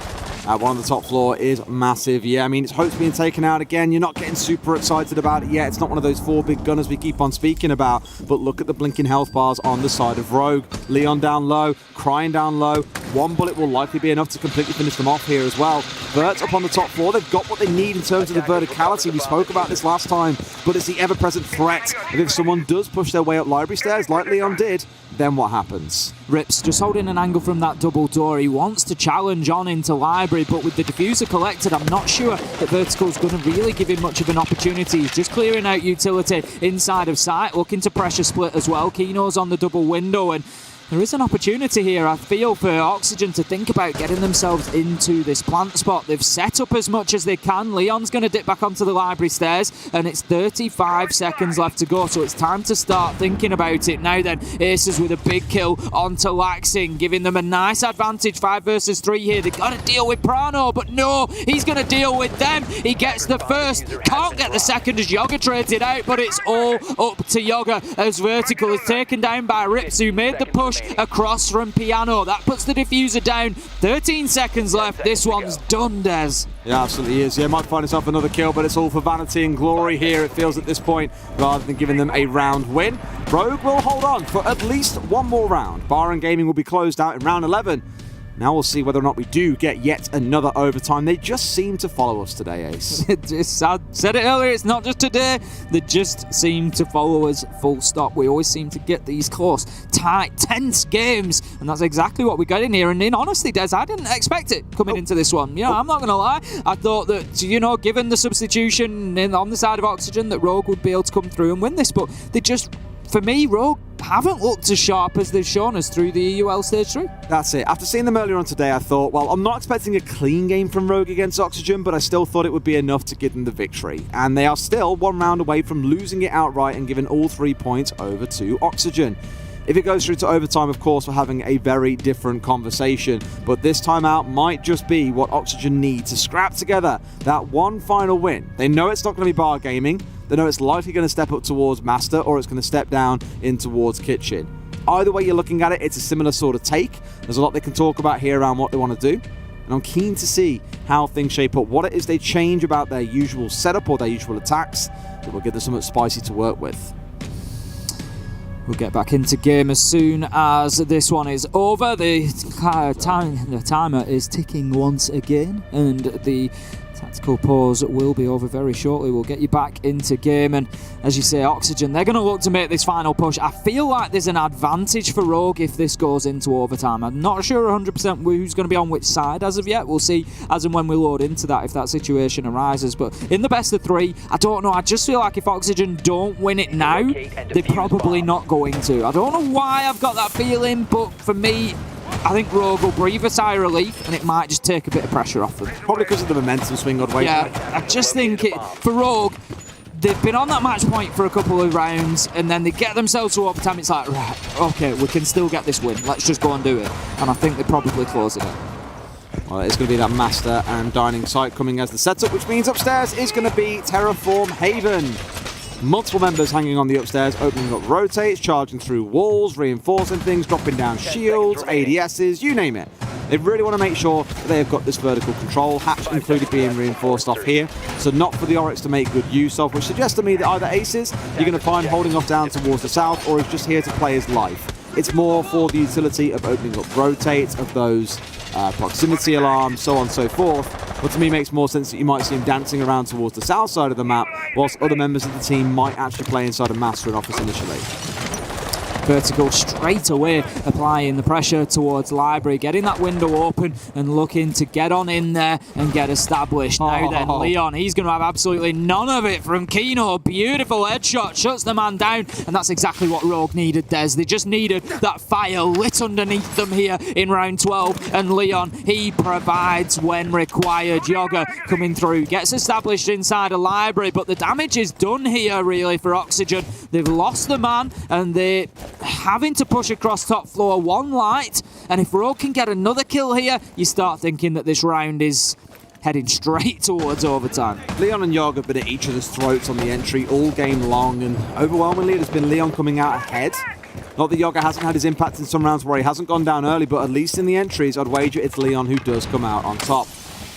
One on the top floor is massive. Yeah, I mean, it's Hopes being taken out again. You're not getting super excited about it yet. It's not one of those 4 big gunners we keep on speaking about. But look at the blinking health bars on the side of Rogue. Leon down low, Crying down low. One bullet will likely be enough to completely finish them off here as well. Vert up on the top floor, they've got what they need in terms of the verticality. We spoke about this last time, but it's the ever-present threat of if someone does push their way up library stairs, like Leon did, then what happens? Rips just holding an angle from that double door. He wants to challenge on into library, but with the diffuser collected, I'm not sure that Vertical's going to really give him much of an opportunity. He's just clearing out utility inside of sight, looking to pressure split as well. Kino's on the double window, and there is an opportunity here, I feel, for Oxygen to think about getting themselves into this plant spot. They've set up as much as they can. Leon's going to dip back onto the library stairs, and it's 35 seconds left to go, so it's time to start thinking about it. Now then, Aces with a big kill onto Laxing, giving them a nice advantage. 5 versus 3 here. They've got to deal with Prano, but no, he's going to deal with them. He gets the first, can't get the second as Yoga trades it out, but it's all up to Yoga as Vertical is taken down by Rips, who made the push across from Piano. That puts the diffuser down. 13 seconds left. This one's done, Des. Yeah, absolutely is. Yeah, might find himself another kill, but it's all for vanity and glory here, it feels at this point, rather than giving them a round win. Rogue will hold on for at least one more round. Bar and Gaming will be closed out in round 11. Now we'll see whether or not we do get yet another overtime. They just seem to follow us today, Ace. I said it earlier, it's not just today. They just seem to follow us, full stop. We always seem to get these close, tight, tense games, and that's exactly what we got in here. And in honesty, Des, I didn't expect it coming into this one. You know, I'm not going to lie. I thought that, you know, given the substitution on the side of Oxygen, that Rogue would be able to come through and win this, but they just, for me, Rogue haven't looked as sharp as they've shown us through the EUL Stage 3. That's it. After seeing them earlier on today, I thought, well, I'm not expecting a clean game from Rogue against Oxygen, but I still thought it would be enough to give them the victory. And they are still one round away from losing it outright and giving all 3 points over to Oxygen. If it goes through to overtime, of course, we're having a very different conversation. But this time out might just be what Oxygen need to scrap together that one final win. They know it's not going to be Bar Gaming. They know it's likely going to step up towards Master, or it's going to step down in towards Kitchen. Either way you're looking at it, it's a similar sort of take. There's a lot they can talk about here around what they want to do. And I'm keen to see how things shape up, what it is they change about their usual setup or their usual attacks that will give them something spicy to work with. We'll get back into game as soon as this one is over. The timer is ticking once again, and the tactical pause will be over very shortly. We'll get you back into game, and as you say, Oxygen, they're going to look to make this final push. I feel like there's an advantage for Rogue if this goes into overtime. I'm not sure 100% who's going to be on which side as of yet. We'll see as and when we load into that if that situation arises, but in the best of 3, I don't know. I just feel like if Oxygen don't win it now, they're probably not going to. I don't know why I've got that feeling, but for me, I think Rogue will breathe a sigh of relief, and it might just take a bit of pressure off them. Probably because of the momentum swing odd way. Yeah, I just think for Rogue, they've been on that match point for a couple of rounds, and then they get themselves to overtime. It's like, right, okay, we can still get this win. Let's just go and do it. And I think they're probably closing it. Well, it's going to be that Master and Dining site coming as the setup, which means upstairs is going to be Terraform Haven. Multiple members hanging on the upstairs, opening up rotates, charging through walls, reinforcing things, dropping down shields, ADSs, you name it. They really want to make sure that they have got this vertical control, hatch included being reinforced off here, so not for the Oryx to make good use of, which suggests to me that either Aces you're going to find holding off down towards the south, or is just here to play his life. It's more for the utility of opening up rotates, of those proximity alarms, so on and so forth. But to me, makes more sense that you might see him dancing around towards the south side of the map, whilst other members of the team might actually play inside a Master and Office initially. Vertical straight away applying the pressure towards Library, getting that window open and looking to get on in there and get established. Now then, Leon, he's going to have absolutely none of it from Kino. Beautiful headshot, shuts the man down, and that's exactly what Rogue needed, Des. They just needed that fire lit underneath them here in round 12, and Leon, he provides when required. Yoga coming through, gets established inside a Library, but the damage is done here really for Oxygen. They've lost the man, and they're having to push across top floor, one light, and if Rogue can get another kill here, you start thinking that this round is heading straight towards overtime. Leon and Yog have been at each other's throats on the entry all game long, and overwhelmingly it has been Leon coming out ahead. Not that Yoga hasn't had his impact in some rounds where he hasn't gone down early, but at least in the entries, I'd wager it's Leon who does come out on top.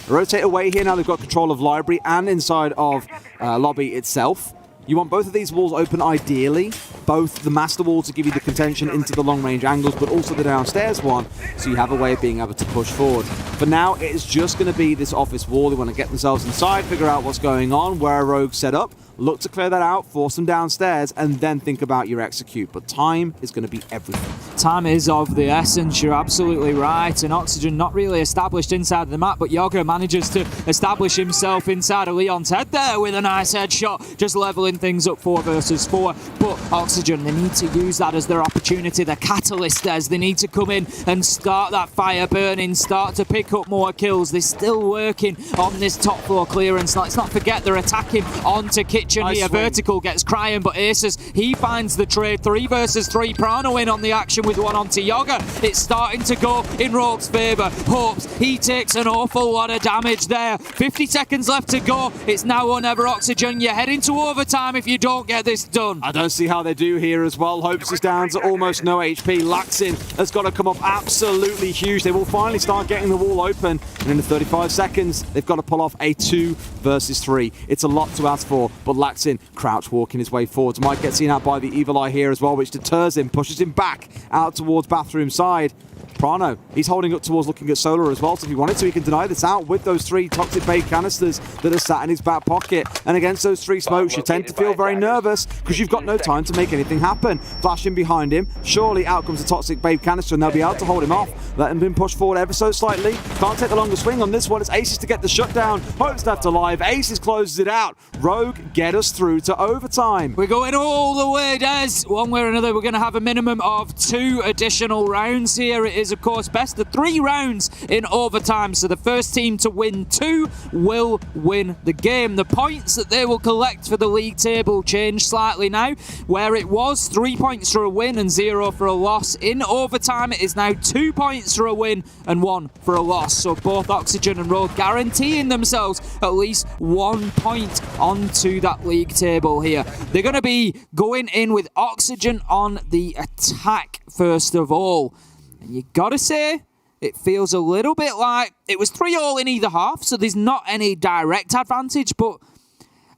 Rotate away here now, they've got control of Library and inside of Lobby itself. You want both of these walls open ideally, both the master wall to give you the contention into the long-range angles, but also the downstairs one, so you have a way of being able to push forward. For now, it is just going to be this office wall. They want to get themselves inside, figure out what's going on, where a Rogue set up, look to clear that out, force them downstairs, and then think about your execute. But time is going to be everything. Time is of the essence, you're absolutely right. And Oxygen not really established inside of the map, but Yoga manages to establish himself inside of Leon's head there with a nice headshot, just leveling things up 4 versus 4. But Oxygen, they need to use that as their opportunity, the catalyst as they need to come in and start that fire burning, start to pick up more kills. They're still working on this top floor clearance. Let's not forget they're attacking onto Kitchen here. Vertical gets crying, but Aces, he finds the trade. 3 versus 3. Prano in on the action with one onto Yoga. It's starting to go in Rogue's favour. Hopes, he takes an awful lot of damage there. 50 seconds left to go. It's now or never, Oxygen. You're heading to overtime if you don't get this done. I don't see how they do here as well. Hopes is down to almost no HP. Laxin has got to come up absolutely huge. They will finally start getting the wall open. And in the 35 seconds, they've got to pull off a 2 versus 3. It's a lot to ask for, but Laxin crouch walking his way forwards. Might get seen out by the Evil Eye here as well, which deters him, pushes him back out towards bathroom side. Prano, he's holding up towards looking at Solar as well, so if he wanted to, he can deny this out with those 3 toxic bait canisters that are sat in his back pocket. And against those 3 smokes, you tend to feel very nervous because you've got no time to make anything happen. Flashing behind him, surely out comes the toxic bait canister and they'll be able to hold him off. Let him been pushed forward ever so slightly. Can't take the longer swing on this one. It's Aces to get the shutdown. Hope's left alive. Aces closes it out. Rogue get us through to overtime. We're going all the way, Des. One way or another, we're going to have a minimum of 2 additional rounds here. It is, of course, best of 3 rounds in overtime. So the first team to win 2 will win the game. The points that they will collect for the league table change slightly now. Where it was 3 points for a win and 0 for a loss, in overtime it is now 2 points for a win and 1 for a loss. So both Oxygen and Rogue guaranteeing themselves at least 1 point onto that league table here. They're going to be going in with Oxygen on the attack first of all. And you gotta say, it feels a little bit like it was 3-all in either half, so there's not any direct advantage, but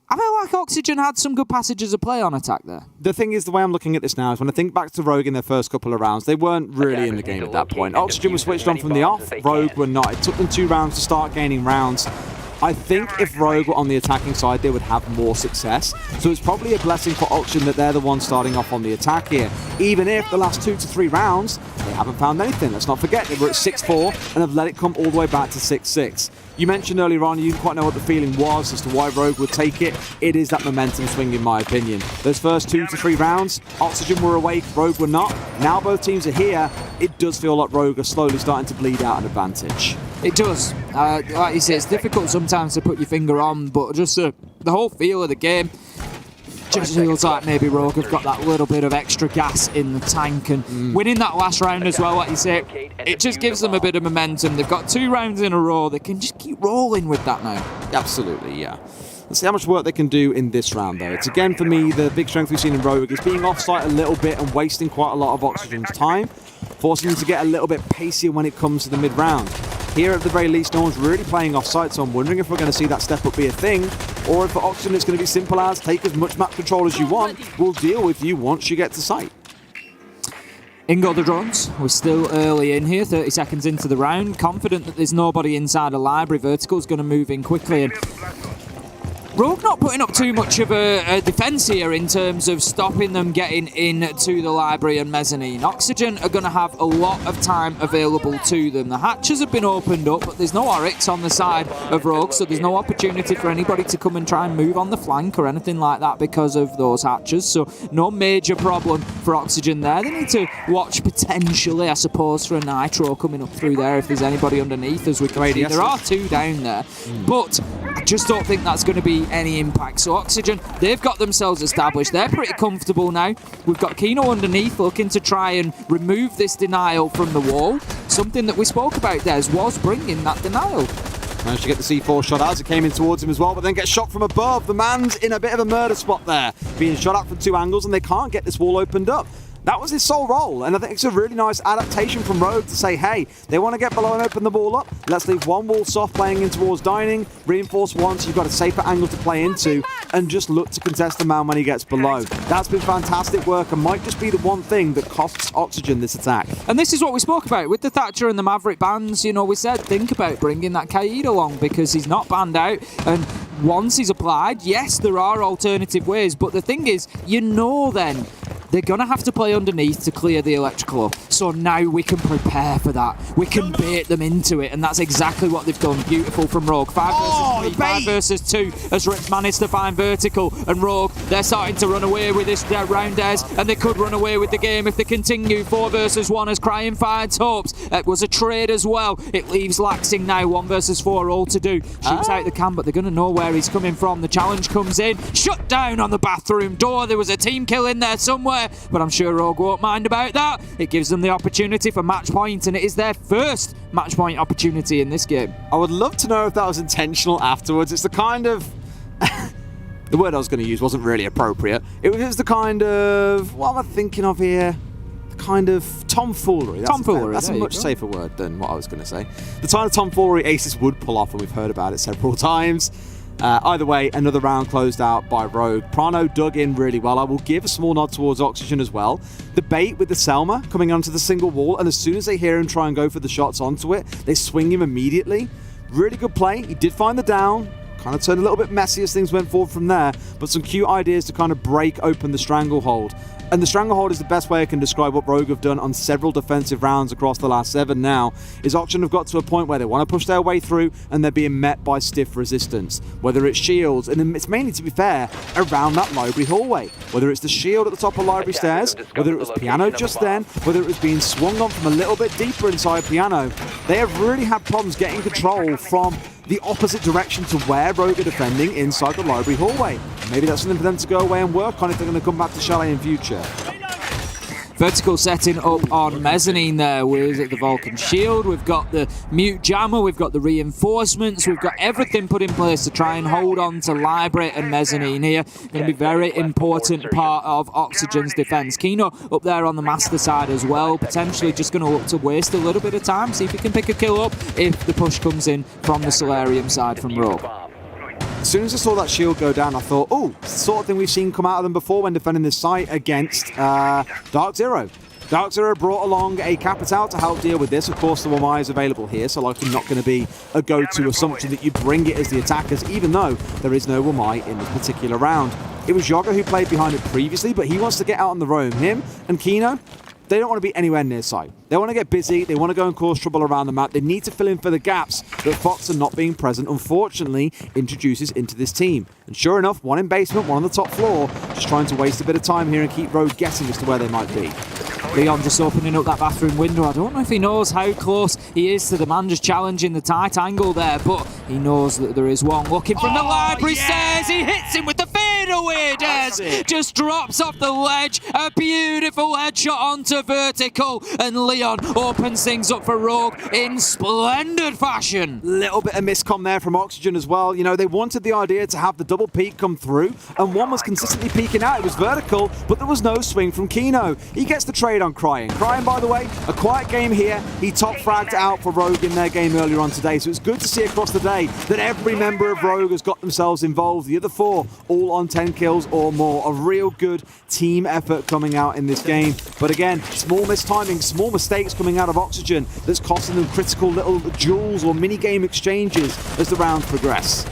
I feel like Oxygen had some good passages of play on attack there. The thing is, the way I'm looking at this now is when I think back to Rogue in their first couple of rounds, they weren't really in the game at that point. Oxygen was switched on from the off, Rogue were not. It took them 2 rounds to start gaining rounds. I think if Rogue were on the attacking side, they would have more success. So it's probably a blessing for Oxygen that they're the ones starting off on the attack here. Even if the last 2 to 3 rounds, they haven't found anything. Let's not forget, they were at 6-4 and have let it come all the way back to 6-6. You mentioned earlier on, you didn't quite know what the feeling was as to why Rogue would take it. It is that momentum swing, in my opinion. Those first 2 to 3 rounds, Oxygen were awake, Rogue were not. Now both teams are here. It does feel like Rogue are slowly starting to bleed out an advantage. It does. Like you say, it's difficult sometimes to put your finger on, but just the whole feel of the game just feels like maybe Rogue have got that little bit of extra gas in the tank, and winning that last round as well, like you say, it just gives them a bit of momentum. They've got 2 rounds in a row. They can just keep rolling with that now. Absolutely, yeah. Let's see how much work they can do in this round, though. It's, again, for me, the big strength we've seen in Rogue is being off-site a little bit and wasting quite a lot of Oxygen's time, forcing them to get a little bit pacier when it comes to the mid-round. Here, at the very least, no one's really playing off-site, so I'm wondering if we're going to see that step-up be a thing, or if for Oxygen it's going to be simple as take as much map control as you want, we'll deal with you once you get to site. In go the drones. We're still early in here, 30 seconds into the round. Confident that there's nobody inside a library. Vertical's going to move in quickly. And Rogue not putting up too much of a defence here in terms of stopping them getting into the library and mezzanine. Oxygen are going to have a lot of time available to them. The hatches have been opened up, but there's no Oryx on the side of Rogue, so there's no opportunity for anybody to come and try and move on the flank or anything like that because of those hatches. So no major problem for Oxygen there. They need to watch potentially, I suppose, for a Nitro coming up through there if there's anybody underneath, as we can see. There are 2 down there, but I just don't think that's going to be any impact. So Oxygen, they've got themselves established. They're pretty comfortable now. We've got Kino underneath looking to try and remove this denial from the wall. Something that we spoke about, Des, was bringing that denial. Managed to get the C4 shot as it came in towards him as well, but then gets shot from above. The man's in a bit of a murder spot there, being shot at from 2 angles, and they can't get this wall opened up. That was his sole role, and I think it's a really nice adaptation from Rogue to say, hey, they want to get below and open the ball up. Let's leave one wall soft playing in towards dining, reinforce one so you've got a safer angle to play into, and just look to contest the man when he gets below. That's been fantastic work and might just be the one thing that costs Oxygen this attack. And this is what we spoke about with the Thatcher and the Maverick bans. You know, we said think about bringing that KIA along because he's not banned out, and once he's applied, yes, there are alternative ways, but the thing is, you know then, they're going to have to play underneath to clear the electrical. So now we can prepare for that. We can bait them into it, and that's exactly what they've done. Beautiful from Rogue. 5 versus 3, 5 versus 2 as Rich managed to find vertical. And Rogue, they're starting to run away with this round airs, and they could run away with the game if they continue. 4 versus 1 as Crying finds hopes. It was a trade as well. It leaves Laxing now 1 versus 4 all to do. Shoots out the cam, but they're going to know where he's coming from. The challenge comes in. Shut down on the bathroom door. There was a team kill in there somewhere, but I'm sure Rogue won't mind about that. It gives them the opportunity for match point, and it is their first match point opportunity in this game. I would love to know if that was intentional afterwards. It's the kind of... the word I was going to use wasn't really appropriate. It was the kind of... What am I thinking of here? The kind of tomfoolery. That's a much safer word than what I was going to say. The kind of tomfoolery Aces would pull off, and we've heard about it several times. Either way, another round closed out by Rogue. Prano dug in really well. I will give a small nod towards Oxygen as well. The bait with the Selma coming onto the single wall, and as soon as they hear him try and go for the shots onto it, they swing him immediately. Really good play. He did find the down. Kind of turned a little bit messy as things went forward from there, but some cute ideas to kind of break open the stranglehold. And the stranglehold is the best way I can describe what Rogue have done on several defensive rounds across the last 7 now, is Oxygen have got to a point where they want to push their way through and they're being met by stiff resistance. Whether it's shields, and it's mainly, to be fair, around that library hallway. Whether it's the shield at the top of library stairs, whether it was Piano just then, whether it was being swung on from a little bit deeper inside Piano, they have really had problems getting control from the opposite direction to where Rogue are defending inside the library hallway. Maybe that's something for them to go away and work on if they're going to come back to Chalet in future. Vertical setting up on Mezzanine there with the Vulcan Shield. We've got the Mute Jammer, we've got the reinforcements, we've got everything put in place to try and hold on to Library and Mezzanine here. Going to be very important part of Oxygen's defence. Kino up there on the Master side as well, potentially just going to look to waste a little bit of time, see if he can pick a kill up if the push comes in from the Solarium side from Rogue. As soon as I saw that shield go down, I thought, oh, it's the sort of thing we've seen come out of them before when defending this site against DarkZero. DarkZero brought along a Capital to help deal with this. Of course, the Wamai is available here, so likely not going to be a go-to assumption that you bring it as the attackers, even though there is no Wamai in this particular round. It was Yoga who played behind it previously, but he wants to get out on the roam. Him and Kino, they don't want to be anywhere near site. They want to get busy, they want to go and cause trouble around the map, they need to fill in for the gaps that Fox are not being present, unfortunately, introduces into this team. And sure enough, one in basement, one on the top floor, just trying to waste a bit of time here and keep Rogue guessing as to where they might be. Leon just opening up that bathroom window. I don't know if he knows how close he is to the man just challenging the tight angle there, but he knows that there is one looking from the library stairs. He hits him with the fadeaway, Des. Just drops off the ledge. A beautiful headshot onto vertical, and Leon opens things up for Rogue in splendid fashion. Little bit of miscom there from Oxygen as well. You know, they wanted the idea to have the double peek come through, and one was consistently peeking out. It was vertical, but there was no swing from Kino. He gets the trade on Crying. Crying, by the way, a quiet game here. He top fragged out for Rogue in their game earlier on today, so it's good to see across the day that every member of Rogue has got themselves involved. The other 4 all on 10 kills or more. A real good team effort coming out in this game. But again, small mistiming, small mistakes coming out of Oxygen that's costing them critical little duels or mini-game exchanges as the rounds progress.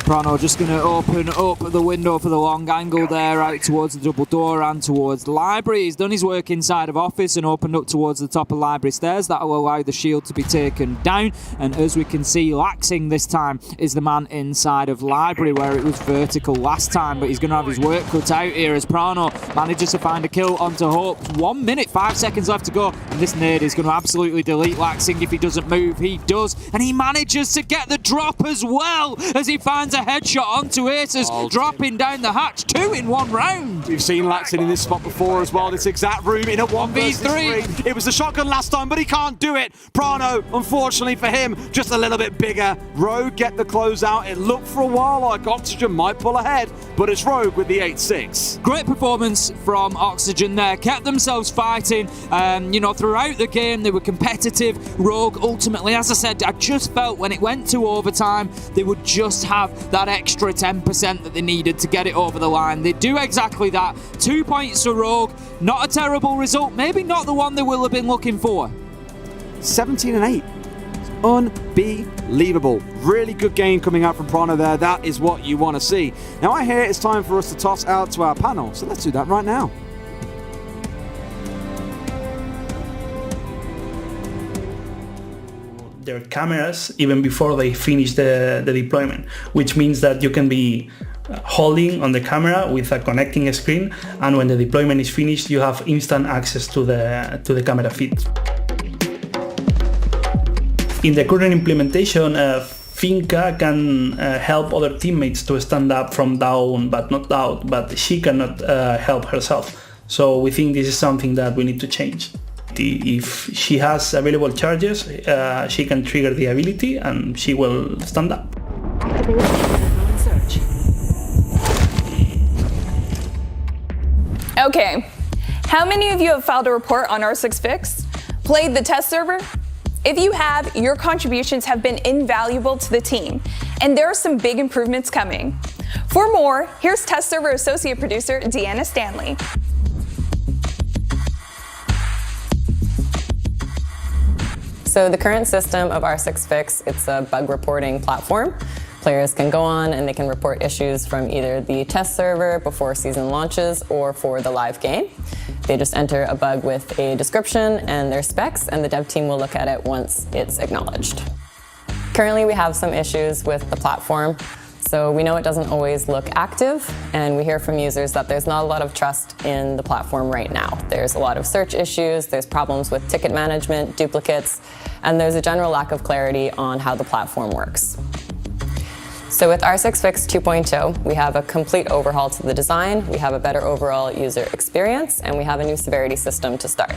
Prano just going to open up the window for the long angle there, out towards the double door and towards the library. He's done his work inside of office and opened up towards the top of library stairs. That will allow the shield to be taken down. And as we can see, Laxing this time is the man inside of library, where it was vertical last time. But he's going to have his work cut out here as Prano manages to find a kill onto Hope. 1 minute, 5 seconds left to go. And this nade is going to absolutely delete Laxing if he doesn't move. He does. And he manages to get the drop as well as he finds a headshot onto Aces, dropping down the hatch. 2 in 1 round. We've seen Laxin in this spot before as well, this exact room in a 1v3. It was the shotgun last time, but he can't do it. Prano, unfortunately for him, just a little bit bigger. Rogue get the closeout. It looked for a while like Oxygen might pull ahead, but it's Rogue with the 8-6. Great performance from Oxygen there. Kept themselves fighting, throughout the game. They were competitive. Rogue ultimately, as I said, I just felt when it went to overtime, they would just have that extra 10% that they needed to get it over the line. They do exactly that. 2 points to Rogue. Not a terrible result. Maybe not the one they will have been looking for. 17-8. Unbelievable. Really good game coming out from Prano there. That is what you want to see. Now I hear it's time for us to toss out to our panel, so let's do that right now. Their cameras even before they finish the deployment, which means that you can be holding on the camera with a connecting screen, and when the deployment is finished you have instant access to the camera feed. In the current implementation, Finca can help other teammates to stand up from down but not out, but she cannot help herself. So we think this is something that we need to change. If she has available charges, she can trigger the ability and she will stand up. Okay, how many of you have filed a report on R6Fix? Played the test server? If you have, your contributions have been invaluable to the team, and there are some big improvements coming. For more, here's test server associate producer Deanna Stanley. So the current system of R6Fix, it's a bug reporting platform. Players can go on and they can report issues from either the test server before season launches or for the live game. They just enter a bug with a description and their specs, and the dev team will look at it once it's acknowledged. Currently we have some issues with the platform. So we know it doesn't always look active, and we hear from users that there's not a lot of trust in the platform right now. There's a lot of search issues, there's problems with ticket management, duplicates, and there's a general lack of clarity on how the platform works. So with R6Fix 2.0, we have a complete overhaul to the design, we have a better overall user experience, and we have a new severity system to start.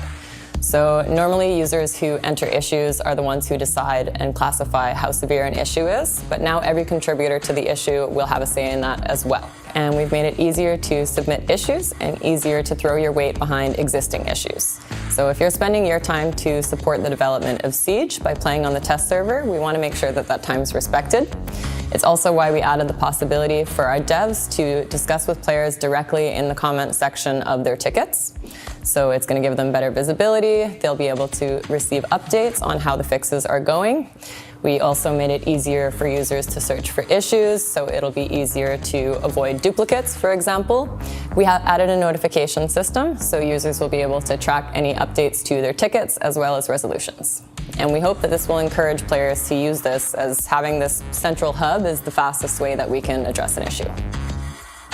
So normally users who enter issues are the ones who decide and classify how severe an issue is, but now every contributor to the issue will have a say in that as well. And we've made it easier to submit issues and easier to throw your weight behind existing issues. So if you're spending your time to support the development of Siege by playing on the test server, we want to make sure that that time is respected. It's also why we added the possibility for our devs to discuss with players directly in the comment section of their tickets. So it's going to give them better visibility. They'll be able to receive updates on how the fixes are going. We also made it easier for users to search for issues, so it'll be easier to avoid duplicates, for example. We have added a notification system, so users will be able to track any updates to their tickets as well as resolutions. And we hope that this will encourage players to use this, as having this central hub is the fastest way that we can address an issue.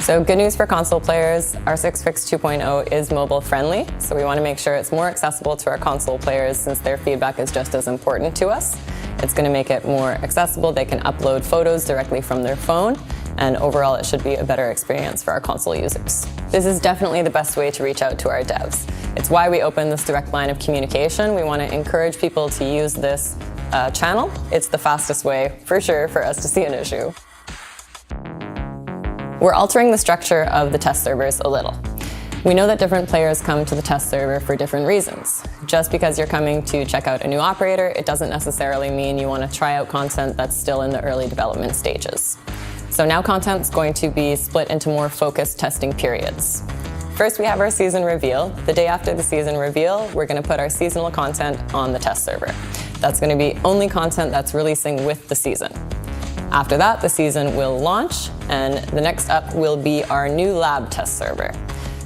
So good news for console players, R6Fix 2.0 is mobile friendly, so we want to make sure it's more accessible to our console players since their feedback is just as important to us. It's going to make it more accessible. They can upload photos directly from their phone, and overall it should be a better experience for our console users. This is definitely the best way to reach out to our devs. It's why we opened this direct line of communication. We want to encourage people to use this channel. It's the fastest way, for sure, for us to see an issue. We're altering the structure of the test servers a little. We know that different players come to the test server for different reasons. Just because you're coming to check out a new operator, it doesn't necessarily mean you want to try out content that's still in the early development stages. So now content's going to be split into more focused testing periods. First, we have our season reveal. The day after the season reveal, we're going to put our seasonal content on the test server. That's going to be only content that's releasing with the season. After that, the season will launch, and the next up will be our new lab test server.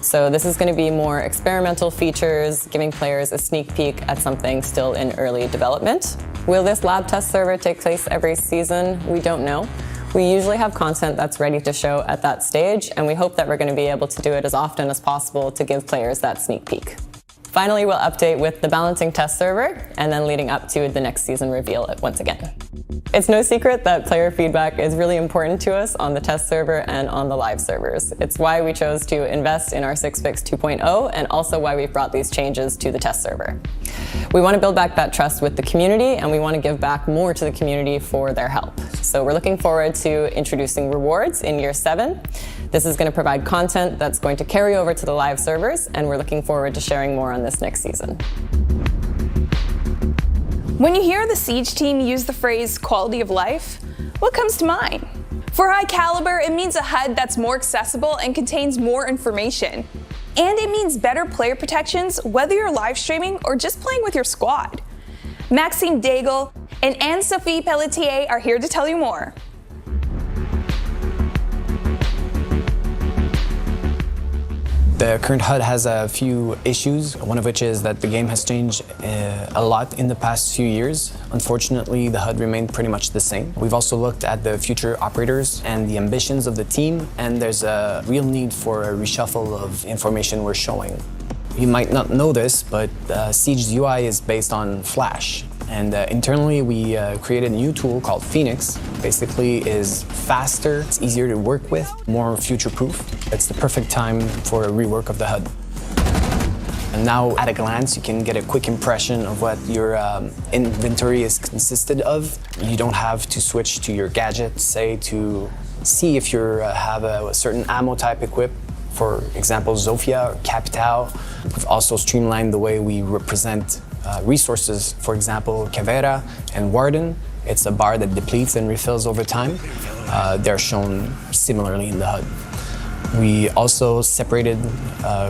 So this is going to be more experimental features, giving players a sneak peek at something still in early development. Will this lab test server take place every season? We don't know. We usually have content that's ready to show at that stage, and we hope that we're going to be able to do it as often as possible to give players that sneak peek. Finally, we'll update with the balancing test server, and then leading up to the next season reveal it once again. It's no secret that player feedback is really important to us on the test server and on the live servers. It's why we chose to invest in our 6fix 2.0 and also why we've brought these changes to the test server. We want to build back that trust with the community, and we want to give back more to the community for their help. So we're looking forward to introducing rewards in year 7. This is going to provide content that's going to carry over to the live servers, and we're looking forward to sharing more on this next season. When you hear the Siege team use the phrase quality of life, what comes to mind? For High Caliber, it means a HUD that's more accessible and contains more information. And it means better player protections, whether you're live streaming or just playing with your squad. Maxime Daigle and Anne-Sophie Pelletier are here to tell you more. The current HUD has a few issues, one of which is that the game has changed a lot in the past few years. Unfortunately, the HUD remained pretty much the same. We've also looked at the future operators and the ambitions of the team, and there's a real need for a reshuffle of information we're showing. You might not know this, but Siege's UI is based on Flash. And internally, we created a new tool called Phoenix. Basically, is faster, it's easier to work with, more future-proof. It's the perfect time for a rework of the HUD. And now, at a glance, you can get a quick impression of what your inventory is consisted of. You don't have to switch to your gadget, say, to see if you have a certain ammo type equipped. For example, Zofia or Capital. We've also streamlined the way we represent resources. For example, Caveira and Warden. It's a bar that depletes and refills over time. They're shown similarly in the HUD. We also separated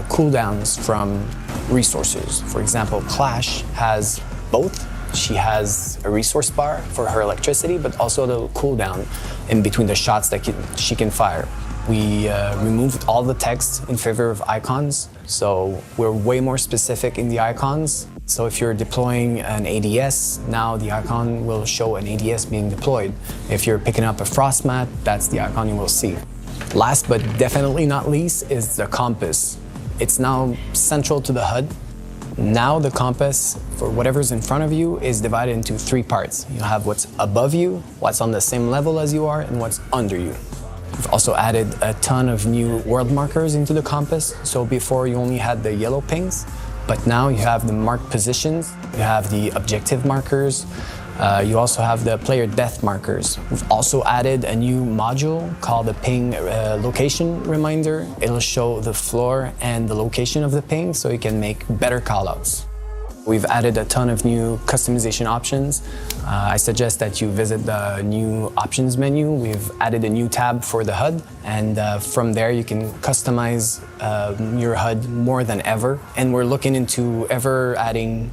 cooldowns from resources. For example, Clash has both. She has a resource bar for her electricity, but also the cooldown in between the shots that she can fire. We removed all the text in favor of icons, so we're way more specific in the icons. So if you're deploying an ADS, now the icon will show an ADS being deployed. If you're picking up a frost mat, that's the icon you will see. Last but definitely not least is the compass. It's now central to the HUD. Now the compass, for whatever's in front of you, is divided into 3 parts. You have what's above you, what's on the same level as you are, and what's under you. We've also added a ton of new world markers into the compass. So before you only had the yellow pings, but now you have the marked positions, you have the objective markers, you also have the player death markers. We've also added a new module called the ping location reminder. It'll show the floor and the location of the ping so you can make better callouts. We've added a ton of new customization options. I suggest that you visit the new options menu. We've added a new tab for the HUD, and from there you can customize your HUD more than ever. And we're looking into ever adding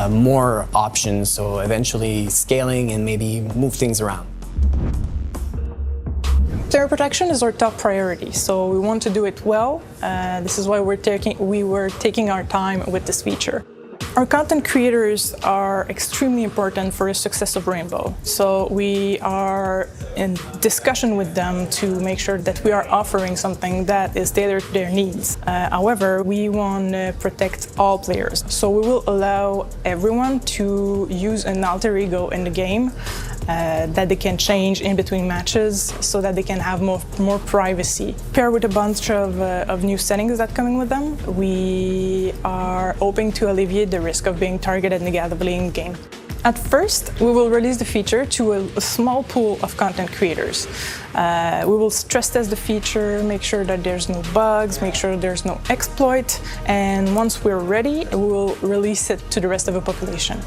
more options, so eventually scaling and maybe move things around. Player protection is our top priority, so we want to do it well. This is why we were taking our time with this feature. Our content creators are extremely important for the success of Rainbow, so we are in discussion with them to make sure that we are offering something that is tailored to their needs. However, we want to protect all players, so we will allow everyone to use an alter ego in the game that they can change in between matches so that they can have more privacy. Paired with a bunch of new settings that coming with them, we are hoping to alleviate the risk of being targeted negatively in game. At first, we will release the feature to a small pool of content creators. We will stress test the feature, make sure that there's no bugs, make sure there's no exploit, and once we're ready, we will release it to the rest of the population.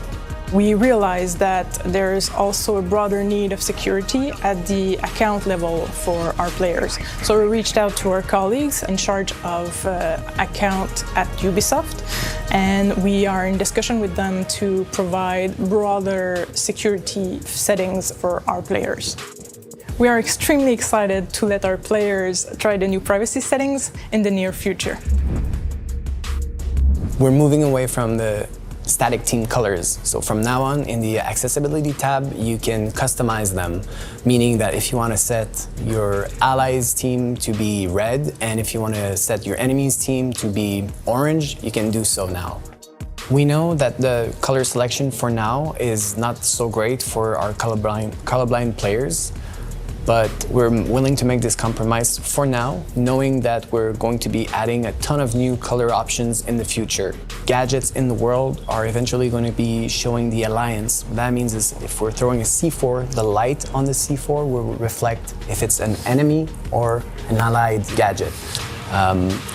We realized that there is also a broader need of security at the account level for our players. So we reached out to our colleagues in charge of account at Ubisoft, and we are in discussion with them to provide broader security settings for our players. We are extremely excited to let our players try the new privacy settings in the near future. We're moving away from the static team colors. So from now on, in the accessibility tab, you can customize them, meaning that if you want to set your allies team to be red, and if you want to set your enemies team to be orange, you can do so now. We know that the color selection for now is not so great for our colorblind players, but we're willing to make this compromise for now, knowing that we're going to be adding a ton of new color options in the future. Gadgets in the world are eventually going to be showing the alliance. What that means is if we're throwing a C4, the light on the C4 will reflect if it's an enemy or an allied gadget.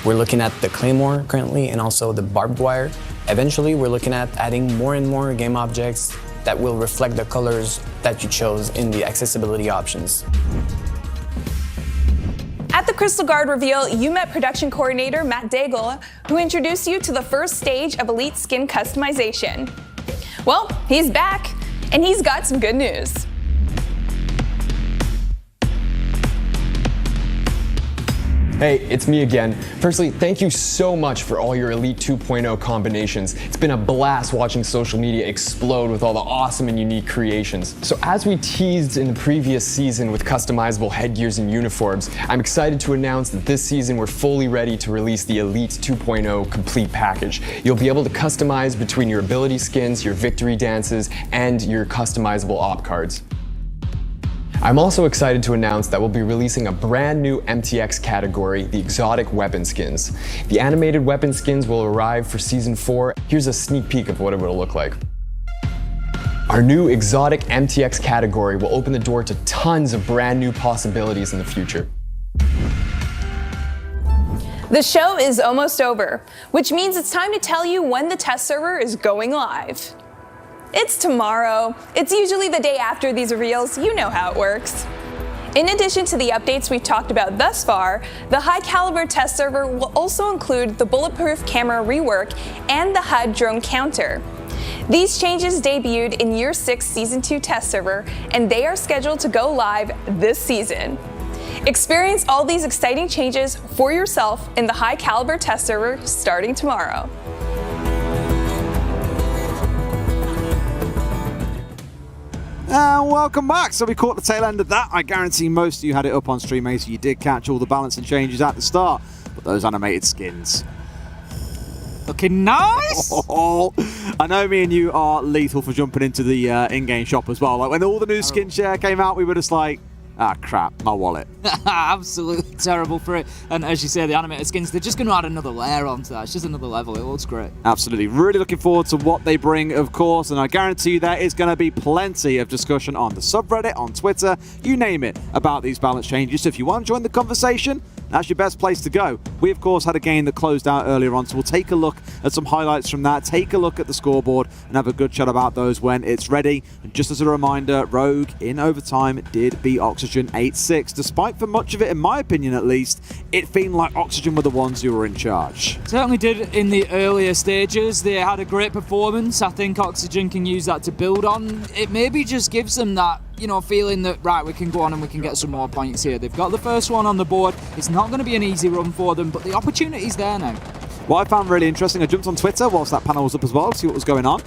We're looking at the Claymore currently and also the barbed wire. Eventually, we're looking at adding more and more game objects that will reflect the colors that you chose in the accessibility options. At the Crystal Guard reveal, you met production coordinator Matt Daigle, who introduced you to the first stage of Elite skin customization. Well, he's back, and he's got some good news. Hey, it's me again. Firstly, thank you so much for all your Elite 2.0 combinations. It's been a blast watching social media explode with all the awesome and unique creations. So as we teased in the previous season with customizable headgears and uniforms, I'm excited to announce that this season we're fully ready to release the Elite 2.0 complete package. You'll be able to customize between your ability skins, your victory dances, and your customizable op cards. I'm also excited to announce that we'll be releasing a brand new MTX category, the exotic weapon skins. The animated weapon skins will arrive for Season 4. Here's a sneak peek of what it will look like. Our new exotic MTX category will open the door to tons of brand new possibilities in the future. The show is almost over, which means it's time to tell you when the test server is going live. It's tomorrow. It's usually the day after these reveals. You know how it works. In addition to the updates we've talked about thus far, the high caliber test server will also include the bulletproof camera rework and the HUD drone counter. These changes debuted in Year 6 Season 2 test server, and they are scheduled to go live this season. Experience all these exciting changes for yourself in the high caliber test server starting tomorrow. And welcome back. So we caught the tail end of that. I guarantee most of you had it up on stream, so you did catch all the balancing changes at the start. But those animated skins. Looking nice! Oh, I know me and you are lethal for jumping into the in-game shop as well. Like when all the new skin share came out, we were just like, ah, crap, my wallet. Absolutely terrible for it. And as you say, the animated skins, they're just going to add another layer onto that. It's just another level. It looks great. Absolutely. Really looking forward to what they bring, of course. And I guarantee you there is going to be plenty of discussion on the subreddit, on Twitter, you name it, about these balance changes. So if you want to join the conversation, that's your best place to go. We, of course, had a game that closed out earlier on, so we'll take a look at some highlights from that, take a look at the scoreboard, and have a good chat about those when it's ready. And just as a reminder, Rogue, in overtime, did beat Oxygen 8-6, despite for much of it, in my opinion at least, it feeling like Oxygen were the ones who were in charge. Certainly did in the earlier stages. They had a great performance. I think Oxygen can use that to build on. It maybe just gives them that, feeling that, right, we can go on and we can get some more points here. They've got the first one on the board. It's not going to be an easy run for them, but the opportunity's there now. What I found really interesting, I jumped on Twitter whilst that panel was up as well to see what was going on.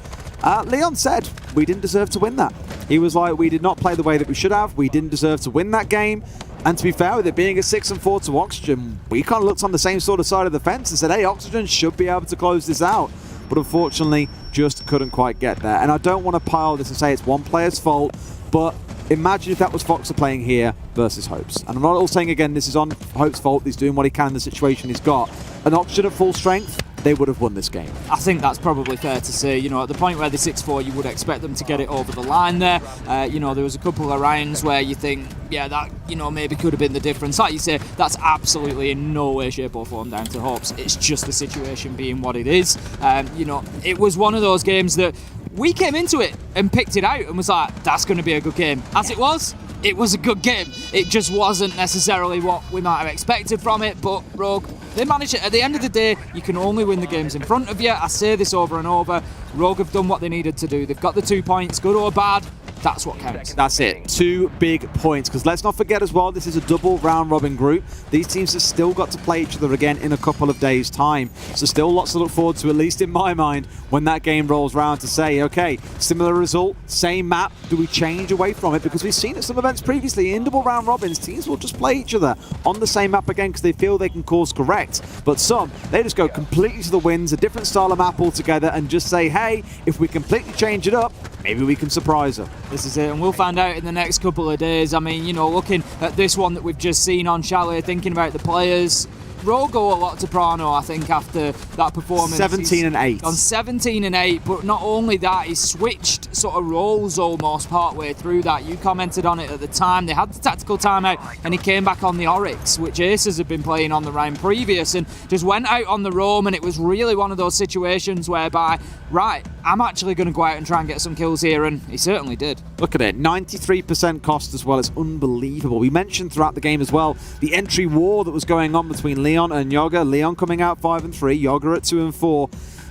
Leon said we didn't deserve to win that. He was like, we did not play the way that we should have. We didn't deserve to win that game. And to be fair, with it being a 6-4 to Oxygen, we kind of looked on the same sort of side of the fence and said, hey, Oxygen should be able to close this out. But unfortunately, just couldn't quite get there. And I don't want to pile this and say it's one player's fault, but imagine if that was Foxer playing here versus Hopes. And I'm not all saying, again, this is on Hope's fault. He's doing what he can in the situation he's got. An Oxygen at full strength, they would have won this game. I think that's probably fair to say. At the point where they're 6-4, you would expect them to get it over the line there. There was a couple of rounds where you think, yeah, that, maybe could have been the difference. Like you say, that's absolutely in no way, shape or form down to Hopes. It's just the situation being what it is. It was one of those games that we came into it and picked it out and was like, that's going to be a good game. As it was a good game. It just wasn't necessarily what we might have expected from it, but Rogue, they managed it. At the end of the day, you can only win the games in front of you. I say this over and over. Rogue have done what they needed to do. They've got the 2 points, good or bad. That's what counts. That's it. 2 big points. Because let's not forget as well, this is a double round-robin group. These teams have still got to play each other again in a couple of days' time. So still lots to look forward to, at least in my mind, when that game rolls round to say, okay, similar result, same map, do we change away from it? Because we've seen at some events previously, in double round-robins, teams will just play each other on the same map again because they feel they can course correct. But some, they just go completely to the winds, a different style of map altogether, and just say, hey, if we completely change it up, maybe we can surprise them. This is it, and we'll find out in the next couple of days. I mean, you know, looking at this one that we've just seen on Chalet, thinking about the players, Rogue owe a lot to Prano, I think, after that performance. 17 and 8. On 17 and 8, but not only that, he switched sort of roles almost partway through that. You commented on it at the time. They had the tactical timeout, and he came back on the Oryx, which Aces had been playing on the round previous, and just went out on the roam, and it was really one of those situations whereby, right, I'm actually going to go out and try and get some kills here, and he certainly did. Look at it, 93% cost as well. It's unbelievable. We mentioned throughout the game as well the entry war that was going on between Leon and Yoga. Leon coming out 5 and 3, Yoga at 2 and 4.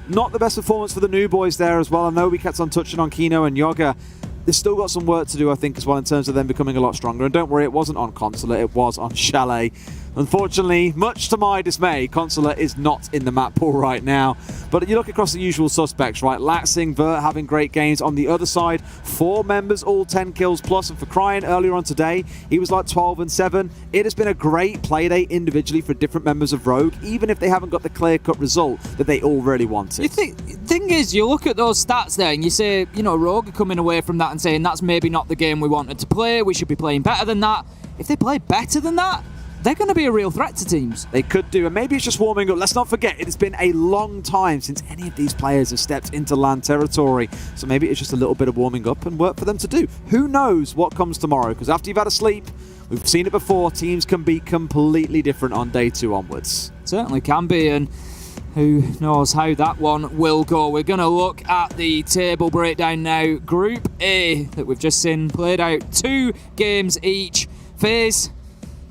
Not the best performance for the new boys there as well. I know we kept on touching on Kino and Yoga. They've still got some work to do, I think, as well, in terms of them becoming a lot stronger. And don't worry, it wasn't on Consulate, it was on Chalet. Unfortunately, much to my dismay, Consulate is not in the map pool right now. But you look across the usual suspects, right? Latsing, Vert having great games. On the other side, 4 members, all 10 kills plus. And for Crying earlier on today, he was like 12 and 7. It has been a great play day individually for different members of Rogue, even if they haven't got the clear-cut result that they all really wanted. Thing is, you look at those stats there and you say, you know, Rogue are coming away from that and saying that's maybe not the game we wanted to play. We should be playing better than that. If they play better than that, they're going to be a real threat to teams. They could do, and maybe it's just warming up. Let's not forget, it has been a long time since any of these players have stepped into LAN territory. So maybe it's just a little bit of warming up and work for them to do. Who knows what comes tomorrow? Because after you've had a sleep, we've seen it before, teams can be completely different on day 2 onwards. Certainly can be, and who knows how that one will go. We're going to look at the table breakdown now. Group A that we've just seen played out 2 games each. FaZe,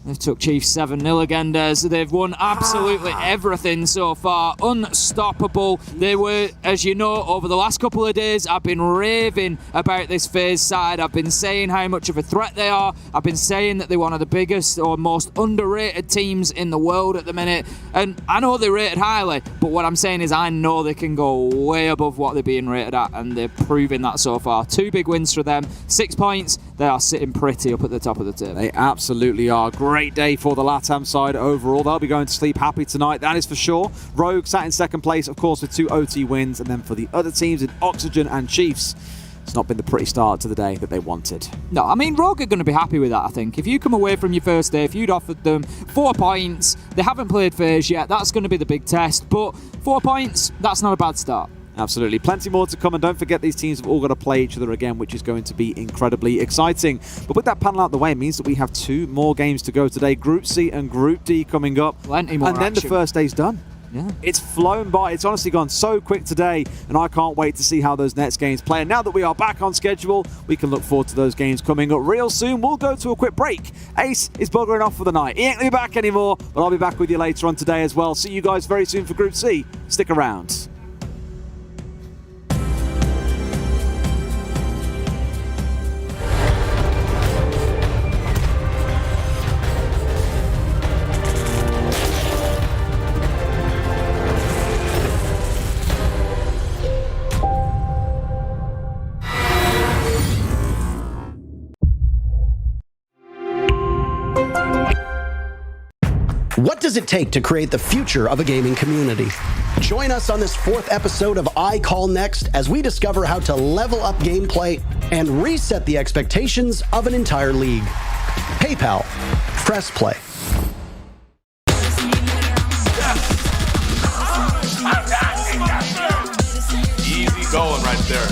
they took Chiefs 7-0 again, Des. They've won absolutely everything so far. Unstoppable. They were, as you know, over the last couple of days, I've been raving about this FaZe side. I've been saying how much of a threat they are. I've been saying that they're one of the biggest or most underrated teams in the world at the minute. And I know they're rated highly, but what I'm saying is I know they can go way above what they're being rated at, and they're proving that so far. 2 big wins for them. 6 points. They are sitting pretty up at the top of the table. They absolutely are. Great day for the LATAM side overall. They'll be going to sleep happy tonight, that is for sure. Rogue sat in second place, of course, with 2 OT wins. And then for the other teams in Oxygen and Chiefs, it's not been the pretty start to the day that they wanted. No, I mean, Rogue are going to be happy with that, I think. If you come away from your first day, if you'd offered them 4 points, they haven't played FaZe yet, that's going to be the big test. But 4 points, that's not a bad start. Absolutely. Plenty more to come, and don't forget these teams have all got to play each other again, which is going to be incredibly exciting. But with that panel out the way, it means that we have 2 more games to go today. Group C and Group D coming up. Plenty more and then action. The first day's done. Yeah. It's flown by. It's honestly gone so quick today, and I can't wait to see how those next games play. And now that we are back on schedule, we can look forward to those games coming up real soon. We'll go to a quick break. Ace is buggering off for the night. He ain't going to be back anymore, but I'll be back with you later on today as well. See you guys very soon for Group C. Stick around. What does it take to create the future of a gaming community? Join us on this 4th episode of I Call Next as we discover how to level up gameplay and reset the expectations of an entire league. PayPal. Press play. Easy going right there.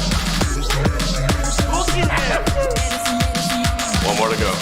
One more to go.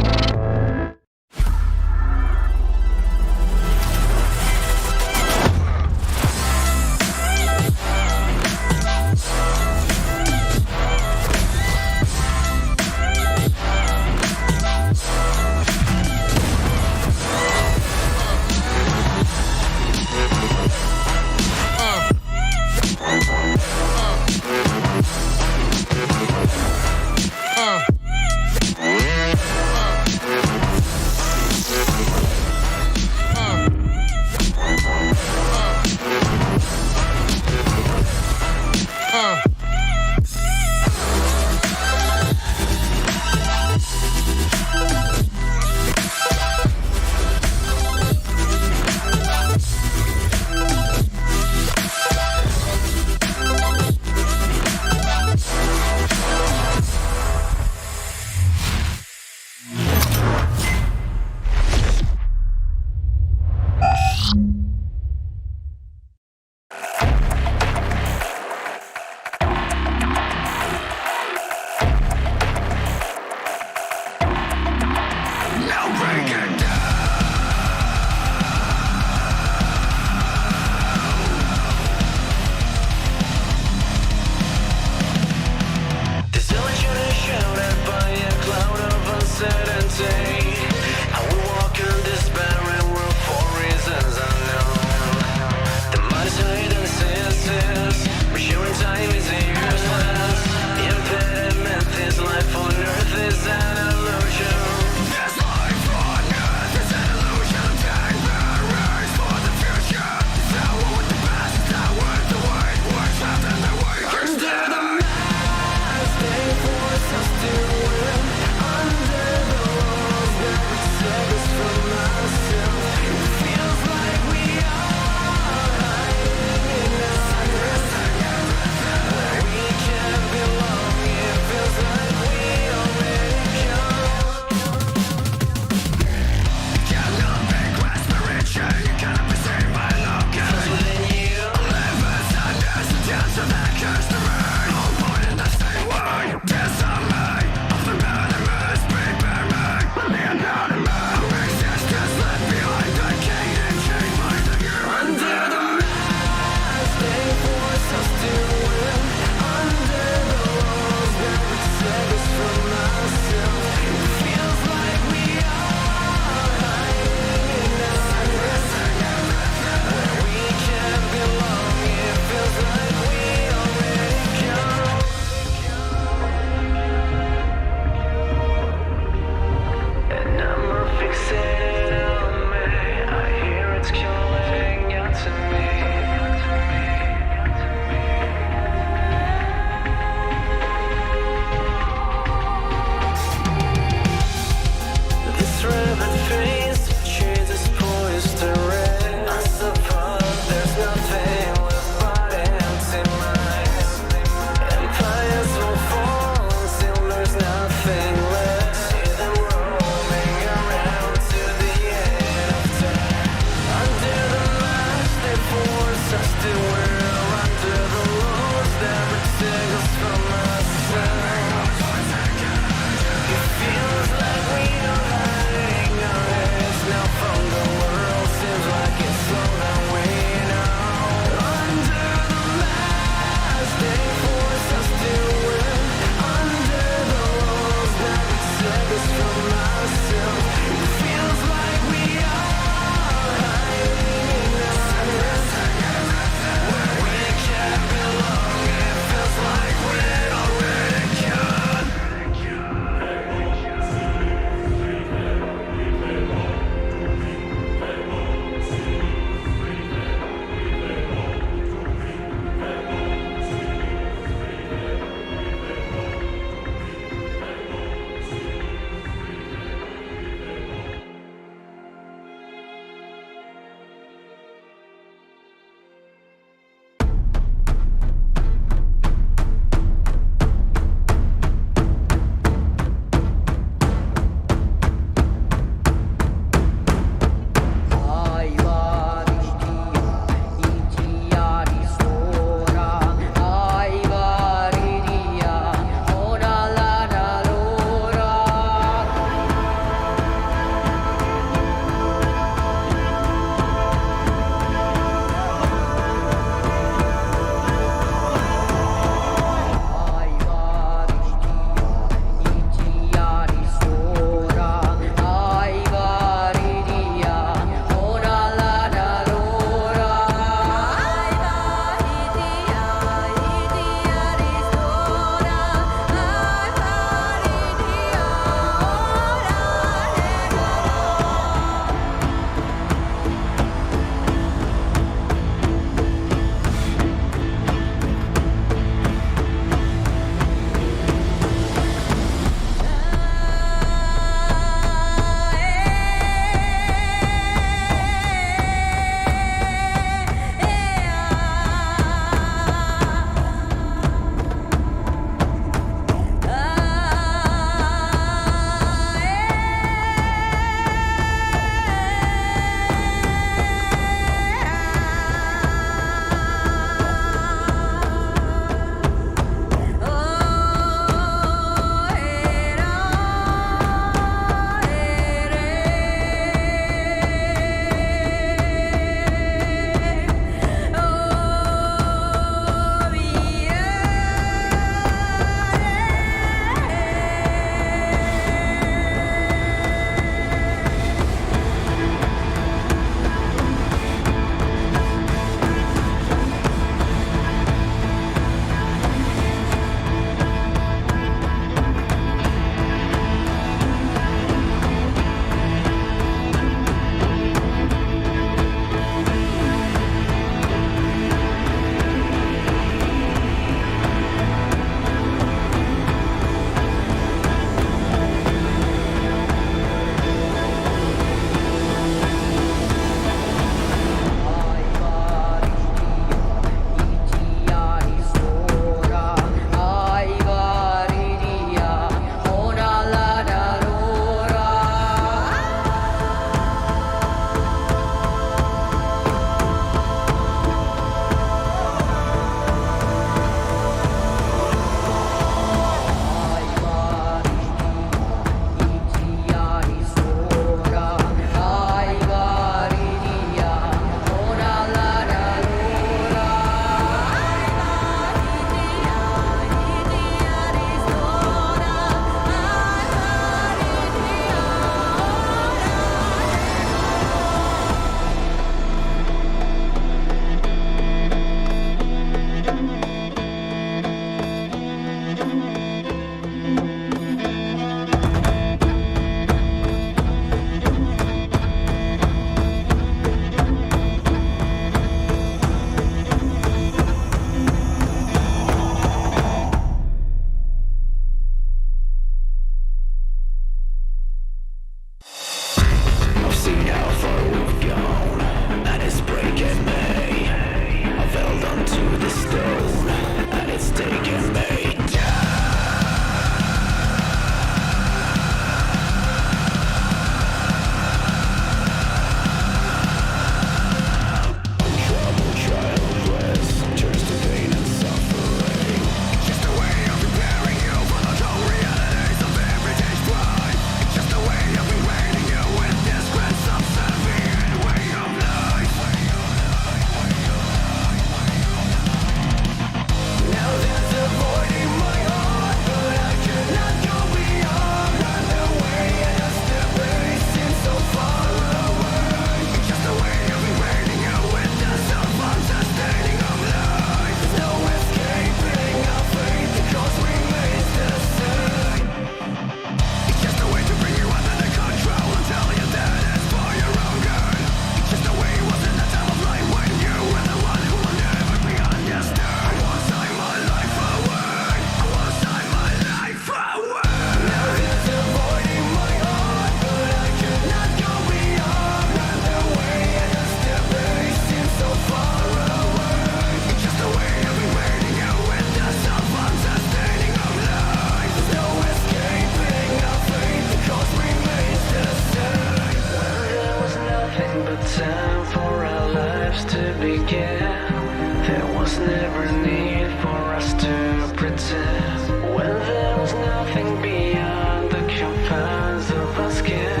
never need for us to pretend. When there was nothing beyond the confines of our skin,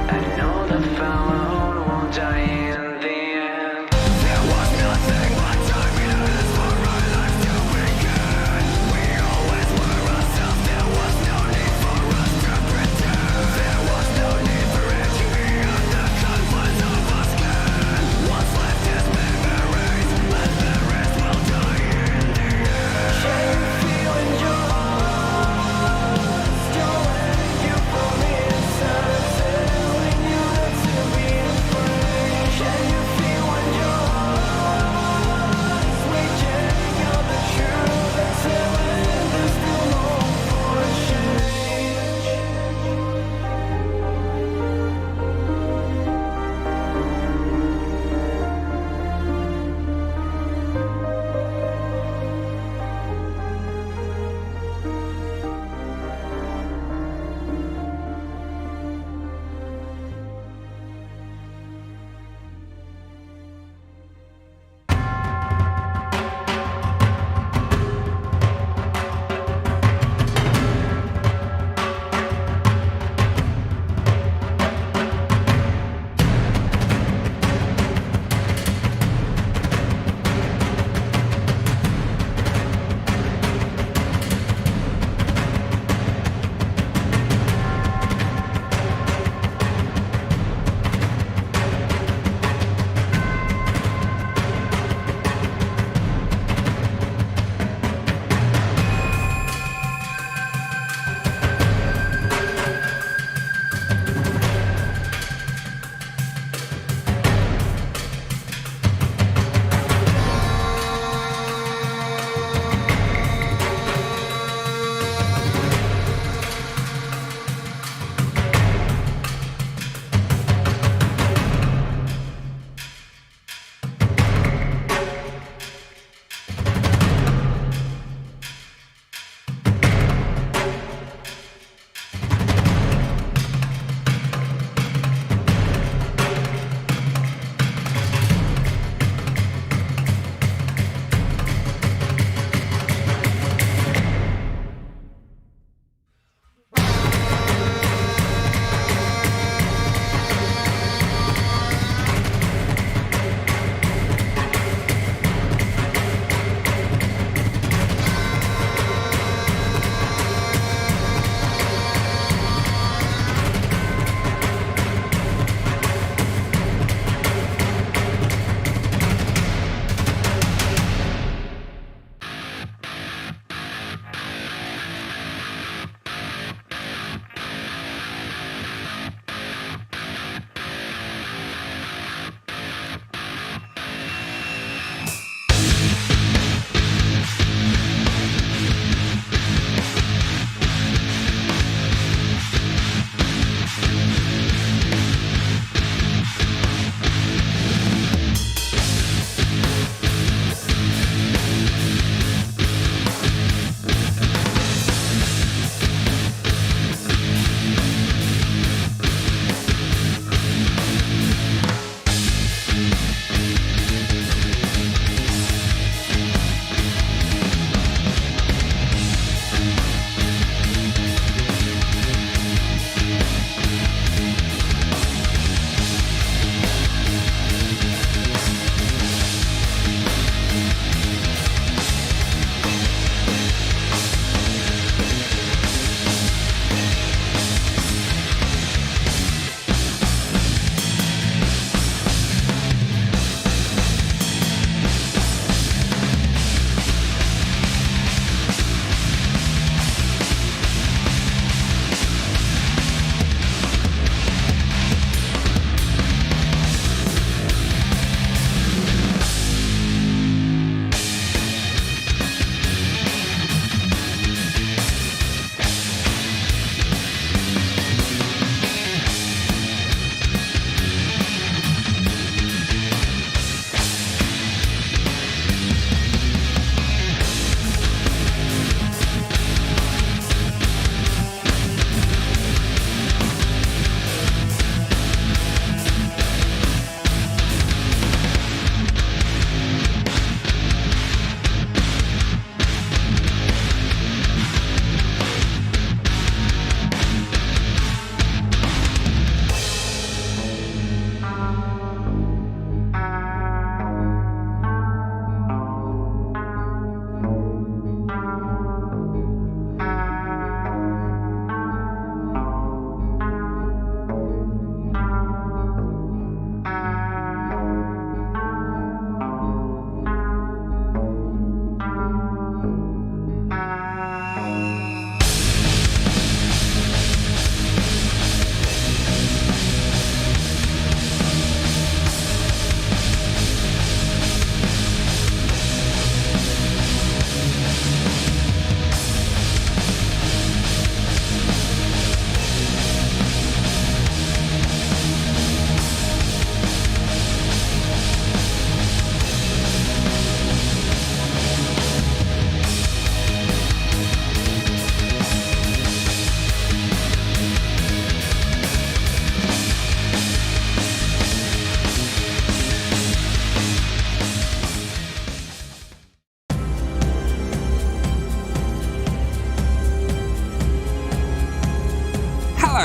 I know the fellow won't die in the end. There was nothing but time in us for our lives to begin. We always were ourselves, there was no need for us to pretend. There was no need for reaching beyond the confines of our skin. What's left is memories, and the rest will die.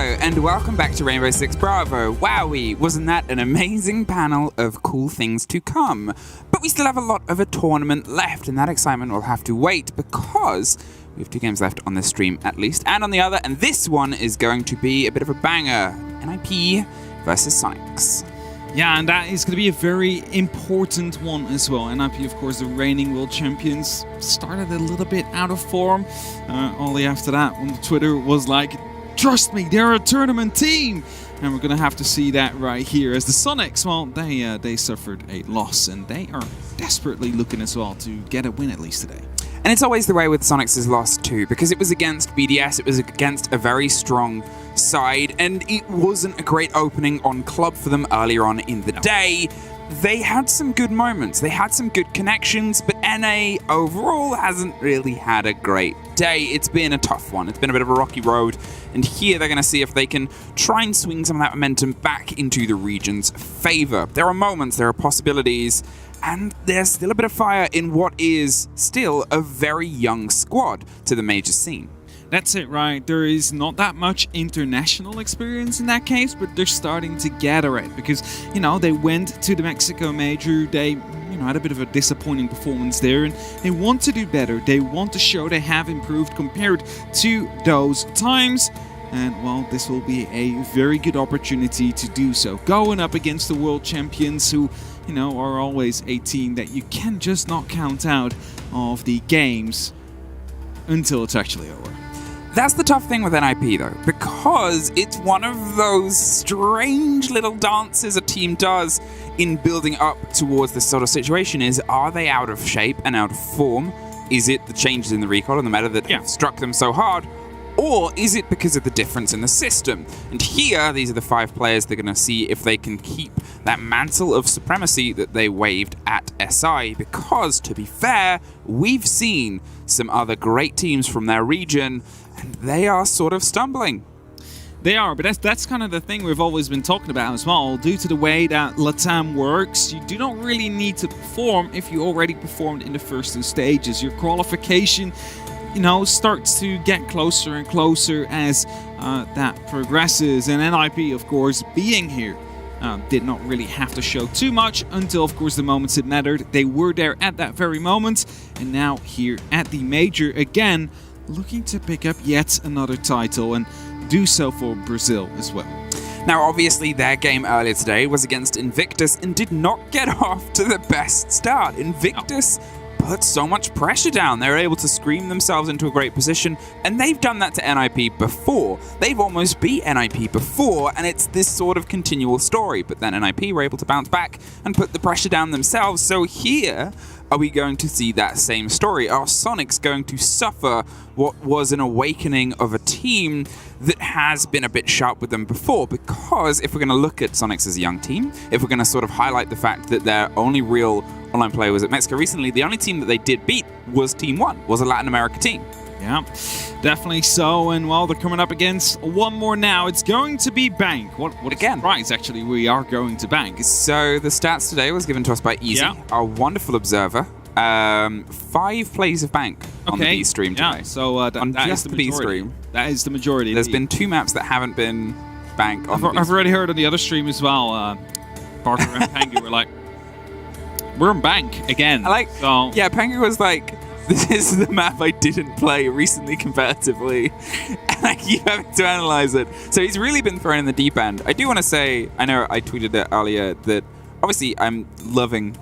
and welcome back to Rainbow Six Bravo. Wowee, wasn't that an amazing panel of cool things to come? But we still have a lot of a tournament left, and that excitement will have to wait because we have 2 games left on this stream at least, and on the other, and this one is going to be a bit of a banger. NIP versus Soniqs. Yeah, and that is going to be a very important one as well. NIP, of course, the reigning world champions, started a little bit out of form. Only after that on Twitter was like, trust me, they're a tournament team. And we're going to have to see that right here as the Soniqs, well, they suffered a loss and they are desperately looking as well to get a win at least today. And it's always the way with Soniqs' loss too, because it was against BDS, it was against a very strong side, and it wasn't a great opening on club for them earlier on in the day. They had some good moments, they had some good connections, but NA overall hasn't really had a great day. It's been a tough one, it's been a bit of a rocky road, and here they're going to see if they can try and swing some of that momentum back into the region's favour. There are moments, there are possibilities, and there's still a bit of fire in what is still a very young squad to the major scene. That's it, right? There is not that much international experience in that case, but they're starting to gather it because, you know, they went to the Mexico Major, they had a bit of a disappointing performance there, and they want to do better. They want to show they have improved compared to those times. And, well, this will be a very good opportunity to do so. Going up against the world champions who, are always a team that you can just not count out of the games until it's actually over. That's the tough thing with NIP, though, because it's one of those strange little dances a team does in building up towards this sort of situation is, are they out of shape and out of form? Is it the changes in the recall and the meta that have struck them so hard? Or is it because of the difference in the system? And here, these are the 5 players they're going to see if they can keep that mantle of supremacy that they waved at SI. Because, to be fair, we've seen some other great teams from their region, and they are sort of stumbling. They are, but that's kind of the thing we've always been talking about as well. Due to the way that LATAM works, you do not really need to perform if you already performed in the first 2 stages. Your qualification starts to get closer and closer as that progresses. And NIP, of course, being here, did not really have to show too much until, of course, the moments it mattered. They were there at that very moment, and now here at the Major again, looking to pick up yet another title and do so for Brazil as well. Now, obviously, their game earlier today was against Invictus and did not get off to the best start. Invictus put so much pressure down. They were able to scream themselves into a great position, and they've done that to NIP before. They've almost beat NIP before, and it's this sort of continual story. But then NIP were able to bounce back and put the pressure down themselves. So here, are we going to see that same story? Are Soniqs going to suffer what was an awakening of a team that has been a bit sharp with them before? Because if we're going to look at Soniqs as a young team, if we're going to sort of highlight the fact that their only real online player was at Mexico recently, the only team that they did beat was Team 1, was a Latin America team. Yeah, definitely so. And while they're coming up against one more now, it's going to be Bank. What again? Surprise, actually, we are going to Bank. So the stats today was given to us by Easy, our wonderful observer. 5 plays of Bank on the B stream today. Yeah, so on that just is the B stream. That is the majority. There's been 2 maps that haven't been Bank on the B I've already heard on the other stream as well. Parker and Pangu were like, we're in Bank again. Yeah, Pangu was like, this is the map I didn't play recently competitively, and I keep having to analyze it. So he's really been thrown in the deep end. I do want to say, I know I tweeted it earlier, that obviously I'm loving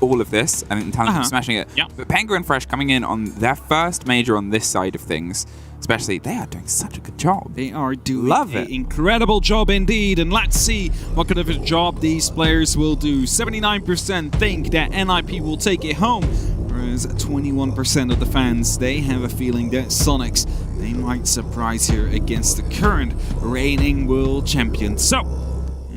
all of this and intelligently smashing it. Yeah. But Penguin and Fresh coming in on their first major on this side of things, especially, they are doing such a good job. They are doing an incredible job indeed, and let's see what kind of a job these players will do. 79% think that NIP will take it home, whereas 21% of the fans, they have a feeling that Soniqs, they might surprise here against the current reigning world champion. So,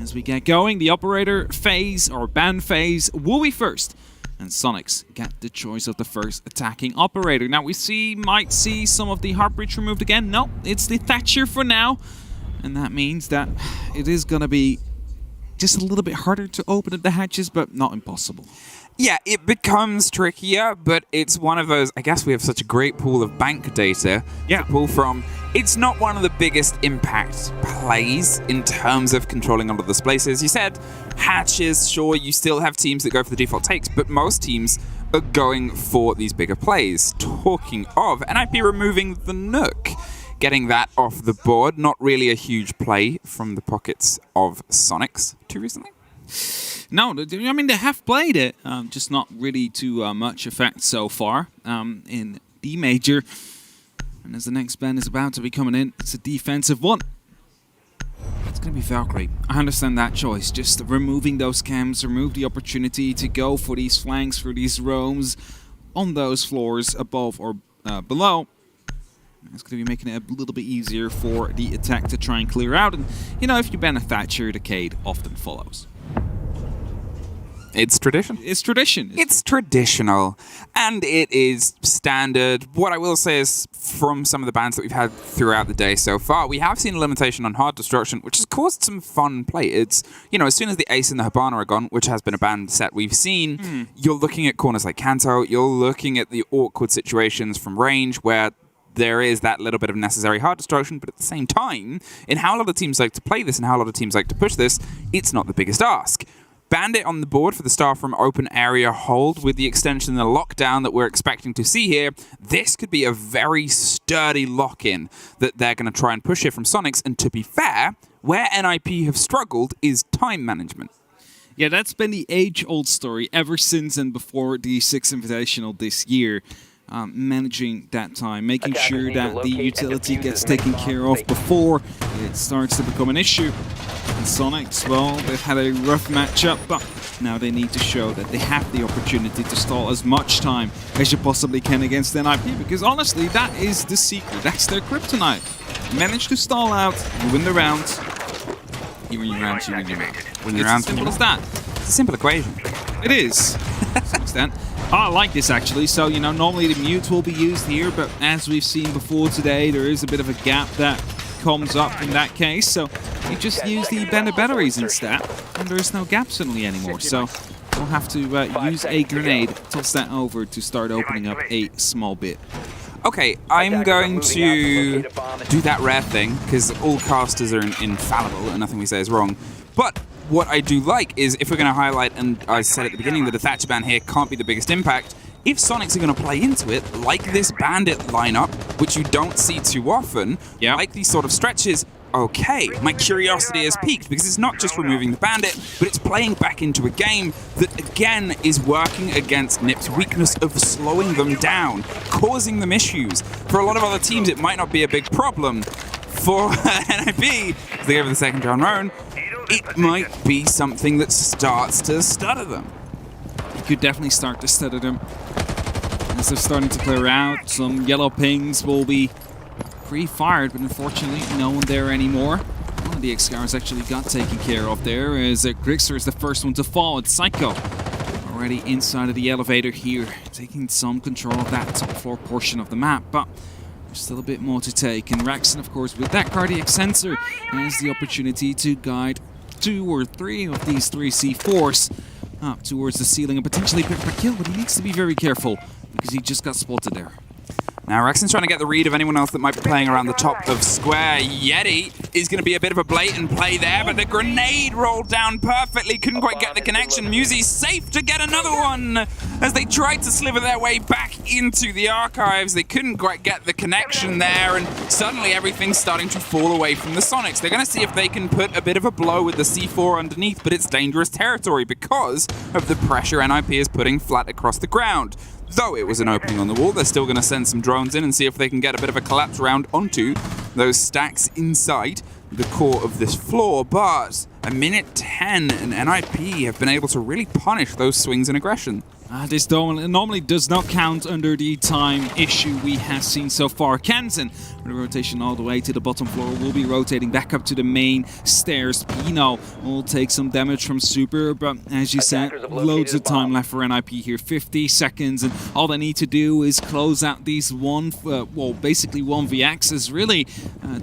as we get going, the operator phase, or ban phase, will be first. And Soniqs get the choice of the first attacking operator. Now we might see some of the Heartbreach removed again. No, it's the Thatcher for now. And that means that it is going to be just a little bit harder to open the hatches, but not impossible. Yeah, it becomes trickier, but it's one of those, I guess we have such a great pool of bank data to pull from. It's not one of the biggest impact plays in terms of controlling all of the spaces. You said hatches, sure, you still have teams that go for the default takes, but most teams are going for these bigger plays. Talking of, NIP removing the Nook, getting that off the board. Not really a huge play from the pockets of Soniqs too recently. No, I mean, they have played it, just not really to much effect so far in D Major. And as the next band is about to be coming in, it's a defensive one. It's going to be Valkyrie. I understand that choice. Just removing those cams, remove the opportunity to go for these flanks, for these roams on those floors above or below. It's going to be making it a little bit easier for the attack to try and clear out. And, you know, if you ban a Thatcher, the Cade often follows. It's tradition. It's tradition. It's traditional. And it is standard. What I will say is, from some of the bans that we've had throughout the day so far, we have seen a limitation on hard destruction, which has caused some fun play. It's, you know, as soon as the Ace and the Hibana are gone, which has been a ban set we've seen, you're looking at corners like Kanto, you're looking at the awkward situations from range where there is that little bit of necessary hard destruction, but at the same time, in how a lot of teams like to play this and how a lot of teams like to push this, it's not the biggest ask. Bandit on the board for the start from open area hold with the extension and the lockdown that we're expecting to see here. This could be a very sturdy lock-in that they're going to try and push here from Soniqs. And to be fair, where NIP have struggled is time management. Yeah, that's been the age-old story ever since and before the 6th Invitational this year. Managing that time, making sure that the utility gets taken care of before it starts to become an issue. And Soniqs, well, they've had a rough matchup, but now they need to show that they have the opportunity to stall as much time as you possibly can against NIP, because honestly, that is the secret. That's their kryptonite. Manage to stall out, you win the round. You win your round, you win your round. Win your round, as simple as that. It's a simple equation. It is, to some extent. I like this actually, so you know, normally the mute will be used here, but as we've seen before today, there is a bit of a gap that comes up in that case, so you just use the bandit batteries instead, and there's no gap suddenly anymore, so we'll have to use a grenade, toss that over to start opening up a small bit. Okay, I'm going to do that rare thing, because all casters are infallible and nothing we say is wrong, but what I do like is, if we're going to highlight, and I said at the beginning that a Thatcher ban here can't be the biggest impact, if Soniqs are going to play into it, like this Bandit lineup, which you don't see too often, like these sort of stretches, okay, my curiosity has peaked, because it's not just removing the Bandit, but it's playing back into a game that, again, is working against NIP's weakness of slowing them down, causing them issues. For a lot of other teams, it might not be a big problem. For NIP, as they go for the second round round, it might be something that starts to stutter them. You could definitely start to stutter them. As they're starting to clear out, some yellow pings will be pre-fired, but unfortunately no one there anymore. One of the X-Scars actually got taken care of there, as Grixer is the first one to fall. It's Psycho already inside of the elevator here, taking some control of that top floor portion of the map, but there's still a bit more to take. And Raxon, of course, with that cardiac sensor, has the opportunity to guide 2 or 3 of these 3 C4s up towards the ceiling and potentially pick per kill, but he needs to be very careful because he just got spotted there. Now, Raxon's trying to get the read of anyone else that might be playing around the top of square. Yeti is going to be a bit of a blatant play there, but the grenade rolled down perfectly. Couldn't quite get the connection. Muzi's safe to get another one. As they tried to sliver their way back into the archives, they couldn't quite get the connection there, and suddenly everything's starting to fall away from the Soniqs. They're going to see if they can put a bit of a blow with the C4 underneath, but it's dangerous territory because of the pressure NIP is putting flat across the ground. Though it was an opening on the wall, they're still going to send some drones in and see if they can get a bit of a collapse round onto those stacks inside the core of this floor. But a minute 10 and NIP have been able to really punish those swings in aggression. This normally does not count under the time issue we have seen so far. Kansan, with a rotation all the way to the bottom floor, will be rotating back up to the main stairs. Pino will take some damage from Super, but as you said, loads of time left for NIP here. 50 seconds, and all they need to do is close out these basically 1v-axes, really,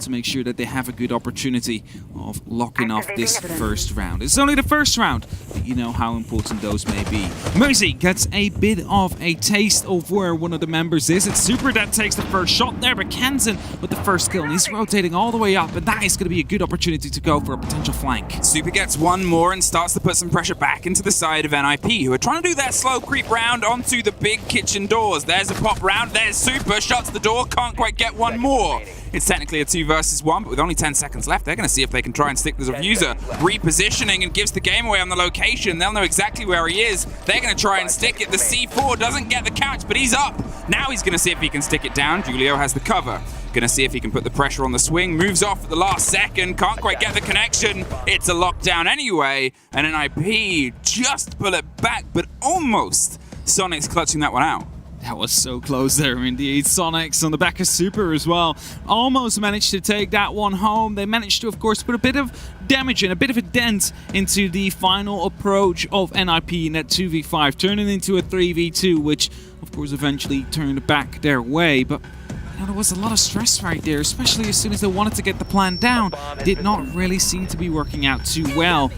to make sure that they have a good opportunity of locking off this first round. It's only the first round. you know how important those may be. Mercy gets a bit of a taste of where one of the members is. It's Super that takes the first shot there, but Kansan with the first kill, and he's rotating all the way up, and that is going to be a good opportunity to go for a potential flank. Super gets one more and starts to put some pressure back into the side of NIP, who are trying to do that slow creep round onto the big kitchen doors. There's a pop round, there's Super, shuts the door, can't quite get one more. It's technically a 2 versus 1, but with only 10 seconds left, they're going to see if they can try and stick the diffuser. Repositioning and gives the game away on the location. They'll know exactly where he is. They're going to try and stick it. The C4 doesn't get the catch, but he's up. Now he's going to see if he can stick it down. Julio has the cover. Going to see if he can put the pressure on the swing. Moves off at the last second. Can't quite get the connection. It's a lockdown anyway. And NIP just pull it back, but almost Soniqs clutching that one out. That was so close there indeed. Soniqs on the back of Super as well. Almost managed to take that one home. They managed to, of course, put a bit of damage and a bit of a dent into the final approach of NIP in that 2v5, turning into a 3v2, which, of course, eventually turned back their way. But there was a lot of stress right there, especially as soon as they wanted to get the plan down. Did not really seem to be working out too well.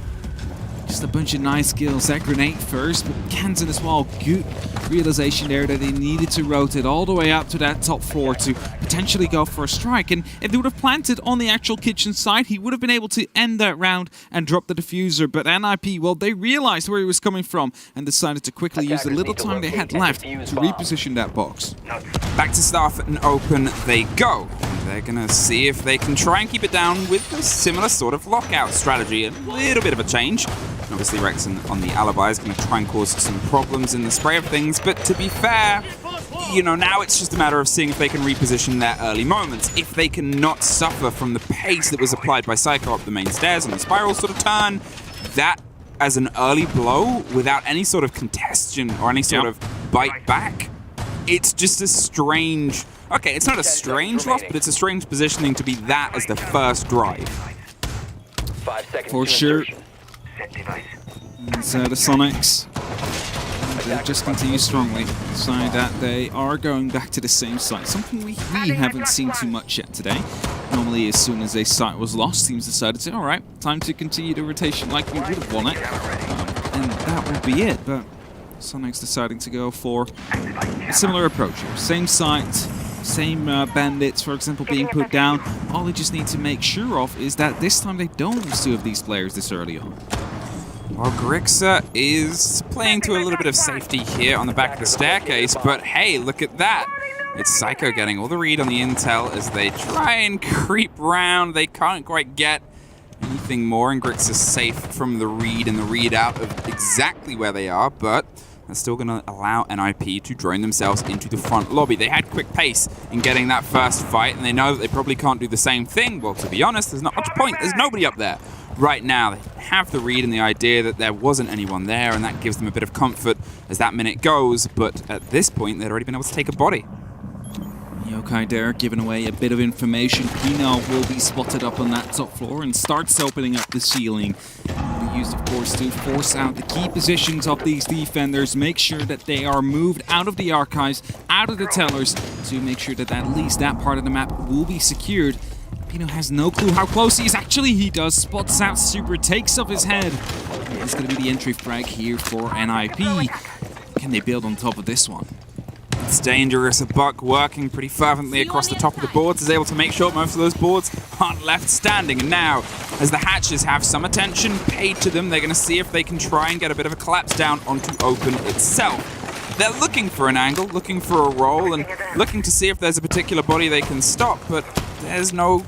Just a bunch of nice kills. That grenade first, but Kansan as well. Good realization there that they needed to rotate all the way up to that top floor to potentially go for a strike. And if they would have planted on the actual kitchen side, he would have been able to end that round and drop the diffuser. But NIP, well, they realized where he was coming from and decided to quickly use the little time they had left to reposition that box. Back to Staff and open they go. They're going to see if they can try and keep it down with a similar sort of lockout strategy. A little bit of a change. Obviously, Rexon on the alibi is going to try and cause some problems in the spray of things. But to be fair, you know, now it's just a matter of seeing if they can reposition their early moments. If they cannot suffer from the pace that was applied by Psycho up the main stairs on the spiral sort of turn, that as an early blow without any sort of contestation or any sort of bite back, it's just a strange... Okay, it's not a strange loss, but it's a strange positioning to be that as the first drive. For sure. And the Soniqs, they just continue strongly. Decide that they are going back to the same site. Something we haven't seen too much yet today. Normally, as soon as a site was lost, teams decided to, alright, time to continue the rotation like we would have won it. And that would be it, but Soniqs deciding to go for a similar approach here. Same site, same bandits, for example, being put down. All they just need to make sure of is that this time they don't lose 2 of these players this early on. Well, Grixa is playing to a little bit of safety here on the back of the staircase, but hey, look at that. It's Psycho getting all the read on the intel as they try and creep round. They can't quite get anything more, and Grixa safe from the read and the readout of exactly where they are, but they're still going to allow NIP to drone themselves into the front lobby. They had quick pace in getting that first fight, and they know that they probably can't do the same thing. Well, to be honest, there's not much point. There's nobody up there right now. They have the read and the idea that there wasn't anyone there, and that gives them a bit of comfort as that minute goes, but at this point, they'd already been able to take a body. Yokai there giving away a bit of information. Pino will be spotted up on that top floor and starts opening up the ceiling. Will be used, of course, to force out the key positions of these defenders, make sure that they are moved out of the archives, out of the tellers, to make sure that at least that part of the map will be secured. Pino has no clue how close he is. Actually, he does. Spots out Super, takes off his head. It's going to be the entry frag here for NIP. Can they build on top of this one? It's dangerous. A Buck working pretty fervently across the top of the boards is able to make sure most of those boards aren't left standing. And now, as the hatches have some attention paid to them, they're going to see if they can try and get a bit of a collapse down onto open itself. They're looking for an angle, looking for a roll, and looking to see if there's a particular body they can stop, but there's no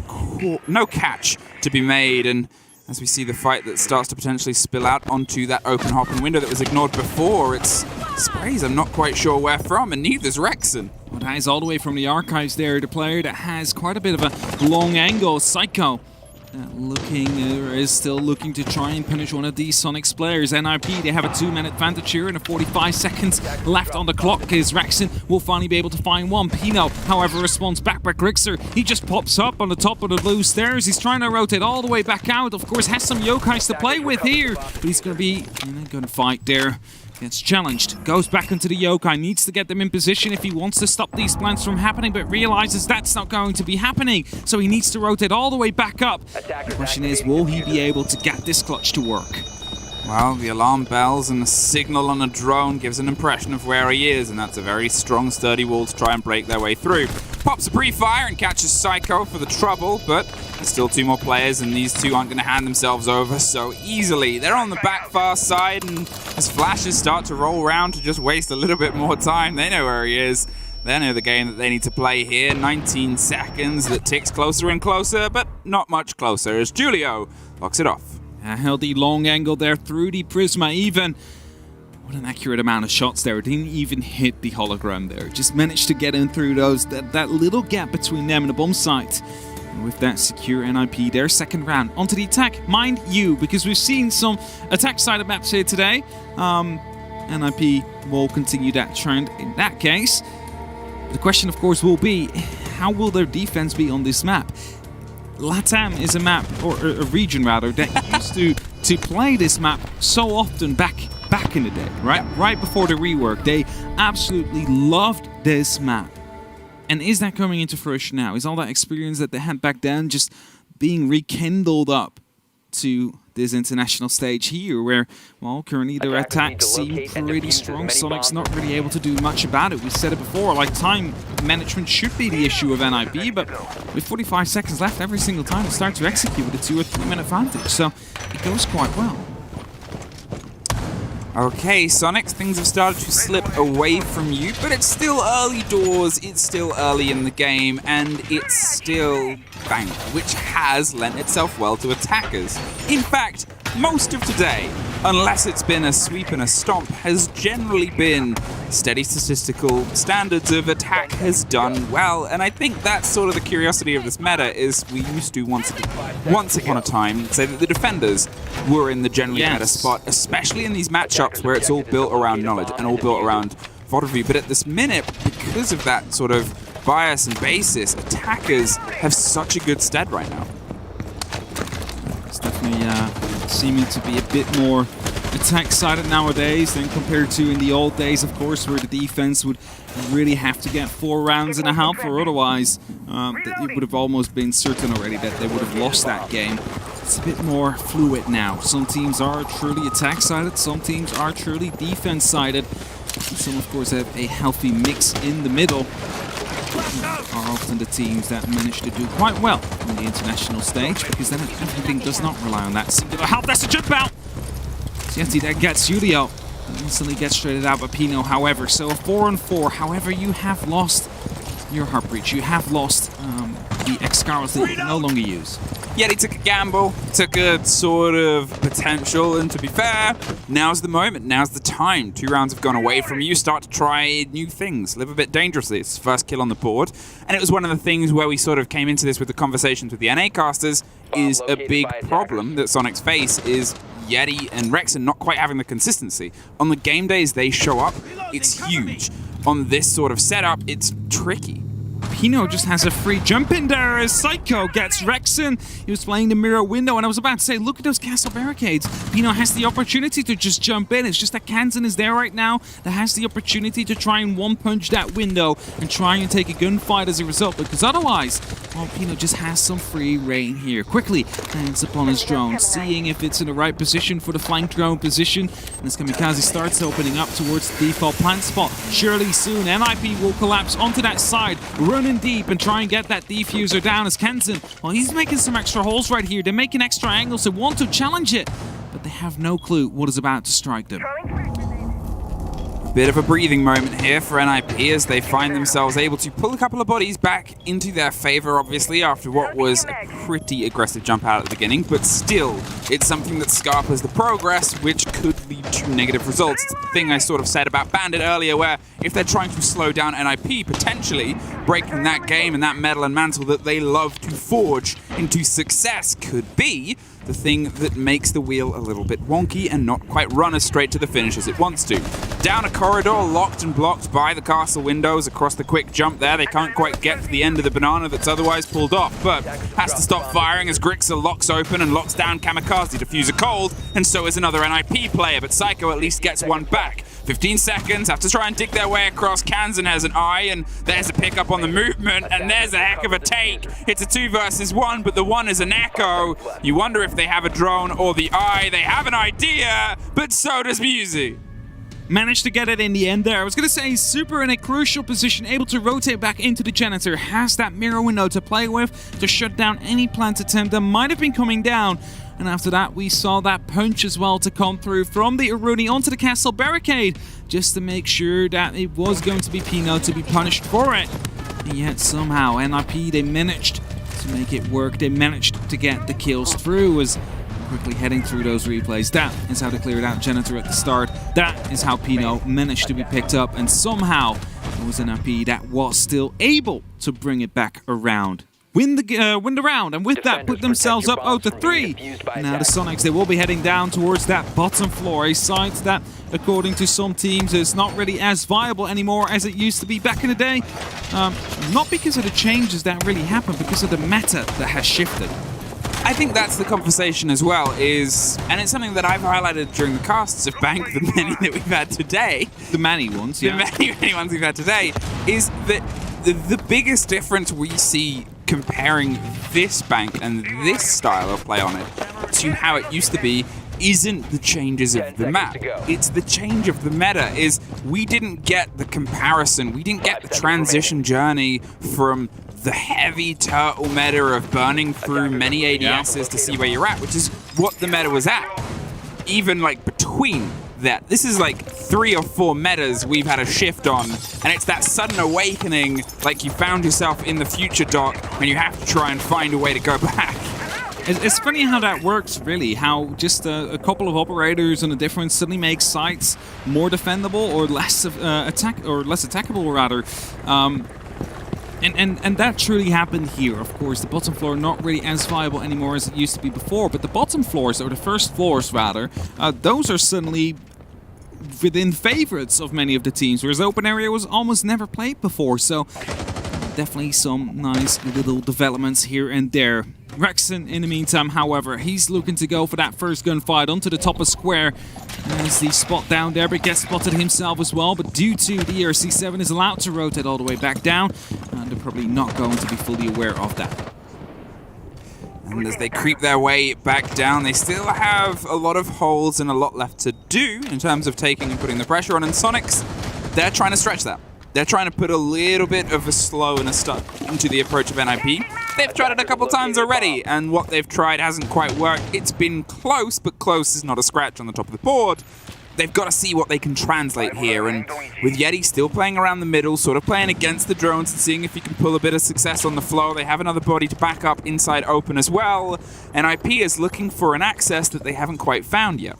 catch to be made. And as we see the fight that starts to potentially spill out onto that open hopping window that was ignored before, it's sprays I'm not quite sure where from, and neither's Rexon. Well, that is all the way from the archives there, the player that has quite a bit of a long angle, Psycho. Is still looking to try and punish one of these Soniqs players. NIP, they have a 2-minute advantage here and a 45 seconds left on the clock as Rexon will finally be able to find one. Pino, however, responds back by Grixer. He just pops up on the top of the blue stairs. He's trying to rotate all the way back out. Of course, has some yokais to play with here, but he's going to be going to fight there. Gets challenged, goes back into the yokai, needs to get them in position if he wants to stop these plans from happening, but realizes that's not going to be happening, so he needs to rotate all the way back up. The question is, will he be able to get this clutch to work? Well, the alarm bells and the signal on a drone gives an impression of where he is, and that's a very strong, sturdy wall to try and break their way through. Pops a pre-fire and catches Psycho for the trouble, but there's still 2 more players, and these 2 aren't going to hand themselves over so easily. They're on the back far side, and as flashes start to roll around to just waste a little bit more time, they know where he is. They know the game that they need to play here. 19 seconds that ticks closer and closer, but not much closer as Julio locks it off. A healthy long angle there through the Prisma even. What an accurate amount of shots there. It didn't even hit the hologram there. Just managed to get in through that little gap between them and the bomb site. And with that, secure NIP their second round. Onto the attack, mind you, because we've seen some attack-sided maps here today. NIP will continue that trend in that case. The question, of course, will be, how will their defense be on this map? LATAM is a map, or a region rather, that used to play this map so often back in the day, right? Yeah. Right before the rework. They absolutely loved this map. And is that coming into fruition now? Is all that experience that they had back then just being rekindled up to this international stage here, where, well, currently their attacks seem pretty strong. Soniqs not really able to do much about it. We said it before, like, time management should be the issue of NIP, but with 45 seconds left every single time they start to execute with a 2 or 3 minute advantage, so it goes quite well. Okay, Soniqs, things have started to slip away from you, but it's still early doors, it's still early in the game, and it's still Banger, which has lent itself well to attackers. In fact, most of today, unless it's been a sweep and a stomp, has generally been steady statistical standards of attack has done well, and I think that's sort of the curiosity of this meta, is we used to once upon a time say that the defenders were in the generally better spot, especially in these matchups where it's all built around knowledge and all built around fodder view. But at this minute, because of that sort of bias and basis, attackers have such a good stead right now. It's definitely seeming to be a bit more attack-sided nowadays than compared to in the old days, of course, where the defense would really have to get 4 rounds and a half, or otherwise it would have almost been certain already that they would have lost that game. It's a bit more fluid now. Some teams are truly attack-sided, some teams are truly defense-sided. Some, of course, have a healthy mix in the middle. Are often the teams that manage to do quite well on the international stage, because then everything does not rely on that singular help. That's a jump out! Yeti that gets Julio. Instantly gets traded out by Pino, however. So a 4-on-4. However, you have lost your Heartbreach. You have lost the X-Scarlets that you can no longer use. Yeti took a gamble, took a sort of potential, and to be fair, now's the moment, now's the time. 2 rounds have gone away from you, start to try new things, live a bit dangerously. It's first kill on the board, and it was one of the things where we sort of came into this with the conversations with the NA casters, is a big problem that Soniqs face is Yeti and Rexen not quite having the consistency. On the game days they show up, it's huge. On this sort of setup, it's tricky. Pino just has a free jump in there as Psycho gets Rexen. He was playing the mirror window, and I was about to say, look at those castle barricades. Pino has the opportunity to just jump in. It's just that Kansan is there right now that has the opportunity to try and one-punch that window and try and take a gunfight as a result, because otherwise, well, Pino just has some free reign here. Quickly lands upon his drone, seeing if it's in the right position for the flank drone position. And as Kamikaze starts opening up towards the default plant spot, surely soon NIP will collapse onto that side, run in deep and try and get that diffuser down as Kansan, well, he's making some extra holes right here. They're making extra angles. They want to challenge it, but they have no clue what is about to strike them. Bit of a breathing moment here for NIP as they find themselves able to pull a couple of bodies back into their favor, obviously, after what was a pretty aggressive jump out at the beginning, but still, it's something that scarpers the progress, which could lead to negative results. It's the thing I sort of said about Bandit earlier, where if they're trying to slow down NIP, potentially breaking that game and that medal and mantle that they love to forge into success could be the thing that makes the wheel a little bit wonky and not quite run as straight to the finish as it wants to. Down a corridor, locked and blocked by the castle windows across the quick jump there. They can't quite get to the end of the banana that's otherwise pulled off, but has to stop firing as Grixer locks open and locks down Kamikaze. Diffuser cold, and so is another NIP player, but Psycho at least gets one back. 15 seconds, have to try and dig their way across. Kansan has an eye, and there's a pickup on the movement, and there's a heck of a take. It's a 2 versus 1, but the 1 is an echo. You wonder if they have a drone or the eye. They have an idea, but so does Musi. Managed to get it in the end there. I was going to say Super in a crucial position, able to rotate back into the Janitor, has that mirror window to play with to shut down any plant attempt that might have been coming down. And after that, we saw that punch as well to come through from the Aruni onto the castle barricade, just to make sure that it was going to be Pino to be punished for it. And yet somehow NIP, they managed to make it work. They managed to get the kills through as quickly heading through those replays. That is how they cleared out Janitor at the start. That is how Pino managed to be picked up, and somehow it was NIP that was still able to bring it back around. Win the round, and with that put themselves up 0-3. And now the Soniqs, they will be heading down towards that bottom floor, a site that, according to some teams, is not really as viable anymore as it used to be back in the day. Not because of the changes that really happened, because of the meta that has shifted. I think that's the conversation as well, and it's something that I've highlighted during the casts of Bank, the many that we've had today. The many ones, yeah. The many ones we've had today, is that the biggest difference we see comparing this Bank and this style of play on it to how it used to be isn't the changes of the map. It's the change of the meta. Is we didn't get the comparison, we didn't get the transition journey from the heavy turtle meta of burning through many ADSs to see where you're at, which is what the meta was at. Even like between that, this is like 3 or 4 metas we've had a shift on, and it's that sudden awakening, like you found yourself in the future, Doc, when you have to try and find a way to go back. It's funny how that works, really. How just a couple of operators and a difference suddenly makes sites more defendable or less attackable, rather. And that truly happened here. Of course, the bottom floor not really as viable anymore as it used to be before, but the bottom floors, or the first floors rather, those are suddenly within favorites of many of the teams, whereas the open area was almost never played before. So definitely some nice little developments here and there. Rexon, in the meantime, however, he's looking to go for that first gunfight onto the top of square. There's the spot down there, but gets spotted himself as well. But due to the ERC7 is allowed to rotate all the way back down, and they're probably not going to be fully aware of that. And as they creep their way back down, they still have a lot of holes and a lot left to do in terms of taking and putting the pressure on. And Soniqs, they're trying to stretch that. They're trying to put a little bit of a slow and a stuck into the approach of NIP. They've tried it a couple times already, and what they've tried hasn't quite worked. It's been close, but close is not a scratch on the top of the board. They've got to see what they can translate here, and with Yeti still playing around the middle, sort of playing against the drones and seeing if he can pull a bit of success on the flow. They have another body to back up inside open as well, and IP is looking for an access that they haven't quite found yet.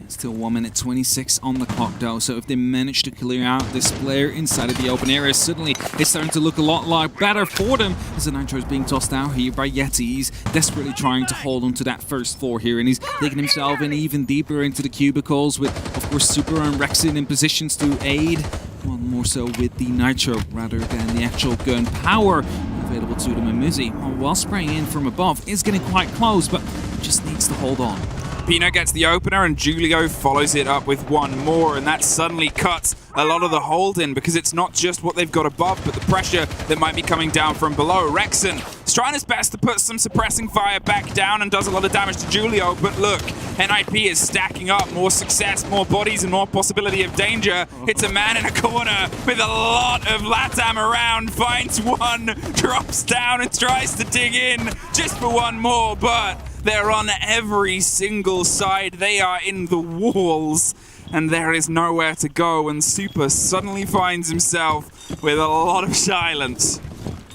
Still 1 minute 26 on the clock though, so if they manage to clear out this player inside of the open area, suddenly it's starting to look a lot better for them as the Nitro is being tossed out here by Yeti. He's desperately trying to hold on to that first floor here, and he's taking himself in even deeper into the cubicles with, of course, Super and Rexon in positions to aid, well, more so with the Nitro rather than the actual gun power available to them. And Musi, while spraying in from above, is getting quite close, but just needs to hold on. Pino gets the opener, and Julio follows it up with one more, and that suddenly cuts a lot of the hold in, because it's not just what they've got above, but the pressure that might be coming down from below. Rexon is trying his best to put some suppressing fire back down and does a lot of damage to Julio, but look, NIP is stacking up more success, more bodies, and more possibility of danger. It's a man in a corner with a lot of LATAM around, finds one, drops down and tries to dig in just for one more, but they're on every single side. They are in the walls, and there is nowhere to go, and Super suddenly finds himself with a lot of silence.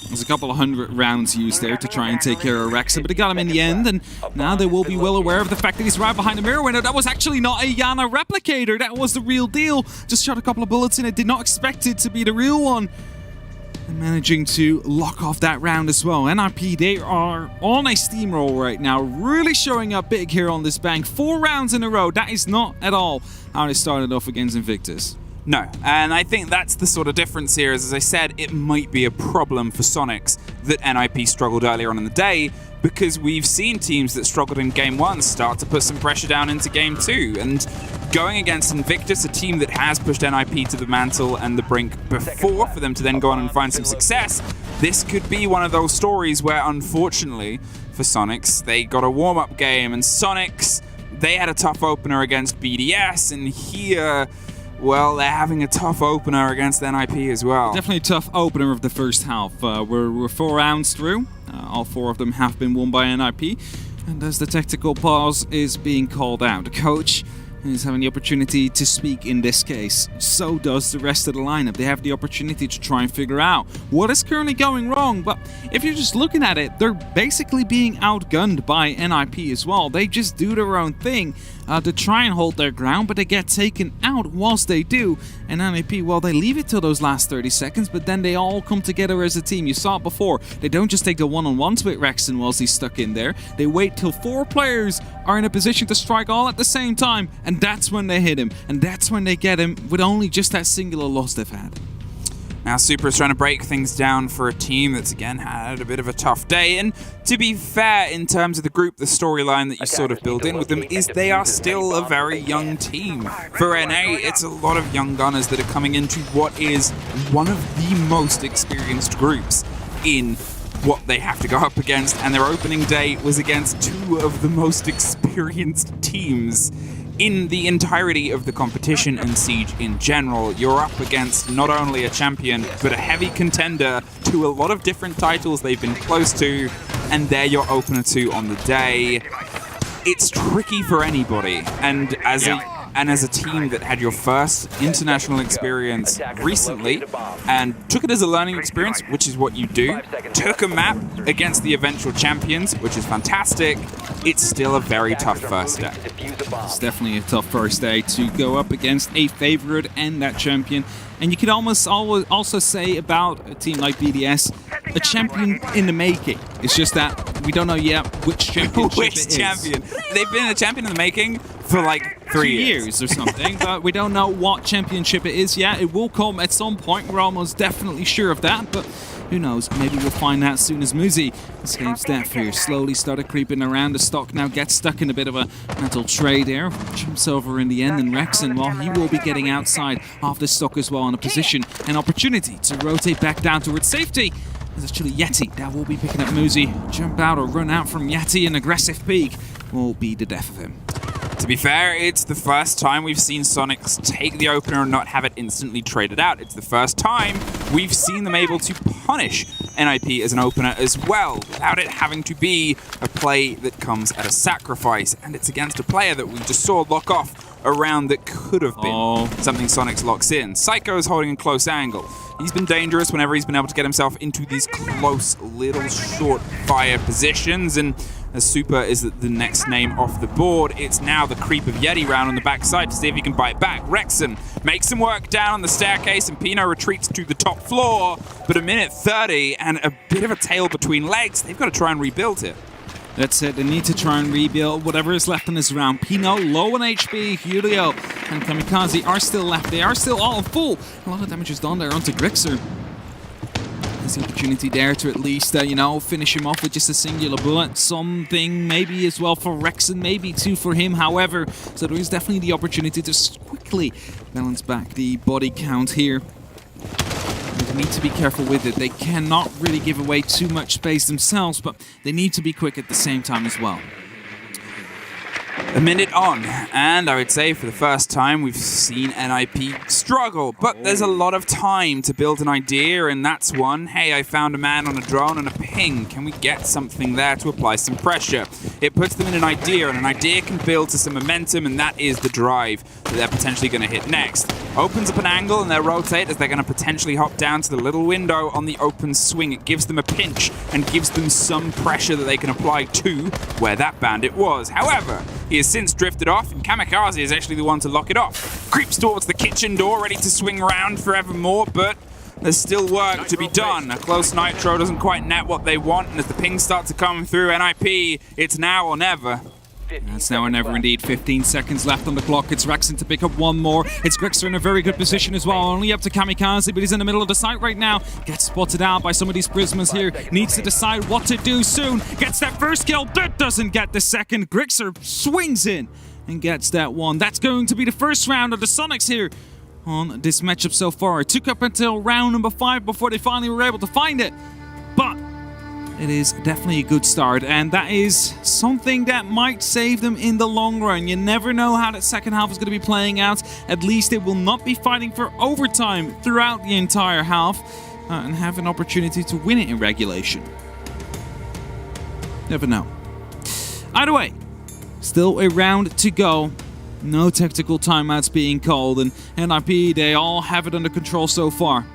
There's a couple of 100 rounds used there to try and take care of Rexon, but he got him in the end, and now they will be well aware of the fact that he's right behind the mirror window. That was actually not a Yana replicator. That was the real deal. Just shot a couple of bullets in it. Did not expect it to be the real one. And managing to lock off that round as well. NIP, they are on a steamroll right now, really showing up big here on this bank. 4 rounds in a row. That is not at all how they started off against Invictus. No, and I think that's the sort of difference here. As I said, it might be a problem for Soniqs that NIP struggled earlier on in the day, because we've seen teams that struggled in Game 1 start to put some pressure down into Game 2, and going against Invictus, a team that has pushed NIP to the mantle and the brink before, for them to then go on and find some success. This could be one of those stories where, unfortunately, for Soniqs, they got a warm-up game, and Soniqs, they had a tough opener against BDS, and here, well, they're having a tough opener against NIP as well. Definitely a tough opener of the first half. We're 4 rounds through. All 4 of them have been won by NIP. And as the tactical pause is being called out, the coach is having the opportunity to speak in this case. So does the rest of the lineup. They have the opportunity to try and figure out what is currently going wrong. But if you're just looking at it, they're basically being outgunned by NIP as well. They just do their own thing to try and hold their ground, but they get taken out whilst they do. And NIP, well, they leave it till those last 30 seconds, but then they all come together as a team. You saw it before. They don't just take the one-on-ones with Rexon whilst he's stuck in there. They wait till 4 players are in a position to strike all at the same time, and that's when they hit him. And that's when they get him with only just that singular loss they've had. Now Super is trying to break things down for a team that's again had a bit of a tough day, and to be fair, in terms of the group, the storyline that you sort of build in with them is they are still a very young team. For NA, it's a lot of young gunners that are coming into what is one of the most experienced groups in what they have to go up against, and their opening day was against 2 of the most experienced teams in the entirety of the competition and Siege in general. You're up against not only a champion, but a heavy contender to a lot of different titles they've been close to, and they're your opener 2 on the day. It's tricky for anybody, and as a team that had your first international experience recently and took it as a learning experience, which is what you do, took a map against the eventual champions, which is fantastic, it's still a very tough first day. It's definitely a tough first day to go up against a favorite and that champion. And you could almost also say about a team like BDS, a champion in the making. It's just that we don't know yet which championship it is. Champion? They've been a champion in the making for like 3 years or something, but we don't know what championship it is yet. It will come at some point. We're almost definitely sure of that, but who knows? Maybe we'll find out soon as Muzi escapes death here. Slowly started creeping around the stock. Now gets stuck in a bit of a mental trade there. Jumps over in the end, and Rexon, well, he will be getting outside of the stock as well in a position, an opportunity to rotate back down towards safety. There's actually Yeti that will be picking up Muzi. Jump out or run out from Yeti, an aggressive peek will be the death of him. To be fair, it's the first time we've seen Soniqs take the opener and not have it instantly traded out. It's the first time we've seen them able to punish NIP as an opener as well, without it having to be a play that comes at a sacrifice. And it's against a player that we just saw lock off a round that could have been something Soniqs locks in. Psycho is holding a close angle. He's been dangerous whenever he's been able to get himself into these close, little, short fire positions, and as Super is the next name off the board, it's now the creep of Yeti round on the backside to see if he can bite back. Rexon makes some work down on the staircase, and Pino retreats to the top floor, but a minute 30 and a bit of a tail between legs. They've got to try and rebuild it. That's it, they need to try and rebuild whatever is left in this round. Pino, low on HP, Julio and Kamikaze are still left. They are still all full. A lot of damage is done there onto Grixer. There's the opportunity there to at least, finish him off with just a singular bullet. Something maybe as well for Rexon, maybe 2 for him, however. So there is definitely the opportunity to quickly balance back the body count here. They need to be careful with it. They cannot really give away too much space themselves, but they need to be quick at the same time as well. A minute on, and I would say for the first time we've seen NIP struggle, but there's a lot of time to build an idea, and that's one. Hey, I found a man on a drone and a ping. Can we get something there to apply some pressure? It puts them in an idea, and an idea can build to some momentum, and that is the drive that they're potentially going to hit next. Opens up an angle, and they'll rotate as they're going to potentially hop down to the little window on the open swing. It gives them a pinch and gives them some pressure that they can apply to where that bandit was. However, he has since drifted off, and Kamikaze is actually the one to lock it off. Creeps towards the kitchen door, ready to swing around forevermore, but there's still work to be done. A close nitro doesn't quite net what they want, and as the pings start to come through NIP, it's now or never. It's now or never indeed. 15 seconds left on the clock. It's Rexon to pick up one more. It's Grixer in a very good position as well. Only up to Kamikaze, but he's in the middle of the site right now. Gets spotted out by some of these Prismas here. Needs to decide what to do soon. Gets that first kill, but doesn't get the second. Grixer swings in and gets that one. That's going to be the first round of the Soniqs here on this matchup so far. It took up until round number 5 before they finally were able to find it. But it is definitely a good start, and that is something that might save them in the long run. You never know how that second half is going to be playing out. At least they will not be fighting for overtime throughout the entire half and have an opportunity to win it in regulation. Never know. Either way, still a round to go. No tactical timeouts being called, and NIP, they all have it under control so far.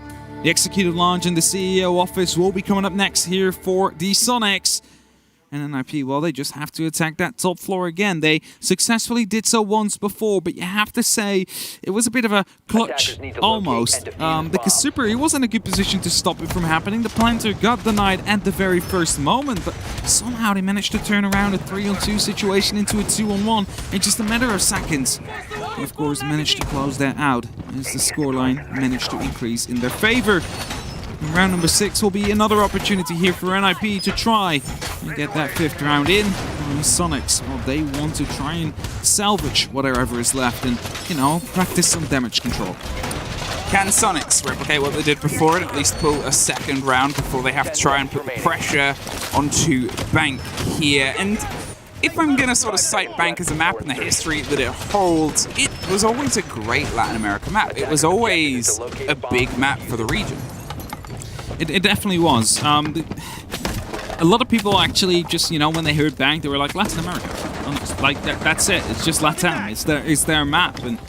The executive lounge and the CEO office will be coming up next here for the Soniqs. And NIP, well, they just have to attack that top floor again. They successfully did so once before, but you have to say it was a bit of a clutch, almost. Because Super, he was in a good position to stop it from happening. The planter got denied at the very first moment, but somehow they managed to turn around a 3-on-2 situation into a 2-on-1 in just a matter of seconds. And of course, managed to close that out as the scoreline managed to increase in their favor. And round number 6 will be another opportunity here for NIP to try and get that 5th round in. And the Soniqs, well, they want to try and salvage whatever is left and, you know, practice some damage control. Can Soniqs replicate what they did before and at least pull a second round before they have to try and put the pressure onto Bank here? And if I'm going to sort of cite Bank as a map and the history that it holds, it was always a great Latin America map. It was always a big map for the region. It definitely was. A lot of people actually just, you know, when they heard Bank, they were like, Latin America. Like, that's it. It's just Latam. It's their map. And,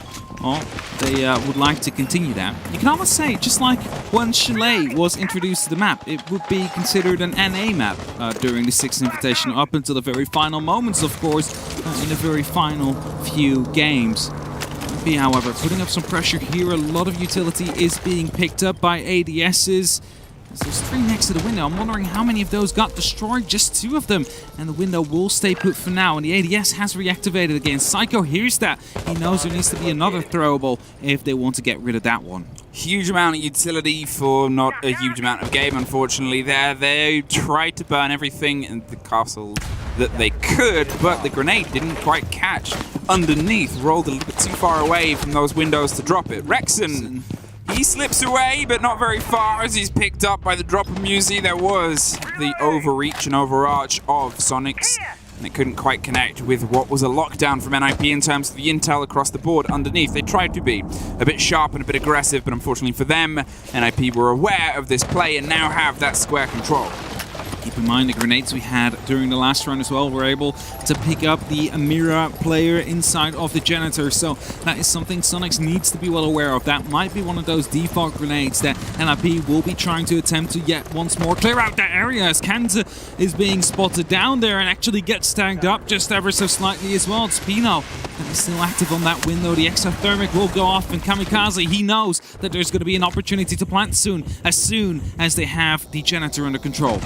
well, they would like to continue that. You can almost say, just like when Chile was introduced to the map, it would be considered an NA map during the 6th Invitational, up until the very final moments, of course, in the very final few games. However, putting up some pressure here, a lot of utility is being picked up by ADSs. There's 3 next to the window. I'm wondering how many of those got destroyed. Just 2 of them. And the window will stay put for now. And the ADS has reactivated again. Psycho hears that. He knows there needs to be another throwable if they want to get rid of that one. Huge amount of utility for not a huge amount of game, unfortunately, there. They tried to burn everything in the castle that they could, but the grenade didn't quite catch underneath. Rolled a little bit too far away from those windows to drop it. Rexon, he slips away, but not very far as he's picked up by the drop of Musi. There was the overreach and overarch of Soniqs, and it couldn't quite connect with what was a lockdown from NIP in terms of the intel across the board underneath. They tried to be a bit sharp and a bit aggressive, but unfortunately for them, NIP were aware of this play and now have that square control. Keep in mind the grenades we had during the last round as well were able to pick up the Amira player inside of the janitor, so that is something Soniqs needs to be well aware of. That might be one of those default grenades that NIP will be trying to attempt to yet once more clear out that area, as Kanza is being spotted down there and actually gets tagged up just ever so slightly as well. It's Pino that is still active on that window. The exothermic will go off, and Kamikaze, he knows that there's going to be an opportunity to plant soon as they have the janitor under control.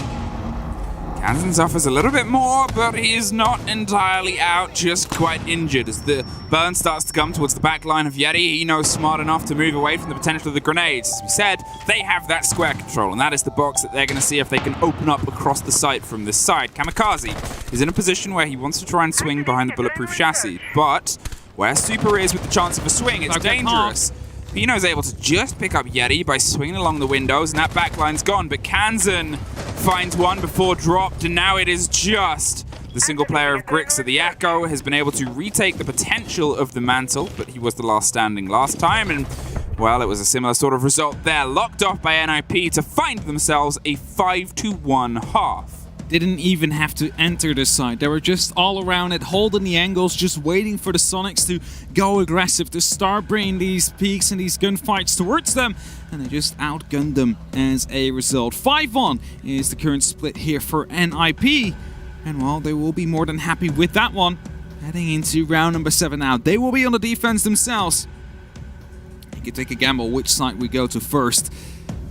Kanzen suffers a little bit more, but he is not entirely out, just quite injured. As the burn starts to come towards the back line of Yeti, he knows smart enough to move away from the potential of the grenades. As we said, they have that square control, and that is the box that they're going to see if they can open up across the site from this side. Kamikaze is in a position where he wants to try and swing behind the bulletproof chassis, but where Super is with the chance of a swing, it's dangerous. Pino's able to just pick up Yeti by swinging along the windows, and that backline's gone, but Kanzen finds one before dropped, and now it is just the single player of Grixer. The Echo has been able to retake the potential of the mantle, but he was the last standing last time, and, well, it was a similar sort of result there. Locked off by NIP to find themselves a 5-1 half. Didn't even have to enter the site. They were just all around it, holding the angles, just waiting for the Soniqs to go aggressive, to start bringing these peaks and these gunfights towards them, and they just outgunned them as a result. 5-1 is the current split here for NIP, and well, they will be more than happy with that one. Heading into round number 7 now. They will be on the defense themselves. You can take a gamble which site we go to first.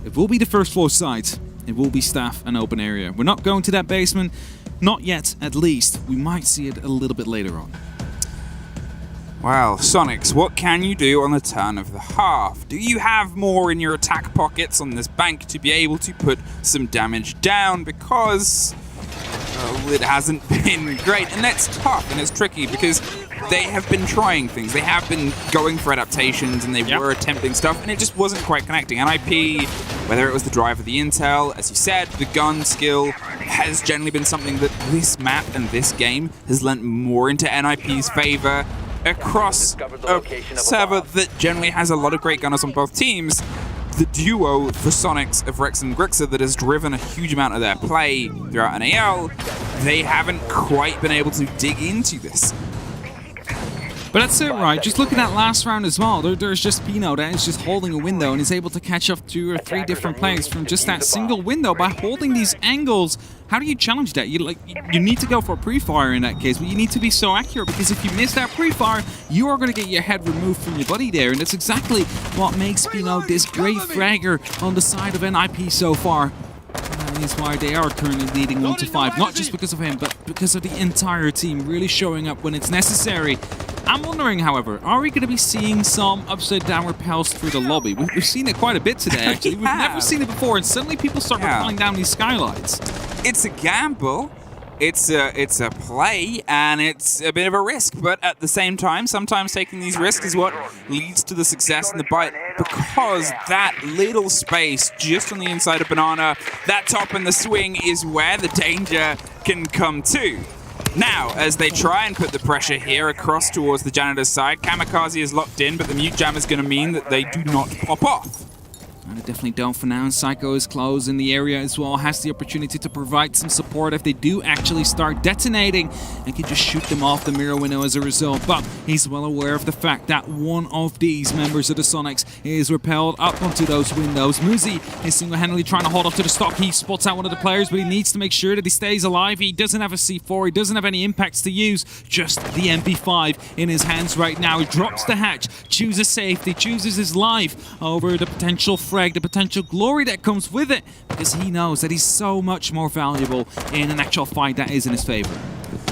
It will be the first floor site. It will be staff and open area. We're not going to that basement. Not yet, at least. We might see it a little bit later on. Well, Soniqs, what can you do on the turn of the half? Do you have more in your attack pockets on this bank to be able to put some damage down? Because it hasn't been great, and that's tough and it's tricky because they have been trying things. They have been going for adaptations and they were attempting stuff, and it just wasn't quite connecting. NIP, whether it was the drive of the intel, as you said, the gun skill has generally been something that this map and this game has lent more into NIP's favor. Across a server that generally has a lot of great gunners on both teams, the duo for Soniqs of Rex and Grixer that has driven a huge amount of their play throughout NAL, they haven't quite been able to dig into this. But that's it, right? Just look at that last round as well. There's just Pino that is just holding a window and is able to catch up 2 or 3 different players from just that single window by holding these angles. How do you challenge that? You need to go for a pre-fire in that case, but you need to be so accurate because if you miss that pre-fire, you are going to get your head removed from your body there, and that's exactly what makes Pino this great fragger on the side of NIP so far. That is why they are currently leading 1-5, not just because of him, but because of the entire team really showing up when it's necessary. I'm wondering, however, are we going to be seeing some upside-down repels through the lobby? We've seen it quite a bit today, actually. We've never seen it before, and suddenly people start rappelling down these skylights. It's a gamble, it's a play, and it's a bit of a risk, but at the same time, sometimes taking these risks is what leads to the success in the bite, because that little space just on the inside of Banana, that top and the swing is where the danger can come to. Now, as they try and put the pressure here across towards the janitor's side, Kamikaze is locked in, but the mute jam is going to mean that they do not pop off. And they definitely don't for now. Psycho is close in the area as well, has the opportunity to provide some support if they do actually start detonating, and can just shoot them off the mirror window as a result. But he's well aware of the fact that one of these members of the Soniqs is repelled up onto those windows. Muzi is single-handedly trying to hold off to the stock. He spots out one of the players, but he needs to make sure that he stays alive. He doesn't have a C4, he doesn't have any impacts to use, just the MP5 in his hands right now. He drops the hatch, chooses safety, chooses his life over the potential frag, the potential glory that comes with it, because he knows that he's so much more valuable in an actual fight that is in his favor.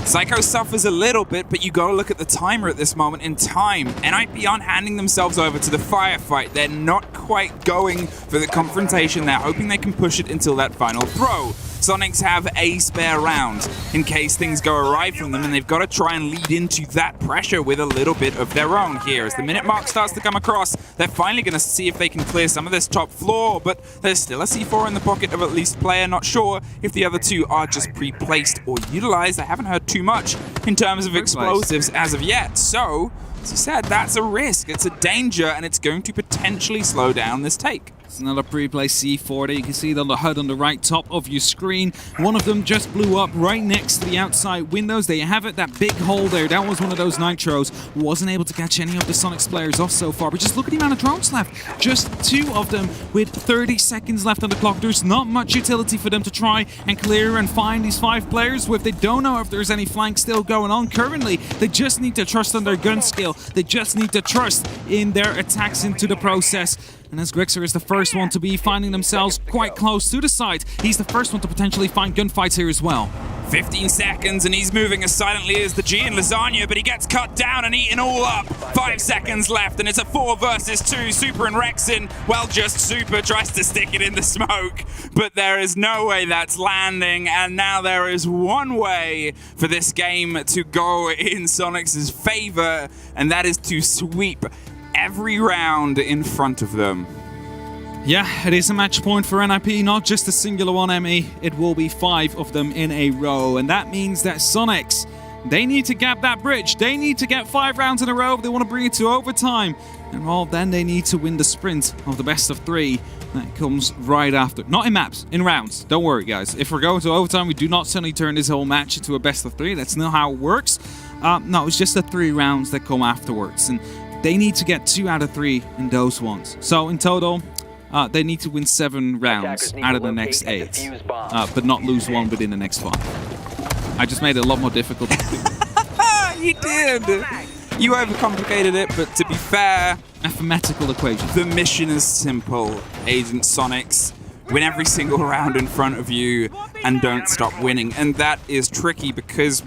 Psycho suffers a little bit, but you gotta look at the timer at this moment in time. NIP aren't handing themselves over to the firefight. They're not quite going for the confrontation. They're hoping they can push it until that final throw. Soniqs have a spare round in case things go awry from them, and they've got to try and lead into that pressure with a little bit of their own here. As the minute mark starts to come across, they're finally going to see if they can clear some of this top floor, but there's still a C4 in the pocket of at least player. Not sure if the other two are just pre-placed or utilized. I haven't heard too much in terms of explosives as of yet, so as you said, that's a risk, it's a danger, and it's going to potentially slow down this take. It's another pre-placed C4 there. You can see it on the HUD on the right top of your screen. One of them just blew up right next to the outside windows. There you have it, that big hole there. That was one of those nitros. Wasn't able to catch any of the Soniqs players off so far, but just look at the amount of drones left. Just 2 of them with 30 seconds left on the clock. There's not much utility for them to try and clear and find these 5 players with. They don't know if there's any flank still going on currently. They just need to trust on their gun skill. They just need to trust in their attacks into the process. And as Grixer is the first one to be finding themselves quite close to the site, he's the first one to potentially find gunfights here as well. 15 seconds and he's moving as silently as the G in Lasagna, but he gets cut down and eaten all up. 5 seconds left and it's a 4 versus 2. Super and Rexin, well, just Super tries to stick it in the smoke, but there is no way that's landing, and now there is one way for this game to go in Soniqs' favor, and that is to sweep every round in front of them. Yeah, it is a match point for NIP, not just a singular one, Emmy. It will be 5 of them in a row, and that means that Soniqs, they need to gap that bridge. They need to get 5 rounds in a row if they want to bring it to overtime. And well, then they need to win the sprint of the best of 3. That comes right after. Not in maps, in rounds. Don't worry, guys. If we're going to overtime, we do not suddenly turn this whole match into a best of 3. That's not how it works. No, it's just the 3 rounds that come afterwards. And they need to get 2 out of 3 in those ones. So in total, they need to win 7 rounds out of the next 8. But not lose 1 within the next 5. I just made it a lot more difficult. You did! You overcomplicated it, but to be fair, mathematical equation. The mission is simple, Agent Soniqs. win every single round in front of you and don't stop winning. And that is tricky because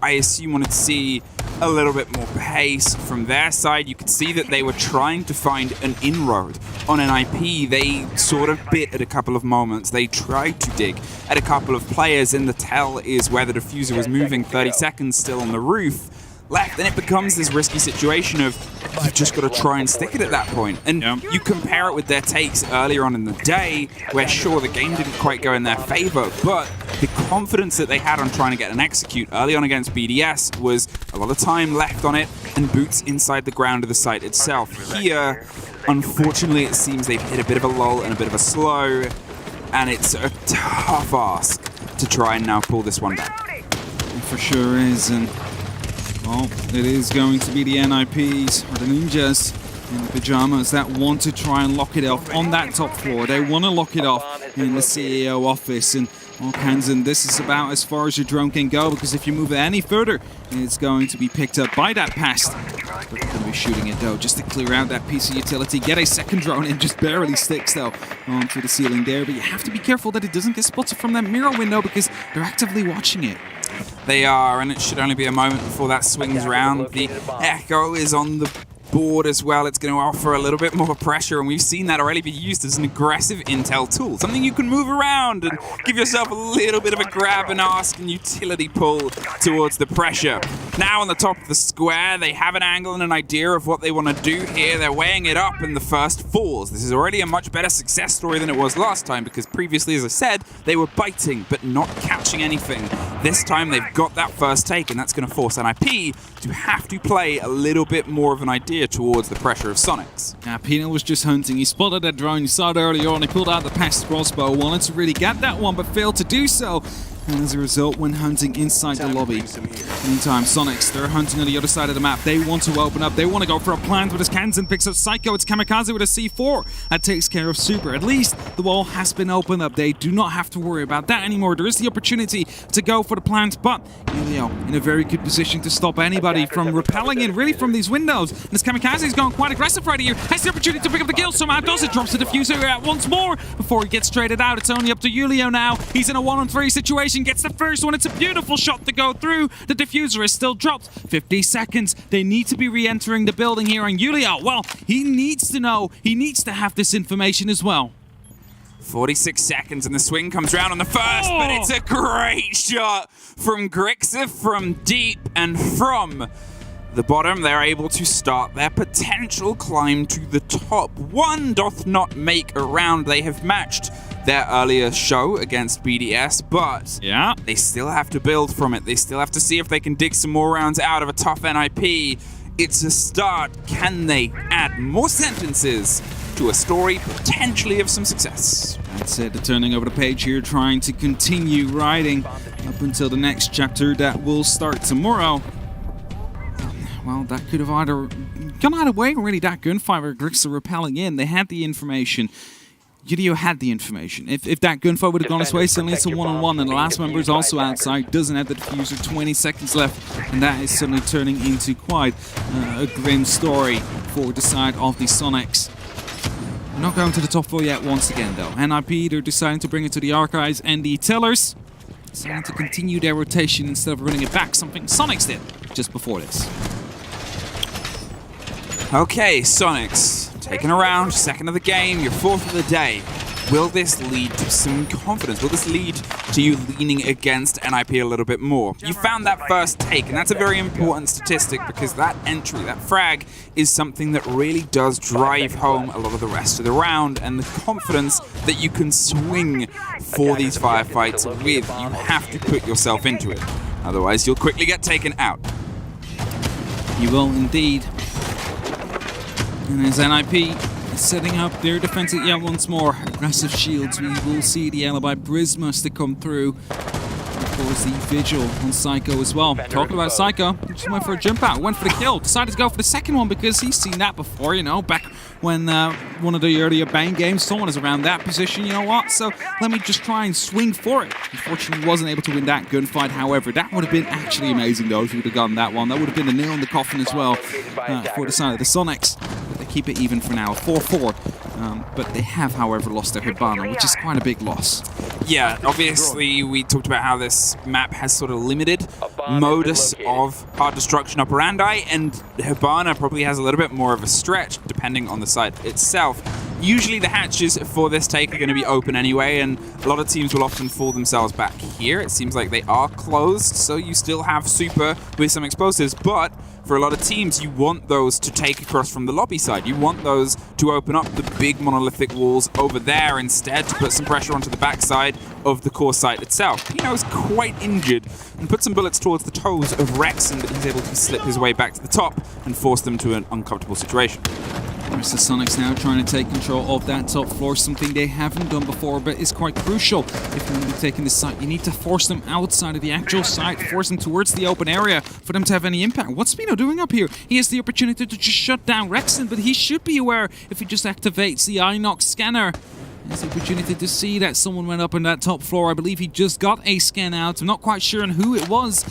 I assume, wanted to see a little bit more pace from their side. You could see that they were trying to find an inroad on an IP. They sort of bit at a couple of moments. They tried to dig at a couple of players, and the tell is where the diffuser was moving 30 seconds still on the roof left, and it becomes this risky situation of you've just got to try and stick it at that point. And you compare it with their takes earlier on in the day, where sure, the game didn't quite go in their favor, but the confidence that they had on trying to get an execute early on against BDS was a lot of time left on it and boots inside the ground of the site itself. Here, unfortunately, it seems they've hit a bit of a lull and a bit of a slow, and it's a tough ask to try and now pull this one back. It for sure is, and well, it is going to be the NIPs, or the Ninjas, in the Pyjamas that want to try and lock it off on that top floor. They want to lock it off in the CEO office. And well, Kansan, this is about as far as your drone can go, because if you move it any further, it's going to be picked up by that pest. They're going to be shooting it, though, just to clear out that piece of utility. Get a second drone in, just barely sticks, though, onto the ceiling there. But you have to be careful that it doesn't get spotted from that mirror window, because they're actively watching it. They are, and it should only be a moment before that swings around. The Echo is on the board as well. It's going to offer a little bit more pressure, and we've seen that already be used as an aggressive intel tool. Something you can move around and give yourself a little bit of a grab and ask and utility pull towards the pressure. Now on the top of the square, they have an angle and an idea of what they want to do here. They're weighing it up, and the first falls. This is already a much better success story than it was last time, because previously, as I said, they were biting but not catching anything. This time they've got that first take, and that's going to force NIP to have to play a little bit more of an idea towards the pressure of Soniqs. Now, Pino was just hunting. He spotted that drone. You saw it earlier on. He pulled out the pest crossbow. Wanted to really get that one, but failed to do so. And as a result, went hunting inside the lobby. Meantime, Soniqs, they're hunting on the other side of the map. They want to open up. They want to go for a plant, but as Kansan picks up Psycho, it's Kamikaze with a C4. That takes care of Super. At least the wall has been opened up. They do not have to worry about that anymore. There is the opportunity to go for the plant, but Julio in a very good position to stop anybody from repelling in, really, from these windows. And as Kamikaze is going quite aggressive right here, has the opportunity to pick up the kill. Somehow does it. Drops the diffuser out once more before he gets traded out. It's only up to Julio now. He's in a 1-on-3 situation. Gets the first one. It's a beautiful shot to go through. The diffuser is still dropped. 50 seconds. They need to be re-entering the building here. And Julio, well, he needs to know. He needs to have this information as well. 46 seconds and the swing comes round on the first, but it's a great shot from Grixif from deep, and from the bottom they're able to start their potential climb to the top. One doth not make a round. They have matched their earlier show against BDS, but they still have to build from it. They still have to see if they can dig some more rounds out of a tough NIP. It's a start. Can they add more sentences to a story potentially of some success? That's it. They're turning over the page here, trying to continue writing up until the next chapter that will start tomorrow. Well, that could have either gone either way, really. That gunfight where Grix are repelling in. They had the information. Julio had the information. If that gunfight would have gone his way, suddenly it's a 1-on-1, and the last member is also outside, doesn't have the diffuser, 20 seconds left, and that is suddenly turning into quite a grim story for the side of the Soniqs. We're not going to the top floor yet once again, though. NIP, they're deciding to bring it to the archives, and the tellers deciding to continue their rotation instead of running it back, something Soniqs did just before this. Okay, Soniqs, taking a round, second of the game, your fourth of the day. Will this lead to some confidence? Will this lead to you leaning against NIP a little bit more? You found that first take, and that's a very important statistic, because that entry, that frag, is something that really does drive home a lot of the rest of the round, and the confidence that you can swing for these firefights with. You have to put yourself into it. Otherwise, you'll quickly get taken out. You will indeed. And as NIP is setting up their defensive, once more, aggressive shields, we will see the alibi Brismus to come through. Of course, the vigil on Psycho as well. Talking about Psycho, he just went for a jump out, went for the kill, decided to go for the second one because he's seen that before, you know, back when one of the earlier Bane games, someone is around that position, you know what, so let me just try and swing for it. Unfortunately, wasn't able to win that gunfight, however, that would have been actually amazing though if he would have gotten that one. That would have been a nail in the coffin as well for the side of the Soniqs. keep it even for now, 4-4. But they have, however, lost their Hibana, which is quite a big loss. Yeah, obviously we talked about how this map has sort of limited modus of hard destruction operandi, and Hibana probably has a little bit more of a stretch depending on the site itself. Usually the hatches for this take are going to be open anyway, and a lot of teams will often fall themselves back here. It seems like they are closed, so you still have Super with some explosives, but for a lot of teams, you want those to take across from the lobby side. You want those to open up the big monolithic walls over there instead to put some pressure onto the backside of the core site itself. Pino's quite injured and put some bullets towards the toes of Rexon, but he's able to slip his way back to the top and force them to an uncomfortable situation. There's the Soniqs now trying to take control of that top floor, something they haven't done before, but is quite crucial. If you're going to be taking this site, you need to force them outside of the actual site, force them towards the open area for them to have any impact. What's Pino doing up here? He has the opportunity to just shut down Rexon, but he should be aware if he just activates the Inox scanner. He has the opportunity to see that someone went up on that top floor. I believe he just got a scan out. I'm not quite sure on who it was.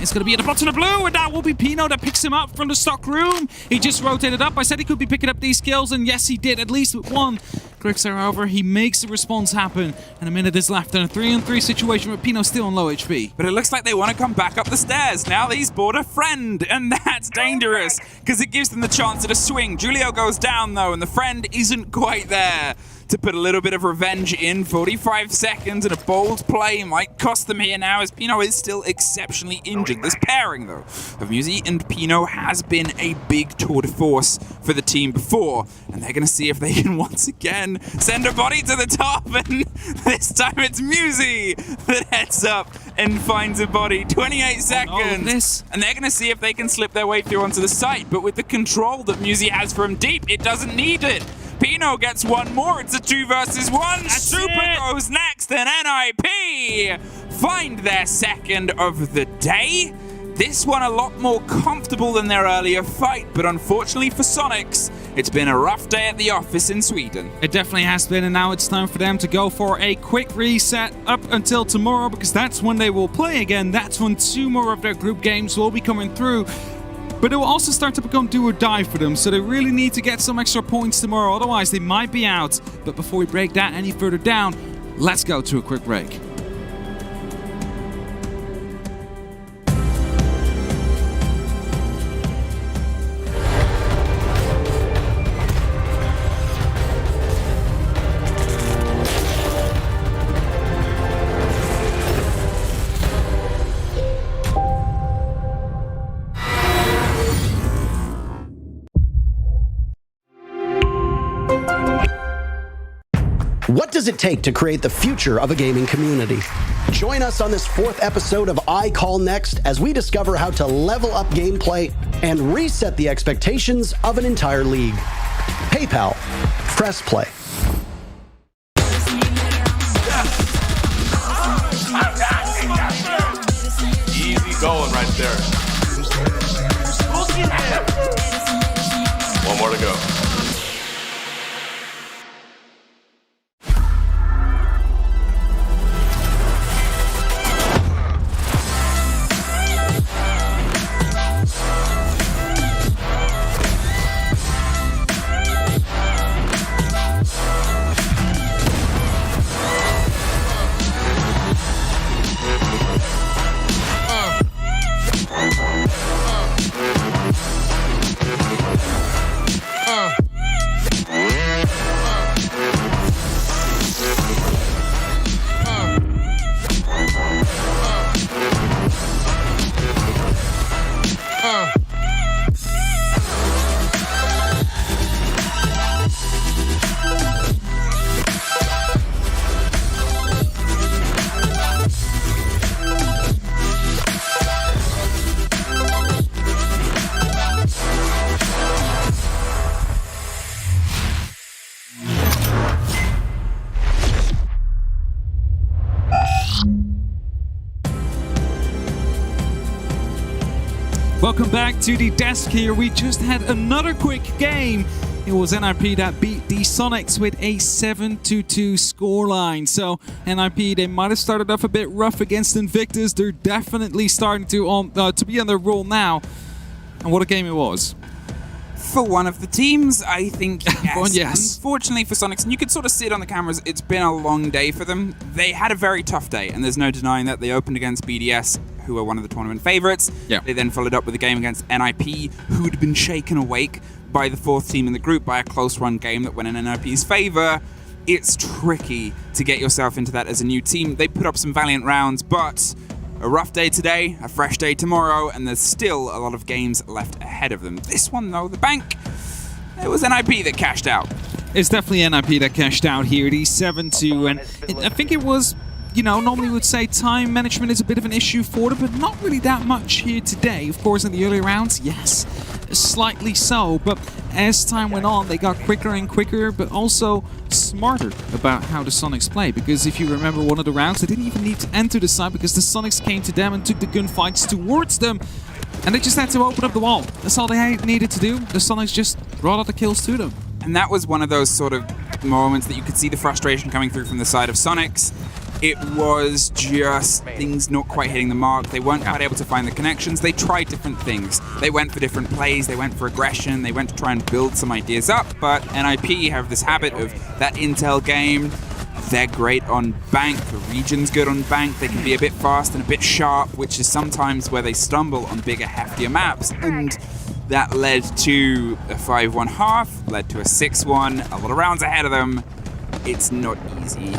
It's going to be at the bottom of the blue, and that will be Pino that picks him up from the stock room. He just rotated up. I said he could be picking up these kills, and yes, he did, at least with one. Grixer, however, he makes the response happen, and a minute is left in a 3-on-3 situation with Pino still on low HP. But it looks like they want to come back up the stairs. Now he's bought a friend, and that's dangerous, because it gives them the chance at a swing. Julio goes down, though, and the friend isn't quite there to put a little bit of revenge in. 45 seconds and a bold play might cost them here now, as Pino is still exceptionally injured. This pairing, though, of Musi and Pino has been a big tour de force for the team before, and they're going to see if they can once again send a body to the top, and this time it's Musi that heads up and finds a body. 28 seconds, and they're going to see if they can slip their way through onto the site, but with the control that Musi has from deep, it doesn't need it. Pino gets one more. It's a 2 versus 1. Super goes next, and NIP find their second of the day. This one a lot more comfortable than their earlier fight, but unfortunately for Soniqs, it's been a rough day at the office in Sweden. It definitely has been, and now it's time for them to go for a quick reset up until tomorrow, because that's when they will play again. That's when 2 more of their group games will be coming through. But it will also start to become do or die for them, so they really need to get some extra points tomorrow, otherwise they might be out. But before we break that any further down, let's go to a quick break. What does it take to create the future of a gaming community? Join us on this 4th episode of I Call Next as we discover how to level up gameplay and reset the expectations of an entire league. PayPal. Press play. Easy going right there. One more to go. Welcome back to the desk here. We just had another quick game. It was NIP that beat the Soniqs with a 7-2 scoreline. So NIP, they might have started off a bit rough against Invictus. They're definitely starting to be on their roll now. And what a game it was. For one of the teams, I think yes. Yes. Unfortunately for Soniqs, and you could sort of see it on the cameras, it's been a long day for them. They had a very tough day, and there's no denying that. They opened against BDS, who were one of the tournament favorites. Yeah. They then followed up with a game against NIP, who had been shaken awake by the fourth team in the group by a close run game that went in NIP's favor. It's tricky to get yourself into that as a new team. They put up some valiant rounds, but a rough day today, a fresh day tomorrow, and there's still a lot of games left ahead of them. This one, though, the bank, it was NIP that cashed out. It's definitely NIP that cashed out here. It is 7-2, and I think it was, normally we would say time management is a bit of an issue for them, but not really that much here today. Of course, in the early rounds, yes, slightly so, but as time went on, they got quicker and quicker, but also smarter about how the Soniqs play. Because if you remember one of the rounds, they didn't even need to enter the site because the Soniqs came to them and took the gunfights towards them. And they just had to open up the wall. That's all they needed to do. The Soniqs just brought out the kills to them. And that was one of those sort of moments that you could see the frustration coming through from the side of Soniqs. It was just things not quite hitting the mark. They weren't quite able to find the connections. They tried different things. They went for different plays. They went for aggression. They went to try and build some ideas up. But NIP have this habit of that intel game. They're great on bank. The region's good on bank. They can be a bit fast and a bit sharp, which is sometimes where they stumble on bigger, heftier maps. And that led to a 5-1 half, led to a 6-1. A lot of rounds ahead of them. It's not easy.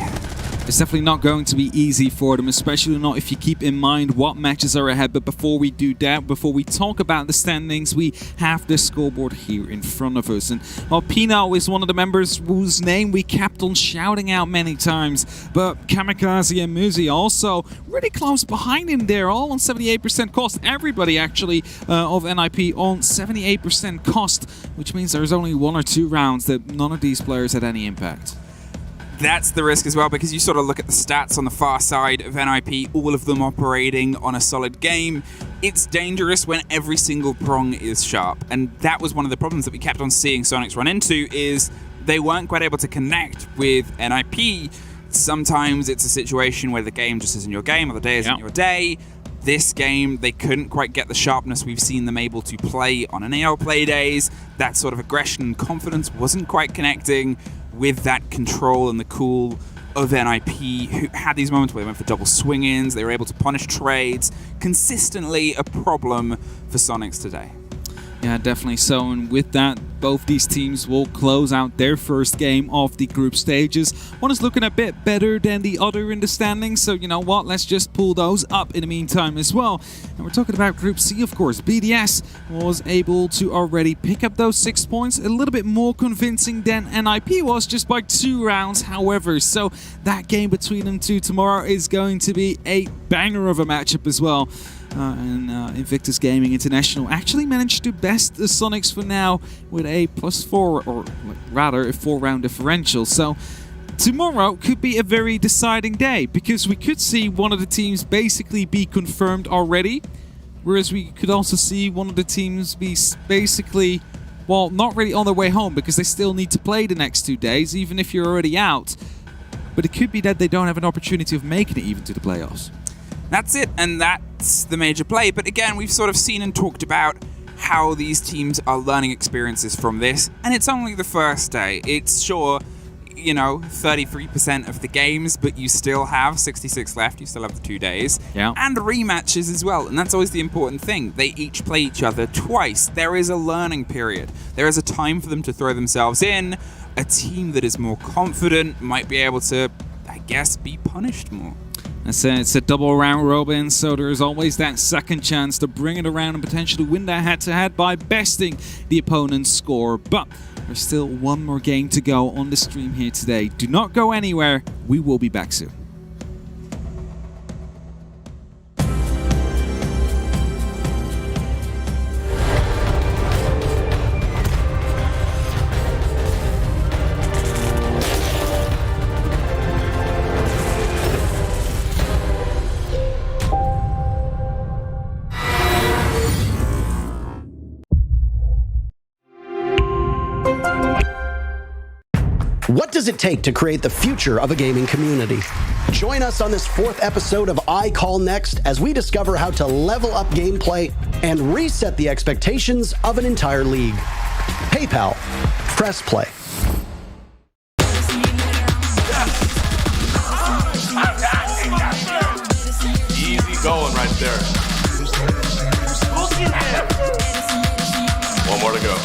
It's definitely not going to be easy for them, especially not if you keep in mind what matches are ahead. But before we do that, before we talk about the standings, we have the scoreboard here in front of us. And well, Pino is one of the members whose name we kept on shouting out many times. But Kamikaze and Muzi also really close behind him there, all on 78% cost. Everybody actually of NIP on 78% cost, which means there's only 1 or 2 rounds that none of these players had any impact. That's the risk as well, because you sort of look at the stats on the far side of NIP, all of them operating on a solid game. It's dangerous when every single prong is sharp, and that was one of the problems that we kept on seeing Soniqs run into, is they weren't quite able to connect with NIP. Sometimes it's a situation where the game just isn't your game, or the day isn't your day. This game, they couldn't quite get the sharpness we've seen them able to play on NAL play days. That sort of aggression and confidence wasn't quite connecting with that control and the cool of NIP, who had these moments where they went for double swing-ins, they were able to punish trades. Consistently a problem for Soniqs today. Yeah, definitely so. And with that, both these teams will close out their first game of the group stages. One is looking a bit better than the other in the standings, so you know what, let's just pull those up in the meantime as well. And we're talking about Group C, of course. BDS was able to already pick up those 6 points, a little bit more convincing than NIP was, just by 2 rounds, however. So that game between them two tomorrow is going to be a banger of a matchup as well. Invictus Gaming International actually managed to best the Soniqs for now with a +4, or rather a 4-round differential. So tomorrow could be a very deciding day, because we could see one of the teams basically be confirmed already, whereas we could also see one of the teams be basically, well, not really on their way home, because they still need to play the next 2 days, even if you're already out. But it could be that they don't have an opportunity of making it even to the playoffs. That's it, and that's the major play. But again, we've sort of seen and talked about how these teams are learning experiences from this, and it's only the first day. It's sure, 33% of the games, but you still have 66 left. You still have the 2 days. Yeah. And rematches as well, and that's always the important thing. They each play each other twice. There is a learning period. There is a time for them to throw themselves in. A team that is more confident might be able to, I guess, be punished more. It's a double round robin, so there's always that second chance to bring it around and potentially win that head-to-head by besting the opponent's score. But there's still one more game to go on the stream here today. Do not go anywhere. We will be back soon. What does it take to create the future of a gaming community? Join us on this 4th episode of I Call Next as we discover how to level up gameplay and reset the expectations of an entire league. PayPal. Press play. Easy going right there. One more to go.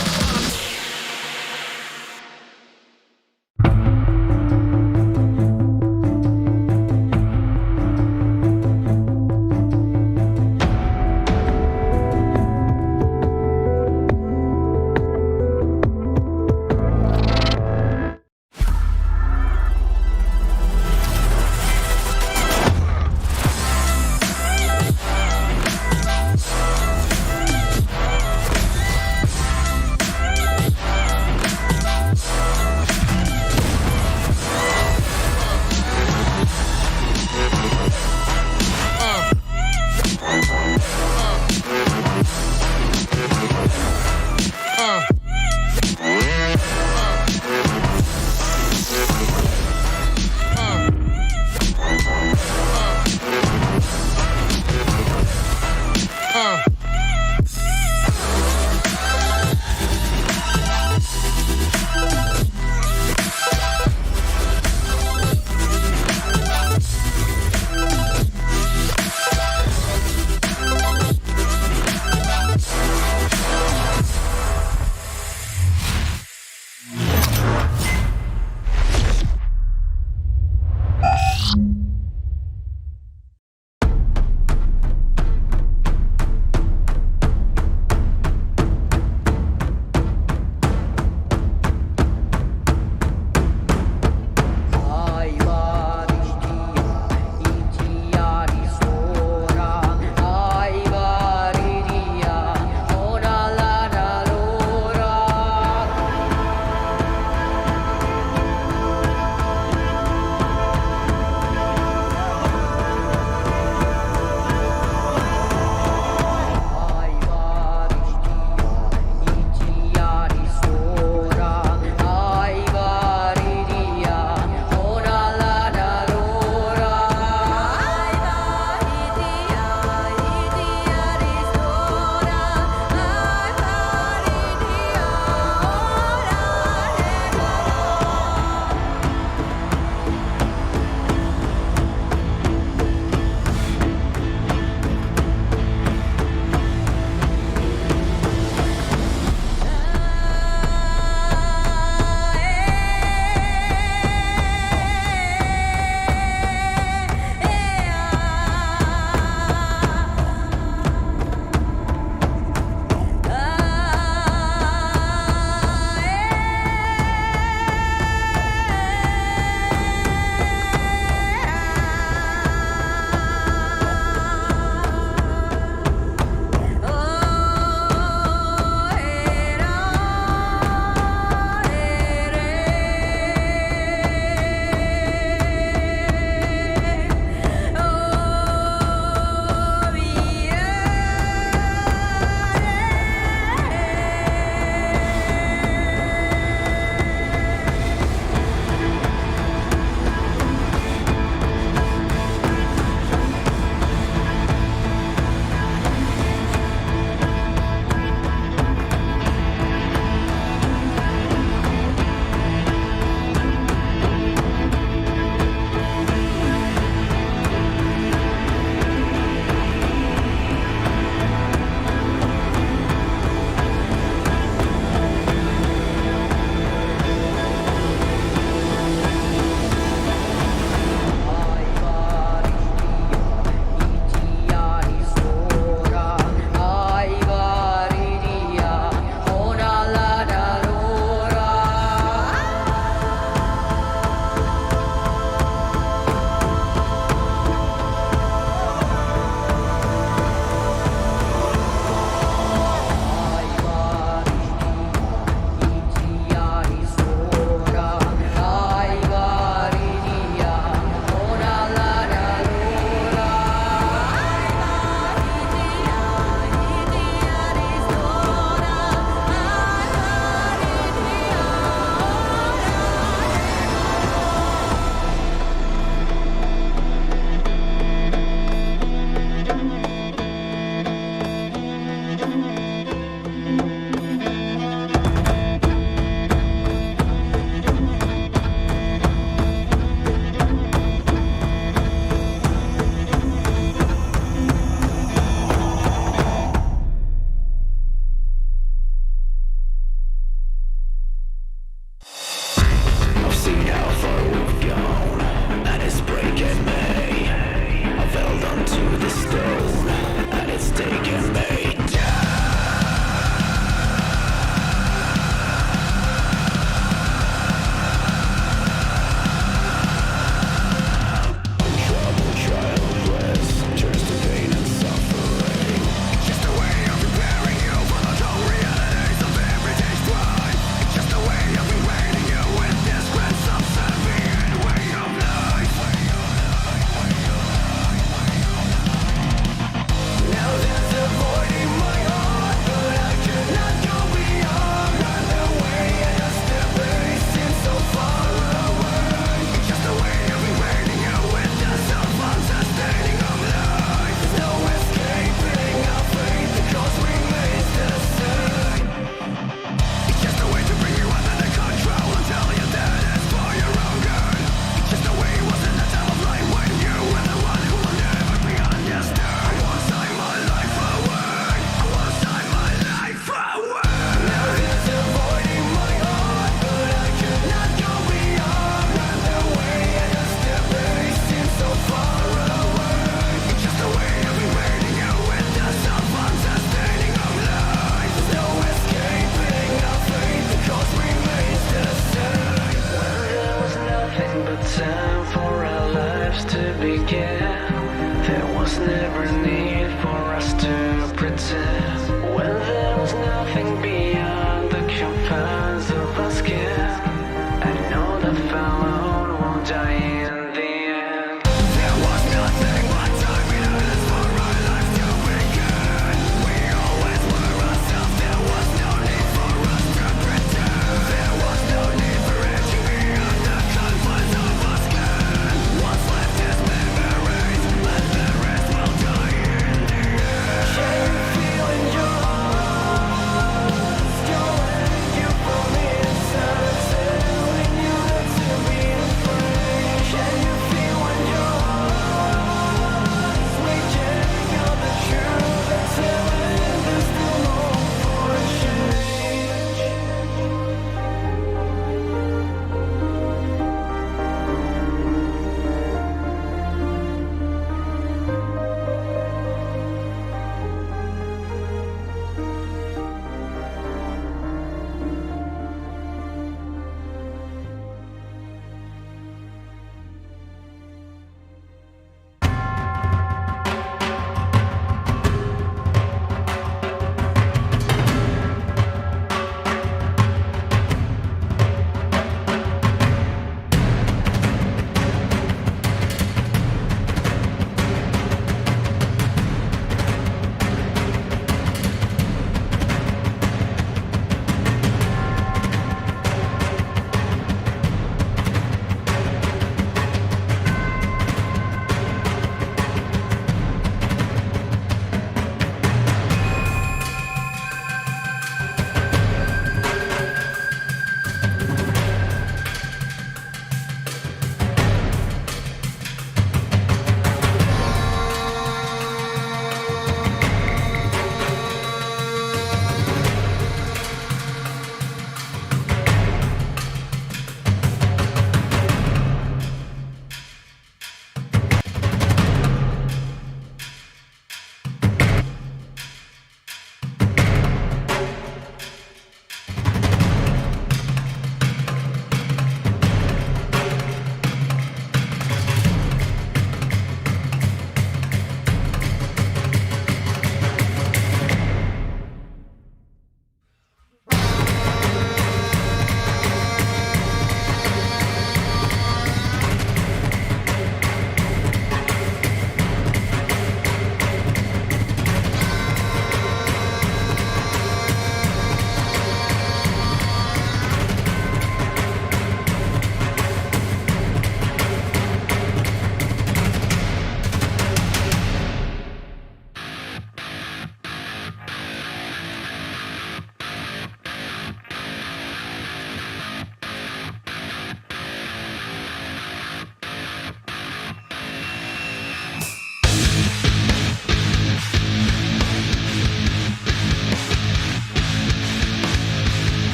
lives to begin. There was never need for us to pretend. When there was nothing beyond the confines of our skin. I know the fellow won't die in the end. There was nothing but time in us for our life to begin. We always were ourselves, there was no need for us to pretend. There was no need for it to be on the confines of our skin. What's left is memories, let the rest will die in the end.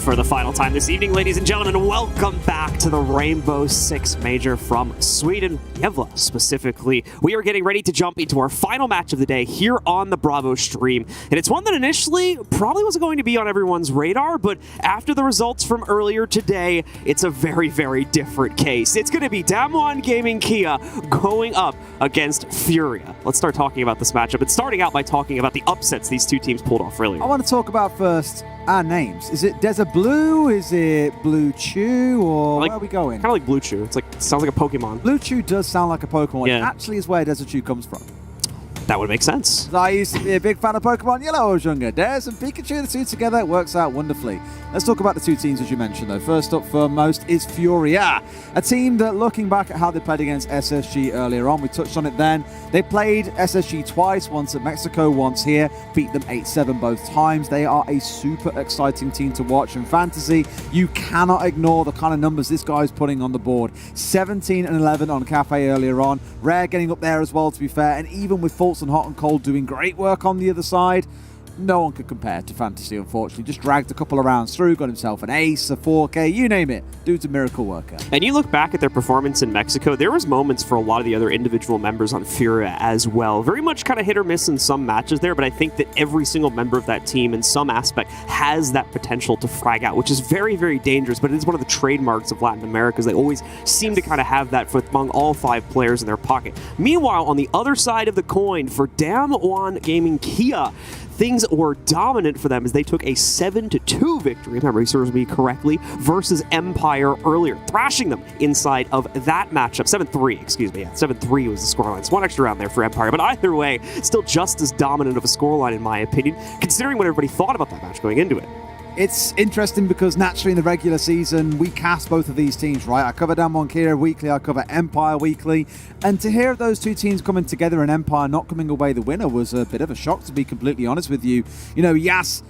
for the final time this evening, ladies and gentlemen. Welcome back to the Rainbow Six Major from Sweden, Gävle specifically. We are getting ready to jump into our final match of the day here on the Bravo stream. And it's one that initially probably wasn't going to be on everyone's radar, but after the results from earlier today, it's a very, very different case. It's going to be DWG KIA going up against FURIA. Let's start talking about this matchup. It's starting out by talking about the upsets these two teams pulled off earlier. I want to talk about first our names. Is it Desert Blue? Is it Blue Chew? Or where are we going? Kind of like Blue Chew. It sounds like a Pokemon. Blue Chew does sound like a Pokemon. Yeah. It actually is where Desert Chew comes from. That would make sense. I used to be a big fan of Pokemon Yellow when I was younger. Des and Pikachu, the two together, it works out wonderfully. Let's talk about the two teams, as you mentioned, though. First up for most is FURIA, a team that, looking back at how they played against SSG earlier on, we touched on it then. They played SSG twice, once at Mexico, once here, beat them 8-7 both times. They are a super exciting team to watch. In Fantasy, you cannot ignore the kind of numbers this guy's putting on the board. 17-11 on Cafe earlier on. Rare getting up there as well, to be fair, and even with Fultz and Hot and Cold doing great work on the other side, no one could compare to Fantasy, unfortunately. Just dragged a couple of rounds through, got himself an ace, a 4K, you name it. Dude's a miracle worker. And you look back at their performance in Mexico, there was moments for a lot of the other individual members on FURIA as well. Very much kind of hit or miss in some matches there, but I think that every single member of that team in some aspect has that potential to frag out, which is very, very dangerous, but it is one of the trademarks of Latin America. They always seem to kind of have that for among all 5 players in their pocket. Meanwhile, on the other side of the coin, for DWG KIA, things were dominant for them as they took a 7-2 victory, if memory serves me correctly, versus Empire earlier, thrashing them inside of that matchup. 7-3, excuse me. Yeah, 7-3 was the scoreline. It's one extra round there for Empire, but either way, still just as dominant of a scoreline in my opinion, considering what everybody thought about that match going into it. It's interesting because naturally in the regular season, we cast both of these teams, right? I cover DWG KIA weekly, I cover Empire weekly. And to hear those two teams coming together and Empire not coming away the winner was a bit of a shock, to be completely honest with you. You know, Yas,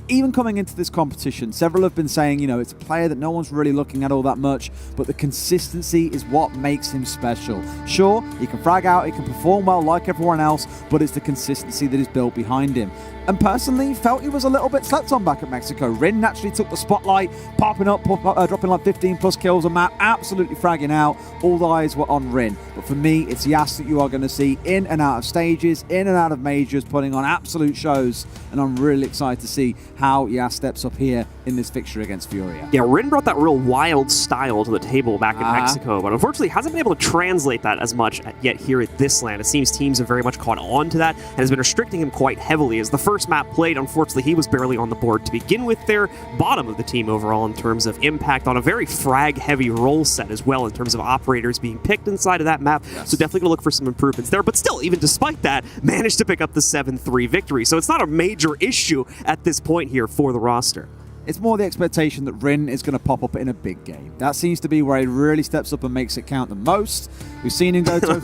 even coming into this competition, several have been saying, you know, it's a player that no one's really looking at all that much, but the consistency is what makes him special. Sure, he can frag out, he can perform well like everyone else, but it's the consistency that is built behind him. And personally, felt he was a little bit slept on back at Mexico. Rin naturally took the spotlight, popping up, dropping like 15 plus kills a map, absolutely fragging out. All the eyes were on Rin. But for me, it's Yas that you are going to see in and out of stages, in and out of majors, putting on absolute shows. And I'm really excited to see how Yas steps up here in this fixture against FURIA. Yeah, Rin brought that real wild style to the table back in Mexico, but unfortunately hasn't been able to translate that as much yet here at this land. It seems teams have very much caught on to that and has been restricting him quite heavily. As the first map played, unfortunately, he was barely on the board to begin with there. Bottom of the team overall in terms of impact on a very frag-heavy role set as well in terms of operators being picked inside of that map. Yes. So definitely going to look for some improvements there. But still, even despite that, managed to pick up the 7-3 victory. So it's not a major issue at this point here for the roster. It's more the expectation that Rin is going to pop up in a big game. That seems to be where he really steps up and makes it count the most. We've seen him go to...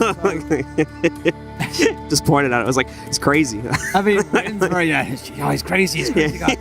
Just pointed at it. I was like, it's crazy. I mean, Rin's very, he's crazy. He's crazy guy.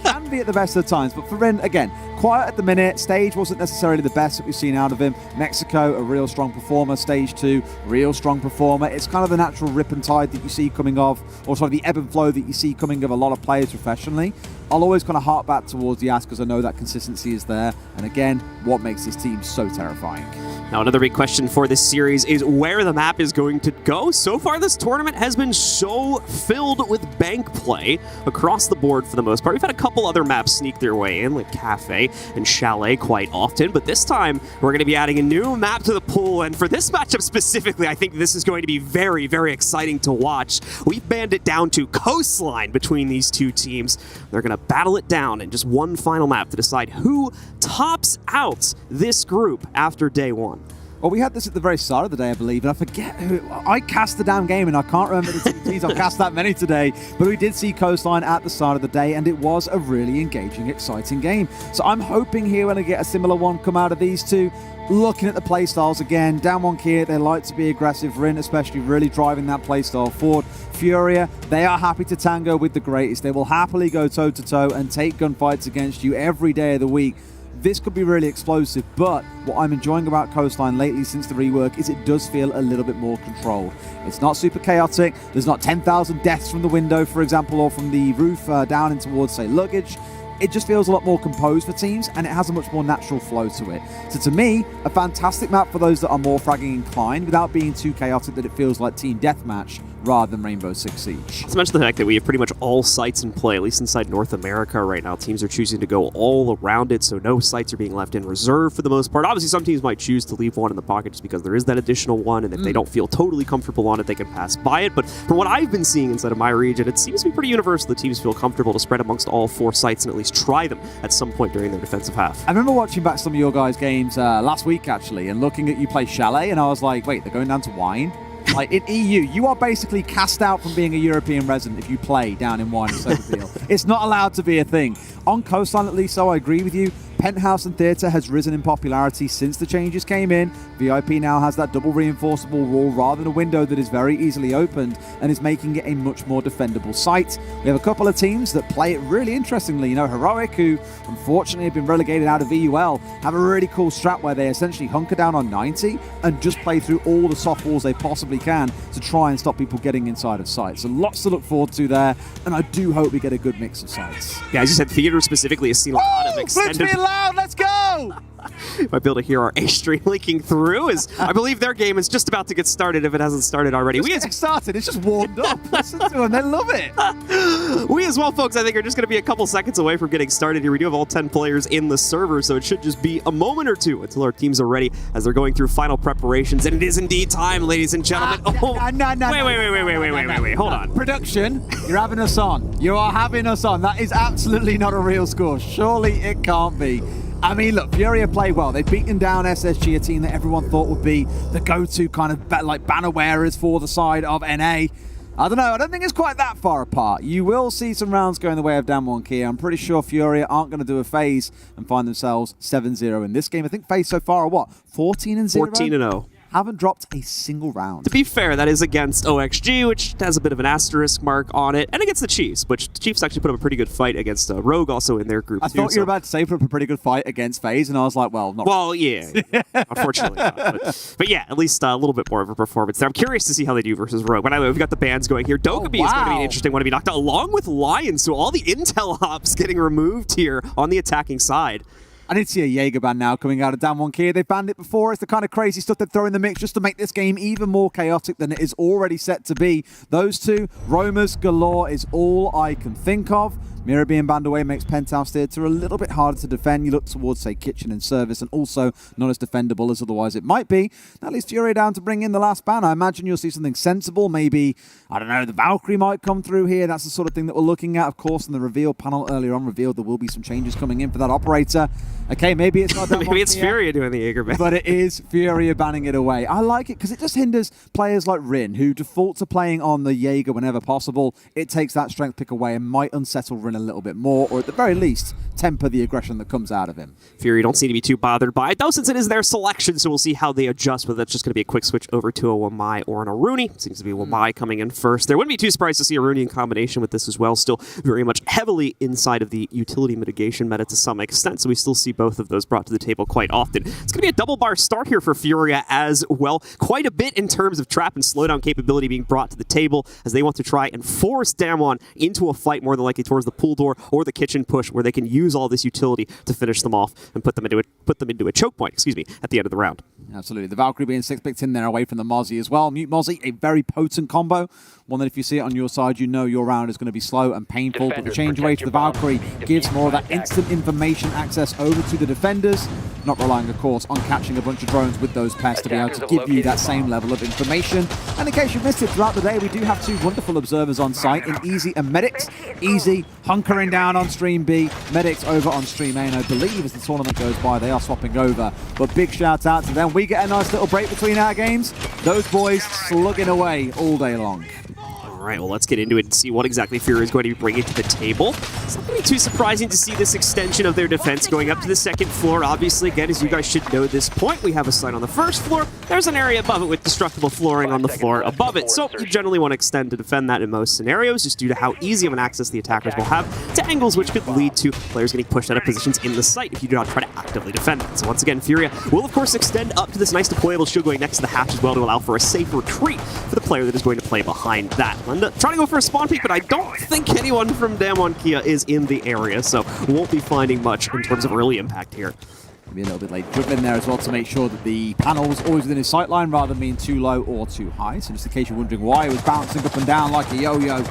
Can be at the best of the times. But for Rin, again, quiet at the minute. Stage wasn't necessarily the best that we've seen out of him. Mexico, a real strong performer. Stage 2, real strong performer. It's kind of the natural rip and tide that you see coming of, or sort of the ebb and flow that you see coming of a lot of players professionally. I'll always kind of hark back towards Yas because I know that consistency is there. And again, what makes this team so terrifying? Now, another big question for this series is where the map is going to go. So far, this tournament has been so filled with bank play across the board for the most part. We've had a couple other maps sneak their way in, like Cafe and Chalet quite often, but this time we're going to be adding a new map to the pool, and for this matchup specifically, I think this is going to be very, very exciting to watch. We've banned it down to Coastline between these two teams. They're going to battle it down in just one final map to decide who tops out this group after day one. Well, we had this at the very start of the day, I believe, and I forget who... I cast the damn game, and I can't remember the two teams. I've cast that many today, but we did see Coastline at the start of the day, and it was a really engaging, exciting game. So I'm hoping here when I get a similar one come out of these two. Looking at the playstyles again, DWG KIA, they like to be aggressive. Rin especially really driving that playstyle forward. FURIA, they are happy to tango with the greatest. They will happily go toe-to-toe and take gunfights against you every day of the week. This could be really explosive, but what I'm enjoying about Coastline lately since the rework is it does feel a little bit more controlled. It's not super chaotic. There's not 10,000 deaths from the window, for example, or from the roof down in towards, say, luggage. it just feels a lot more composed for teams, and it has a much more natural flow to it. So to me, a fantastic map for those that are more fragging inclined without being too chaotic that it feels like Team Deathmatch rather than Rainbow Six Siege. Not to mention the fact that we have pretty much all sites in play, at least inside North America right now. Teams are choosing to go all around it, so no sites are being left in reserve for the most part. Obviously, some teams might choose to leave one in the pocket just because there is that additional one, and if they don't feel totally comfortable on it, they can pass by it. But from what I've been seeing inside of my region, it seems to be pretty universal that teams feel comfortable to spread amongst all 4 sites and at least try them at some point during their defensive half. I remember watching back some of your guys' games last week, actually, and looking at you play Chalet, and I was like, wait, they're going down to Wine? Like, in EU, you are basically cast out from being a European resident if you play down in Wine and Soberville. It's not allowed to be a thing. On Coastline, at least, so I agree with you. Penthouse and Theatre has risen in popularity since the changes came in. VIP now has that double reinforceable wall rather than a window that is very easily opened and is making it a much more defendable site. We have a couple of teams that play it really interestingly. You know, Heroic, who unfortunately have been relegated out of VUL, have a really cool strat where they essentially hunker down on 90 and just play through all the soft walls they possibly can to try and stop people getting inside of sites. So lots to look forward to there, and I do hope we get a good mix of sites. Yeah, as you said, Theater specifically has seen a lot of extended... loud, let's go! Might be able to hear our A stream leaking through, as I believe their game is just about to get started if it hasn't started already. It's started, it's just warmed up. Listen to them, they love it. We as well, folks, I think are just going to be a couple seconds away from getting started here. We do have all 10 players in the server, so it should just be a moment or two until our teams are ready as they're going through final preparations. And it is indeed time, ladies and gentlemen. Wait, hold on. Production, you're having us on. You are having us on. That is absolutely not a real score. Surely it can't be. I mean, look, FURIA play well. They've beaten down SSG, a team that everyone thought would be the go-to kind of like banner wearers for the side of NA. I don't know. I don't think it's quite that far apart. You will see some rounds going the way of DWG KIA. I'm pretty sure FURIA aren't going to do a phase and find themselves 7-0 in this game. I think phase so far are what? 14-0? 14-0. Haven't dropped a single round. To be fair, that is against OXG, which has a bit of an asterisk mark on it, and against the Chiefs, which the Chiefs actually put up a pretty good fight against Rogue also in their group. I thought you were about to say put up a pretty good fight against FaZe, and I was like, well, not. Well, yeah. Unfortunately not. But yeah, at least a little bit more of a performance there. I'm curious to see how they do versus Rogue. But anyway, we've got the bans going here. Dokkaebi is going to be an interesting one to be knocked out, along with Lions, so all the intel hops getting removed here on the attacking side. I did see a Jaeger ban now coming out of DWG KIA. They've banned it before. It's the kind of crazy stuff they throw in the mix just to make this game even more chaotic than it is already set to be. Those two, roamers galore is all I can think of. Mira being banned away makes Penthouse Theatre a little bit harder to defend. You look towards, say, Kitchen and Service, and also not as defendable as otherwise it might be. That leaves FURIA down to bring in the last ban. I imagine you'll see something sensible. Maybe, I don't know, the Valkyrie might come through here. That's the sort of thing that we're looking at. Of course, in the reveal panel earlier on revealed there will be some changes coming in for that operator. Okay, maybe it's not maybe it's FURIA doing the Jaeger ban. But it is FURIA banning it away. I like it because it just hinders players like Rin, who default to playing on the Jaeger whenever possible. It takes that strength pick away and might unsettle Rin a little bit more, or at the very least, temper the aggression that comes out of him. FURIA don't seem to be too bothered by it, though, since it is their selection, so we'll see how they adjust, whether that's just going to be a quick switch over to a Wamai or an Aruni. Seems to be Wamai coming in first. There wouldn't be too surprised to see Aruni in combination with this as well, still very much heavily inside of the utility mitigation meta to some extent, so we still see both of those brought to the table quite often. It's going to be a double bar start here for FURIA as well. Quite a bit in terms of trap and slowdown capability being brought to the table as they want to try and force Damwon into a fight more than likely towards the pool door or the kitchen push, where they can use all this utility to finish them off and put them into a choke point, at the end of the round. Absolutely. The Valkyrie being 6 picked in there away from the Mozzie as well. Mute Mozzie, a very potent combo. One that if you see it on your side, you know your round is going to be slow and painful. But the change away to the Valkyrie gives more of that instant information access over to the defenders. Not relying, of course, on catching a bunch of drones with those pests to be able to give you that same level of information. And in case you missed it, throughout the day, we do have two wonderful observers on site in Easy and Medics. Easy hunkering down on Stream B, Medics over on Stream A, and I believe as the tournament goes by, they are swapping over. But big shout out to them. We get a nice little break between our games. Those boys slugging away all day long. All right, well, let's get into it and see what exactly FURIA is going to be bringing to the table. It's not going to be too surprising to see this extension of their defense going up to the second floor. Obviously, again, as you guys should know at this point, we have a site on the first floor. There's an area above it with destructible flooring on the floor above it. So you generally want to extend to defend that in most scenarios, just due to how easy of an access the attackers will have to angles, which could lead to players getting pushed out of positions in the site if you do not try to actively defend it. So once again, FURIA will, of course, extend up to this nice deployable shield going next to the hatch as well to allow for a safe retreat for the player that is going to play behind that. And trying to go for a spawn peek, but I don't think anyone from DWG KIA is in the area, so won't be finding much in terms of early impact here. Be a little bit late driven in there as well to make sure that the panel was always within his sight line rather than being too low or too high. So just in case you're wondering why it was bouncing up and down like a yo-yo,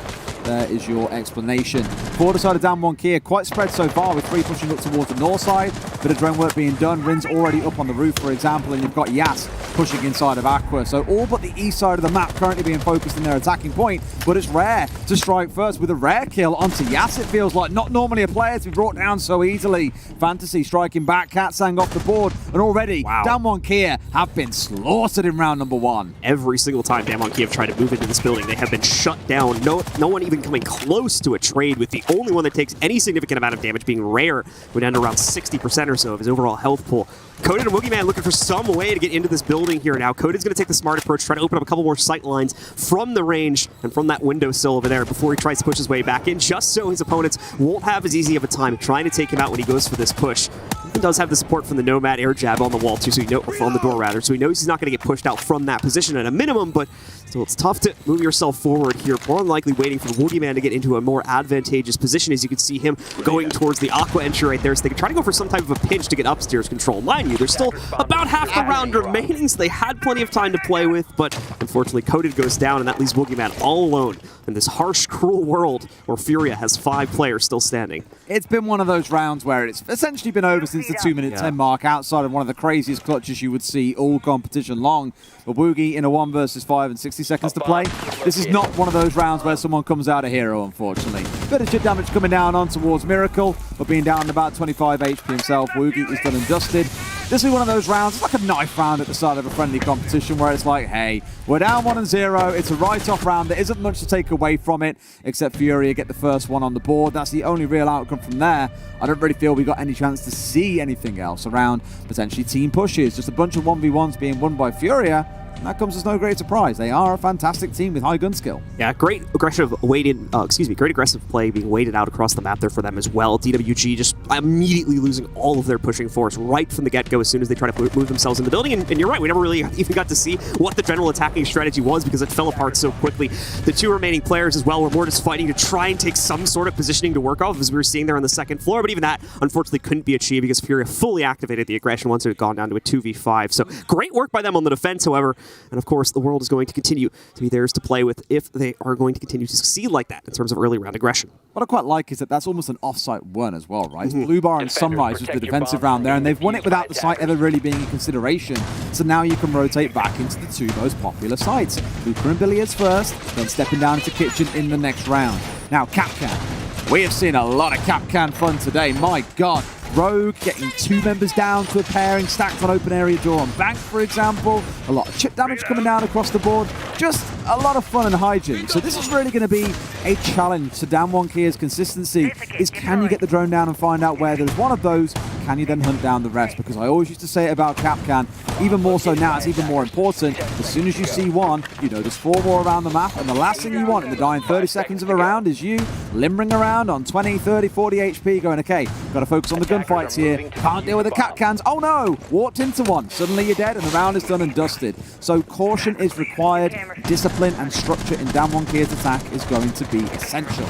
there is your explanation. Forward side of Damwon Kia, quite spread so far with 3 pushing up towards the north side. Bit of drone work being done. Rin's already up on the roof, for example, and you've got Yas pushing inside of Aqua. So all but the east side of the map currently being focused in their attacking point, but it's Rare to strike first with a rare kill onto Yas, it feels like. Not normally a player to be brought down so easily. Fantasy striking back, Katsang off the board, and already Damwon Kia have been slaughtered in round number 1. Every single time Damwon Kia have tried to move into this building, they have been shut down. No one even coming close to a trade, with the only one that takes any significant amount of damage being Rare, would end around 60% or so of his overall health pool. Coded and Woogieman looking for some way to get into this building here now. Coded's going to take the smart approach, try to open up a couple more sight lines from the range and from that windowsill over there before he tries to push his way back in, just so his opponents won't have as easy of a time trying to take him out when he goes for this push. He does have the support from the Nomad air jab on the wall too, so he on the door rather, so he knows he's not going to get pushed out from that position at a minimum, but still it's tough to move yourself forward here. More than likely waiting for Woogieman to get into a more advantageous position, as you can see him going towards the Aqua entry right there, so they can try to go for some type of a pinch to get upstairs control. Mind you, there's still about half the round remaining, so they had plenty of time to play with, but unfortunately Coded goes down, and that leaves Woogieman all alone in this harsh, cruel world where FURIA has 5 players still standing. It's been one of those rounds where it's essentially been over since the 2-minute 10 mark, outside of one of the craziest clutches you would see all competition long. But Woogie in a 1 versus 5 and 60 seconds to play. This is not one of those rounds where someone comes out a hero, unfortunately. Bit of chip damage coming down on towards Miracle, but being down about 25 HP himself, Woogie is done and dusted. This is one of those rounds, it's like a knife round at the start of a friendly competition where it's like, hey, we're down 1-0, it's a write-off round, there isn't much to take away from it, except FURIA get the first one on the board. That's the only real outcome from there. I don't really feel we got any chance to see anything else around potentially team pushes, just a bunch of 1v1s being won by FURIA. That comes as no great surprise. They are a fantastic team with high gun skill. Yeah, great aggressive play being weighted out across the map there for them as well. DWG just immediately losing all of their pushing force right from the get-go as soon as they try to move themselves in the building. And you're right, we never really even got to see what the general attacking strategy was because it fell apart so quickly. The 2 remaining players as well were more just fighting to try and take some sort of positioning to work off, as we were seeing there on the second floor. But even that, unfortunately, couldn't be achieved because FURIA fully activated the aggression once it had gone down to a 2v5. So great work by them on the defense, however. And of course, the world is going to continue to be theirs to play with if they are going to continue to succeed like that in terms of early round aggression. What I quite like is that that's almost an off-site one as well, right? Blue Bar and Sunrise was the defensive round there, and they've won it without the site ever really being in consideration. So now you can rotate back into the 2 most popular sites. Luca and Billiards first, then stepping down into Kitchen in the next round. Now, Capcan. We have seen a lot of Capcan fun today, my God. Rogue getting 2 members down to a pairing, stacked on open area door on Bank, for example. A lot of chip damage coming down across the board. Just a lot of fun and hygiene. So this is really going to be a challenge to Damwon Kia's consistency. Is can you get the drone down and find out where there's one of those? Can you then hunt down the rest? Because I always used to say it about Capcan, even more so now, it's even more important. As soon as you see one, you know there's 4 more around the map, and the last thing you want in the dying 30 seconds of a round is you limbering around on 20, 30, 40 HP going, okay, got to focus on the gunfights here. Can't deal with the Capcans. Oh no! Walked into one. Suddenly you're dead, and the round is done and dusted. So caution is required. Discipline and structure in Damwon Kia's attack is going to be essential.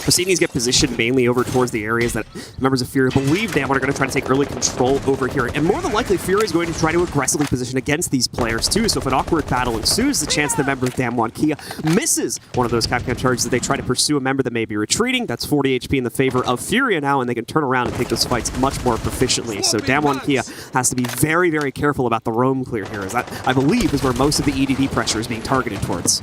Rossini's get positioned mainly over towards the areas that members of FURIA believe Damwon are going to try to take early control over here. And more than likely, FURIA is going to try to aggressively position against these players too. So if an awkward battle ensues, the chance the member of Damwon Kia misses one of those Capcan charges that they try to pursue a member that may be retreating. That's 40 HP in the favor of FURIA now, and they can turn around and take those fights much more proficiently. So Damwon Kia has to be very, very careful about the roam clear here, as that, I believe, is where most of the EDD pressure is being targeted towards.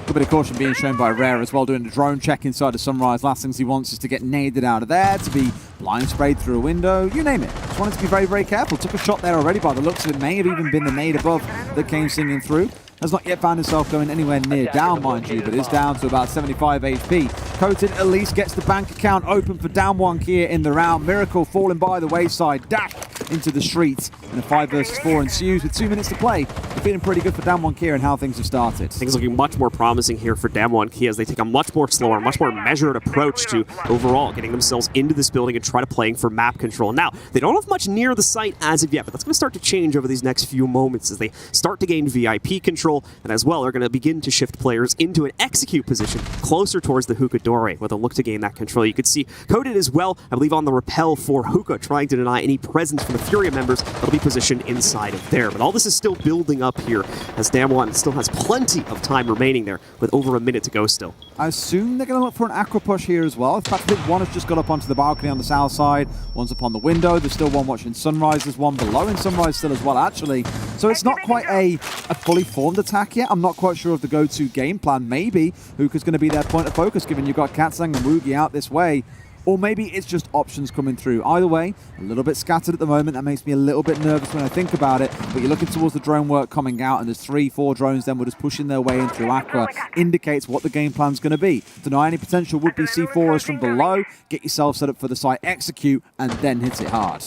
A bit of caution being shown by Rare as well, doing a drone check inside of Sunrise. Last things he wants is to get naded out of there, to be blind sprayed through a window, you name it. Just wanted to be very, very careful. Took a shot there already by the looks of it. May have even been the nade above that came singing through. Has not yet found himself going anywhere near down, mind you, but is down to about 75 HP. Coated at least gets the bank account open for Damwon Kia in the round. Miracle falling by the wayside. Dash into the streets, and a 5 versus 4 ensues with 2 minutes to play. We're feeling pretty good for DWG KIA and how things have started. Things looking much more promising here for DWG KIA as they take a much more slower, much more measured approach to overall getting themselves into this building and try to playing for map control. Now, they don't have much near the site as of yet, but that's going to start to change over these next few moments as they start to gain VIP control, and as well are going to begin to shift players into an execute position closer towards the Hookah doorway with a look to gain that control. You could see Coded as well, I believe on the rappel for Hookah, trying to deny any presence from the FURIA members that'll be positioned inside of there. But all this is still building up here as DWG still has plenty of time remaining there with over a minute to go still. I assume they're going to look for an aqua push here as well. In fact, I think one has just got up onto the balcony on the south side, one's up on the window, there's still one watching Sunrise, there's one below in Sunrise still as well actually. So it's not quite a fully formed attack yet. I'm not quite sure of the go-to game plan. Maybe Hookah's going to be their point of focus given you've got Katsang and Woogie out this way. Or maybe it's just options coming through. Either way, a little bit scattered at the moment. That makes me a little bit nervous when I think about it. But you're looking towards the drone work coming out, and there's 3-4 drones then we're just pushing their way in through Aqua. Indicates what the game plan's going to be. Deny any potential would-be C4s from below, get yourself set up for the site, execute, and then hit it hard.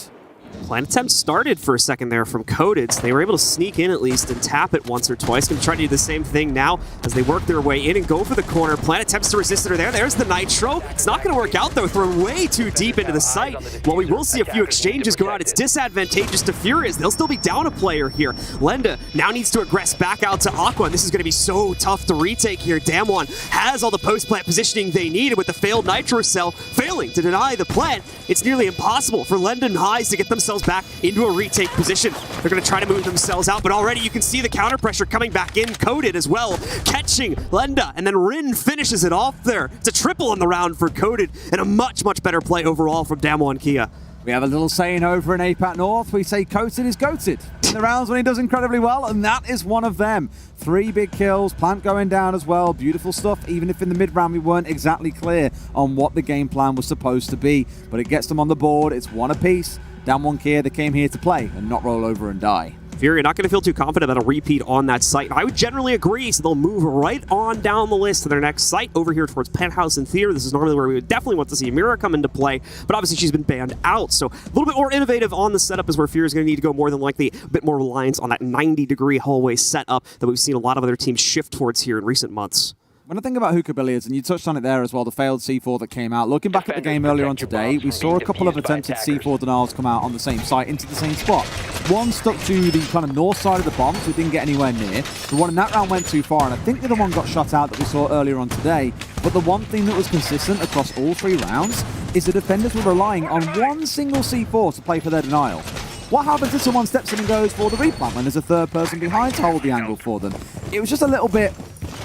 Plant attempt started for a second there from Coded, so they were able to sneak in at least and tap it once or twice. Going to try to do the same thing now as they work their way in and go for the corner. Plant attempts to resist it are there. There's the Nitro. It's not going to work out though, thrown way too deep into the site. While we will see a few exchanges go out, it's disadvantageous to Furious. They'll still be down a player here. Lenda now needs to aggress back out to Aqua, and this is going to be so tough to retake here. DWG has all the post-plant positioning they needed with the failed Nitro cell, failing to deny the plant. It's nearly impossible for Lenda and Highs to get themselves back into a retake position. They're going to try to move themselves out, but already you can see the counter pressure coming back in. Coded as well, catching Lenda, and then Rin finishes it off there. It's a triple on the round for Coded, and a much, much better play overall from DWG KIA. We have a little saying over in APAC North. We say Coated is goated in the rounds when he does incredibly well, and that is one of them. 3 big kills, Plant going down as well. Beautiful stuff, even if in the mid-round we weren't exactly clear on what the game plan was supposed to be. But it gets them on the board. It's one apiece. DWG KIA, they came here to play and not roll over and die. FURIA not going to feel too confident about a repeat on that site. I would generally agree, so they'll move right on down the list to their next site over here towards Penthouse and Theater. This is normally where we would definitely want to see Mira come into play, but obviously she's been banned out, so a little bit more innovative on the setup is where FURIA is going to need to go more than likely a bit more reliance on that 90-degree hallway setup that we've seen a lot of other teams shift towards here in recent months. When I think about Hookah Billiards, and you touched on it there as well, the failed C4 that came out, looking back at the game earlier on today, we saw a couple of attempted C4 denials come out on the same site into the same spot. One stuck to the kind of north side of the bomb, so it didn't get anywhere near. The one in that round went too far, and I think the other one got shot out that we saw earlier on today. But the one thing that was consistent across all 3 rounds is the defenders were relying on one single C4 to play for their denial. What happens if someone steps in and goes for the replant when there's a third person behind to hold the angle for them? It was just a little bit,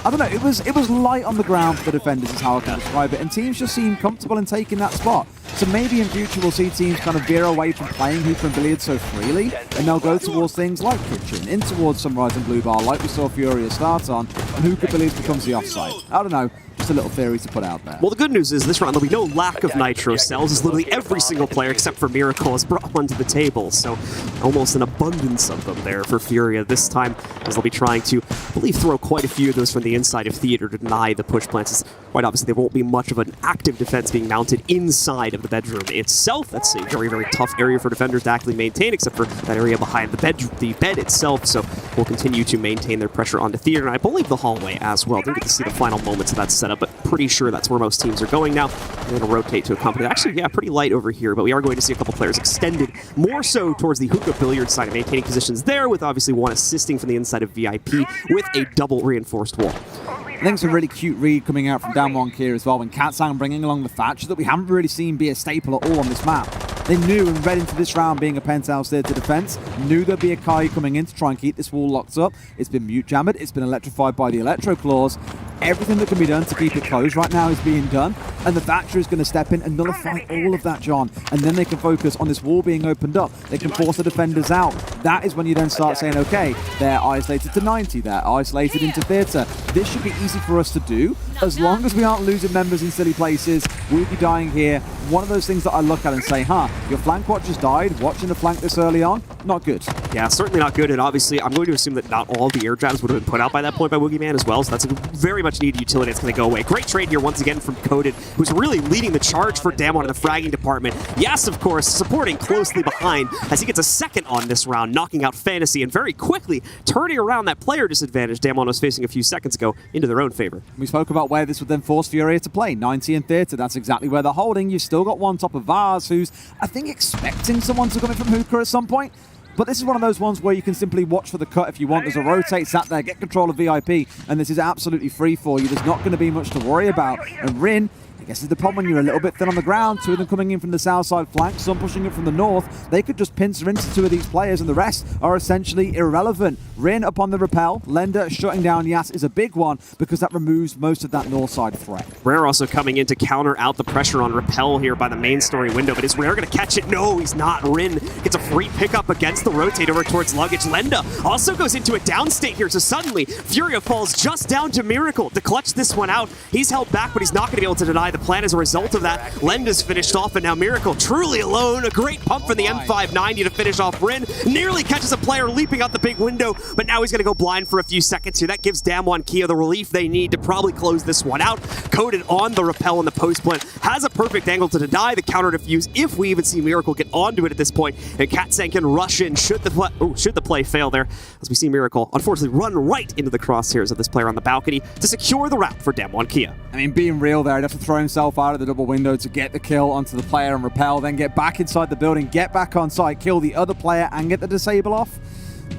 I don't know, it was light on the ground for the defenders is how I can describe it, and teams just seem comfortable in taking that spot. So maybe in future we'll see teams kind of veer away from playing Hookah and Billiards so freely, and they'll go towards things like Kitchen, in towards Sunrise and Blue Bar, like we saw FURIA start on, and Hookah Billiards becomes the offside. I don't know. Just a little theory to put out there. Well, the good news is this round there'll be no lack of Nitro cells, as literally every single player except for Miracle has brought one to the table, so almost an abundance of them there for FURIA this time, as they'll be trying to, I believe, throw quite a few of those from the inside of Theater to deny the push plants. Quite obviously, there won't be much of an active defense being mounted inside of the bedroom itself. That's a very, very tough area for defenders to actually maintain, except for that area behind the bed itself, so we'll continue to maintain their pressure onto Theater, and I believe the hallway as well. Didn't get to see the final moments of that setup, but pretty sure that's where most teams are going now. We're going to rotate to a company that actually, yeah, pretty light over here, but we are going to see a couple players extended more so towards the Hookah Billiards side, maintaining positions there, with obviously one assisting from the inside of VIP with a double reinforced wall. I think it's a really cute read coming out from DWG KIA as well when Katsang bringing along the Thatcher that we haven't really seen be a staple at all on this map. They knew and read into this round being a Penthouse there to defense, knew there'd be a Kai coming in to try and keep this wall locked up. It's been mute jammered, it's been electrified by the Electro Claws. Everything that can be done to keep it closed right now is being done, and the Thatcher is going to step in and nullify all of that, John, and then they can focus on this wall being opened up. They can force the defenders out. That is when you then start saying, okay, they're isolated to 90, they're isolated into Theatre. This should be easy for us to do. As long as we aren't losing members in silly places, we'll be dying here one of those things that I look at and say, your flank watch just died, watching the flank this early on, not good. Yeah, certainly not good, and obviously I'm going to assume that not all of the air jabs would have been put out by that point by Woogieman as well, so that's a very much needed utility that's going to go away. Great trade here once again from Coded, who's really leading the charge for Damwon in the fragging department. Yes, of course, supporting closely behind as he gets a second on this round, knocking out Fantasy, and very quickly turning around that player disadvantage Damwon was facing a few seconds ago into their own favor. We spoke about where this would then force FURIA to play. 90 and Theatre, that's exactly where they're holding. You've still got one top of Vars, who's, I think, expecting someone to come in from Hookah at some point. But this is one of those ones where you can simply watch for the cut if you want. There's a rotate sat there, get control of VIP, and this is absolutely free for you. There's not going to be much to worry about. And Rin, I guess, is the problem when you're a little bit thin on the ground. Two of them coming in from the south side flank, some pushing it from the north. They could just pincer into two of these players, and the rest are essentially irrelevant. Rin up on the repel. Lender shutting down Yas is a big one because that removes most of that north side threat. Rare also coming in to counter out the pressure on Repel here by the main story window, but is Rare going to catch it? No, he's not. Rin gets a free pickup against the rotate over towards Luggage. Lenda also goes into a downstate here, so suddenly FURIA falls just down to Miracle to clutch this one out. He's held back, but he's not going to be able to deny the plan as a result of that. Lenda's finished off, and now Miracle truly alone. A great pump from the M590 to finish off Rin. Nearly catches a player leaping out the big window, but now he's going to go blind for a few seconds here. That gives Damwon Kia the relief they need to probably close this one out. Coded on the Repel in the post plant. Has a perfect angle to deny the counter defuse if we even see Miracle get onto it at this point. And Katzan can rush in should the play fail there, as we see Miracle unfortunately run right into the crosshairs of this player on the balcony to secure the round for Damwon Kia. I mean, being real there, he'd have to throw himself out of the double window to get the kill onto the player and Repel, then get back inside the building, get back on site, kill the other player and get the disable off.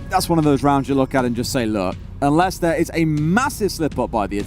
That's one of those rounds you look at and just say, look, unless there is a massive slip up by the